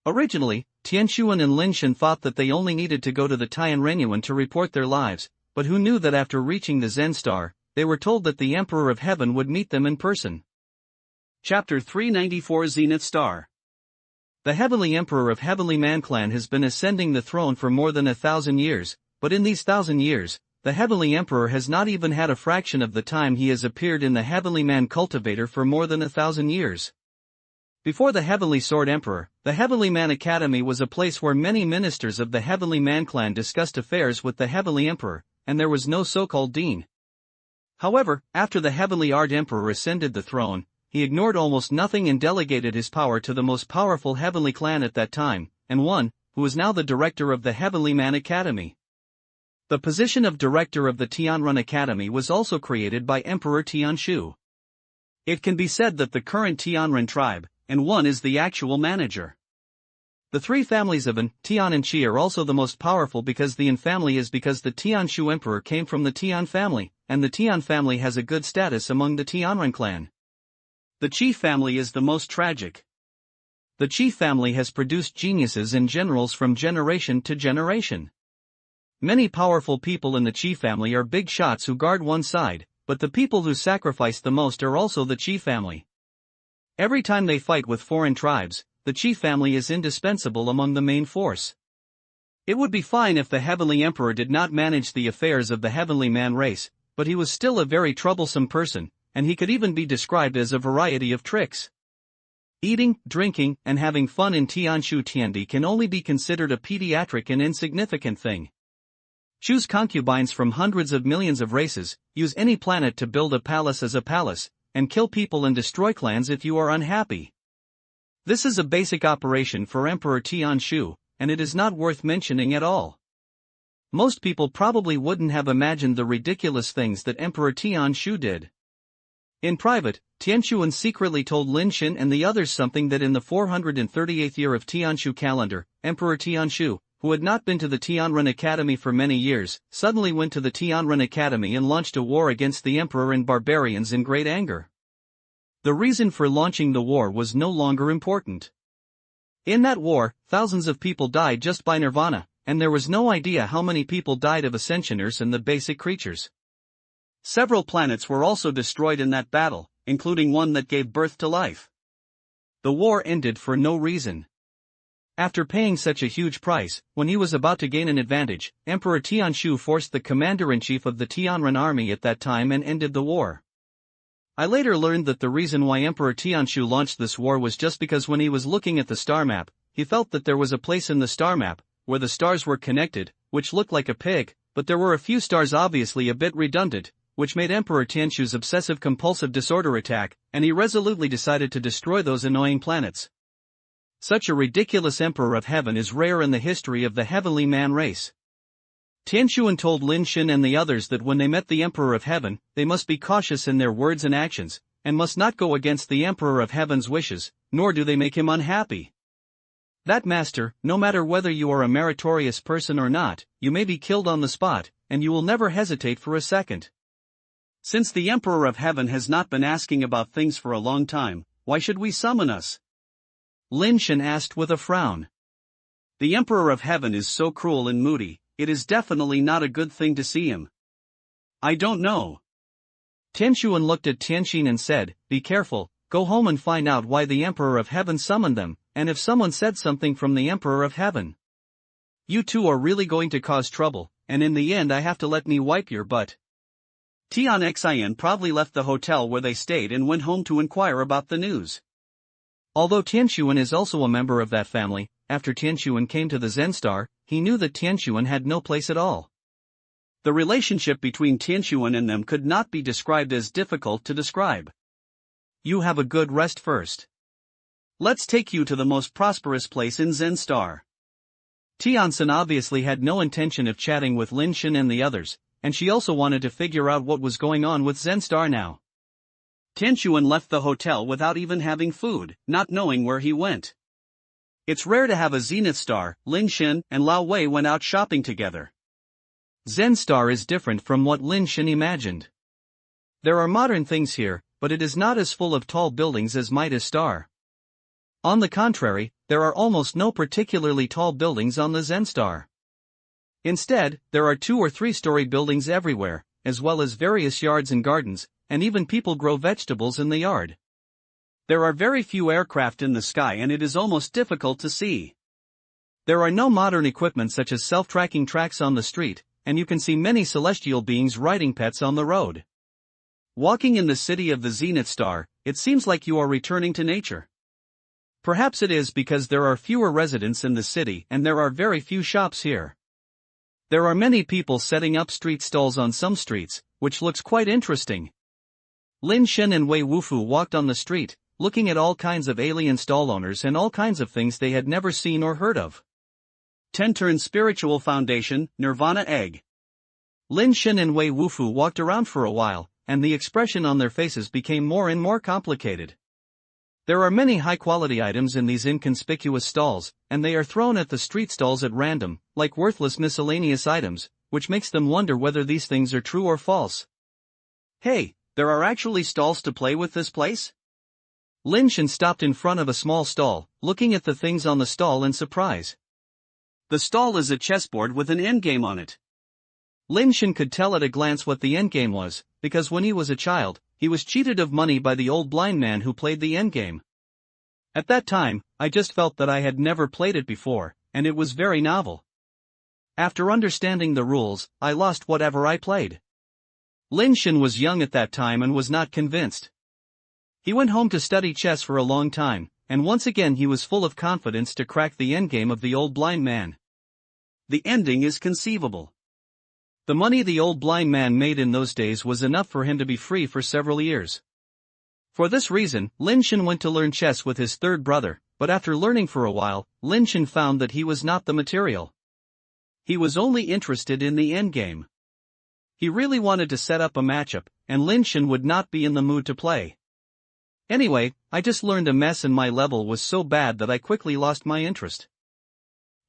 Originally, Tianquan and Lin Shen thought that they only needed to go to the Tianrenyuan to report their lives, but who knew that after reaching the Zen Star, they were told that the Emperor of Heaven would meet them in person. Chapter 394 Zenith Star. The Heavenly Emperor of Heavenly Man clan has been ascending the throne for more than 1,000 years, but in these 1,000 years, the Heavenly Emperor has not even had a fraction of the time he has appeared in the Heavenly Man cultivator for more than 1,000 years. Before the Heavenly Sword Emperor, the Heavenly Man Academy was a place where many ministers of the Heavenly Man clan discussed affairs with the Heavenly Emperor, and there was no so-called dean. However, after the Heavenly Art Emperor ascended the throne, he ignored almost nothing and delegated his power to the most powerful heavenly clan at that time, and one, who is now the director of the Heavenly Man Academy. The position of director of the Tianrun Academy was also created by Emperor Tianshu. It can be said that the current Tianrun tribe, and one is the actual manager. The 3 families of An, Tian and Qi are also the most powerful because the An family is because the Tianshu emperor came from the Tian family, and the Tian family has a good status among the Tianrun clan. The Qi family is the most tragic. The Qi family has produced geniuses and generals from generation to generation. Many powerful people in the Qi family are big shots who guard one side, but the people who sacrifice the most are also the Qi family. Every time they fight with foreign tribes, the Qi family is indispensable among the main force. It would be fine if the Heavenly Emperor did not manage the affairs of the Heavenly Man race, but he was still a very troublesome person, and he could even be described as a variety of tricks. Eating, drinking, and having fun in Tianshu Tiandi can only be considered a pediatric and insignificant thing. Choose concubines from hundreds of millions of races, use any planet to build a palace as a palace, and kill people and destroy clans if you are unhappy. This is a basic operation for Emperor Tianshu, and it is not worth mentioning at all. Most people probably wouldn't have imagined the ridiculous things that Emperor Tianshu did. In private, Tianshuan secretly told Lin Shen and the others something that in the 438th year of Tianshu calendar, Emperor Tianshu, who had not been to the Tianrun Academy for many years, suddenly went to the Tianrun Academy and launched a war against the emperor and barbarians in great anger. The reason for launching the war was no longer important. In that war, thousands of people died just by nirvana, and there was no idea how many people died of ascensioners and the basic creatures. Several planets were also destroyed in that battle, including one that gave birth to life. The war ended for no reason. After paying such a huge price, when he was about to gain an advantage, Emperor Tianshu forced the commander-in-chief of the Tianrun army at that time and ended the war. I later learned that the reason why Emperor Tianshu launched this war was just because when he was looking at the star map, he felt that there was a place in the star map, where the stars were connected, which looked like a pig, but there were a few stars obviously a bit redundant, which made Emperor Tianshu's obsessive-compulsive disorder attack, and he resolutely decided to destroy those annoying planets. Such a ridiculous Emperor of Heaven is rare in the history of the Heavenly Man race. Tianshuan told Lin Shen and the others that when they met the Emperor of Heaven, they must be cautious in their words and actions, and must not go against the Emperor of Heaven's wishes, nor do they make him unhappy. That master, no matter whether you are a meritorious person or not, you may be killed on the spot, and you will never hesitate for a second. Since the Emperor of Heaven has not been asking about things for a long time, why should we summon us? Lin Shen asked with a frown. The Emperor of Heaven is so cruel and moody, it is definitely not a good thing to see him. I don't know. Tianshuan looked at Tianxin and said, "Be careful, go home and find out why the Emperor of Heaven summoned them, and if someone said something from the Emperor of Heaven. You two are really going to cause trouble, and in the end I have to let me wipe your butt." Tian Xin probably left the hotel where they stayed and went home to inquire about the news. Although Tianshuan is also a member of that family, after Tianshuan came to the Zen Star, he knew that Tianshuan had no place at all. The relationship between Tianshuan and them could not be described as difficult to describe. You have a good rest first. Let's take you to the most prosperous place in Zen Star. Tianxin obviously had no intention of chatting with Lin Shen and the others, and she also wanted to figure out what was going on with Zen Star now. Tianshuan left the hotel without even having food, not knowing where he went. It's rare to have a Zenith Star. Lin Shen and Lao Wei went out shopping together. Zen Star is different from what Lin Shen imagined. There are modern things here, but it is not as full of tall buildings as Midas Star. On the contrary, there are almost no particularly tall buildings on the Zen Star. Instead, there are 2- or 3-story buildings everywhere, as well as various yards and gardens, and even people grow vegetables in the yard. There are very few aircraft in the sky and it is almost difficult to see. There are no modern equipment such as self-tracking tracks on the street, and you can see many celestial beings riding pets on the road. Walking in the city of the Zenith Star, it seems like you are returning to nature. Perhaps it is because there are fewer residents in the city and there are very few shops here. There are many people setting up street stalls on some streets, which looks quite interesting. Lin Shen and Wei Wufu walked on the street, looking at all kinds of alien stall owners and all kinds of things they had never seen or heard of. 10-turn spiritual foundation, Nirvana egg. Lin Shen and Wei Wufu walked around for a while, and the expression on their faces became more and more complicated. There are many high-quality items in these inconspicuous stalls, and they are thrown at the street stalls at random, like worthless miscellaneous items, which makes them wonder whether these things are true or false. Hey, there are actually stalls to play with this place? Lin Shen stopped in front of a small stall, looking at the things on the stall in surprise. The stall is a chessboard with an endgame on it. Lin Shen could tell at a glance what the endgame was, because when he was a child, he was cheated of money by the old blind man who played the endgame. At that time, I just felt that I had never played it before, and it was very novel. After understanding the rules, I lost whatever I played. Lin Shen was young at that time and was not convinced. He went home to study chess for a long time, and once again he was full of confidence to crack the endgame of the old blind man. The ending is conceivable. The money the old blind man made in those days was enough for him to be free for several years. For this reason, Lin Shen went to learn chess with his third brother, but after learning for a while, Lin Shen found that he was not the material. He was only interested in the endgame. He really wanted to set up a matchup, and Lin Shen would not be in the mood to play. Anyway, I just learned a mess and my level was so bad that I quickly lost my interest.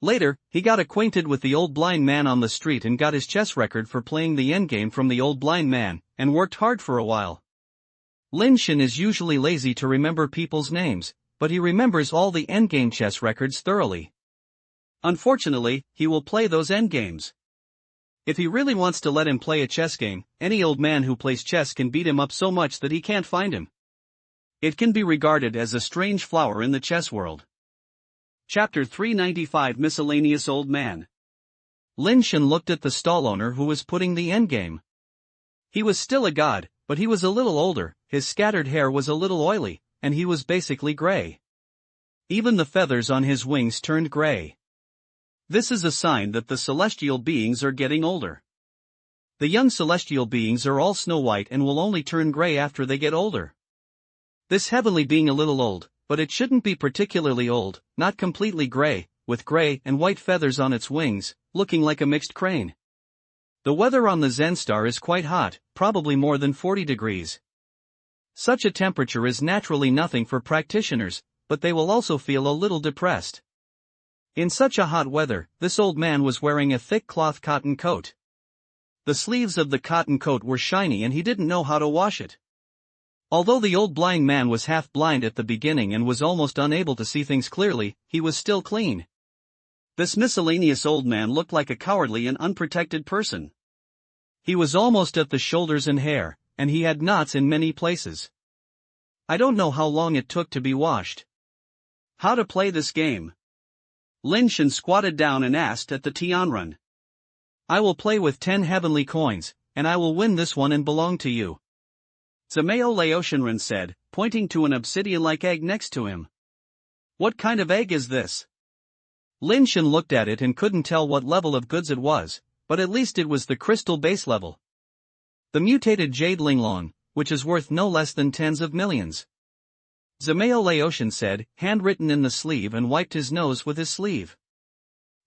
Later, he got acquainted with the old blind man on the street and got his chess record for playing the endgame from the old blind man, and worked hard for a while. Lin Shen is usually lazy to remember people's names, but he remembers all the endgame chess records thoroughly. Unfortunately, he will play those endgames. If he really wants to let him play a chess game, any old man who plays chess can beat him up so much that he can't find him. It can be regarded as a strange flower in the chess world. Chapter 395 Miscellaneous Old Man. Lin Shen looked at the stall owner who was putting the endgame. He was still a god, but he was a little older, his scattered hair was a little oily, and he was basically gray. Even the feathers on his wings turned gray. This is a sign that the celestial beings are getting older. The young celestial beings are all snow white and will only turn gray after they get older. This heavenly being a little old, but it shouldn't be particularly old, not completely gray, with gray and white feathers on its wings, looking like a mixed crane. The weather on the Zen Star is quite hot, probably more than 40 degrees. Such a temperature is naturally nothing for practitioners, but they will also feel a little depressed. In such a hot weather, this old man was wearing a thick cloth cotton coat. The sleeves of the cotton coat were shiny and he didn't know how to wash it. Although the old blind man was half blind at the beginning and was almost unable to see things clearly, he was still clean. This miscellaneous old man looked like a cowardly and unprotected person. He was almost at the shoulders in hair, and he had knots in many places. I don't know how long it took to be washed. How to play this game? Lin Shen squatted down and asked at the Tianrun. I will play with 10 heavenly coins, and I will win this one and belong to you. Zamayo Laoshenren said, pointing to an obsidian-like egg next to him. What kind of egg is this? Lin Shen looked at it and couldn't tell what level of goods it was, but at least it was the crystal base level. The mutated jade linglong, which is worth no less than tens of millions. Zamayo Laoshen said, handwritten in the sleeve, and wiped his nose with his sleeve.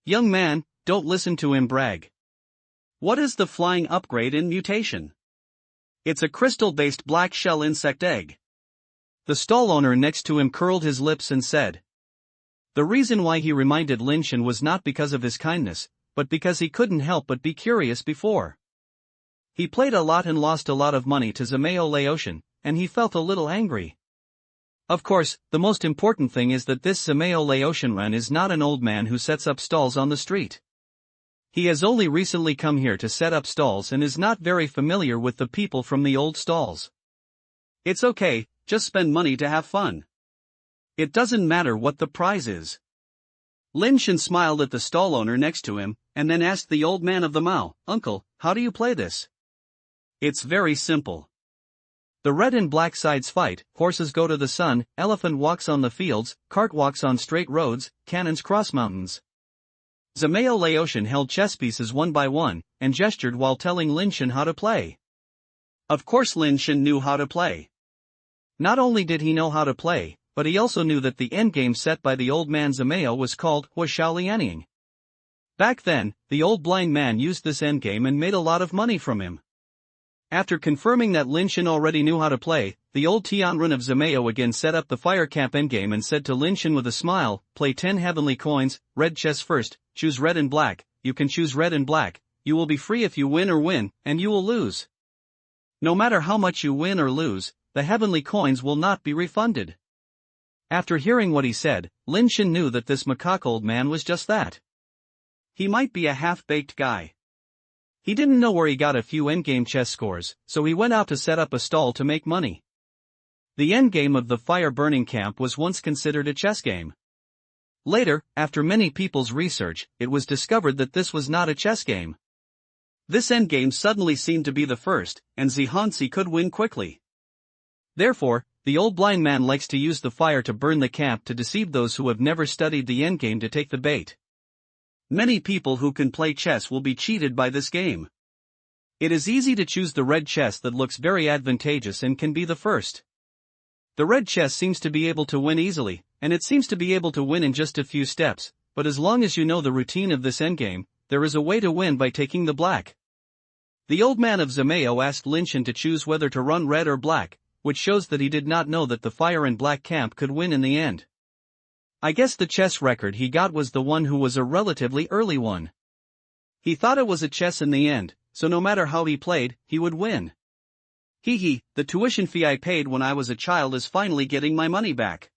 Young man, don't listen to him brag. What is the flying upgrade in mutation? It's a crystal-based black shell insect egg. The stall owner next to him curled his lips and said. The reason why he reminded Lin Shen was not because of his kindness, but because he couldn't help but be curious before. He played a lot and lost a lot of money to Zamayo Laoshen, and he felt a little angry. Of course, the most important thing is that this Zamayo Laoshenren is not an old man who sets up stalls on the street. He has only recently come here to set up stalls and is not very familiar with the people from the old stalls. It's okay, just spend money to have fun. It doesn't matter what the prize is. Lin Shen smiled at the stall owner next to him, and then asked the old man of the Mao, Uncle, how do you play this? It's very simple. The red and black sides fight, horses go to the sun, elephant walks on the fields, cart walks on straight roads, cannons cross mountains. Zamayo Laoshen held chess pieces one by one, and gestured while telling Lin Shen how to play. Of course Lin Shen knew how to play. Not only did he know how to play, but he also knew that the endgame set by the old man Zamayo was called Hua Shaolianing. Back then, the old blind man used this endgame and made a lot of money from him. After confirming that Lin Shen already knew how to play, the old Tianrun of Zamayo again set up the fire camp endgame and said to Lin Shen with a smile, play 10 heavenly coins, red chess first, choose red and black, you can choose red and black, you will be free if you win, and you will lose. No matter how much you win or lose, the heavenly coins will not be refunded. After hearing what he said, Lin Shen knew that this macaque old man was just that. He might be a half-baked guy. He didn't know where he got a few endgame chess scores, so he went out to set up a stall to make money. The endgame of the fire-burning camp was once considered a chess game. Later, after many people's research, it was discovered that this was not a chess game. This endgame suddenly seemed to be the first, and Zihansi could win quickly. Therefore, the old blind man likes to use the fire to burn the camp to deceive those who have never studied the endgame to take the bait. Many people who can play chess will be cheated by this game. It is easy to choose the red chess that looks very advantageous and can be the first. The red chess seems to be able to win easily, and it seems to be able to win in just a few steps, but as long as you know the routine of this endgame, there is a way to win by taking the black. The old man of Zamayo asked Lin Shen to choose whether to run red or black, which shows that he did not know that the fire and black camp could win in the end. I guess the chess record he got was the one who was a relatively early one. He thought it was a chess in the end, so no matter how he played, he would win. The tuition fee I paid when I was a child is finally getting my money back.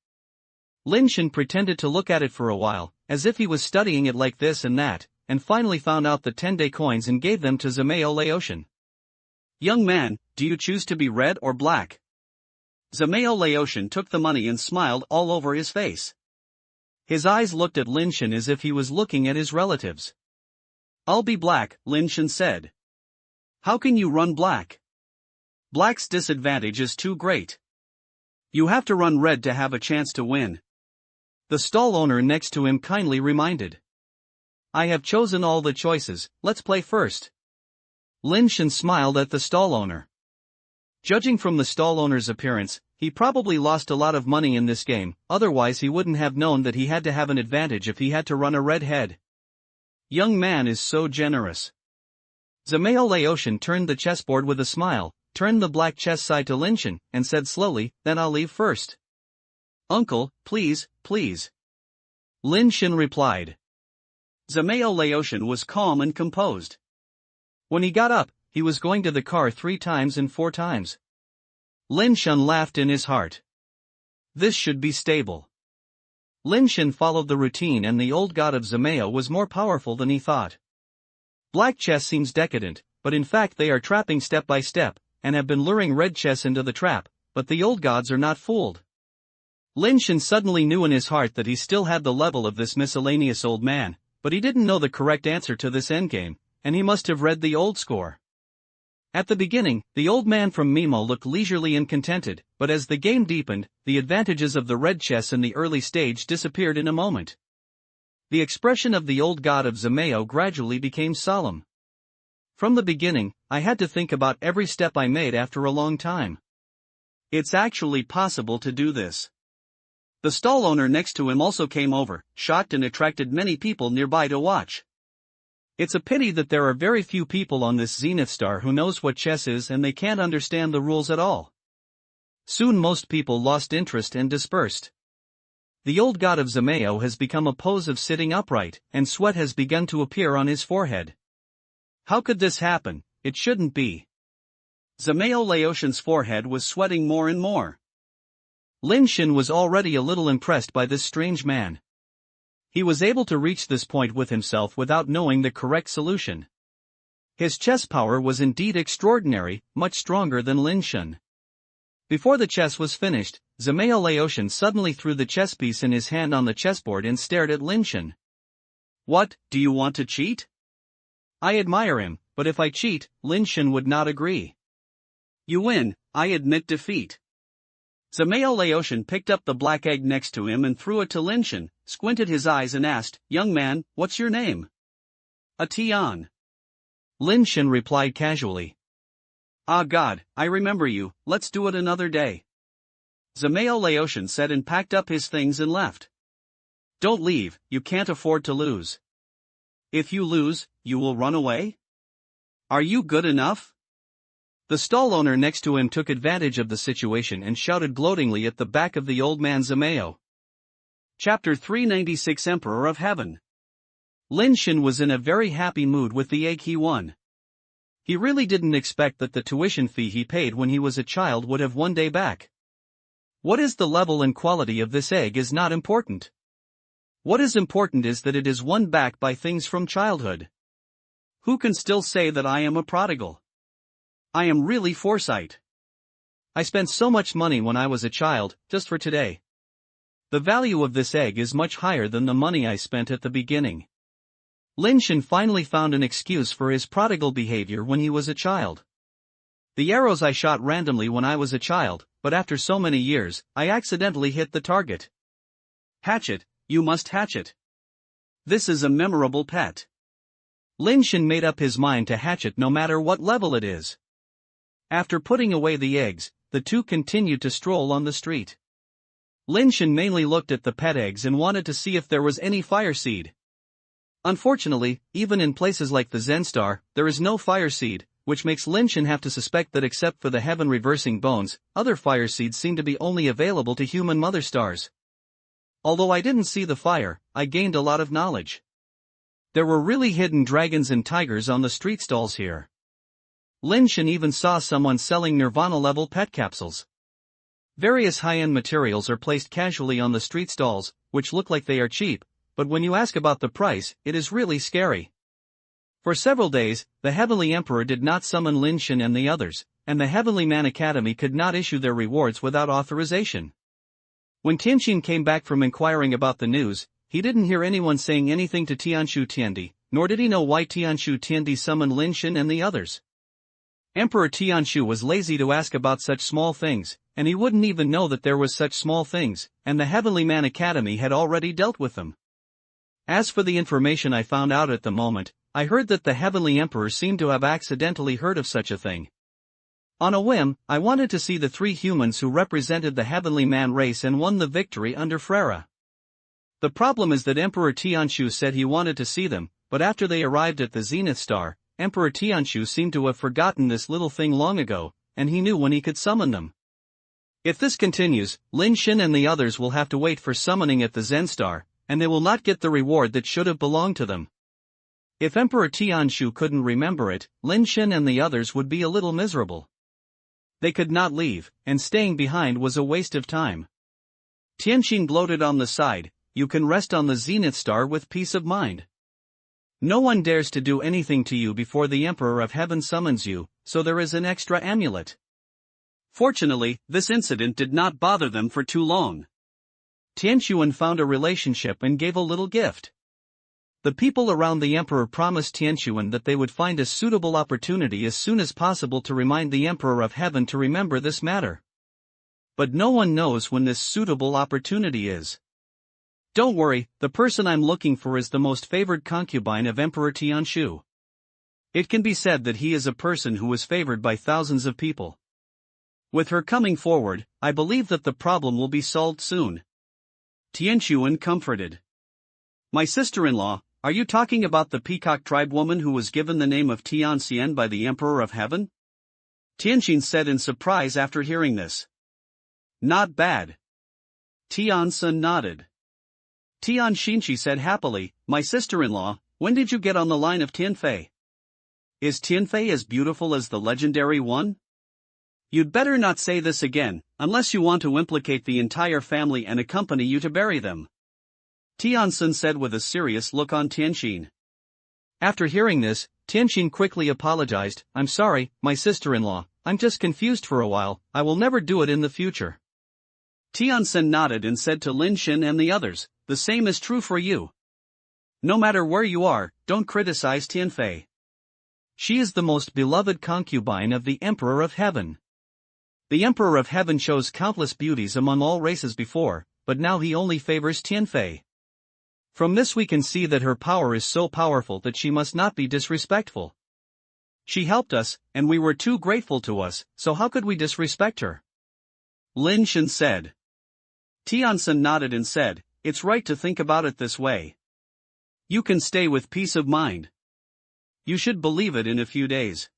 Lin Shen pretended to look at it for a while, as if he was studying it like this and that, and finally found out the 10-day coins and gave them to Zamayo Laoshen. Young man, do you choose to be red or black? Zamayo Laoshen took the money and smiled all over his face. His eyes looked at Lin Shen as if he was looking at his relatives. I'll be black, Lin Shen said. How can you run black? Black's disadvantage is too great. You have to run red to have a chance to win. The stall owner next to him kindly reminded. I have chosen all the choices, let's play first. Lin Shen smiled at the stall owner. Judging from the stall owner's appearance, he probably lost a lot of money in this game, otherwise he wouldn't have known that he had to have an advantage if he had to run a red head. Young man is so generous. Zamayo Laoshen turned the chessboard with a smile, turned the black chess side to Lin Shen, and said slowly, then I'll leave first. Uncle, please, please. Lin Shen replied. Zamayo Laotian was calm and composed. When he got up, he was going to the car 3 times and 4 times. Lin Shen laughed in his heart. This should be stable. Lin Shen followed the routine, and the old god of Zamayo was more powerful than he thought. Black chess seems decadent, but in fact they are trapping step by step, and have been luring red chess into the trap, but the old gods are not fooled. Lin Shen suddenly knew in his heart that he still had the level of this miscellaneous old man, but he didn't know the correct answer to this endgame, and he must have read the old score. At the beginning, the old man from Mimo looked leisurely and contented, but as the game deepened, the advantages of the red chess in the early stage disappeared in a moment. The expression of the old god of Zamayo gradually became solemn. From the beginning, I had to think about every step I made after a long time. It's actually possible to do this. The stall owner next to him also came over, shocked, and attracted many people nearby to watch. It's a pity that there are very few people on this zenith star who knows what chess is, and they can't understand the rules at all. Soon most people lost interest and dispersed. The old god of Zamayo has become a pose of sitting upright, and sweat has begun to appear on his forehead. How could this happen? It shouldn't be. Zamayo Laotian's forehead was sweating more and more. Lin Shen was already a little impressed by this strange man. He was able to reach this point with himself without knowing the correct solution. His chess power was indeed extraordinary, much stronger than Lin Shen. Before the chess was finished, Zamayo Laotian suddenly threw the chess piece in his hand on the chessboard and stared at Lin Shen. What, do you want to cheat? I admire him, but if I cheat, Lin Shen would not agree. You win, I admit defeat. Zamayo Laotian picked up the black egg next to him and threw it to Lin Shen, squinted his eyes and asked, "Young man, what's your name?" Tian. Lin Shen replied casually. Ah God, I remember you, let's do it another day. Zamayo Laotian said and packed up his things and left. Don't leave, you can't afford to lose. If you lose, you will run away? Are you good enough? The stall owner next to him took advantage of the situation and shouted gloatingly at the back of the old man Zamayo. Chapter 396 Emperor of Heaven. Lin Shen was in a very happy mood with the egg he won. He really didn't expect that the tuition fee he paid when he was a child would have one day back. What is the level and quality of this egg is not important. What is important is that it is won back by things from childhood. Who can still say that I am a prodigal? I am really foresight. I spent so much money when I was a child, just for today. The value of this egg is much higher than the money I spent at the beginning. Lin Shen finally found an excuse for his prodigal behavior when he was a child. The arrows I shot randomly when I was a child, but after so many years, I accidentally hit the target. Hatch it, you must hatch it. This is a memorable pet. Lin Shen made up his mind to hatch it no matter what level it is. After putting away the eggs, the two continued to stroll on the street. Lin Shen mainly looked at the pet eggs and wanted to see if there was any fire seed. Unfortunately, even in places like the Zen Star, there is no fire seed, which makes Lin Shen have to suspect that except for the heaven-reversing bones, other fire seeds seem to be only available to human mother stars. Although I didn't see the fire, I gained a lot of knowledge. There were really hidden dragons and tigers on the street stalls here. Lin Shen even saw someone selling Nirvana-level pet capsules. Various high-end materials are placed casually on the street stalls, which look like they are cheap, but when you ask about the price, it is really scary. For several days, the Heavenly Emperor did not summon Lin Shen and the others, and the Heavenly Man Academy could not issue their rewards without authorization. When Tianqin came back from inquiring about the news, he didn't hear anyone saying anything to Tianshu Tiandi, nor did he know why Tianshu Tiandi summoned Lin Shen and the others. Emperor Tianshu was lazy to ask about such small things, and he wouldn't even know that there was such small things, and the Heavenly Man Academy had already dealt with them. As for the information I found out at the moment, I heard that the Heavenly Emperor seemed to have accidentally heard of such a thing. On a whim, I wanted to see the 3 humans who represented the Heavenly Man race and won the victory under Frera. The problem is that Emperor Tianshu said he wanted to see them, but after they arrived at the Zenith Star, Emperor Tianshu seemed to have forgotten this little thing long ago, and he knew when he could summon them. If this continues, Lin Shen and the others will have to wait for summoning at the Zen Star, and they will not get the reward that should have belonged to them. If Emperor Tianshu couldn't remember it, Lin Shen and the others would be a little miserable. They could not leave, and staying behind was a waste of time. Tianxin gloated on the side, "You can rest on the Zenith Star with peace of mind. No one dares to do anything to you before the Emperor of Heaven summons you, so there is an extra amulet." Fortunately, this incident did not bother them for too long. Tianshuan found a relationship and gave a little gift. The people around the emperor promised Tianshuan that they would find a suitable opportunity as soon as possible to remind the Emperor of Heaven to remember this matter. But no one knows when this suitable opportunity is. Don't worry, the person I'm looking for is the most favored concubine of Emperor Tianshu. It can be said that he is a person who is favored by thousands of people. With her coming forward, I believe that the problem will be solved soon. Tianshuan comforted. My sister-in-law, are you talking about the Peacock tribe woman who was given the name of Tianxian by the Emperor of Heaven? Tianxin said in surprise after hearing this. Not bad. Tianxin nodded. Tianxin said happily, my sister-in-law, when did you get on the line of Tianfei? Is Tianfei as beautiful as the legendary one? You'd better not say this again, unless you want to implicate the entire family and accompany you to bury them. Tianxin said with a serious look on Tianxin. After hearing this, Tianxin quickly apologized, I'm sorry, my sister-in-law, I'm just confused for a while, I will never do it in the future. Tianxin nodded and said to Lin Shen and the others, the same is true for you. No matter where you are, don't criticize Tianfei. She is the most beloved concubine of the Emperor of Heaven. The Emperor of Heaven shows countless beauties among all races before, but now he only favors Tianfei. From this we can see that her power is so powerful that she must not be disrespectful. She helped us, and we were too grateful to us, so how could we disrespect her? Lin Shen said. Tianxin nodded and said, it's right to think about it this way. You can stay with peace of mind. You should believe it in a few days.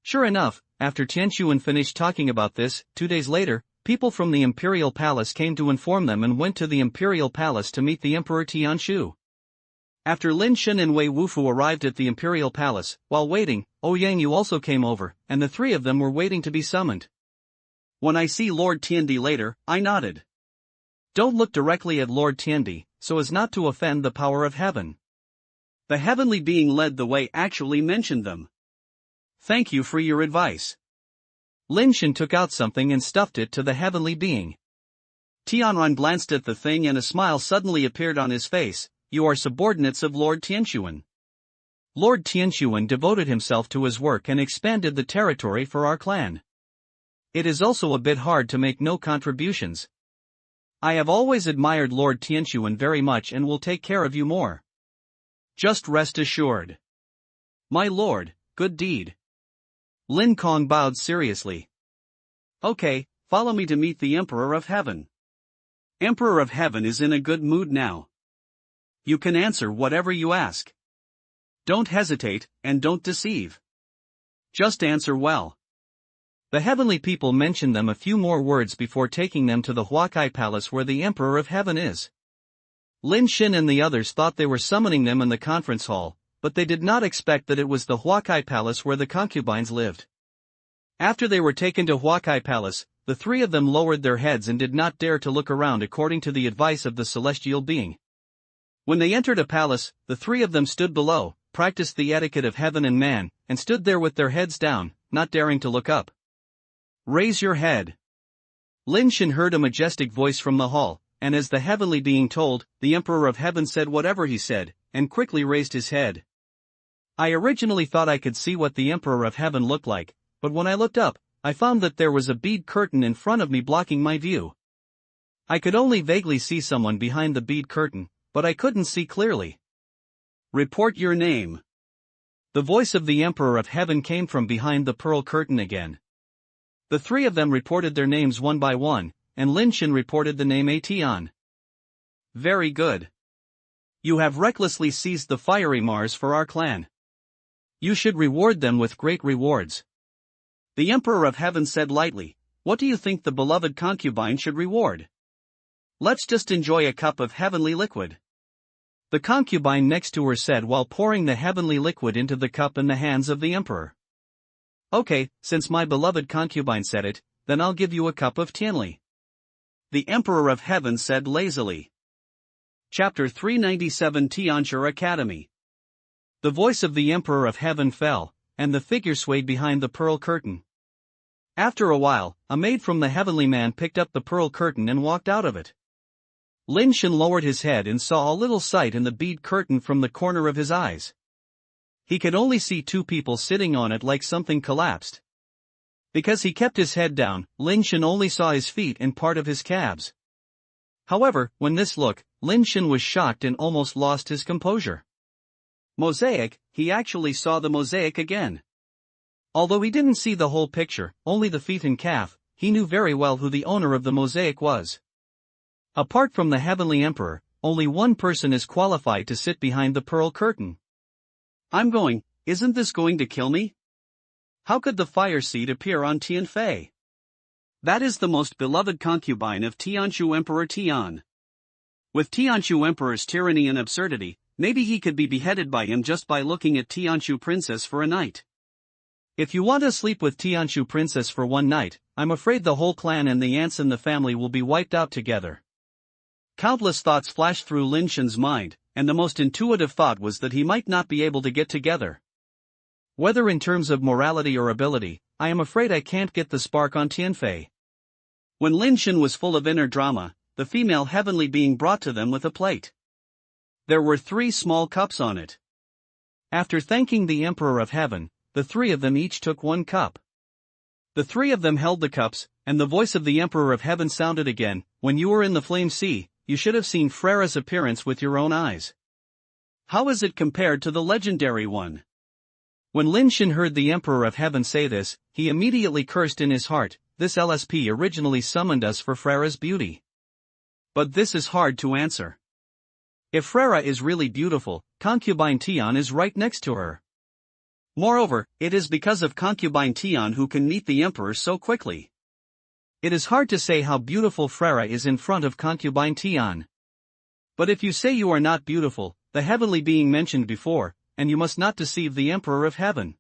Sure enough, after Tianshuan finished talking about this, 2 days later, people from the Imperial Palace came to inform them and went to the Imperial Palace to meet the Emperor Tianshu. After Lin Shen and Wei Wufu arrived at the Imperial Palace, while waiting, Ouyang also came over, and the three of them were waiting to be summoned. When I see Lord Tiandi later, I nodded. Don't look directly at Lord Tiandi, so as not to offend the power of heaven. The heavenly being led the way actually mentioned them. Thank you for your advice. Lin Shen took out something and stuffed it to the heavenly being. Tianran glanced at the thing and a smile suddenly appeared on his face. You are subordinates of Lord Tianshuan. Lord Tianshuan devoted himself to his work and expanded the territory for our clan. It is also a bit hard to make no contributions. I have always admired Lord Tianshuan very much and will take care of you more. Just rest assured. My lord, good deed. Lin Kong bowed seriously. Okay, follow me to meet the Emperor of Heaven. Emperor of Heaven is in a good mood now. You can answer whatever you ask. Don't hesitate, and don't deceive. Just answer well. The heavenly people mentioned them a few more words before taking them to the Huakai Palace where the Emperor of Heaven is. Lin Shen and the others thought they were summoning them in the conference hall, but they did not expect that it was the Huakai Palace where the concubines lived. After they were taken to Huakai Palace, the three of them lowered their heads and did not dare to look around according to the advice of the celestial being. When they entered a palace, the three of them stood below, practiced the etiquette of heaven and man, and stood there with their heads down, not daring to look up. Raise your head. Lin Shen heard a majestic voice from the hall, and as the heavenly being told, the Emperor of Heaven said whatever he said, and quickly raised his head. I originally thought I could see what the Emperor of Heaven looked like, but when I looked up, I found that there was a bead curtain in front of me blocking my view. I could only vaguely see someone behind the bead curtain, but I couldn't see clearly. Report your name. The voice of the Emperor of Heaven came from behind the pearl curtain again. The three of them reported their names one by one, and Lin Shen reported the name Atian. Very good. You have recklessly seized the fiery Mars for our clan. You should reward them with great rewards. The Emperor of Heaven said lightly, what do you think the beloved concubine should reward? Let's just enjoy a cup of heavenly liquid. The concubine next to her said while pouring the heavenly liquid into the cup in the hands of the emperor. Okay, since my beloved concubine said it, then I'll give you a cup of Tianli. The Emperor of Heaven said lazily. Chapter 397 Tianxia Academy. The voice of the Emperor of Heaven fell, and the figure swayed behind the pearl curtain. After a while, a maid from the heavenly man picked up the pearl curtain and walked out of it. Lin Shen lowered his head and saw a little sight in the bead curtain from the corner of his eyes. He could only see two people sitting on it like something collapsed. Because he kept his head down, Lin Shen only saw his feet and part of his calves. However, when this looked, Lin Shen was shocked and almost lost his composure. Mosaic, he actually saw the mosaic again. Although he didn't see the whole picture, only the feet and calf, he knew very well who the owner of the mosaic was. Apart from the heavenly emperor, only one person is qualified to sit behind the pearl curtain. Isn't this going to kill me? How could the fire seed appear on Tianfei? That is the most beloved concubine of Tianxu Emperor Tian. With Tianxu Emperor's tyranny and absurdity, maybe he could be beheaded by him just by looking at Tianxu Princess for a night. If you want to sleep with Tianxu Princess for one night, I'm afraid the whole clan and the ants in the family will be wiped out together. Countless thoughts flashed through Lin Shen's mind, and the most intuitive thought was that he might not be able to get together. Whether in terms of morality or ability, I am afraid I can't get the spark on Tianfei. When Lin Shen was full of inner drama, the female heavenly being brought to them with a plate. There were 3 small cups on it. After thanking the Emperor of Heaven, the 3 of them each took 1 cup. The 3 of them held the cups, and the voice of the Emperor of Heaven sounded again, when you were in the flame sea, you should have seen Frera's appearance with your own eyes. How is it compared to the legendary one? When Lin Shen heard the Emperor of Heaven say this, he immediately cursed in his heart, this LSP originally summoned us for Frera's beauty. But this is hard to answer. If Frera is really beautiful, concubine Tian is right next to her. Moreover, it is because of concubine Tian who can meet the Emperor so quickly. It is hard to say how beautiful Frera is in front of concubine Tian. But if you say you are not beautiful, the heavenly being mentioned before, and you must not deceive the Emperor of Heaven.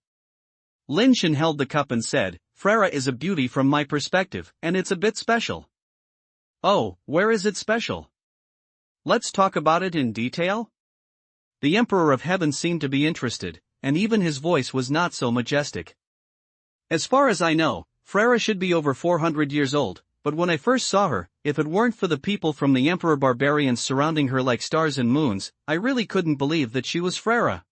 Lin Shen held the cup and said, Frera is a beauty from my perspective, and it's a bit special. Oh, where is it special? Let's talk about it in detail? The Emperor of Heaven seemed to be interested, and even his voice was not so majestic. As far as I know, Frera should be over 400 years old, but when I first saw her, if it weren't for the people from the Emperor Barbarians surrounding her like stars and moons, I really couldn't believe that she was Frera.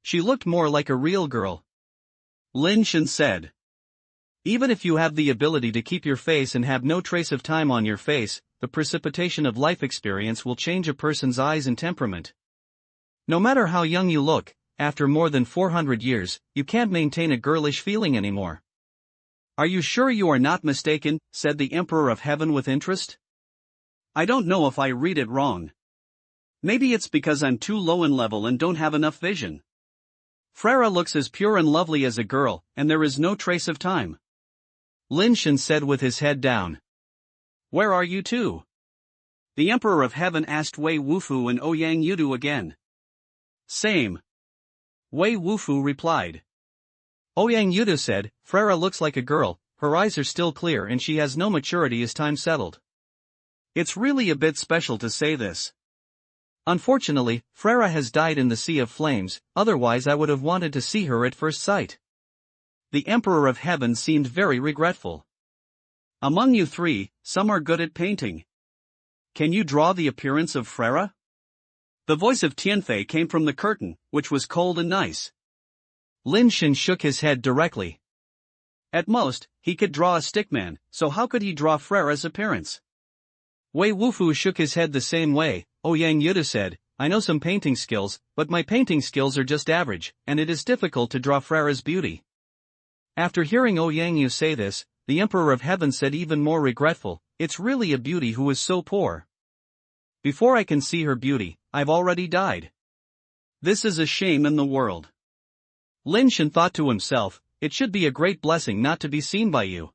She looked more like a real girl. Lin Shen said. Even if you have the ability to keep your face and have no trace of time on your face, the precipitation of life experience will change a person's eyes and temperament. No matter how young you look, after more than 400 years, you can't maintain a girlish feeling anymore. Are you sure you are not mistaken? Said the Emperor of Heaven with interest. I don't know if I read it wrong. Maybe it's because I'm too low in level and don't have enough vision. Frera looks as pure and lovely as a girl, and there is no trace of time. Lin Shen said with his head down. Where are you two? The Emperor of Heaven asked Wei Wufu and Ouyang Yudu again. Same. Wei Wufu replied. Ouyang Yudu said, Frera looks like a girl, her eyes are still clear and she has no maturity as time settled. It's really a bit special to say this. Unfortunately, Frera has died in the Sea of Flames, otherwise I would have wanted to see her at first sight. The Emperor of Heaven seemed very regretful. Among you 3, some are good at painting. Can you draw the appearance of Frera? The voice of Tianfei came from the curtain, which was cold and nice. Lin Shen shook his head directly. At most, he could draw a stickman, so how could he draw Frera's appearance? Wei Wufu shook his head the same way. Ouyang Yudu said, I know some painting skills, but my painting skills are just average, and it is difficult to draw Frera's beauty. After hearing Ouyang Yu say this, the Emperor of Heaven said even more regretful, it's really a beauty who is so poor. Before I can see her beauty, I've already died. This is a shame in the world. Lin Shen thought to himself, it should be a great blessing not to be seen by you.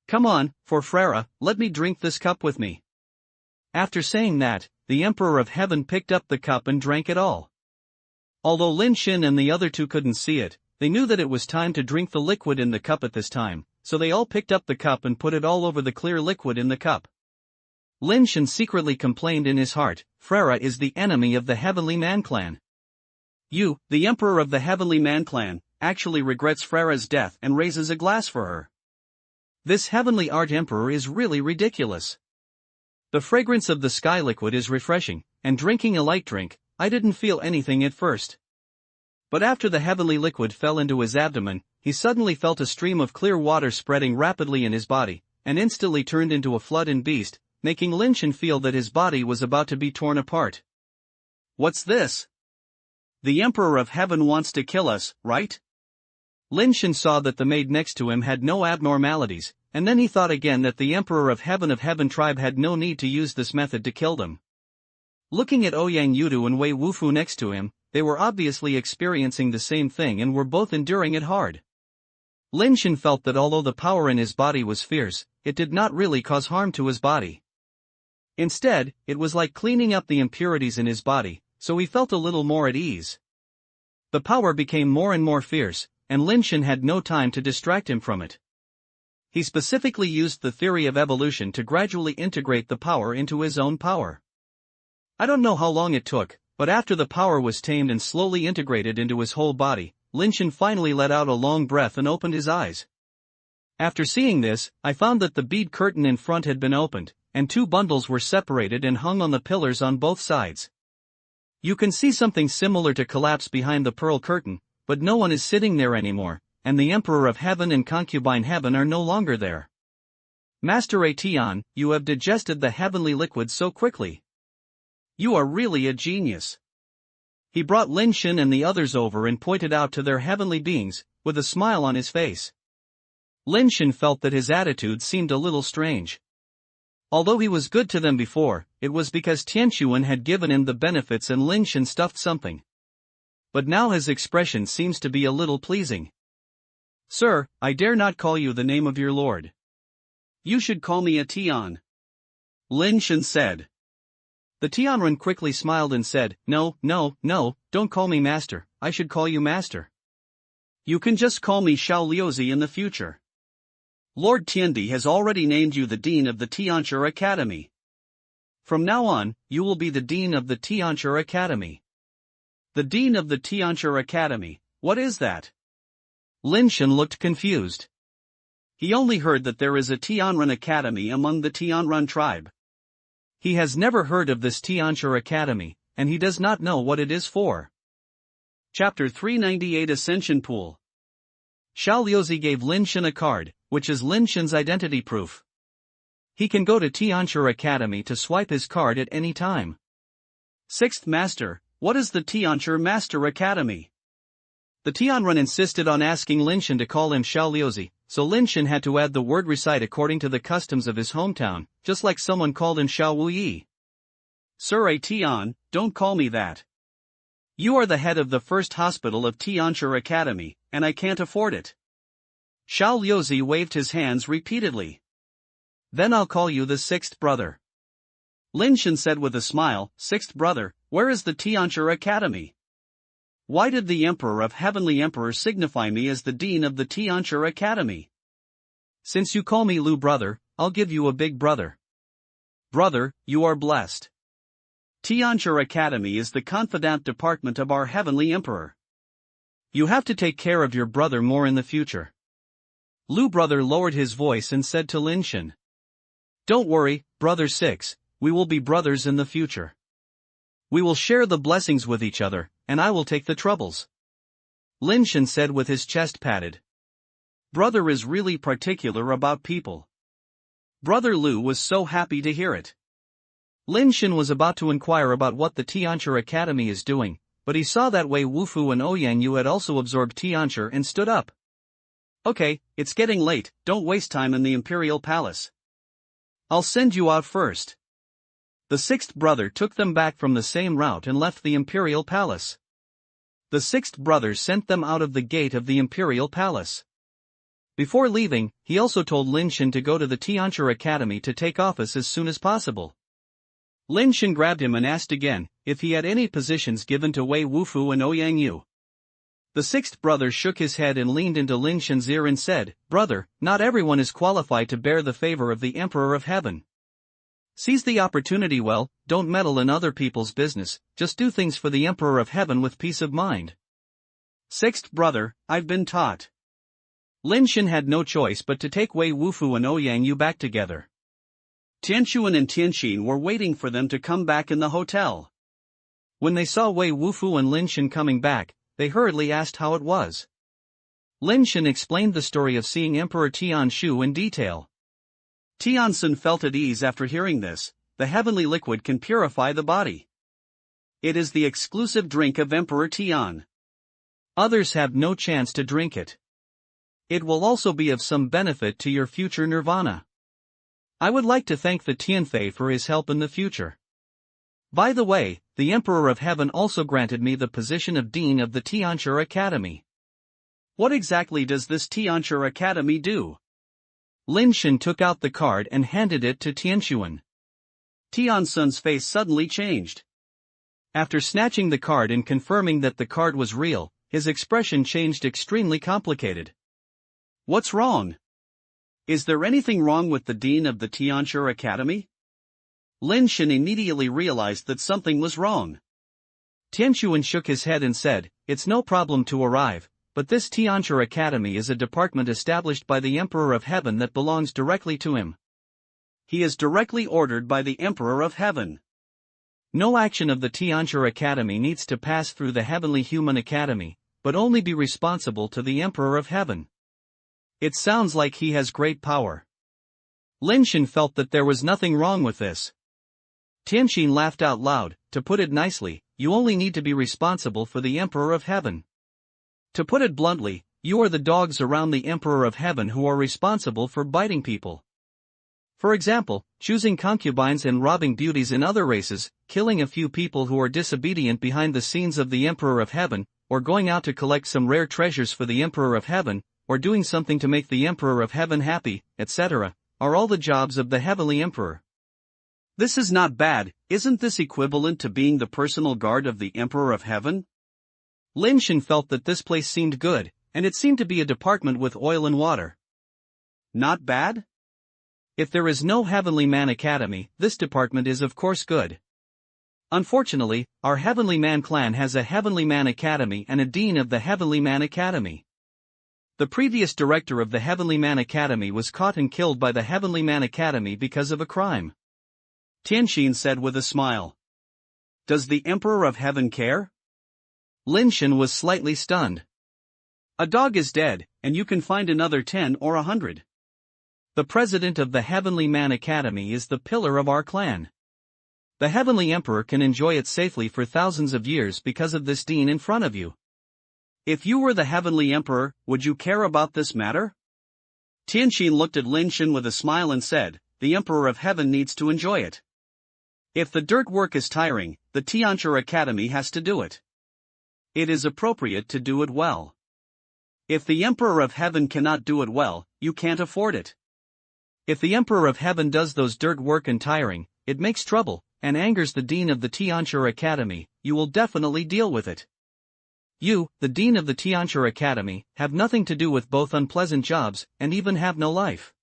Come on, for Frera, let me drink this cup with me. After saying that, the Emperor of Heaven picked up the cup and drank it all. Although Lin Shen and the other two couldn't see it, they knew that it was time to drink the liquid in the cup at this time, so they all picked up the cup and put it all over the clear liquid in the cup. Lin Shen secretly complained in his heart, Frera is the enemy of the Heavenly Man clan. You, the Emperor of the Heavenly Man clan, actually regrets Frera's death and raises a glass for her. This Heavenly Art Emperor is really ridiculous. The fragrance of the sky liquid is refreshing, and drinking a light drink, I didn't feel anything at first. But after the heavenly liquid fell into his abdomen, he suddenly felt a stream of clear water spreading rapidly in his body, and instantly turned into a flood and beast, making Lin Shen feel that his body was about to be torn apart. What's this? The Emperor of Heaven wants to kill us, right? Lin Shen saw that the maid next to him had no abnormalities, and then he thought again that the Emperor of Heaven tribe had no need to use this method to kill them. Looking at Ouyang Yudu and Wei Wufu next to him, they were obviously experiencing the same thing and were both enduring it hard. Lin Shen felt that although the power in his body was fierce, it did not really cause harm to his body. Instead, it was like cleaning up the impurities in his body, so he felt a little more at ease. The power became more and more fierce, and Lin Shen had no time to distract him from it. He specifically used the theory of evolution to gradually integrate the power into his own power. I don't know how long it took, but after the power was tamed and slowly integrated into his whole body, Lin Shen finally let out a long breath and opened his eyes. After seeing this, I found that the bead curtain in front had been opened, and two bundles were separated and hung on the pillars on both sides. You can see something similar to collapse behind the pearl curtain, but no one is sitting there anymore, and the Emperor of Heaven and Concubine Heaven are no longer there. Master Atian, you have digested the heavenly liquid so quickly. You are really a genius. He brought Lin Shen and the others over and pointed out to their heavenly beings, with a smile on his face. Lin Shen felt that his attitude seemed a little strange. Although he was good to them before, it was because Tianquan had given him the benefits and Lin Shen stuffed something. But now his expression seems to be a little pleasing. Sir, I dare not call you the name of your lord. You should call me a Tian. Lin Shen said. The Tianren quickly smiled and said, No, don't call me master, I should call you master. You can just call me Xiao Liuzi in the future. Lord Tiandi has already named you the Dean of the Tianchi Academy. From now on, you will be the Dean of the Tianchi Academy. The Dean of the Tianchi Academy, what is that? Lin Shen looked confused. He only heard that there is a Tianren Academy among the Tianren tribe. He has never heard of this Tianchi Academy, and he does not know what it is for. Chapter 398 Ascension Pool. Xiao Liuzi gave Lin Shen a card, which is Lin Shen's identity proof. He can go to Tianchi Academy to swipe his card at any time. Sixth Master, what is the Tianchi Master Academy? The Tianren insisted on asking Lin Shen to call him Xiao Liuzi, so Lin Shen had to add the word recite according to the customs of his hometown, just like someone called him Xiao Wuyi. Sir Atian, don't call me that. You are the head of the first hospital of Tianchi Academy, and I can't afford it. Xiao Liuzi waved his hands repeatedly. Then I'll call you the sixth brother. Lin Shen said with a smile, Sixth brother, where is the Tianchi Academy? Why did the Emperor of Heavenly Emperor signify me as the Dean of the Tianchi Academy? Since you call me Lu brother, I'll give you a big brother. Brother, you are blessed. Tianchi Academy is the confidant department of our Heavenly Emperor. You have to take care of your brother more in the future. Lu brother lowered his voice and said to Lin Shen. Don't worry, brother 6, we will be brothers in the future. We will share the blessings with each other, and I will take the troubles. Lin Shen said with his chest padded. Brother is really particular about people. Brother Lu was so happy to hear it. Lin Shen was about to inquire about what the Tianchi Academy is doing, but he saw that Wei Wufu and Ouyang Yu had also absorbed Tianchi and stood up. Okay, it's getting late, don't waste time in the Imperial Palace. I'll send you out first. The sixth brother took them back from the same route and left the Imperial Palace. The sixth brother sent them out of the gate of the Imperial Palace. Before leaving, he also told Lin Shen to go to the Tianchi Academy to take office as soon as possible. Lin Shen grabbed him and asked again if he had any positions given to Wei Wufu and Ouyang Yu. The sixth brother shook his head and leaned into Lin Shen's ear and said, "Brother, not everyone is qualified to bear the favor of the Emperor of Heaven. Seize the opportunity well, don't meddle in other people's business, just do things for the Emperor of Heaven with peace of mind." Sixth brother, I've been taught. Lin Shen had no choice but to take Wei Wufu and Ouyang Yu back together. Tianchuan and Tianxin were waiting for them to come back in the hotel. When they saw Wei Wufu and Lin Shen coming back, they hurriedly asked how it was. Lin Shen explained the story of seeing Emperor Tianshu in detail. Tianxin felt at ease after hearing this. The heavenly liquid can purify the body. It is the exclusive drink of Emperor Tian. Others have no chance to drink it. It will also be of some benefit to your future nirvana. I would like to thank the Tianfei for his help in the future. By the way, the Emperor of Heaven also granted me the position of Dean of the Tianchi Academy. What exactly does this Tianchi Academy do? Lin Shen took out the card and handed it to Tianxuan. Tianxun's face suddenly changed. After snatching the card and confirming that the card was real, his expression changed extremely complicated. What's wrong? Is there anything wrong with the Dean of the Tianchi Academy? Lin Shen immediately realized that something was wrong. Tianxuan shook his head and said, "It's no problem to arrive, but this Tianchi Academy is a department established by the Emperor of Heaven that belongs directly to him. He is directly ordered by the Emperor of Heaven. No action of the Tianchi Academy needs to pass through the Heavenly Human Academy, but only be responsible to the Emperor of Heaven. It sounds like he has great power." Lin Shen felt that there was nothing wrong with this. Tianxin laughed out loud. "To put it nicely, you only need to be responsible for the Emperor of Heaven. To put it bluntly, you are the dogs around the Emperor of Heaven who are responsible for biting people. For example, choosing concubines and robbing beauties in other races, killing a few people who are disobedient behind the scenes of the Emperor of Heaven, or going out to collect some rare treasures for the Emperor of Heaven, or doing something to make the Emperor of Heaven happy, etc., are all the jobs of the Heavenly Emperor." This is not bad. Isn't this equivalent to being the personal guard of the Emperor of Heaven? Lin Shen felt that this place seemed good, and it seemed to be a department with oil and water. Not bad? If there is no Heavenly Man Academy, this department is of course good. Unfortunately, our Heavenly Man clan has a Heavenly Man Academy and a Dean of the Heavenly Man Academy. The previous director of the Heavenly Man Academy was caught and killed by the Heavenly Man Academy because of a crime. Tianxin said with a smile. Does the Emperor of Heaven care? Lin Shen was slightly stunned. A dog is dead, and you can find another 10 or 100. The president of the Heavenly Man Academy is the pillar of our clan. The Heavenly Emperor can enjoy it safely for thousands of years because of this dean in front of you. If you were the Heavenly Emperor, would you care about this matter? Tianxin looked at Lin Shen with a smile and said, "The Emperor of Heaven needs to enjoy it. If the dirt work is tiring, the Tianchi Academy has to do it. It is appropriate to do it well. If the Emperor of Heaven cannot do it well, you can't afford it. If the Emperor of Heaven does those dirt work and tiring, it makes trouble, and angers the Dean of the Tianchi Academy, you will definitely deal with it. You, the Dean of the Tianchi Academy, have nothing to do with both unpleasant jobs, and even have no life."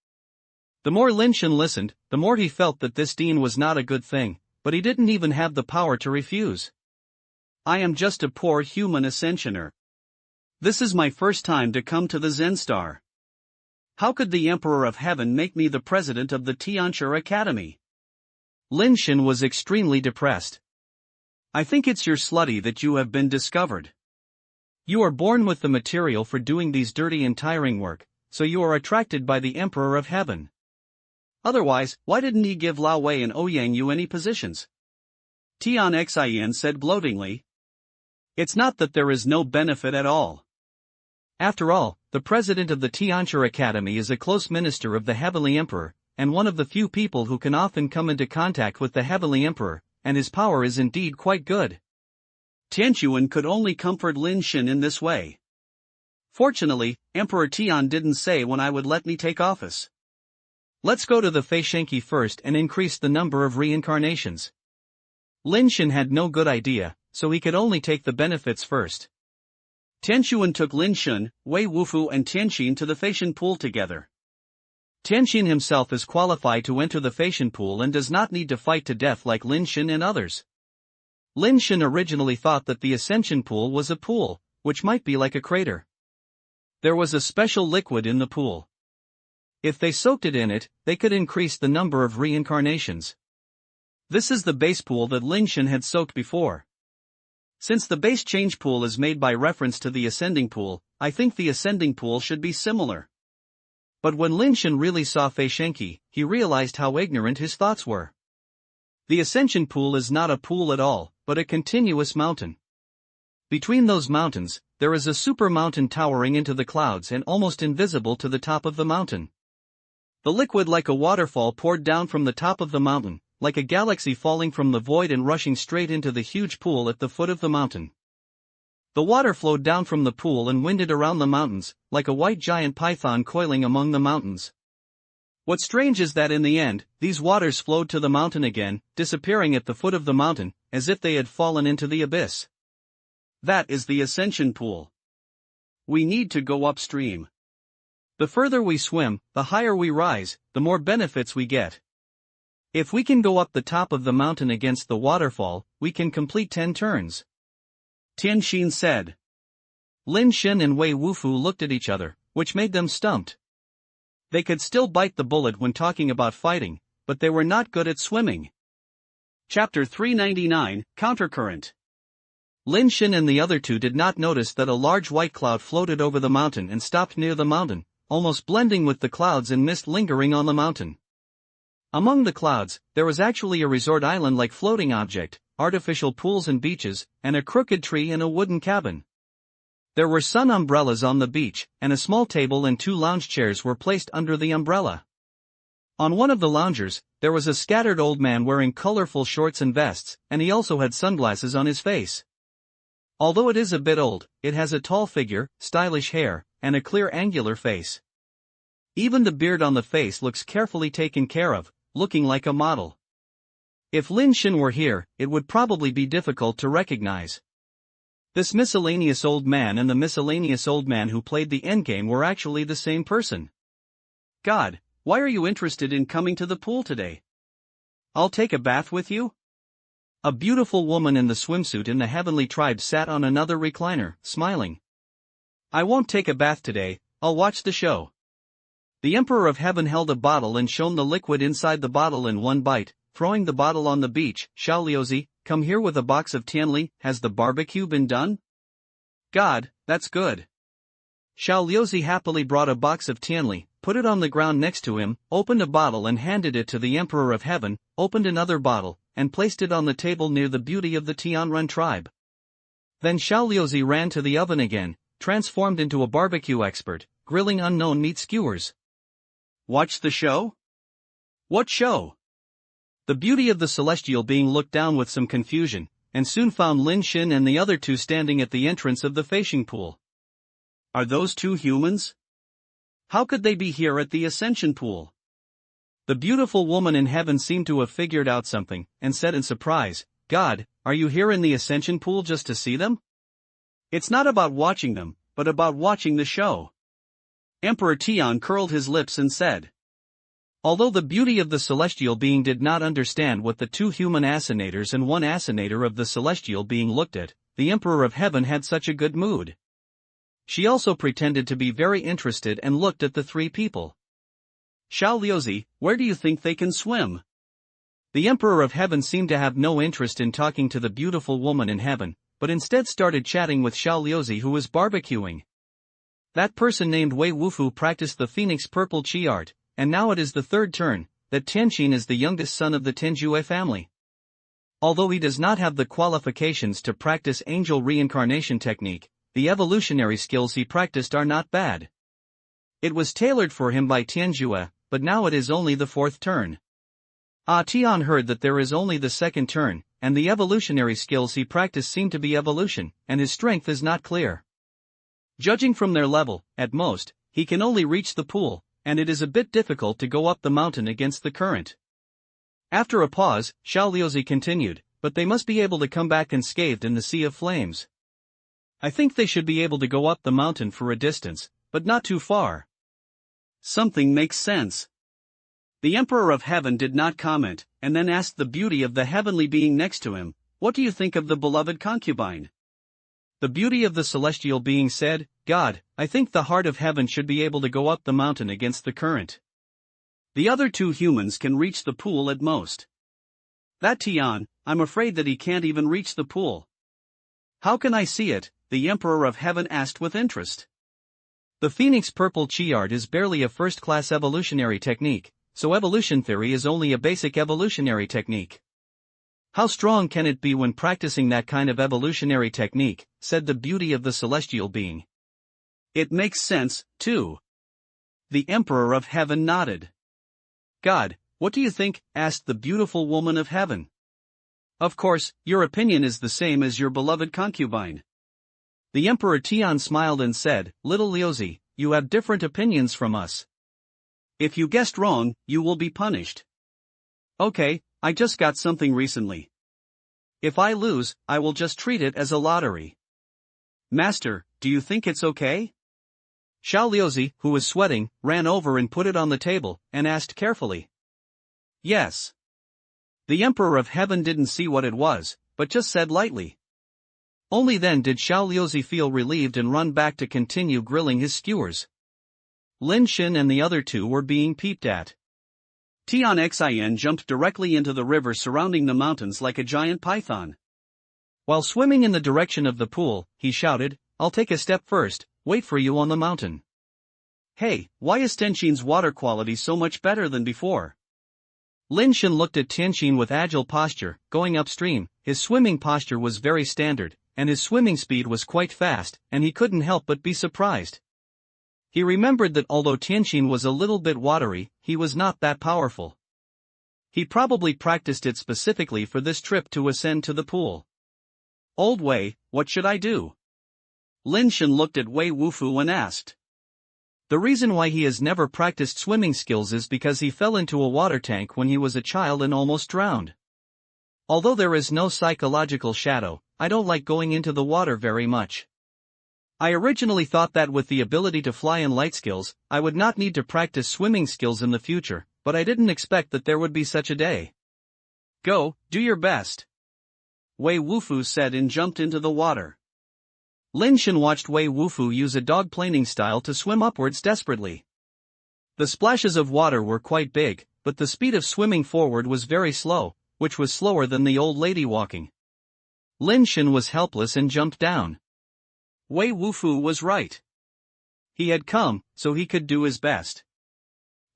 The more Lin Shen listened, the more he felt that this Dean was not a good thing, but he didn't even have the power to refuse. "I am just a poor human ascensioner. This is my first time to come to the Zen Star. How could the Emperor of Heaven make me the president of the Tianchi Academy?" Lin Shen was extremely depressed. "I think it's your slutty that you have been discovered. You are born with the material for doing these dirty and tiring work, so you are attracted by the Emperor of Heaven. Otherwise, why didn't he give Lao Wei and Ouyang Yu any positions?" Tian Xin said gloatingly. "It's not that there is no benefit at all. After all, the president of the Tianchi Academy is a close minister of the Heavenly Emperor, and one of the few people who can often come into contact with the Heavenly Emperor, and his power is indeed quite good." Tianchuan could only comfort Lin Shen in this way. Fortunately, Emperor Tian didn't say when I would let me take office. Let's go to the Fei Shenki first and increase the number of reincarnations. Lin Shen had no good idea, so he could only take the benefits first. Tianxuan took Lin Shen, Wei Wufu and Tianxin to the Feishan pool together. Tianxin himself is qualified to enter the Feishan pool and does not need to fight to death like Lin Shen and others. Lin Shen originally thought that the Ascension pool was a pool, which might be like a crater. There was a special liquid in the pool. If they soaked it in it, they could increase the number of reincarnations. This is the base pool that Lin Shen had soaked before. Since the base change pool is made by reference to the ascending pool, I think the ascending pool should be similar. But when Lin Shen really saw Fei Shenki, he realized how ignorant his thoughts were. The ascension pool is not a pool at all, but a continuous mountain. Between those mountains, there is a super mountain towering into the clouds and almost invisible to the top of the mountain. The liquid like a waterfall poured down from the top of the mountain, like a galaxy falling from the void and rushing straight into the huge pool at the foot of the mountain. The water flowed down from the pool and winded around the mountains, like a white giant python coiling among the mountains. What's strange is that in the end, these waters flowed to the mountain again, disappearing at the foot of the mountain, as if they had fallen into the abyss. That is the ascension pool. We need to go upstream. The further we swim, the higher we rise, the more benefits we get. If we can go up the top of the mountain against the waterfall, we can complete 10 turns. Tianxin said. Lin Shen and Wei Wufu looked at each other, which made them stumped. They could still bite the bullet when talking about fighting, but they were not good at swimming. Chapter 399, Countercurrent. Lin Shen and the other two did not notice that a large white cloud floated over the mountain and stopped near the mountain, almost blending with the clouds and mist lingering on the mountain. Among the clouds, there was actually a resort island-like floating object, artificial pools and beaches, and a crooked tree and a wooden cabin. There were sun umbrellas on the beach, and a small table and 2 lounge chairs were placed under the umbrella. On one of the loungers, there was a scattered old man wearing colorful shorts and vests, and he also had sunglasses on his face. Although it is a bit old, it has a tall figure, stylish hair, and a clear angular face. Even the beard on the face looks carefully taken care of, looking like a model. If Lin Shen were here, it would probably be difficult to recognize. This miscellaneous old man and the miscellaneous old man who played the endgame were actually the same person. God, why are you interested in coming to the pool today? I'll take a bath with you? A beautiful woman in the swimsuit in the heavenly tribe sat on another recliner, smiling. I won't take a bath today, I'll watch the show. The Emperor of Heaven held a bottle and shone the liquid inside the bottle in one bite, throwing the bottle on the beach. Xiao Liuzi, come here with a box of Tianli, has the barbecue been done? God, that's good. Xiao Liuzi happily brought a box of Tianli, put it on the ground next to him, opened a bottle and handed it to the Emperor of Heaven, opened another bottle, and placed it on the table near the beauty of the Tianrun tribe. Then Xiao Liuzi ran to the oven again, transformed into a barbecue expert, grilling unknown meat skewers. Watch the show? What show? The beauty of the celestial being looked down with some confusion, and soon found Lin Shen and the other two standing at the entrance of the Feishing pool. Are those 2 humans? How could they be here at the Ascension pool? The beautiful woman in heaven seemed to have figured out something, and said in surprise, God, are you here in the Ascension pool just to see them? It's not about watching them, but about watching the show. Emperor Tian curled his lips and said. Although the beauty of the celestial being did not understand what the 2 human assonators and 1 assonator of the celestial being looked at, the Emperor of Heaven had such a good mood. She also pretended to be very interested and looked at the 3 people. Xiao Liuzi, where do you think they can swim? The Emperor of Heaven seemed to have no interest in talking to the beautiful woman in heaven, but instead started chatting with Xiao Liuzi who was barbecuing. That person named Wei Wufu practiced the Phoenix Purple Chi art, and now it is the 3rd turn, that Tianxin is the youngest son of the Tenjue family. Although he does not have the qualifications to practice angel reincarnation technique, the evolutionary skills he practiced are not bad. It was tailored for him by Tianjue, but now it is only the 4th turn. Tian heard that there is only the 2nd turn, and the evolutionary skills he practiced seem to be evolution, and his strength is not clear. Judging from their level, at most, he can only reach the pool, and it is a bit difficult to go up the mountain against the current. After a pause, Xiao Liuzi continued, but they must be able to come back unscathed in the sea of flames. I think they should be able to go up the mountain for a distance, but not too far. Something makes sense. The Emperor of Heaven did not comment, and then asked the beauty of the heavenly being next to him, "What do you think of the beloved concubine?" The beauty of the celestial being said, "God, I think the heart of heaven should be able to go up the mountain against the current. The other two humans can reach the pool at most. That Tian, I'm afraid that he can't even reach the pool." "How can I see it?" the Emperor of Heaven asked with interest. The Phoenix Purple Chi Art is barely a first-class evolutionary technique, so evolution theory is only a basic evolutionary technique. How strong can it be when practicing that kind of evolutionary technique, said the beauty of the celestial being. It makes sense, too. The Emperor of Heaven nodded. God, what do you think? Asked the beautiful woman of heaven. Of course, your opinion is the same as your beloved concubine. The Emperor Tian smiled and said, Little Liuzi, you have different opinions from us. If you guessed wrong, you will be punished. Okay, I just got something recently. If I lose, I will just treat it as a lottery. Master, do you think it's okay? Xiao Liuzi, who was sweating, ran over and put it on the table, and asked carefully. Yes. The Emperor of Heaven didn't see what it was, but just said lightly. Only then did Xiao Liuzi feel relieved and run back to continue grilling his skewers. Lin Shen and the other two were being peeped at. Tian Xin jumped directly into the river surrounding the mountains like a giant python. While swimming in the direction of the pool, he shouted, I'll take a step first, wait for you on the mountain. Hey, why is Tianxin's water quality so much better than before? Lin Shen looked at Tianxin with agile posture, going upstream. His swimming posture was very standard, and his swimming speed was quite fast, and he couldn't help but be surprised. He remembered that although Tianxin was a little bit watery, he was not that powerful. He probably practiced it specifically for this trip to ascend to the pool. Old Wei, what should I do? Lin Shen looked at Wei Wufu and asked. The reason why he has never practiced swimming skills is because he fell into a water tank when he was a child and almost drowned. Although there is no psychological shadow, I don't like going into the water very much. I originally thought that with the ability to fly and light skills, I would not need to practice swimming skills in the future, but I didn't expect that there would be such a day. Go, do your best. Wei Wufu said and jumped into the water. Lin Shen watched Wei Wufu use a dog planing style to swim upwards desperately. The splashes of water were quite big, but the speed of swimming forward was very slow, which was slower than the old lady walking. Lin Shen was helpless and jumped down. Wei Wufu was right. He had come, so he could do his best.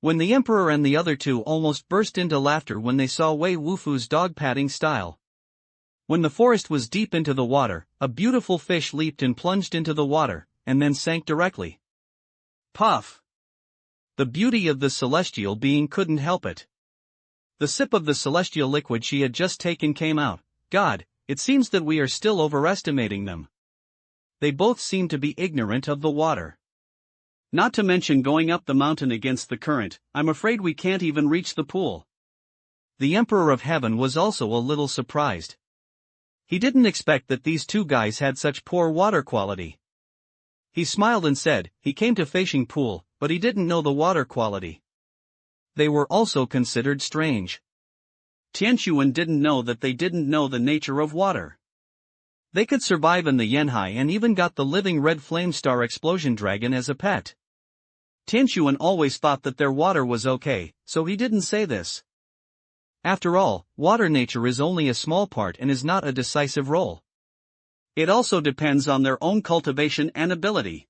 When the Emperor and the other two almost burst into laughter when they saw Wei Wufu's dog patting style. When the forest was deep into the water, a beautiful fish leaped and plunged into the water, and then sank directly. Puff! The beauty of the celestial being couldn't help it. The sip of the celestial liquid she had just taken came out. God, it seems that we are still overestimating them. They both seem to be ignorant of the water. Not to mention going up the mountain against the current, I'm afraid we can't even reach the pool. The Emperor of Heaven was also a little surprised. He didn't expect that these two guys had such poor water quality. He smiled and said, he came to Feishing Pool, but he didn't know the water quality. They were also considered strange. Tianxuan didn't know that they didn't know the nature of water. They could survive in the Yanhai and even got the living red flame star explosion dragon as a pet. Tianxuan always thought that their water was okay, so he didn't say this. After all, water nature is only a small part and is not a decisive role. It also depends on their own cultivation and ability.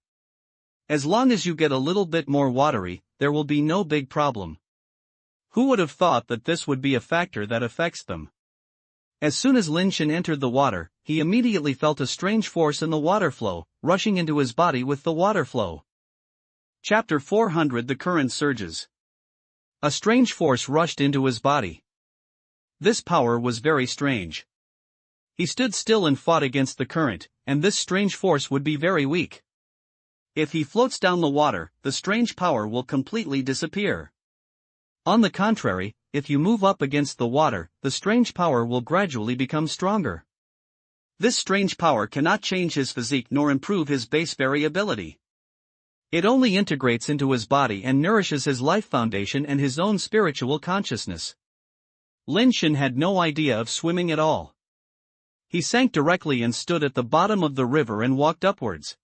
As long as you get a little bit more watery, there will be no big problem. Who would have thought that this would be a factor that affects them? As soon as Lin Shen entered the water, he immediately felt a strange force in the water flow, rushing into his body with the water flow. Chapter 400 The Current Surges. A strange force rushed into his body. This power was very strange. He stood still and fought against the current, and this strange force would be very weak. If he floats down the water, the strange power will completely disappear. On the contrary, if you move up against the water, the strange power will gradually become stronger. This strange power cannot change his physique nor improve his base variability. It only integrates into his body and nourishes his life foundation and his own spiritual consciousness. Lin Shen had no idea of swimming at all. He sank directly and stood at the bottom of the river and walked upwards.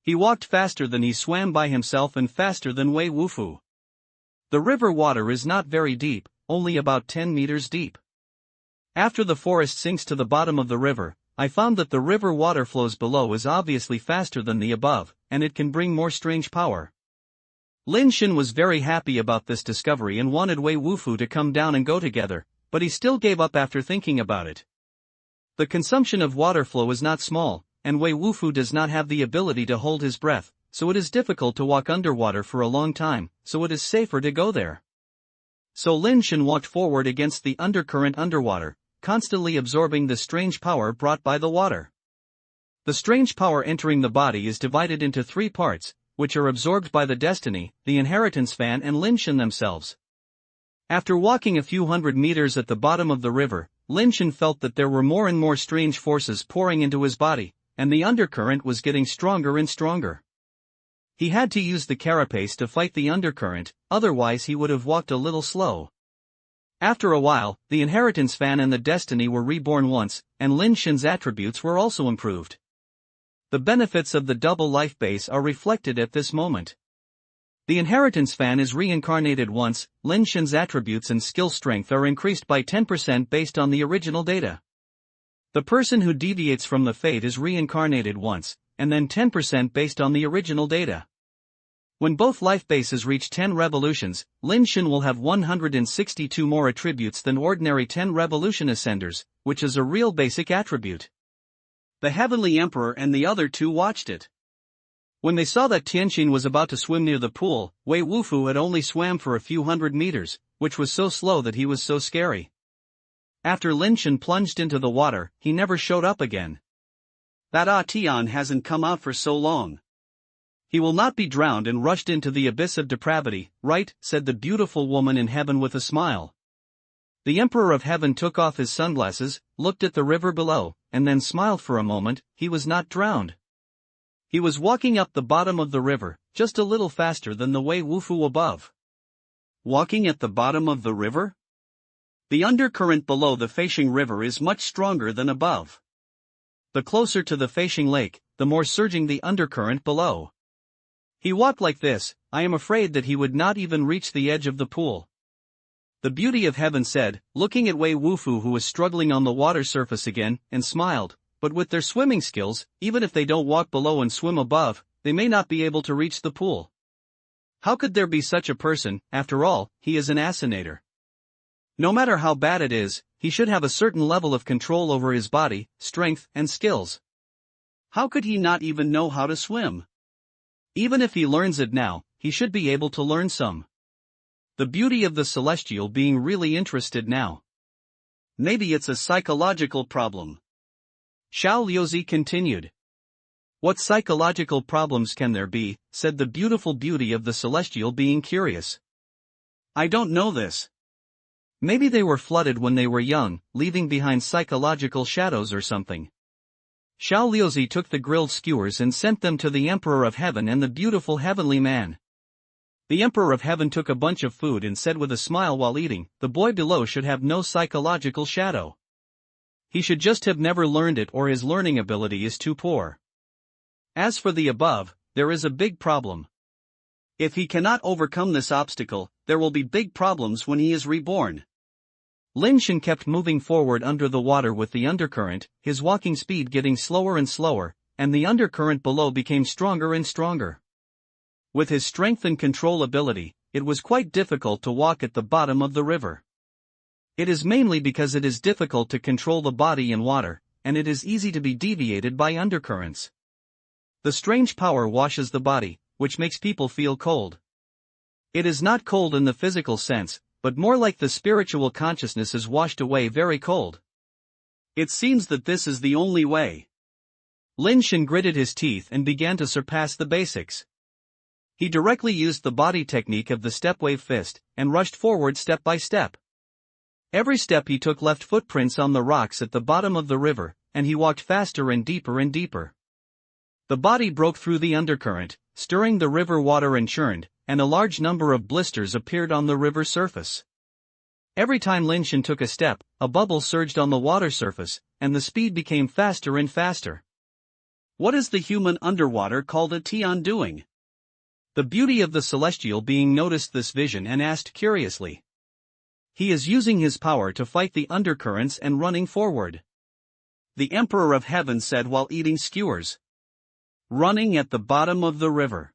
He walked faster than he swam by himself and faster than Wei Wufu. The river water is not very deep, only about 10 meters deep. After the forest sinks to the bottom of the river, I found that the river water flows below is obviously faster than the above, and it can bring more strange power. Lin Shen was very happy about this discovery and wanted Wei Wufu to come down and go together, but he still gave up after thinking about it. The consumption of water flow is not small, and Wei Wufu does not have the ability to hold his breath, so it is difficult to walk underwater for a long time, so it is safer to go there. So Lin Shen walked forward against the undercurrent underwater, constantly absorbing the strange power brought by the water. The strange power entering the body is divided into 3 parts, which are absorbed by the destiny, the inheritance fan and Lin Shen themselves. After walking a few hundred meters at the bottom of the river, Lin Shen felt that there were more and more strange forces pouring into his body, and the undercurrent was getting stronger and stronger. He had to use the carapace to fight the undercurrent, otherwise he would have walked a little slow. After a while, the inheritance fan and the destiny were reborn once, and Lin Shen's attributes were also improved. The benefits of the double life base are reflected at this moment. The inheritance fan is reincarnated once, Lin Shen's attributes and skill strength are increased by 10% based on the original data. The person who deviates from the fate is reincarnated once, and then 10% based on the original data. When both life bases reach 10 revolutions, Lin Shen will have 162 more attributes than ordinary 10 revolution ascenders, which is a real basic attribute. The Heavenly Emperor and the other 2 watched it. When they saw that Tianqin was about to swim near the pool, Wei Wufu had only swam for a few hundred meters, which was so slow that he was so scary. After Lin Shen plunged into the water, he never showed up again. That Tian hasn't come out for so long. He will not be drowned and rushed into the abyss of depravity, right? Said the beautiful woman in heaven with a smile. The Emperor of Heaven took off his sunglasses, looked at the river below, and then smiled for a moment. He was not drowned. He was walking up the bottom of the river, just a little faster than the Wei Wufu above. Walking at the bottom of the river? The undercurrent below the Feishing River is much stronger than above. The closer to the Feishing Lake, the more surging the undercurrent below. He walked like this. I am afraid that he would not even reach the edge of the pool. The beauty of heaven said, looking at Wei Wufu who was struggling on the water surface again, and smiled, but with their swimming skills, even if they don't walk below and swim above, they may not be able to reach the pool. How could there be such a person? After all, he is an assassinator. No matter how bad it is, he should have a certain level of control over his body, strength, and skills. How could he not even know how to swim? Even if he learns it now, he should be able to learn some. The beauty of the celestial being really interested now. Maybe it's a psychological problem. Xiao Liuzi continued. What psychological problems can there be? Said the beautiful beauty of the celestial being curious. I don't know this. Maybe they were flooded when they were young, leaving behind psychological shadows or something. Xiao Liuzi took the grilled skewers and sent them to the Emperor of Heaven and the beautiful heavenly man. The Emperor of Heaven took a bunch of food and said with a smile while eating, the boy below should have no psychological shadow. He should just have never learned it or his learning ability is too poor. As for the above, there is a big problem. If he cannot overcome this obstacle, there will be big problems when he is reborn. Lin Shen kept moving forward under the water with the undercurrent, his walking speed getting slower and slower, and the undercurrent below became stronger and stronger. With his strength and control ability, it was quite difficult to walk at the bottom of the river. It is mainly because it is difficult to control the body in water, and it is easy to be deviated by undercurrents. The strange power washes the body, which makes people feel cold. It is not cold in the physical sense, but more like the spiritual consciousness is washed away very cold. It seems that this is the only way. Lin Shen gritted his teeth and began to surpass the basics. He directly used the body technique of the stepwave fist, and rushed forward step by step. Every step he took left footprints on the rocks at the bottom of the river, and he walked faster and deeper and deeper. The body broke through the undercurrent, stirring the river water and churned, and a large number of blisters appeared on the river surface. Every time Lin Shen took a step, a bubble surged on the water surface, and the speed became faster and faster. What is the human underwater called a Tian doing? The beauty of the celestial being noticed this vision and asked curiously. He is using his power to fight the undercurrents and running forward. The Emperor of Heaven said while eating skewers. Running at the bottom of the river.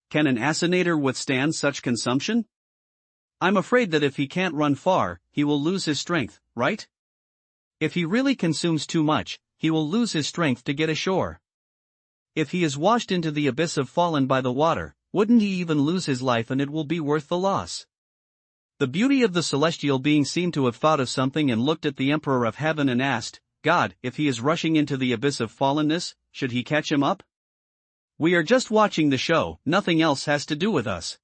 Can an assassinator withstand such consumption? I'm afraid that if he can't run far, he will lose his strength, right? If he really consumes too much, he will lose his strength to get ashore. If he is washed into the abyss of fallen by the water, wouldn't he even lose his life and it will be worth the loss? The beauty of the celestial being seemed to have thought of something and looked at the Emperor of Heaven and asked, God, if he is rushing into the abyss of fallenness, should he catch him up? We are just watching the show, nothing else has to do with us.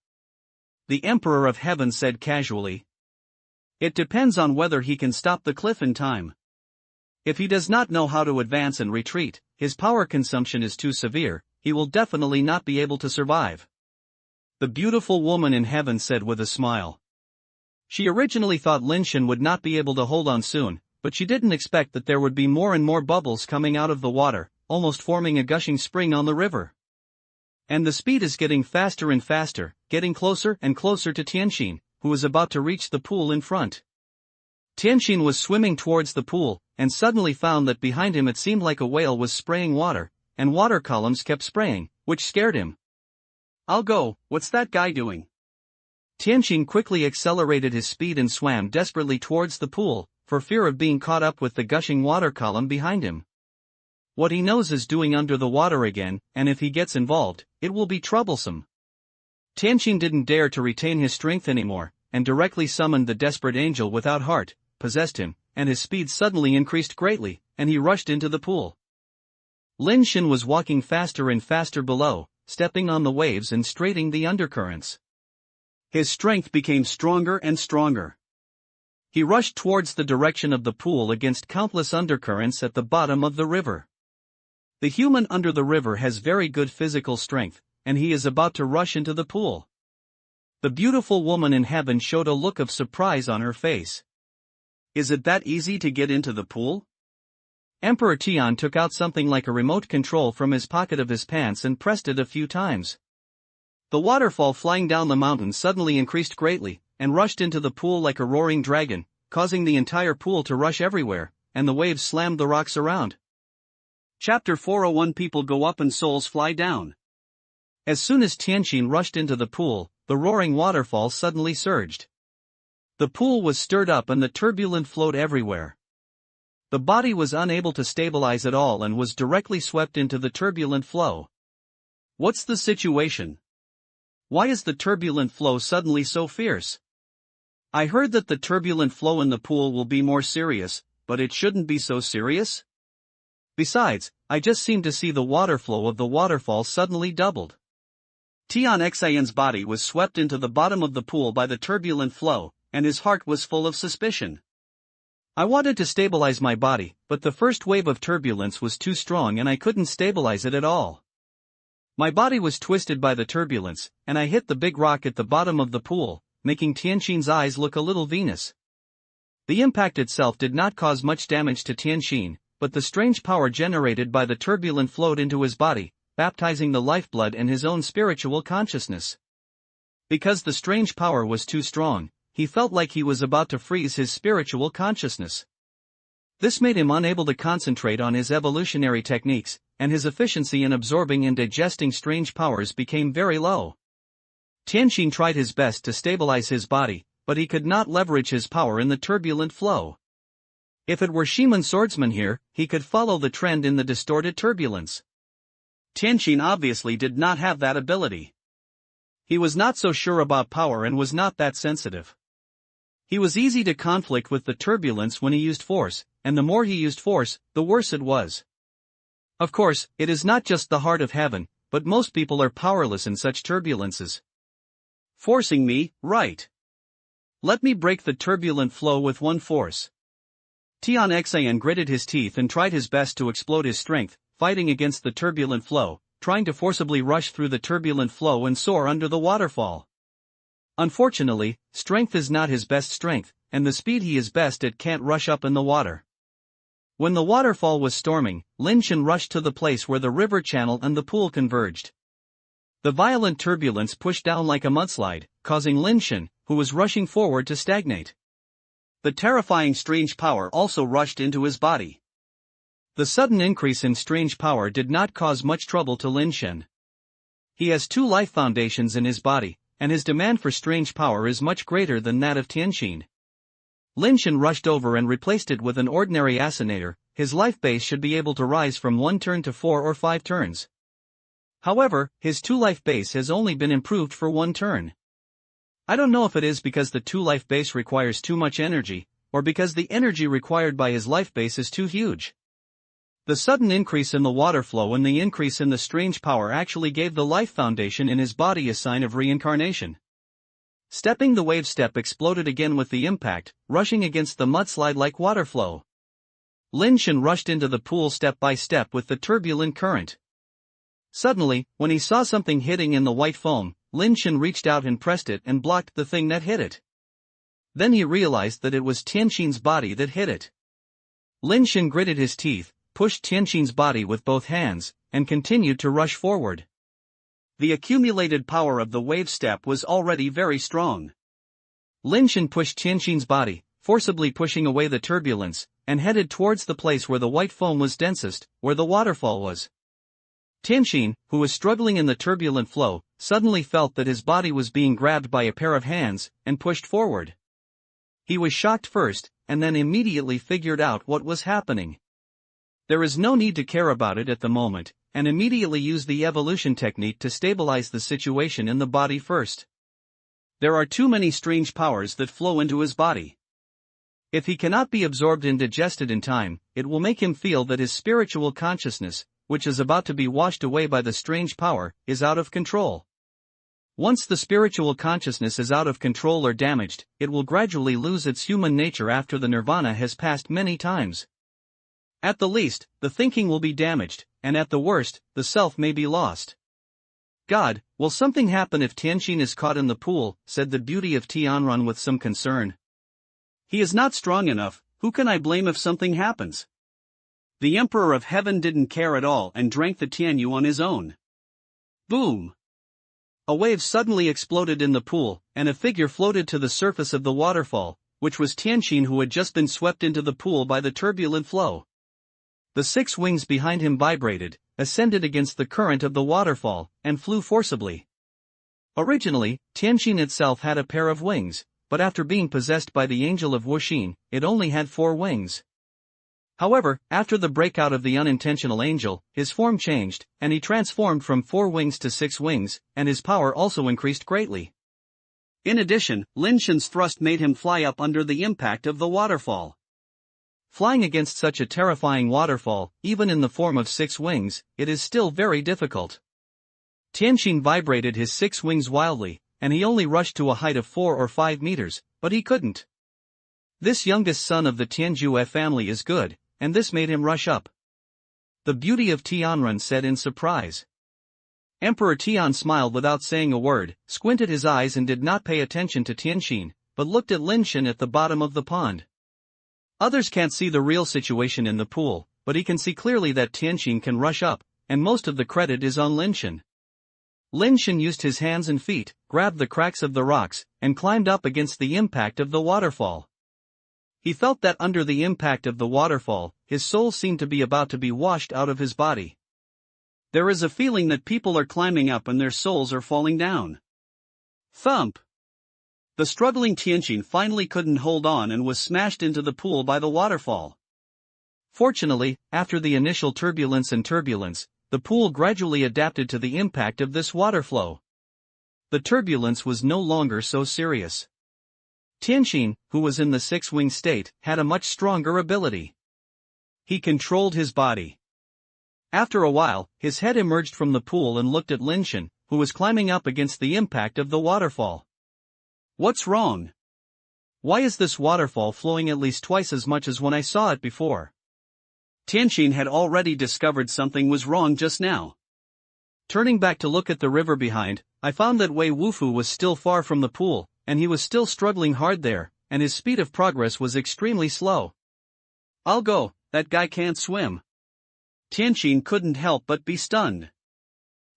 The Emperor of Heaven said casually. It depends on whether he can stop the cliff in time. If he does not know how to advance and retreat, his power consumption is too severe, he will definitely not be able to survive. The beautiful woman in heaven said with a smile. She originally thought Lin Shen would not be able to hold on soon, but she didn't expect that there would be more and more bubbles coming out of the water, almost forming a gushing spring on the river. And the speed is getting faster and faster, getting closer and closer to Tianxin, who was about to reach the pool in front. Tianxin was swimming towards the pool, and suddenly found that behind him it seemed like a whale was spraying water, and water columns kept spraying, which scared him. I'll go, what's that guy doing? Tianxin quickly accelerated his speed and swam desperately towards the pool, for fear of being caught up with the gushing water column behind him. What he knows is doing under the water again, and if he gets involved, it will be troublesome. Tianxin didn't dare to retain his strength anymore, and directly summoned the desperate angel without heart, possessed him, and his speed suddenly increased greatly, and he rushed into the pool. Lin Shen was walking faster and faster below, stepping on the waves and straighting the undercurrents. His strength became stronger and stronger. He rushed towards the direction of the pool against countless undercurrents at the bottom of the river. The human under the river has very good physical strength, and he is about to rush into the pool. The beautiful woman in heaven showed a look of surprise on her face. Is it that easy to get into the pool? Emperor Tian took out something like a remote control from his pocket of his pants and pressed it a few times. The waterfall flying down the mountain suddenly increased greatly, and rushed into the pool like a roaring dragon, causing the entire pool to rush everywhere, and the waves slammed the rocks around. Chapter 401 People go up and souls fly down. As soon as Tianxin rushed into the pool, the roaring waterfall suddenly surged. The pool was stirred up and the turbulent flowed everywhere. The body was unable to stabilize at all and was directly swept into the turbulent flow. What's the situation? Why is the turbulent flow suddenly so fierce? I heard that the turbulent flow in the pool will be more serious, but it shouldn't be so serious? Besides, I just seemed to see the water flow of the waterfall suddenly doubled. Tian Xian's body was swept into the bottom of the pool by the turbulent flow, and his heart was full of suspicion. I wanted to stabilize my body, but the first wave of turbulence was too strong and I couldn't stabilize it at all. My body was twisted by the turbulence, and I hit the big rock at the bottom of the pool, making Tianxin's eyes look a little venous. The impact itself did not cause much damage to Tianxin, but the strange power generated by the turbulent flowed into his body, baptizing the lifeblood and his own spiritual consciousness. Because the strange power was too strong, he felt like he was about to freeze his spiritual consciousness. This made him unable to concentrate on his evolutionary techniques, and his efficiency in absorbing and digesting strange powers became very low. Tianxin tried his best to stabilize his body, but he could not leverage his power in the turbulent flow. If it were Shiman Swordsman here, he could follow the trend in the distorted turbulence. Tianxin obviously did not have that ability. He was not so sure about power and was not that sensitive. He was easy to conflict with the turbulence when he used force, and the more he used force, the worse it was. Of course, it is not just the heart of heaven, but most people are powerless in such turbulences. Forcing me, right? Let me break the turbulent flow with one force. Tian Xan gritted his teeth and tried his best to explode his strength, fighting against the turbulent flow, trying to forcibly rush through the turbulent flow and soar under the waterfall. Unfortunately, strength is not his best strength, and the speed he is best at can't rush up in the water. When the waterfall was storming, Lin Shen rushed to the place where the river channel and the pool converged. The violent turbulence pushed down like a mudslide, causing Lin Shen, who was rushing forward, to stagnate. The terrifying strange power also rushed into his body. The sudden increase in strange power did not cause much trouble to Lin Shen. He has 2 life foundations in his body, and his demand for strange power is much greater than that of Tianqin. Lin Shen rushed over and replaced it with an ordinary assassinator. His life base should be able to rise from 1 turn to 4 or 5 turns. However, his 2 life base has only been improved for 1 turn. I don't know if it is because the 2 life base requires too much energy, or because the energy required by his life base is too huge. The sudden increase in the water flow and the increase in the strange power actually gave the life foundation in his body a sign of reincarnation. Stepping the wave step exploded again with the impact, rushing against the mudslide like water flow. Lin Shen rushed into the pool step by step with the turbulent current. Suddenly, when he saw something hitting in the white foam, Lin Shen reached out and pressed it and blocked the thing that hit it. Then he realized that it was Tianqin's body that hit it. Lin Shen gritted his teeth, pushed Tianqin's body with both hands, and continued to rush forward. The accumulated power of the wave step was already very strong. Lin Shen pushed Tianqin's body, forcibly pushing away the turbulence, and headed towards the place where the white foam was densest, where the waterfall was. Tianqin, who was struggling in the turbulent flow, suddenly felt that his body was being grabbed by a pair of hands, and pushed forward. He was shocked first, and then immediately figured out what was happening. There is no need to care about it at the moment, and immediately use the evolution technique to stabilize the situation in the body first. There are too many strange powers that flow into his body. If he cannot be absorbed and digested in time, it will make him feel that his spiritual consciousness, which is about to be washed away by the strange power, is out of control. Once the spiritual consciousness is out of control or damaged, it will gradually lose its human nature after the nirvana has passed many times. At the least, the thinking will be damaged, and at the worst, the self may be lost. God, will something happen if Tianqin is caught in the pool, said the beauty of Tianran with some concern. He is not strong enough, who can I blame if something happens? The Emperor of Heaven didn't care at all and drank the Tianyu on his own. Boom! A wave suddenly exploded in the pool, and a figure floated to the surface of the waterfall, which was Tianqin, who had just been swept into the pool by the turbulent flow. The 6 wings behind him vibrated, ascended against the current of the waterfall, and flew forcibly. Originally, Tianqin itself had a pair of wings, but after being possessed by the angel of Wuxin, it only had 4 wings. However, after the breakout of the unintentional angel, his form changed, and he transformed from 4 wings to 6 wings, and his power also increased greatly. In addition, Lin Shen's thrust made him fly up under the impact of the waterfall. Flying against such a terrifying waterfall, even in the form of 6 wings, it is still very difficult. Tianqin vibrated his 6 wings wildly, and he only rushed to a height of 4 or 5 meters, but he couldn't. This youngest son of the Tianjue family is good, and this made him rush up. The beauty of Tianran said in surprise. Emperor Tian smiled without saying a word, squinted his eyes and did not pay attention to Tianqin, but looked at Lin Shen at the bottom of the pond. Others can't see the real situation in the pool, but he can see clearly that Tianqin can rush up, and most of the credit is on Lin Shen. Lin Shen used his hands and feet, grabbed the cracks of the rocks, and climbed up against the impact of the waterfall. He felt that under the impact of the waterfall, his soul seemed to be about to be washed out of his body. There is a feeling that people are climbing up and their souls are falling down. Thump! The struggling Tianqin finally couldn't hold on and was smashed into the pool by the waterfall. Fortunately, after the initial turbulence, the pool gradually adapted to the impact of this water flow. The turbulence was no longer so serious. Tianqin, who was in the 6-wing state, had a much stronger ability. He controlled his body. After a while, his head emerged from the pool and looked at Lin Shen, who was climbing up against the impact of the waterfall. What's wrong? Why is this waterfall flowing at least twice as much as when I saw it before? Tianqin had already discovered something was wrong just now. Turning back to look at the river behind, I found that Wei Wufu was still far from the pool, and he was still struggling hard there, and his speed of progress was extremely slow. I'll go, that guy can't swim. Tianqin couldn't help but be stunned.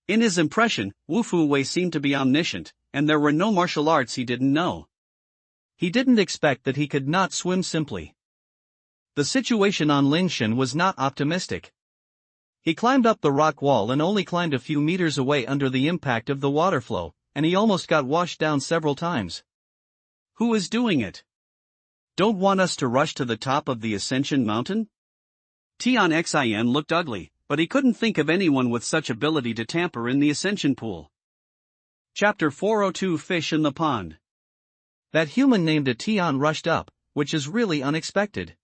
In his impression, Wufu Wei seemed to be omniscient, and there were no martial arts he didn't know. He didn't expect that he could not swim simply. The situation on Lin Shen was not optimistic. He climbed up the rock wall and only climbed a few meters away under the impact of the water flow, and he almost got washed down several times. Who is doing it? Don't want us to rush to the top of the Ascension Mountain? Tian Xin looked ugly, but he couldn't think of anyone with such ability to tamper in the Ascension Pool. Chapter 402 Fish in the Pond. That human named Tian rushed up, which is really unexpected.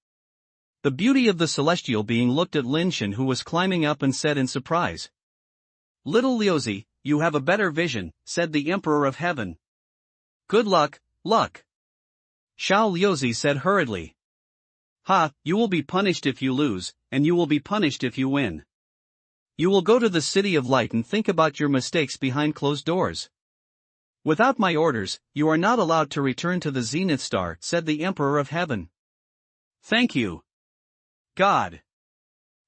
The beauty of the celestial being looked at Lin Shen, who was climbing up, and said in surprise, "Little Liuzi, you have a better vision," said the Emperor of Heaven. "Good luck, luck." Xiao Liuzi said hurriedly. "Ha, you will be punished if you lose, and you will be punished if you win. You will go to the City of Light and think about your mistakes behind closed doors. Without my orders, you are not allowed to return to the Zenith Star," said the Emperor of Heaven. "Thank you, God."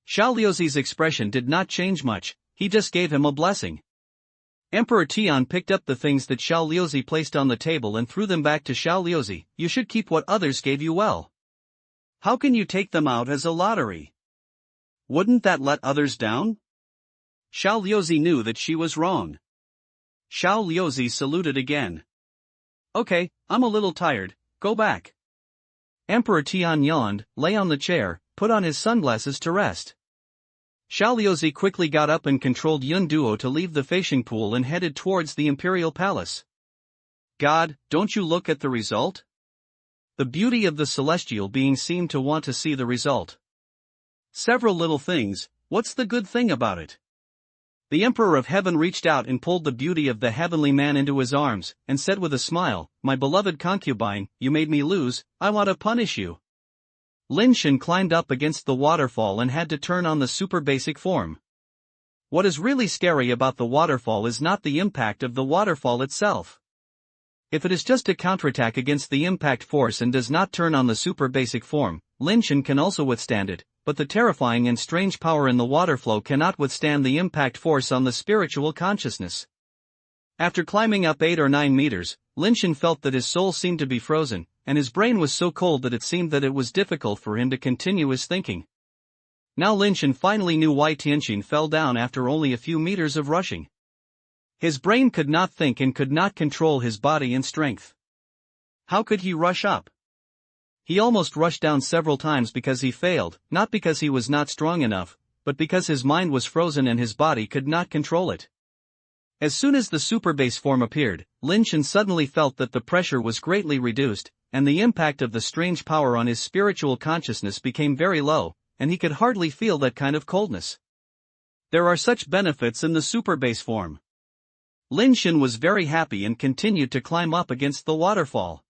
Xiao Liuzi's expression did not change much, he just gave him a blessing. Emperor Tian picked up the things that Xiao Liuzi placed on the table and threw them back to Xiao Liuzi. "You should keep what others gave you well. How can you take them out as a lottery? Wouldn't that let others down?" Xiao Liuzi knew that she was wrong. Xiao Liuzi saluted again. "Okay, I'm a little tired, go back." Emperor Tian yawned, lay on the chair, put on his sunglasses to rest. Xiao Liuzi quickly got up and controlled Yun Duo to leave the fishing pool and headed towards the Imperial Palace. "God, don't you look at the result?" The beauty of the celestial being seemed to want to see the result. "Several little things, what's the good thing about it?" The Emperor of Heaven reached out and pulled the beauty of the heavenly man into his arms, and said with a smile, "My beloved concubine, you made me lose, I want to punish you." Lin Shen climbed up against the waterfall and had to turn on the super basic form. What is really scary about the waterfall is not the impact of the waterfall itself. If it is just a counterattack against the impact force and does not turn on the super basic form, Lin Shen can also withstand it, but the terrifying and strange power in the water flow cannot withstand the impact force on the spiritual consciousness. After climbing up 8 or 9 meters, Lin Shen felt that his soul seemed to be frozen, and his brain was so cold that it seemed that it was difficult for him to continue his thinking. Now Lin Shen finally knew why Tianqin fell down after only a few meters of rushing. His brain could not think and could not control his body and strength. How could he rush up? He almost rushed down several times because he failed, not because he was not strong enough, but because his mind was frozen and his body could not control it. As soon as the Superbase form appeared, Lin Shen suddenly felt that the pressure was greatly reduced, and the impact of the strange power on his spiritual consciousness became very low, and he could hardly feel that kind of coldness. There are such benefits in the Superbase form. Lin Shen was very happy and continued to climb up against the waterfall.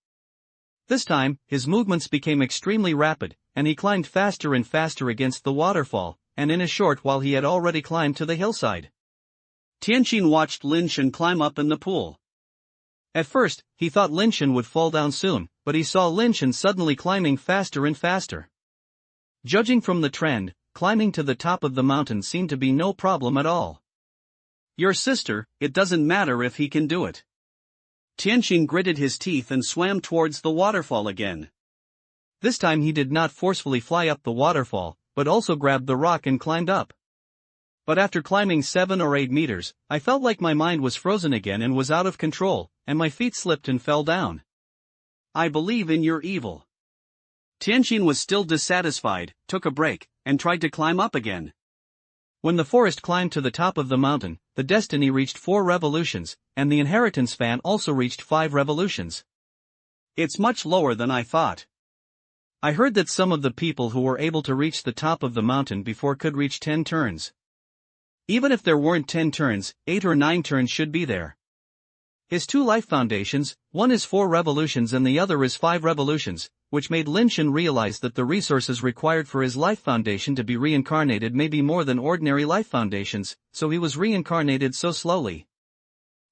This time, his movements became extremely rapid, and he climbed faster and faster against the waterfall, and in a short while he had already climbed to the hillside. Tianqin watched Lin Shen climb up in the pool. At first, he thought Lin Shen would fall down soon, but he saw Lin Shen suddenly climbing faster and faster. Judging from the trend, climbing to the top of the mountain seemed to be no problem at all. "Your sister, it doesn't matter if he can do it." Tianqin gritted his teeth and swam towards the waterfall again. This time he did not forcefully fly up the waterfall, but also grabbed the rock and climbed up. But after climbing 7 or 8 meters, I felt like my mind was frozen again and was out of control, and my feet slipped and fell down. "I believe in your evil." Tianqin was still dissatisfied, took a break, and tried to climb up again. When the forest climbed to the top of the mountain, the destiny reached 4 revolutions, and the inheritance fan also reached 5 revolutions. "It's much lower than I thought." I heard that some of the people who were able to reach the top of the mountain before could reach 10 turns. Even if there weren't 10 turns, 8 or 9 turns should be there. His two life foundations, one is 4 revolutions and the other is 5 revolutions, which made Lin Shen realize that the resources required for his life foundation to be reincarnated may be more than ordinary life foundations, so he was reincarnated so slowly.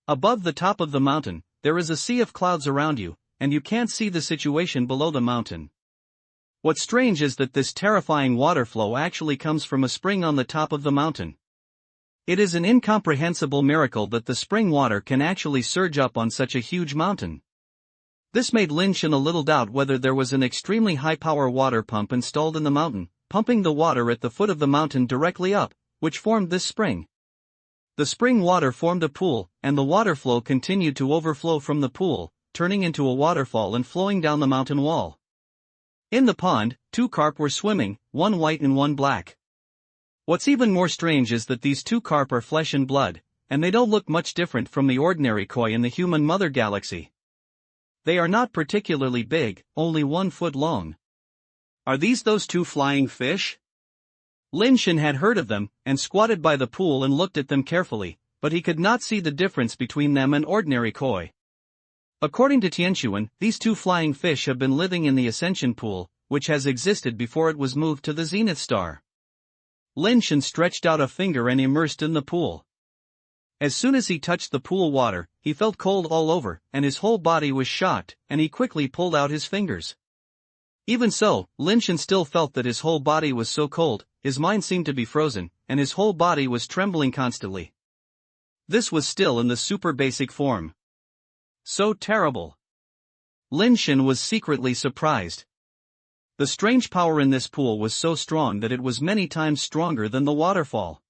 Above the top of the mountain, there is a sea of clouds around you, and you can't see the situation below the mountain. What's strange is that this terrifying water flow actually comes from a spring on the top of the mountain. It is an incomprehensible miracle that the spring water can actually surge up on such a huge mountain. This made Lin Shen a little doubt whether there was an extremely high-power water pump installed in the mountain, pumping the water at the foot of the mountain directly up, which formed this spring. The spring water formed a pool, and the water flow continued to overflow from the pool, turning into a waterfall and flowing down the mountain wall. In the pond, 2 carp were swimming, one white and one black. What's even more strange is that these 2 carp are flesh and blood, and they don't look much different from the ordinary koi in the human mother galaxy. They are not particularly big, only 1 foot long. Are these those 2 flying fish? Lin Shen had heard of them, and squatted by the pool and looked at them carefully, but he could not see the difference between them and ordinary koi. According to Tianquan, these 2 flying fish have been living in the Ascension Pool, which has existed before it was moved to the Zenith Star. Lin Shen stretched out a finger and immersed in the pool. As soon as he touched the pool water, he felt cold all over, and his whole body was shocked, and he quickly pulled out his fingers. Even so, Lin Shen still felt that his whole body was so cold, his mind seemed to be frozen, and his whole body was trembling constantly. This was still in the super basic form. So terrible. Lin Shen was secretly surprised. The strange power in this pool was so strong that it was many times stronger than the waterfall.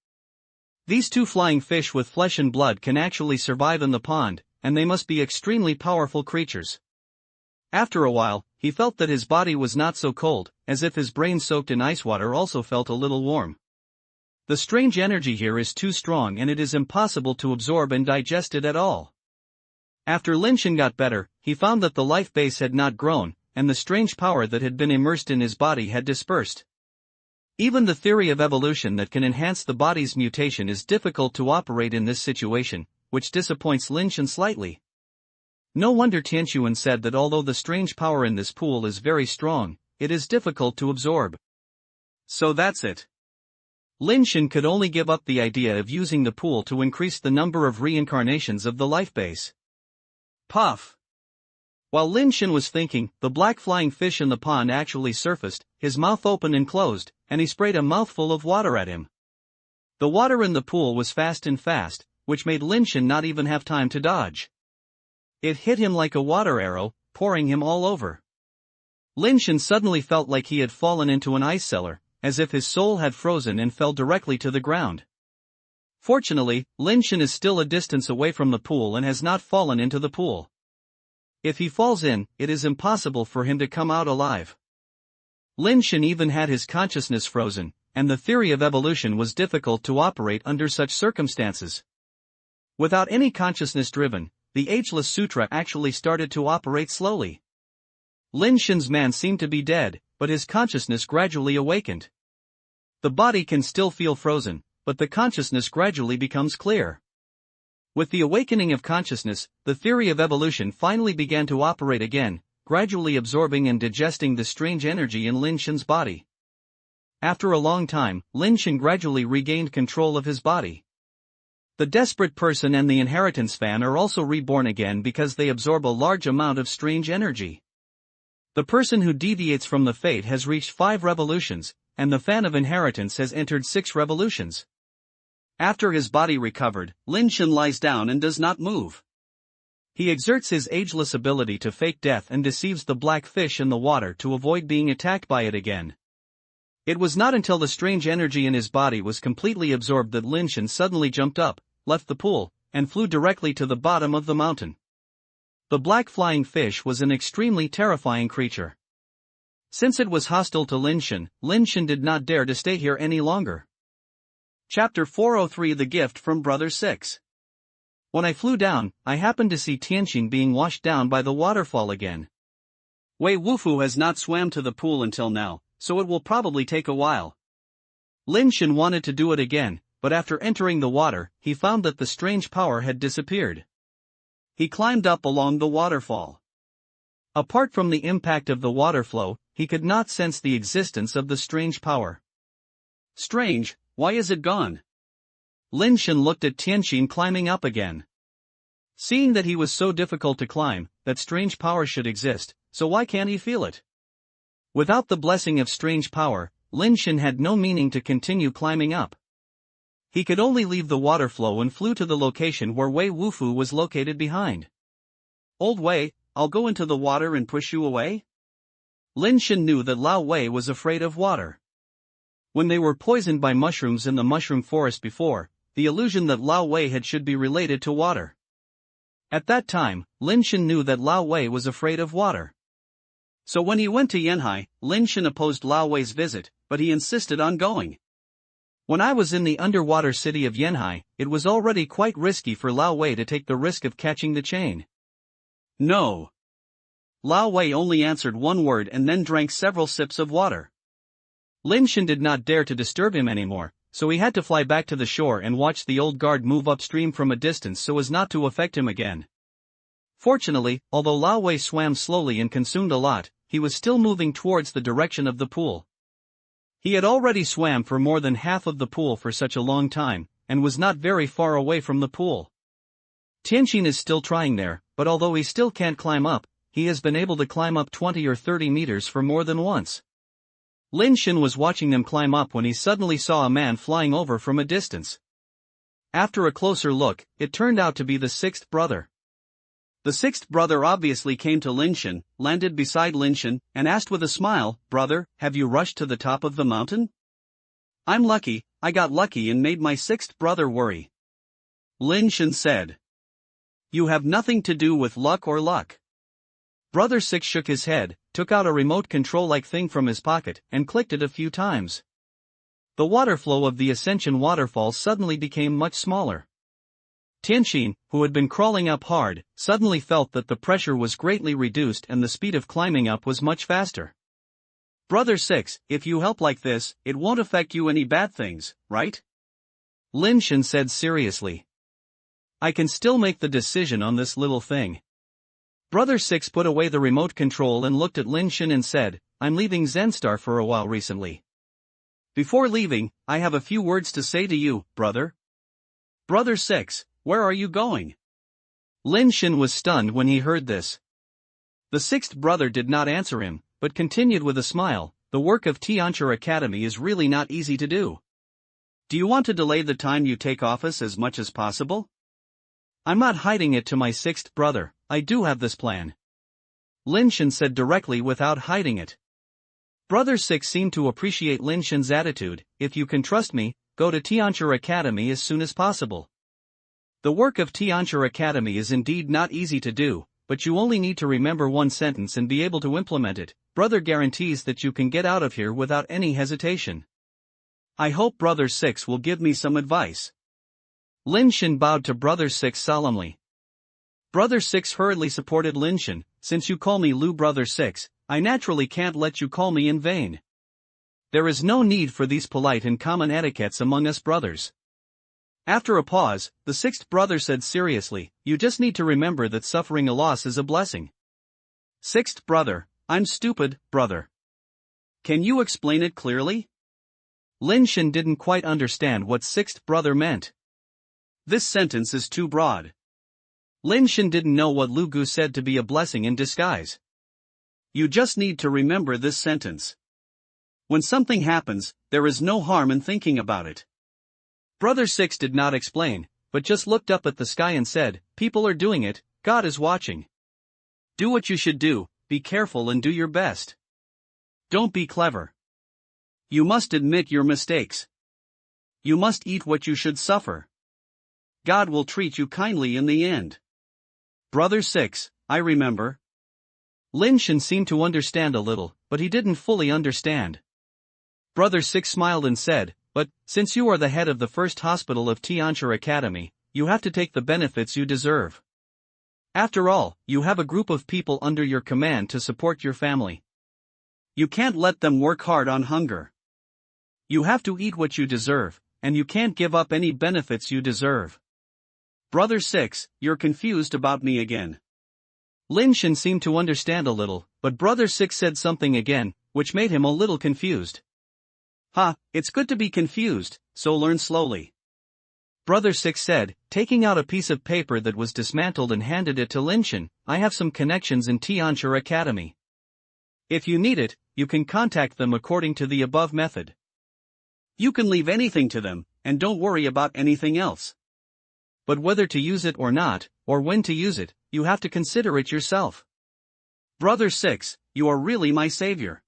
These 2 flying fish with flesh and blood can actually survive in the pond, and they must be extremely powerful creatures. After a while, he felt that his body was not so cold, as if his brain soaked in ice water also felt a little warm. The strange energy here is too strong and it is impossible to absorb and digest it at all. After Lin Shen got better, he found that the life base had not grown, and the strange power that had been immersed in his body had dispersed. Even the theory of evolution that can enhance the body's mutation is difficult to operate in this situation, which disappoints Lin Shen slightly. No wonder Tianquan said that although the strange power in this pool is very strong, it is difficult to absorb. So that's it. Lin Shen could only give up the idea of using the pool to increase the number of reincarnations of the life base. Puff! While Lin Shen was thinking, the black flying fish in the pond actually surfaced, his mouth opened and closed, and he sprayed a mouthful of water at him. The water in the pool was fast and fast, which made Lin Shen not even have time to dodge. It hit him like a water arrow, pouring him all over. Lin Shen suddenly felt like he had fallen into an ice cellar, as if his soul had frozen and fell directly to the ground. Fortunately, Lin Shen is still a distance away from the pool and has not fallen into the pool. If he falls in, it is impossible for him to come out alive. Lin Shen even had his consciousness frozen, and the theory of evolution was difficult to operate under such circumstances. Without any consciousness driven, the Ageless Sutra actually started to operate slowly. Lin Shen's man seemed to be dead, but his consciousness gradually awakened. The body can still feel frozen, but the consciousness gradually becomes clear. With the awakening of consciousness, the theory of evolution finally began to operate again, gradually absorbing and digesting the strange energy in Lin Shen's body. After a long time, Lin Shen gradually regained control of his body. The desperate person and the inheritance fan are also reborn again because they absorb a large amount of strange energy. The person who deviates from the fate has reached 5 revolutions, and the fan of inheritance has entered 6 revolutions. After his body recovered, Lin Shen lies down and does not move. He exerts his ageless ability to fake death and deceives the black fish in the water to avoid being attacked by it again. It was not until the strange energy in his body was completely absorbed that Lin Shen suddenly jumped up, left the pool, and flew directly to the bottom of the mountain. The black flying fish was an extremely terrifying creature. Since it was hostile to Lin Shen did not dare to stay here any longer. Chapter 403 The Gift from Brother 6. When I flew down, I happened to see Tianqing being washed down by the waterfall again. Wei Wufu has not swam to the pool until now, so it will probably take a while. Lin Shen wanted to do it again, but after entering the water, he found that the strange power had disappeared. He climbed up along the waterfall. Apart from the impact of the water flow, he could not sense the existence of the strange power. Strange, why is it gone? Lin Shen looked at Tianqin climbing up again. Seeing that he was so difficult to climb, that strange power should exist, so why can't he feel it? Without the blessing of strange power, Lin Shen had no meaning to continue climbing up. He could only leave the water flow and flew to the location where Wei Wufu was located behind. Old Wei, I'll go into the water and push you away? Lin Shen knew that Lao Wei was afraid of water. When they were poisoned by mushrooms in the mushroom forest before, the illusion that Lao Wei had should be related to water. At that time, Lin Shen knew that Lao Wei was afraid of water. So when he went to Yanhai, Lin Shen opposed Lao Wei's visit, but he insisted on going. When I was in the underwater city of Yanhai, it was already quite risky for Lao Wei to take the risk of catching the chain. No. Lao Wei only answered one word and then drank several sips of water. Lin Shen did not dare to disturb him anymore, so he had to fly back to the shore and watch the old guard move upstream from a distance so as not to affect him again. Fortunately, although Lao Wei swam slowly and consumed a lot, he was still moving towards the direction of the pool. He had already swam for more than half of the pool for such a long time, and was not very far away from the pool. Tianqin is still trying there, but although he still can't climb up, he has been able to climb up 20 or 30 meters for more than once. Lin Shen was watching them climb up when he suddenly saw a man flying over from a distance. After a closer look, it turned out to be the sixth brother. The sixth brother obviously came to Lin Shen, landed beside Lin Shen, and asked with a smile, "Brother, have you rushed to the top of the mountain?" "I'm lucky, I got lucky and made my sixth brother worry," Lin Shen said. "You have nothing to do with luck or luck." Brother Six shook his head, took out a remote control-like thing from his pocket, and clicked it a few times. The water flow of the Ascension waterfall suddenly became much smaller. Tianqin, who had been crawling up hard, suddenly felt that the pressure was greatly reduced and the speed of climbing up was much faster. "Brother Six, if you help like this, it won't affect you any bad things, right?" Lin Shen said seriously. "I can still make the decision on this little thing." Brother Six put away the remote control and looked at Lin Shen and said, "I'm leaving Zenstar for a while recently. Before leaving, I have a few words to say to you, brother." "Brother Six, where are you going?" Lin Shen was stunned when he heard this. The sixth brother did not answer him, but continued with a smile, "The work of Tianchi Academy is really not easy to do. Do you want to delay the time you take office as much as possible?" "I'm not hiding it to my sixth brother, I do have this plan," Lin Shen said directly without hiding it. Brother Six seemed to appreciate Lin Shen's attitude. "If you can trust me, go to Tianchi Academy as soon as possible. The work of Tianchi Academy is indeed not easy to do, but you only need to remember one sentence and be able to implement it. Brother guarantees that you can get out of here without any hesitation. I hope Brother Six will give me some advice." Lin Shen bowed to Brother Six solemnly. Brother Six hurriedly supported Lin Shen. "Since you call me Lu Brother Six, I naturally can't let you call me in vain. There is no need for these polite and common etiquettes among us brothers." After a pause, the sixth brother said seriously, "You just need to remember that suffering a loss is a blessing." "Sixth brother, I'm stupid, brother. Can you explain it clearly?" Lin Shen didn't quite understand what sixth brother meant. This sentence is too broad. Lin Shen didn't know what Lu Gu said to be a blessing in disguise. You just need to remember this sentence. When something happens, there is no harm in thinking about it. Brother Six did not explain, but just looked up at the sky and said, "People are doing it, God is watching. Do what you should do, be careful and do your best. Don't be clever. You must admit your mistakes. You must eat what you should suffer. God will treat you kindly in the end." Brother Six, I remember. Lin Shen seemed to understand a little, but he didn't fully understand. Brother Six smiled and said, "But, since you are the head of the first hospital of Tianchi Academy, you have to take the benefits you deserve. After all, you have a group of people under your command to support your family. You can't let them work hard on hunger. You have to eat what you deserve, and you can't give up any benefits you deserve. Brother 6, you're confused about me again. Lin Shen seemed to understand a little, but Brother 6 said something again, which made him a little confused. It's good to be confused, so learn slowly. Brother 6 said, taking out a piece of paper that was dismantled and handed it to Lin Shen. I have some connections in Tianxia Academy. If you need it, you can contact them according to the above method. You can leave anything to them, and don't worry about anything else. But whether to use it or not, or when to use it, you have to consider it yourself. Brother 6, you are really my savior.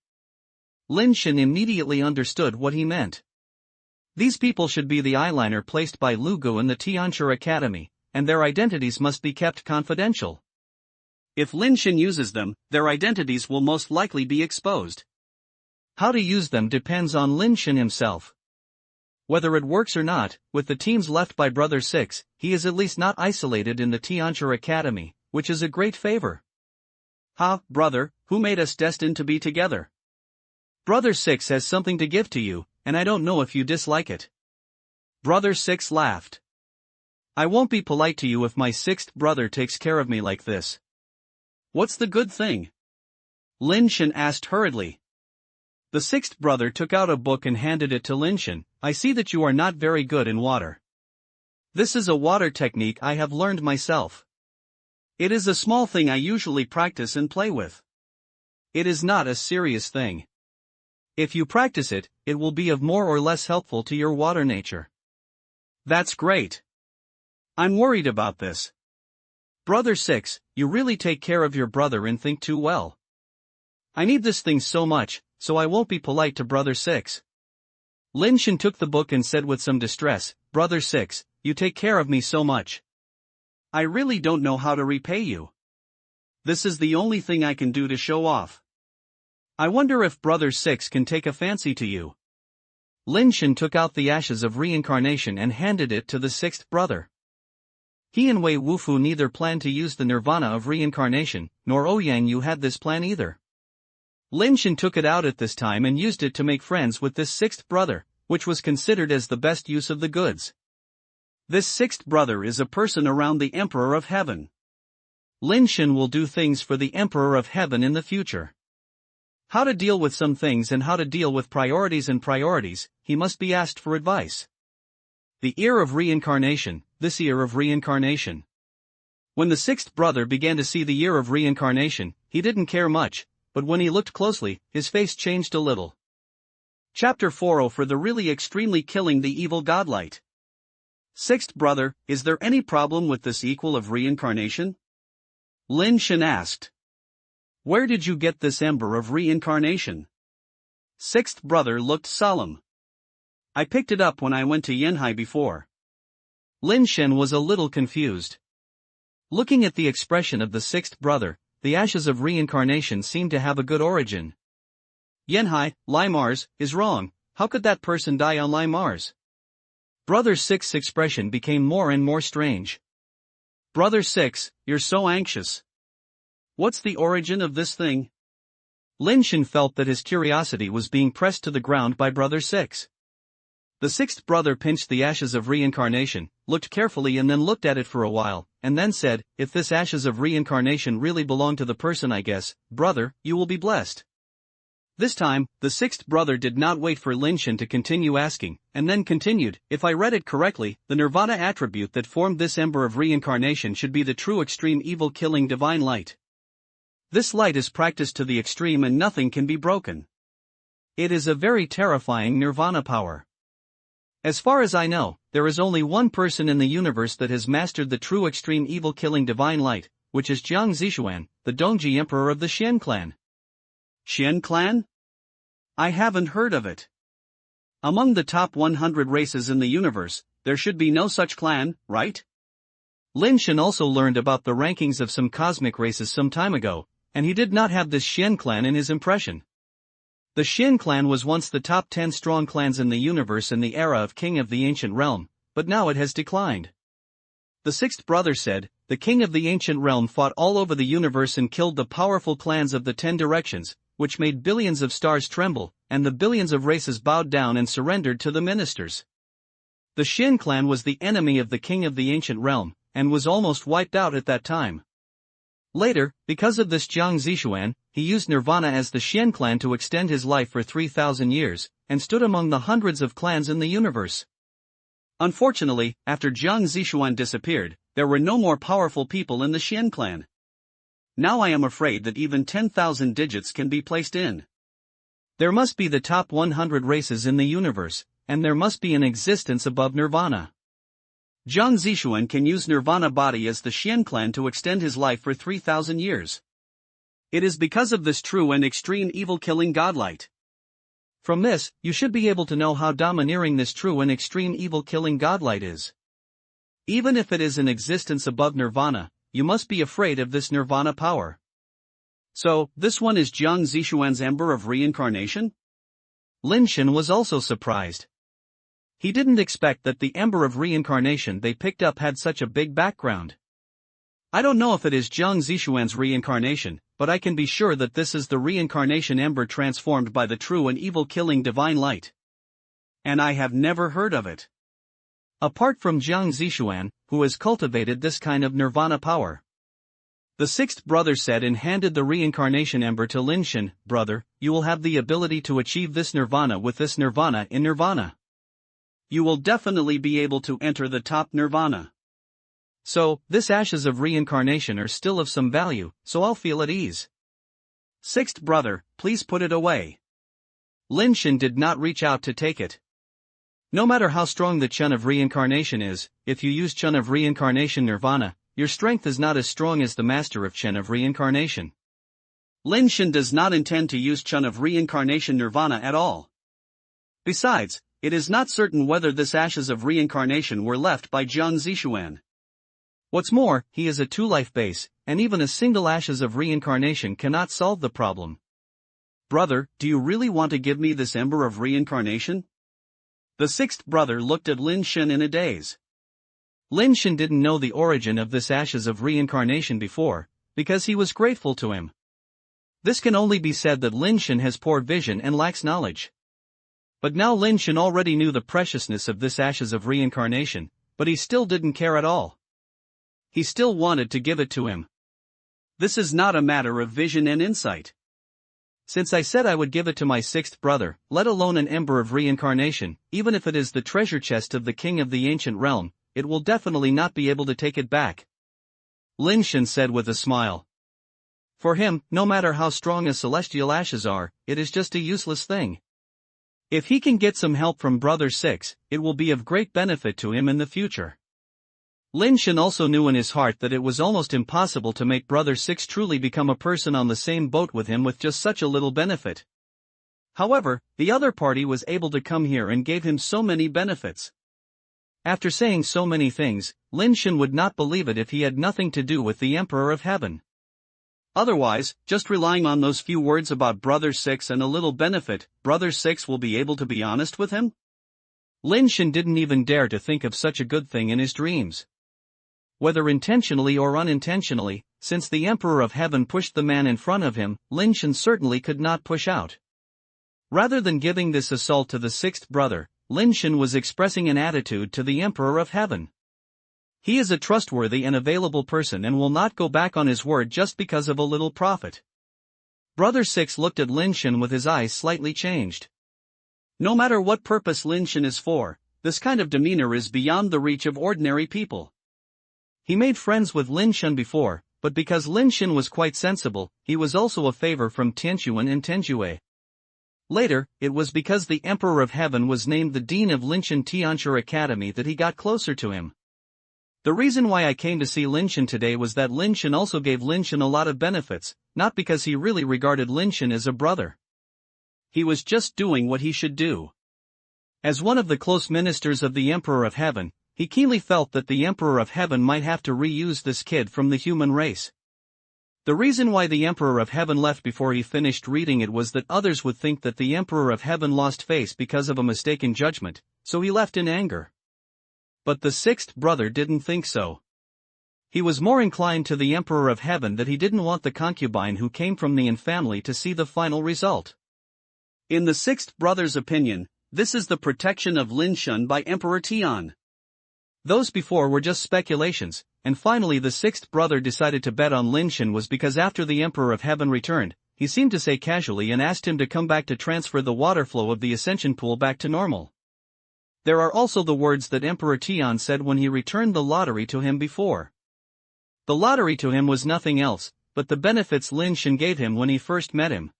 Lin Shen immediately understood what he meant. These people should be the eyeliner placed by Lu Gu in the Tianxia Academy, and their identities must be kept confidential. If Lin Shen uses them, their identities will most likely be exposed. How to use them depends on Lin Shen himself. Whether it works or not, with the teams left by Brother 6, he is at least not isolated in the Tianxia Academy, which is a great favor. Brother, who made us destined to be together? Brother 6 has something to give to you, and I don't know if you dislike it. Brother 6 laughed. I won't be polite to you if my sixth brother takes care of me like this. What's the good thing? Lin Shen asked hurriedly. The sixth brother took out a book and handed it to Lin Shen. I see that you are not very good in water. This is a water technique I have learned myself. It is a small thing I usually practice and play with. It is not a serious thing. If you practice it, it will be of more or less helpful to your water nature. That's great. I'm worried about this. Brother 6, you really take care of your brother and think too well. I need this thing so much, so I won't be polite to Brother 6. Lin Shen took the book and said with some distress, Brother 6, you take care of me so much. I really don't know how to repay you. This is the only thing I can do to show off. I wonder if Brother 6 can take a fancy to you. Lin Shen took out the ashes of reincarnation and handed it to the sixth brother. He and Wei Wufu neither planned to use the nirvana of reincarnation, nor Ouyang Yu had this plan either. Lin Shen took it out at this time and used it to make friends with this sixth brother, which was considered as the best use of the goods. This sixth brother is a person around the Emperor of Heaven. Lin Shen will do things for the Emperor of Heaven in the future. How to deal with some things and how to deal with priorities, he must be asked for advice. The ear of reincarnation, this ear of reincarnation. When the sixth brother began to see the ear of reincarnation, he didn't care much, but when he looked closely, his face changed a little. Chapter 40 for the really extremely killing the evil godlight. Sixth brother, is there any problem with this equal of reincarnation? Lin Shen asked. Where did you get this ember of reincarnation? Sixth brother looked solemn. I picked it up when I went to Yanhai before. Lin Shen was a little confused. Looking at the expression of the sixth brother, the ashes of reincarnation seemed to have a good origin. Yanhai, Lai Mars, is wrong. How could that person die on Lai Mars? Brother 6's expression became more and more strange. Brother 6, you're so anxious. What's the origin of this thing? Lin Shen felt that his curiosity was being pressed to the ground by Brother 6. The sixth brother pinched the ashes of reincarnation, looked carefully and then looked at it for a while, and then said, if this ashes of reincarnation really belong to the person, I guess, brother, you will be blessed. This time, the sixth brother did not wait for Lin Shen to continue asking, and then continued, if I read it correctly, the nirvana attribute that formed this ember of reincarnation should be the true extreme evil killing divine light. This light is practiced to the extreme and nothing can be broken. It is a very terrifying nirvana power. As far as I know, there is only one person in the universe that has mastered the true extreme evil killing divine light, which is Jiang Zixuan, the Dongji emperor of the Xian clan. Xian clan? I haven't heard of it. Among the top 100 races in the universe, there should be no such clan, right? Lin Shen also learned about the rankings of some cosmic races some time ago, and he did not have this Xian clan in his impression. The Xian clan was once the top 10 strong clans in the universe in the era of King of the Ancient Realm, but now it has declined. The sixth brother said, the King of the Ancient Realm fought all over the universe and killed the powerful clans of the 10 directions, which made billions of stars tremble, and the billions of races bowed down and surrendered to the ministers. The Shen clan was the enemy of the king of the ancient realm, and was almost wiped out at that time. Later, because of this Jiang Zixuan, he used Nirvana as the Shen clan to extend his life for 3,000 years, and stood among the hundreds of clans in the universe. Unfortunately, after Jiang Zixuan disappeared, there were no more powerful people in the Shen clan. Now I am afraid that even 10,000 digits can be placed in. There must be the top 100 races in the universe, and there must be an existence above Nirvana. Jiang Zixuan can use Nirvana body as the Shen clan to extend his life for 3,000 years. It is because of this true and extreme evil-killing godlight. From this, you should be able to know how domineering this true and extreme evil-killing godlight is. Even if it is an existence above Nirvana, you must be afraid of this Nirvana power. So, this one is Jiang Zixuan's Ember of Reincarnation? Lin Shen was also surprised. He didn't expect that the Ember of Reincarnation they picked up had such a big background. I don't know if it is Jiang Zixuan's reincarnation, but I can be sure that this is the reincarnation ember transformed by the true and evil-killing divine light. And I have never heard of it. Apart from Jiang Zixuan, who has cultivated this kind of nirvana power. The sixth brother said and handed the reincarnation ember to Lin Shen. Brother, you will have the ability to achieve this nirvana with this nirvana in nirvana. You will definitely be able to enter the top nirvana. So, this ashes of reincarnation are still of some value, so I'll feel at ease. Sixth brother, please put it away. Lin Shen did not reach out to take it. No matter how strong the Chun of reincarnation is, if you use Chun of reincarnation nirvana, your strength is not as strong as the master of Chun of reincarnation. Lin Shen does not intend to use Chun of reincarnation nirvana at all. Besides, it is not certain whether this ashes of reincarnation were left by Jiang Zixuan. What's more, he is a two-life base, and even a single ashes of reincarnation cannot solve the problem. Brother, do you really want to give me this ember of reincarnation? The sixth brother looked at Lin Shen in a daze. Lin Shen didn't know the origin of this ashes of reincarnation before, because he was grateful to him. This can only be said that Lin Shen has poor vision and lacks knowledge. But now Lin Shen already knew the preciousness of this ashes of reincarnation, but he still didn't care at all. He still wanted to give it to him. This is not a matter of vision and insight. Since I said I would give it to my sixth brother, let alone an ember of reincarnation, even if it is the treasure chest of the king of the ancient realm, it will definitely not be able to take it back. Lin Shen said with a smile. For him, no matter how strong as celestial ashes are, it is just a useless thing. If he can get some help from Brother 6, it will be of great benefit to him in the future. Lin Shen also knew in his heart that it was almost impossible to make Brother 6 truly become a person on the same boat with him with just such a little benefit. However, the other party was able to come here and gave him so many benefits. After saying so many things, Lin Shen would not believe it if he had nothing to do with the Emperor of Heaven. Otherwise, just relying on those few words about Brother 6 and a little benefit, Brother 6 will be able to be honest with him? Lin Shen didn't even dare to think of such a good thing in his dreams. Whether intentionally or unintentionally, since the Emperor of Heaven pushed the man in front of him, Lin Shen certainly could not push out. Rather than giving this assault to the sixth brother, Lin Shen was expressing an attitude to the Emperor of Heaven. He is a trustworthy and available person and will not go back on his word just because of a little profit. Brother 6 looked at Lin Shen with his eyes slightly changed. No matter what purpose Lin Shen is for, this kind of demeanor is beyond the reach of ordinary people. He made friends with Lin Shen before, but because Lin Shen was quite sensible, he was also a favor from Tianquan and Tenjue. Later, it was because the Emperor of Heaven was named the Dean of Lin Shen Tianquan Academy that he got closer to him. The reason why I came to see Lin Shen today was that Lin Shen also gave Lin Shen a lot of benefits, not because he really regarded Lin Shen as a brother. He was just doing what he should do. As one of the close ministers of the Emperor of Heaven, he keenly felt that the Emperor of Heaven might have to reuse this kid from the human race. The reason why the Emperor of Heaven left before he finished reading it was that others would think that the Emperor of Heaven lost face because of a mistaken judgment, so he left in anger. But the sixth brother didn't think so. He was more inclined to the Emperor of Heaven that he didn't want the concubine who came from the Yin family to see the final result. In the sixth brother's opinion, This is the protection of Lin Shen by Emperor Tian. Those before were just speculations, and finally the sixth brother decided to bet on Lin Shen was because after the Emperor of Heaven returned, he seemed to say casually and asked him to come back to transfer the water flow of the ascension pool back to normal. There are also the words that Emperor Tian said when he returned the lottery to him before. The lottery to him was nothing else but the benefits Lin Shen gave him when he first met him.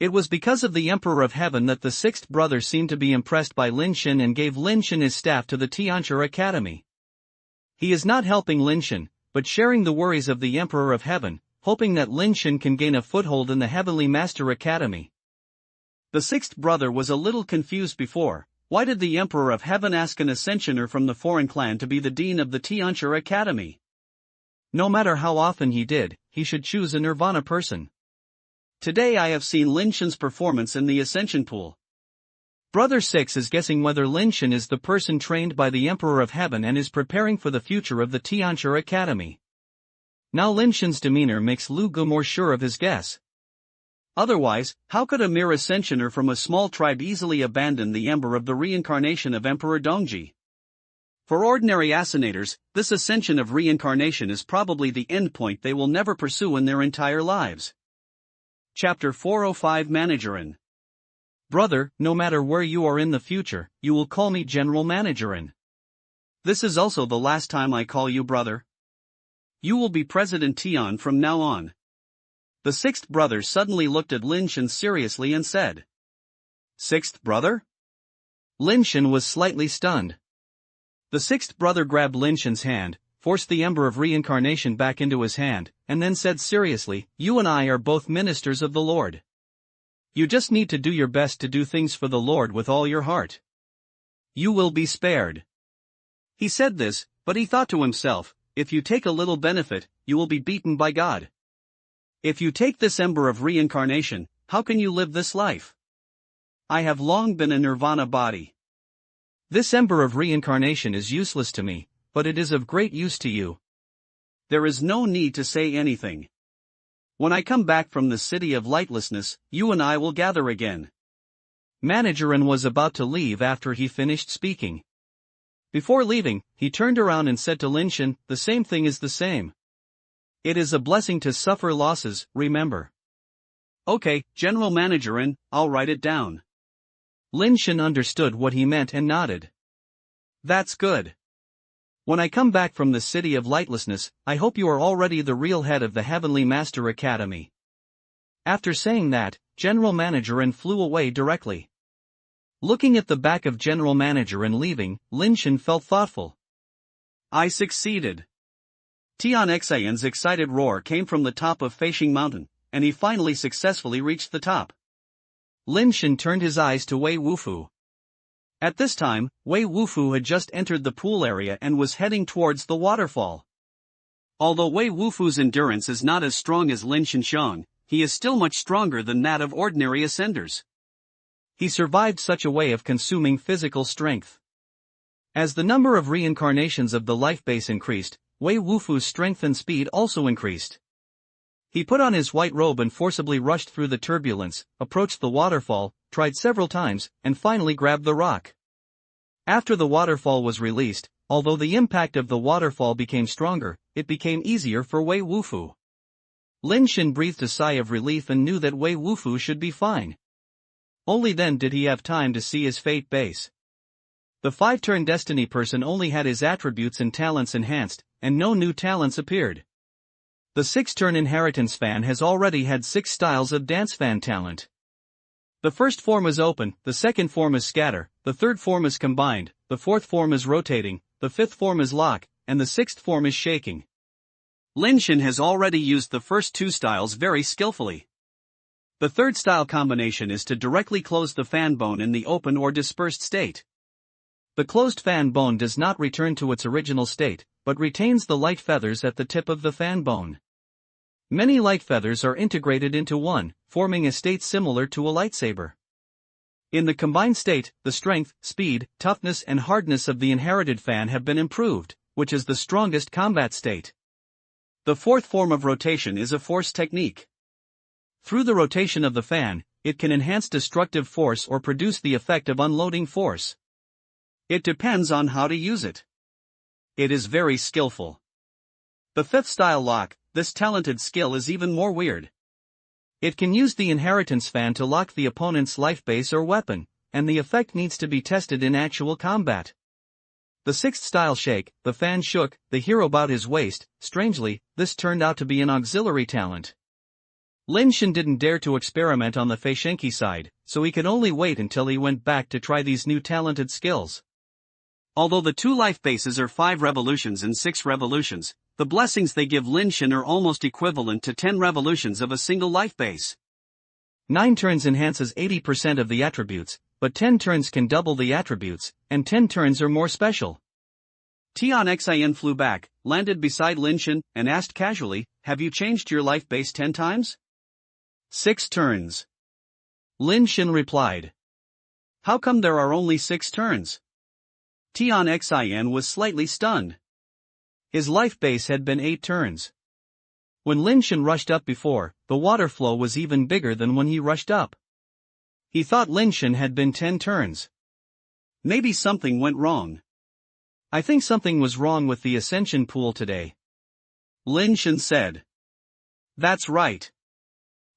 It was because of the Emperor of Heaven that the sixth brother seemed to be impressed by Lin Shen and gave Lin Shen his staff to the Tianchi Academy. He is not helping Lin Shen, but sharing the worries of the Emperor of Heaven, hoping that Lin Shen can gain a foothold in the Heavenly Master Academy. The sixth brother was a little confused before. Why did the Emperor of Heaven ask an ascensioner from the foreign clan to be the dean of the Tianchi Academy? No matter how often he did, he should choose a Nirvana person. Today I have seen Lin Shen's performance in the ascension pool. Brother 6 is guessing whether Lin Shen is the person trained by the Emperor of Heaven and is preparing for the future of the Tianchi Academy. Now Lin Shen's demeanor makes Lu Gu more sure of his guess. Otherwise, how could a mere ascensioner from a small tribe easily abandon the ember of the reincarnation of Emperor Dongji? For ordinary ascenators, this ascension of reincarnation is probably the endpoint they will never pursue in their entire lives. Chapter 405 Managerin. Brother, no matter where you are in the future, you will call me General Managerin. This is also the last time I call you brother. You will be President Tian from now on. The sixth brother suddenly looked at Lin Shen seriously and said, "Sixth brother?" Lin Shen was slightly stunned. The sixth brother grabbed Lin Shen's hand, forced the ember of reincarnation back into his hand, and then said seriously, "You and I are both ministers of the Lord. You just need to do your best to do things for the Lord with all your heart. You will be spared." He said this, but he thought to himself, if you take a little benefit, you will be beaten by God. If you take this ember of reincarnation, how can you live this life? I have long been a nirvana body. This ember of reincarnation is useless to me, but it is of great use to you. There is no need to say anything. When I come back from the city of lightlessness, you and I will gather again. Managerin was about to leave after he finished speaking. Before leaving, he turned around and said to Lin Shen, "The same thing is the same. It is a blessing to suffer losses, remember." Okay, General Managerin, I'll write it down. Lin Shen understood what he meant and nodded. That's good. When I come back from the city of lightlessness, I hope you are already the real head of the Heavenly Master Academy. After saying that, General Managerin flew away directly. Looking at the back of General Managerin leaving, Lin Shen felt thoughtful. I succeeded. Tian Xian's excited roar came from the top of Feishing Mountain, and he finally successfully reached the top. Lin Shen turned his eyes to Wei Wufu. At this time, Wei Wufu had just entered the pool area and was heading towards the waterfall. Although Wei Wufu's endurance is not as strong as Lin Shen, he is still much stronger than that of ordinary ascenders. He survived such a way of consuming physical strength. As the number of reincarnations of the life base increased, Wei Wufu's strength and speed also increased. He put on his white robe and forcibly rushed through the turbulence, approached the waterfall, tried several times, and finally grabbed the rock. After the waterfall was released, although the impact of the waterfall became stronger, it became easier for Wei Wufu. Lin Shen breathed a sigh of relief and knew that Wei Wufu should be fine. Only then did he have time to see his fate base. The 5-turn destiny person only had his attributes and talents enhanced, and no new talents appeared. The 6-turn inheritance fan has already had 6 styles of dance fan talent. The first form is open, the second form is scatter, the third form is combined, the fourth form is rotating, the fifth form is lock, and the sixth form is shaking. Lin Shen has already used the first 2 styles very skillfully. The third style combination is to directly close the fan bone in the open or dispersed state. The closed fan bone does not return to its original state, but retains the light feathers at the tip of the fan bone. Many light feathers are integrated into one, forming a state similar to a lightsaber. In the combined state, the strength, speed, toughness and hardness of the inherited fan have been improved, which is the strongest combat state. The fourth form of rotation is a force technique. Through the rotation of the fan, it can enhance destructive force or produce the effect of unloading force. It depends on how to use it. It is very skillful. The fifth style lock, this talented skill is even more weird. It can use the inheritance fan to lock the opponent's life base or weapon, and the effect needs to be tested in actual combat. The sixth style shake, the fan shook the hero about his waist. Strangely, this turned out to be an auxiliary talent. Lin Shen didn't dare to experiment on the Feishenki side, so he could only wait until he went back to try these new talented skills. Although the 2 life bases are 5 revolutions and 6 revolutions, the blessings they give Lin Shen are almost equivalent to 10 revolutions of a single life base. 9 turns enhances 80% of the attributes, but 10 turns can double the attributes, and 10 turns are more special. Tian Xin flew back, landed beside Lin Shen, and asked casually, "Have you changed your life base 10 times?" 6 turns. Lin Shen replied. How come there are only 6 turns? Tian Xin was slightly stunned. His life base had been 8 turns. When Lin Shen rushed up before, the water flow was even bigger than when he rushed up. He thought Lin Shen had been 10 turns. Maybe something went wrong. I think something was wrong with the ascension pool today, Lin Shen said. That's right.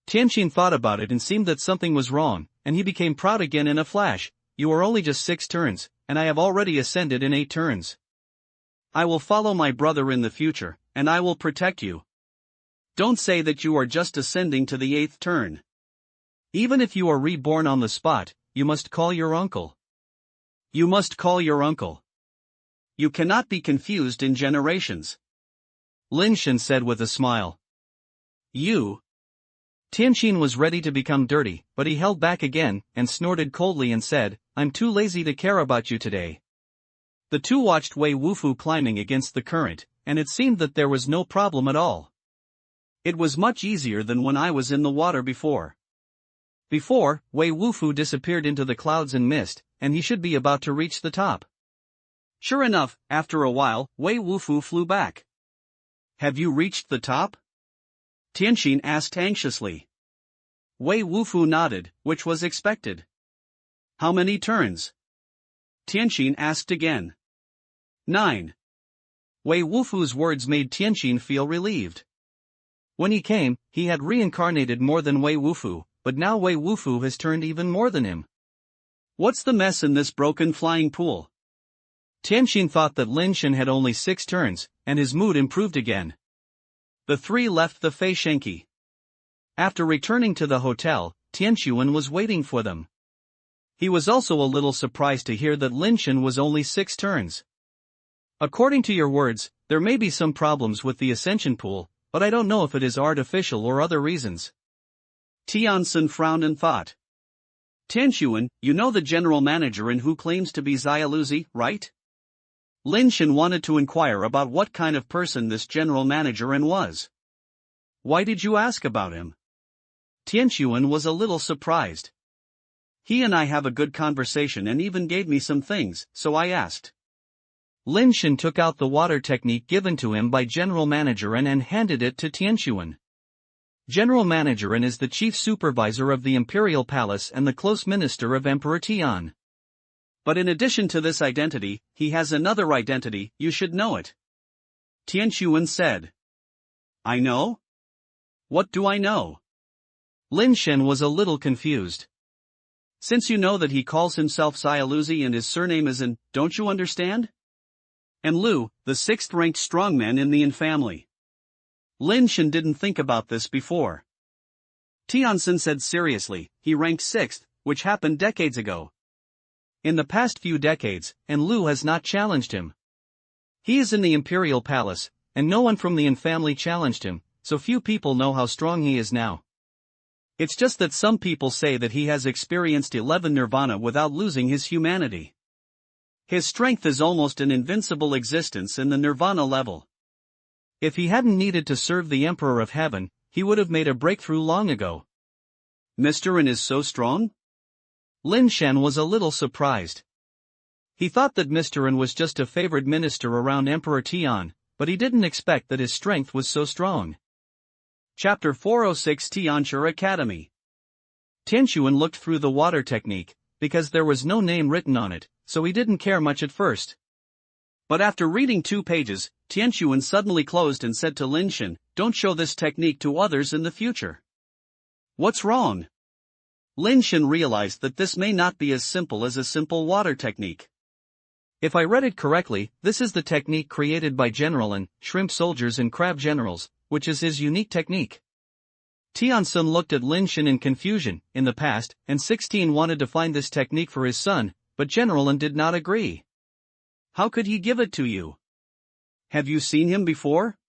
Tianqin thought about it and seemed that something was wrong, and he became proud again in a flash. You are only just 6 turns, and I have already ascended in 8 turns. I will follow my brother in the future, and I will protect you. Don't say that you are just ascending to the 8th turn. Even if you are reborn on the spot, you must call your uncle. You must call your uncle. You cannot be confused in generations, Lin Shen said with a smile. You. Tianqin was ready to become dirty, but he held back again, and snorted coldly and said, I'm too lazy to care about you today. The two watched Wei Wufu climbing against the current, and it seemed that there was no problem at all. It was much easier than when I was in the water before. Before, Wei Wufu disappeared into the clouds and mist, and he should be about to reach the top. Sure enough, after a while, Wei Wufu flew back. Have you reached the top? Tianqin asked anxiously. Wei Wufu nodded, which was expected. How many turns? Tianqin asked again. 9. Wei Wufu's words made Tianqin feel relieved. When he came, he had reincarnated more than Wei Wufu, but now Wei Wufu has turned even more than him. What's the mess in this broken flying pool? Tianqin thought that Lin Shen had only 6 turns, and his mood improved again. The 3 left the Feishenki. After returning to the hotel, Tianqin was waiting for them. He was also a little surprised to hear that Lin Shen was only 6 turns. According to your words, there may be some problems with the ascension pool, but I don't know if it is artificial or other reasons. Tianxin frowned and thought. Tianqin, you know the general manager and who claims to be Xiaoluzi, right? Lin Shen wanted to inquire about what kind of person this general manager and was. Why did you ask about him? Tianqin was a little surprised. He and I have a good conversation and even gave me some things, so I asked. Lin Shen took out the water technique given to him by General Manager and handed it to Tianqin. General Manager is the chief supervisor of the Imperial Palace and the close minister of Emperor Tian. But in addition to this identity, he has another identity, you should know it. Tianqin said. I know? What do I know? Lin Shen was a little confused. Since you know that he calls himself Xiaoluzi and his surname is An, don't you understand? And Lu, the 6th-ranked strongman in the An family. Lin Shen didn't think about this before. Tianxin said seriously, he ranked 6th, which happened decades ago. In the past few decades, and Lu has not challenged him. He is in the Imperial Palace, and no one from the An family challenged him, so few people know how strong he is now. It's just that some people say that he has experienced 11 nirvana without losing his humanity. His strength is almost an invincible existence in the nirvana level. If he hadn't needed to serve the Emperor of Heaven, he would have made a breakthrough long ago. Mr. An is so strong? Lin Shen was a little surprised. He thought that Mr. An was just a favored minister around Emperor Tian, but he didn't expect that his strength was so strong. Chapter 406 Tianxia Academy. Tianquan looked through the water technique, because there was no name written on it, so he didn't care much at first. But after reading 2 pages, Tianquan suddenly closed and said to Lin Shen, "Don't show this technique to others in the future." "What's wrong?" Lin Shen realized that this may not be as simple as a simple water technique. If I read it correctly, this is the technique created by General Lin, shrimp soldiers and crab generals, which is his unique technique. Tianquan looked at Lin Shen in confusion. In the past, N16 wanted to find this technique for his son, but General Lin did not agree. "How could he give it to you? Have you seen him before?"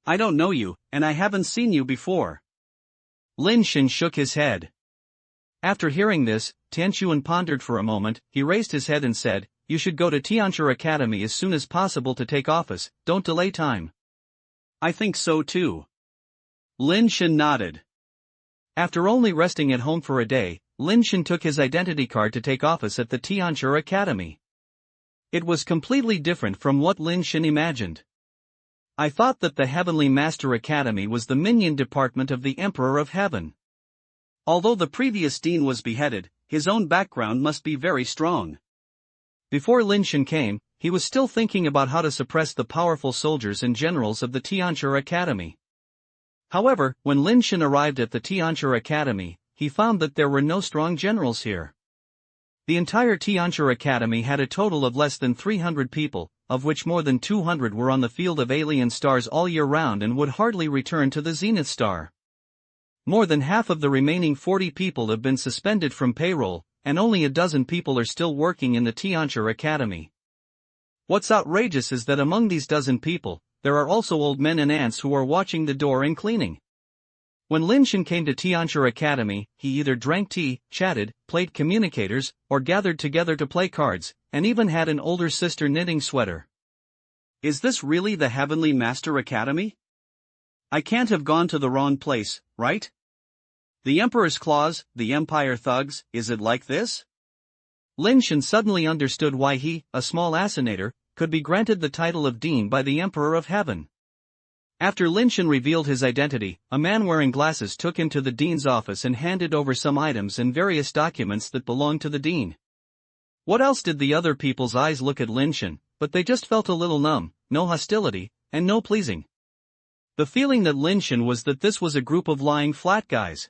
"I don't know you, and I haven't seen you before." Lin Shen shook his head. After hearing this, Tianquan pondered for a moment. He raised his head and said, "You should go to Tianquan Academy as soon as possible to take office, don't delay time." "I think so too." Lin Shen nodded. After only resting at home for a day, Lin Shen took his identity card to take office at the Tianquan Academy. It was completely different from what Lin Shen imagined. "I thought that the Heavenly Master Academy was the minion department of the Emperor of Heaven." Although the previous dean was beheaded, his own background must be very strong. Before Lin Shen came, he was still thinking about how to suppress the powerful soldiers and generals of the Tianquan Academy. However, when Lin Shen arrived at the Tianquan Academy, he found that there were no strong generals here. The entire Tianquan Academy had a total of less than 300 people, of which more than 200 were on the field of alien stars all year round and would hardly return to the zenith star. More than half of the remaining 40 people have been suspended from payroll, and only a dozen people are still working in the Tianquan Academy. What's outrageous is that among these dozen people, there are also old men and aunts who are watching the door and cleaning. When Lin Shen came to Tianquan Academy, he either drank tea, chatted, played communicators, or gathered together to play cards, and even had an older sister knitting sweater. "Is this really the Heavenly Master Academy? I can't have gone to the wrong place, right? The Emperor's Claws, the Empire Thugs, is it like this?" Lin Shen suddenly understood why he, a small assassinator, could be granted the title of Dean by the Emperor of Heaven. After Lin Shen revealed his identity, a man wearing glasses took him to the Dean's office and handed over some items and various documents that belonged to the Dean. What else did the other people's eyes look at Lin Shen, but they just felt a little numb, no hostility, and no pleasing. The feeling that Lin Shen was that this was a group of lying flat guys.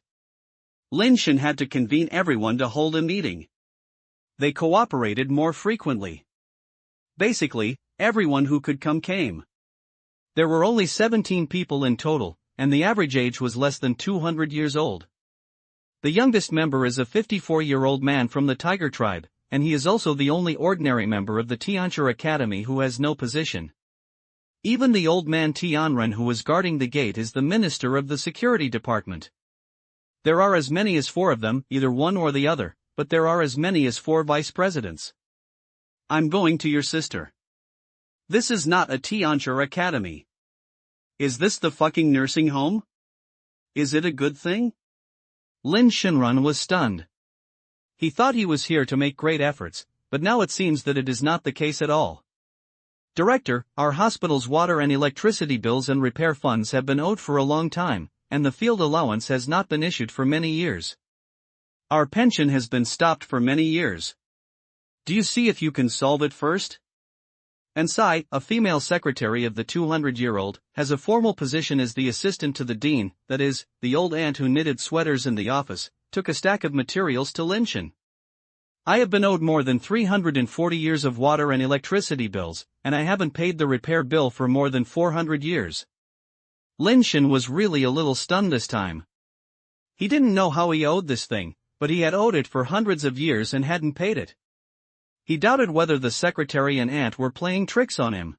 Lin Shen had to convene everyone to hold a meeting. They cooperated more frequently. Basically, everyone who could come came. There were only 17 people in total, and the average age was less than 200 years old. The youngest member is a 54-year-old man from the Tiger tribe, and he is also the only ordinary member of the Tianquan Academy who has no position. Even the old man Tianren who was guarding the gate is the minister of the security department. There are as many as 4 of them, either one or the other, but there are as many as 4 vice presidents. "I'm going to your sister. This is not a Tianquan Academy. Is this the fucking nursing home? Is it a good thing?" Lin Shenrun was stunned. He thought he was here to make great efforts, but now it seems that it is not the case at all. "Director, our hospital's water and electricity bills and repair funds have been owed for a long time, and the field allowance has not been issued for many years. Our pension has been stopped for many years. Do you see if you can solve it first?" And Sai, a female secretary of the 200-year-old, has a formal position as the assistant to the dean, that is, the old aunt who knitted sweaters in the office, took a stack of materials to Lin Shen. "I have been owed more than 340 years of water and electricity bills, and I haven't paid the repair bill for more than 400 years. Lin Shen was really a little stunned this time. He didn't know how he owed this thing, but he had owed it for hundreds of years and hadn't paid it. He doubted whether the secretary and aunt were playing tricks on him.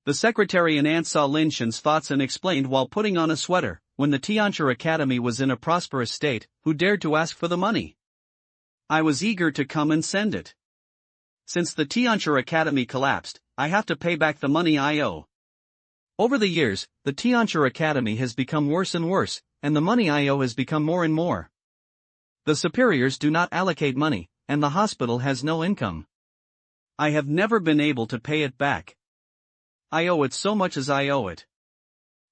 The secretary and aunt saw Lin Shen's thoughts and explained while putting on a sweater, "When the Tianquan Academy was in a prosperous state, who dared to ask for the money? I was eager to come and send it. Since the Tianquan Academy collapsed, I have to pay back the money I owe. Over the years, the Tianquan Academy has become worse and worse, and the money I owe has become more and more. The superiors do not allocate money, and the hospital has no income. I have never been able to pay it back. I owe it so much as I owe it.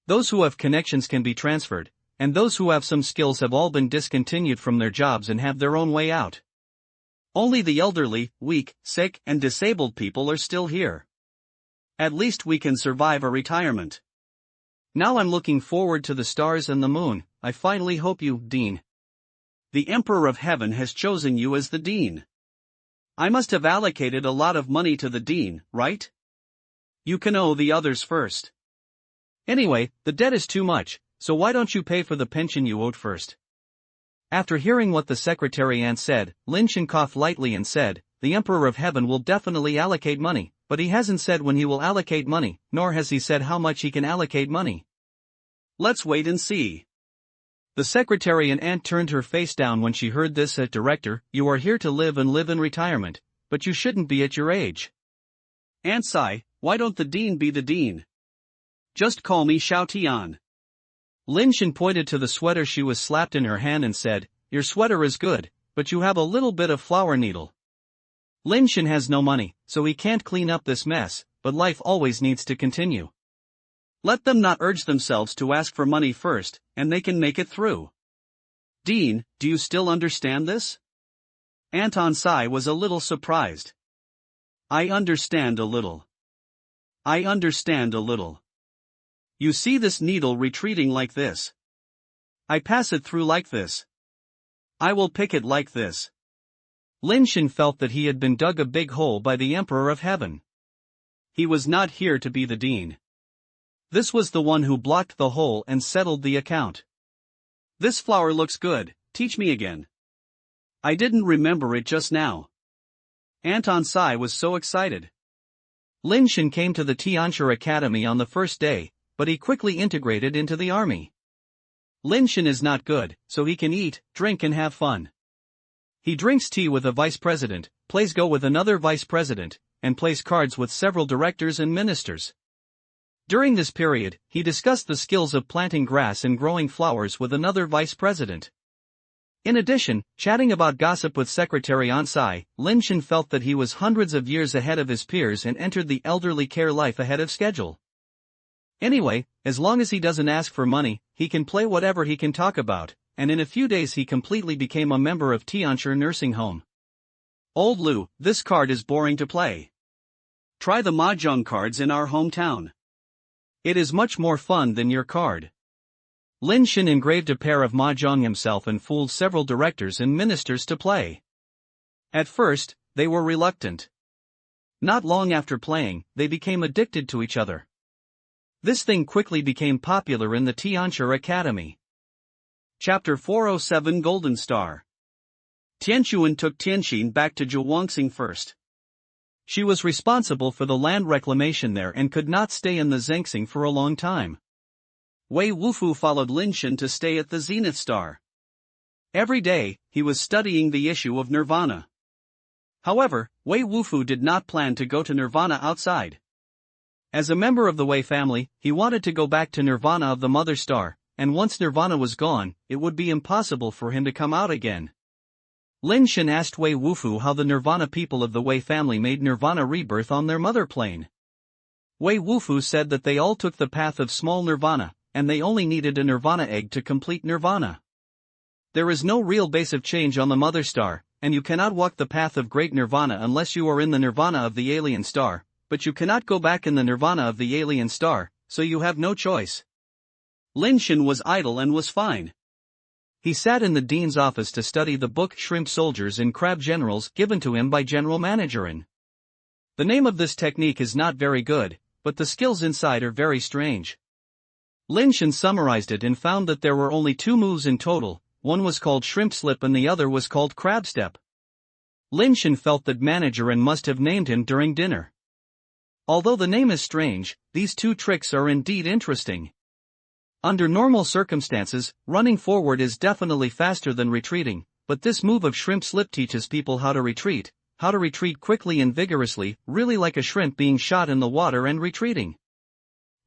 Those who have connections can be transferred, and those who have some skills have all been discontinued from their jobs and have their own way out. Only the elderly, weak, sick, and disabled people are still here. At least we can survive a retirement. Now I'm looking forward to the stars and the moon. I finally hope you, Dean. The Emperor of Heaven has chosen you as the Dean. I must have allocated a lot of money to the Dean, right? You can owe the others first. Anyway, the debt is too much, so why don't you pay for the pension you owed first? After hearing what the Secretary Ant said, Lin Shen coughed lightly and said, the Emperor of Heaven will definitely allocate money, but he hasn't said when he will allocate money, nor has he said how much he can allocate money. Let's wait and see. The Secretariat Ant turned her face down when she heard this. Director, you are here to live and live in retirement, but you shouldn't be at your age. Ant sigh, why don't the Dean be the Dean? Just call me Xiao Tian. Lin Shen pointed to the sweater she was slapped in her hand and said, your sweater is good, but you have a little bit of flower needle. Lin Shen has no money, so he can't clean up this mess, but life always needs to continue. Let them not urge themselves to ask for money first, and they can make it through. Dean, do you still understand this? Anton Sai was a little surprised. I understand a little. I understand a little. You see this needle retreating like this. I pass it through like this. I will pick it like this. Lin Shen felt that he had been dug a big hole by the Emperor of Heaven. He was not here to be the Dean. This was the one who blocked the hole and settled the account. This flower looks good, teach me again. I didn't remember it just now. Anton Sai was so excited. Lin Shen came to the Tianshi Academy on the first day, but he quickly integrated into the army. Lin Shen is not good, so he can eat, drink and have fun. He drinks tea with a vice president, plays Go with another vice president, and plays cards with several directors and ministers. During this period, he discussed the skills of planting grass and growing flowers with another vice president. In addition, chatting about gossip with Secretary Ansai, Lin Shen felt that he was hundreds of years ahead of his peers and entered the elderly care life ahead of schedule. Anyway, as long as he doesn't ask for money, he can play whatever he can talk about, and in a few days he completely became a member of Tianshi Nursing Home. Old Lu, this card is boring to play. Try the mahjong cards in our hometown. It is much more fun than your card. Lin Shen engraved a pair of mahjong himself and fooled several directors and ministers to play. At first, they were reluctant. Not long after playing, they became addicted to each other. This thing quickly became popular in the Tianshi Academy. Chapter 407 Golden Star. Tianquan took Tianxin back to Zhuangxing first. She was responsible for the land reclamation there and could not stay in the Zhengxing for a long time. Wei Wufu followed Lin Shen to stay at the Zenith Star. Every day, he was studying the issue of Nirvana. However, Wei Wufu did not plan to go to Nirvana outside. As a member of the Wei family, he wanted to go back to Nirvana of the Mother Star, and once Nirvana was gone, it would be impossible for him to come out again. Lin Shen asked Wei Wufu how the Nirvana people of the Wei family made Nirvana rebirth on their mother plane. Wei Wufu said that they all took the path of small Nirvana, and they only needed a Nirvana egg to complete Nirvana. There is no real base of change on the Mother Star, and you cannot walk the path of great Nirvana unless you are in the Nirvana of the alien star, but you cannot go back in the Nirvana of the alien star, so you have no choice. Lin Shen was idle and was fine. He sat in the dean's office to study the book Shrimp Soldiers and Crab Generals given to him by General Managerin. The name of this technique is not very good, but the skills inside are very strange. Lin Shen summarized it and found that there were only 2 moves in total, one was called Shrimp Slip and the other was called Crab Step. Lin Shen felt that Managerin must have named him during dinner. Although the name is strange, these 2 tricks are indeed interesting. Under normal circumstances, running forward is definitely faster than retreating, but this move of Shrimp Slip teaches people how to retreat quickly and vigorously, really like a shrimp being shot in the water and retreating.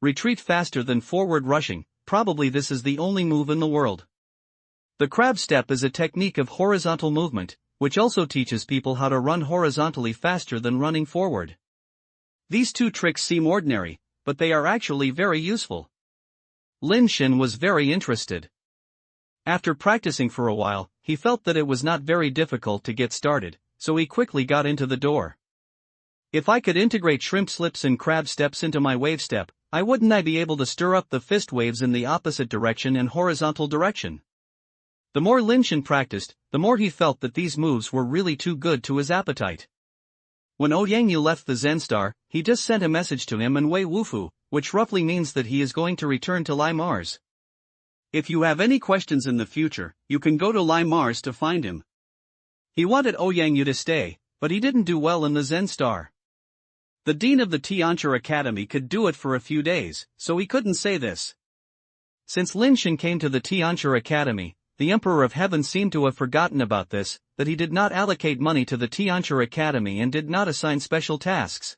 Retreat faster than forward rushing, probably this is the only move in the world. The crab step is a technique of horizontal movement, which also teaches people how to run horizontally faster than running forward. These 2 tricks seem ordinary, but they are actually very useful. Lin Shen was very interested. After practicing for a while, he felt that it was not very difficult to get started, so he quickly got into the door. If I could integrate shrimp slips and crab steps into my wave step, wouldn't I be able to stir up the fist waves in the opposite direction and horizontal direction? The more Lin Shen practiced, the more he felt that these moves were really too good to his appetite. When Ouyangyu left the Zen Star, he just sent a message to him in Wei Wufu, which roughly means that he is going to return to Lai Mars. If you have any questions in the future, you can go to Lai Mars to find him. He wanted Ouyangyu to stay, but he didn't do well in the Zen Star. The dean of the Tianchi Academy could do it for a few days, so he couldn't say this. Since Lin Shen came to the Tianchi Academy, the Emperor of Heaven seemed to have forgotten about this, that he did not allocate money to the Tianchi Academy and did not assign special tasks.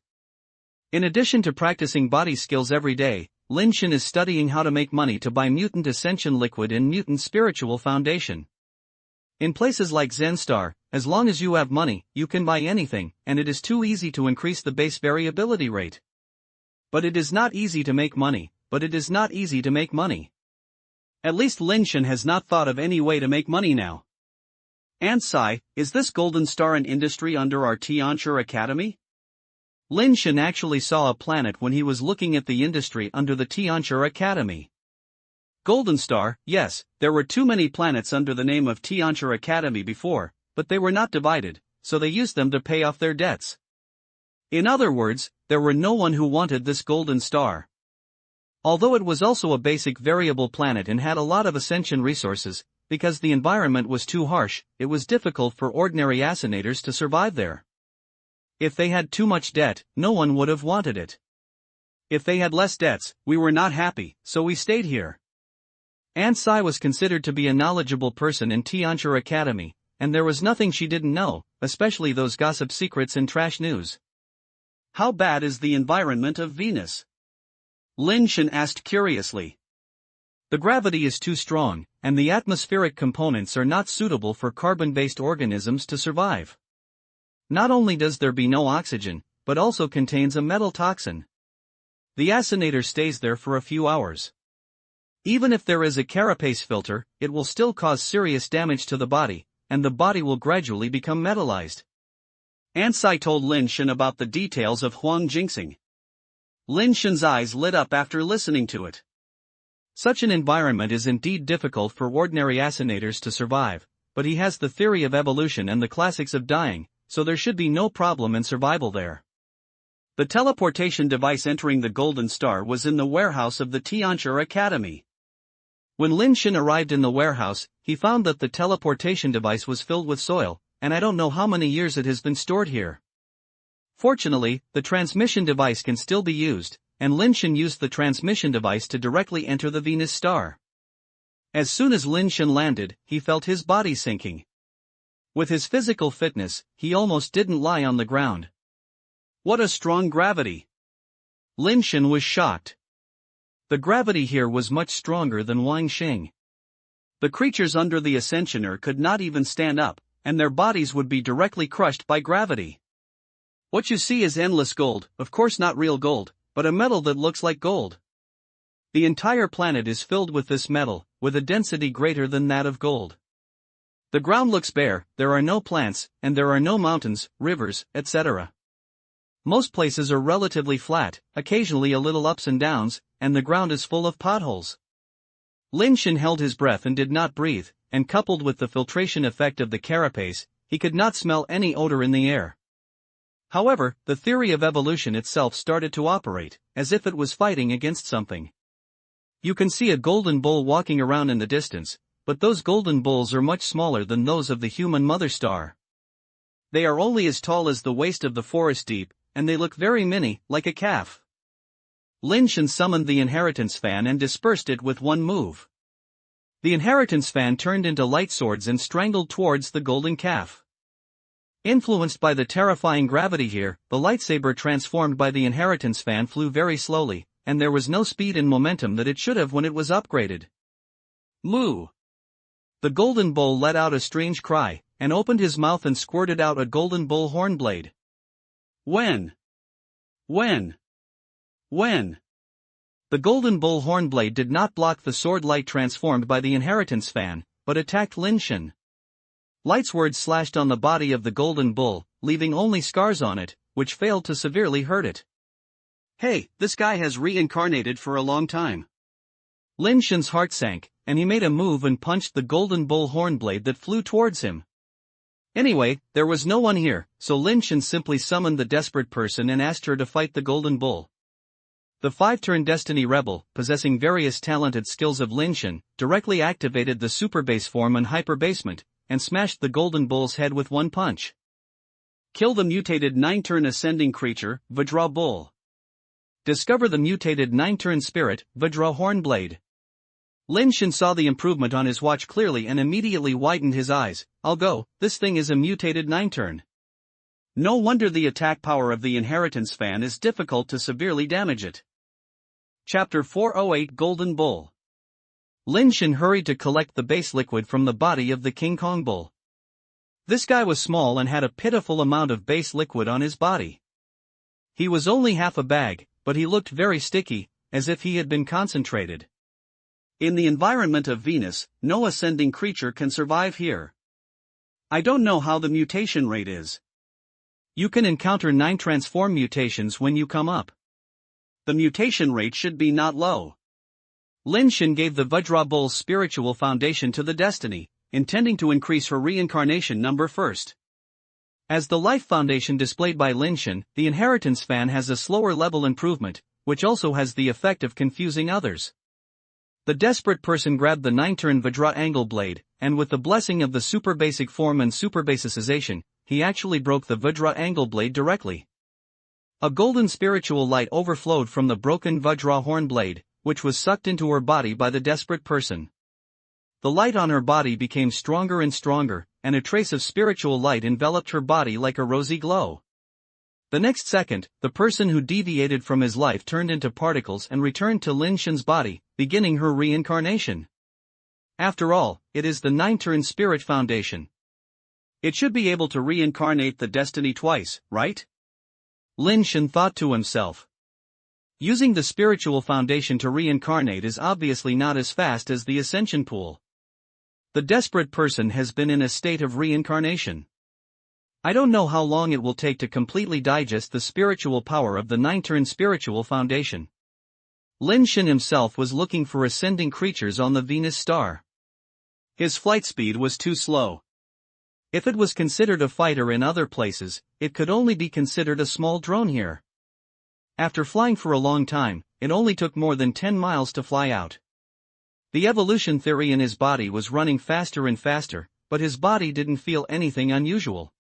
In addition to practicing body skills every day, Lin Shen is studying how to make money to buy Mutant Ascension Liquid and Mutant Spiritual Foundation. In places like Zen Star, as long as you have money, you can buy anything, and it is too easy to increase the base variability rate. But it is not easy to make money. At least Lin Shen has not thought of any way to make money now. Ansai, is this golden star an industry under our Tianchi Academy? Lin Shen actually saw a planet when he was looking at the industry under the Tianchi Academy. Golden Star, yes, there were too many planets under the name of Tianchi Academy before, but they were not divided, so they used them to pay off their debts. In other words, there were no one who wanted this golden star. Although it was also a basic variable planet and had a lot of ascension resources, because the environment was too harsh, it was difficult for ordinary ascenators to survive there. If they had too much debt, no one would have wanted it. If they had less debts, we were not happy, so we stayed here. Ansai was considered to be a knowledgeable person in Tianchi Academy, and there was nothing she didn't know, especially those gossip secrets and trash news. How bad is the environment of Venus? Lin Shen asked curiously. The gravity is too strong, and the atmospheric components are not suitable for carbon-based organisms to survive. Not only does there be no oxygen, but also contains a metal toxin. The ascenator stays there for a few hours. Even if there is a carapace filter, it will still cause serious damage to the body, and the body will gradually become metallized. Ansai told Lin Shen about the details of Huang Jinxing. Lin Shen's eyes lit up after listening to it. Such an environment is indeed difficult for ordinary ascenators to survive, but he has the theory of evolution and the classics of dying, so there should be no problem in survival there. The teleportation device entering the Golden Star was in the warehouse of the Tianchi Academy. When Lin Shen arrived in the warehouse, he found that the teleportation device was filled with soil, and I don't know how many years it has been stored here. Fortunately, the transmission device can still be used, and Lin Shen used the transmission device to directly enter the Venus star. As soon as Lin Shen landed, he felt his body sinking. With his physical fitness, he almost didn't lie on the ground. What a strong gravity! Lin Shen was shocked. The gravity here was much stronger than Wang Xing. The creatures under the Ascensioner could not even stand up, and their bodies would be directly crushed by gravity. What you see is endless gold, of course not real gold, but a metal that looks like gold. The entire planet is filled with this metal, with a density greater than that of gold. The ground looks bare, there are no plants, and there are no mountains, rivers, etc. Most places are relatively flat, occasionally a little ups and downs, and the ground is full of potholes. Lin Shen held his breath and did not breathe, and coupled with the filtration effect of the carapace, he could not smell any odor in the air. However, the theory of evolution itself started to operate, as if it was fighting against something. You can see a golden bull walking around in the distance, but those golden bulls are much smaller than those of the human mother star. They are only as tall as the waist of the forest deep, and they look very mini, like a calf. Lin Shen summoned the inheritance fan and dispersed it with one move. The inheritance fan turned into light swords and strangled towards the golden calf. Influenced by the terrifying gravity here, the lightsaber transformed by the inheritance fan flew very slowly, and there was no speed and momentum that it should have when it was upgraded. Moo! The golden bull let out a strange cry, and opened his mouth and squirted out a golden bull hornblade. When? The golden bull hornblade did not block the sword light transformed by the inheritance fan, but attacked Lin Shen. Light's words slashed on the body of the golden bull, leaving only scars on it, which failed to severely hurt it. Hey, this guy has reincarnated for a long time. Lin Shen's heart sank, and he made a move and punched the golden bull hornblade that flew towards him. Anyway, there was no one here, so Lin Shen simply summoned the desperate person and asked her to fight the golden bull. The 5-turn Destiny Rebel, possessing various talented skills of Lin Shen, directly activated the Superbase form on hyperbasement, and smashed the golden bull's head with one punch. Kill the mutated 9-turn ascending creature, Vajra Bull. Discover the mutated 9-turn spirit, Vajra Hornblade. Lin Shen saw the improvement on his watch clearly and immediately widened his eyes. I'll go, this thing is a mutated 9-turn. No wonder the attack power of the inheritance fan is difficult to severely damage it. Chapter 408 Golden Bull. Lin Shen hurried to collect the base liquid from the body of the King Kong bull. This guy was small and had a pitiful amount of base liquid on his body. He was only half a bag, but he looked very sticky, as if he had been concentrated. In the environment of Venus, no ascending creature can survive here. I don't know how the mutation rate is. You can encounter 9 transform mutations when you come up. The mutation rate should be not low. Lin Shen gave the Vajra Bull's spiritual foundation to the Destiny, intending to increase her reincarnation number first. As the life foundation displayed by Lin Shen, the inheritance fan has a slower level improvement, which also has the effect of confusing others. The desperate person grabbed the 9-turn Vajra angle blade, and with the blessing of the super basic form and super basicization, he actually broke the Vajra angle blade directly. A golden spiritual light overflowed from the broken Vajra horn blade, which was sucked into her body by the desperate person. The light on her body became stronger and stronger, and a trace of spiritual light enveloped her body like a rosy glow. The next second, the person who deviated from his life turned into particles and returned to Lin Shen's body, beginning her reincarnation. After all, it is the 9-turn spirit foundation. It should be able to reincarnate the Destiny twice, right? Lin Shen thought to himself. Using the spiritual foundation to reincarnate is obviously not as fast as the ascension pool. The desperate person has been in a state of reincarnation. I don't know how long it will take to completely digest the spiritual power of the 9-turn spiritual foundation. Lin Shen himself was looking for ascending creatures on the Venus star. His flight speed was too slow. If it was considered a fighter in other places, it could only be considered a small drone here. After flying for a long time, it only took more than 10 miles to fly out. The evolution theory in his body was running faster and faster, but his body didn't feel anything unusual.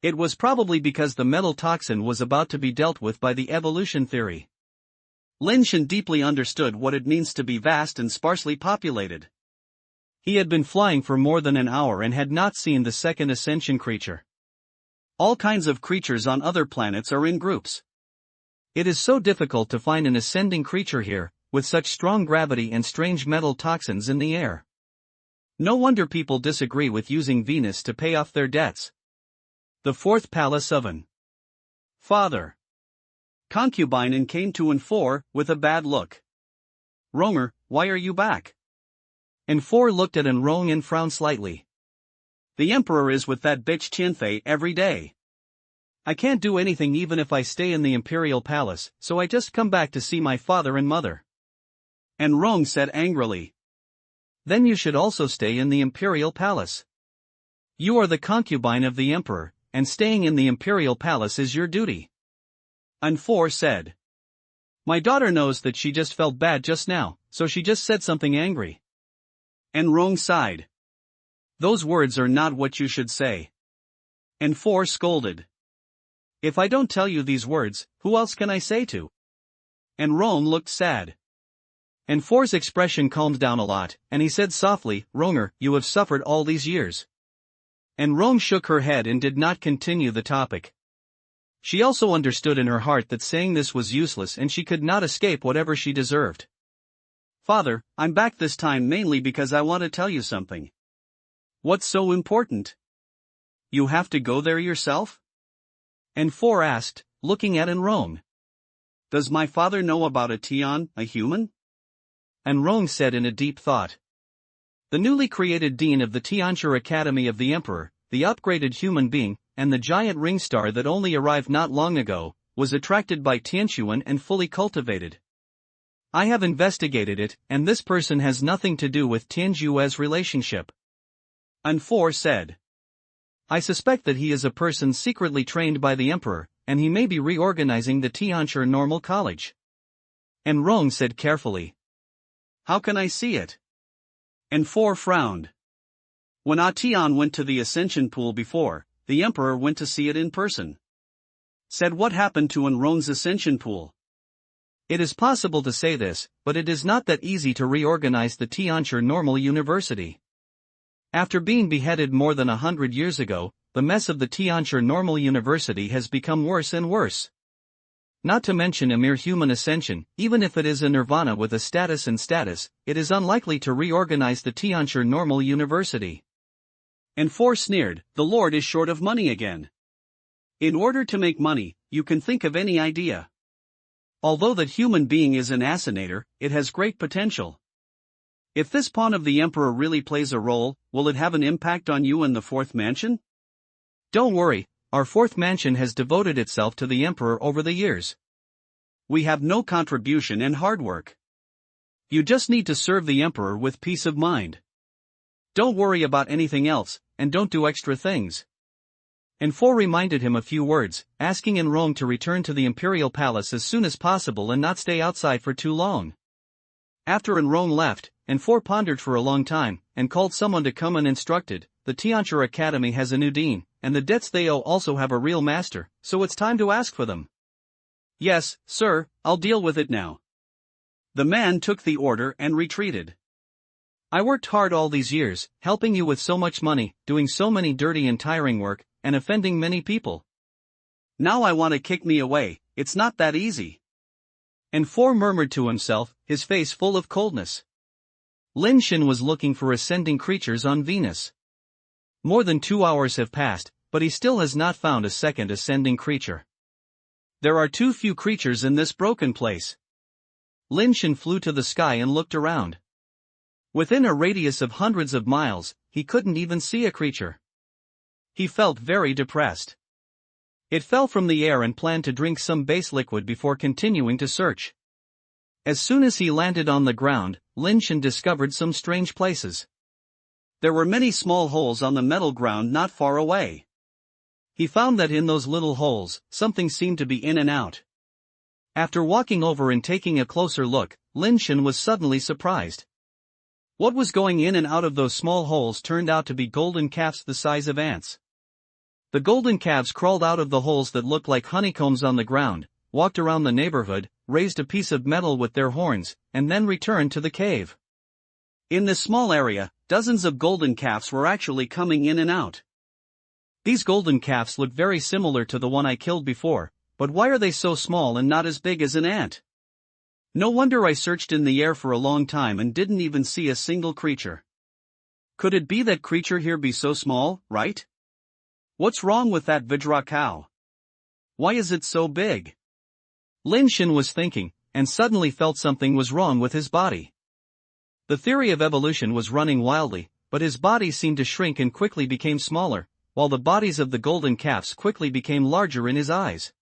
It was probably because the metal toxin was about to be dealt with by the evolution theory. Lin Shen deeply understood what it means to be vast and sparsely populated. He had been flying for more than an hour and had not seen the second ascension creature. All kinds of creatures on other planets are in groups. It is so difficult to find an ascending creature here, with such strong gravity and strange metal toxins in the air. No wonder people disagree with using Venus to pay off their debts. The fourth palace of an father. Concubine and came to N4 with a bad look. Ronger, why are you back? N4 looked at Enrong and frowned slightly. The emperor is with that bitch Qianfei every day. I can't do anything even if I stay in the imperial palace, so I just come back to see my father and mother. Enrong said angrily. Then you should also stay in the imperial palace. You are the concubine of the emperor, and staying in the imperial palace is your duty. N4 said. My daughter knows that she just felt bad just now, so she just said something angry. Enrong sighed. Those words are not what you should say. N4 scolded. If I don't tell you these words, who else can I say to? Enrong looked sad. N4's expression calmed down a lot, and he said softly, Ronger, you have suffered all these years. Enrong shook her head and did not continue the topic. She also understood in her heart that saying this was useless and she could not escape whatever she deserved. Father, I'm back this time mainly because I want to tell you something. What's so important? You have to go there yourself? N4 asked, looking at Enrong. Does my father know about a Tian, a human? Enrong said in a deep thought. The newly created dean of the Tianxia Academy of the Emperor, the upgraded human being, and the giant ring star that only arrived not long ago, was attracted by Tianxuan and fully cultivated. I have investigated it, and this person has nothing to do with Tianjue's relationship. An4 said. I suspect that he is a person secretly trained by the Emperor, and he may be reorganizing the Tianxia Normal College. Enrong said carefully. How can I see it? An4 frowned. When Tian went to the Ascension Pool before, the Emperor went to see it in person. Said what happened to Enrong's Ascension Pool? It is possible to say this, but it is not that easy to reorganize the Tianxia Normal University. After being beheaded more than 100 years ago, the mess of the Tianxia Normal University has become worse and worse. Not to mention a mere human ascension, even if it is a nirvana with a status, it is unlikely to reorganize the Tianxia Normal University. An4 sneered, the Lord is short of money again. In order to make money, you can think of any idea. Although that human being is an assassinator, it has great potential. If this pawn of the Emperor really plays a role, will it have an impact on you and the fourth mansion? Don't worry, our fourth mansion has devoted itself to the Emperor over the years. We have no contribution and hard work. You just need to serve the Emperor with peace of mind. Don't worry about anything else, and don't do extra things. An4 reminded him a few words, asking Enrong to return to the Imperial Palace as soon as possible and not stay outside for too long. After Enrong left, An4 pondered for a long time, and called someone to come and instructed, the Tianxia Academy has a new dean, and the debts they owe also have a real master, so it's time to ask for them. Yes, sir, I'll deal with it now. The man took the order and retreated. I worked hard all these years, helping you with so much money, doing so many dirty and tiring work, and offending many people. Now I want to kick me away, it's not that easy. An4 murmured to himself, his face full of coldness. Lin Shen was looking for ascending creatures on Venus. More than 2 hours have passed, but he still has not found a second ascending creature. There are too few creatures in this broken place. Lin Shen flew to the sky and looked around. Within a radius of hundreds of miles, he couldn't even see a creature. He felt very depressed. It fell from the air and planned to drink some base liquid before continuing to search. As soon as he landed on the ground, Lin Shen discovered some strange places. There were many small holes on the metal ground not far away. He found that in those little holes, something seemed to be in and out. After walking over and taking a closer look, Lin Shen was suddenly surprised. What was going in and out of those small holes turned out to be golden calves the size of ants. The golden calves crawled out of the holes that looked like honeycombs on the ground, walked around the neighborhood, raised a piece of metal with their horns, and then returned to the cave. In this small area, dozens of golden calves were actually coming in and out. These golden calves look very similar to the one I killed before, but why are they so small and not as big as an ant? No wonder I searched in the air for a long time and didn't even see a single creature. Could it be that creature here be so small, right? What's wrong with that Vajra cow? Why is it so big? Lin Shen was thinking, and suddenly felt something was wrong with his body. The theory of evolution was running wildly, but his body seemed to shrink and quickly became smaller, while the bodies of the golden calves quickly became larger in his eyes.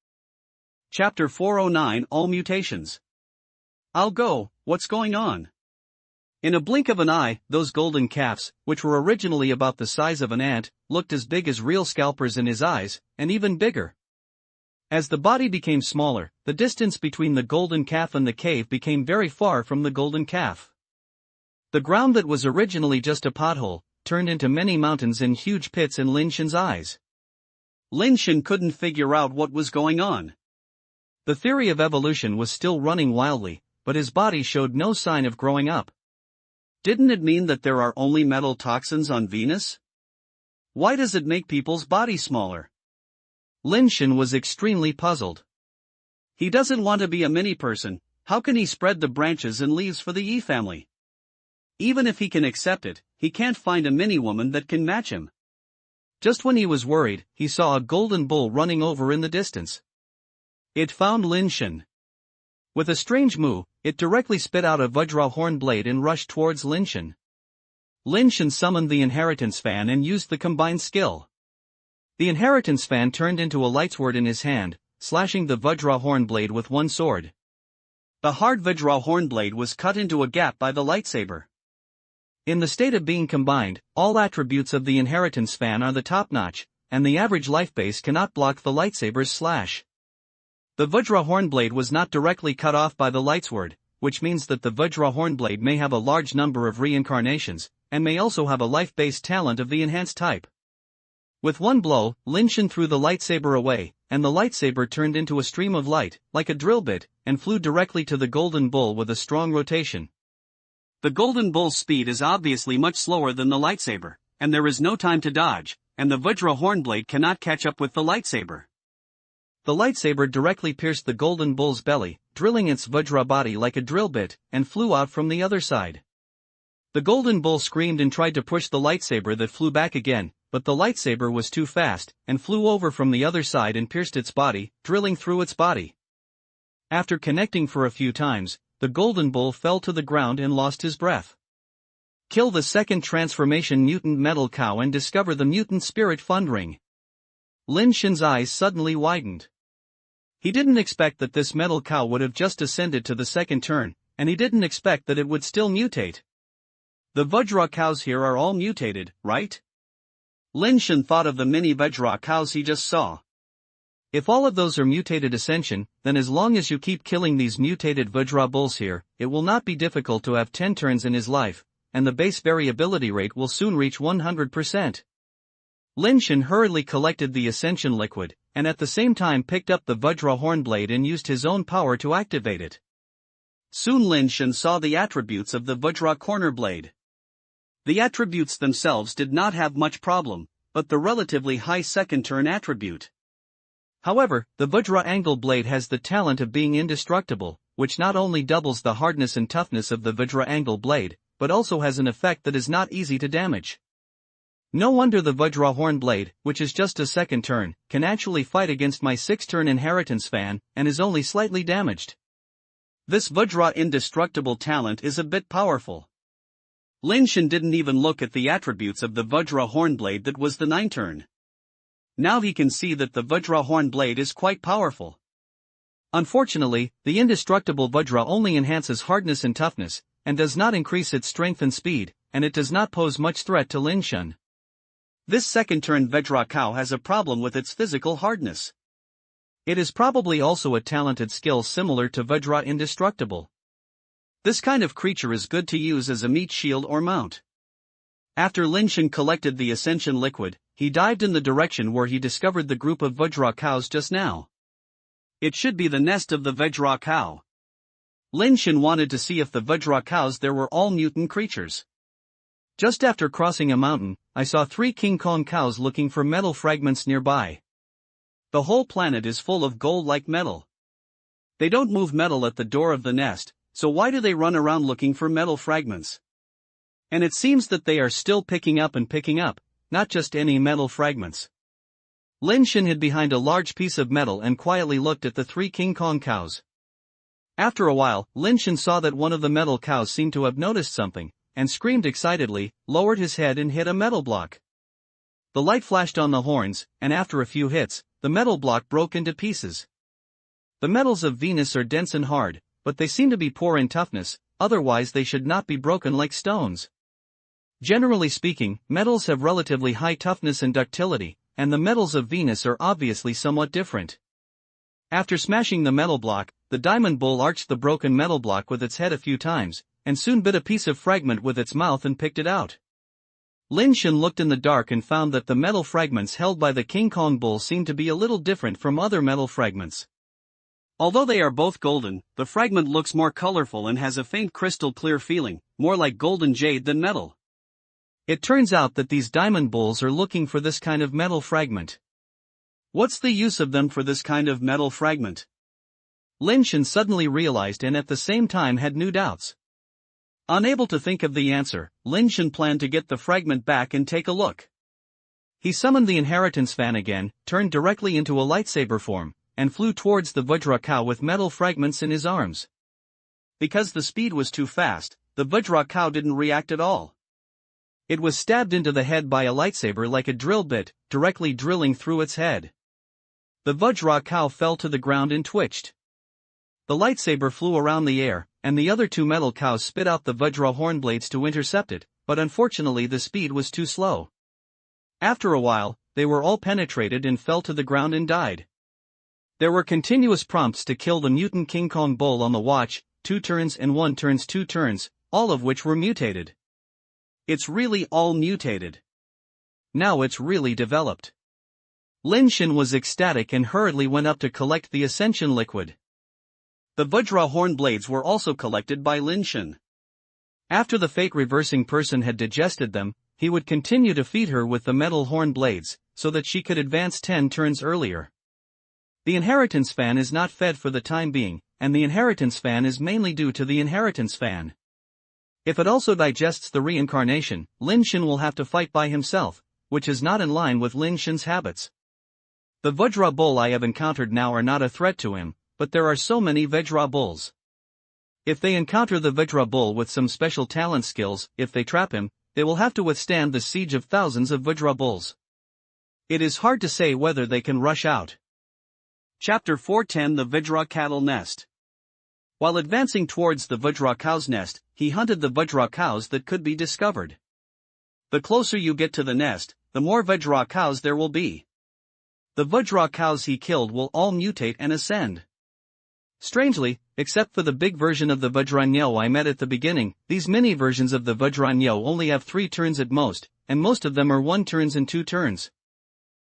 Chapter 409 All Mutations. I'll go, what's going on? In a blink of an eye, those golden calves, which were originally about the size of an ant, looked as big as real scalpers in his eyes, and even bigger. As the body became smaller, the distance between the golden calf and the cave became very far from the golden calf. The ground that was originally just a pothole, turned into many mountains and huge pits in Lin Shen's eyes. Lin Shen couldn't figure out what was going on. The theory of evolution was still running wildly, but his body showed no sign of growing up. Didn't it mean that there are only metal toxins on Venus? Why does it make people's bodies smaller? Lin Shen was extremely puzzled. He doesn't want to be a mini-person, how can he spread the branches and leaves for the Yi family? Even if he can accept it, he can't find a mini-woman that can match him. Just when he was worried, he saw a golden bull running over in the distance. It found Lin Shen. With a strange moo, it directly spit out a Vajra horn blade and rushed towards Lin Shen. Lin Shen summoned the inheritance fan and used the combined skill. The inheritance fan turned into a lightsword in his hand, slashing the Vajra hornblade with one sword. The hard Vajra hornblade was cut into a gap by the lightsaber. In the state of being combined, all attributes of the inheritance fan are the top-notch, and the average life base cannot block the lightsaber's slash. The Vajra hornblade was not directly cut off by the lightsword, which means that the Vajra hornblade may have a large number of reincarnations, and may also have a life-based talent of the enhanced type. With one blow, Lin Shen threw the lightsaber away, and the lightsaber turned into a stream of light, like a drill bit, and flew directly to the golden bull with a strong rotation. The golden bull's speed is obviously much slower than the lightsaber, and there is no time to dodge, and the Vajra hornblade cannot catch up with the lightsaber. The lightsaber directly pierced the golden bull's belly, drilling its Vajra body like a drill bit, and flew out from the other side. The golden bull screamed and tried to push the lightsaber that flew back again, but the lightsaber was too fast, and flew over from the other side and pierced its body, drilling through its body. After connecting for a few times, the golden bull fell to the ground and lost his breath. Kill the second transformation mutant metal cow and discover the mutant spirit fund ring. Lin Shen's eyes suddenly widened. He didn't expect that this metal cow would have just ascended to the second turn, and he didn't expect that it would still mutate. The Vajra cows here are all mutated, right? Lin Shen thought of the mini Vajra cows he just saw. If all of those are mutated ascension, then as long as you keep killing these mutated Vajra bulls here, it will not be difficult to have 10 turns in his life, and the base variability rate will soon reach 100%. Lin Shen hurriedly collected the ascension liquid, and at the same time picked up the Vajra hornblade and used his own power to activate it. Soon Lin Shen saw the attributes of the Vajra corner blade. The attributes themselves did not have much problem, but the relatively high second turn attribute. However, the Vajra angle blade has the talent of being indestructible, which not only doubles the hardness and toughness of the Vajra angle blade, but also has an effect that is not easy to damage. No wonder the Vajra horn blade, which is just a second turn, can actually fight against my 6-turn inheritance fan, and is only slightly damaged. This Vajra indestructible talent is a bit powerful. Lin Shen didn't even look at the attributes of the Vajra horn blade that was the 9-turn. Now he can see that the Vajra horn blade is quite powerful. Unfortunately, the indestructible Vajra only enhances hardness and toughness, and does not increase its strength and speed, and it does not pose much threat to Lin Shen. This second-turn Vajra cow has a problem with its physical hardness. It is probably also a talented skill similar to Vajra indestructible. This kind of creature is good to use as a meat shield or mount. After Lin Shen collected the ascension liquid, he dived in the direction where he discovered the group of Vajra cows just now. It should be the nest of the Vajra cow. Lin Shen wanted to see if the Vajra cows there were all mutant creatures. Just after crossing a mountain, I saw 3 King Kong cows looking for metal fragments nearby. The whole planet is full of gold-like metal. They don't move metal at the door of the nest, so why do they run around looking for metal fragments? And it seems that they are still picking up, not just any metal fragments. Lin Shen hid behind a large piece of metal and quietly looked at the 3 King Kong cows. After a while, Lin Shen saw that one of the metal cows seemed to have noticed something, and screamed excitedly, lowered his head and hit a metal block. The light flashed on the horns, and after a few hits, the metal block broke into pieces. The metals of Venus are dense and hard, but they seem to be poor in toughness, otherwise they should not be broken like stones. Generally speaking, metals have relatively high toughness and ductility, and the metals of Venus are obviously somewhat different. After smashing the metal block, the diamond bull arched the broken metal block with its head a few times, and soon bit a piece of fragment with its mouth and picked it out. Lin Shen looked in the dark and found that the metal fragments held by the King Kong bull seemed to be a little different from other metal fragments. Although they are both golden, the fragment looks more colorful and has a faint crystal clear feeling, more like golden jade than metal. It turns out that these diamond bulls are looking for this kind of metal fragment. What's the use of them for this kind of metal fragment? Lin Shen suddenly realized and at the same time had new doubts. Unable to think of the answer, Lin Shen planned to get the fragment back and take a look. He summoned the inheritance fan again, turned directly into a lightsaber form, and flew towards the Vajra cow with metal fragments in his arms. Because the speed was too fast, the Vajra cow didn't react at all. It was stabbed into the head by a lightsaber like a drill bit, directly drilling through its head. The Vajra cow fell to the ground and twitched. The lightsaber flew around the air, and the other two metal cows spit out the Vajra horn blades to intercept it, but unfortunately the speed was too slow. After a while, they were all penetrated and fell to the ground and died. There were continuous prompts to kill the mutant King Kong bull on the watch, 2 turns and 1 turns 2 turns, all of which were mutated. It's really all mutated. Now it's really developed. Lin Shen was ecstatic and hurriedly went up to collect the ascension liquid. The Vajra horn blades were also collected by Lin Shen. After the fate reversing person had digested them, he would continue to feed her with the metal horn blades, so that she could advance 10 turns earlier. The inheritance fan is not fed for the time being, and the inheritance fan is mainly due to the inheritance fan. If it also digests the reincarnation, Lin Shen will have to fight by himself, which is not in line with Lin Shen's habits. The Vajra bull I have encountered now are not a threat to him, but there are so many Vajra bulls. If they encounter the Vajra bull with some special talent skills, if they trap him, they will have to withstand the siege of thousands of Vajra bulls. It is hard to say whether they can rush out. Chapter 410 The Vajra Cattle Nest. While advancing towards the Vajra cow's nest, he hunted the Vajra cows that could be discovered. The closer you get to the nest, the more Vajra cows there will be. The Vajra cows he killed will all mutate and ascend. Strangely, except for the big version of the Vajranyo I met at the beginning, these mini versions of the Vajranyo only have 3 turns at most, and most of them are 1 turns and 2 turns.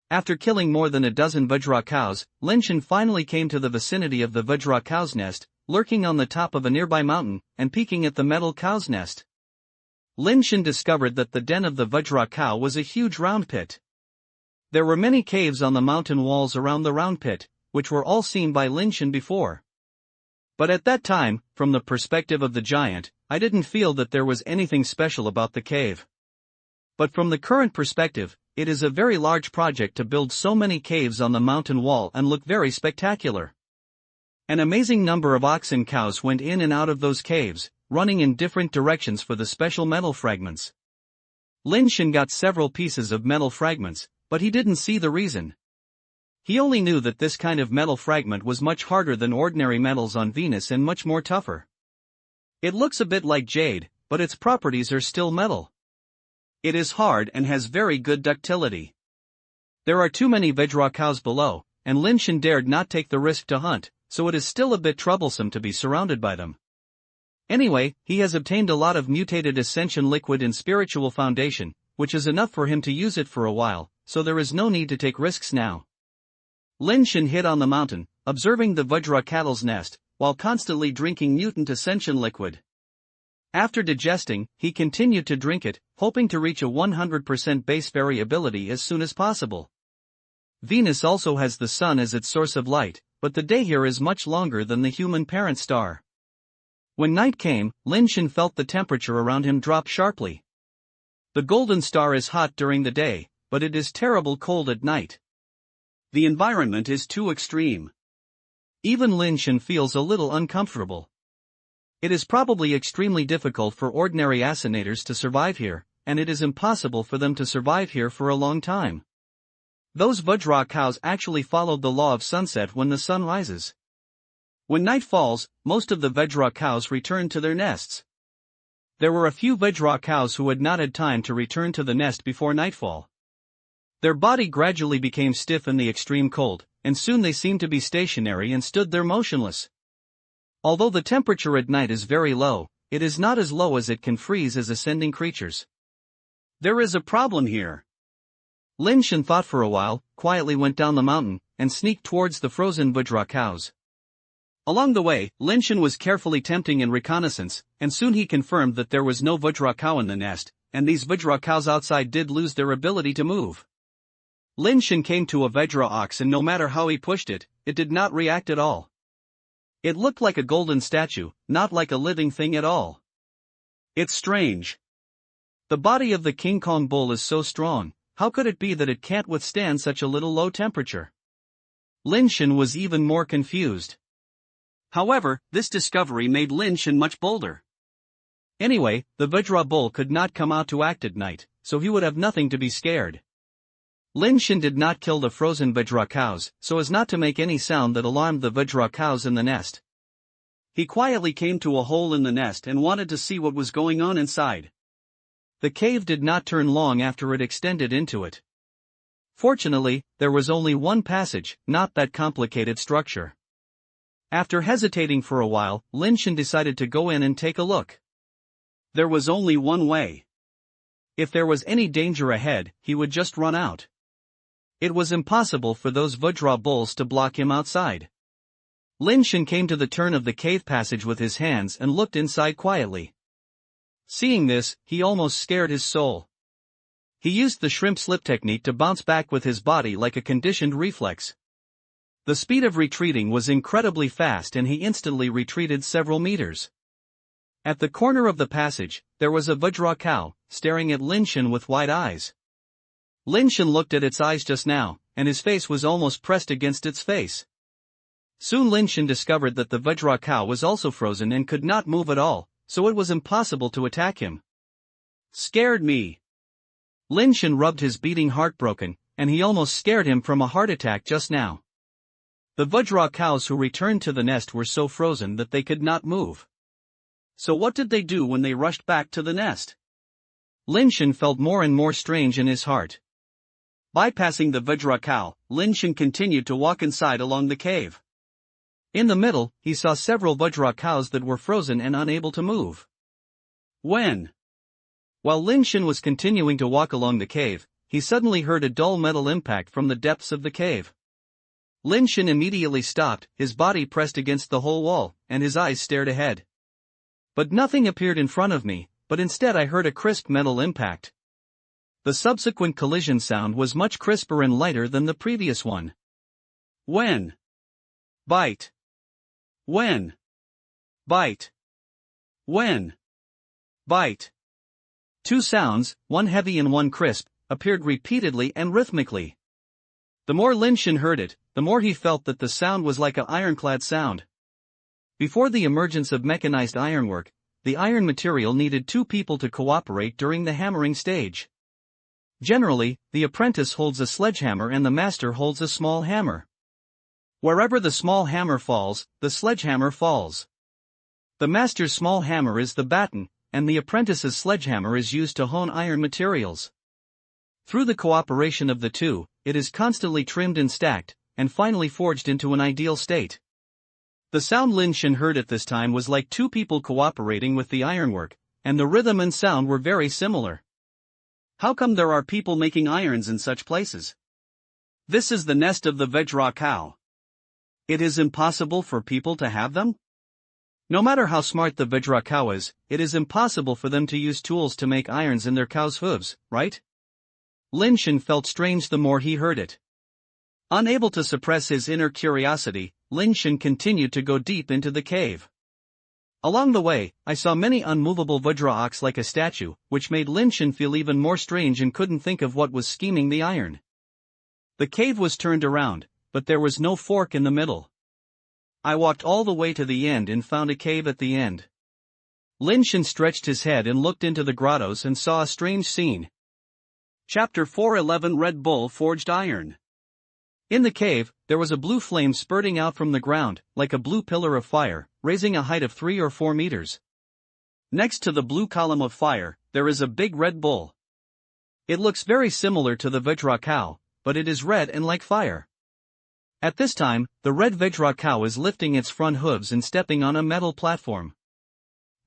After killing more than a dozen Vajra cows, Lin Shen finally came to the vicinity of the Vajra cow's nest, lurking on the top of a nearby mountain, and peeking at the metal cow's nest. Lin Shen discovered that the den of the Vajra cow was a huge round pit. There were many caves on the mountain walls around the round pit, which were all seen by Lin Shen before. But at that time, from the perspective of the giant, I didn't feel that there was anything special about the cave. But from the current perspective, it is a very large project to build so many caves on the mountain wall and look very spectacular. An amazing number of ox and cows went in and out of those caves, running in different directions for the special metal fragments. Lin Shen got several pieces of metal fragments, but he didn't see the reason. He only knew that this kind of metal fragment was much harder than ordinary metals on Venus and much more tougher. It looks a bit like jade, but its properties are still metal. It is hard and has very good ductility. There are too many Vajra cows below, and Lin Shen dared not take the risk to hunt, so it is still a bit troublesome to be surrounded by them. Anyway, he has obtained a lot of mutated ascension liquid and spiritual foundation, which is enough for him to use it for a while, so there is no need to take risks now. Lin Shen hid on the mountain, observing the Vajra cattle's nest, while constantly drinking mutant ascension liquid. After digesting, he continued to drink it, hoping to reach a 100% base variability as soon as possible. Venus also has the sun as its source of light, but the day here is much longer than the human parent star. When night came, Lin Shen felt the temperature around him drop sharply. The golden star is hot during the day, but it is terrible cold at night. The environment is too extreme. Even Lin Shen feels a little uncomfortable. It is probably extremely difficult for ordinary ascenators to survive here, and it is impossible for them to survive here for a long time. Those Vajra cows actually followed the law of sunset when the sun rises. When night falls, most of the Vajra cows return to their nests. There were a few Vajra cows who had not had time to return to the nest before nightfall. Their body gradually became stiff in the extreme cold, and soon they seemed to be stationary and stood there motionless. Although the temperature at night is very low, it is not as low as it can freeze as ascending creatures. There is a problem here. Lin Shen thought for a while, quietly went down the mountain, and sneaked towards the frozen Vajra cows. Along the way, Lin Shen was carefully tempting in reconnaissance, and soon he confirmed that there was no Vajra cow in the nest, and these Vajra cows outside did lose their ability to move. Lin Shen came to a Vajra ox and no matter how he pushed it, it did not react at all. It looked like a golden statue, not like a living thing at all. It's strange. The body of the King Kong bull is so strong, how could it be that it can't withstand such a little low temperature? Lin Shen was even more confused. However, this discovery made Lin Shen much bolder. Anyway, the Vajra bull could not come out to act at night, so he would have nothing to be scared. Lin Shen did not kill the frozen Vajra cows, so as not to make any sound that alarmed the Vajra cows in the nest. He quietly came to a hole in the nest and wanted to see what was going on inside. The cave did not turn long after it extended into it. Fortunately, there was only one passage, not that complicated structure. After hesitating for a while, Lin Shen decided to go in and take a look. There was only one way. If there was any danger ahead, he would just run out. It was impossible for those Vajra bulls to block him outside. Lin Shen came to the turn of the cave passage with his hands and looked inside quietly. Seeing this, he almost scared his soul. He used the shrimp slip technique to bounce back with his body like a conditioned reflex. The speed of retreating was incredibly fast and he instantly retreated several meters. At the corner of the passage, there was a Vajra cow, staring at Lin Shen with wide eyes. Lin Shen looked at its eyes just now, and his face was almost pressed against its face. Soon Lin Shen discovered that the Vajra cow was also frozen and could not move at all, so it was impossible to attack him. Scared me. Lin Shen rubbed his beating heart broken, and he almost scared him from a heart attack just now. The Vajra cows who returned to the nest were so frozen that they could not move. So what did they do when they rushed back to the nest? Lin Shen felt more and more strange in his heart. Bypassing the Vajra cow, Lin Shen continued to walk inside along the cave. In the middle, he saw several Vajra cows that were frozen and unable to move. While Lin Shen was continuing to walk along the cave, he suddenly heard a dull metal impact from the depths of the cave. Lin Shen immediately stopped, his body pressed against the whole wall, and his eyes stared ahead. But nothing appeared in front of me, but instead I heard a crisp metal impact. The subsequent collision sound was much crisper and lighter than the previous one. When? Bite. When? Bite. When? Bite. Two sounds, one heavy and one crisp, appeared repeatedly and rhythmically. The more Lin Shen heard it, the more he felt that the sound was like an ironclad sound. Before the emergence of mechanized ironwork, the iron material needed two people to cooperate during the hammering stage. Generally, the apprentice holds a sledgehammer and the master holds a small hammer. Wherever the small hammer falls, the sledgehammer falls. The master's small hammer is the baton, and the apprentice's sledgehammer is used to hone iron materials. Through the cooperation of the two, it is constantly trimmed and stacked, and finally forged into an ideal state. The sound Lin Shen heard at this time was like two people cooperating with the ironwork, and the rhythm and sound were very similar. How come there are people making irons in such places? This is the nest of the Vajra cow. It is impossible for people to have them? No matter how smart the Vajra cow is, it is impossible for them to use tools to make irons in their cow's hooves, right? Lin Shen felt strange the more he heard it. Unable to suppress his inner curiosity, Lin Shen continued to go deep into the cave. Along the way, I saw many unmovable Vajra ox like a statue, which made Lin Shen feel even more strange and couldn't think of what was scheming the iron. The cave was turned around, but there was no fork in the middle. I walked all the way to the end and found a cave at the end. Lin Shen stretched his head and looked into the grottos and saw a strange scene. Chapter 411 Red Bull Forged Iron. In the cave, there was a blue flame spurting out from the ground, like a blue pillar of fire, raising a height of 3 or 4 meters. Next to the blue column of fire, there is a big red bull. It looks very similar to the Vajra cow, but it is red and like fire. At this time, the red Vajra cow is lifting its front hooves and stepping on a metal platform.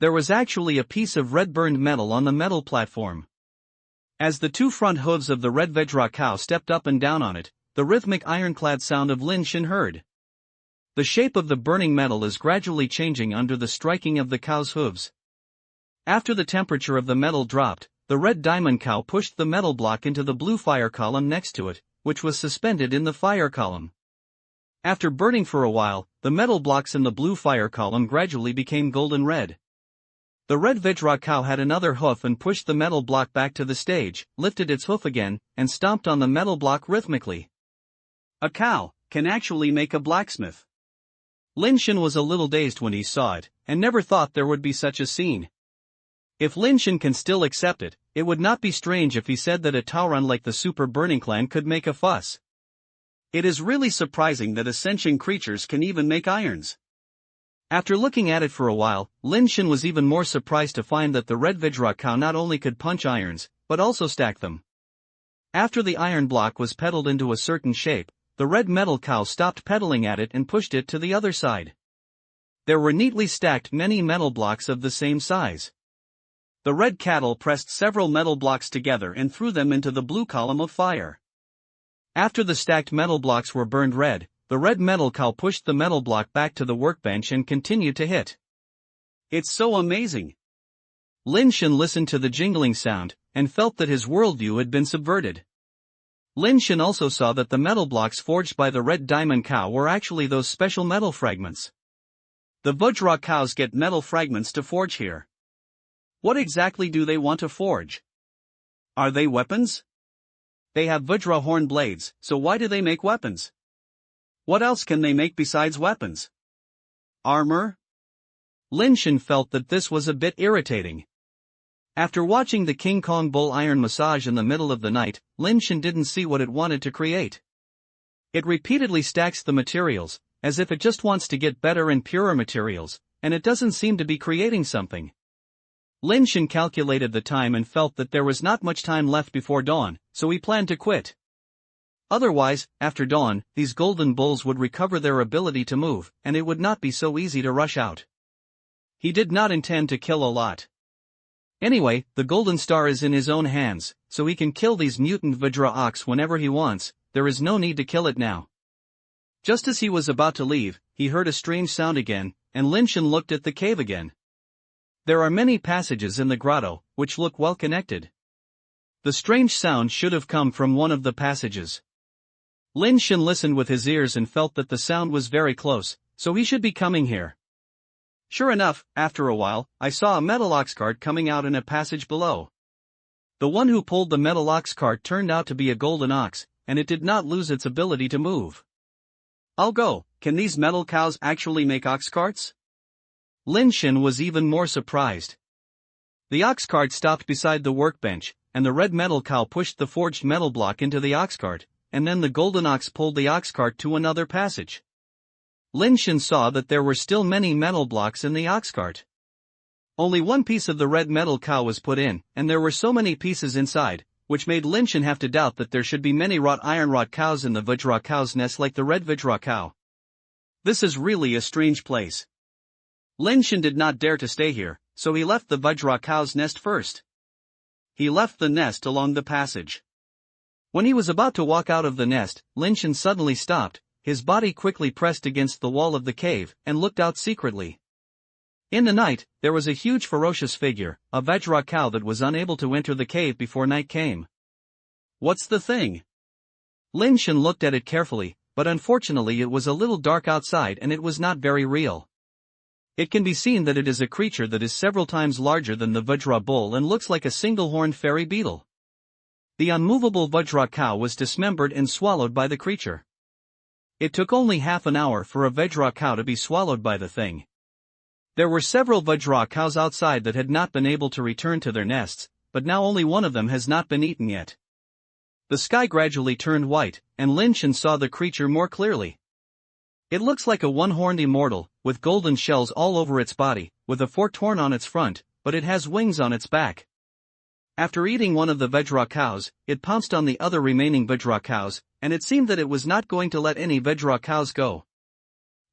There was actually a piece of red burned metal on the metal platform. As the two front hooves of the red Vajra cow stepped up and down on it, the rhythmic ironclad sound of Lin Shen heard. The shape of the burning metal is gradually changing under the striking of the cow's hooves. After the temperature of the metal dropped, the red diamond cow pushed the metal block into the blue fire column next to it, which was suspended in the fire column. After burning for a while, the metal blocks in the blue fire column gradually became golden red. The red Vajra cow had another hoof and pushed the metal block back to the stage, lifted its hoof again, and stomped on the metal block rhythmically. A cow can actually make a blacksmith. Lin Shen was a little dazed when he saw it, and never thought there would be such a scene. If Lin Shen can still accept it, it would not be strange if he said that a Tauron like the Super Burning Clan could make a fuss. It is really surprising that ascension creatures can even make irons. After looking at it for a while, Lin Shen was even more surprised to find that the red Vajra cow not only could punch irons, but also stack them. After the iron block was pedaled into a certain shape, the red metal cow stopped pedaling at it and pushed it to the other side. There were neatly stacked many metal blocks of the same size. The red cattle pressed several metal blocks together and threw them into the blue column of fire. After the stacked metal blocks were burned red, the red metal cow pushed the metal block back to the workbench and continued to hit. It's so amazing. Lin Shen listened to the jingling sound, and felt that his worldview had been subverted. Lin Shen also saw that the metal blocks forged by the red diamond cow were actually those special metal fragments. The Vajra cows get metal fragments to forge here. What exactly do they want to forge? Are they weapons? They have Vajra horn blades, so why do they make weapons? What else can they make besides weapons? Armor? Lin Shen felt that this was a bit irritating. After watching the King Kong bull iron massage in the middle of the night, Lin Shen didn't see what it wanted to create. It repeatedly stacks the materials, as if it just wants to get better and purer materials, and it doesn't seem to be creating something. Lin Shen calculated the time and felt that there was not much time left before dawn, so he planned to quit. Otherwise, after dawn, these golden bulls would recover their ability to move, and it would not be so easy to rush out. He did not intend to kill a lot. Anyway, the golden star is in his own hands, so he can kill these mutant Vajra ox whenever he wants. There is no need to kill it now. Just as he was about to leave, he heard a strange sound again, and Lin Shen looked at the cave again. There are many passages in the grotto, which look well connected. The strange sound should have come from one of the passages. Lin Shen listened with his ears and felt that the sound was very close, so he should be coming here. Sure enough, after a while, I saw a metal ox cart coming out in a passage below. The one who pulled the metal ox cart turned out to be a golden ox, and it did not lose its ability to move. I'll go. Can these metal cows actually make ox carts? Lin Shen was even more surprised. The ox cart stopped beside the workbench, and the red metal cow pushed the forged metal block into the ox cart, and then the golden ox pulled the ox cart to another passage. Lin Shen saw that there were still many metal blocks in the ox cart. Only one piece of the red metal cow was put in, and there were so many pieces inside, which made Lin Shen have to doubt that there should be many wrought iron wrought cows in the Vajra cow's nest like the red Vajra cow. This is really a strange place. Lin Shen did not dare to stay here, so he left the Vajra cow's nest first. He left the nest along the passage. When he was about to walk out of the nest, Lin Shen suddenly stopped. His body quickly pressed against the wall of the cave, and looked out secretly. In the night, there was a huge ferocious figure, a Vajra cow that was unable to enter the cave before night came. What's the thing? Lin Shen looked at it carefully, but unfortunately it was a little dark outside and it was not very real. It can be seen that it is a creature that is several times larger than the Vajra bull and looks like a single-horned fairy beetle. The unmovable Vajra cow was dismembered and swallowed by the creature. It took only half an hour for a Vajra cow to be swallowed by the thing. There were several Vajra cows outside that had not been able to return to their nests, but now only one of them has not been eaten yet. The sky gradually turned white, and Lin Shen saw the creature more clearly. It looks like a one-horned immortal, with golden shells all over its body, with a forked horn on its front, but it has wings on its back. After eating one of the Vajra cows, it pounced on the other remaining Vajra cows, and it seemed that it was not going to let any Vajra cows go.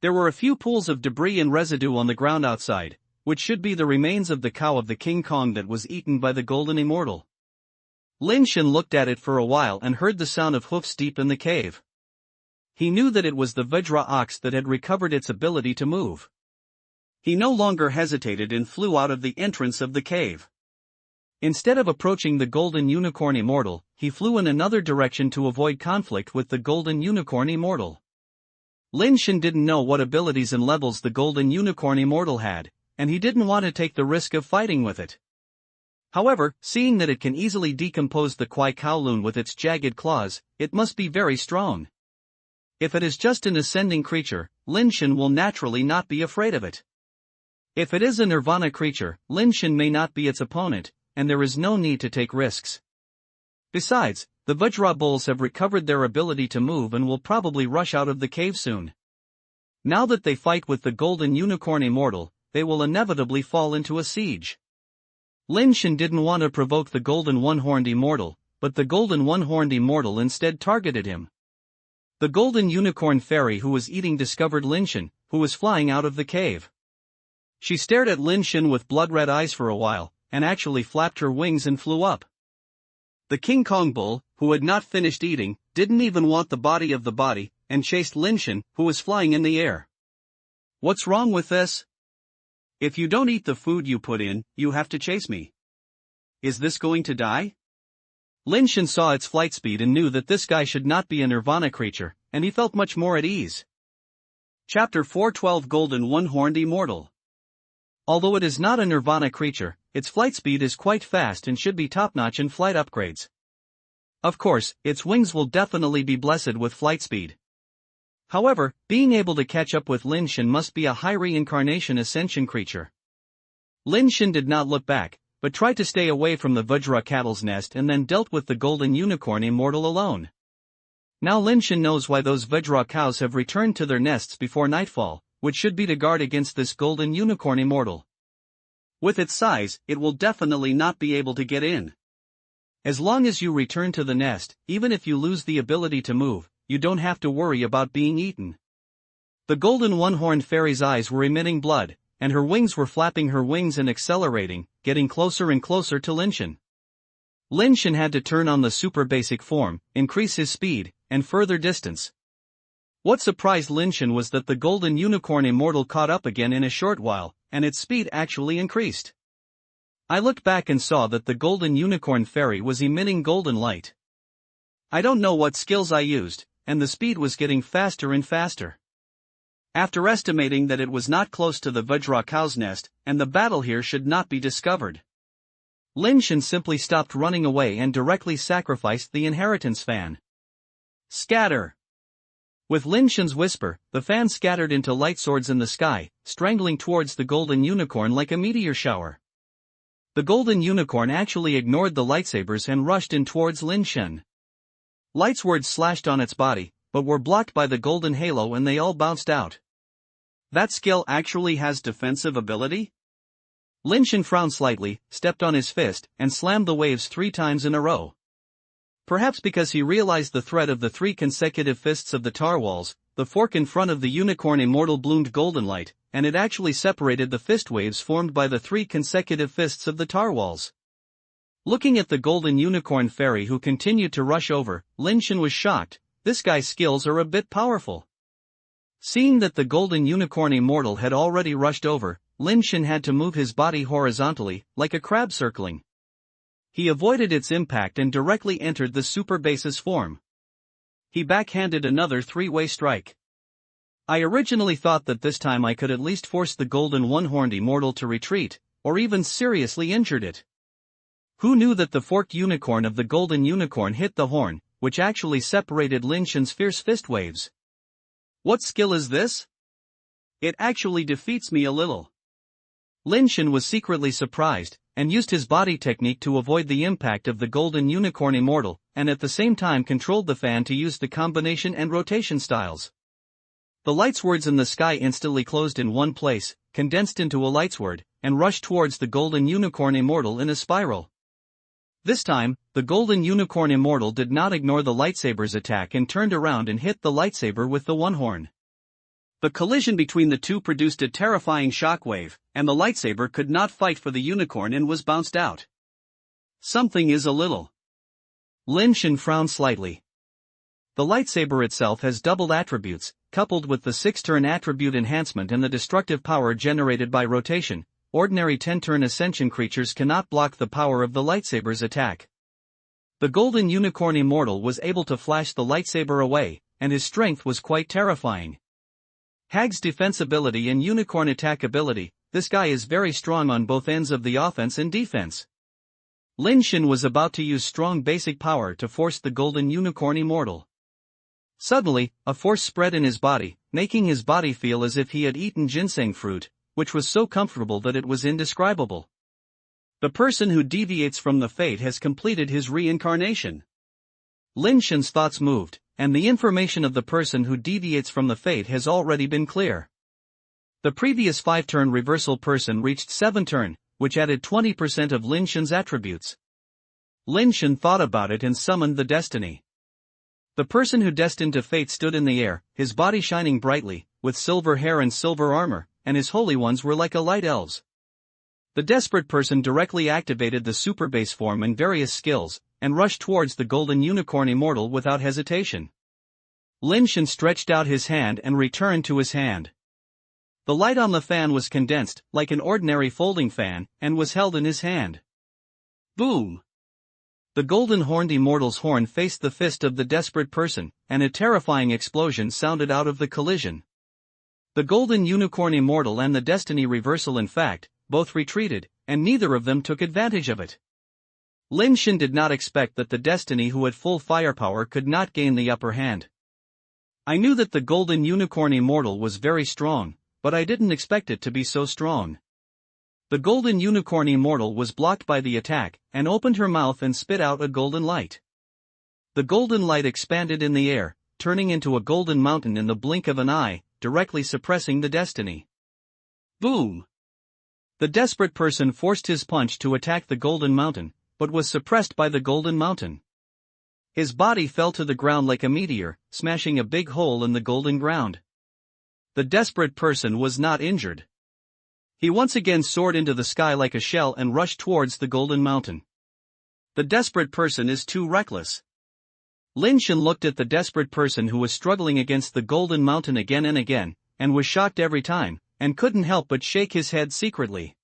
There were a few pools of debris and residue on the ground outside, which should be the remains of the cow of the King Kong that was eaten by the golden immortal. Lin Shen looked at it for a while and heard the sound of hoofs deep in the cave. He knew that it was the Vajra ox that had recovered its ability to move. He no longer hesitated and flew out of the entrance of the cave. Instead of approaching the golden unicorn immortal, he flew in another direction to avoid conflict with the golden unicorn immortal. Lin Shen didn't know what abilities and levels the golden unicorn immortal had, and he didn't want to take the risk of fighting with it. However, seeing that it can easily decompose the Kwai Kowloon with its jagged claws, it must be very strong. If it is just an ascending creature, Lin Shen will naturally not be afraid of it. If it is a Nirvana creature, Lin Shen may not be its opponent, and there is no need to take risks. Besides, the Vajra bulls have recovered their ability to move and will probably rush out of the cave soon. Now that they fight with the Golden Unicorn Immortal, they will inevitably fall into a siege. Lin Shen didn't want to provoke the Golden One-Horned Immortal, but the Golden One-Horned Immortal instead targeted him. The Golden Unicorn Fairy who was eating discovered Lin Shen, who was flying out of the cave. She stared at Lin Shen with blood-red eyes for a while, and actually flapped her wings and flew up. The King Kong bull, who had not finished eating, didn't even want the body of the body, and chased Lin Shen, who was flying in the air. What's wrong with this? If you don't eat the food you put in, you have to chase me. Is this going to die? Lin Shen saw its flight speed and knew that this guy should not be a Nirvana creature, and he felt much more at ease. Chapter 412 Golden One-Horned Immortal. Although it is not a Nirvana creature, its flight speed is quite fast and should be top-notch in flight upgrades. Of course, its wings will definitely be blessed with flight speed. However, being able to catch up with Lin Shen must be a high reincarnation ascension creature. Lin Shen did not look back, but tried to stay away from the Vajra cattle's nest and then dealt with the Golden Unicorn Immortal alone. Now Lin Shen knows why those Vajra cows have returned to their nests before nightfall, which should be to guard against this Golden Unicorn Immortal. With its size, it will definitely not be able to get in. As long as you return to the nest, even if you lose the ability to move, you don't have to worry about being eaten. The Golden One-Horned Fairy's eyes were emitting blood, and her wings were flapping her wings and accelerating, getting closer and closer to Lin Shen. Lin Shen had to turn on the super basic form, increase his speed, and further distance. What surprised Lin Shen was that the Golden Unicorn Immortal caught up again in a short while, and its speed actually increased. I looked back and saw that the Golden Unicorn Fairy was emitting golden light. I don't know what skills I used, and the speed was getting faster and faster. After estimating that it was not close to the Vajra cow's nest, and the battle here should not be discovered, Lin Shen simply stopped running away and directly sacrificed the inheritance fan. Scatter! With Lin Shen's whisper, the fan scattered into light swords in the sky, strangling towards the Golden Unicorn like a meteor shower. The Golden Unicorn actually ignored the lightsabers and rushed in towards Lin Shen. Light swords slashed on its body, but were blocked by the golden halo and they all bounced out. That skill actually has defensive ability? Lin Shen frowned slightly, stepped on his fist, and slammed the waves 3 times in a row. Perhaps because he realized the threat of the 3 consecutive fists of the tar walls, the fork in front of the Unicorn Immortal bloomed golden light, and it actually separated the fist waves formed by the 3 consecutive fists of the tar walls. Looking at the Golden Unicorn Fairy who continued to rush over, Lin Shen was shocked. This guy's skills are a bit powerful. Seeing that the Golden Unicorn Immortal had already rushed over, Lin Shen had to move his body horizontally, like a crab circling. He avoided its impact and directly entered the Superbase's form. He backhanded another 3-way strike. I originally thought that this time I could at least force the Golden One-Horned Immortal to retreat, or even seriously injured it. Who knew that the forked unicorn of the Golden Unicorn hit the horn, which actually separated Lin Shen's fierce fist waves? What skill is this? It actually defeats me a little. Lin Shen was secretly surprised, and used his body technique to avoid the impact of the Golden Unicorn Immortal, and at the same time controlled the fan to use the combination and rotation styles. The light swords in the sky instantly closed in one place, condensed into a light sword, and rushed towards the Golden Unicorn Immortal in a spiral. This time, the Golden Unicorn Immortal did not ignore the lightsaber's attack and turned around and hit the lightsaber with the one horn. The collision between the two produced a terrifying shockwave, and the lightsaber could not fight for the unicorn and was bounced out. Something is a little. Lin Shen frowned slightly. The lightsaber itself has doubled attributes, coupled with the 6-turn attribute enhancement and the destructive power generated by rotation. Ordinary 10-turn ascension creatures cannot block the power of the lightsaber's attack. The Golden Unicorn Immortal was able to flash the lightsaber away, and his strength was quite terrifying. Hag's defense ability and unicorn attack ability, this guy is very strong on both ends of the offense and defense. Lin Shen was about to use strong basic power to force the Golden Unicorn Immortal. Suddenly, a force spread in his body, making his body feel as if he had eaten ginseng fruit, which was so comfortable that it was indescribable. The person who deviates from the fate has completed his reincarnation. Lin Shen's thoughts moved, and the information of the person who deviates from the fate has already been clear. The previous 5-turn reversal person reached 7-turn, which added 20% of Lin Shen's attributes. Lin Shen thought about it and summoned the destiny. The person who destined to fate stood in the air, his body shining brightly, with silver hair and silver armor, and his holy ones were like light elves. The desperate person directly activated the Superbase form and various skills, and rushed towards the golden unicorn immortal without hesitation. Lin Shen stretched out his hand and returned to his hand. The light on the fan was condensed, like an ordinary folding fan, and was held in his hand. Boom! The golden horned immortal's horn faced the fist of the desperate person, and a terrifying explosion sounded out of the collision. The golden unicorn immortal and the destiny reversal, in fact, both retreated, and neither of them took advantage of it. Lin Shen did not expect that the destiny who had full firepower could not gain the upper hand. I knew that the golden unicorn immortal was very strong, but I didn't expect it to be so strong. The golden unicorn immortal was blocked by the attack, and opened her mouth and spit out a golden light. The golden light expanded in the air, turning into a golden mountain in the blink of an eye, directly suppressing the destiny. Boom! The desperate person forced his punch to attack the golden mountain, but was suppressed by the golden mountain. His body fell to the ground like a meteor, smashing a big hole in the golden ground. The desperate person was not injured. He once again soared into the sky like a shell and rushed towards the golden mountain. The desperate person is too reckless. Lin Shen looked at the desperate person who was struggling against the golden mountain again and again, and was shocked every time, and couldn't help but shake his head secretly.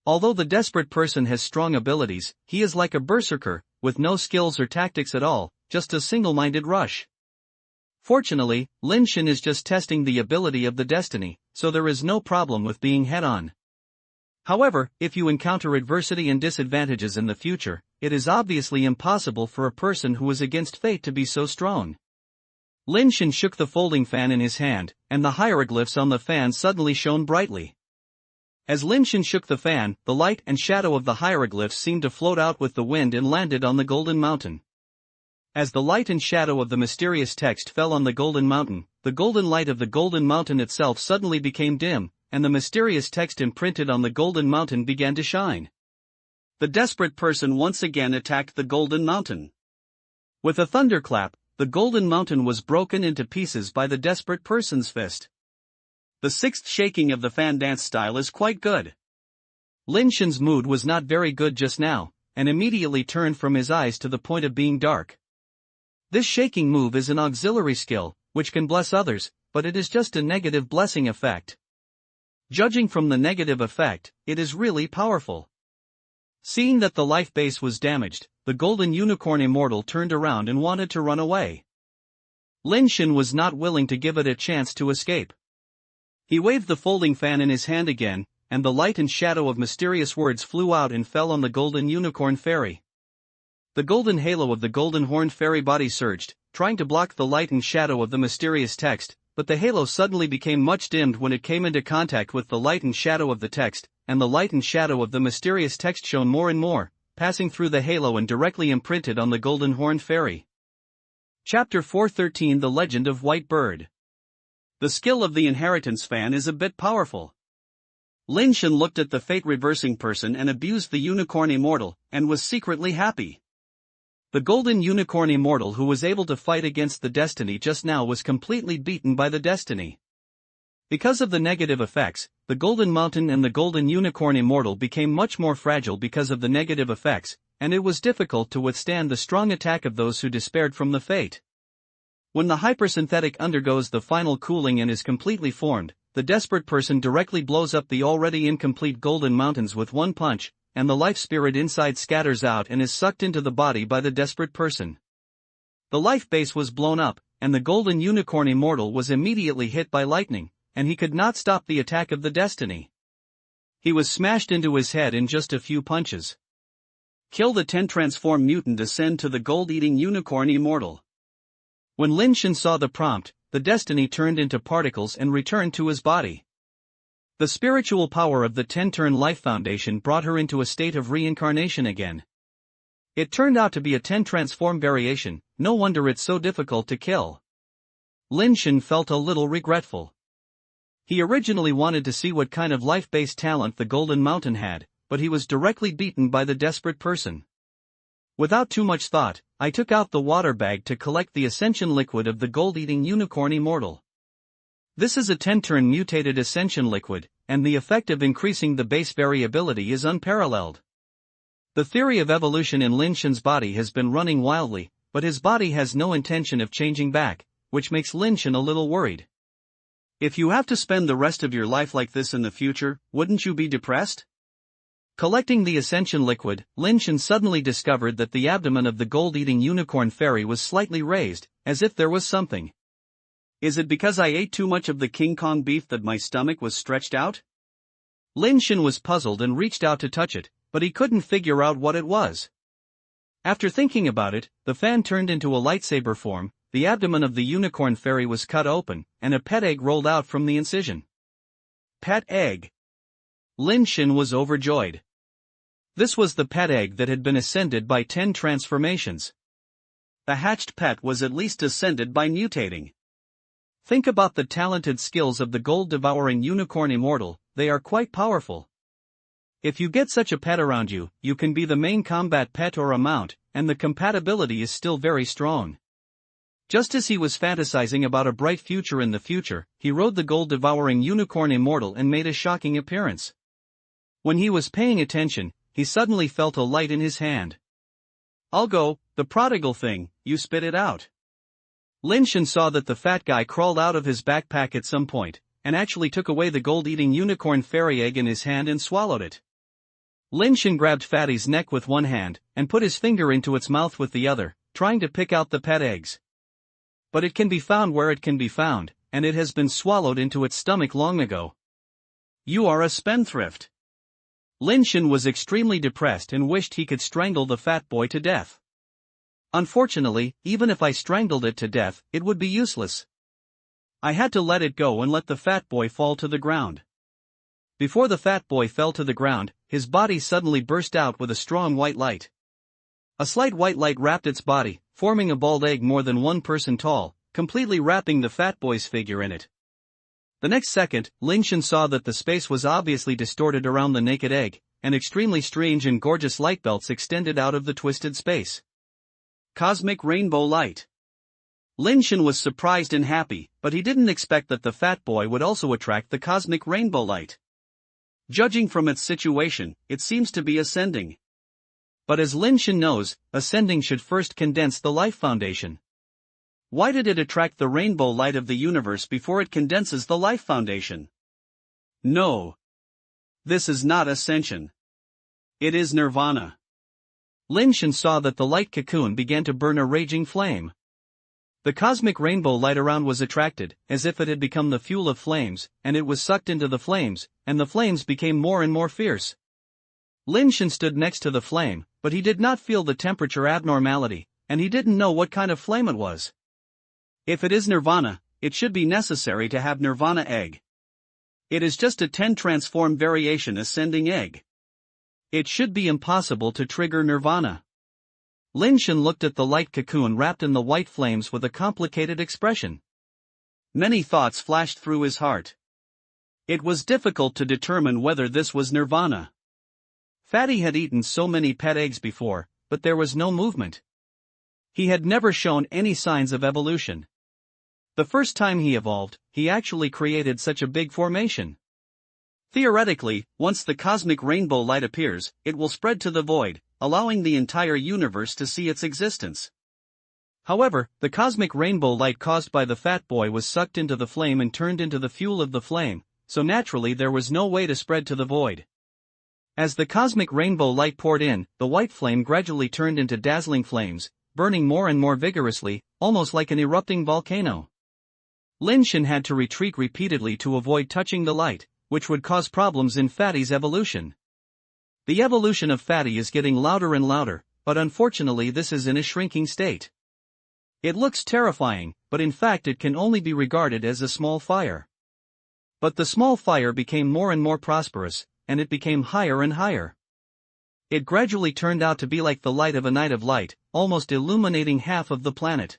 Although the desperate person has strong abilities, he is like a berserker, with no skills or tactics at all, just a single-minded rush. Fortunately, Lin Shen is just testing the ability of the destiny, so there is no problem with being head-on. However, if you encounter adversity and disadvantages in the future, it is obviously impossible for a person who is against fate to be so strong. Lin Shen shook the folding fan in his hand, and the hieroglyphs on the fan suddenly shone brightly. As Lin Shen shook the fan, the light and shadow of the hieroglyphs seemed to float out with the wind and landed on the golden mountain. As the light and shadow of the mysterious text fell on the golden mountain, the golden light of the golden mountain itself suddenly became dim, and the mysterious text imprinted on the golden mountain began to shine. The desperate person once again attacked the golden mountain. With a thunderclap, the golden mountain was broken into pieces by the desperate person's fist. The 6th shaking of the fan dance style is quite good. Lin Shen's mood was not very good just now, and immediately turned from his eyes to the point of being dark. This shaking move is an auxiliary skill, which can bless others, but it is just a negative blessing effect. Judging from the negative effect, it is really powerful. Seeing that the life base was damaged, the golden unicorn immortal turned around and wanted to run away. Lin Shen was not willing to give it a chance to escape. He waved the folding fan in his hand again, and the light and shadow of mysterious words flew out and fell on the golden unicorn fairy. The golden halo of the golden horned fairy body surged, trying to block the light and shadow of the mysterious text, but the halo suddenly became much dimmed when it came into contact with the light and shadow of the text, and the light and shadow of the mysterious text shone more and more, passing through the halo and directly imprinted on the golden horned fairy. Chapter 413 The Legend of White Bird. The skill of the inheritance fan is a bit powerful. Lin Shen looked at the fate-reversing person and abused the unicorn immortal, and was secretly happy. The golden unicorn immortal who was able to fight against the destiny just now was completely beaten by the destiny. Because of the negative effects, the golden mountain and the golden unicorn immortal became much more fragile because of the negative effects, and it was difficult to withstand the strong attack of those who despaired from the fate. When the hypersynthetic undergoes the final cooling and is completely formed, the desperate person directly blows up the already incomplete golden mountains with one punch, and the life spirit inside scatters out and is sucked into the body by the desperate person. The life base was blown up, and the golden unicorn immortal was immediately hit by lightning, and he could not stop the attack of the destiny. He was smashed into his head in just a few punches. Kill the 10 transform mutant, ascend to the gold-eating unicorn immortal. When Lin Shen saw the prompt, the destiny turned into particles and returned to his body. The spiritual power of the 10-turn life foundation brought her into a state of reincarnation again. It turned out to be a 10 transform variation, no wonder it's so difficult to kill. Lin Shen felt a little regretful. He originally wanted to see what kind of life-based talent the Golden Mountain had, but he was directly beaten by the desperate person. Without too much thought, I took out the water bag to collect the ascension liquid of the gold-eating unicorn immortal. This is a 10-turn mutated ascension liquid, and the effect of increasing the base variability is unparalleled. The theory of evolution in Lin Shen's body has been running wildly, but his body has no intention of changing back, which makes Lin Shen a little worried. If you have to spend the rest of your life like this in the future, wouldn't you be depressed? Collecting the ascension liquid, Lin Shen suddenly discovered that the abdomen of the gold-eating unicorn fairy was slightly raised, as if there was something. Is it because I ate too much of the King Kong beef that my stomach was stretched out? Lin Shen was puzzled and reached out to touch it, but he couldn't figure out what it was. After thinking about it, the fan turned into a lightsaber form, the abdomen of the unicorn fairy was cut open, and a pet egg rolled out from the incision. Pet egg! Lin Shen was overjoyed. This was the pet egg that had been ascended by 10 transformations. The hatched pet was at least ascended by mutating. Think about the talented skills of the gold-devouring unicorn immortal, they are quite powerful. If you get such a pet around you, you can be the main combat pet or a mount, and the compatibility is still very strong. Just as he was fantasizing about a bright future in the future, he rode the gold-devouring unicorn immortal and made a shocking appearance. When he was paying attention, he suddenly felt a light in his hand. "I'll go, the prodigal thing, you spit it out." Lin Shen saw that the fat guy crawled out of his backpack at some point, and actually took away the gold-eating unicorn fairy egg in his hand and swallowed it. Lin Shen grabbed Fatty's neck with one hand, and put his finger into its mouth with the other, trying to pick out the pet eggs. But it can be found where it can be found, and it has been swallowed into its stomach long ago. You are a spendthrift. Lin Shen was extremely depressed and wished he could strangle the fat boy to death. Unfortunately, even if I strangled it to death, it would be useless. I had to let it go and let the fat boy fall to the ground. Before the fat boy fell to the ground, his body suddenly burst out with a strong white light. A slight white light wrapped its body, forming a bald egg more than 1 person tall, completely wrapping the fat boy's figure in it. The next second, Lin Shen saw that the space was obviously distorted around the naked egg, and extremely strange and gorgeous light belts extended out of the twisted space. Cosmic rainbow light. Lin Shen was surprised and happy, but he didn't expect that the fat boy would also attract the cosmic rainbow light. Judging from its situation, it seems to be ascending. But as Lin Shen knows, ascending should first condense the life foundation. Why did it attract the rainbow light of the universe before it condenses the life foundation? No. This is not ascension. It is nirvana. Lin Shen saw that the light cocoon began to burn a raging flame. The cosmic rainbow light around was attracted, as if it had become the fuel of flames, and it was sucked into the flames, and the flames became more and more fierce. Lin Shen stood next to the flame, but he did not feel the temperature abnormality, and he didn't know what kind of flame it was. If it is nirvana, it should be necessary to have nirvana egg. It is just a 10 transform variation ascending egg. It should be impossible to trigger nirvana. Lin Shen looked at the light cocoon wrapped in the white flames with a complicated expression. Many thoughts flashed through his heart. It was difficult to determine whether this was nirvana. Fatty had eaten so many pet eggs before, but there was no movement. He had never shown any signs of evolution. The first time he evolved, he actually created such a big formation. Theoretically, once the cosmic rainbow light appears, it will spread to the void, allowing the entire universe to see its existence. However, the cosmic rainbow light caused by the fat boy was sucked into the flame and turned into the fuel of the flame, so naturally there was no way to spread to the void. As the cosmic rainbow light poured in, the white flame gradually turned into dazzling flames, burning more and more vigorously, almost like an erupting volcano. Lin Shen had to retreat repeatedly to avoid touching the light, which would cause problems in Fatty's evolution. The evolution of Fatty is getting louder and louder, but unfortunately this is in a shrinking state. It looks terrifying, but in fact it can only be regarded as a small fire. But the small fire became more and more prosperous, and it became higher and higher. It gradually turned out to be like the light of a night of light, almost illuminating half of the planet.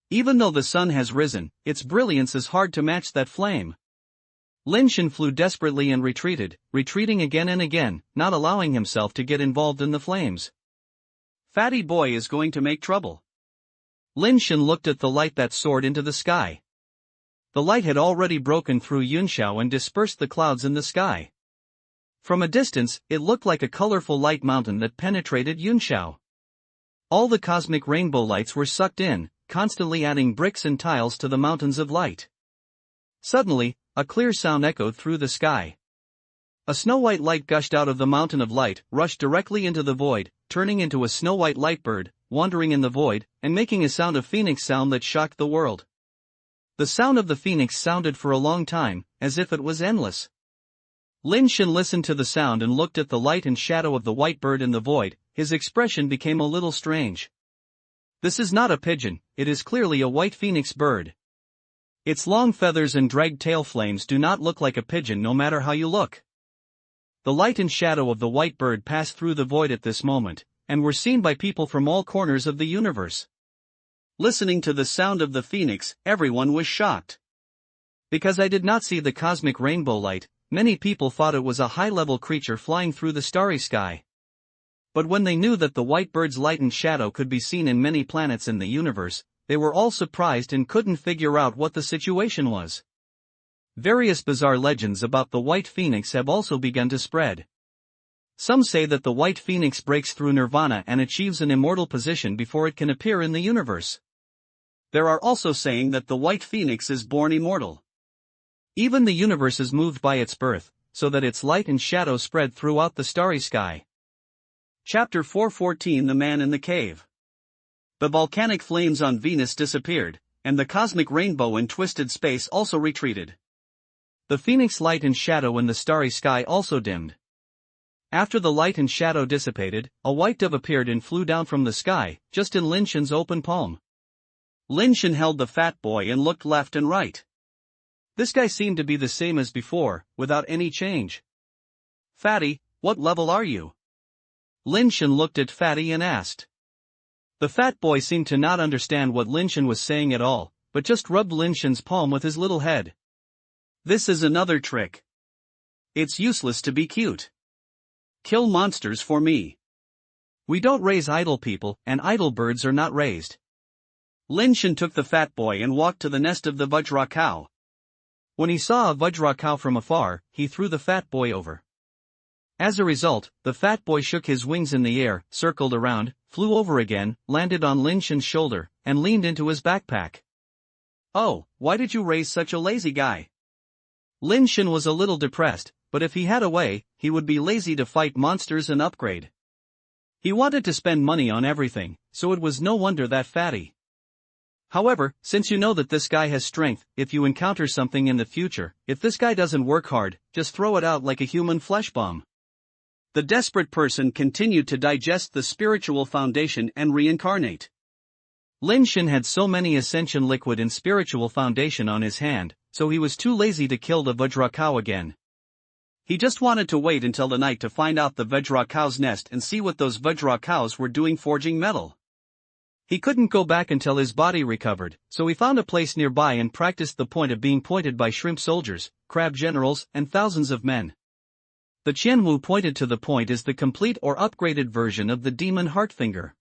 Even though the sun has risen, its brilliance is hard to match that flame. Lin Shen flew desperately and retreating again and again, not allowing himself to get involved in the flames. Fatty boy is going to make trouble. Lin Shen looked at the light that soared into the sky. The light had already broken through Yunxiao and dispersed the clouds in the sky. From a distance, it looked like a colorful light mountain that penetrated Yunxiao. All the cosmic rainbow lights were sucked in, constantly adding bricks and tiles to the mountains of light. Suddenly, a clear sound echoed through the sky. A snow-white light gushed out of the mountain of light, rushed directly into the void, turning into a snow-white light bird, wandering in the void, and making a sound of phoenix sound that shocked the world. The sound of the phoenix sounded for a long time, as if it was endless. Lin Shen listened to the sound and looked at the light and shadow of the white bird in the void. His expression became a little strange. This is not a pigeon, it is clearly a white phoenix bird. Its long feathers and dragged tail flames do not look like a pigeon no matter how you look. The light and shadow of the white bird passed through the void at this moment, and were seen by people from all corners of the universe. Listening to the sound of the phoenix, everyone was shocked. Because I did not see the cosmic rainbow light, many people thought it was a high-level creature flying through the starry sky. But when they knew that the white bird's light and shadow could be seen in many planets in the universe, they were all surprised and couldn't figure out what the situation was. Various bizarre legends about the white phoenix have also begun to spread. Some say that the white phoenix breaks through nirvana and achieves an immortal position before it can appear in the universe. There are also saying that the white phoenix is born immortal. Even the universe is moved by its birth, so that its light and shadow spread throughout the starry sky. Chapter 414 The Man in the Cave. The volcanic flames on Venus disappeared, and the cosmic rainbow in twisted space also retreated. The phoenix light and shadow in the starry sky also dimmed. After the light and shadow dissipated, a white dove appeared and flew down from the sky, just in Lin Shen's open palm. Lin Shen held the fat boy and looked left and right. This guy seemed to be the same as before, without any change. Fatty, what level are you? Lin Shen looked at Fatty and asked. The fat boy seemed to not understand what Lin Shen was saying at all, but just rubbed Lin Shen's palm with his little head. This is another trick. It's useless to be cute. Kill monsters for me. We don't raise idle people, and idle birds are not raised. Lin Shen took the fat boy and walked to the nest of the Vajra cow. When he saw a Vajra cow from afar, he threw the fat boy over. As a result, the fat boy shook his wings in the air, circled around, flew over again, landed on Lin Shen's shoulder, and leaned into his backpack. Oh, why did you raise such a lazy guy? Lin Shen was a little depressed, but if he had a way, he would be lazy to fight monsters and upgrade. He wanted to spend money on everything, so it was no wonder that Fatty. However, since you know that this guy has strength, if you encounter something in the future, if this guy doesn't work hard, just throw it out like a human flesh bomb. The desperate person continued to digest the spiritual foundation and reincarnate. Lin Shen had so many ascension liquid and spiritual foundation on his hand, so he was too lazy to kill the Vajra cow again. He just wanted to wait until the night to find out the Vajra cow's nest and see what those Vajra cows were doing forging metal. He couldn't go back until his body recovered, so he found a place nearby and practiced the point of being pointed by shrimp soldiers, crab generals, and thousands of men. The Qianwu pointed to the point is the complete or upgraded version of the demon heart finger.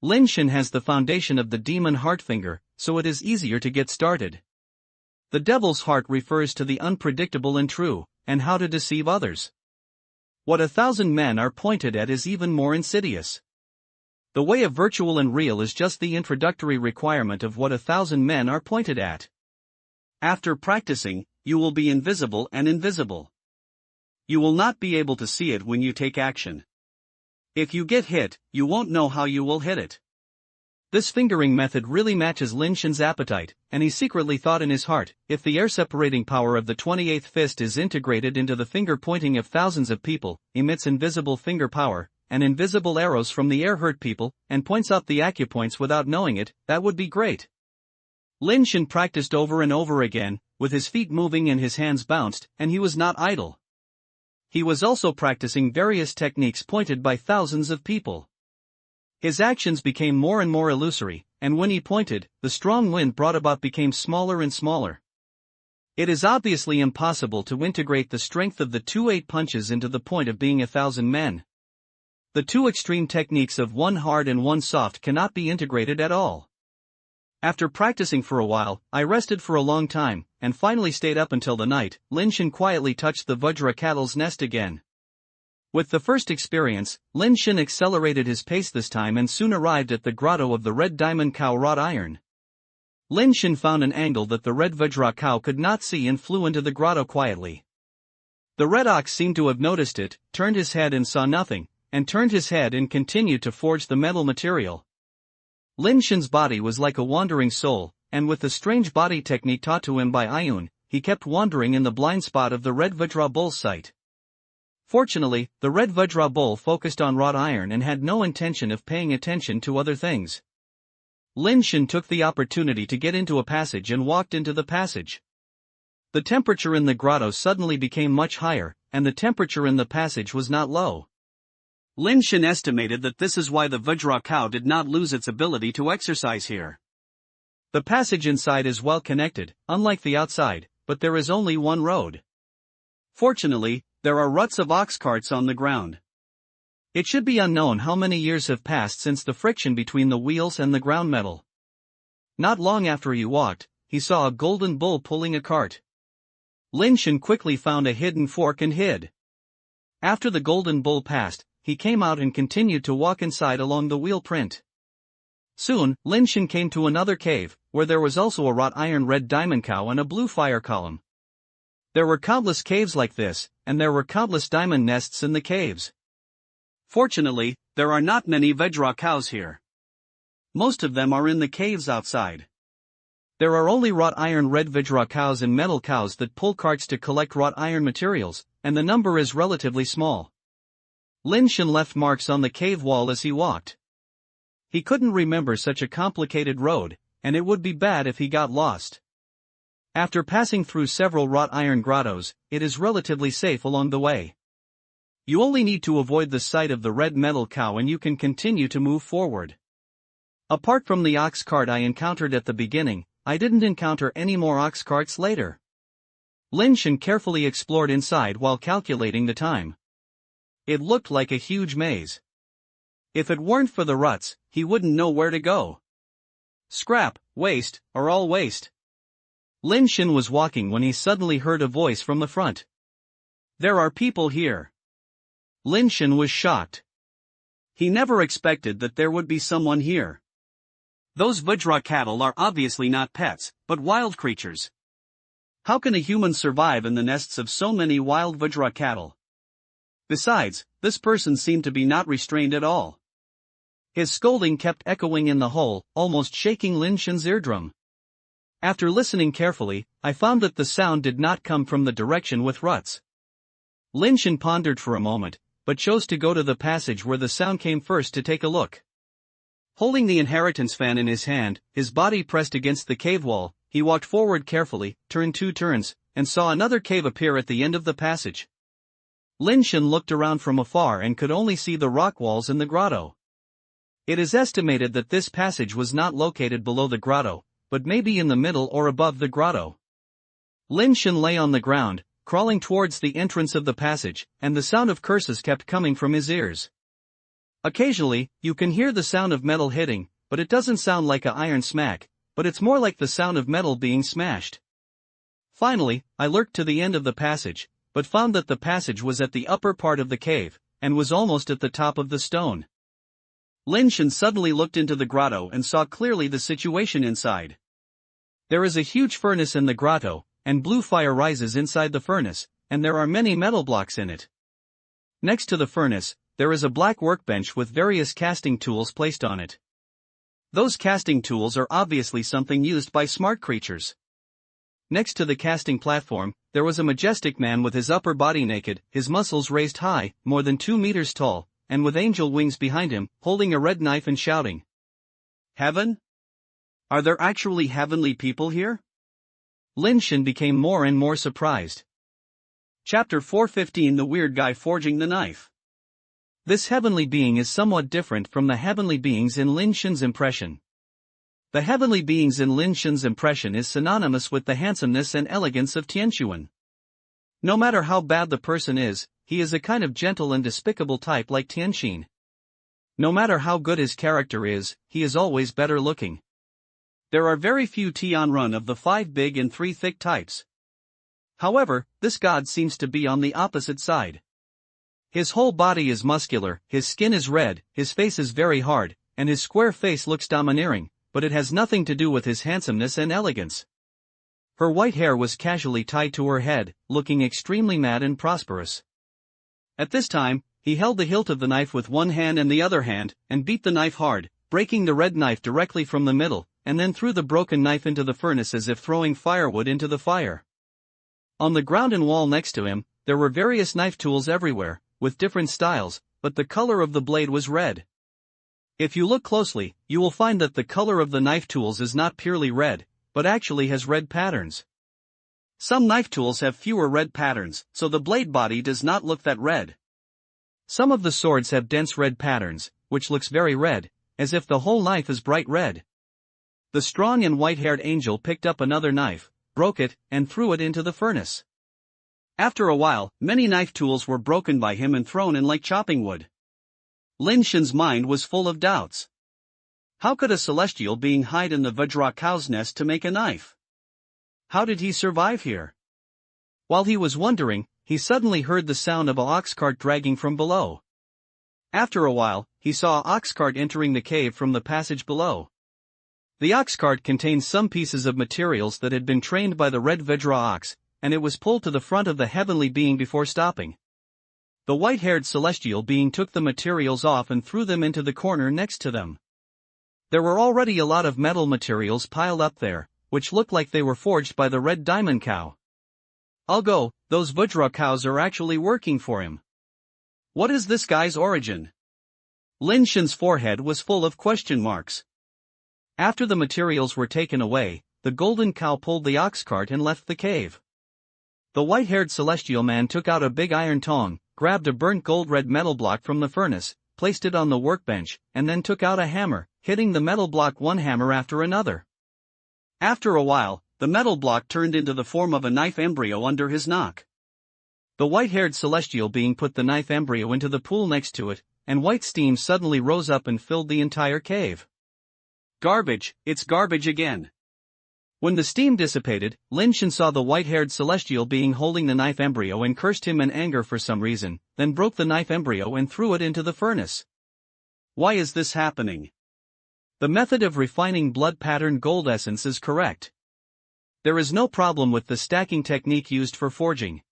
Lin Shen has the foundation of the demon heart finger, so it is easier to get started. The devil's heart refers to the unpredictable and true, and how to deceive others. What 1,000 men are pointed at is even more insidious. The way of virtual and real is just the introductory requirement of what 1,000 men are pointed at. After practicing, you will be invisible and invisible. You will not be able to see it when you take action. If you get hit, you won't know how you will hit it. This fingering method really matches Lin Shen's appetite, and he secretly thought in his heart, if the air-separating power of the 28th fist is integrated into the finger pointing of thousands of people, emits invisible finger power, and invisible arrows from the air hurt people, and points out the acupoints without knowing it, that would be great. Lin Shen practiced over and over again, with his feet moving and his hands bounced, and he was not idle. He was also practicing various techniques pointed by thousands of people. His actions became more and more illusory, and when he pointed, the strong wind brought about became smaller and smaller. It is obviously impossible to integrate the strength of the 2-8 punches into the point of being 1,000 men. The two extreme techniques of one hard and one soft cannot be integrated at all. After practicing for a while, I rested for a long time, and finally stayed up until the night. Lin Shen quietly touched the Vajra cattle's nest again. With the first experience, Lin Shen accelerated his pace this time and soon arrived at the grotto of the red diamond cow wrought iron. Lin Shen found an angle that the red Vajra cow could not see and flew into the grotto quietly. The red ox seemed to have noticed it, turned his head and saw nothing, and turned his head and continued to forge the metal material. Lin Shen's body was like a wandering soul, and with the strange body technique taught to him by Ayun, he kept wandering in the blind spot of the red Vajra bull's sight. Fortunately, the red Vajra bull focused on wrought iron and had no intention of paying attention to other things. Lin Shen took the opportunity to get into a passage and walked into the passage. The temperature in the grotto suddenly became much higher, and the temperature in the passage was not low. Lin Shen estimated that this is why the Vajra cow did not lose its ability to exercise here. The passage inside is well connected, unlike the outside, but there is only one road. Fortunately, there are ruts of ox carts on the ground. It should be unknown how many years have passed since the friction between the wheels and the ground metal. Not long after he walked, he saw a golden bull pulling a cart. Lin Shen quickly found a hidden fork and hid. After the golden bull passed, he came out and continued to walk inside along the wheel print. Soon, Lin Shen came to another cave, where there was also a wrought iron red diamond cow and a blue fire column. There were countless caves like this, and there were countless diamond nests in the caves. Fortunately, there are not many Vajra cows here. Most of them are in the caves outside. There are only wrought iron red Vajra cows and metal cows that pull carts to collect wrought iron materials, and the number is relatively small. Lin Shen left marks on the cave wall as he walked. He couldn't remember such a complicated road, and it would be bad if he got lost. After passing through several wrought iron grottos, it is relatively safe along the way. You only need to avoid the sight of the red metal cow and you can continue to move forward. Apart from the ox cart I encountered at the beginning, I didn't encounter any more ox carts later. Lin Shen carefully explored inside while calculating the time. It looked like a huge maze. If it weren't for the ruts, he wouldn't know where to go. Scrap, waste, or all waste. Lin Shen was walking when he suddenly heard a voice from the front. There are people here. Lin Shen was shocked. He never expected that there would be someone here. Those Vajra cattle are obviously not pets, but wild creatures. How can a human survive in the nests of so many wild Vajra cattle? Besides, this person seemed to be not restrained at all. His scolding kept echoing in the hole, almost shaking Lin Shen's eardrum. After listening carefully, I found that the sound did not come from the direction with ruts. Lin Shen pondered for a moment, but chose to go to the passage where the sound came first to take a look. Holding the inheritance fan in his hand, his body pressed against the cave wall, he walked forward carefully, turned 2 turns, and saw another cave appear at the end of the passage. Lin Shen looked around from afar and could only see the rock walls in the grotto. It is estimated that this passage was not located below the grotto, but maybe in the middle or above the grotto. Lin Shen lay on the ground, crawling towards the entrance of the passage, and the sound of curses kept coming from his ears. Occasionally, you can hear the sound of metal hitting, but it doesn't sound like an iron smack, but it's more like the sound of metal being smashed. Finally, I lurked to the end of the passage, but found that the passage was at the upper part of the cave, and was almost at the top of the stone. Lin Shen suddenly looked into the grotto and saw clearly the situation inside. There is a huge furnace in the grotto, and blue fire rises inside the furnace, and there are many metal blocks in it. Next to the furnace, there is a black workbench with various casting tools placed on it. Those casting tools are obviously something used by smart creatures. Next to the casting platform, there was a majestic man with his upper body naked, his muscles raised high, more than 2 meters tall, and with angel wings behind him, holding a red knife and shouting. Heaven? Are there actually heavenly people here? Lin Shen became more and more surprised. Chapter 415 The Weird Guy Forging the Knife. This heavenly being is somewhat different from the heavenly beings in Lin Shen's impression. The heavenly beings in Lin Shen's impression is synonymous with the handsomeness and elegance of Tianquan. No matter how bad the person is, he is a kind of gentle and despicable type like Tianqin. No matter how good his character is, he is always better looking. There are very few Tianrun of the 5 big and 3 thick types. However, this god seems to be on the opposite side. His whole body is muscular, his skin is red, his face is very hard, and his square face looks domineering, but it has nothing to do with his handsomeness and elegance. Her white hair was casually tied to her head, looking extremely mad and prosperous. At this time, he held the hilt of the knife with one hand and the other hand, and beat the knife hard, breaking the red knife directly from the middle, and then threw the broken knife into the furnace as if throwing firewood into the fire. On the ground and wall next to him, there were various knife tools everywhere, with different styles, but the color of the blade was red. If you look closely, you will find that the color of the knife tools is not purely red, but actually has red patterns. Some knife tools have fewer red patterns, so the blade body does not look that red. Some of the swords have dense red patterns, which looks very red, as if the whole knife is bright red. The strong and white-haired angel picked up another knife, broke it, and threw it into the furnace. After a while, many knife tools were broken by him and thrown in like chopping wood. Lin Shen's mind was full of doubts. How could a celestial being hide in the Vajra cow's nest to make a knife? How did he survive here? While he was wondering, he suddenly heard the sound of an ox cart dragging from below. After a while, he saw an ox cart entering the cave from the passage below. The ox cart contained some pieces of materials that had been trained by the red Vajra ox, and it was pulled to the front of the heavenly being before stopping. The white-haired celestial being took the materials off and threw them into the corner next to them. There were already a lot of metal materials piled up there, which looked like they were forged by the red diamond cow. I'll go, those Vajra cows are actually working for him. What is this guy's origin? Lin Shen's forehead was full of question marks. After the materials were taken away, the golden cow pulled the ox cart and left the cave. The white-haired celestial man took out a big iron tong, grabbed a burnt gold-red metal block from the furnace, placed it on the workbench, and then took out a hammer, hitting the metal block one hammer after another. After a while, the metal block turned into the form of a knife embryo under his knock. The white-haired celestial being put the knife embryo into the pool next to it, and white steam suddenly rose up and filled the entire cave. Garbage, it's garbage again. When the steam dissipated, Lin Shen saw the white-haired celestial being holding the knife embryo and cursed him in anger for some reason, then broke the knife embryo and threw it into the furnace. Why is this happening? The method of refining blood-patterned gold essence is correct. There is no problem with the stacking technique used for forging.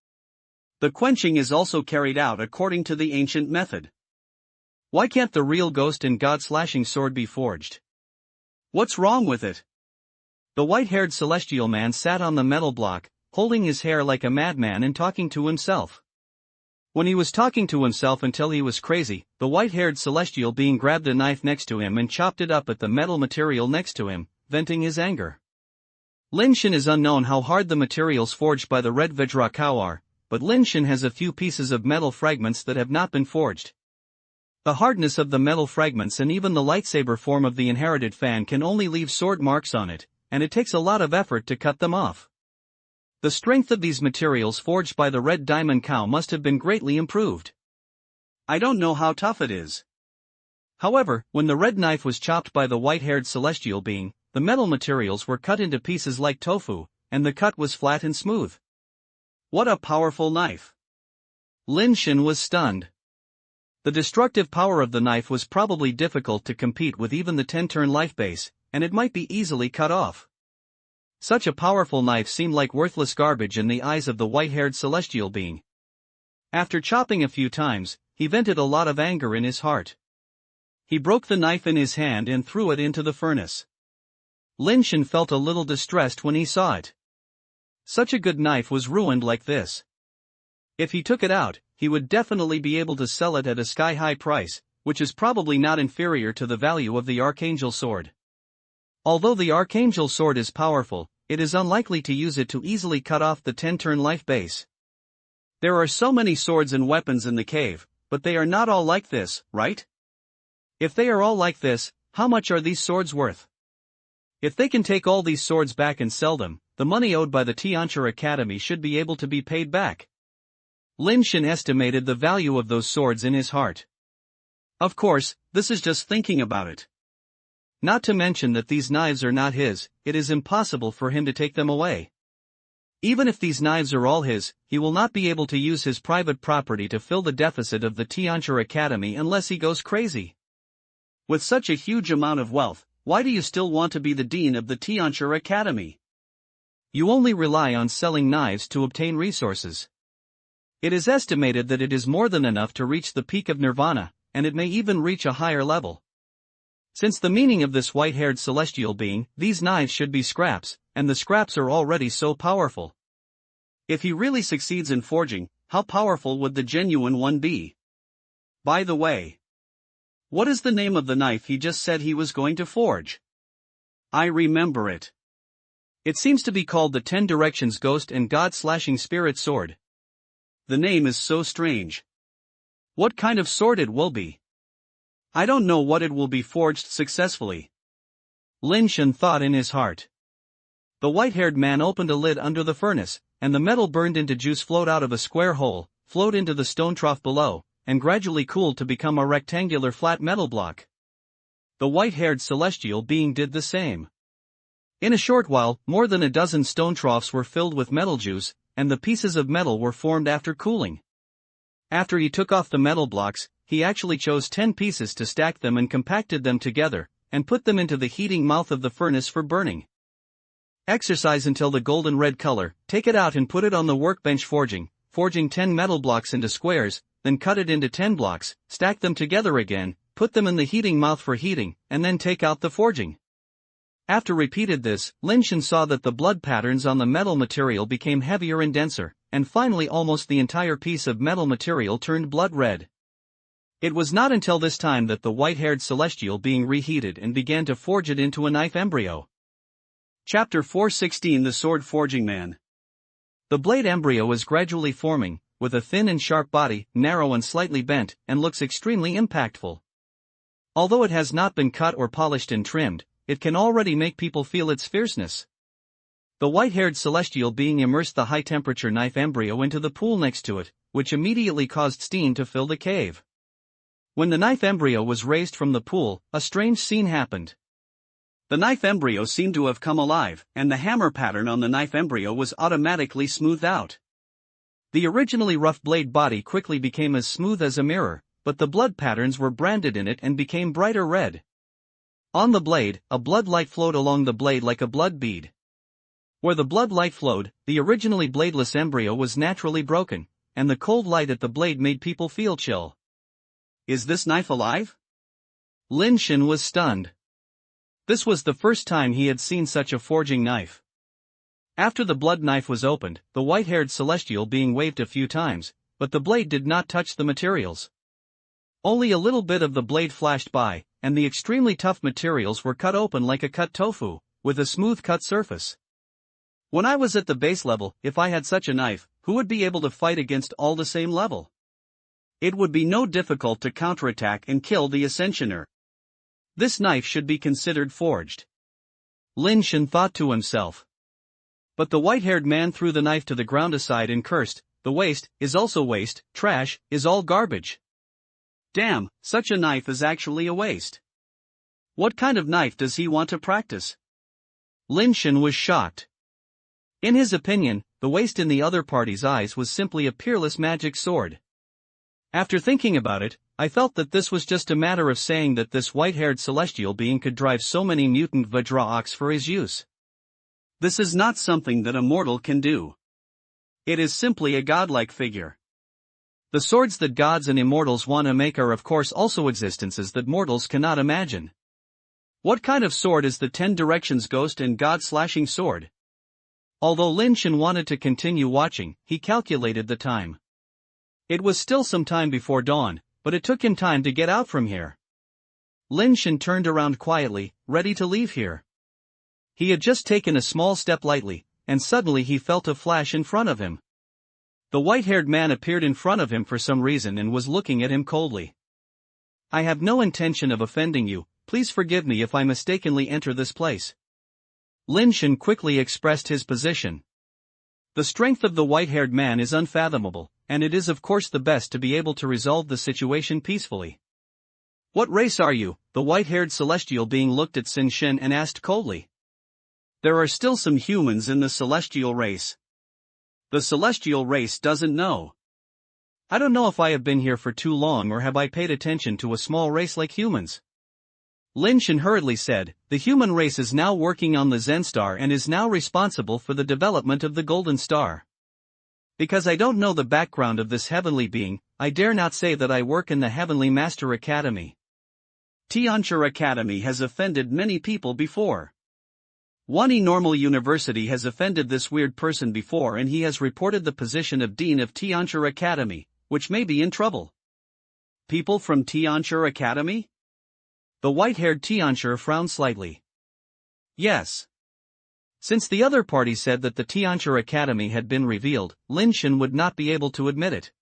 The quenching is also carried out according to the ancient method. Why can't the real ghost and god-slashing sword be forged? What's wrong with it? The white-haired celestial man sat on the metal block, holding his hair like a madman and talking to himself. When he was talking to himself until he was crazy, the white-haired celestial being grabbed a knife next to him and chopped it up at the metal material next to him, venting his anger. Lin Shen is unknown how hard the materials forged by the red Vajra cow are, but Lin Shen has a few pieces of metal fragments that have not been forged. The hardness of the metal fragments and even the lightsaber form of the inherited fan can only leave sword marks on it, and it takes a lot of effort to cut them off. The strength of these materials forged by the red diamond cow must have been greatly improved. I don't know how tough it is. However, when the red knife was chopped by the white-haired celestial being, the metal materials were cut into pieces like tofu, and the cut was flat and smooth. What a powerful knife! Lin Shen was stunned. The destructive power of the knife was probably difficult to compete with even the 10-turn life base, and it might be easily cut off. Such a powerful knife seemed like worthless garbage in the eyes of the white-haired celestial being. After chopping a few times, he vented a lot of anger in his heart. He broke the knife in his hand and threw it into the furnace. Lin Shen felt a little distressed when he saw it. Such a good knife was ruined like this. If he took it out, he would definitely be able to sell it at a sky-high price, which is probably not inferior to the value of the Archangel sword. Although the Archangel sword is powerful, it is unlikely to use it to easily cut off the 10-turn life base. There are so many swords and weapons in the cave, but they are not all like this, right? If they are all like this, how much are these swords worth? If they can take all these swords back and sell them, the money owed by the Tianchi Academy should be able to be paid back. Lin Shen estimated the value of those swords in his heart. Of course, this is just thinking about it. Not to mention that these knives are not his, it is impossible for him to take them away. Even if these knives are all his, he will not be able to use his private property to fill the deficit of the Tianchi Academy unless he goes crazy. With such a huge amount of wealth, why do you still want to be the dean of the Tianchi Academy? You only rely on selling knives to obtain resources. It is estimated that it is more than enough to reach the peak of nirvana, and it may even reach a higher level. Since the meaning of this white-haired celestial being, these knives should be scraps, and the scraps are already so powerful. If he really succeeds in forging, how powerful would the genuine one be? By the way, what is the name of the knife he just said he was going to forge? I remember it. It seems to be called the 10 Directions Ghost and God Slashing Spirit Sword. The name is so strange. What kind of sword it will be? I don't know what it will be forged successfully. Lin Shen thought in his heart. The white-haired man opened a lid under the furnace, and the metal burned into juice flowed out of a square hole, flowed into the stone trough below, and gradually cooled to become a rectangular flat metal block. The white-haired celestial being did the same. In a short while, more than a dozen stone troughs were filled with metal juice, and the pieces of metal were formed after cooling. After he took off the metal blocks, he actually chose 10 pieces to stack them and compacted them together, and put them into the heating mouth of the furnace for burning. Exercise until the golden red color, take it out and put it on the workbench forging 10 metal blocks into squares, then cut it into 10 blocks, stack them together again, put them in the heating mouth for heating, and then take out the forging. After repeated this, Lin Shen saw that the blood patterns on the metal material became heavier and denser, and finally almost the entire piece of metal material turned blood red. It was not until this time that the white-haired celestial being reheated and began to forge it into a knife embryo. Chapter 416 The Sword Forging Man. The blade embryo is gradually forming, with a thin and sharp body, narrow and slightly bent, and looks extremely impactful. Although it has not been cut or polished and trimmed, it can already make people feel its fierceness. The white-haired celestial being immersed the high-temperature knife embryo into the pool next to it, which immediately caused steam to fill the cave. When the knife embryo was raised from the pool, a strange scene happened. The knife embryo seemed to have come alive, and the hammer pattern on the knife embryo was automatically smoothed out. The originally rough blade body quickly became as smooth as a mirror, but the blood patterns were branded in it and became brighter red. On the blade, a blood light flowed along the blade like a blood bead. Where the blood light flowed, the originally bladeless embryo was naturally broken, and the cold light at the blade made people feel chill. Is this knife alive? Lin Shen was stunned. This was the first time he had seen such a forging knife. After the blood knife was opened, the white-haired celestial being waved a few times, but the blade did not touch the materials. Only a little bit of the blade flashed by, and the extremely tough materials were cut open like a cut tofu, with a smooth cut surface. When I was at the base level, if I had such a knife, who would be able to fight against all the same level? It would be no difficult to counterattack and kill the Ascensioner. This knife should be considered forged. Lin Shen thought to himself. But the white-haired man threw the knife to the ground aside and cursed, "The waste is also waste, trash is all garbage." Damn, such a knife is actually a waste. What kind of knife does he want to practice? Lin Shen was shocked. In his opinion, the waste in the other party's eyes was simply a peerless magic sword. After thinking about it, I felt that this was just a matter of saying that this white-haired celestial being could drive so many mutant Vajra ox for his use. This is not something that a mortal can do. It is simply a godlike figure. The swords that gods and immortals want to make are of course also existences that mortals cannot imagine. What kind of sword is the 10 Directions Ghost and God Slashing Sword? Although Lin Shen wanted to continue watching, he calculated the time. It was still some time before dawn, but it took him time to get out from here. Lin Shen turned around quietly, ready to leave here. He had just taken a small step lightly, and suddenly he felt a flash in front of him. The white-haired man appeared in front of him for some reason and was looking at him coldly. "I have no intention of offending you, please forgive me if I mistakenly enter this place." Lin Shen quickly expressed his position. The strength of the white-haired man is unfathomable, and it is of course the best to be able to resolve the situation peacefully. "What race are you?" the white-haired celestial being looked at Lin Shen and asked coldly. "There are still some humans in the celestial race." "The celestial race doesn't know." "I don't know if I have been here for too long or have I paid attention to a small race like humans." Lin Shen hurriedly said, "The human race is now working on the Zen Star and is now responsible for the development of the Golden Star. Because I don't know the background of this heavenly being, I dare not say that I work in the Heavenly Master Academy. Tianchi Academy has offended many people before. Wani Normal University has offended this weird person before and he has reported the position of Dean of Tianchi Academy, which may be in trouble." "People from Tianchi Academy?" The white-haired Tianchi frowned slightly. "Yes." Since the other party said that the Tianchi Academy had been revealed, Lin Shen would not be able to admit it.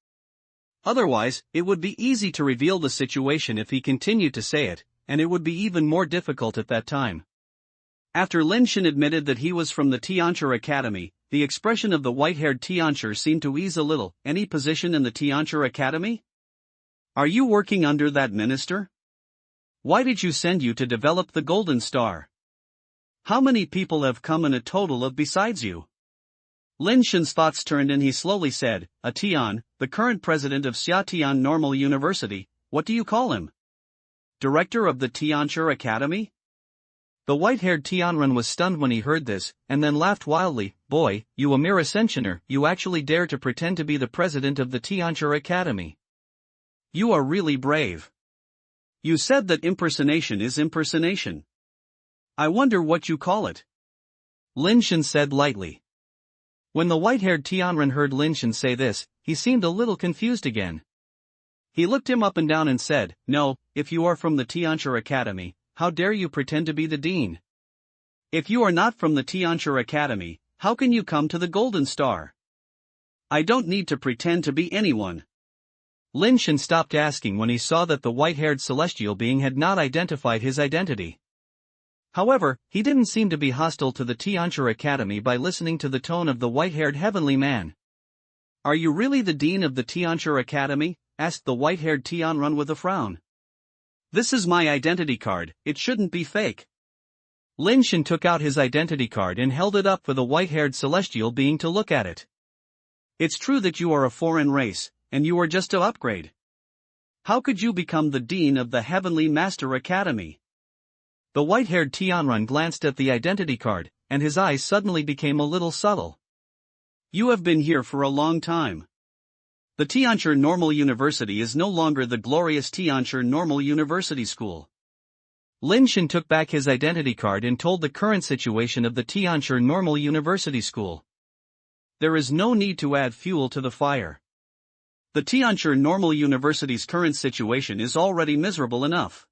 Otherwise, it would be easy to reveal the situation if he continued to say it, and it would be even more difficult at that time. After Lin Shen admitted that he was from the Tianchi Academy, the expression of the white-haired Tianchi seemed to ease a little. "Any position in the Tianchi Academy? Are you working under that minister? Why did you send you to develop the Golden Star? How many people have come in a total of besides you?" Lin Shen's thoughts turned and he slowly said, "A Tian, the current president of Xiatian Normal University, what do you call him? Director of the Tianchi Academy?" The white-haired Tianren was stunned when he heard this, and then laughed wildly. "Boy, you a mere ascensioner, you actually dare to pretend to be the president of the Tianchi Academy. You are really brave. You said that impersonation is impersonation. I wonder what you call it." Lin Shen said lightly. When the white-haired Tianren heard Lin Shen say this, he seemed a little confused again. He looked him up and down and said, "No, if you are from the Tianchi Academy, how dare you pretend to be the dean? If you are not from the Tianchi Academy, how can you come to the Golden Star? I don't need to pretend to be anyone." Lin Shen stopped asking when he saw that the white-haired celestial being had not identified his identity. However, he didn't seem to be hostile to the Tianchi Academy by listening to the tone of the white-haired heavenly man. "Are you really the dean of the Tianchi Academy?" asked the white-haired Tianrun with a frown. "This is my identity card, it shouldn't be fake." Lin Shen took out his identity card and held it up for the white-haired celestial being to look at it. "It's true that you are a foreign race, and you are just to upgrade. How could you become the dean of the Heavenly Master Academy?" The white-haired Tianrun glanced at the identity card, and his eyes suddenly became a little subtle. "You have been here for a long time. The Tianchi Normal University is no longer the glorious Tianchi Normal University School." Lin Shen took back his identity card and told the current situation of the Tianchi Normal University School. "There is no need to add fuel to the fire. The Tianchi Normal University's current situation is already miserable enough.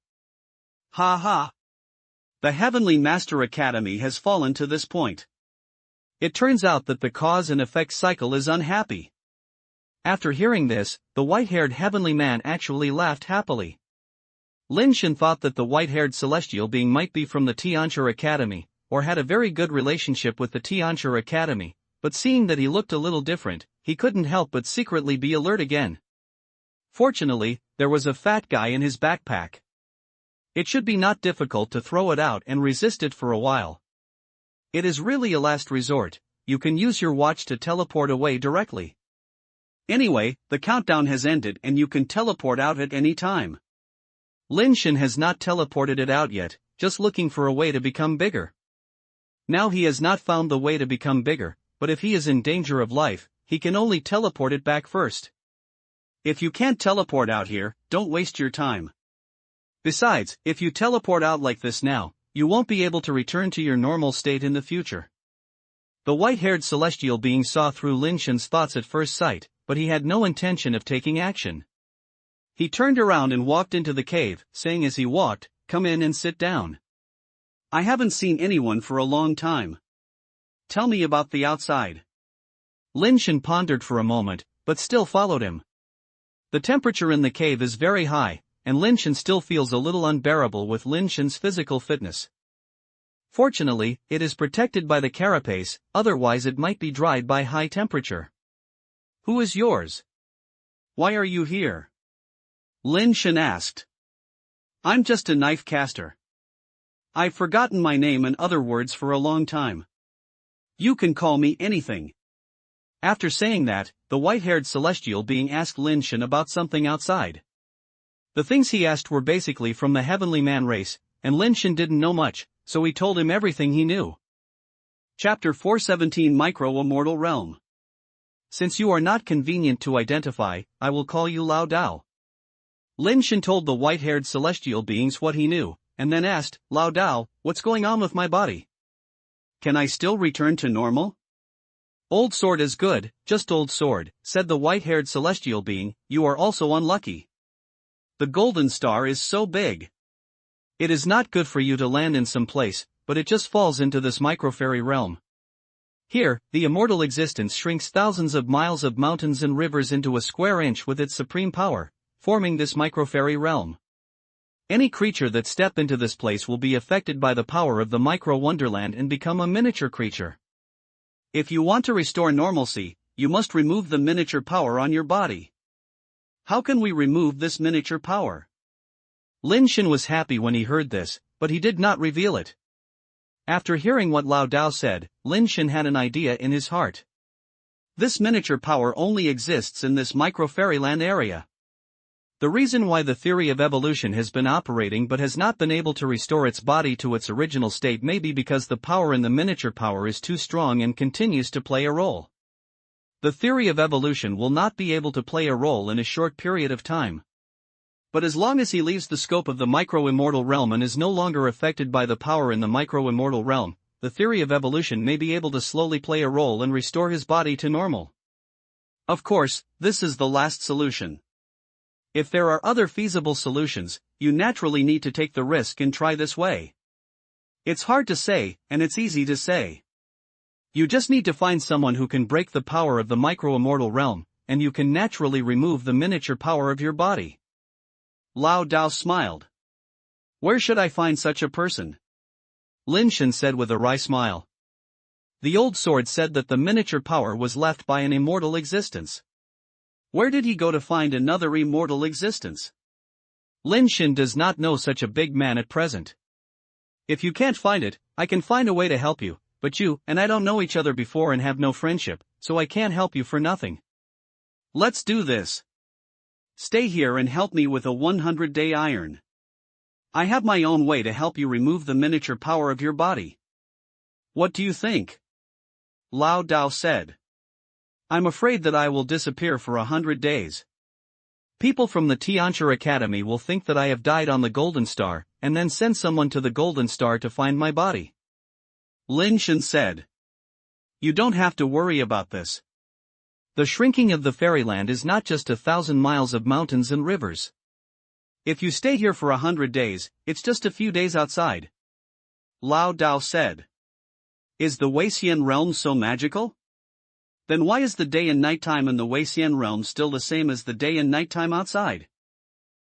Ha ha! The Heavenly Master Academy has fallen to this point. It turns out that the cause and effect cycle is unhappy." After hearing this, the white-haired heavenly man actually laughed happily. Lin Shen thought that the white-haired celestial being might be from the Tianchi Academy, or had a very good relationship with the Tianchi Academy, but seeing that he looked a little different, he couldn't help but secretly be alert again. Fortunately, there was a fat guy in his backpack. It should be not difficult to throw it out and resist it for a while. It is really a last resort, you can use your watch to teleport away directly. Anyway, the countdown has ended and you can teleport out at any time. Lin Shen has not teleported it out yet, just looking for a way to become bigger. Now he has not found the way to become bigger, but if he is in danger of life, he can only teleport it back first. If you can't teleport out here, don't waste your time. Besides, if you teleport out like this now, you won't be able to return to your normal state in the future. The white-haired celestial being saw through Lin Shen's thoughts at first sight, but he had no intention of taking action. He turned around and walked into the cave, saying as he walked, "Come in and sit down." I haven't seen anyone for a long time. Tell me about the outside. Lin Shen pondered for a moment, but still followed him. The temperature in the cave is very high, and Lin Shen still feels a little unbearable with Lin Shen's physical fitness. Fortunately, it is protected by the carapace, otherwise it might be dried by high temperature. Who is yours? Why are you here? Lin Shen asked. I'm just a knife caster. I've forgotten my name and other words for a long time. You can call me anything. After saying that, the white-haired celestial being asked Lin Shen about something outside. The things he asked were basically from the heavenly man race, and Lin Shen didn't know much, so he told him everything he knew. Chapter 417 Micro-Immortal Realm. Since you are not convenient to identify, I will call you Lao Dao. Lin Shen told the white-haired celestial beings what he knew, and then asked, Lao Dao, what's going on with my body? Can I still return to normal? Old sword is good, just old sword, said the white-haired celestial being, you are also unlucky. The golden star is so big. It is not good for you to land in some place, but it just falls into this microfairy realm. Here, the immortal existence shrinks thousands of miles of mountains and rivers into a square inch with its supreme power, forming this microfairy realm. Any creature that step into this place will be affected by the power of the micro-wonderland and become a miniature creature. If you want to restore normalcy, you must remove the miniature power on your body. How can we remove this miniature power? Lin Shen was happy when he heard this, but he did not reveal it. After hearing what Lao Dao said, Lin Shen had an idea in his heart. This miniature power only exists in this micro-fairyland area. The reason why the theory of evolution has been operating but has not been able to restore its body to its original state may be because the power in the miniature power is too strong and continues to play a role. The theory of evolution will not be able to play a role in a short period of time. But as long as he leaves the scope of the micro-immortal realm and is no longer affected by the power in the micro-immortal realm, the theory of evolution may be able to slowly play a role and restore his body to normal. Of course, this is the last solution. If there are other feasible solutions, you naturally need to take the risk and try this way. It's hard to say, and it's easy to say. You just need to find someone who can break the power of the micro-immortal realm, and you can naturally remove the miniature power of your body. Lao Dao smiled. Where should I find such a person? Lin Shen said with a wry smile. The old sword said that the miniature power was left by an immortal existence. Where did he go to find another immortal existence? Lin Shen does not know such a big man at present. If you can't find it, I can find a way to help you, but you and I don't know each other before and have no friendship, so I can't help you for nothing. Let's do this. Stay here and help me with a 100-day iron. I have my own way to help you remove the miniature power of your body. What do you think? Lao Dao said. I'm afraid that I will disappear for 100 days. People from the Tianchi Academy will think that I have died on the Golden Star, and then send someone to the Golden Star to find my body. Lin Shen said. You don't have to worry about this. The shrinking of the fairyland is not just 1,000 miles of mountains and rivers. If you stay here for 100 days, it's just a few days outside. Lao Dao said. Is the Weixian realm so magical? Then why is the day and nighttime in the Weixian realm still the same as the day and nighttime outside?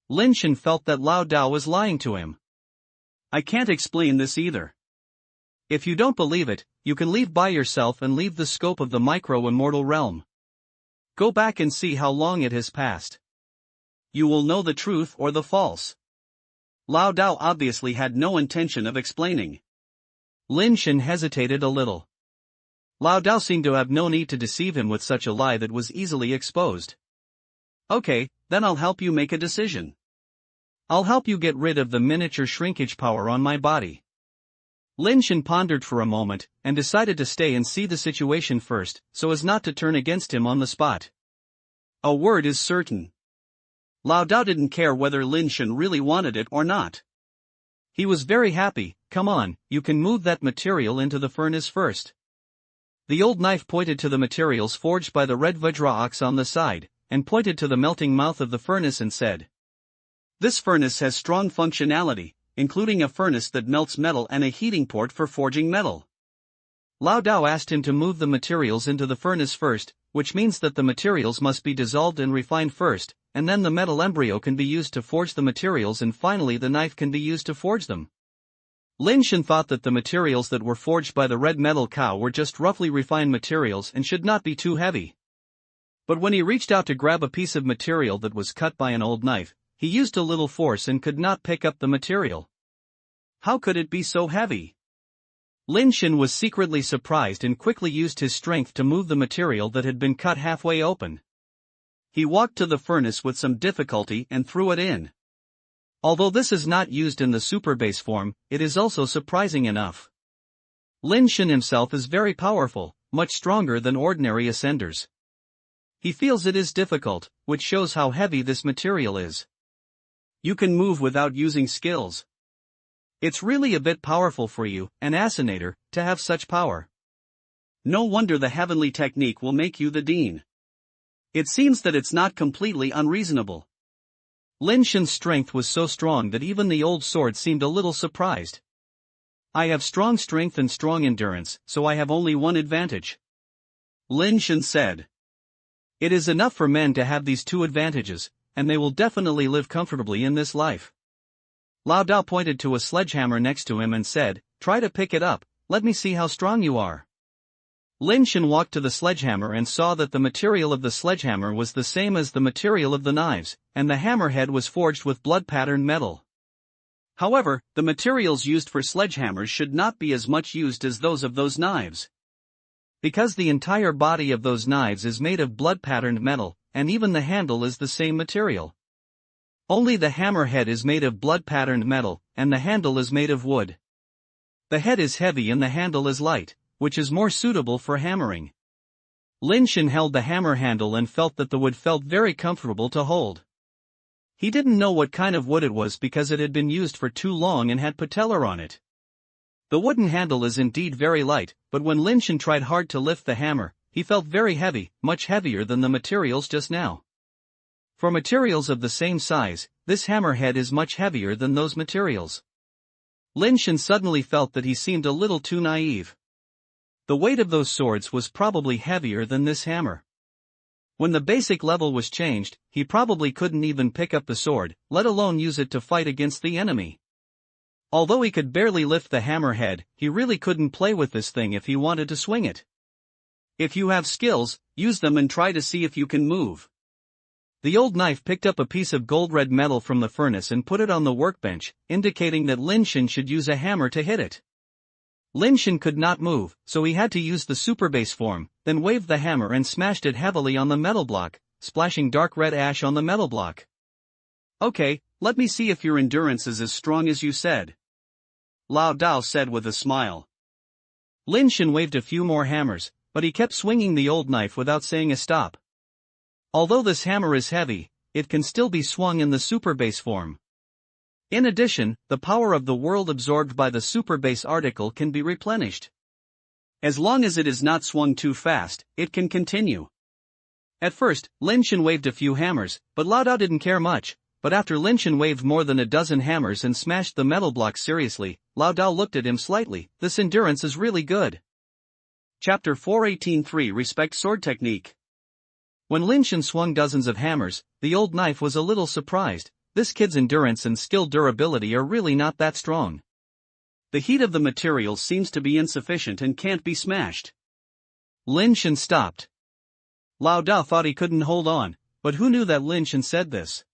Lin Shen felt that Lao Dao was lying to him. I can't explain this either. If you don't believe it, you can leave by yourself and leave the scope of the micro-immortal realm. Go back and see how long it has passed. You will know the truth or the false. Lao Dao obviously had no intention of explaining. Lin Shen hesitated a little. Lao Dao seemed to have no need to deceive him with such a lie that was easily exposed. Okay, then I'll help you make a decision. I'll help you get rid of the miniature shrinkage power on my body. Lin Shen pondered for a moment, and decided to stay and see the situation first, so as not to turn against him on the spot. A word is certain. Lao Dao didn't care whether Lin Shen really wanted it or not. He was very happy. Come on, you can move that material into the furnace first. The old knife pointed to the materials forged by the red Vajra ox on the side, and pointed to the melting mouth of the furnace and said, This furnace has strong functionality, including a furnace that melts metal and a heating port for forging metal. Lao Dao asked him to move the materials into the furnace first, which means that the materials must be dissolved and refined first, and then the metal embryo can be used to forge the materials, and finally the knife can be used to forge them. Lin Shen thought that the materials that were forged by the red metal cow were just roughly refined materials and should not be too heavy. But when he reached out to grab a piece of material that was cut by an old knife, he used a little force and could not pick up the material. How could it be so heavy? Lin Shen was secretly surprised and quickly used his strength to move the material that had been cut halfway open. He walked to the furnace with some difficulty and threw it in. Although this is not used in the Superbase form, it is also surprising enough. Lin Shen himself is very powerful, much stronger than ordinary ascenders. He feels it is difficult, which shows how heavy this material is. You can move without using skills. It's really a bit powerful for you, an ascender, to have such power. No wonder the heavenly technique will make you the dean. It seems that it's not completely unreasonable. Lin Shen's strength was so strong that even the old sword seemed a little surprised. I have strong strength and strong endurance, so I have only one advantage. Lin Shen said. It is enough for men to have these two advantages, and they will definitely live comfortably in this life. Lao Dao pointed to a sledgehammer next to him and said, "Try to pick it up, let me see how strong you are." Lin Shen walked to the sledgehammer and saw that the material of the sledgehammer was the same as the material of the knives, and the hammerhead was forged with blood-patterned metal. However, the materials used for sledgehammers should not be as much used as those of those knives. Because the entire body of those knives is made of blood-patterned metal, and even the handle is the same material. Only the hammerhead is made of blood-patterned metal, and the handle is made of wood. The head is heavy and the handle is light, which is more suitable for hammering. Lin Shen held the hammer handle and felt that the wood felt very comfortable to hold. He didn't know what kind of wood it was because it had been used for too long and had patellar on it. The wooden handle is indeed very light, but when Lin Shen tried hard to lift the hammer, he felt very heavy, much heavier than the materials just now. For materials of the same size, this hammerhead is much heavier than those materials. Lin Shen suddenly felt that he seemed a little too naive. The weight of those swords was probably heavier than this hammer. When the basic level was changed, he probably couldn't even pick up the sword, let alone use it to fight against the enemy. Although he could barely lift the hammerhead, he really couldn't play with this thing if he wanted to swing it. If you have skills, use them and try to see if you can move. The old knife picked up a piece of gold-red metal from the furnace and put it on the workbench, indicating that Lin Shen should use a hammer to hit it. Lin Shen could not move, so he had to use the Superbase form, then waved the hammer and smashed it heavily on the metal block, splashing dark red ash on the metal block. Okay, let me see if your endurance is as strong as you said. Lao Dao said with a smile. Lin Shen waved a few more hammers, but he kept swinging the old knife without saying a stop. Although this hammer is heavy, it can still be swung in the Superbase form. In addition, the power of the world absorbed by the Superbase article can be replenished. As long as it is not swung too fast, it can continue. At first, Lin Shen waved a few hammers, but Lao Dao didn't care much, but after Lin Shen waved more than a dozen hammers and smashed the metal block seriously, Lao Dao looked at him slightly. This endurance is really good. Chapter 418-3 Respect Sword Technique. When Lin Shen swung dozens of hammers, the old knife was a little surprised. This kid's endurance and skill durability are really not that strong. The heat of the material seems to be insufficient and can't be smashed. Lin Shen stopped. Lao Dao thought he couldn't hold on, but who knew that Lin Shen said this?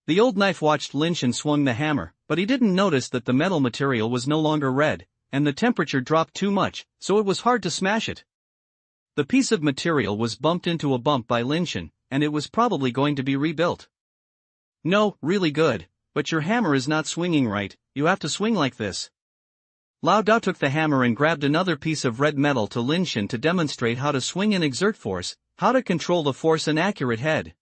The old knife watched Lin Shen swung the hammer, but he didn't notice that the metal material was no longer red, and the temperature dropped too much, so it was hard to smash it. The piece of material was bumped into a bump by Lin Shen, and it was probably going to be rebuilt. No, really good, but your hammer is not swinging right, you have to swing like this. Lao Dao took the hammer and grabbed another piece of red metal to Lin Shen to demonstrate how to swing and exert force, how to control the force and accurate head.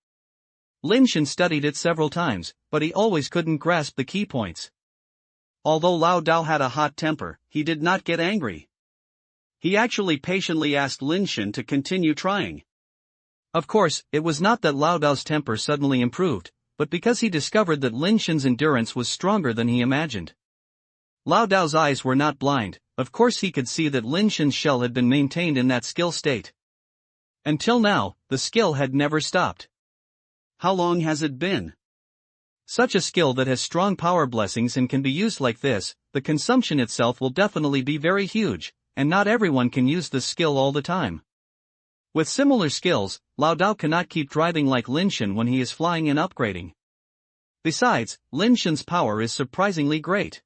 Lin Shen studied it several times, but he always couldn't grasp the key points. Although Lao Dao had a hot temper, he did not get angry. He actually patiently asked Lin Shen to continue trying. Of course, it was not that Lao Dao's temper suddenly improved, but because he discovered that Lin Shen's endurance was stronger than he imagined. Lao Dao's eyes were not blind, of course he could see that Lin Shen's shell had been maintained in that skill state. Until now, the skill had never stopped. How long has it been? Such a skill that has strong power blessings and can be used like this, the consumption itself will definitely be very huge, and not everyone can use the skill all the time. With similar skills, Lao Dao cannot keep driving like Lin Shen when he is flying and upgrading. Besides, Lin Shen's power is surprisingly great.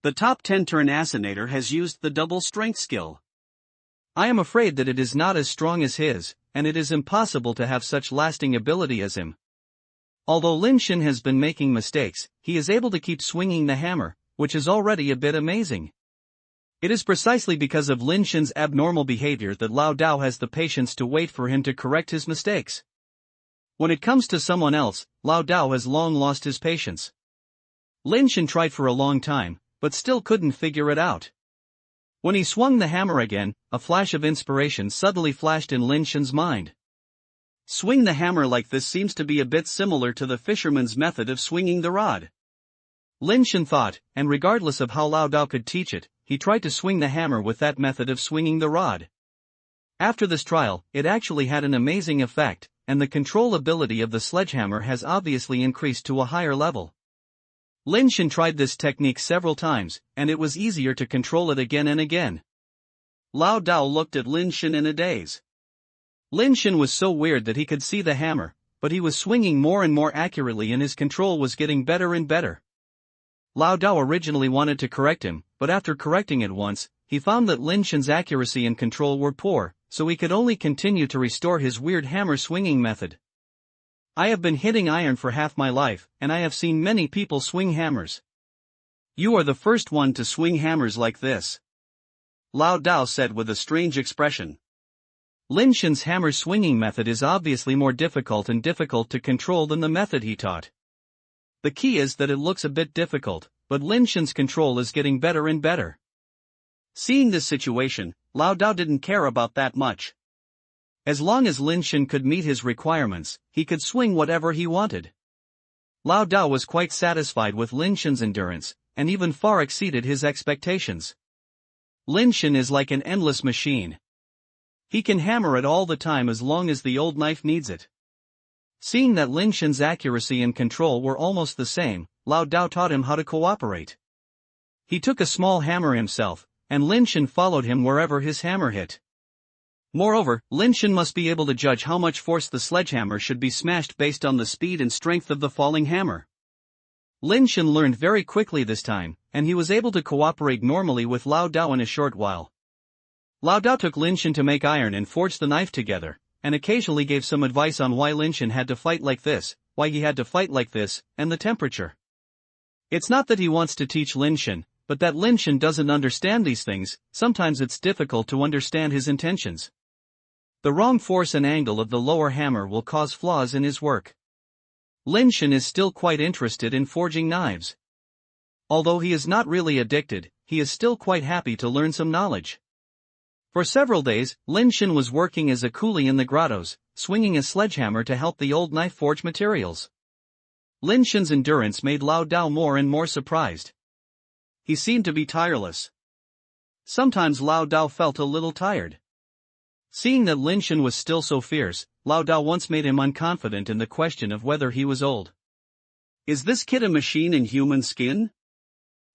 The top 10 turn assassinator has used the double strength skill. I am afraid that it is not as strong as his, and it is impossible to have such lasting ability as him. Although Lin Shen has been making mistakes, he is able to keep swinging the hammer, which is already a bit amazing. It is precisely because of Lin Shen's abnormal behavior that Lao Dao has the patience to wait for him to correct his mistakes. When it comes to someone else, Lao Dao has long lost his patience. Lin Shen tried for a long time, but still couldn't figure it out. When he swung the hammer again, a flash of inspiration suddenly flashed in Lin Shen's mind. Swing the hammer like this seems to be a bit similar to the fisherman's method of swinging the rod. Lin Shen thought, and regardless of how Lao Dao could teach it, he tried to swing the hammer with that method of swinging the rod. After this trial, it actually had an amazing effect, and the control ability of the sledgehammer has obviously increased to a higher level. Lin Shen tried this technique several times, and it was easier to control it again and again. Lao Dao looked at Lin Shen in a daze. Lin Shen was so weird that he could see the hammer, but he was swinging more and more accurately and his control was getting better and better. Lao Dao originally wanted to correct him, but after correcting it once, he found that Lin Shen's accuracy and control were poor, so he could only continue to restore his weird hammer swinging method. I have been hitting iron for half my life, and I have seen many people swing hammers. You are the first one to swing hammers like this, Lao Dao said with a strange expression. Lin Shen's hammer swinging method is obviously more difficult and difficult to control than the method he taught. The key is that it looks a bit difficult, but Lin Shen's control is getting better and better. Seeing this situation, Lao Dao didn't care about that much. As long as Lin Shen could meet his requirements, he could swing whatever he wanted. Lao Dao was quite satisfied with Lin Shen's endurance, and even far exceeded his expectations. Lin Shen is like an endless machine. He can hammer it all the time as long as the old knife needs it. Seeing that Lin Shen's accuracy and control were almost the same, Lao Dao taught him how to cooperate. He took a small hammer himself, and Lin Shen followed him wherever his hammer hit. Moreover, Lin Shen must be able to judge how much force the sledgehammer should be smashed based on the speed and strength of the falling hammer. Lin Shen learned very quickly this time, and he was able to cooperate normally with Lao Dao in a short while. Lao Dao took Lin Shen to make iron and forge the knife together, and occasionally gave some advice on why Lin Shen had to fight like this, why he had to fight like this, and the temperature. It's not that he wants to teach Lin Shen, but that Lin Shen doesn't understand these things. Sometimes it's difficult to understand his intentions. The wrong force and angle of the lower hammer will cause flaws in his work. Lin Shen is still quite interested in forging knives. Although he is not really addicted, he is still quite happy to learn some knowledge. For several days, Lin Shen was working as a coolie in the grottos, swinging a sledgehammer to help the old knife forge materials. Lin Shen's endurance made Lao Dao more and more surprised. He seemed to be tireless. Sometimes Lao Dao felt a little tired. Seeing that Lin Shen was still so fierce, Lao Dao once made him unconfident in the question of whether he was old. Is this kid a machine in human skin?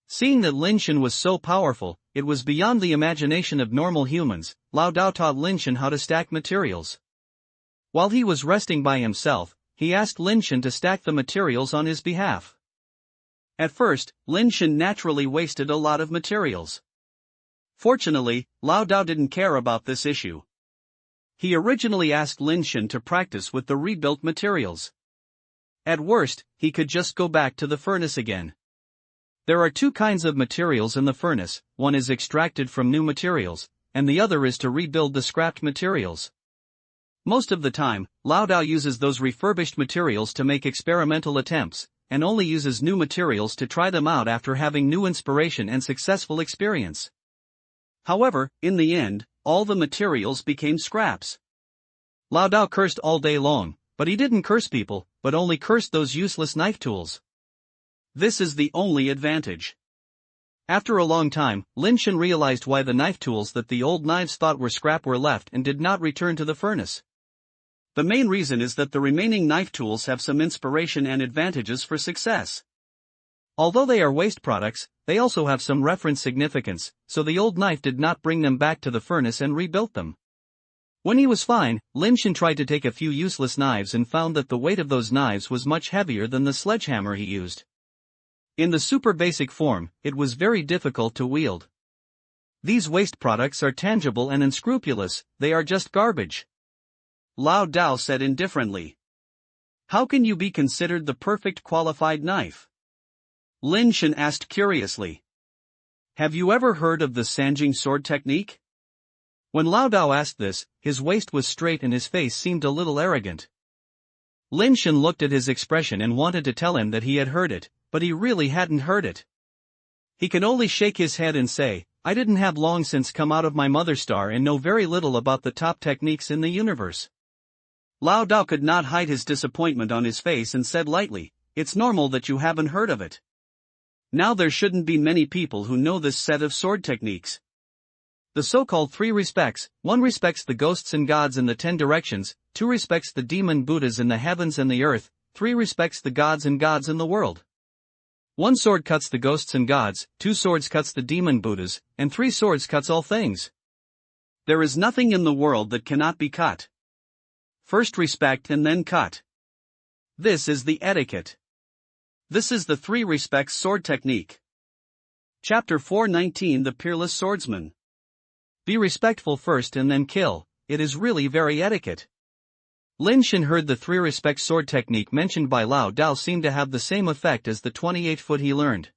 Seeing that Lin Shen was so powerful, it was beyond the imagination of normal humans. Lao Dao taught Lin Shen how to stack materials. While he was resting by himself, he asked Lin Shen to stack the materials on his behalf. At first, Lin Shen naturally wasted a lot of materials. Fortunately, Lao Dao didn't care about this issue. He originally asked Lin Shen to practice with the rebuilt materials. At worst, he could just go back to the furnace again. There are two kinds of materials in the furnace, one is extracted from new materials, and the other is to rebuild the scrapped materials. Most of the time, Lao Dao uses those refurbished materials to make experimental attempts, and only uses new materials to try them out after having new inspiration and successful experience. However, in the end, all the materials became scraps. Lao Dao cursed all day long, But he didn't curse people, but only cursed those useless knife tools. This is the only advantage. After a long time, Lin Shen realized why the knife tools that the old knives thought were scrap were left and did not return to the furnace. The main reason is that the remaining knife tools have some inspiration and advantages for success. Although they are waste products, they also have some reference significance, so the old knife did not bring them back to the furnace and rebuilt them. When he was fine, Lin Shen tried to take a few useless knives and found that the weight of those knives was much heavier than the sledgehammer he used. In the super basic form, it was very difficult to wield. These waste products are tangible and unscrupulous, they are just garbage. Lao Dao said indifferently. How can you be considered the perfect qualified knife? Lin Shen asked curiously. Have you ever heard of the Sanjing sword technique? When Lao Dao asked this, his waist was straight and his face seemed a little arrogant. Lin Shen looked at his expression and wanted to tell him that he had heard it, but he really hadn't heard it. He could only shake his head and say, I didn't have long since come out of my mother star and know very little about the top techniques in the universe. Lao Dao could not hide his disappointment on his face and said lightly, it's normal that you haven't heard of it. Now there shouldn't be many people who know this set of sword techniques. The so-called 3 respects, 1 respects the ghosts and gods in the 10 directions, 2 respects the demon Buddhas in the heavens and the earth, 3 respects the gods and gods in the world. 1 sword cuts the ghosts and gods, 2 swords cuts the demon Buddhas, and 3 swords cuts all things. There is nothing in the world that cannot be cut. First respect and then cut. This is the etiquette. This is the 3 respects sword technique. Chapter 419 The Peerless Swordsman. Be respectful first and then kill, it is really very etiquette. Lin Shen heard the 3 respects sword technique mentioned by Lao Dao seemed to have the same effect as the 28-foot he learned.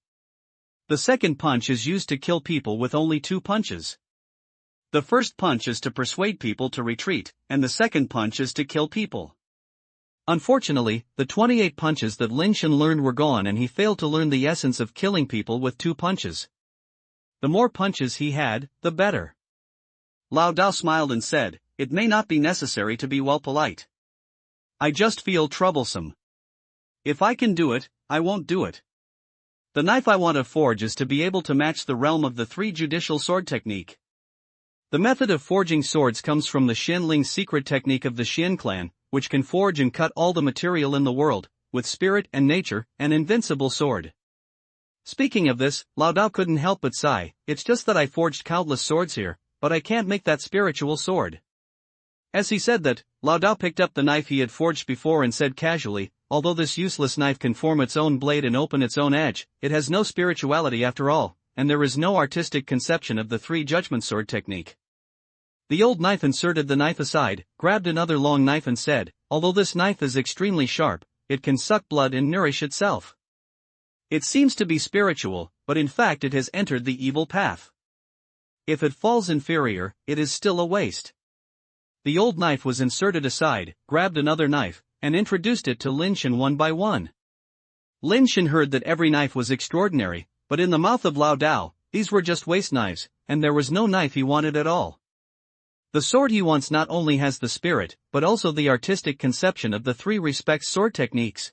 The second punch is used to kill people with only 2 punches. The first punch is to persuade people to retreat, and the second punch is to kill people. Unfortunately, the 28 punches that Lin Shen learned were gone and he failed to learn the essence of killing people with 2 punches. The more punches he had, the better. Lao Dao smiled and said, it may not be necessary to be well polite. I just feel troublesome. If I can do it, I won't do it. The knife I want to forge is to be able to match the realm of the 3 judicial sword technique. The method of forging swords comes from the Xianling secret technique of the Xian clan, which can forge and cut all the material in the world, with spirit and nature, an invincible sword. Speaking of this, Lao Dao couldn't help but sigh, it's just that I forged countless swords here, but I can't make that spiritual sword. As he said that, Lao Dao picked up the knife he had forged before and said casually, although this useless knife can form its own blade and open its own edge, it has no spirituality after all, and there is no artistic conception of the 3 judgment sword technique. The old knife inserted the knife aside, grabbed another long knife and said, although this knife is extremely sharp, it can suck blood and nourish itself. It seems to be spiritual, but in fact it has entered the evil path. If it falls inferior, it is still a waste. The old knife was inserted aside, grabbed another knife, and introduced it to Lin Shen one by one. Lin Shen heard that every knife was extraordinary, but in the mouth of Lao Dao, these were just waste knives, and there was no knife he wanted at all. The sword he wants not only has the spirit, but also the artistic conception of the 3 respects sword techniques.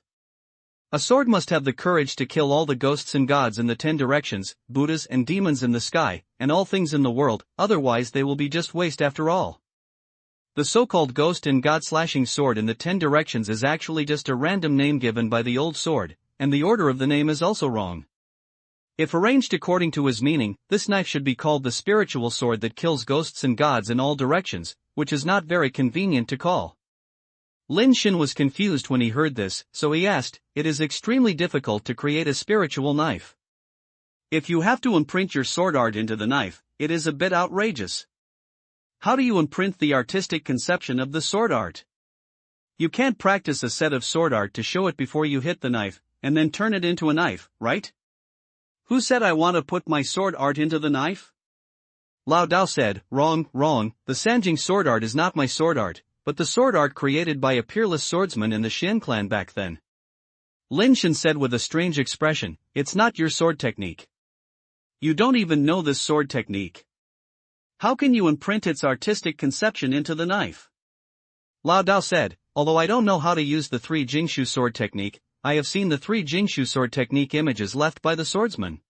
A sword must have the courage to kill all the ghosts and gods in the 10 directions, Buddhas and demons in the sky, and all things in the world, otherwise they will be just waste after all. The so-called ghost and god-slashing sword in the 10 directions is actually just a random name given by the old sword, and the order of the name is also wrong. If arranged according to his meaning, this knife should be called the spiritual sword that kills ghosts and gods in all directions, which is not very convenient to call. Lin Shen was confused when he heard this, so he asked, it is extremely difficult to create a spiritual knife. If you have to imprint your sword art into the knife, it is a bit outrageous. How do you imprint the artistic conception of the sword art? You can't practice a set of sword art to show it before you hit the knife, and then turn it into a knife, right? Who said I want to put my sword art into the knife? Lao Dao said, wrong, the Sanjing sword art is not my sword art, but the sword art created by a peerless swordsman in the Xian clan back then. Lin Shen said with a strange expression, it's not your sword technique. You don't even know this sword technique. How can you imprint its artistic conception into the knife? Lao Dao said, although I don't know how to use the three Jingshu sword technique, I have seen the three Jingshu sword technique images left by the swordsman.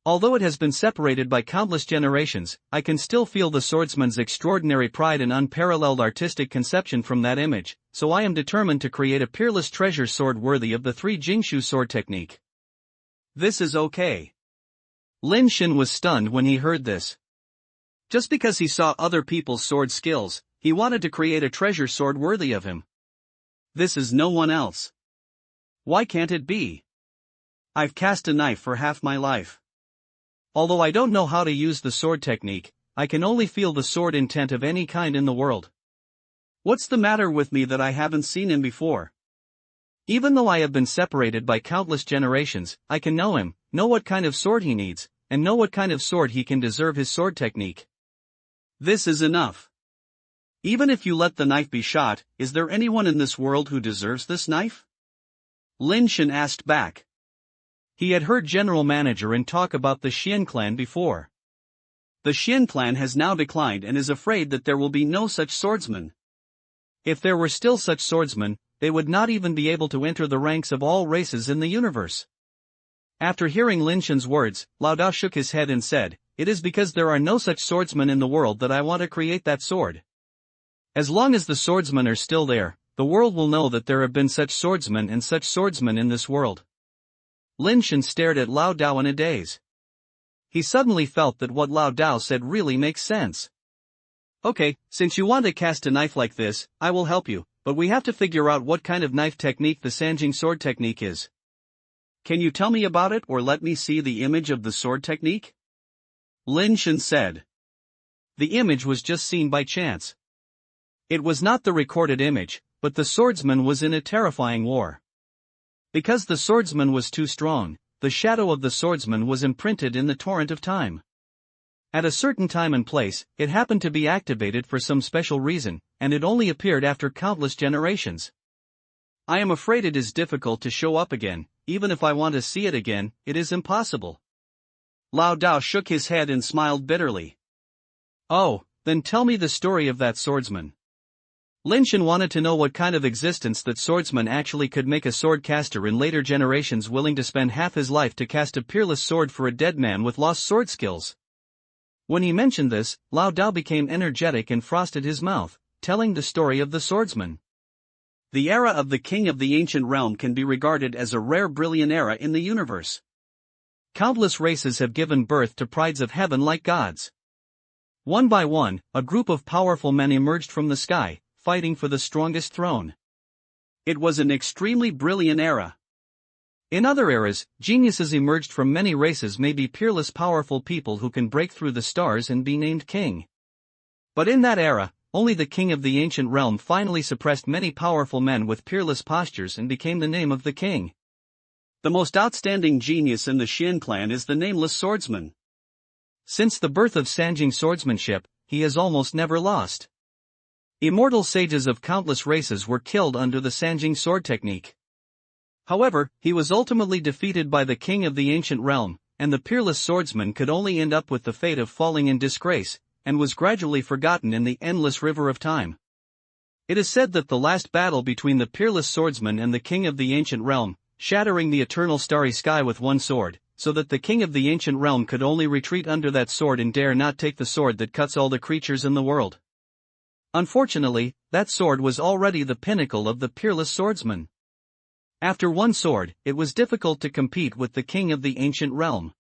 Although it has been separated by countless generations, I can still feel the swordsman's extraordinary pride and unparalleled artistic conception from that image, so I am determined to create a peerless treasure sword worthy of the three Jingshu sword technique. This is okay. Lin Shen was stunned when he heard this. Just because he saw other people's sword skills, he wanted to create a treasure sword worthy of him. This is no one else. Why can't it be? I've cast a knife for half my life. Although I don't know how to use the sword technique, I can only feel the sword intent of any kind in the world. What's the matter with me that I haven't seen him before? Even though I have been separated by countless generations, I can know him, know what kind of sword he needs, and know what kind of sword he can deserve his sword technique. This is enough. Even if you let the knife be shot, is there anyone in this world who deserves this knife? Lin Shen asked back. He had heard General Manager and talk about the Xian clan before. The Xian clan has now declined and is afraid that there will be no such swordsman. If there were still such swordsmen, they would not even be able to enter the ranks of all races in the universe. After hearing Lin Shen's words, Lao Dao shook his head and said, "It is because there are no such swordsmen in the world that I want to create that sword. As long as the swordsmen are still there, the world will know that there have been such swordsmen and such swordsmen in this world." Lin Shen stared at Lao Dao in a daze. He suddenly felt that what Lao Dao said really makes sense. Okay, since you want to cast a knife like this, I will help you, but we have to figure out what kind of knife technique the Sanjing sword technique is. Can you tell me about it or let me see the image of the sword technique? Lin Shen said. The image was just seen by chance. It was not the recorded image, but the swordsman was in a terrifying war. Because the swordsman was too strong, the shadow of the swordsman was imprinted in the torrent of time. At a certain time and place, it happened to be activated for some special reason, and it only appeared after countless generations. I am afraid it is difficult to show up again. Even if I want to see it again, it is impossible. Lao Dao shook his head and smiled bitterly. Oh, then tell me the story of that swordsman. Lin Shen wanted to know what kind of existence that swordsman actually could make a sword caster in later generations willing to spend half his life to cast a peerless sword for a dead man with lost sword skills. When he mentioned this, Lao Dao became energetic and frosted his mouth, telling the story of the swordsman. The era of the king of the ancient realm can be regarded as a rare brilliant era in the universe. Countless races have given birth to prides of heaven like gods. One by one, a group of powerful men emerged from the sky, fighting for the strongest throne. It was an extremely brilliant era. In other eras, geniuses emerged from many races, may be peerless powerful people who can break through the stars and be named king. But in that era, only the king of the ancient realm finally suppressed many powerful men with peerless postures and became the name of the king. The most outstanding genius in the Xian clan is the nameless swordsman. Since the birth of Sanjing swordsmanship, he has almost never lost. Immortal sages of countless races were killed under the Sanjing sword technique. However, he was ultimately defeated by the king of the ancient realm, and the peerless swordsman could only end up with the fate of falling in disgrace, and was gradually forgotten in the endless river of time. It is said that the last battle between the peerless swordsman and the king of the ancient realm, shattering the eternal starry sky with one sword, so that the king of the ancient realm could only retreat under that sword and dare not take the sword that cuts all the creatures in the world. Unfortunately, that sword was already the pinnacle of the peerless swordsman. After one sword, it was difficult to compete with the king of the ancient realm.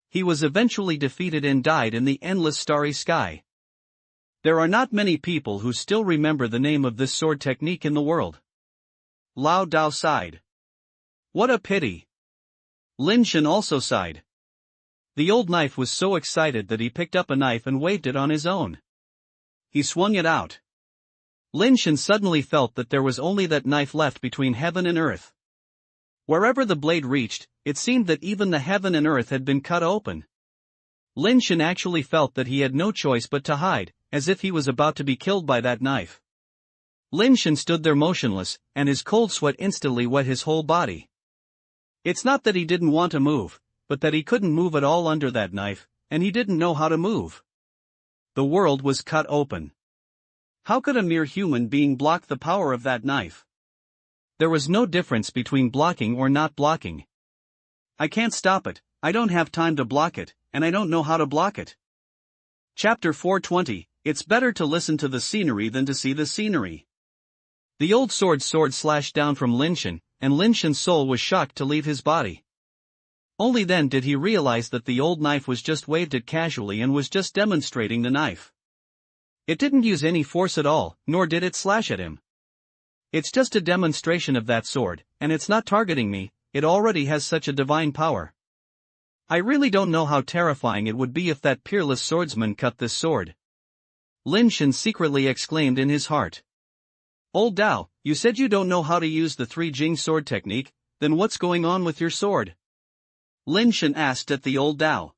He was eventually defeated and died in the endless starry sky. There are not many people who still remember the name of this sword technique in the world. Lao Dao sighed. What a pity. Lin Shen also sighed. The old knife was so excited that he picked up a knife and waved it on his own. He swung it out. Lin Shen suddenly felt that there was only that knife left between heaven and earth. Wherever the blade reached, it seemed that even the heaven and earth had been cut open. Lin Shen actually felt that he had no choice but to hide, as if he was about to be killed by that knife. Lin Shen stood there motionless, and his cold sweat instantly wet his whole body. It's not that he didn't want to move, but that he couldn't move at all under that knife, and he didn't know how to move. The world was cut open. How could a mere human being block the power of that knife? There was no difference between blocking or not blocking. I can't stop it, I don't have time to block it, and I don't know how to block it. Chapter 420, It's better to listen to the scenery than to see the scenery. The old sword slashed down from Lin Shen, and Lin Shen's soul was shocked to leave his body. Only then did he realize that the old knife was just waved at casually and was just demonstrating the knife. It didn't use any force at all, nor did it slash at him. It's just a demonstration of that sword, and it's not targeting me, it already has such a divine power. I really don't know how terrifying it would be if that peerless swordsman cut this sword. Lin Shen secretly exclaimed in his heart. Old Dao, you said you don't know how to use the three Jing sword technique, then what's going on with your sword? Lin Shen asked at the old Dao.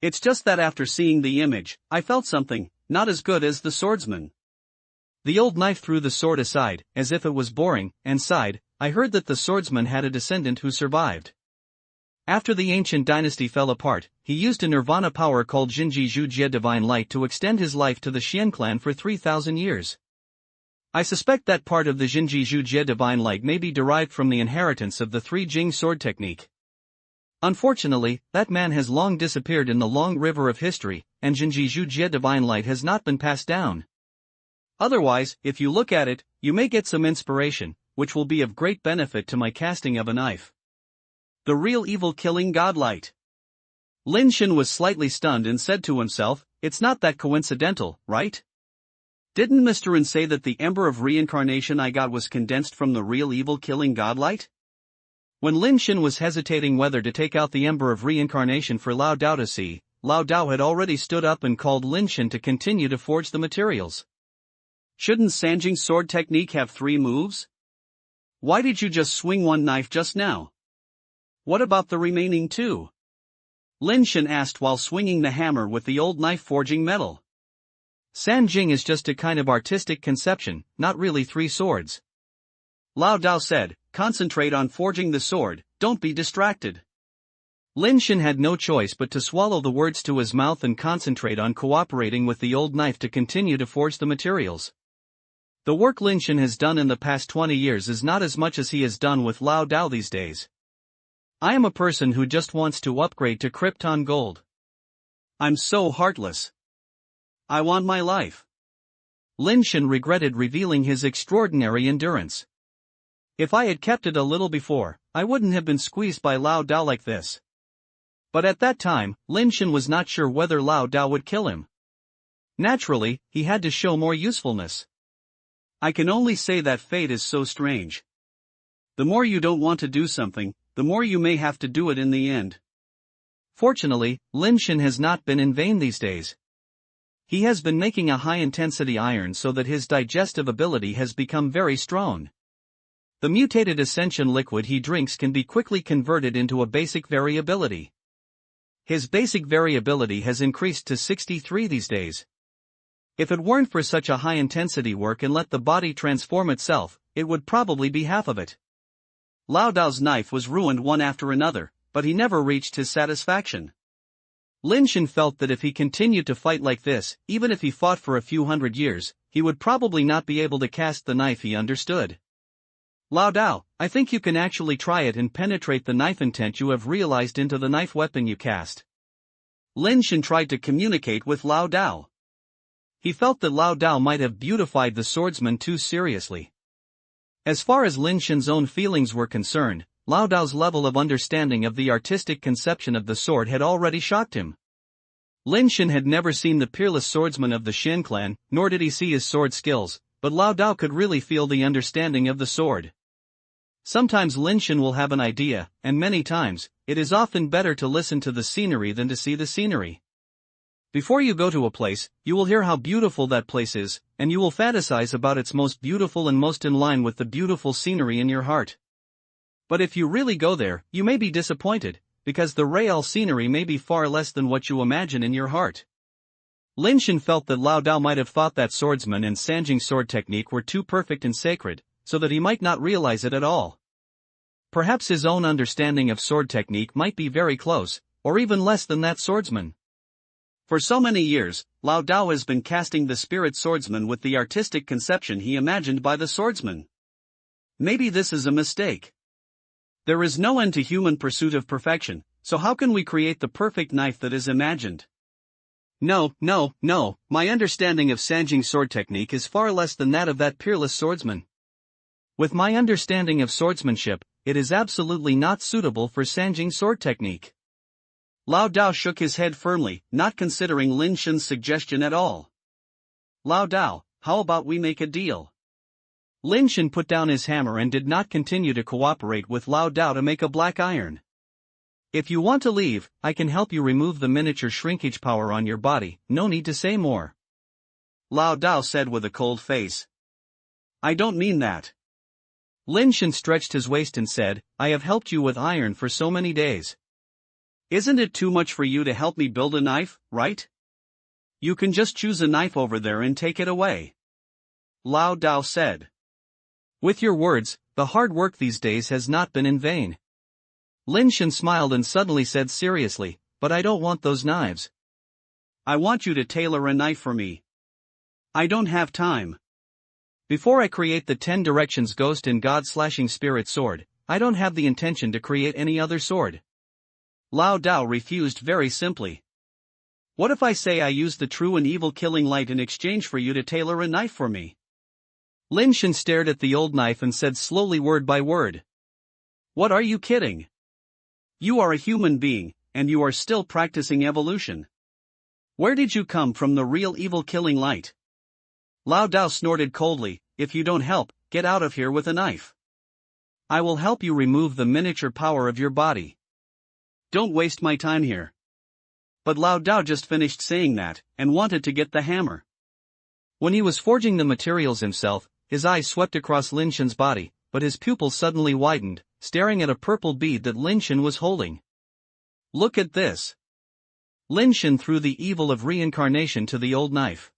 It's just that after seeing the image, I felt something, not as good as the swordsman. The old knife threw the sword aside, as if it was boring, and sighed, I heard that the swordsman had a descendant who survived. After the ancient dynasty fell apart, he used a nirvana power called Jinji Zhujie Divine Light to extend his life to the Xian clan for 3,000 years. I suspect that part of the Jinji Zhujie Divine Light may be derived from the inheritance of the three Jing sword technique. Unfortunately, that man has long disappeared in the long river of history, and Jinji Zhujie Divine Light has not been passed down. Otherwise, if you look at it, you may get some inspiration, which will be of great benefit to my casting of a knife. The real evil-killing godlight. Lin Shen was slightly stunned and said to himself, it's not that coincidental, right? Didn't Mr. Ren say that the ember of reincarnation I got was condensed from the real evil-killing godlight? When Lin Shen was hesitating whether to take out the ember of reincarnation for Lao Dao to see, Lao Dao had already stood up and called Lin Shen to continue to forge the materials. Shouldn't Sanjing's sword technique have 3 moves? Why did you just swing one knife just now? What about the remaining 2? Lin Shen asked while swinging the hammer with the old knife forging metal. Sanjing is just a kind of artistic conception, not really 3 swords. Lao Dao said, concentrate on forging the sword, don't be distracted. Lin Shen had no choice but to swallow the words to his mouth and concentrate on cooperating with the old knife to continue to forge the materials. The work Lin Shen has done in the past 20 years is not as much as he has done with Lao Dao these days. I am a person who just wants to upgrade to Krypton Gold. I'm so heartless. I want my life. Lin Shen regretted revealing his extraordinary endurance. If I had kept it a little before, I wouldn't have been squeezed by Lao Dao like this. But at that time, Lin Shen was not sure whether Lao Dao would kill him. Naturally, he had to show more usefulness. I can only say that fate is so strange. The more you don't want to do something, the more you may have to do it in the end. Fortunately, Lin Shen has not been in vain these days. He has been making a high-intensity iron so that his digestive ability has become very strong. The mutated ascension liquid he drinks can be quickly converted into a basic variability. His basic variability has increased to 63 these days. If it weren't for such a high-intensity work and let the body transform itself, it would probably be half of it. Lao Dao's knife was ruined one after another, but he never reached his satisfaction. Lin Shen felt that if he continued to fight like this, even if he fought for a few hundred years, he would probably not be able to cast the knife he understood. Lao Dao, I think you can actually try it and penetrate the knife intent you have realized into the knife weapon you cast. Lin Shen tried to communicate with Lao Dao. He felt that Lao Dao might have beautified the swordsman too seriously. As far as Lin Shen's own feelings were concerned, Lao Dao's level of understanding of the artistic conception of the sword had already shocked him. Lin Shen had never seen the peerless swordsman of the Xian clan, nor did he see his sword skills, but Lao Dao could really feel the understanding of the sword. Sometimes Lin Shen will have an idea, and many times, it is often better to listen to the scenery than to see the scenery. Before you go to a place, you will hear how beautiful that place is, and you will fantasize about its most beautiful and most in line with the beautiful scenery in your heart. But if you really go there, you may be disappointed, because the real scenery may be far less than what you imagine in your heart. Lin Shen felt that Lao Dao might have thought that swordsman and Sanjing's sword technique were too perfect and sacred, so that he might not realize it at all. Perhaps his own understanding of sword technique might be very close, or even less than that swordsman. For so many years, Lao Dao has been casting the spirit swordsman with the artistic conception he imagined by the swordsman. Maybe this is a mistake. There is no end to human pursuit of perfection, so how can we create the perfect knife that is imagined? No, my understanding of Sanjing's sword technique is far less than that of that peerless swordsman. With my understanding of swordsmanship, it is absolutely not suitable for Sanjing's sword technique. Lao Dao shook his head firmly, not considering Lin Shen's suggestion at all. Lao Dao, how about we make a deal? Lin Shen put down his hammer and did not continue to cooperate with Lao Dao to make a black iron. If you want to leave, I can help you remove the miniature shrinkage power on your body, no need to say more. Lao Dao said with a cold face. I don't mean that. Lin Shen stretched his waist and said, I have helped you with iron for so many days. Isn't it too much for you to help me build a knife, right? You can just choose a knife over there and take it away. Lao Dao said. With your words, the hard work these days has not been in vain. Lin Shen smiled and suddenly said seriously, but I don't want those knives. I want you to tailor a knife for me. I don't have time. Before I create the 10 Directions Ghost and God Slashing Spirit Sword, I don't have the intention to create any other sword. Lao Dao refused very simply. What if I say I use the true and evil killing light in exchange for you to tailor a knife for me? Lin Shen stared at the old knife and said slowly word by word. What are you kidding? You are a human being, and you are still practicing evolution. Where did you come from the real evil killing light? Lao Dao snorted coldly, if you don't help, get out of here with a knife. I will help you remove the miniature power of your body. Don't waste my time here. But Lao Dao just finished saying that, and wanted to get the hammer. When he was forging the materials himself, his eyes swept across Lin Shen's body, but his pupils suddenly widened, staring at a purple bead that Lin Shen was holding. Look at this. Lin Shen threw the evil of reincarnation to the old knife.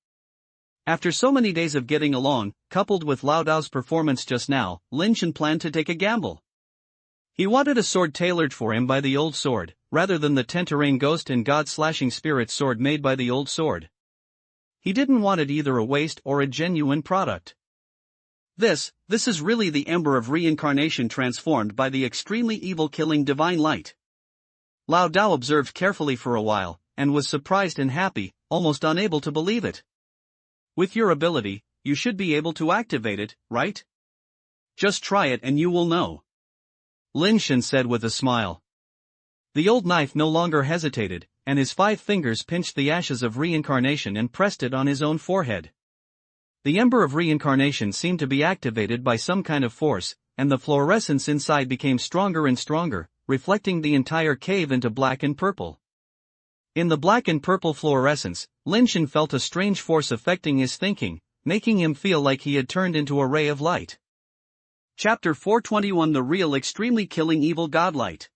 After so many days of getting along, coupled with Lao Dao's performance just now, Lin Shen planned to take a gamble. He wanted a sword tailored for him by the old sword, rather than the Tentarain Ghost and God Slashing Spirit sword made by the old sword. He didn't want it either a waste or a genuine product. This is really the ember of reincarnation transformed by the extremely evil-killing divine light. Lao Dao observed carefully for a while, and was surprised and happy, almost unable to believe it. With your ability, you should be able to activate it, right? Just try it and you will know. Lin Shen said with a smile. The old knife no longer hesitated, and his 5 fingers pinched the ashes of reincarnation and pressed it on his own forehead. The ember of reincarnation seemed to be activated by some kind of force, and the fluorescence inside became stronger and stronger, reflecting the entire cave into black and purple. In the black and purple fluorescence, Lin Shen felt a strange force affecting his thinking, making him feel like he had turned into a ray of light. Chapter 421 The Real Extremely Killing Evil Godlight.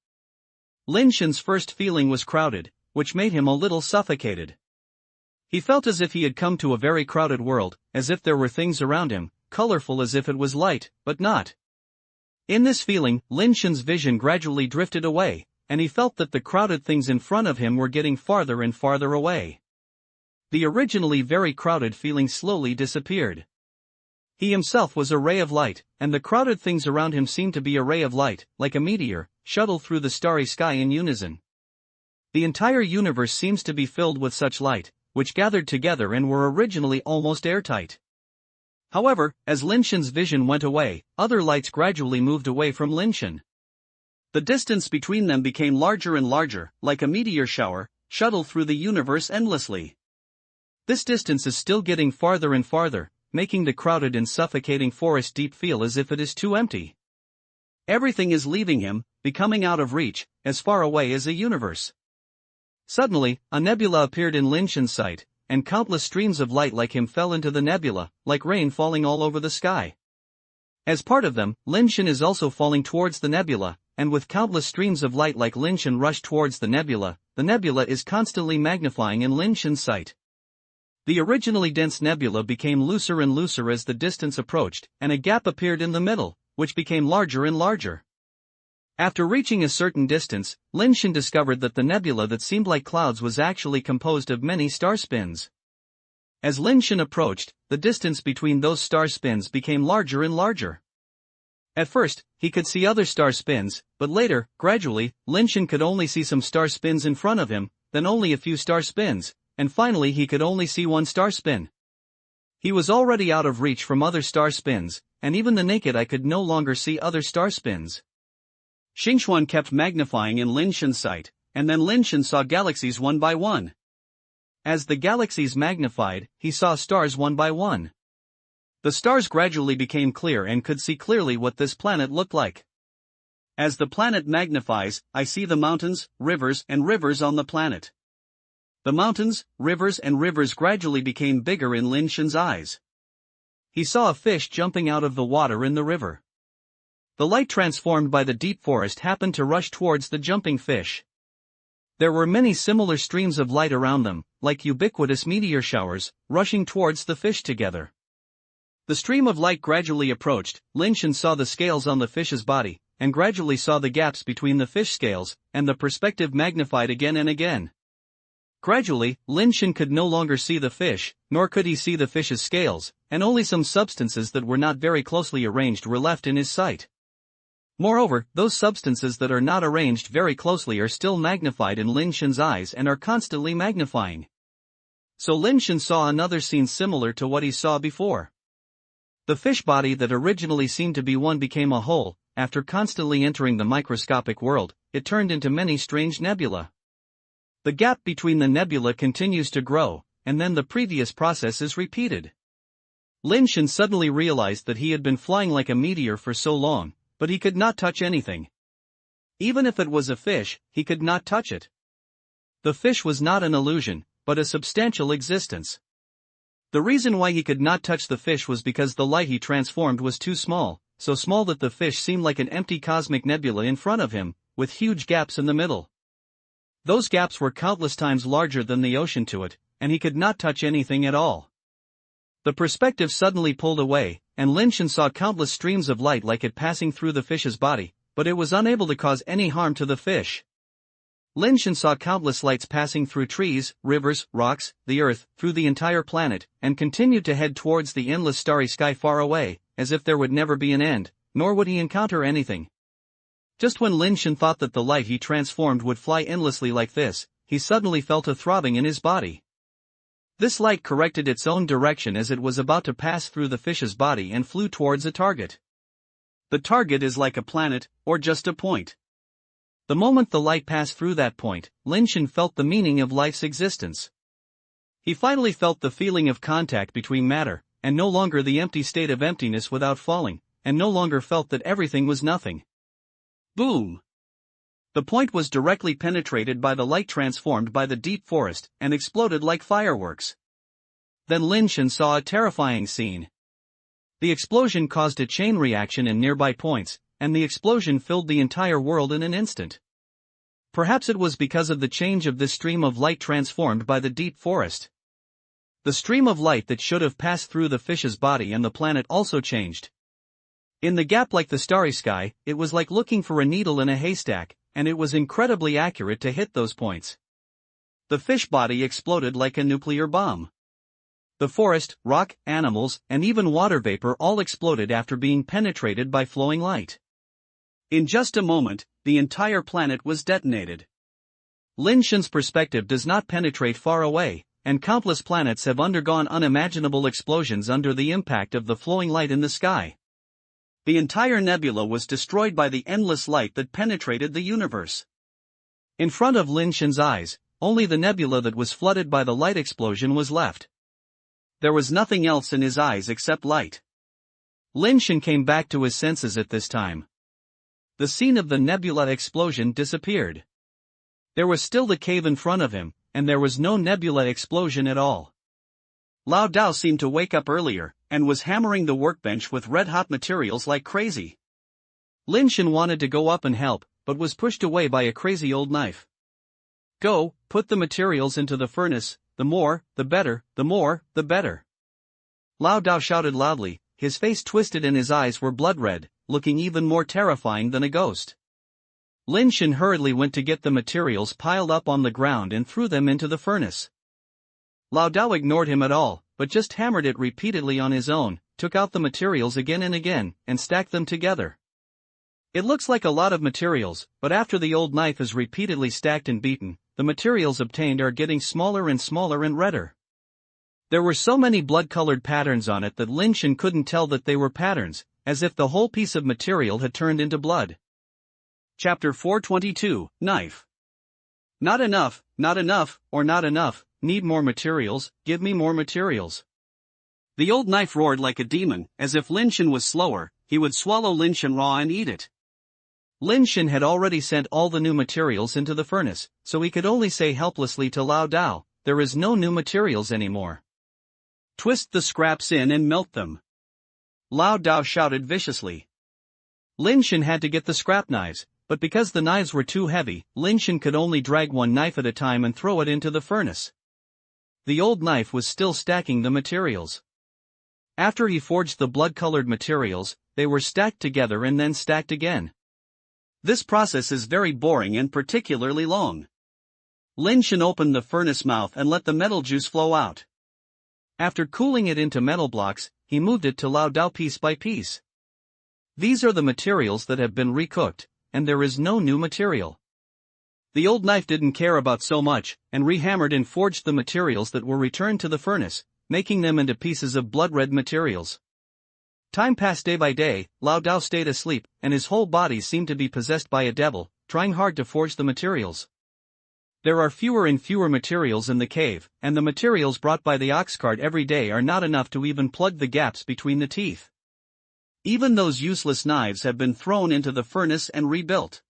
Lin Shen's first feeling was crowded, which made him a little suffocated. He felt as if he had come to a very crowded world, as if there were things around him, colorful as if it was light, but not. In this feeling, Lin Shen's vision gradually drifted away, and he felt that the crowded things in front of him were getting farther and farther away. The originally very crowded feeling slowly disappeared. He himself was a ray of light, and the crowded things around him seemed to be a ray of light, like a meteor, shuttled through the starry sky in unison. The entire universe seems to be filled with such light, which gathered together and were originally almost airtight. However, as Lin Shen's vision went away, other lights gradually moved away from Lin Shen. The distance between them became larger and larger, like a meteor shower, shuttled through the universe endlessly. This distance is still getting farther and farther, making the crowded and suffocating forest deep feel as if it is too empty. Everything is leaving him, becoming out of reach, as far away as the universe. Suddenly, a nebula appeared in Lin Shen's sight, and countless streams of light like him fell into the nebula, like rain falling all over the sky. As part of them, Lin Shen is also falling towards the nebula, and with countless streams of light like Lin Shen rush towards the nebula is constantly magnifying in Lin Shen's sight. The originally dense nebula became looser and looser as the distance approached, and a gap appeared in the middle, which became larger and larger. After reaching a certain distance, Lin Shen discovered that the nebula that seemed like clouds was actually composed of many star spins. As Lin Shen approached, the distance between those star spins became larger and larger. At first, he could see other star spins, but later, gradually, Lin Shen could only see some star spins in front of him, then only a few star spins, and finally he could only see one star spin. He was already out of reach from other star spins, and even the naked eye could no longer see other star spins. Xingxuan kept magnifying in Lin Shen's sight, and then Lin Shen saw galaxies one by one. As the galaxies magnified, he saw stars one by one. The stars gradually became clear and could see clearly what this planet looked like. As the planet magnifies, I see the mountains, rivers, and rivers on the planet. The mountains, rivers, and rivers gradually became bigger in Lin Shen's eyes. He saw a fish jumping out of the water in the river. The light transformed by the deep forest happened to rush towards the jumping fish. There were many similar streams of light around them, like ubiquitous meteor showers, rushing towards the fish together. The stream of light gradually approached. Lin Shen saw the scales on the fish's body, and gradually saw the gaps between the fish scales, and the perspective magnified again and again. Gradually, Lin Shen could no longer see the fish, nor could he see the fish's scales, and only some substances that were not very closely arranged were left in his sight. Moreover, those substances that are not arranged very closely are still magnified in Lin Shen's eyes and are constantly magnifying. So Lin Shen saw another scene similar to what he saw before. The fish body that originally seemed to be one became a whole. After constantly entering the microscopic world, it turned into many strange nebula. The gap between the nebula continues to grow, and then the previous process is repeated. Lin Shen suddenly realized that he had been flying like a meteor for so long, but he could not touch anything. Even if it was a fish, he could not touch it. The fish was not an illusion, but a substantial existence. The reason why he could not touch the fish was because the light he transformed was too small, so small that the fish seemed like an empty cosmic nebula in front of him, with huge gaps in the middle. Those gaps were countless times larger than the ocean to it, and he could not touch anything at all. The perspective suddenly pulled away, and Lin Shen saw countless streams of light like it passing through the fish's body, but it was unable to cause any harm to the fish. Lin Shen saw countless lights passing through trees, rivers, rocks, the earth, through the entire planet, and continued to head towards the endless starry sky far away, as if there would never be an end, nor would he encounter anything. Just when Lin Shen thought that the light he transformed would fly endlessly like this, he suddenly felt a throbbing in his body. This light corrected its own direction as it was about to pass through the fish's body and flew towards a target. The target is like a planet, or just a point. The moment the light passed through that point, Lin Shen felt the meaning of life's existence. He finally felt the feeling of contact between matter, and no longer the empty state of emptiness without falling, and no longer felt that everything was nothing. Boom! The point was directly penetrated by the light transformed by the deep forest, and exploded like fireworks. Then Lin Shen saw a terrifying scene. The explosion caused a chain reaction in nearby points, and the explosion filled the entire world in an instant. Perhaps it was because of the change of this stream of light transformed by the deep forest. The stream of light that should have passed through the fish's body and the planet also changed. In the gap like the starry sky, it was like looking for a needle in a haystack, and it was incredibly accurate to hit those points. The fish body exploded like a nuclear bomb. The forest, rock, animals, and even water vapor all exploded after being penetrated by flowing light. In just a moment, the entire planet was detonated. Lin Shen's perspective does not penetrate far away, and countless planets have undergone unimaginable explosions under the impact of the flowing light in the sky. The entire nebula was destroyed by the endless light that penetrated the universe. In front of Lin Shen's eyes, only the nebula that was flooded by the light explosion was left. There was nothing else in his eyes except light. Lin Shen came back to his senses at this time. The scene of the nebula explosion disappeared. There was still the cave in front of him, and there was no nebula explosion at all. Lao Dao seemed to wake up earlier, and was hammering the workbench with red-hot materials like crazy. Lin Shen wanted to go up and help, but was pushed away by a crazy old knife. Go, put the materials into the furnace, the more, the better, the more, the better. Lao Dao shouted loudly, his face twisted and his eyes were blood red, looking even more terrifying than a ghost. Lin Shen hurriedly went to get the materials piled up on the ground and threw them into the furnace. Lao Dao ignored him at all, but just hammered it repeatedly on his own, took out the materials again and again, and stacked them together. It looks like a lot of materials, but after the old knife is repeatedly stacked and beaten, the materials obtained are getting smaller and redder. There were so many blood-colored patterns on it that Lin Shen couldn't tell that they were patterns, as if the whole piece of material had turned into blood. Chapter 422, Knife. Not enough, or not enough, need more materials, give me more materials. The old knife roared like a demon, as if Lin Shen was slower, he would swallow Lin Shen raw and eat it. Lin Shen had already sent all the new materials into the furnace, so he could only say helplessly to Lao Dao, "There is no new materials anymore. Twist the scraps in and melt them." Lao Dao shouted viciously. Lin Shen had to get the scrap knives, but because the knives were too heavy, Lin Shen could only drag one knife at a time and throw it into the furnace. The old knife was still stacking the materials. After he forged the blood-colored materials, they were stacked together and then stacked again. This process is very boring and particularly long. Lin Shen opened the furnace mouth and let the metal juice flow out. After cooling it into metal blocks, he moved it to Lao Dao piece by piece. These are the materials that have been recooked, and there is no new material. The old knife didn't care about so much, and rehammered and forged the materials that were returned to the furnace, making them into pieces of blood-red materials. Time passed day by day, Lao Dao stayed asleep, and his whole body seemed to be possessed by a devil, trying hard to forge the materials. There are fewer and fewer materials in the cave, and the materials brought by the ox cart every day are not enough to even plug the gaps between the teeth. Even those useless knives have been thrown into the furnace and rebuilt.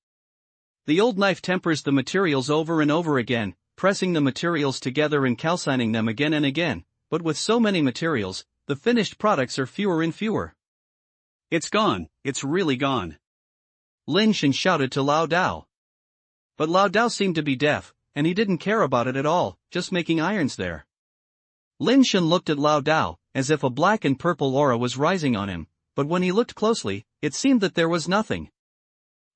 The old knife tempers the materials over and over again, pressing the materials together and calcining them again and again, but with so many materials, the finished products are fewer and fewer. "It's gone, it's really gone," Lin Shen shouted to Lao Dao. But Lao Dao seemed to be deaf, and he didn't care about it at all, just making irons there. Lin Shen looked at Lao Dao, as if a black and purple aura was rising on him, but when he looked closely, it seemed that there was nothing.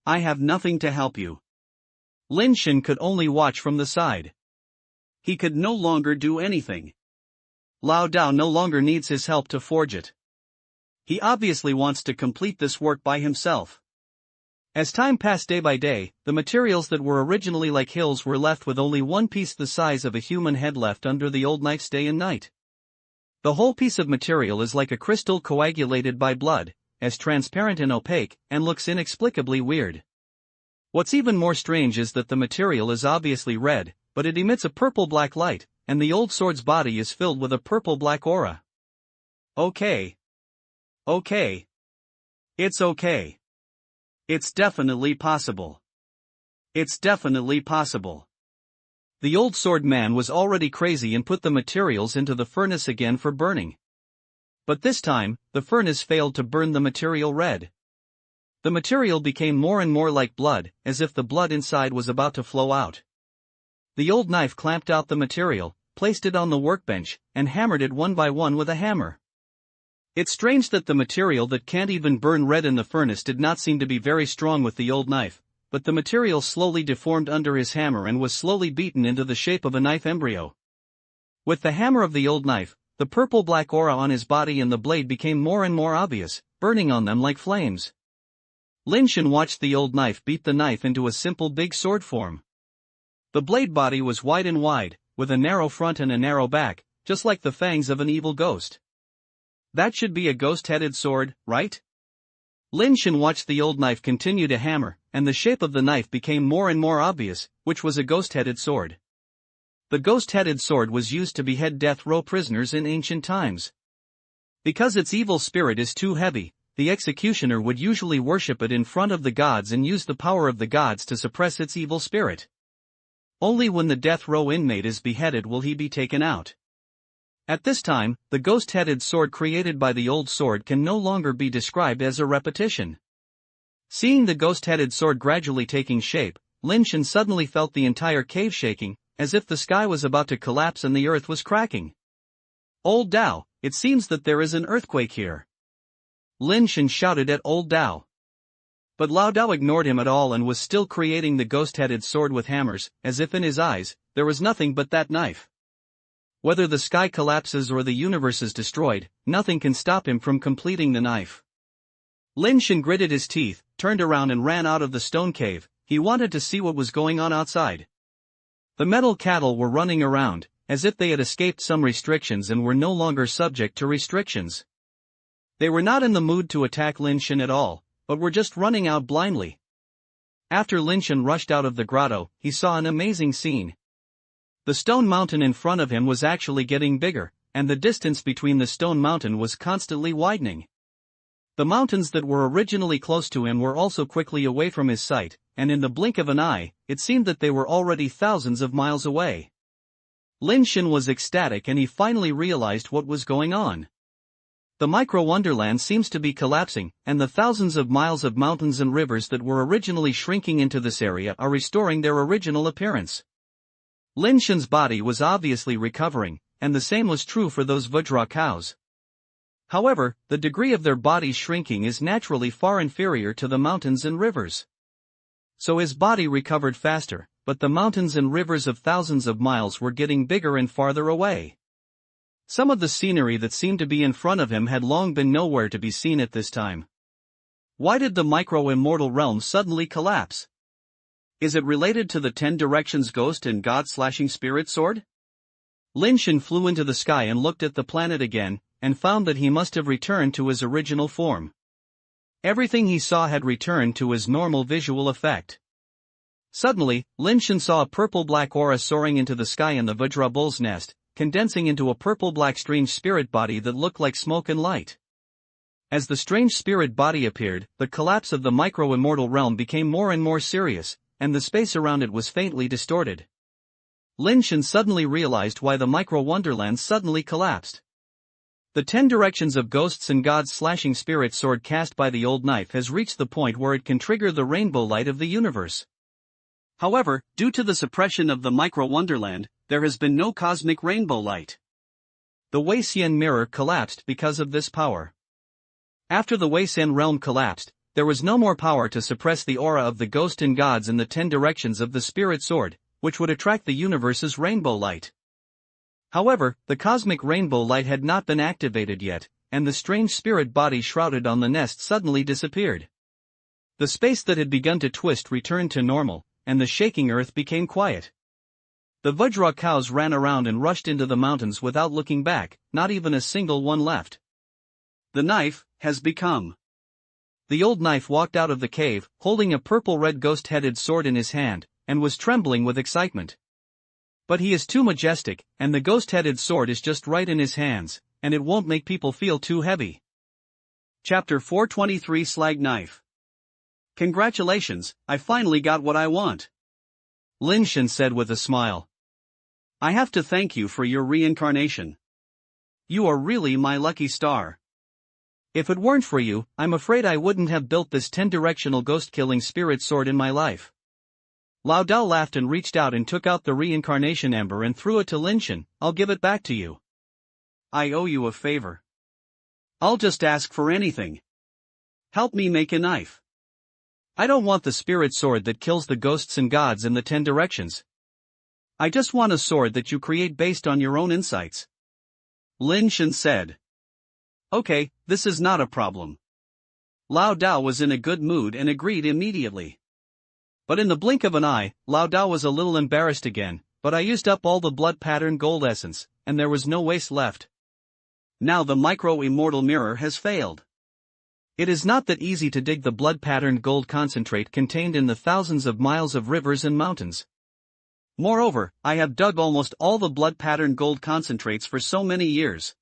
"I have nothing to help you." Lin Shen could only watch from the side. He could no longer do anything. Lao Dao no longer needs his help to forge it. He obviously wants to complete this work by himself. As time passed day by day, the materials that were originally like hills were left with only one piece the size of a human head left under the old knife's day and night. The whole piece of material is like a crystal coagulated by blood, as transparent and opaque, and looks inexplicably weird. What's even more strange is that the material is obviously red, but it emits a purple-black light, and the old sword's body is filled with a purple-black aura. Okay. It's okay. It's definitely possible. It's definitely possible. The old sword man was already crazy and put the materials into the furnace again for burning. But this time, the furnace failed to burn the material red. The material became more and more like blood, as if the blood inside was about to flow out. The old knife clamped out the material, placed it on the workbench, and hammered it one by one with a hammer. It's strange that the material that can't even burn red in the furnace did not seem to be very strong with the old knife, but the material slowly deformed under his hammer and was slowly beaten into the shape of a knife embryo. With the hammer of the old knife, the purple-black aura on his body and the blade became more and more obvious, burning on them like flames. Lin Shen watched the old knife beat the knife into a simple big sword form. The blade body was wide and wide, with a narrow front and a narrow back, just like the fangs of an evil ghost. That should be a ghost-headed sword, right? Lin Shen watched the old knife continue to hammer, and the shape of the knife became more and more obvious, which was a ghost-headed sword. The ghost-headed sword was used to behead death row prisoners in ancient times. Because its evil spirit is too heavy, the executioner would usually worship it in front of the gods and use the power of the gods to suppress its evil spirit. Only when the death row inmate is beheaded will he be taken out. At this time, the ghost-headed sword created by the old sword can no longer be described as a repetition. Seeing the ghost-headed sword gradually taking shape, Lin Shen suddenly felt the entire cave shaking, as if the sky was about to collapse and the earth was cracking. "Old Dao, it seems that there is an earthquake here," Lin Shen shouted at Old Dao. But Lao Dao ignored him at all and was still creating the ghost-headed sword with hammers, as if in his eyes, there was nothing but that knife. Whether the sky collapses or the universe is destroyed, nothing can stop him from completing the knife. Lin Shen gritted his teeth, turned around and ran out of the stone cave. He wanted to see what was going on outside. The metal cattle were running around, as if they had escaped some restrictions and were no longer subject to restrictions. They were not in the mood to attack Lin Shen at all, but were just running out blindly. After Lin Shen rushed out of the grotto, he saw an amazing scene. The stone mountain in front of him was actually getting bigger, and the distance between the stone mountain was constantly widening. The mountains that were originally close to him were also quickly away from his sight, and in the blink of an eye, it seemed that they were already thousands of miles away. Lin Shen was ecstatic and he finally realized what was going on. The micro-wonderland seems to be collapsing, and the thousands of miles of mountains and rivers that were originally shrinking into this area are restoring their original appearance. Lin Shen's body was obviously recovering, and the same was true for those Vajra cows. However, the degree of their bodies shrinking is naturally far inferior to the mountains and rivers. So his body recovered faster, but the mountains and rivers of thousands of miles were getting bigger and farther away. Some of the scenery that seemed to be in front of him had long been nowhere to be seen at this time. Why did the micro-immortal realm suddenly collapse? Is it related to the 10 Directions Ghost and God-slashing Spirit Sword? Lin Shen flew into the sky and looked at the planet again, and found that he must have returned to his original form. Everything he saw had returned to his normal visual effect. Suddenly, Lin Shen saw a purple-black aura soaring into the sky in the Vajra bull's nest, condensing into a purple-black strange spirit body that looked like smoke and light. As the strange spirit body appeared, the collapse of the micro-immortal realm became more and more serious, and the space around it was faintly distorted. Lin Shen suddenly realized why the micro-wonderland suddenly collapsed. The 10 Directions of Ghosts and God's slashing spirit sword cast by the old knife has reached the point where it can trigger the rainbow light of the universe. However, due to the suppression of the micro-wonderland, there has been no cosmic rainbow light. The Wei Xian mirror collapsed because of this power. After the Wei Xian realm collapsed, there was no more power to suppress the aura of the ghost and gods and the 10 Directions of the spirit sword, which would attract the universe's rainbow light. However, the cosmic rainbow light had not been activated yet, and the strange spirit body shrouded on the nest suddenly disappeared. The space that had begun to twist returned to normal, and the shaking earth became quiet. The Vajra cows ran around and rushed into the mountains without looking back, not even a single one left. The knife has become. The old knife walked out of the cave, holding a purple-red ghost-headed sword in his hand, and was trembling with excitement. But he is too majestic, and the ghost-headed sword is just right in his hands, and it won't make people feel too heavy. Chapter 423 Slag Knife. Congratulations, I finally got what I want. Lin Shen said with a smile. I have to thank you for your reincarnation. You are really my lucky star. If it weren't for you, I'm afraid I wouldn't have built this 10-directional ghost-killing spirit sword in my life. Lao Dao laughed and reached out and took out the reincarnation ember and threw it to Lin Shen. I'll give it back to you. I owe you a favor. I'll just ask for anything. Help me make a knife. I don't want the spirit sword that kills the ghosts and gods in the 10 Directions. I just want a sword that you create based on your own insights. Lin Shen said. Okay, this is not a problem. Lao Dao was in a good mood and agreed immediately. But in the blink of an eye, Lao Dao was a little embarrassed again, but I used up all the blood-patterned gold essence, and there was no waste left. Now the micro-immortal mirror has failed. It is not that easy to dig the blood-patterned gold concentrate contained in the thousands of miles of rivers and mountains. Moreover, I have dug almost all the blood-patterned gold concentrates for so many years.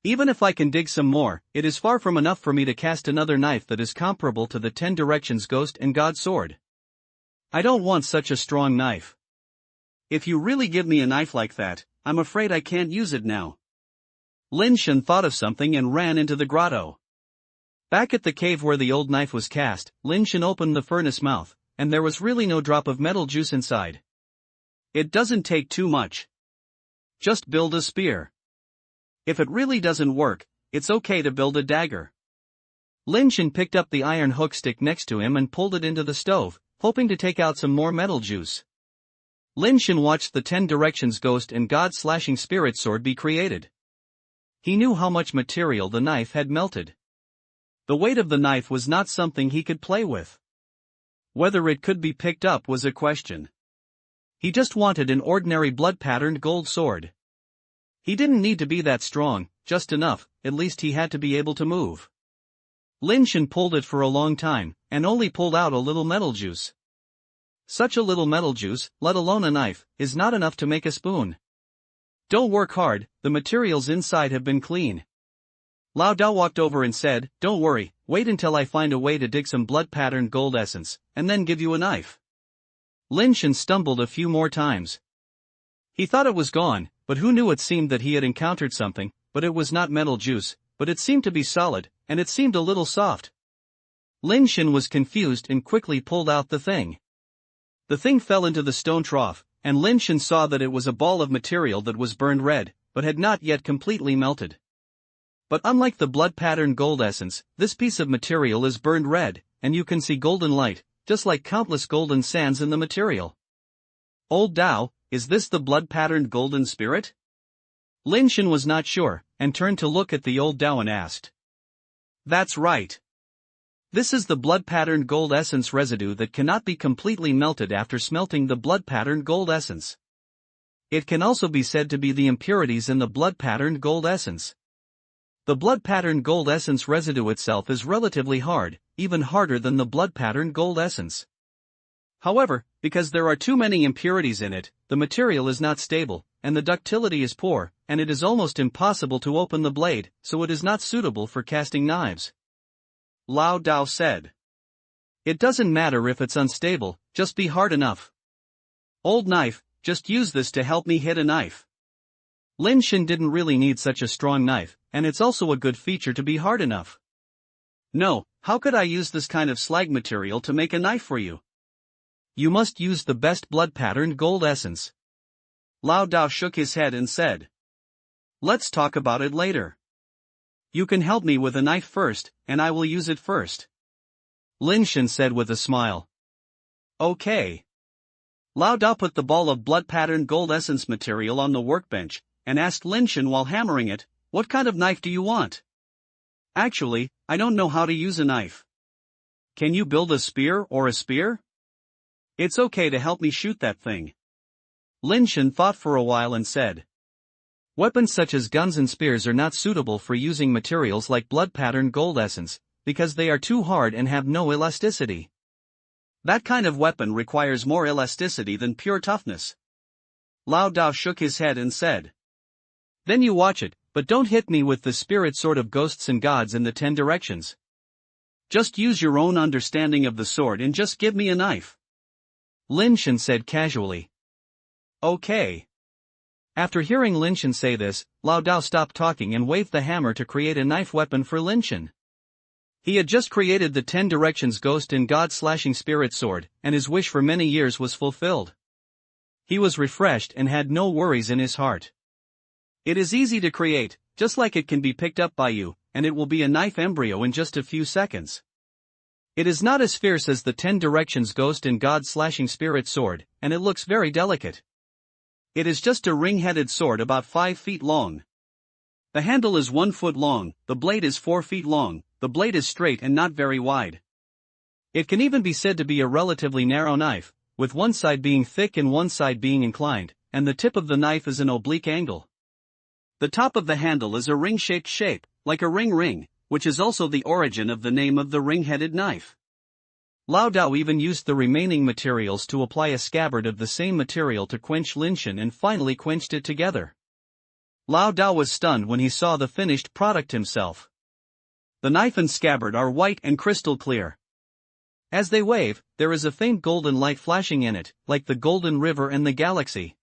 Even if I can dig some more, it is far from enough for me to cast another knife that is comparable to the 10 Directions Ghost and God sword. I don't want such a strong knife. If you really give me a knife like that, I'm afraid I can't use it now. Lin Shen thought of something and ran into the grotto. Back at the cave where the old knife was cast, Lin Shen opened the furnace mouth, and there was really no drop of metal juice inside. It doesn't take too much. Just build a spear. If it really doesn't work, it's okay to build a dagger. Lin Shen picked up the iron hook stick next to him and pulled it into the stove, hoping to take out some more metal juice. Lin Shen watched the 10 Directions Ghost and God Slashing Spirit Sword be created. He knew how much material the knife had melted. The weight of the knife was not something he could play with. Whether it could be picked up was a question. He just wanted an ordinary blood-patterned gold sword. He didn't need to be that strong, just enough, at least he had to be able to move. Lin Shen pulled it for a long time, and only pulled out a little metal juice. Such a little metal juice, let alone a knife, is not enough to make a spoon. Don't work hard, the materials inside have been clean. Lao Dao walked over and said, "Don't worry, wait until I find a way to dig some blood-patterned gold essence, and then give you a knife." Lin Shen stumbled a few more times. He thought it was gone, but who knew, it seemed that he had encountered something, but it was not metal juice, but it seemed to be solid, and it seemed a little soft. Lin Shen was confused and quickly pulled out the thing. The thing fell into the stone trough, and Lin Shen saw that it was a ball of material that was burned red, but had not yet completely melted. But unlike the blood-patterned gold essence, this piece of material is burned red, and you can see golden light, just like countless golden sands in the material. Old Dao, is this the blood-patterned golden spirit? Lin Shen was not sure, and turned to look at the old Dao and asked. That's right. This is the blood-patterned gold essence residue that cannot be completely melted after smelting the blood-patterned gold essence. It can also be said to be the impurities in the blood-patterned gold essence. The blood-patterned gold essence residue itself is relatively hard, even harder than the blood-patterned gold essence. However, because there are too many impurities in it, the material is not stable, and the ductility is poor, and it is almost impossible to open the blade, so it is not suitable for casting knives. Lao Dao said. It doesn't matter if it's unstable, just be hard enough. Old knife, just use this to help me hit a knife. Lin Shen didn't really need such a strong knife, and it's also a good feature to be hard enough. No, how could I use this kind of slag material to make a knife for you? You must use the best blood-patterned gold essence. Lao Dao shook his head and said. Let's talk about it later. You can help me with a knife first, and I will use it first. Lin Shen said with a smile. Okay. Lao Dao put the ball of blood-patterned gold essence material on the workbench, and asked Lin Shen while hammering it, "What kind of knife do you want?" Actually, I don't know how to use a knife. Can you build a spear or a spear? It's okay to help me shoot that thing. Lin Shen thought for a while and said. Weapons such as guns and spears are not suitable for using materials like blood-patterned gold essence, because they are too hard and have no elasticity. That kind of weapon requires more elasticity than pure toughness. Lao Dao shook his head and said. Then you watch it, but don't hit me with the spirit sword of ghosts and gods in the 10 directions. Just use your own understanding of the sword and just give me a knife. Lin Shen said casually. Okay. After hearing Lin Shen say this, Lao Dao stopped talking and waved the hammer to create a knife weapon for Lin Shen. He had just created the 10 Directions Ghost and God Slashing Spirit Sword, and his wish for many years was fulfilled. He was refreshed and had no worries in his heart. It is easy to create, just like it can be picked up by you, and it will be a knife embryo in just a few seconds. It is not as fierce as the 10 Directions Ghost and God Slashing Spirit Sword, and it looks very delicate. It is just a ring-headed sword about 5 feet long. The handle is 1 foot long, the blade is 4 feet long, the blade is straight and not very wide. It can even be said to be a relatively narrow knife, with one side being thick and one side being inclined, and the tip of the knife is an oblique angle. The top of the handle is a ring-shaped shape, like a ring, which is also the origin of the name of the ring-headed knife. Lao Dao even used the remaining materials to apply a scabbard of the same material to quench Lin Shen and finally quenched it together. Lao Dao was stunned when he saw the finished product himself. The knife and scabbard are white and crystal clear. As they wave, there is a faint golden light flashing in it, like the golden river and the galaxy.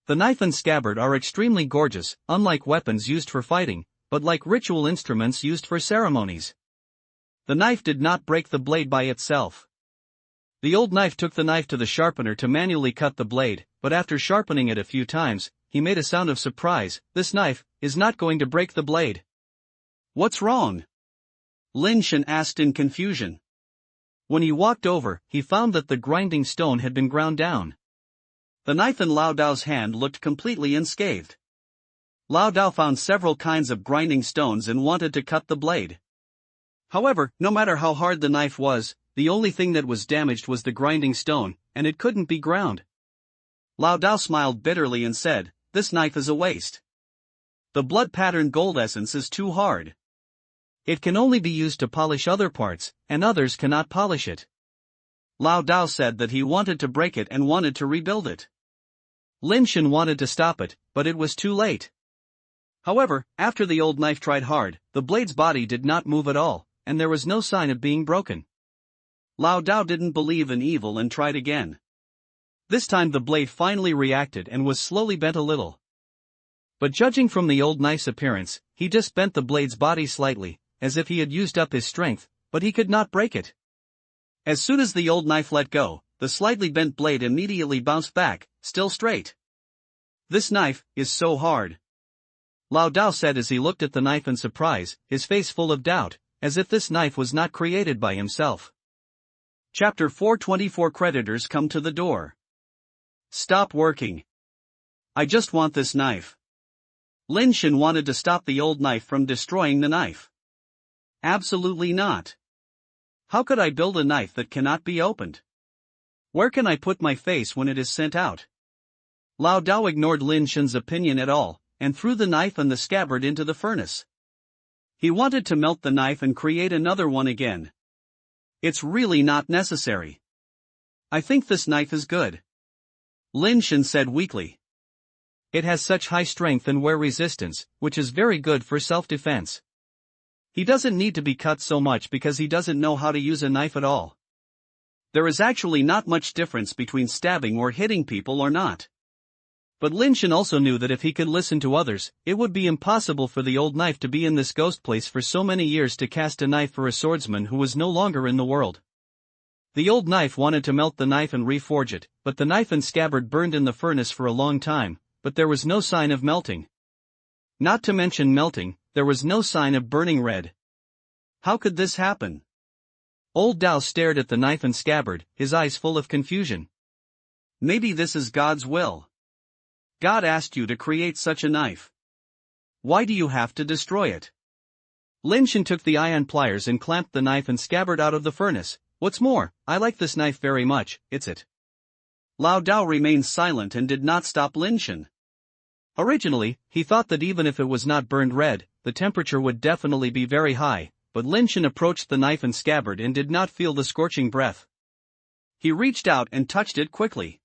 The knife and scabbard are extremely gorgeous, unlike weapons used for fighting, but like ritual instruments used for ceremonies. The knife did not break the blade by itself. The old knife took the knife to the sharpener to manually cut the blade, but after sharpening it a few times, he made a sound of surprise. This knife is not going to break the blade. What's wrong? Lin Shen asked in confusion. When he walked over, he found that the grinding stone had been ground down. The knife in Lao Dao's hand looked completely unscathed. Lao Dao found several kinds of grinding stones and wanted to cut the blade. However, no matter how hard the knife was, the only thing that was damaged was the grinding stone, and it couldn't be ground. Lao Dao smiled bitterly and said, "This knife is a waste. The blood-patterned gold essence is too hard. It can only be used to polish other parts, and others cannot polish it." Lao Dao said that he wanted to break it and wanted to rebuild it. Lin Shen wanted to stop it, but it was too late. However, after the old knife tried hard, the blade's body did not move at all, and there was no sign of being broken. Lao Dao didn't believe in evil and tried again. This time the blade finally reacted and was slowly bent a little. But judging from the old knife's appearance, he just bent the blade's body slightly, as if he had used up his strength, but he could not break it. As soon as the old knife let go, the slightly bent blade immediately bounced back, still straight. "This knife is so hard," Lao Dao said as he looked at the knife in surprise, his face full of doubt, as if this knife was not created by himself. Chapter 424 Creditors come to the door. Stop working. I just want this knife. Lin Shen wanted to stop the old knife from destroying the knife. Absolutely not. How could I build a knife that cannot be opened? Where can I put my face when it is sent out? Lao Dao ignored Lin Shen's opinion at all, and threw the knife and the scabbard into the furnace. He wanted to melt the knife and create another one again. It's really not necessary. I think this knife is good, Lin Shen said weakly. It has such high strength and wear resistance, which is very good for self-defense. He doesn't need to be cut so much because he doesn't know how to use a knife at all. There is actually not much difference between stabbing or hitting people or not. But Lin Shen also knew that if he could listen to others, it would be impossible for the old knife to be in this ghost place for so many years to cast a knife for a swordsman who was no longer in the world. The old knife wanted to melt the knife and reforge it, but the knife and scabbard burned in the furnace for a long time, but there was no sign of melting. Not to mention melting, there was no sign of burning red. How could this happen? Old Dao stared at the knife and scabbard, his eyes full of confusion. Maybe this is God's will. God asked you to create such a knife. Why do you have to destroy it? Lin Shen took the iron pliers and clamped the knife and scabbard out of the furnace. What's more, I like this knife very much, it's it. Lao Dao remained silent and did not stop Lin Shen. Originally, he thought that even if it was not burned red, the temperature would definitely be very high, but Lin Shen approached the knife and scabbard and did not feel the scorching breath. He reached out and touched it quickly.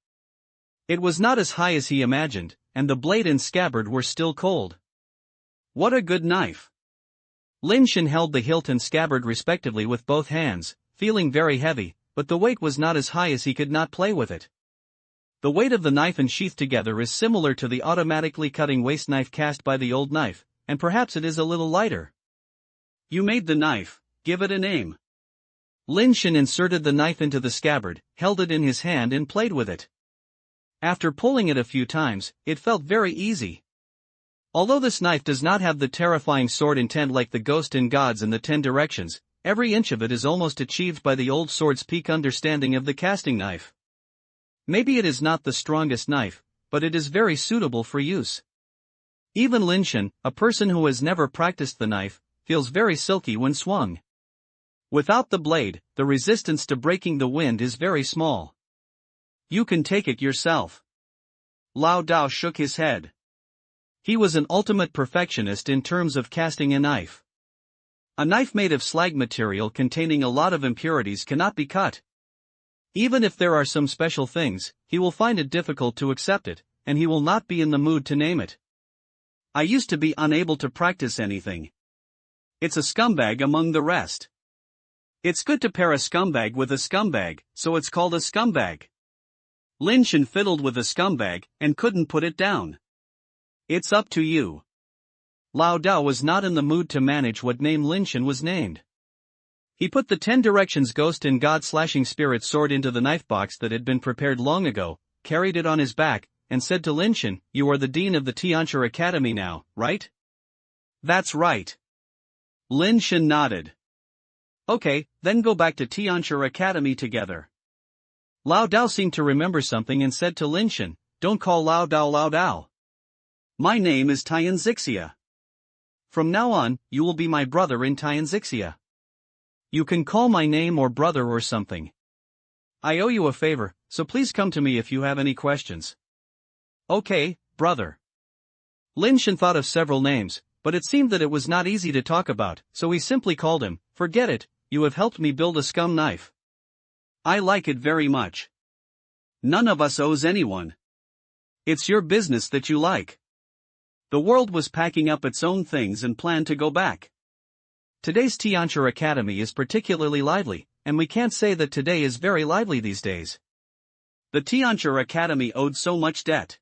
It was not as high as he imagined, and the blade and scabbard were still cold. What a good knife! Lin Shen held the hilt and scabbard respectively with both hands, feeling very heavy, but the weight was not as high as he could not play with it. The weight of the knife and sheath together is similar to the automatically cutting waste knife cast by the old knife, and perhaps it is a little lighter. You made the knife, give it a name. Lin Shen inserted the knife into the scabbard, held it in his hand and played with it. After pulling it a few times, it felt very easy. Although this knife does not have the terrifying sword intent like the Ghost in Gods and the 10 Directions, every inch of it is almost achieved by the old sword's peak understanding of the casting knife. Maybe it is not the strongest knife, but it is very suitable for use. Even Lin Shen, a person who has never practiced the knife, feels very silky when swung. Without the blade, the resistance to breaking the wind is very small. You can take it yourself. Lao Dao shook his head. He was an ultimate perfectionist in terms of casting a knife. A knife made of slag material containing a lot of impurities cannot be cut. Even if there are some special things, he will find it difficult to accept it, and he will not be in the mood to name it. I used to be unable to practice anything. It's a scumbag among the rest. It's good to pair a scumbag with a scumbag, so it's called a scumbag. Lin Shen fiddled with a scumbag, and couldn't put it down. It's up to you. Lao Dao was not in the mood to manage what name Lin Shen was named. He put the 10 Directions Ghost in God Slashing Spirit sword into the knife box that had been prepared long ago, carried it on his back, and said to Lin Shen, "You are the dean of the Tianchi Academy now, right?" That's right. Lin Shen nodded. Okay, then go back to Tianchi Academy together. Lao Dao seemed to remember something and said to Lin Shen, "Don't call Lao Dao Lao Dao. My name is Tianzixia. From now on, you will be my brother in Tianzixia. You can call my name or brother or something. I owe you a favor, so please come to me if you have any questions." Okay, brother. Lin Shen thought of several names, but it seemed that it was not easy to talk about, so he simply called him, "Forget it, you have helped me build a scum knife." I like it very much. None of us owes anyone. It's your business that you like. The world was packing up its own things and planned to go back. Today's Tianchi Academy is particularly lively, and we can't say that today is very lively these days. The Tianchi Academy owed so much debt.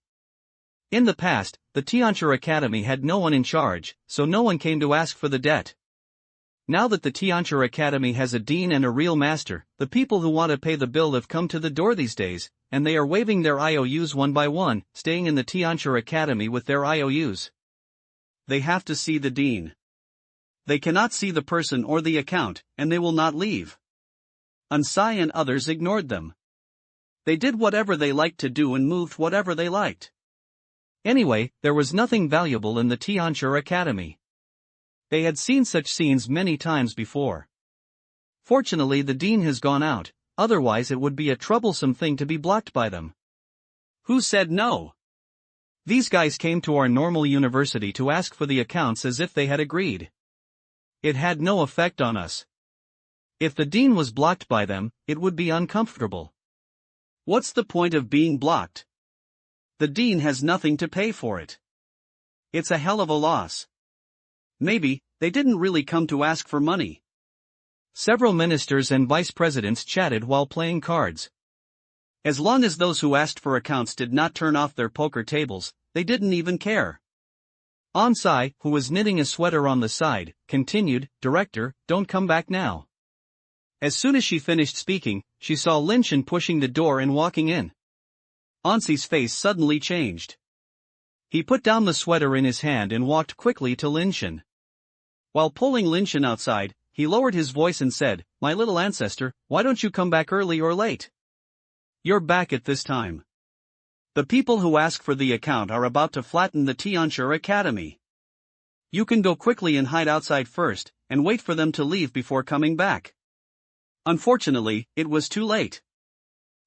In the past, the Tianchi Academy had no one in charge, so no one came to ask for the debt. Now that the Tianchi Academy has a dean and a real master, the people who want to pay the bill have come to the door these days, and they are waiving their IOUs one by one, staying in the Tianchi Academy with their IOUs. They have to see the dean. They cannot see the person or the account, and they will not leave. Ansai and others ignored them. They did whatever they liked to do and moved whatever they liked. Anyway, there was nothing valuable in the Tianchi Academy. They had seen such scenes many times before. Fortunately, the dean has gone out, otherwise it would be a troublesome thing to be blocked by them. Who said no? These guys came to our normal university to ask for the accounts as if they had agreed. It had no effect on us. If the dean was blocked by them, it would be uncomfortable. What's the point of being blocked? The dean has nothing to pay for it. It's a hell of a loss. Maybe, they didn't really come to ask for money. Several ministers and vice presidents chatted while playing cards. As long as those who asked for accounts did not turn off their poker tables, they didn't even care. Ansai, who was knitting a sweater on the side, continued, "Director, don't come back now." As soon as she finished speaking, she saw Lin Shen pushing the door and walking in. Ansai's face suddenly changed. He put down the sweater in his hand and walked quickly to Lin Shen. While pulling Lin Shen outside, he lowered his voice and said, "My little ancestor, why don't you come back early or late? You're back at this time. The people who ask for the account are about to flatten the Tianchi Academy. You can go quickly and hide outside first, and wait for them to leave before coming back." Unfortunately, it was too late.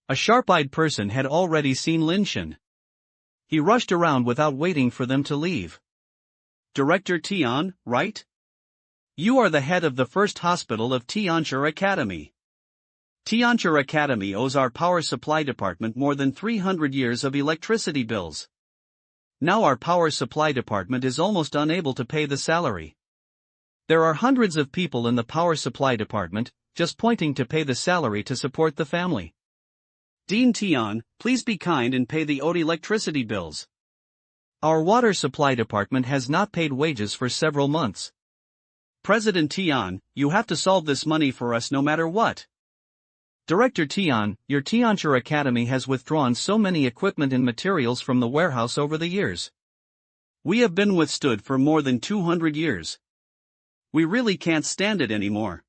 A sharp-eyed person had already seen Lin Shen. He rushed around without waiting for them to leave. "Director Tian, right? You are the head of the first hospital of Tianchi Academy. Tianchi Academy owes our power supply department more than 300 years of electricity bills. Now our power supply department is almost unable to pay the salary. There are hundreds of people in the power supply department, just pointing to pay the salary to support the family. Dean Tian, please be kind and pay the owed electricity bills. Our water supply department has not paid wages for several months. President Tian, you have to solve this money for us no matter what. Director Tian, your Tianchi Academy has withdrawn so many equipment and materials from the warehouse over the years. We have been withstood for more than 200 years. We really can't stand it anymore.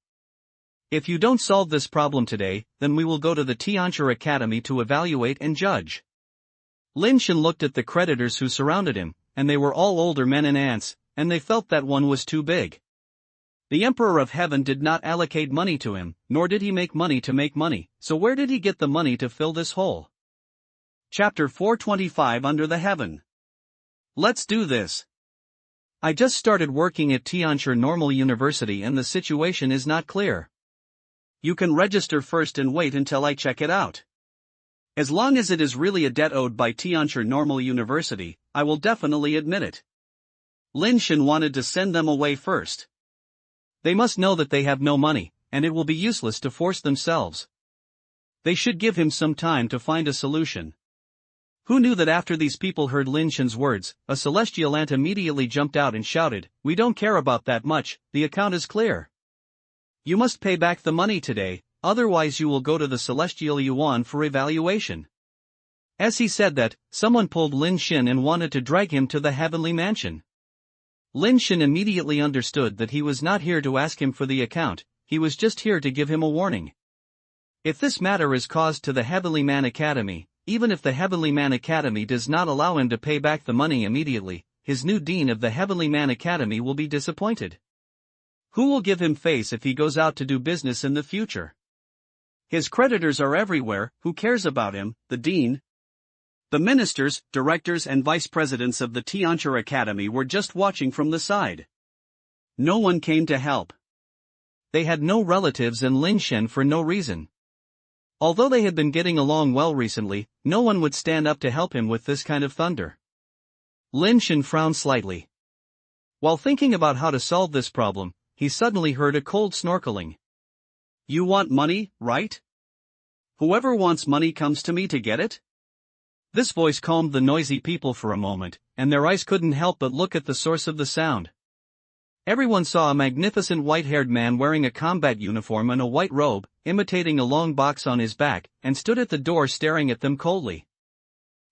If you don't solve this problem today, then we will go to the Tianchi Academy to evaluate and judge." Lin Shen looked at the creditors who surrounded him, and they were all older men and ants, and they felt that one was too big. The Emperor of Heaven did not allocate money to him, nor did he make money, so where did he get the money to fill this hole? Chapter 425 Under the Heaven. Let's do this. I just started working at Tianchi Normal University and the situation is not clear. You can register first and wait until I check it out. As long as it is really a debt owed by Tianchi Normal University, I will definitely admit it. Lin Shen wanted to send them away first. They must know that they have no money, and it will be useless to force themselves. They should give him some time to find a solution. Who knew that after these people heard Lin Shen's words, a celestial ant immediately jumped out and shouted, "We don't care about that much, the account is clear. You must pay back the money today, otherwise you will go to the Celestial Yuan for evaluation." As he said that, someone pulled Lin Shen and wanted to drag him to the heavenly mansion. Lin Shen immediately understood that he was not here to ask him for the account, he was just here to give him a warning. If this matter is caused to the Heavenly Man Academy, even if the Heavenly Man Academy does not allow him to pay back the money immediately, his new dean of the Heavenly Man Academy will be disappointed. Who will give him face if he goes out to do business in the future? His creditors are everywhere. Who cares about him, the dean? The ministers, directors and vice presidents of the Tianchi Academy were just watching from the side. No one came to help. They had no relatives in Lin Shen for no reason. Although they had been getting along well recently, no one would stand up to help him with this kind of thunder. Lin Shen frowned slightly. While thinking about how to solve this problem, he suddenly heard a cold snorkeling. You want money, right? Whoever wants money comes to me to get it? This voice calmed the noisy people for a moment, and their eyes couldn't help but look at the source of the sound. Everyone saw a magnificent white-haired man wearing a combat uniform and a white robe, imitating a long box on his back, and stood at the door staring at them coldly.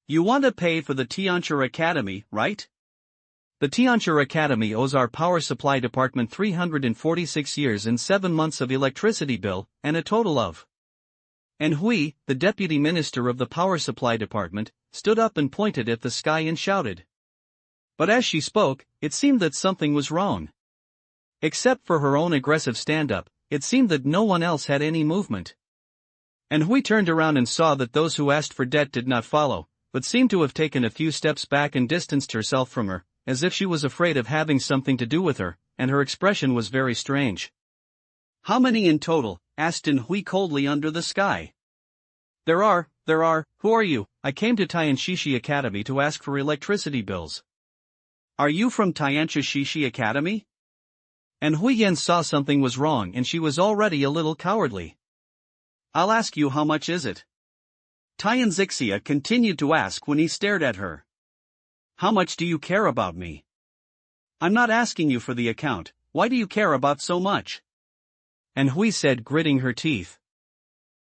You want to pay for the Tianchi Academy, right? The Tianchi Academy owes our power supply department 346 years and 7 months of electricity bill, and a total of. And Hui, the deputy minister of the power supply department, stood up and pointed at the sky and shouted. But as she spoke, it seemed that something was wrong. Except for her own aggressive stand-up, it seemed that no one else had any movement. And Hui turned around and saw that those who asked for debt did not follow, but seemed to have taken a few steps back and distanced herself from her, as if she was afraid of having something to do with her, and her expression was very strange. How many in total? Asked Hui coldly under the sky. There are, who are you? I came to Tianchi Academy to ask for electricity bills. Are you from Tianchi Academy? And Hui Yan saw something was wrong and she was already a little cowardly. I'll ask you how much is it? Tianxia continued to ask when he stared at her. How much do you care about me? I'm not asking you for the account, why do you care about so much? And Hui said, gritting her teeth.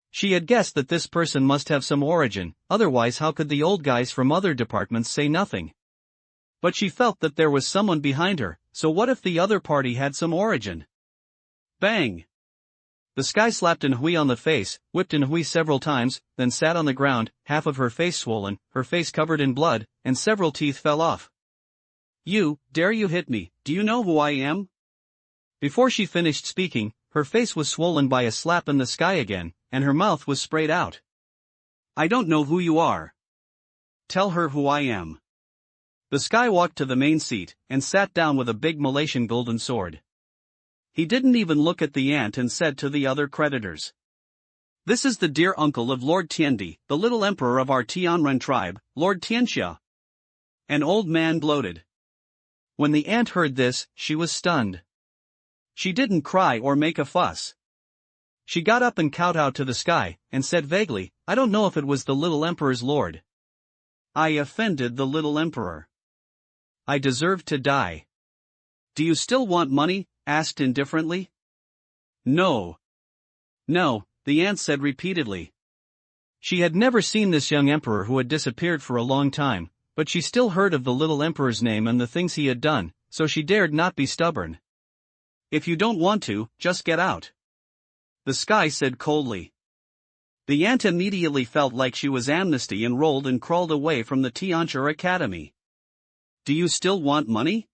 She had guessed that this person must have some origin, otherwise how could the old guys from other departments say nothing? But she felt that there was someone behind her, so what if the other party had some origin? Bang! The sky slapped Hui on the face, whipped Hui several times, then sat on the ground, half of her face swollen, her face covered in blood, and several teeth fell off. You, dare you hit me, do you know who I am? Before she finished speaking, her face was swollen by a slap in the sky again, and her mouth was sprayed out. I don't know who you are. Tell her who I am. The sky walked to the main seat, and sat down with a big Malaysian golden sword. He didn't even look at the ant and said to the other creditors. This is the dear uncle of Lord Tiandi, the little emperor of our Tianren tribe, Lord Tianxia. An old man gloated. When the ant heard this, she was stunned. She didn't cry or make a fuss. She got up and kowtowed to the sky, and said vaguely, I don't know if it was the little emperor's lord. I offended the little emperor. I deserved to die. Do you still want money? Asked indifferently. No. No, the ant said repeatedly. She had never seen this young emperor who had disappeared for a long time, but she still heard of the little emperor's name and the things he had done, so she dared not be stubborn. If you don't want to, just get out. The sky said coldly. The ant immediately felt like she was amnesty and rolled and crawled away from the Tianchi Academy. Do you still want money?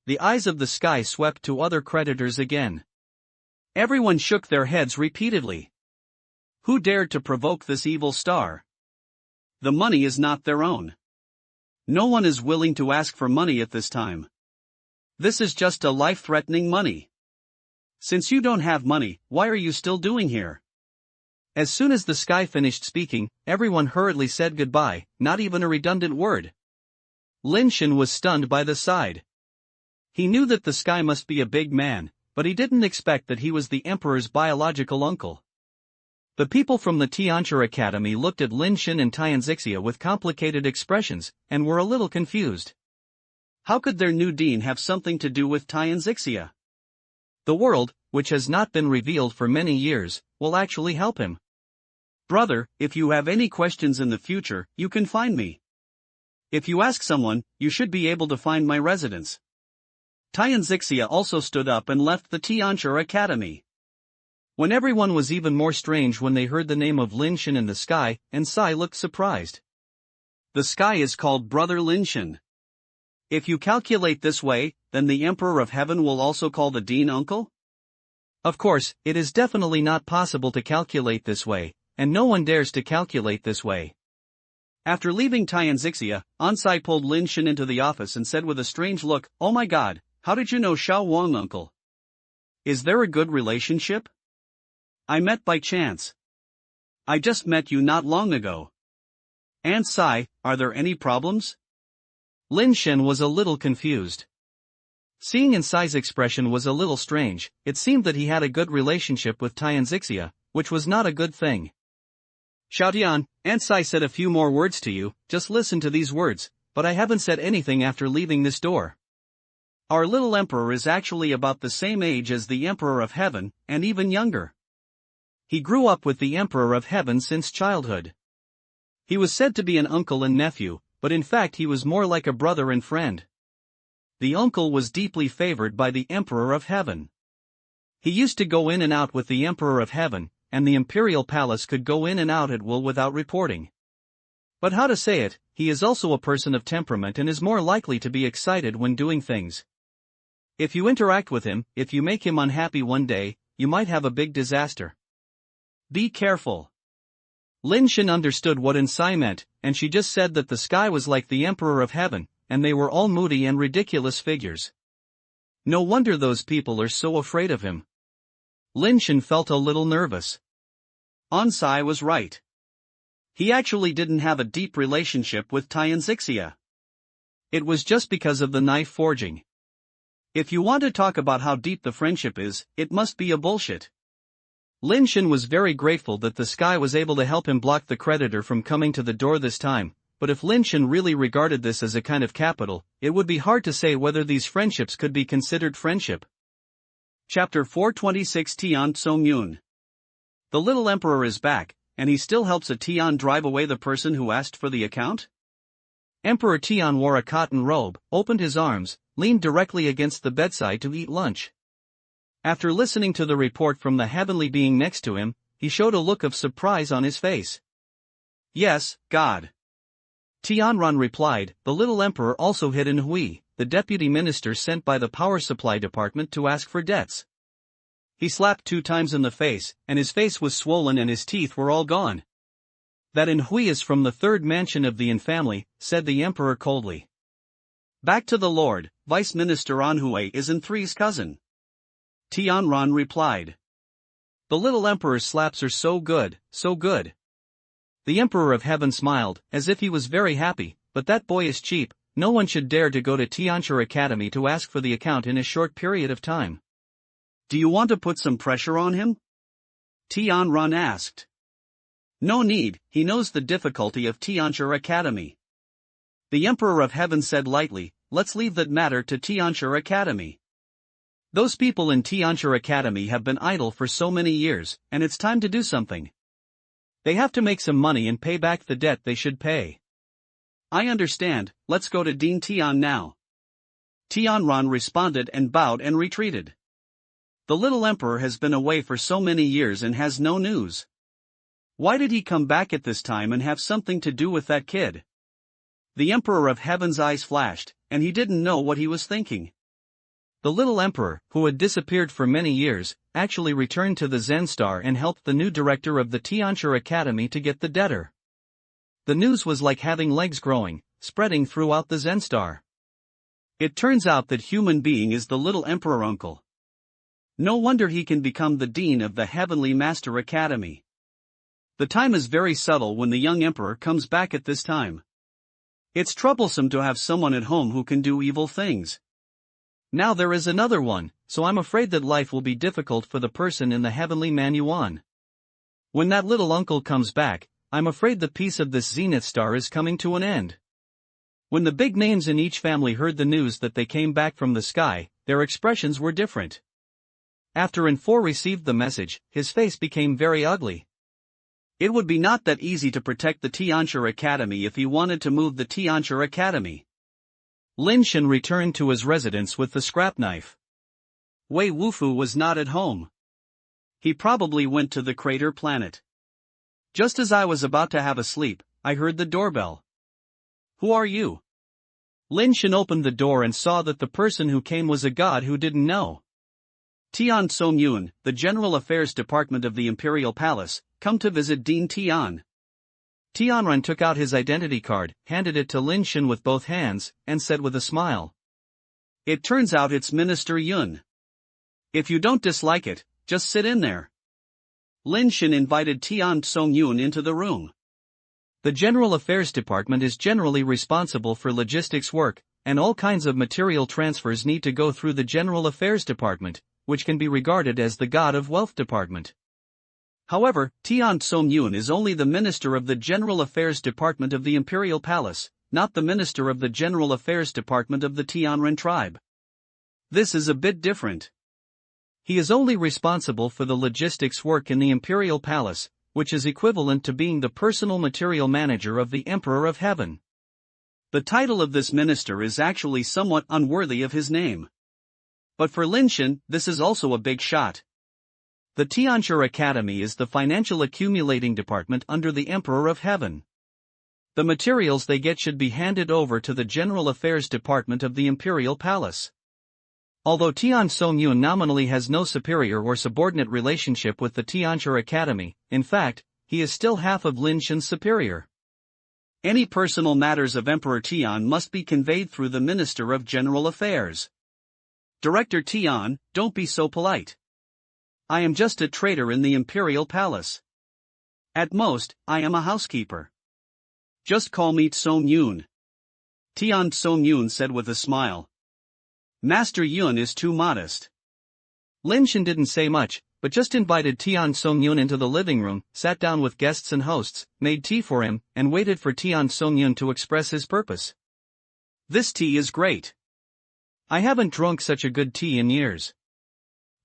The eyes of the sky swept to other creditors again. Everyone shook their heads repeatedly. Who dared to provoke this evil star? The money is not their own. No one is willing to ask for money at this time. This is just a life-threatening money. Since you don't have money, why are you still doing here? As soon as the sky finished speaking, everyone hurriedly said goodbye, not even a redundant word. Lin Shen was stunned by the sight. He knew that the sky must be a big man, but he didn't expect that he was the emperor's biological uncle. The people from the Tianchi Academy looked at Lin Shen and Tianxia with complicated expressions, and were a little confused. How could their new dean have something to do with Tianxia? The world, which has not been revealed for many years, will actually help him. Brother, if you have any questions in the future, you can find me. If you ask someone, you should be able to find my residence. Tianxia also stood up and left the Tianchi Academy. When everyone was even more strange when they heard the name of Lin Shen in the sky, and Sai looked surprised. The sky is called Brother Lin Shen. If you calculate this way, then the Emperor of Heaven will also call the Dean uncle? Of course, it is definitely not possible to calculate this way, and no one dares to calculate this way. After leaving Tianxia, Ansai pulled Lin Shen into the office and said with a strange look, "Oh my god, how did you know Xiao Wang uncle? Is there a good relationship? I met by chance. I just met you not long ago. Ansai, are there any problems?" Lin Shen was a little confused. Seeing Ansai's expression was a little strange. It seemed that he had a good relationship with Tianxia, which was not a good thing. "Xiaotian, Ansai said a few more words to you, just listen to these words, but I haven't said anything after leaving this door. Our little emperor is actually about the same age as the Emperor of Heaven, and even younger. He grew up with the Emperor of Heaven since childhood. He was said to be an uncle and nephew, but in fact he was more like a brother and friend. The uncle was deeply favored by the Emperor of Heaven. He used to go in and out with the Emperor of Heaven, and the imperial palace could go in and out at will without reporting. But how to say it, he is also a person of temperament and is more likely to be excited when doing things. If you interact with him, if you make him unhappy one day, you might have a big disaster. Be careful." Lin Shen understood what Ansai meant, and she just said that the sky was like the Emperor of Heaven, and they were all moody and ridiculous figures. No wonder those people are so afraid of him. Lin Shen felt a little nervous. Ansai was right. He actually didn't have a deep relationship with Tianxia. It was just because of the knife forging. If you want to talk about how deep the friendship is, it must be a bullshit. Lin Shen was very grateful that the sky was able to help him block the creditor from coming to the door this time, but if Lin Shen really regarded this as a kind of capital, it would be hard to say whether these friendships could be considered friendship. Chapter 426 Tian Tsongyun. The little emperor is back, and he still helps a Tian drive away the person who asked for the account? Emperor Tian wore a cotton robe, opened his arms, leaned directly against the bedside to eat lunch. After listening to the report from the heavenly being next to him, he showed a look of surprise on his face. "Yes, God." Tianran replied. The little emperor also hid in Hui, the deputy minister sent by the power supply department to ask for debts. He slapped 2 times in the face, and his face was swollen and his teeth were all gone. "That in Hui is from the 3rd mansion of the Yin family," said the emperor coldly. "Back to the Lord, Vice Minister Anhui is in 3's cousin." Tianran replied. "The little emperor's slaps are so good, so good." The Emperor of Heaven smiled, as if he was very happy, but that boy is cheap. No one should dare to go to Tianxia Academy to ask for the account in a short period of time. "Do you want to put some pressure on him?" Tianran asked. "No need, he knows the difficulty of Tianxia Academy." The Emperor of Heaven said lightly, "Let's leave that matter to Tianxia Academy. Those people in Tianxia Academy have been idle for so many years, and it's time to do something. They have to make some money and pay back the debt they should pay." "I understand, let's go to Dean Tian now." Tianran responded and bowed and retreated. The little emperor has been away for so many years and has no news. Why did he come back at this time and have something to do with that kid? The Emperor of Heaven's eyes flashed, and he didn't know what he was thinking. The little emperor, who had disappeared for many years, actually returned to the Zen Star and helped the new director of the Tianxia Academy to get the debtor. The news was like having legs growing, spreading throughout the Zen Star. It turns out that human being is the little emperor uncle. No wonder he can become the dean of the Heavenly Master Academy. The time is very subtle when the young emperor comes back at this time. It's troublesome to have someone at home who can do evil things. Now there is another one, so I'm afraid that life will be difficult for the person in the heavenly Manuan. When that little uncle comes back, I'm afraid the peace of this zenith star is coming to an end. When the big names in each family heard the news that they came back from the sky, their expressions were different. After N4 received the message, his face became very ugly. It would be not that easy to protect the Tianxia Academy if he wanted to move the Tianxia Academy. Lin Shen returned to his residence with the scrap knife. Wei Wufu was not at home. He probably went to the crater planet. Just as I was about to have a sleep, I heard the doorbell. Who are you? Lin Shen opened the door and saw that the person who came was a god who didn't know. Tian Song-yun, the General Affairs Department of the Imperial Palace, come to visit Dean Tian. Tianren took out his identity card, handed it to Lin Shen with both hands, and said with a smile. It turns out it's Minister Yun. If you don't dislike it, just sit in there. Lin Shen invited Tian Song-yun into the room. The General Affairs Department is generally responsible for logistics work, and all kinds of material transfers need to go through the General Affairs Department, which can be regarded as the God of Wealth Department. However, Tian Song-yun is only the Minister of the General Affairs Department of the Imperial Palace, not the Minister of the General Affairs Department of the Tianren tribe. This is a bit different. He is only responsible for the logistics work in the Imperial Palace, which is equivalent to being the personal material manager of the Emperor of Heaven. The title of this minister is actually somewhat unworthy of his name. But for Lin Shen, this is also a big shot. The Tianshi Academy is the financial accumulating department under the Emperor of Heaven. The materials they get should be handed over to the General Affairs Department of the Imperial Palace. Although Tian Song-yun nominally has no superior or subordinate relationship with the Tianshi Academy, in fact, he is still half of Lin Shen's superior. Any personal matters of Emperor Tian must be conveyed through the Minister of General Affairs. Director Tian, don't be so polite. I am just a trader in the Imperial Palace. At most, I am a housekeeper. Just call me Song-yun. Tian Song-yun said with a smile. Master Yun is too modest. Lin Shen didn't say much, but just invited Tian Song-yun into the living room, sat down with guests and hosts, made tea for him, and waited for Tian Song-yun to express his purpose. This tea is great. I haven't drunk such a good tea in years.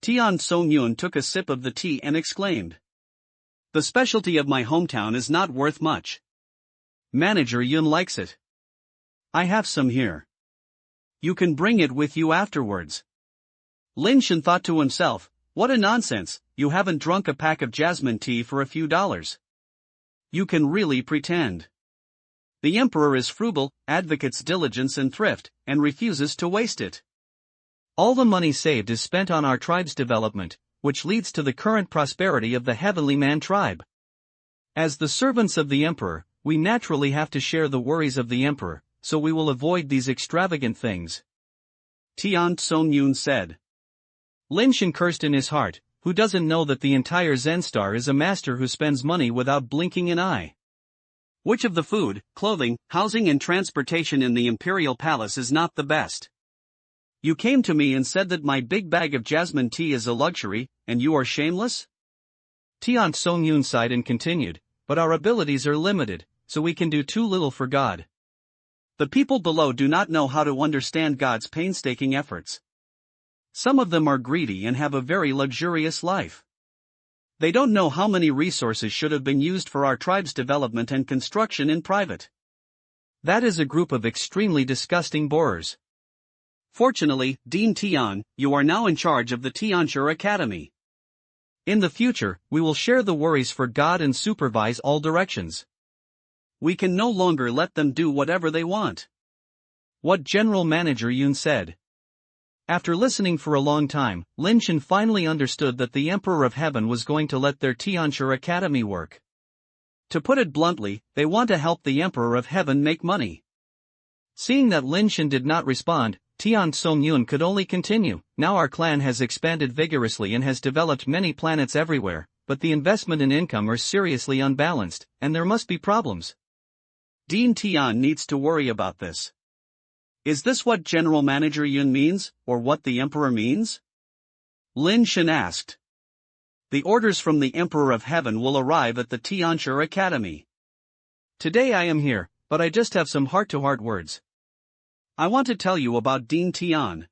Tian Song-yun took a sip of the tea and exclaimed. The specialty of my hometown is not worth much. Manager Yun likes it. I have some here. You can bring it with you afterwards. Lin Shen thought to himself, what a nonsense, you haven't drunk a pack of jasmine tea for a few dollars. You can really pretend. The emperor is frugal, advocates diligence and thrift, and refuses to waste it. All the money saved is spent on our tribe's development, which leads to the current prosperity of the Heavenly Man tribe. As the servants of the emperor, we naturally have to share the worries of the emperor, so we will avoid these extravagant things. Tian Song-yun said. Lin Shen cursed in his heart, who doesn't know that the entire Zen Star is a master who spends money without blinking an eye. Which of the food, clothing, housing and transportation in the Imperial Palace is not the best? You came to me and said that my big bag of jasmine tea is a luxury, and you are shameless? Tian Song-yun sighed and continued, but our abilities are limited, so we can do too little for God. The people below do not know how to understand God's painstaking efforts. Some of them are greedy and have a very luxurious life. They don't know how many resources should have been used for our tribe's development and construction in private. That is a group of extremely disgusting borers. Fortunately, Dean Tian, you are now in charge of the Tianshi Academy. In the future, we will share the worries for God and supervise all directions. We can no longer let them do whatever they want. What General Manager Yun said. After listening for a long time, Lin Shen finally understood that the Emperor of Heaven was going to let their Tianshi Academy work. To put it bluntly, they want to help the Emperor of Heaven make money. Seeing that Lin Shen did not respond, Tian Song-yun could only continue. Now our clan has expanded vigorously and has developed many planets everywhere, but the investment and income are seriously unbalanced, and there must be problems. Dean Tian needs to worry about this. Is this what General Manager Yun means, or what the Emperor means? Lin Shen asked. The orders from the Emperor of Heaven will arrive at the Tianshi Academy. Today I am here, but I just have some heart-to-heart words. I want to tell you about Dean Tian.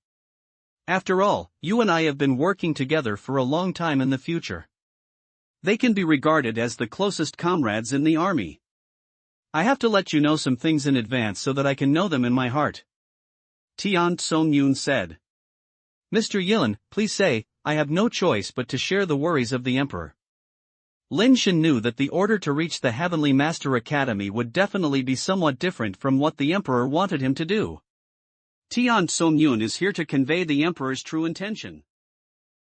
After all, you and I have been working together for a long time in the future. They can be regarded as the closest comrades in the army. I have to let you know some things in advance so that I can know them in my heart. Tian Song-yun said. Mr. Yun, please say, I have no choice but to share the worries of the Emperor. Lin Shen knew that the order to reach the Heavenly Master Academy would definitely be somewhat different from what the Emperor wanted him to do. Tian Songyun is here to convey the Emperor's true intention.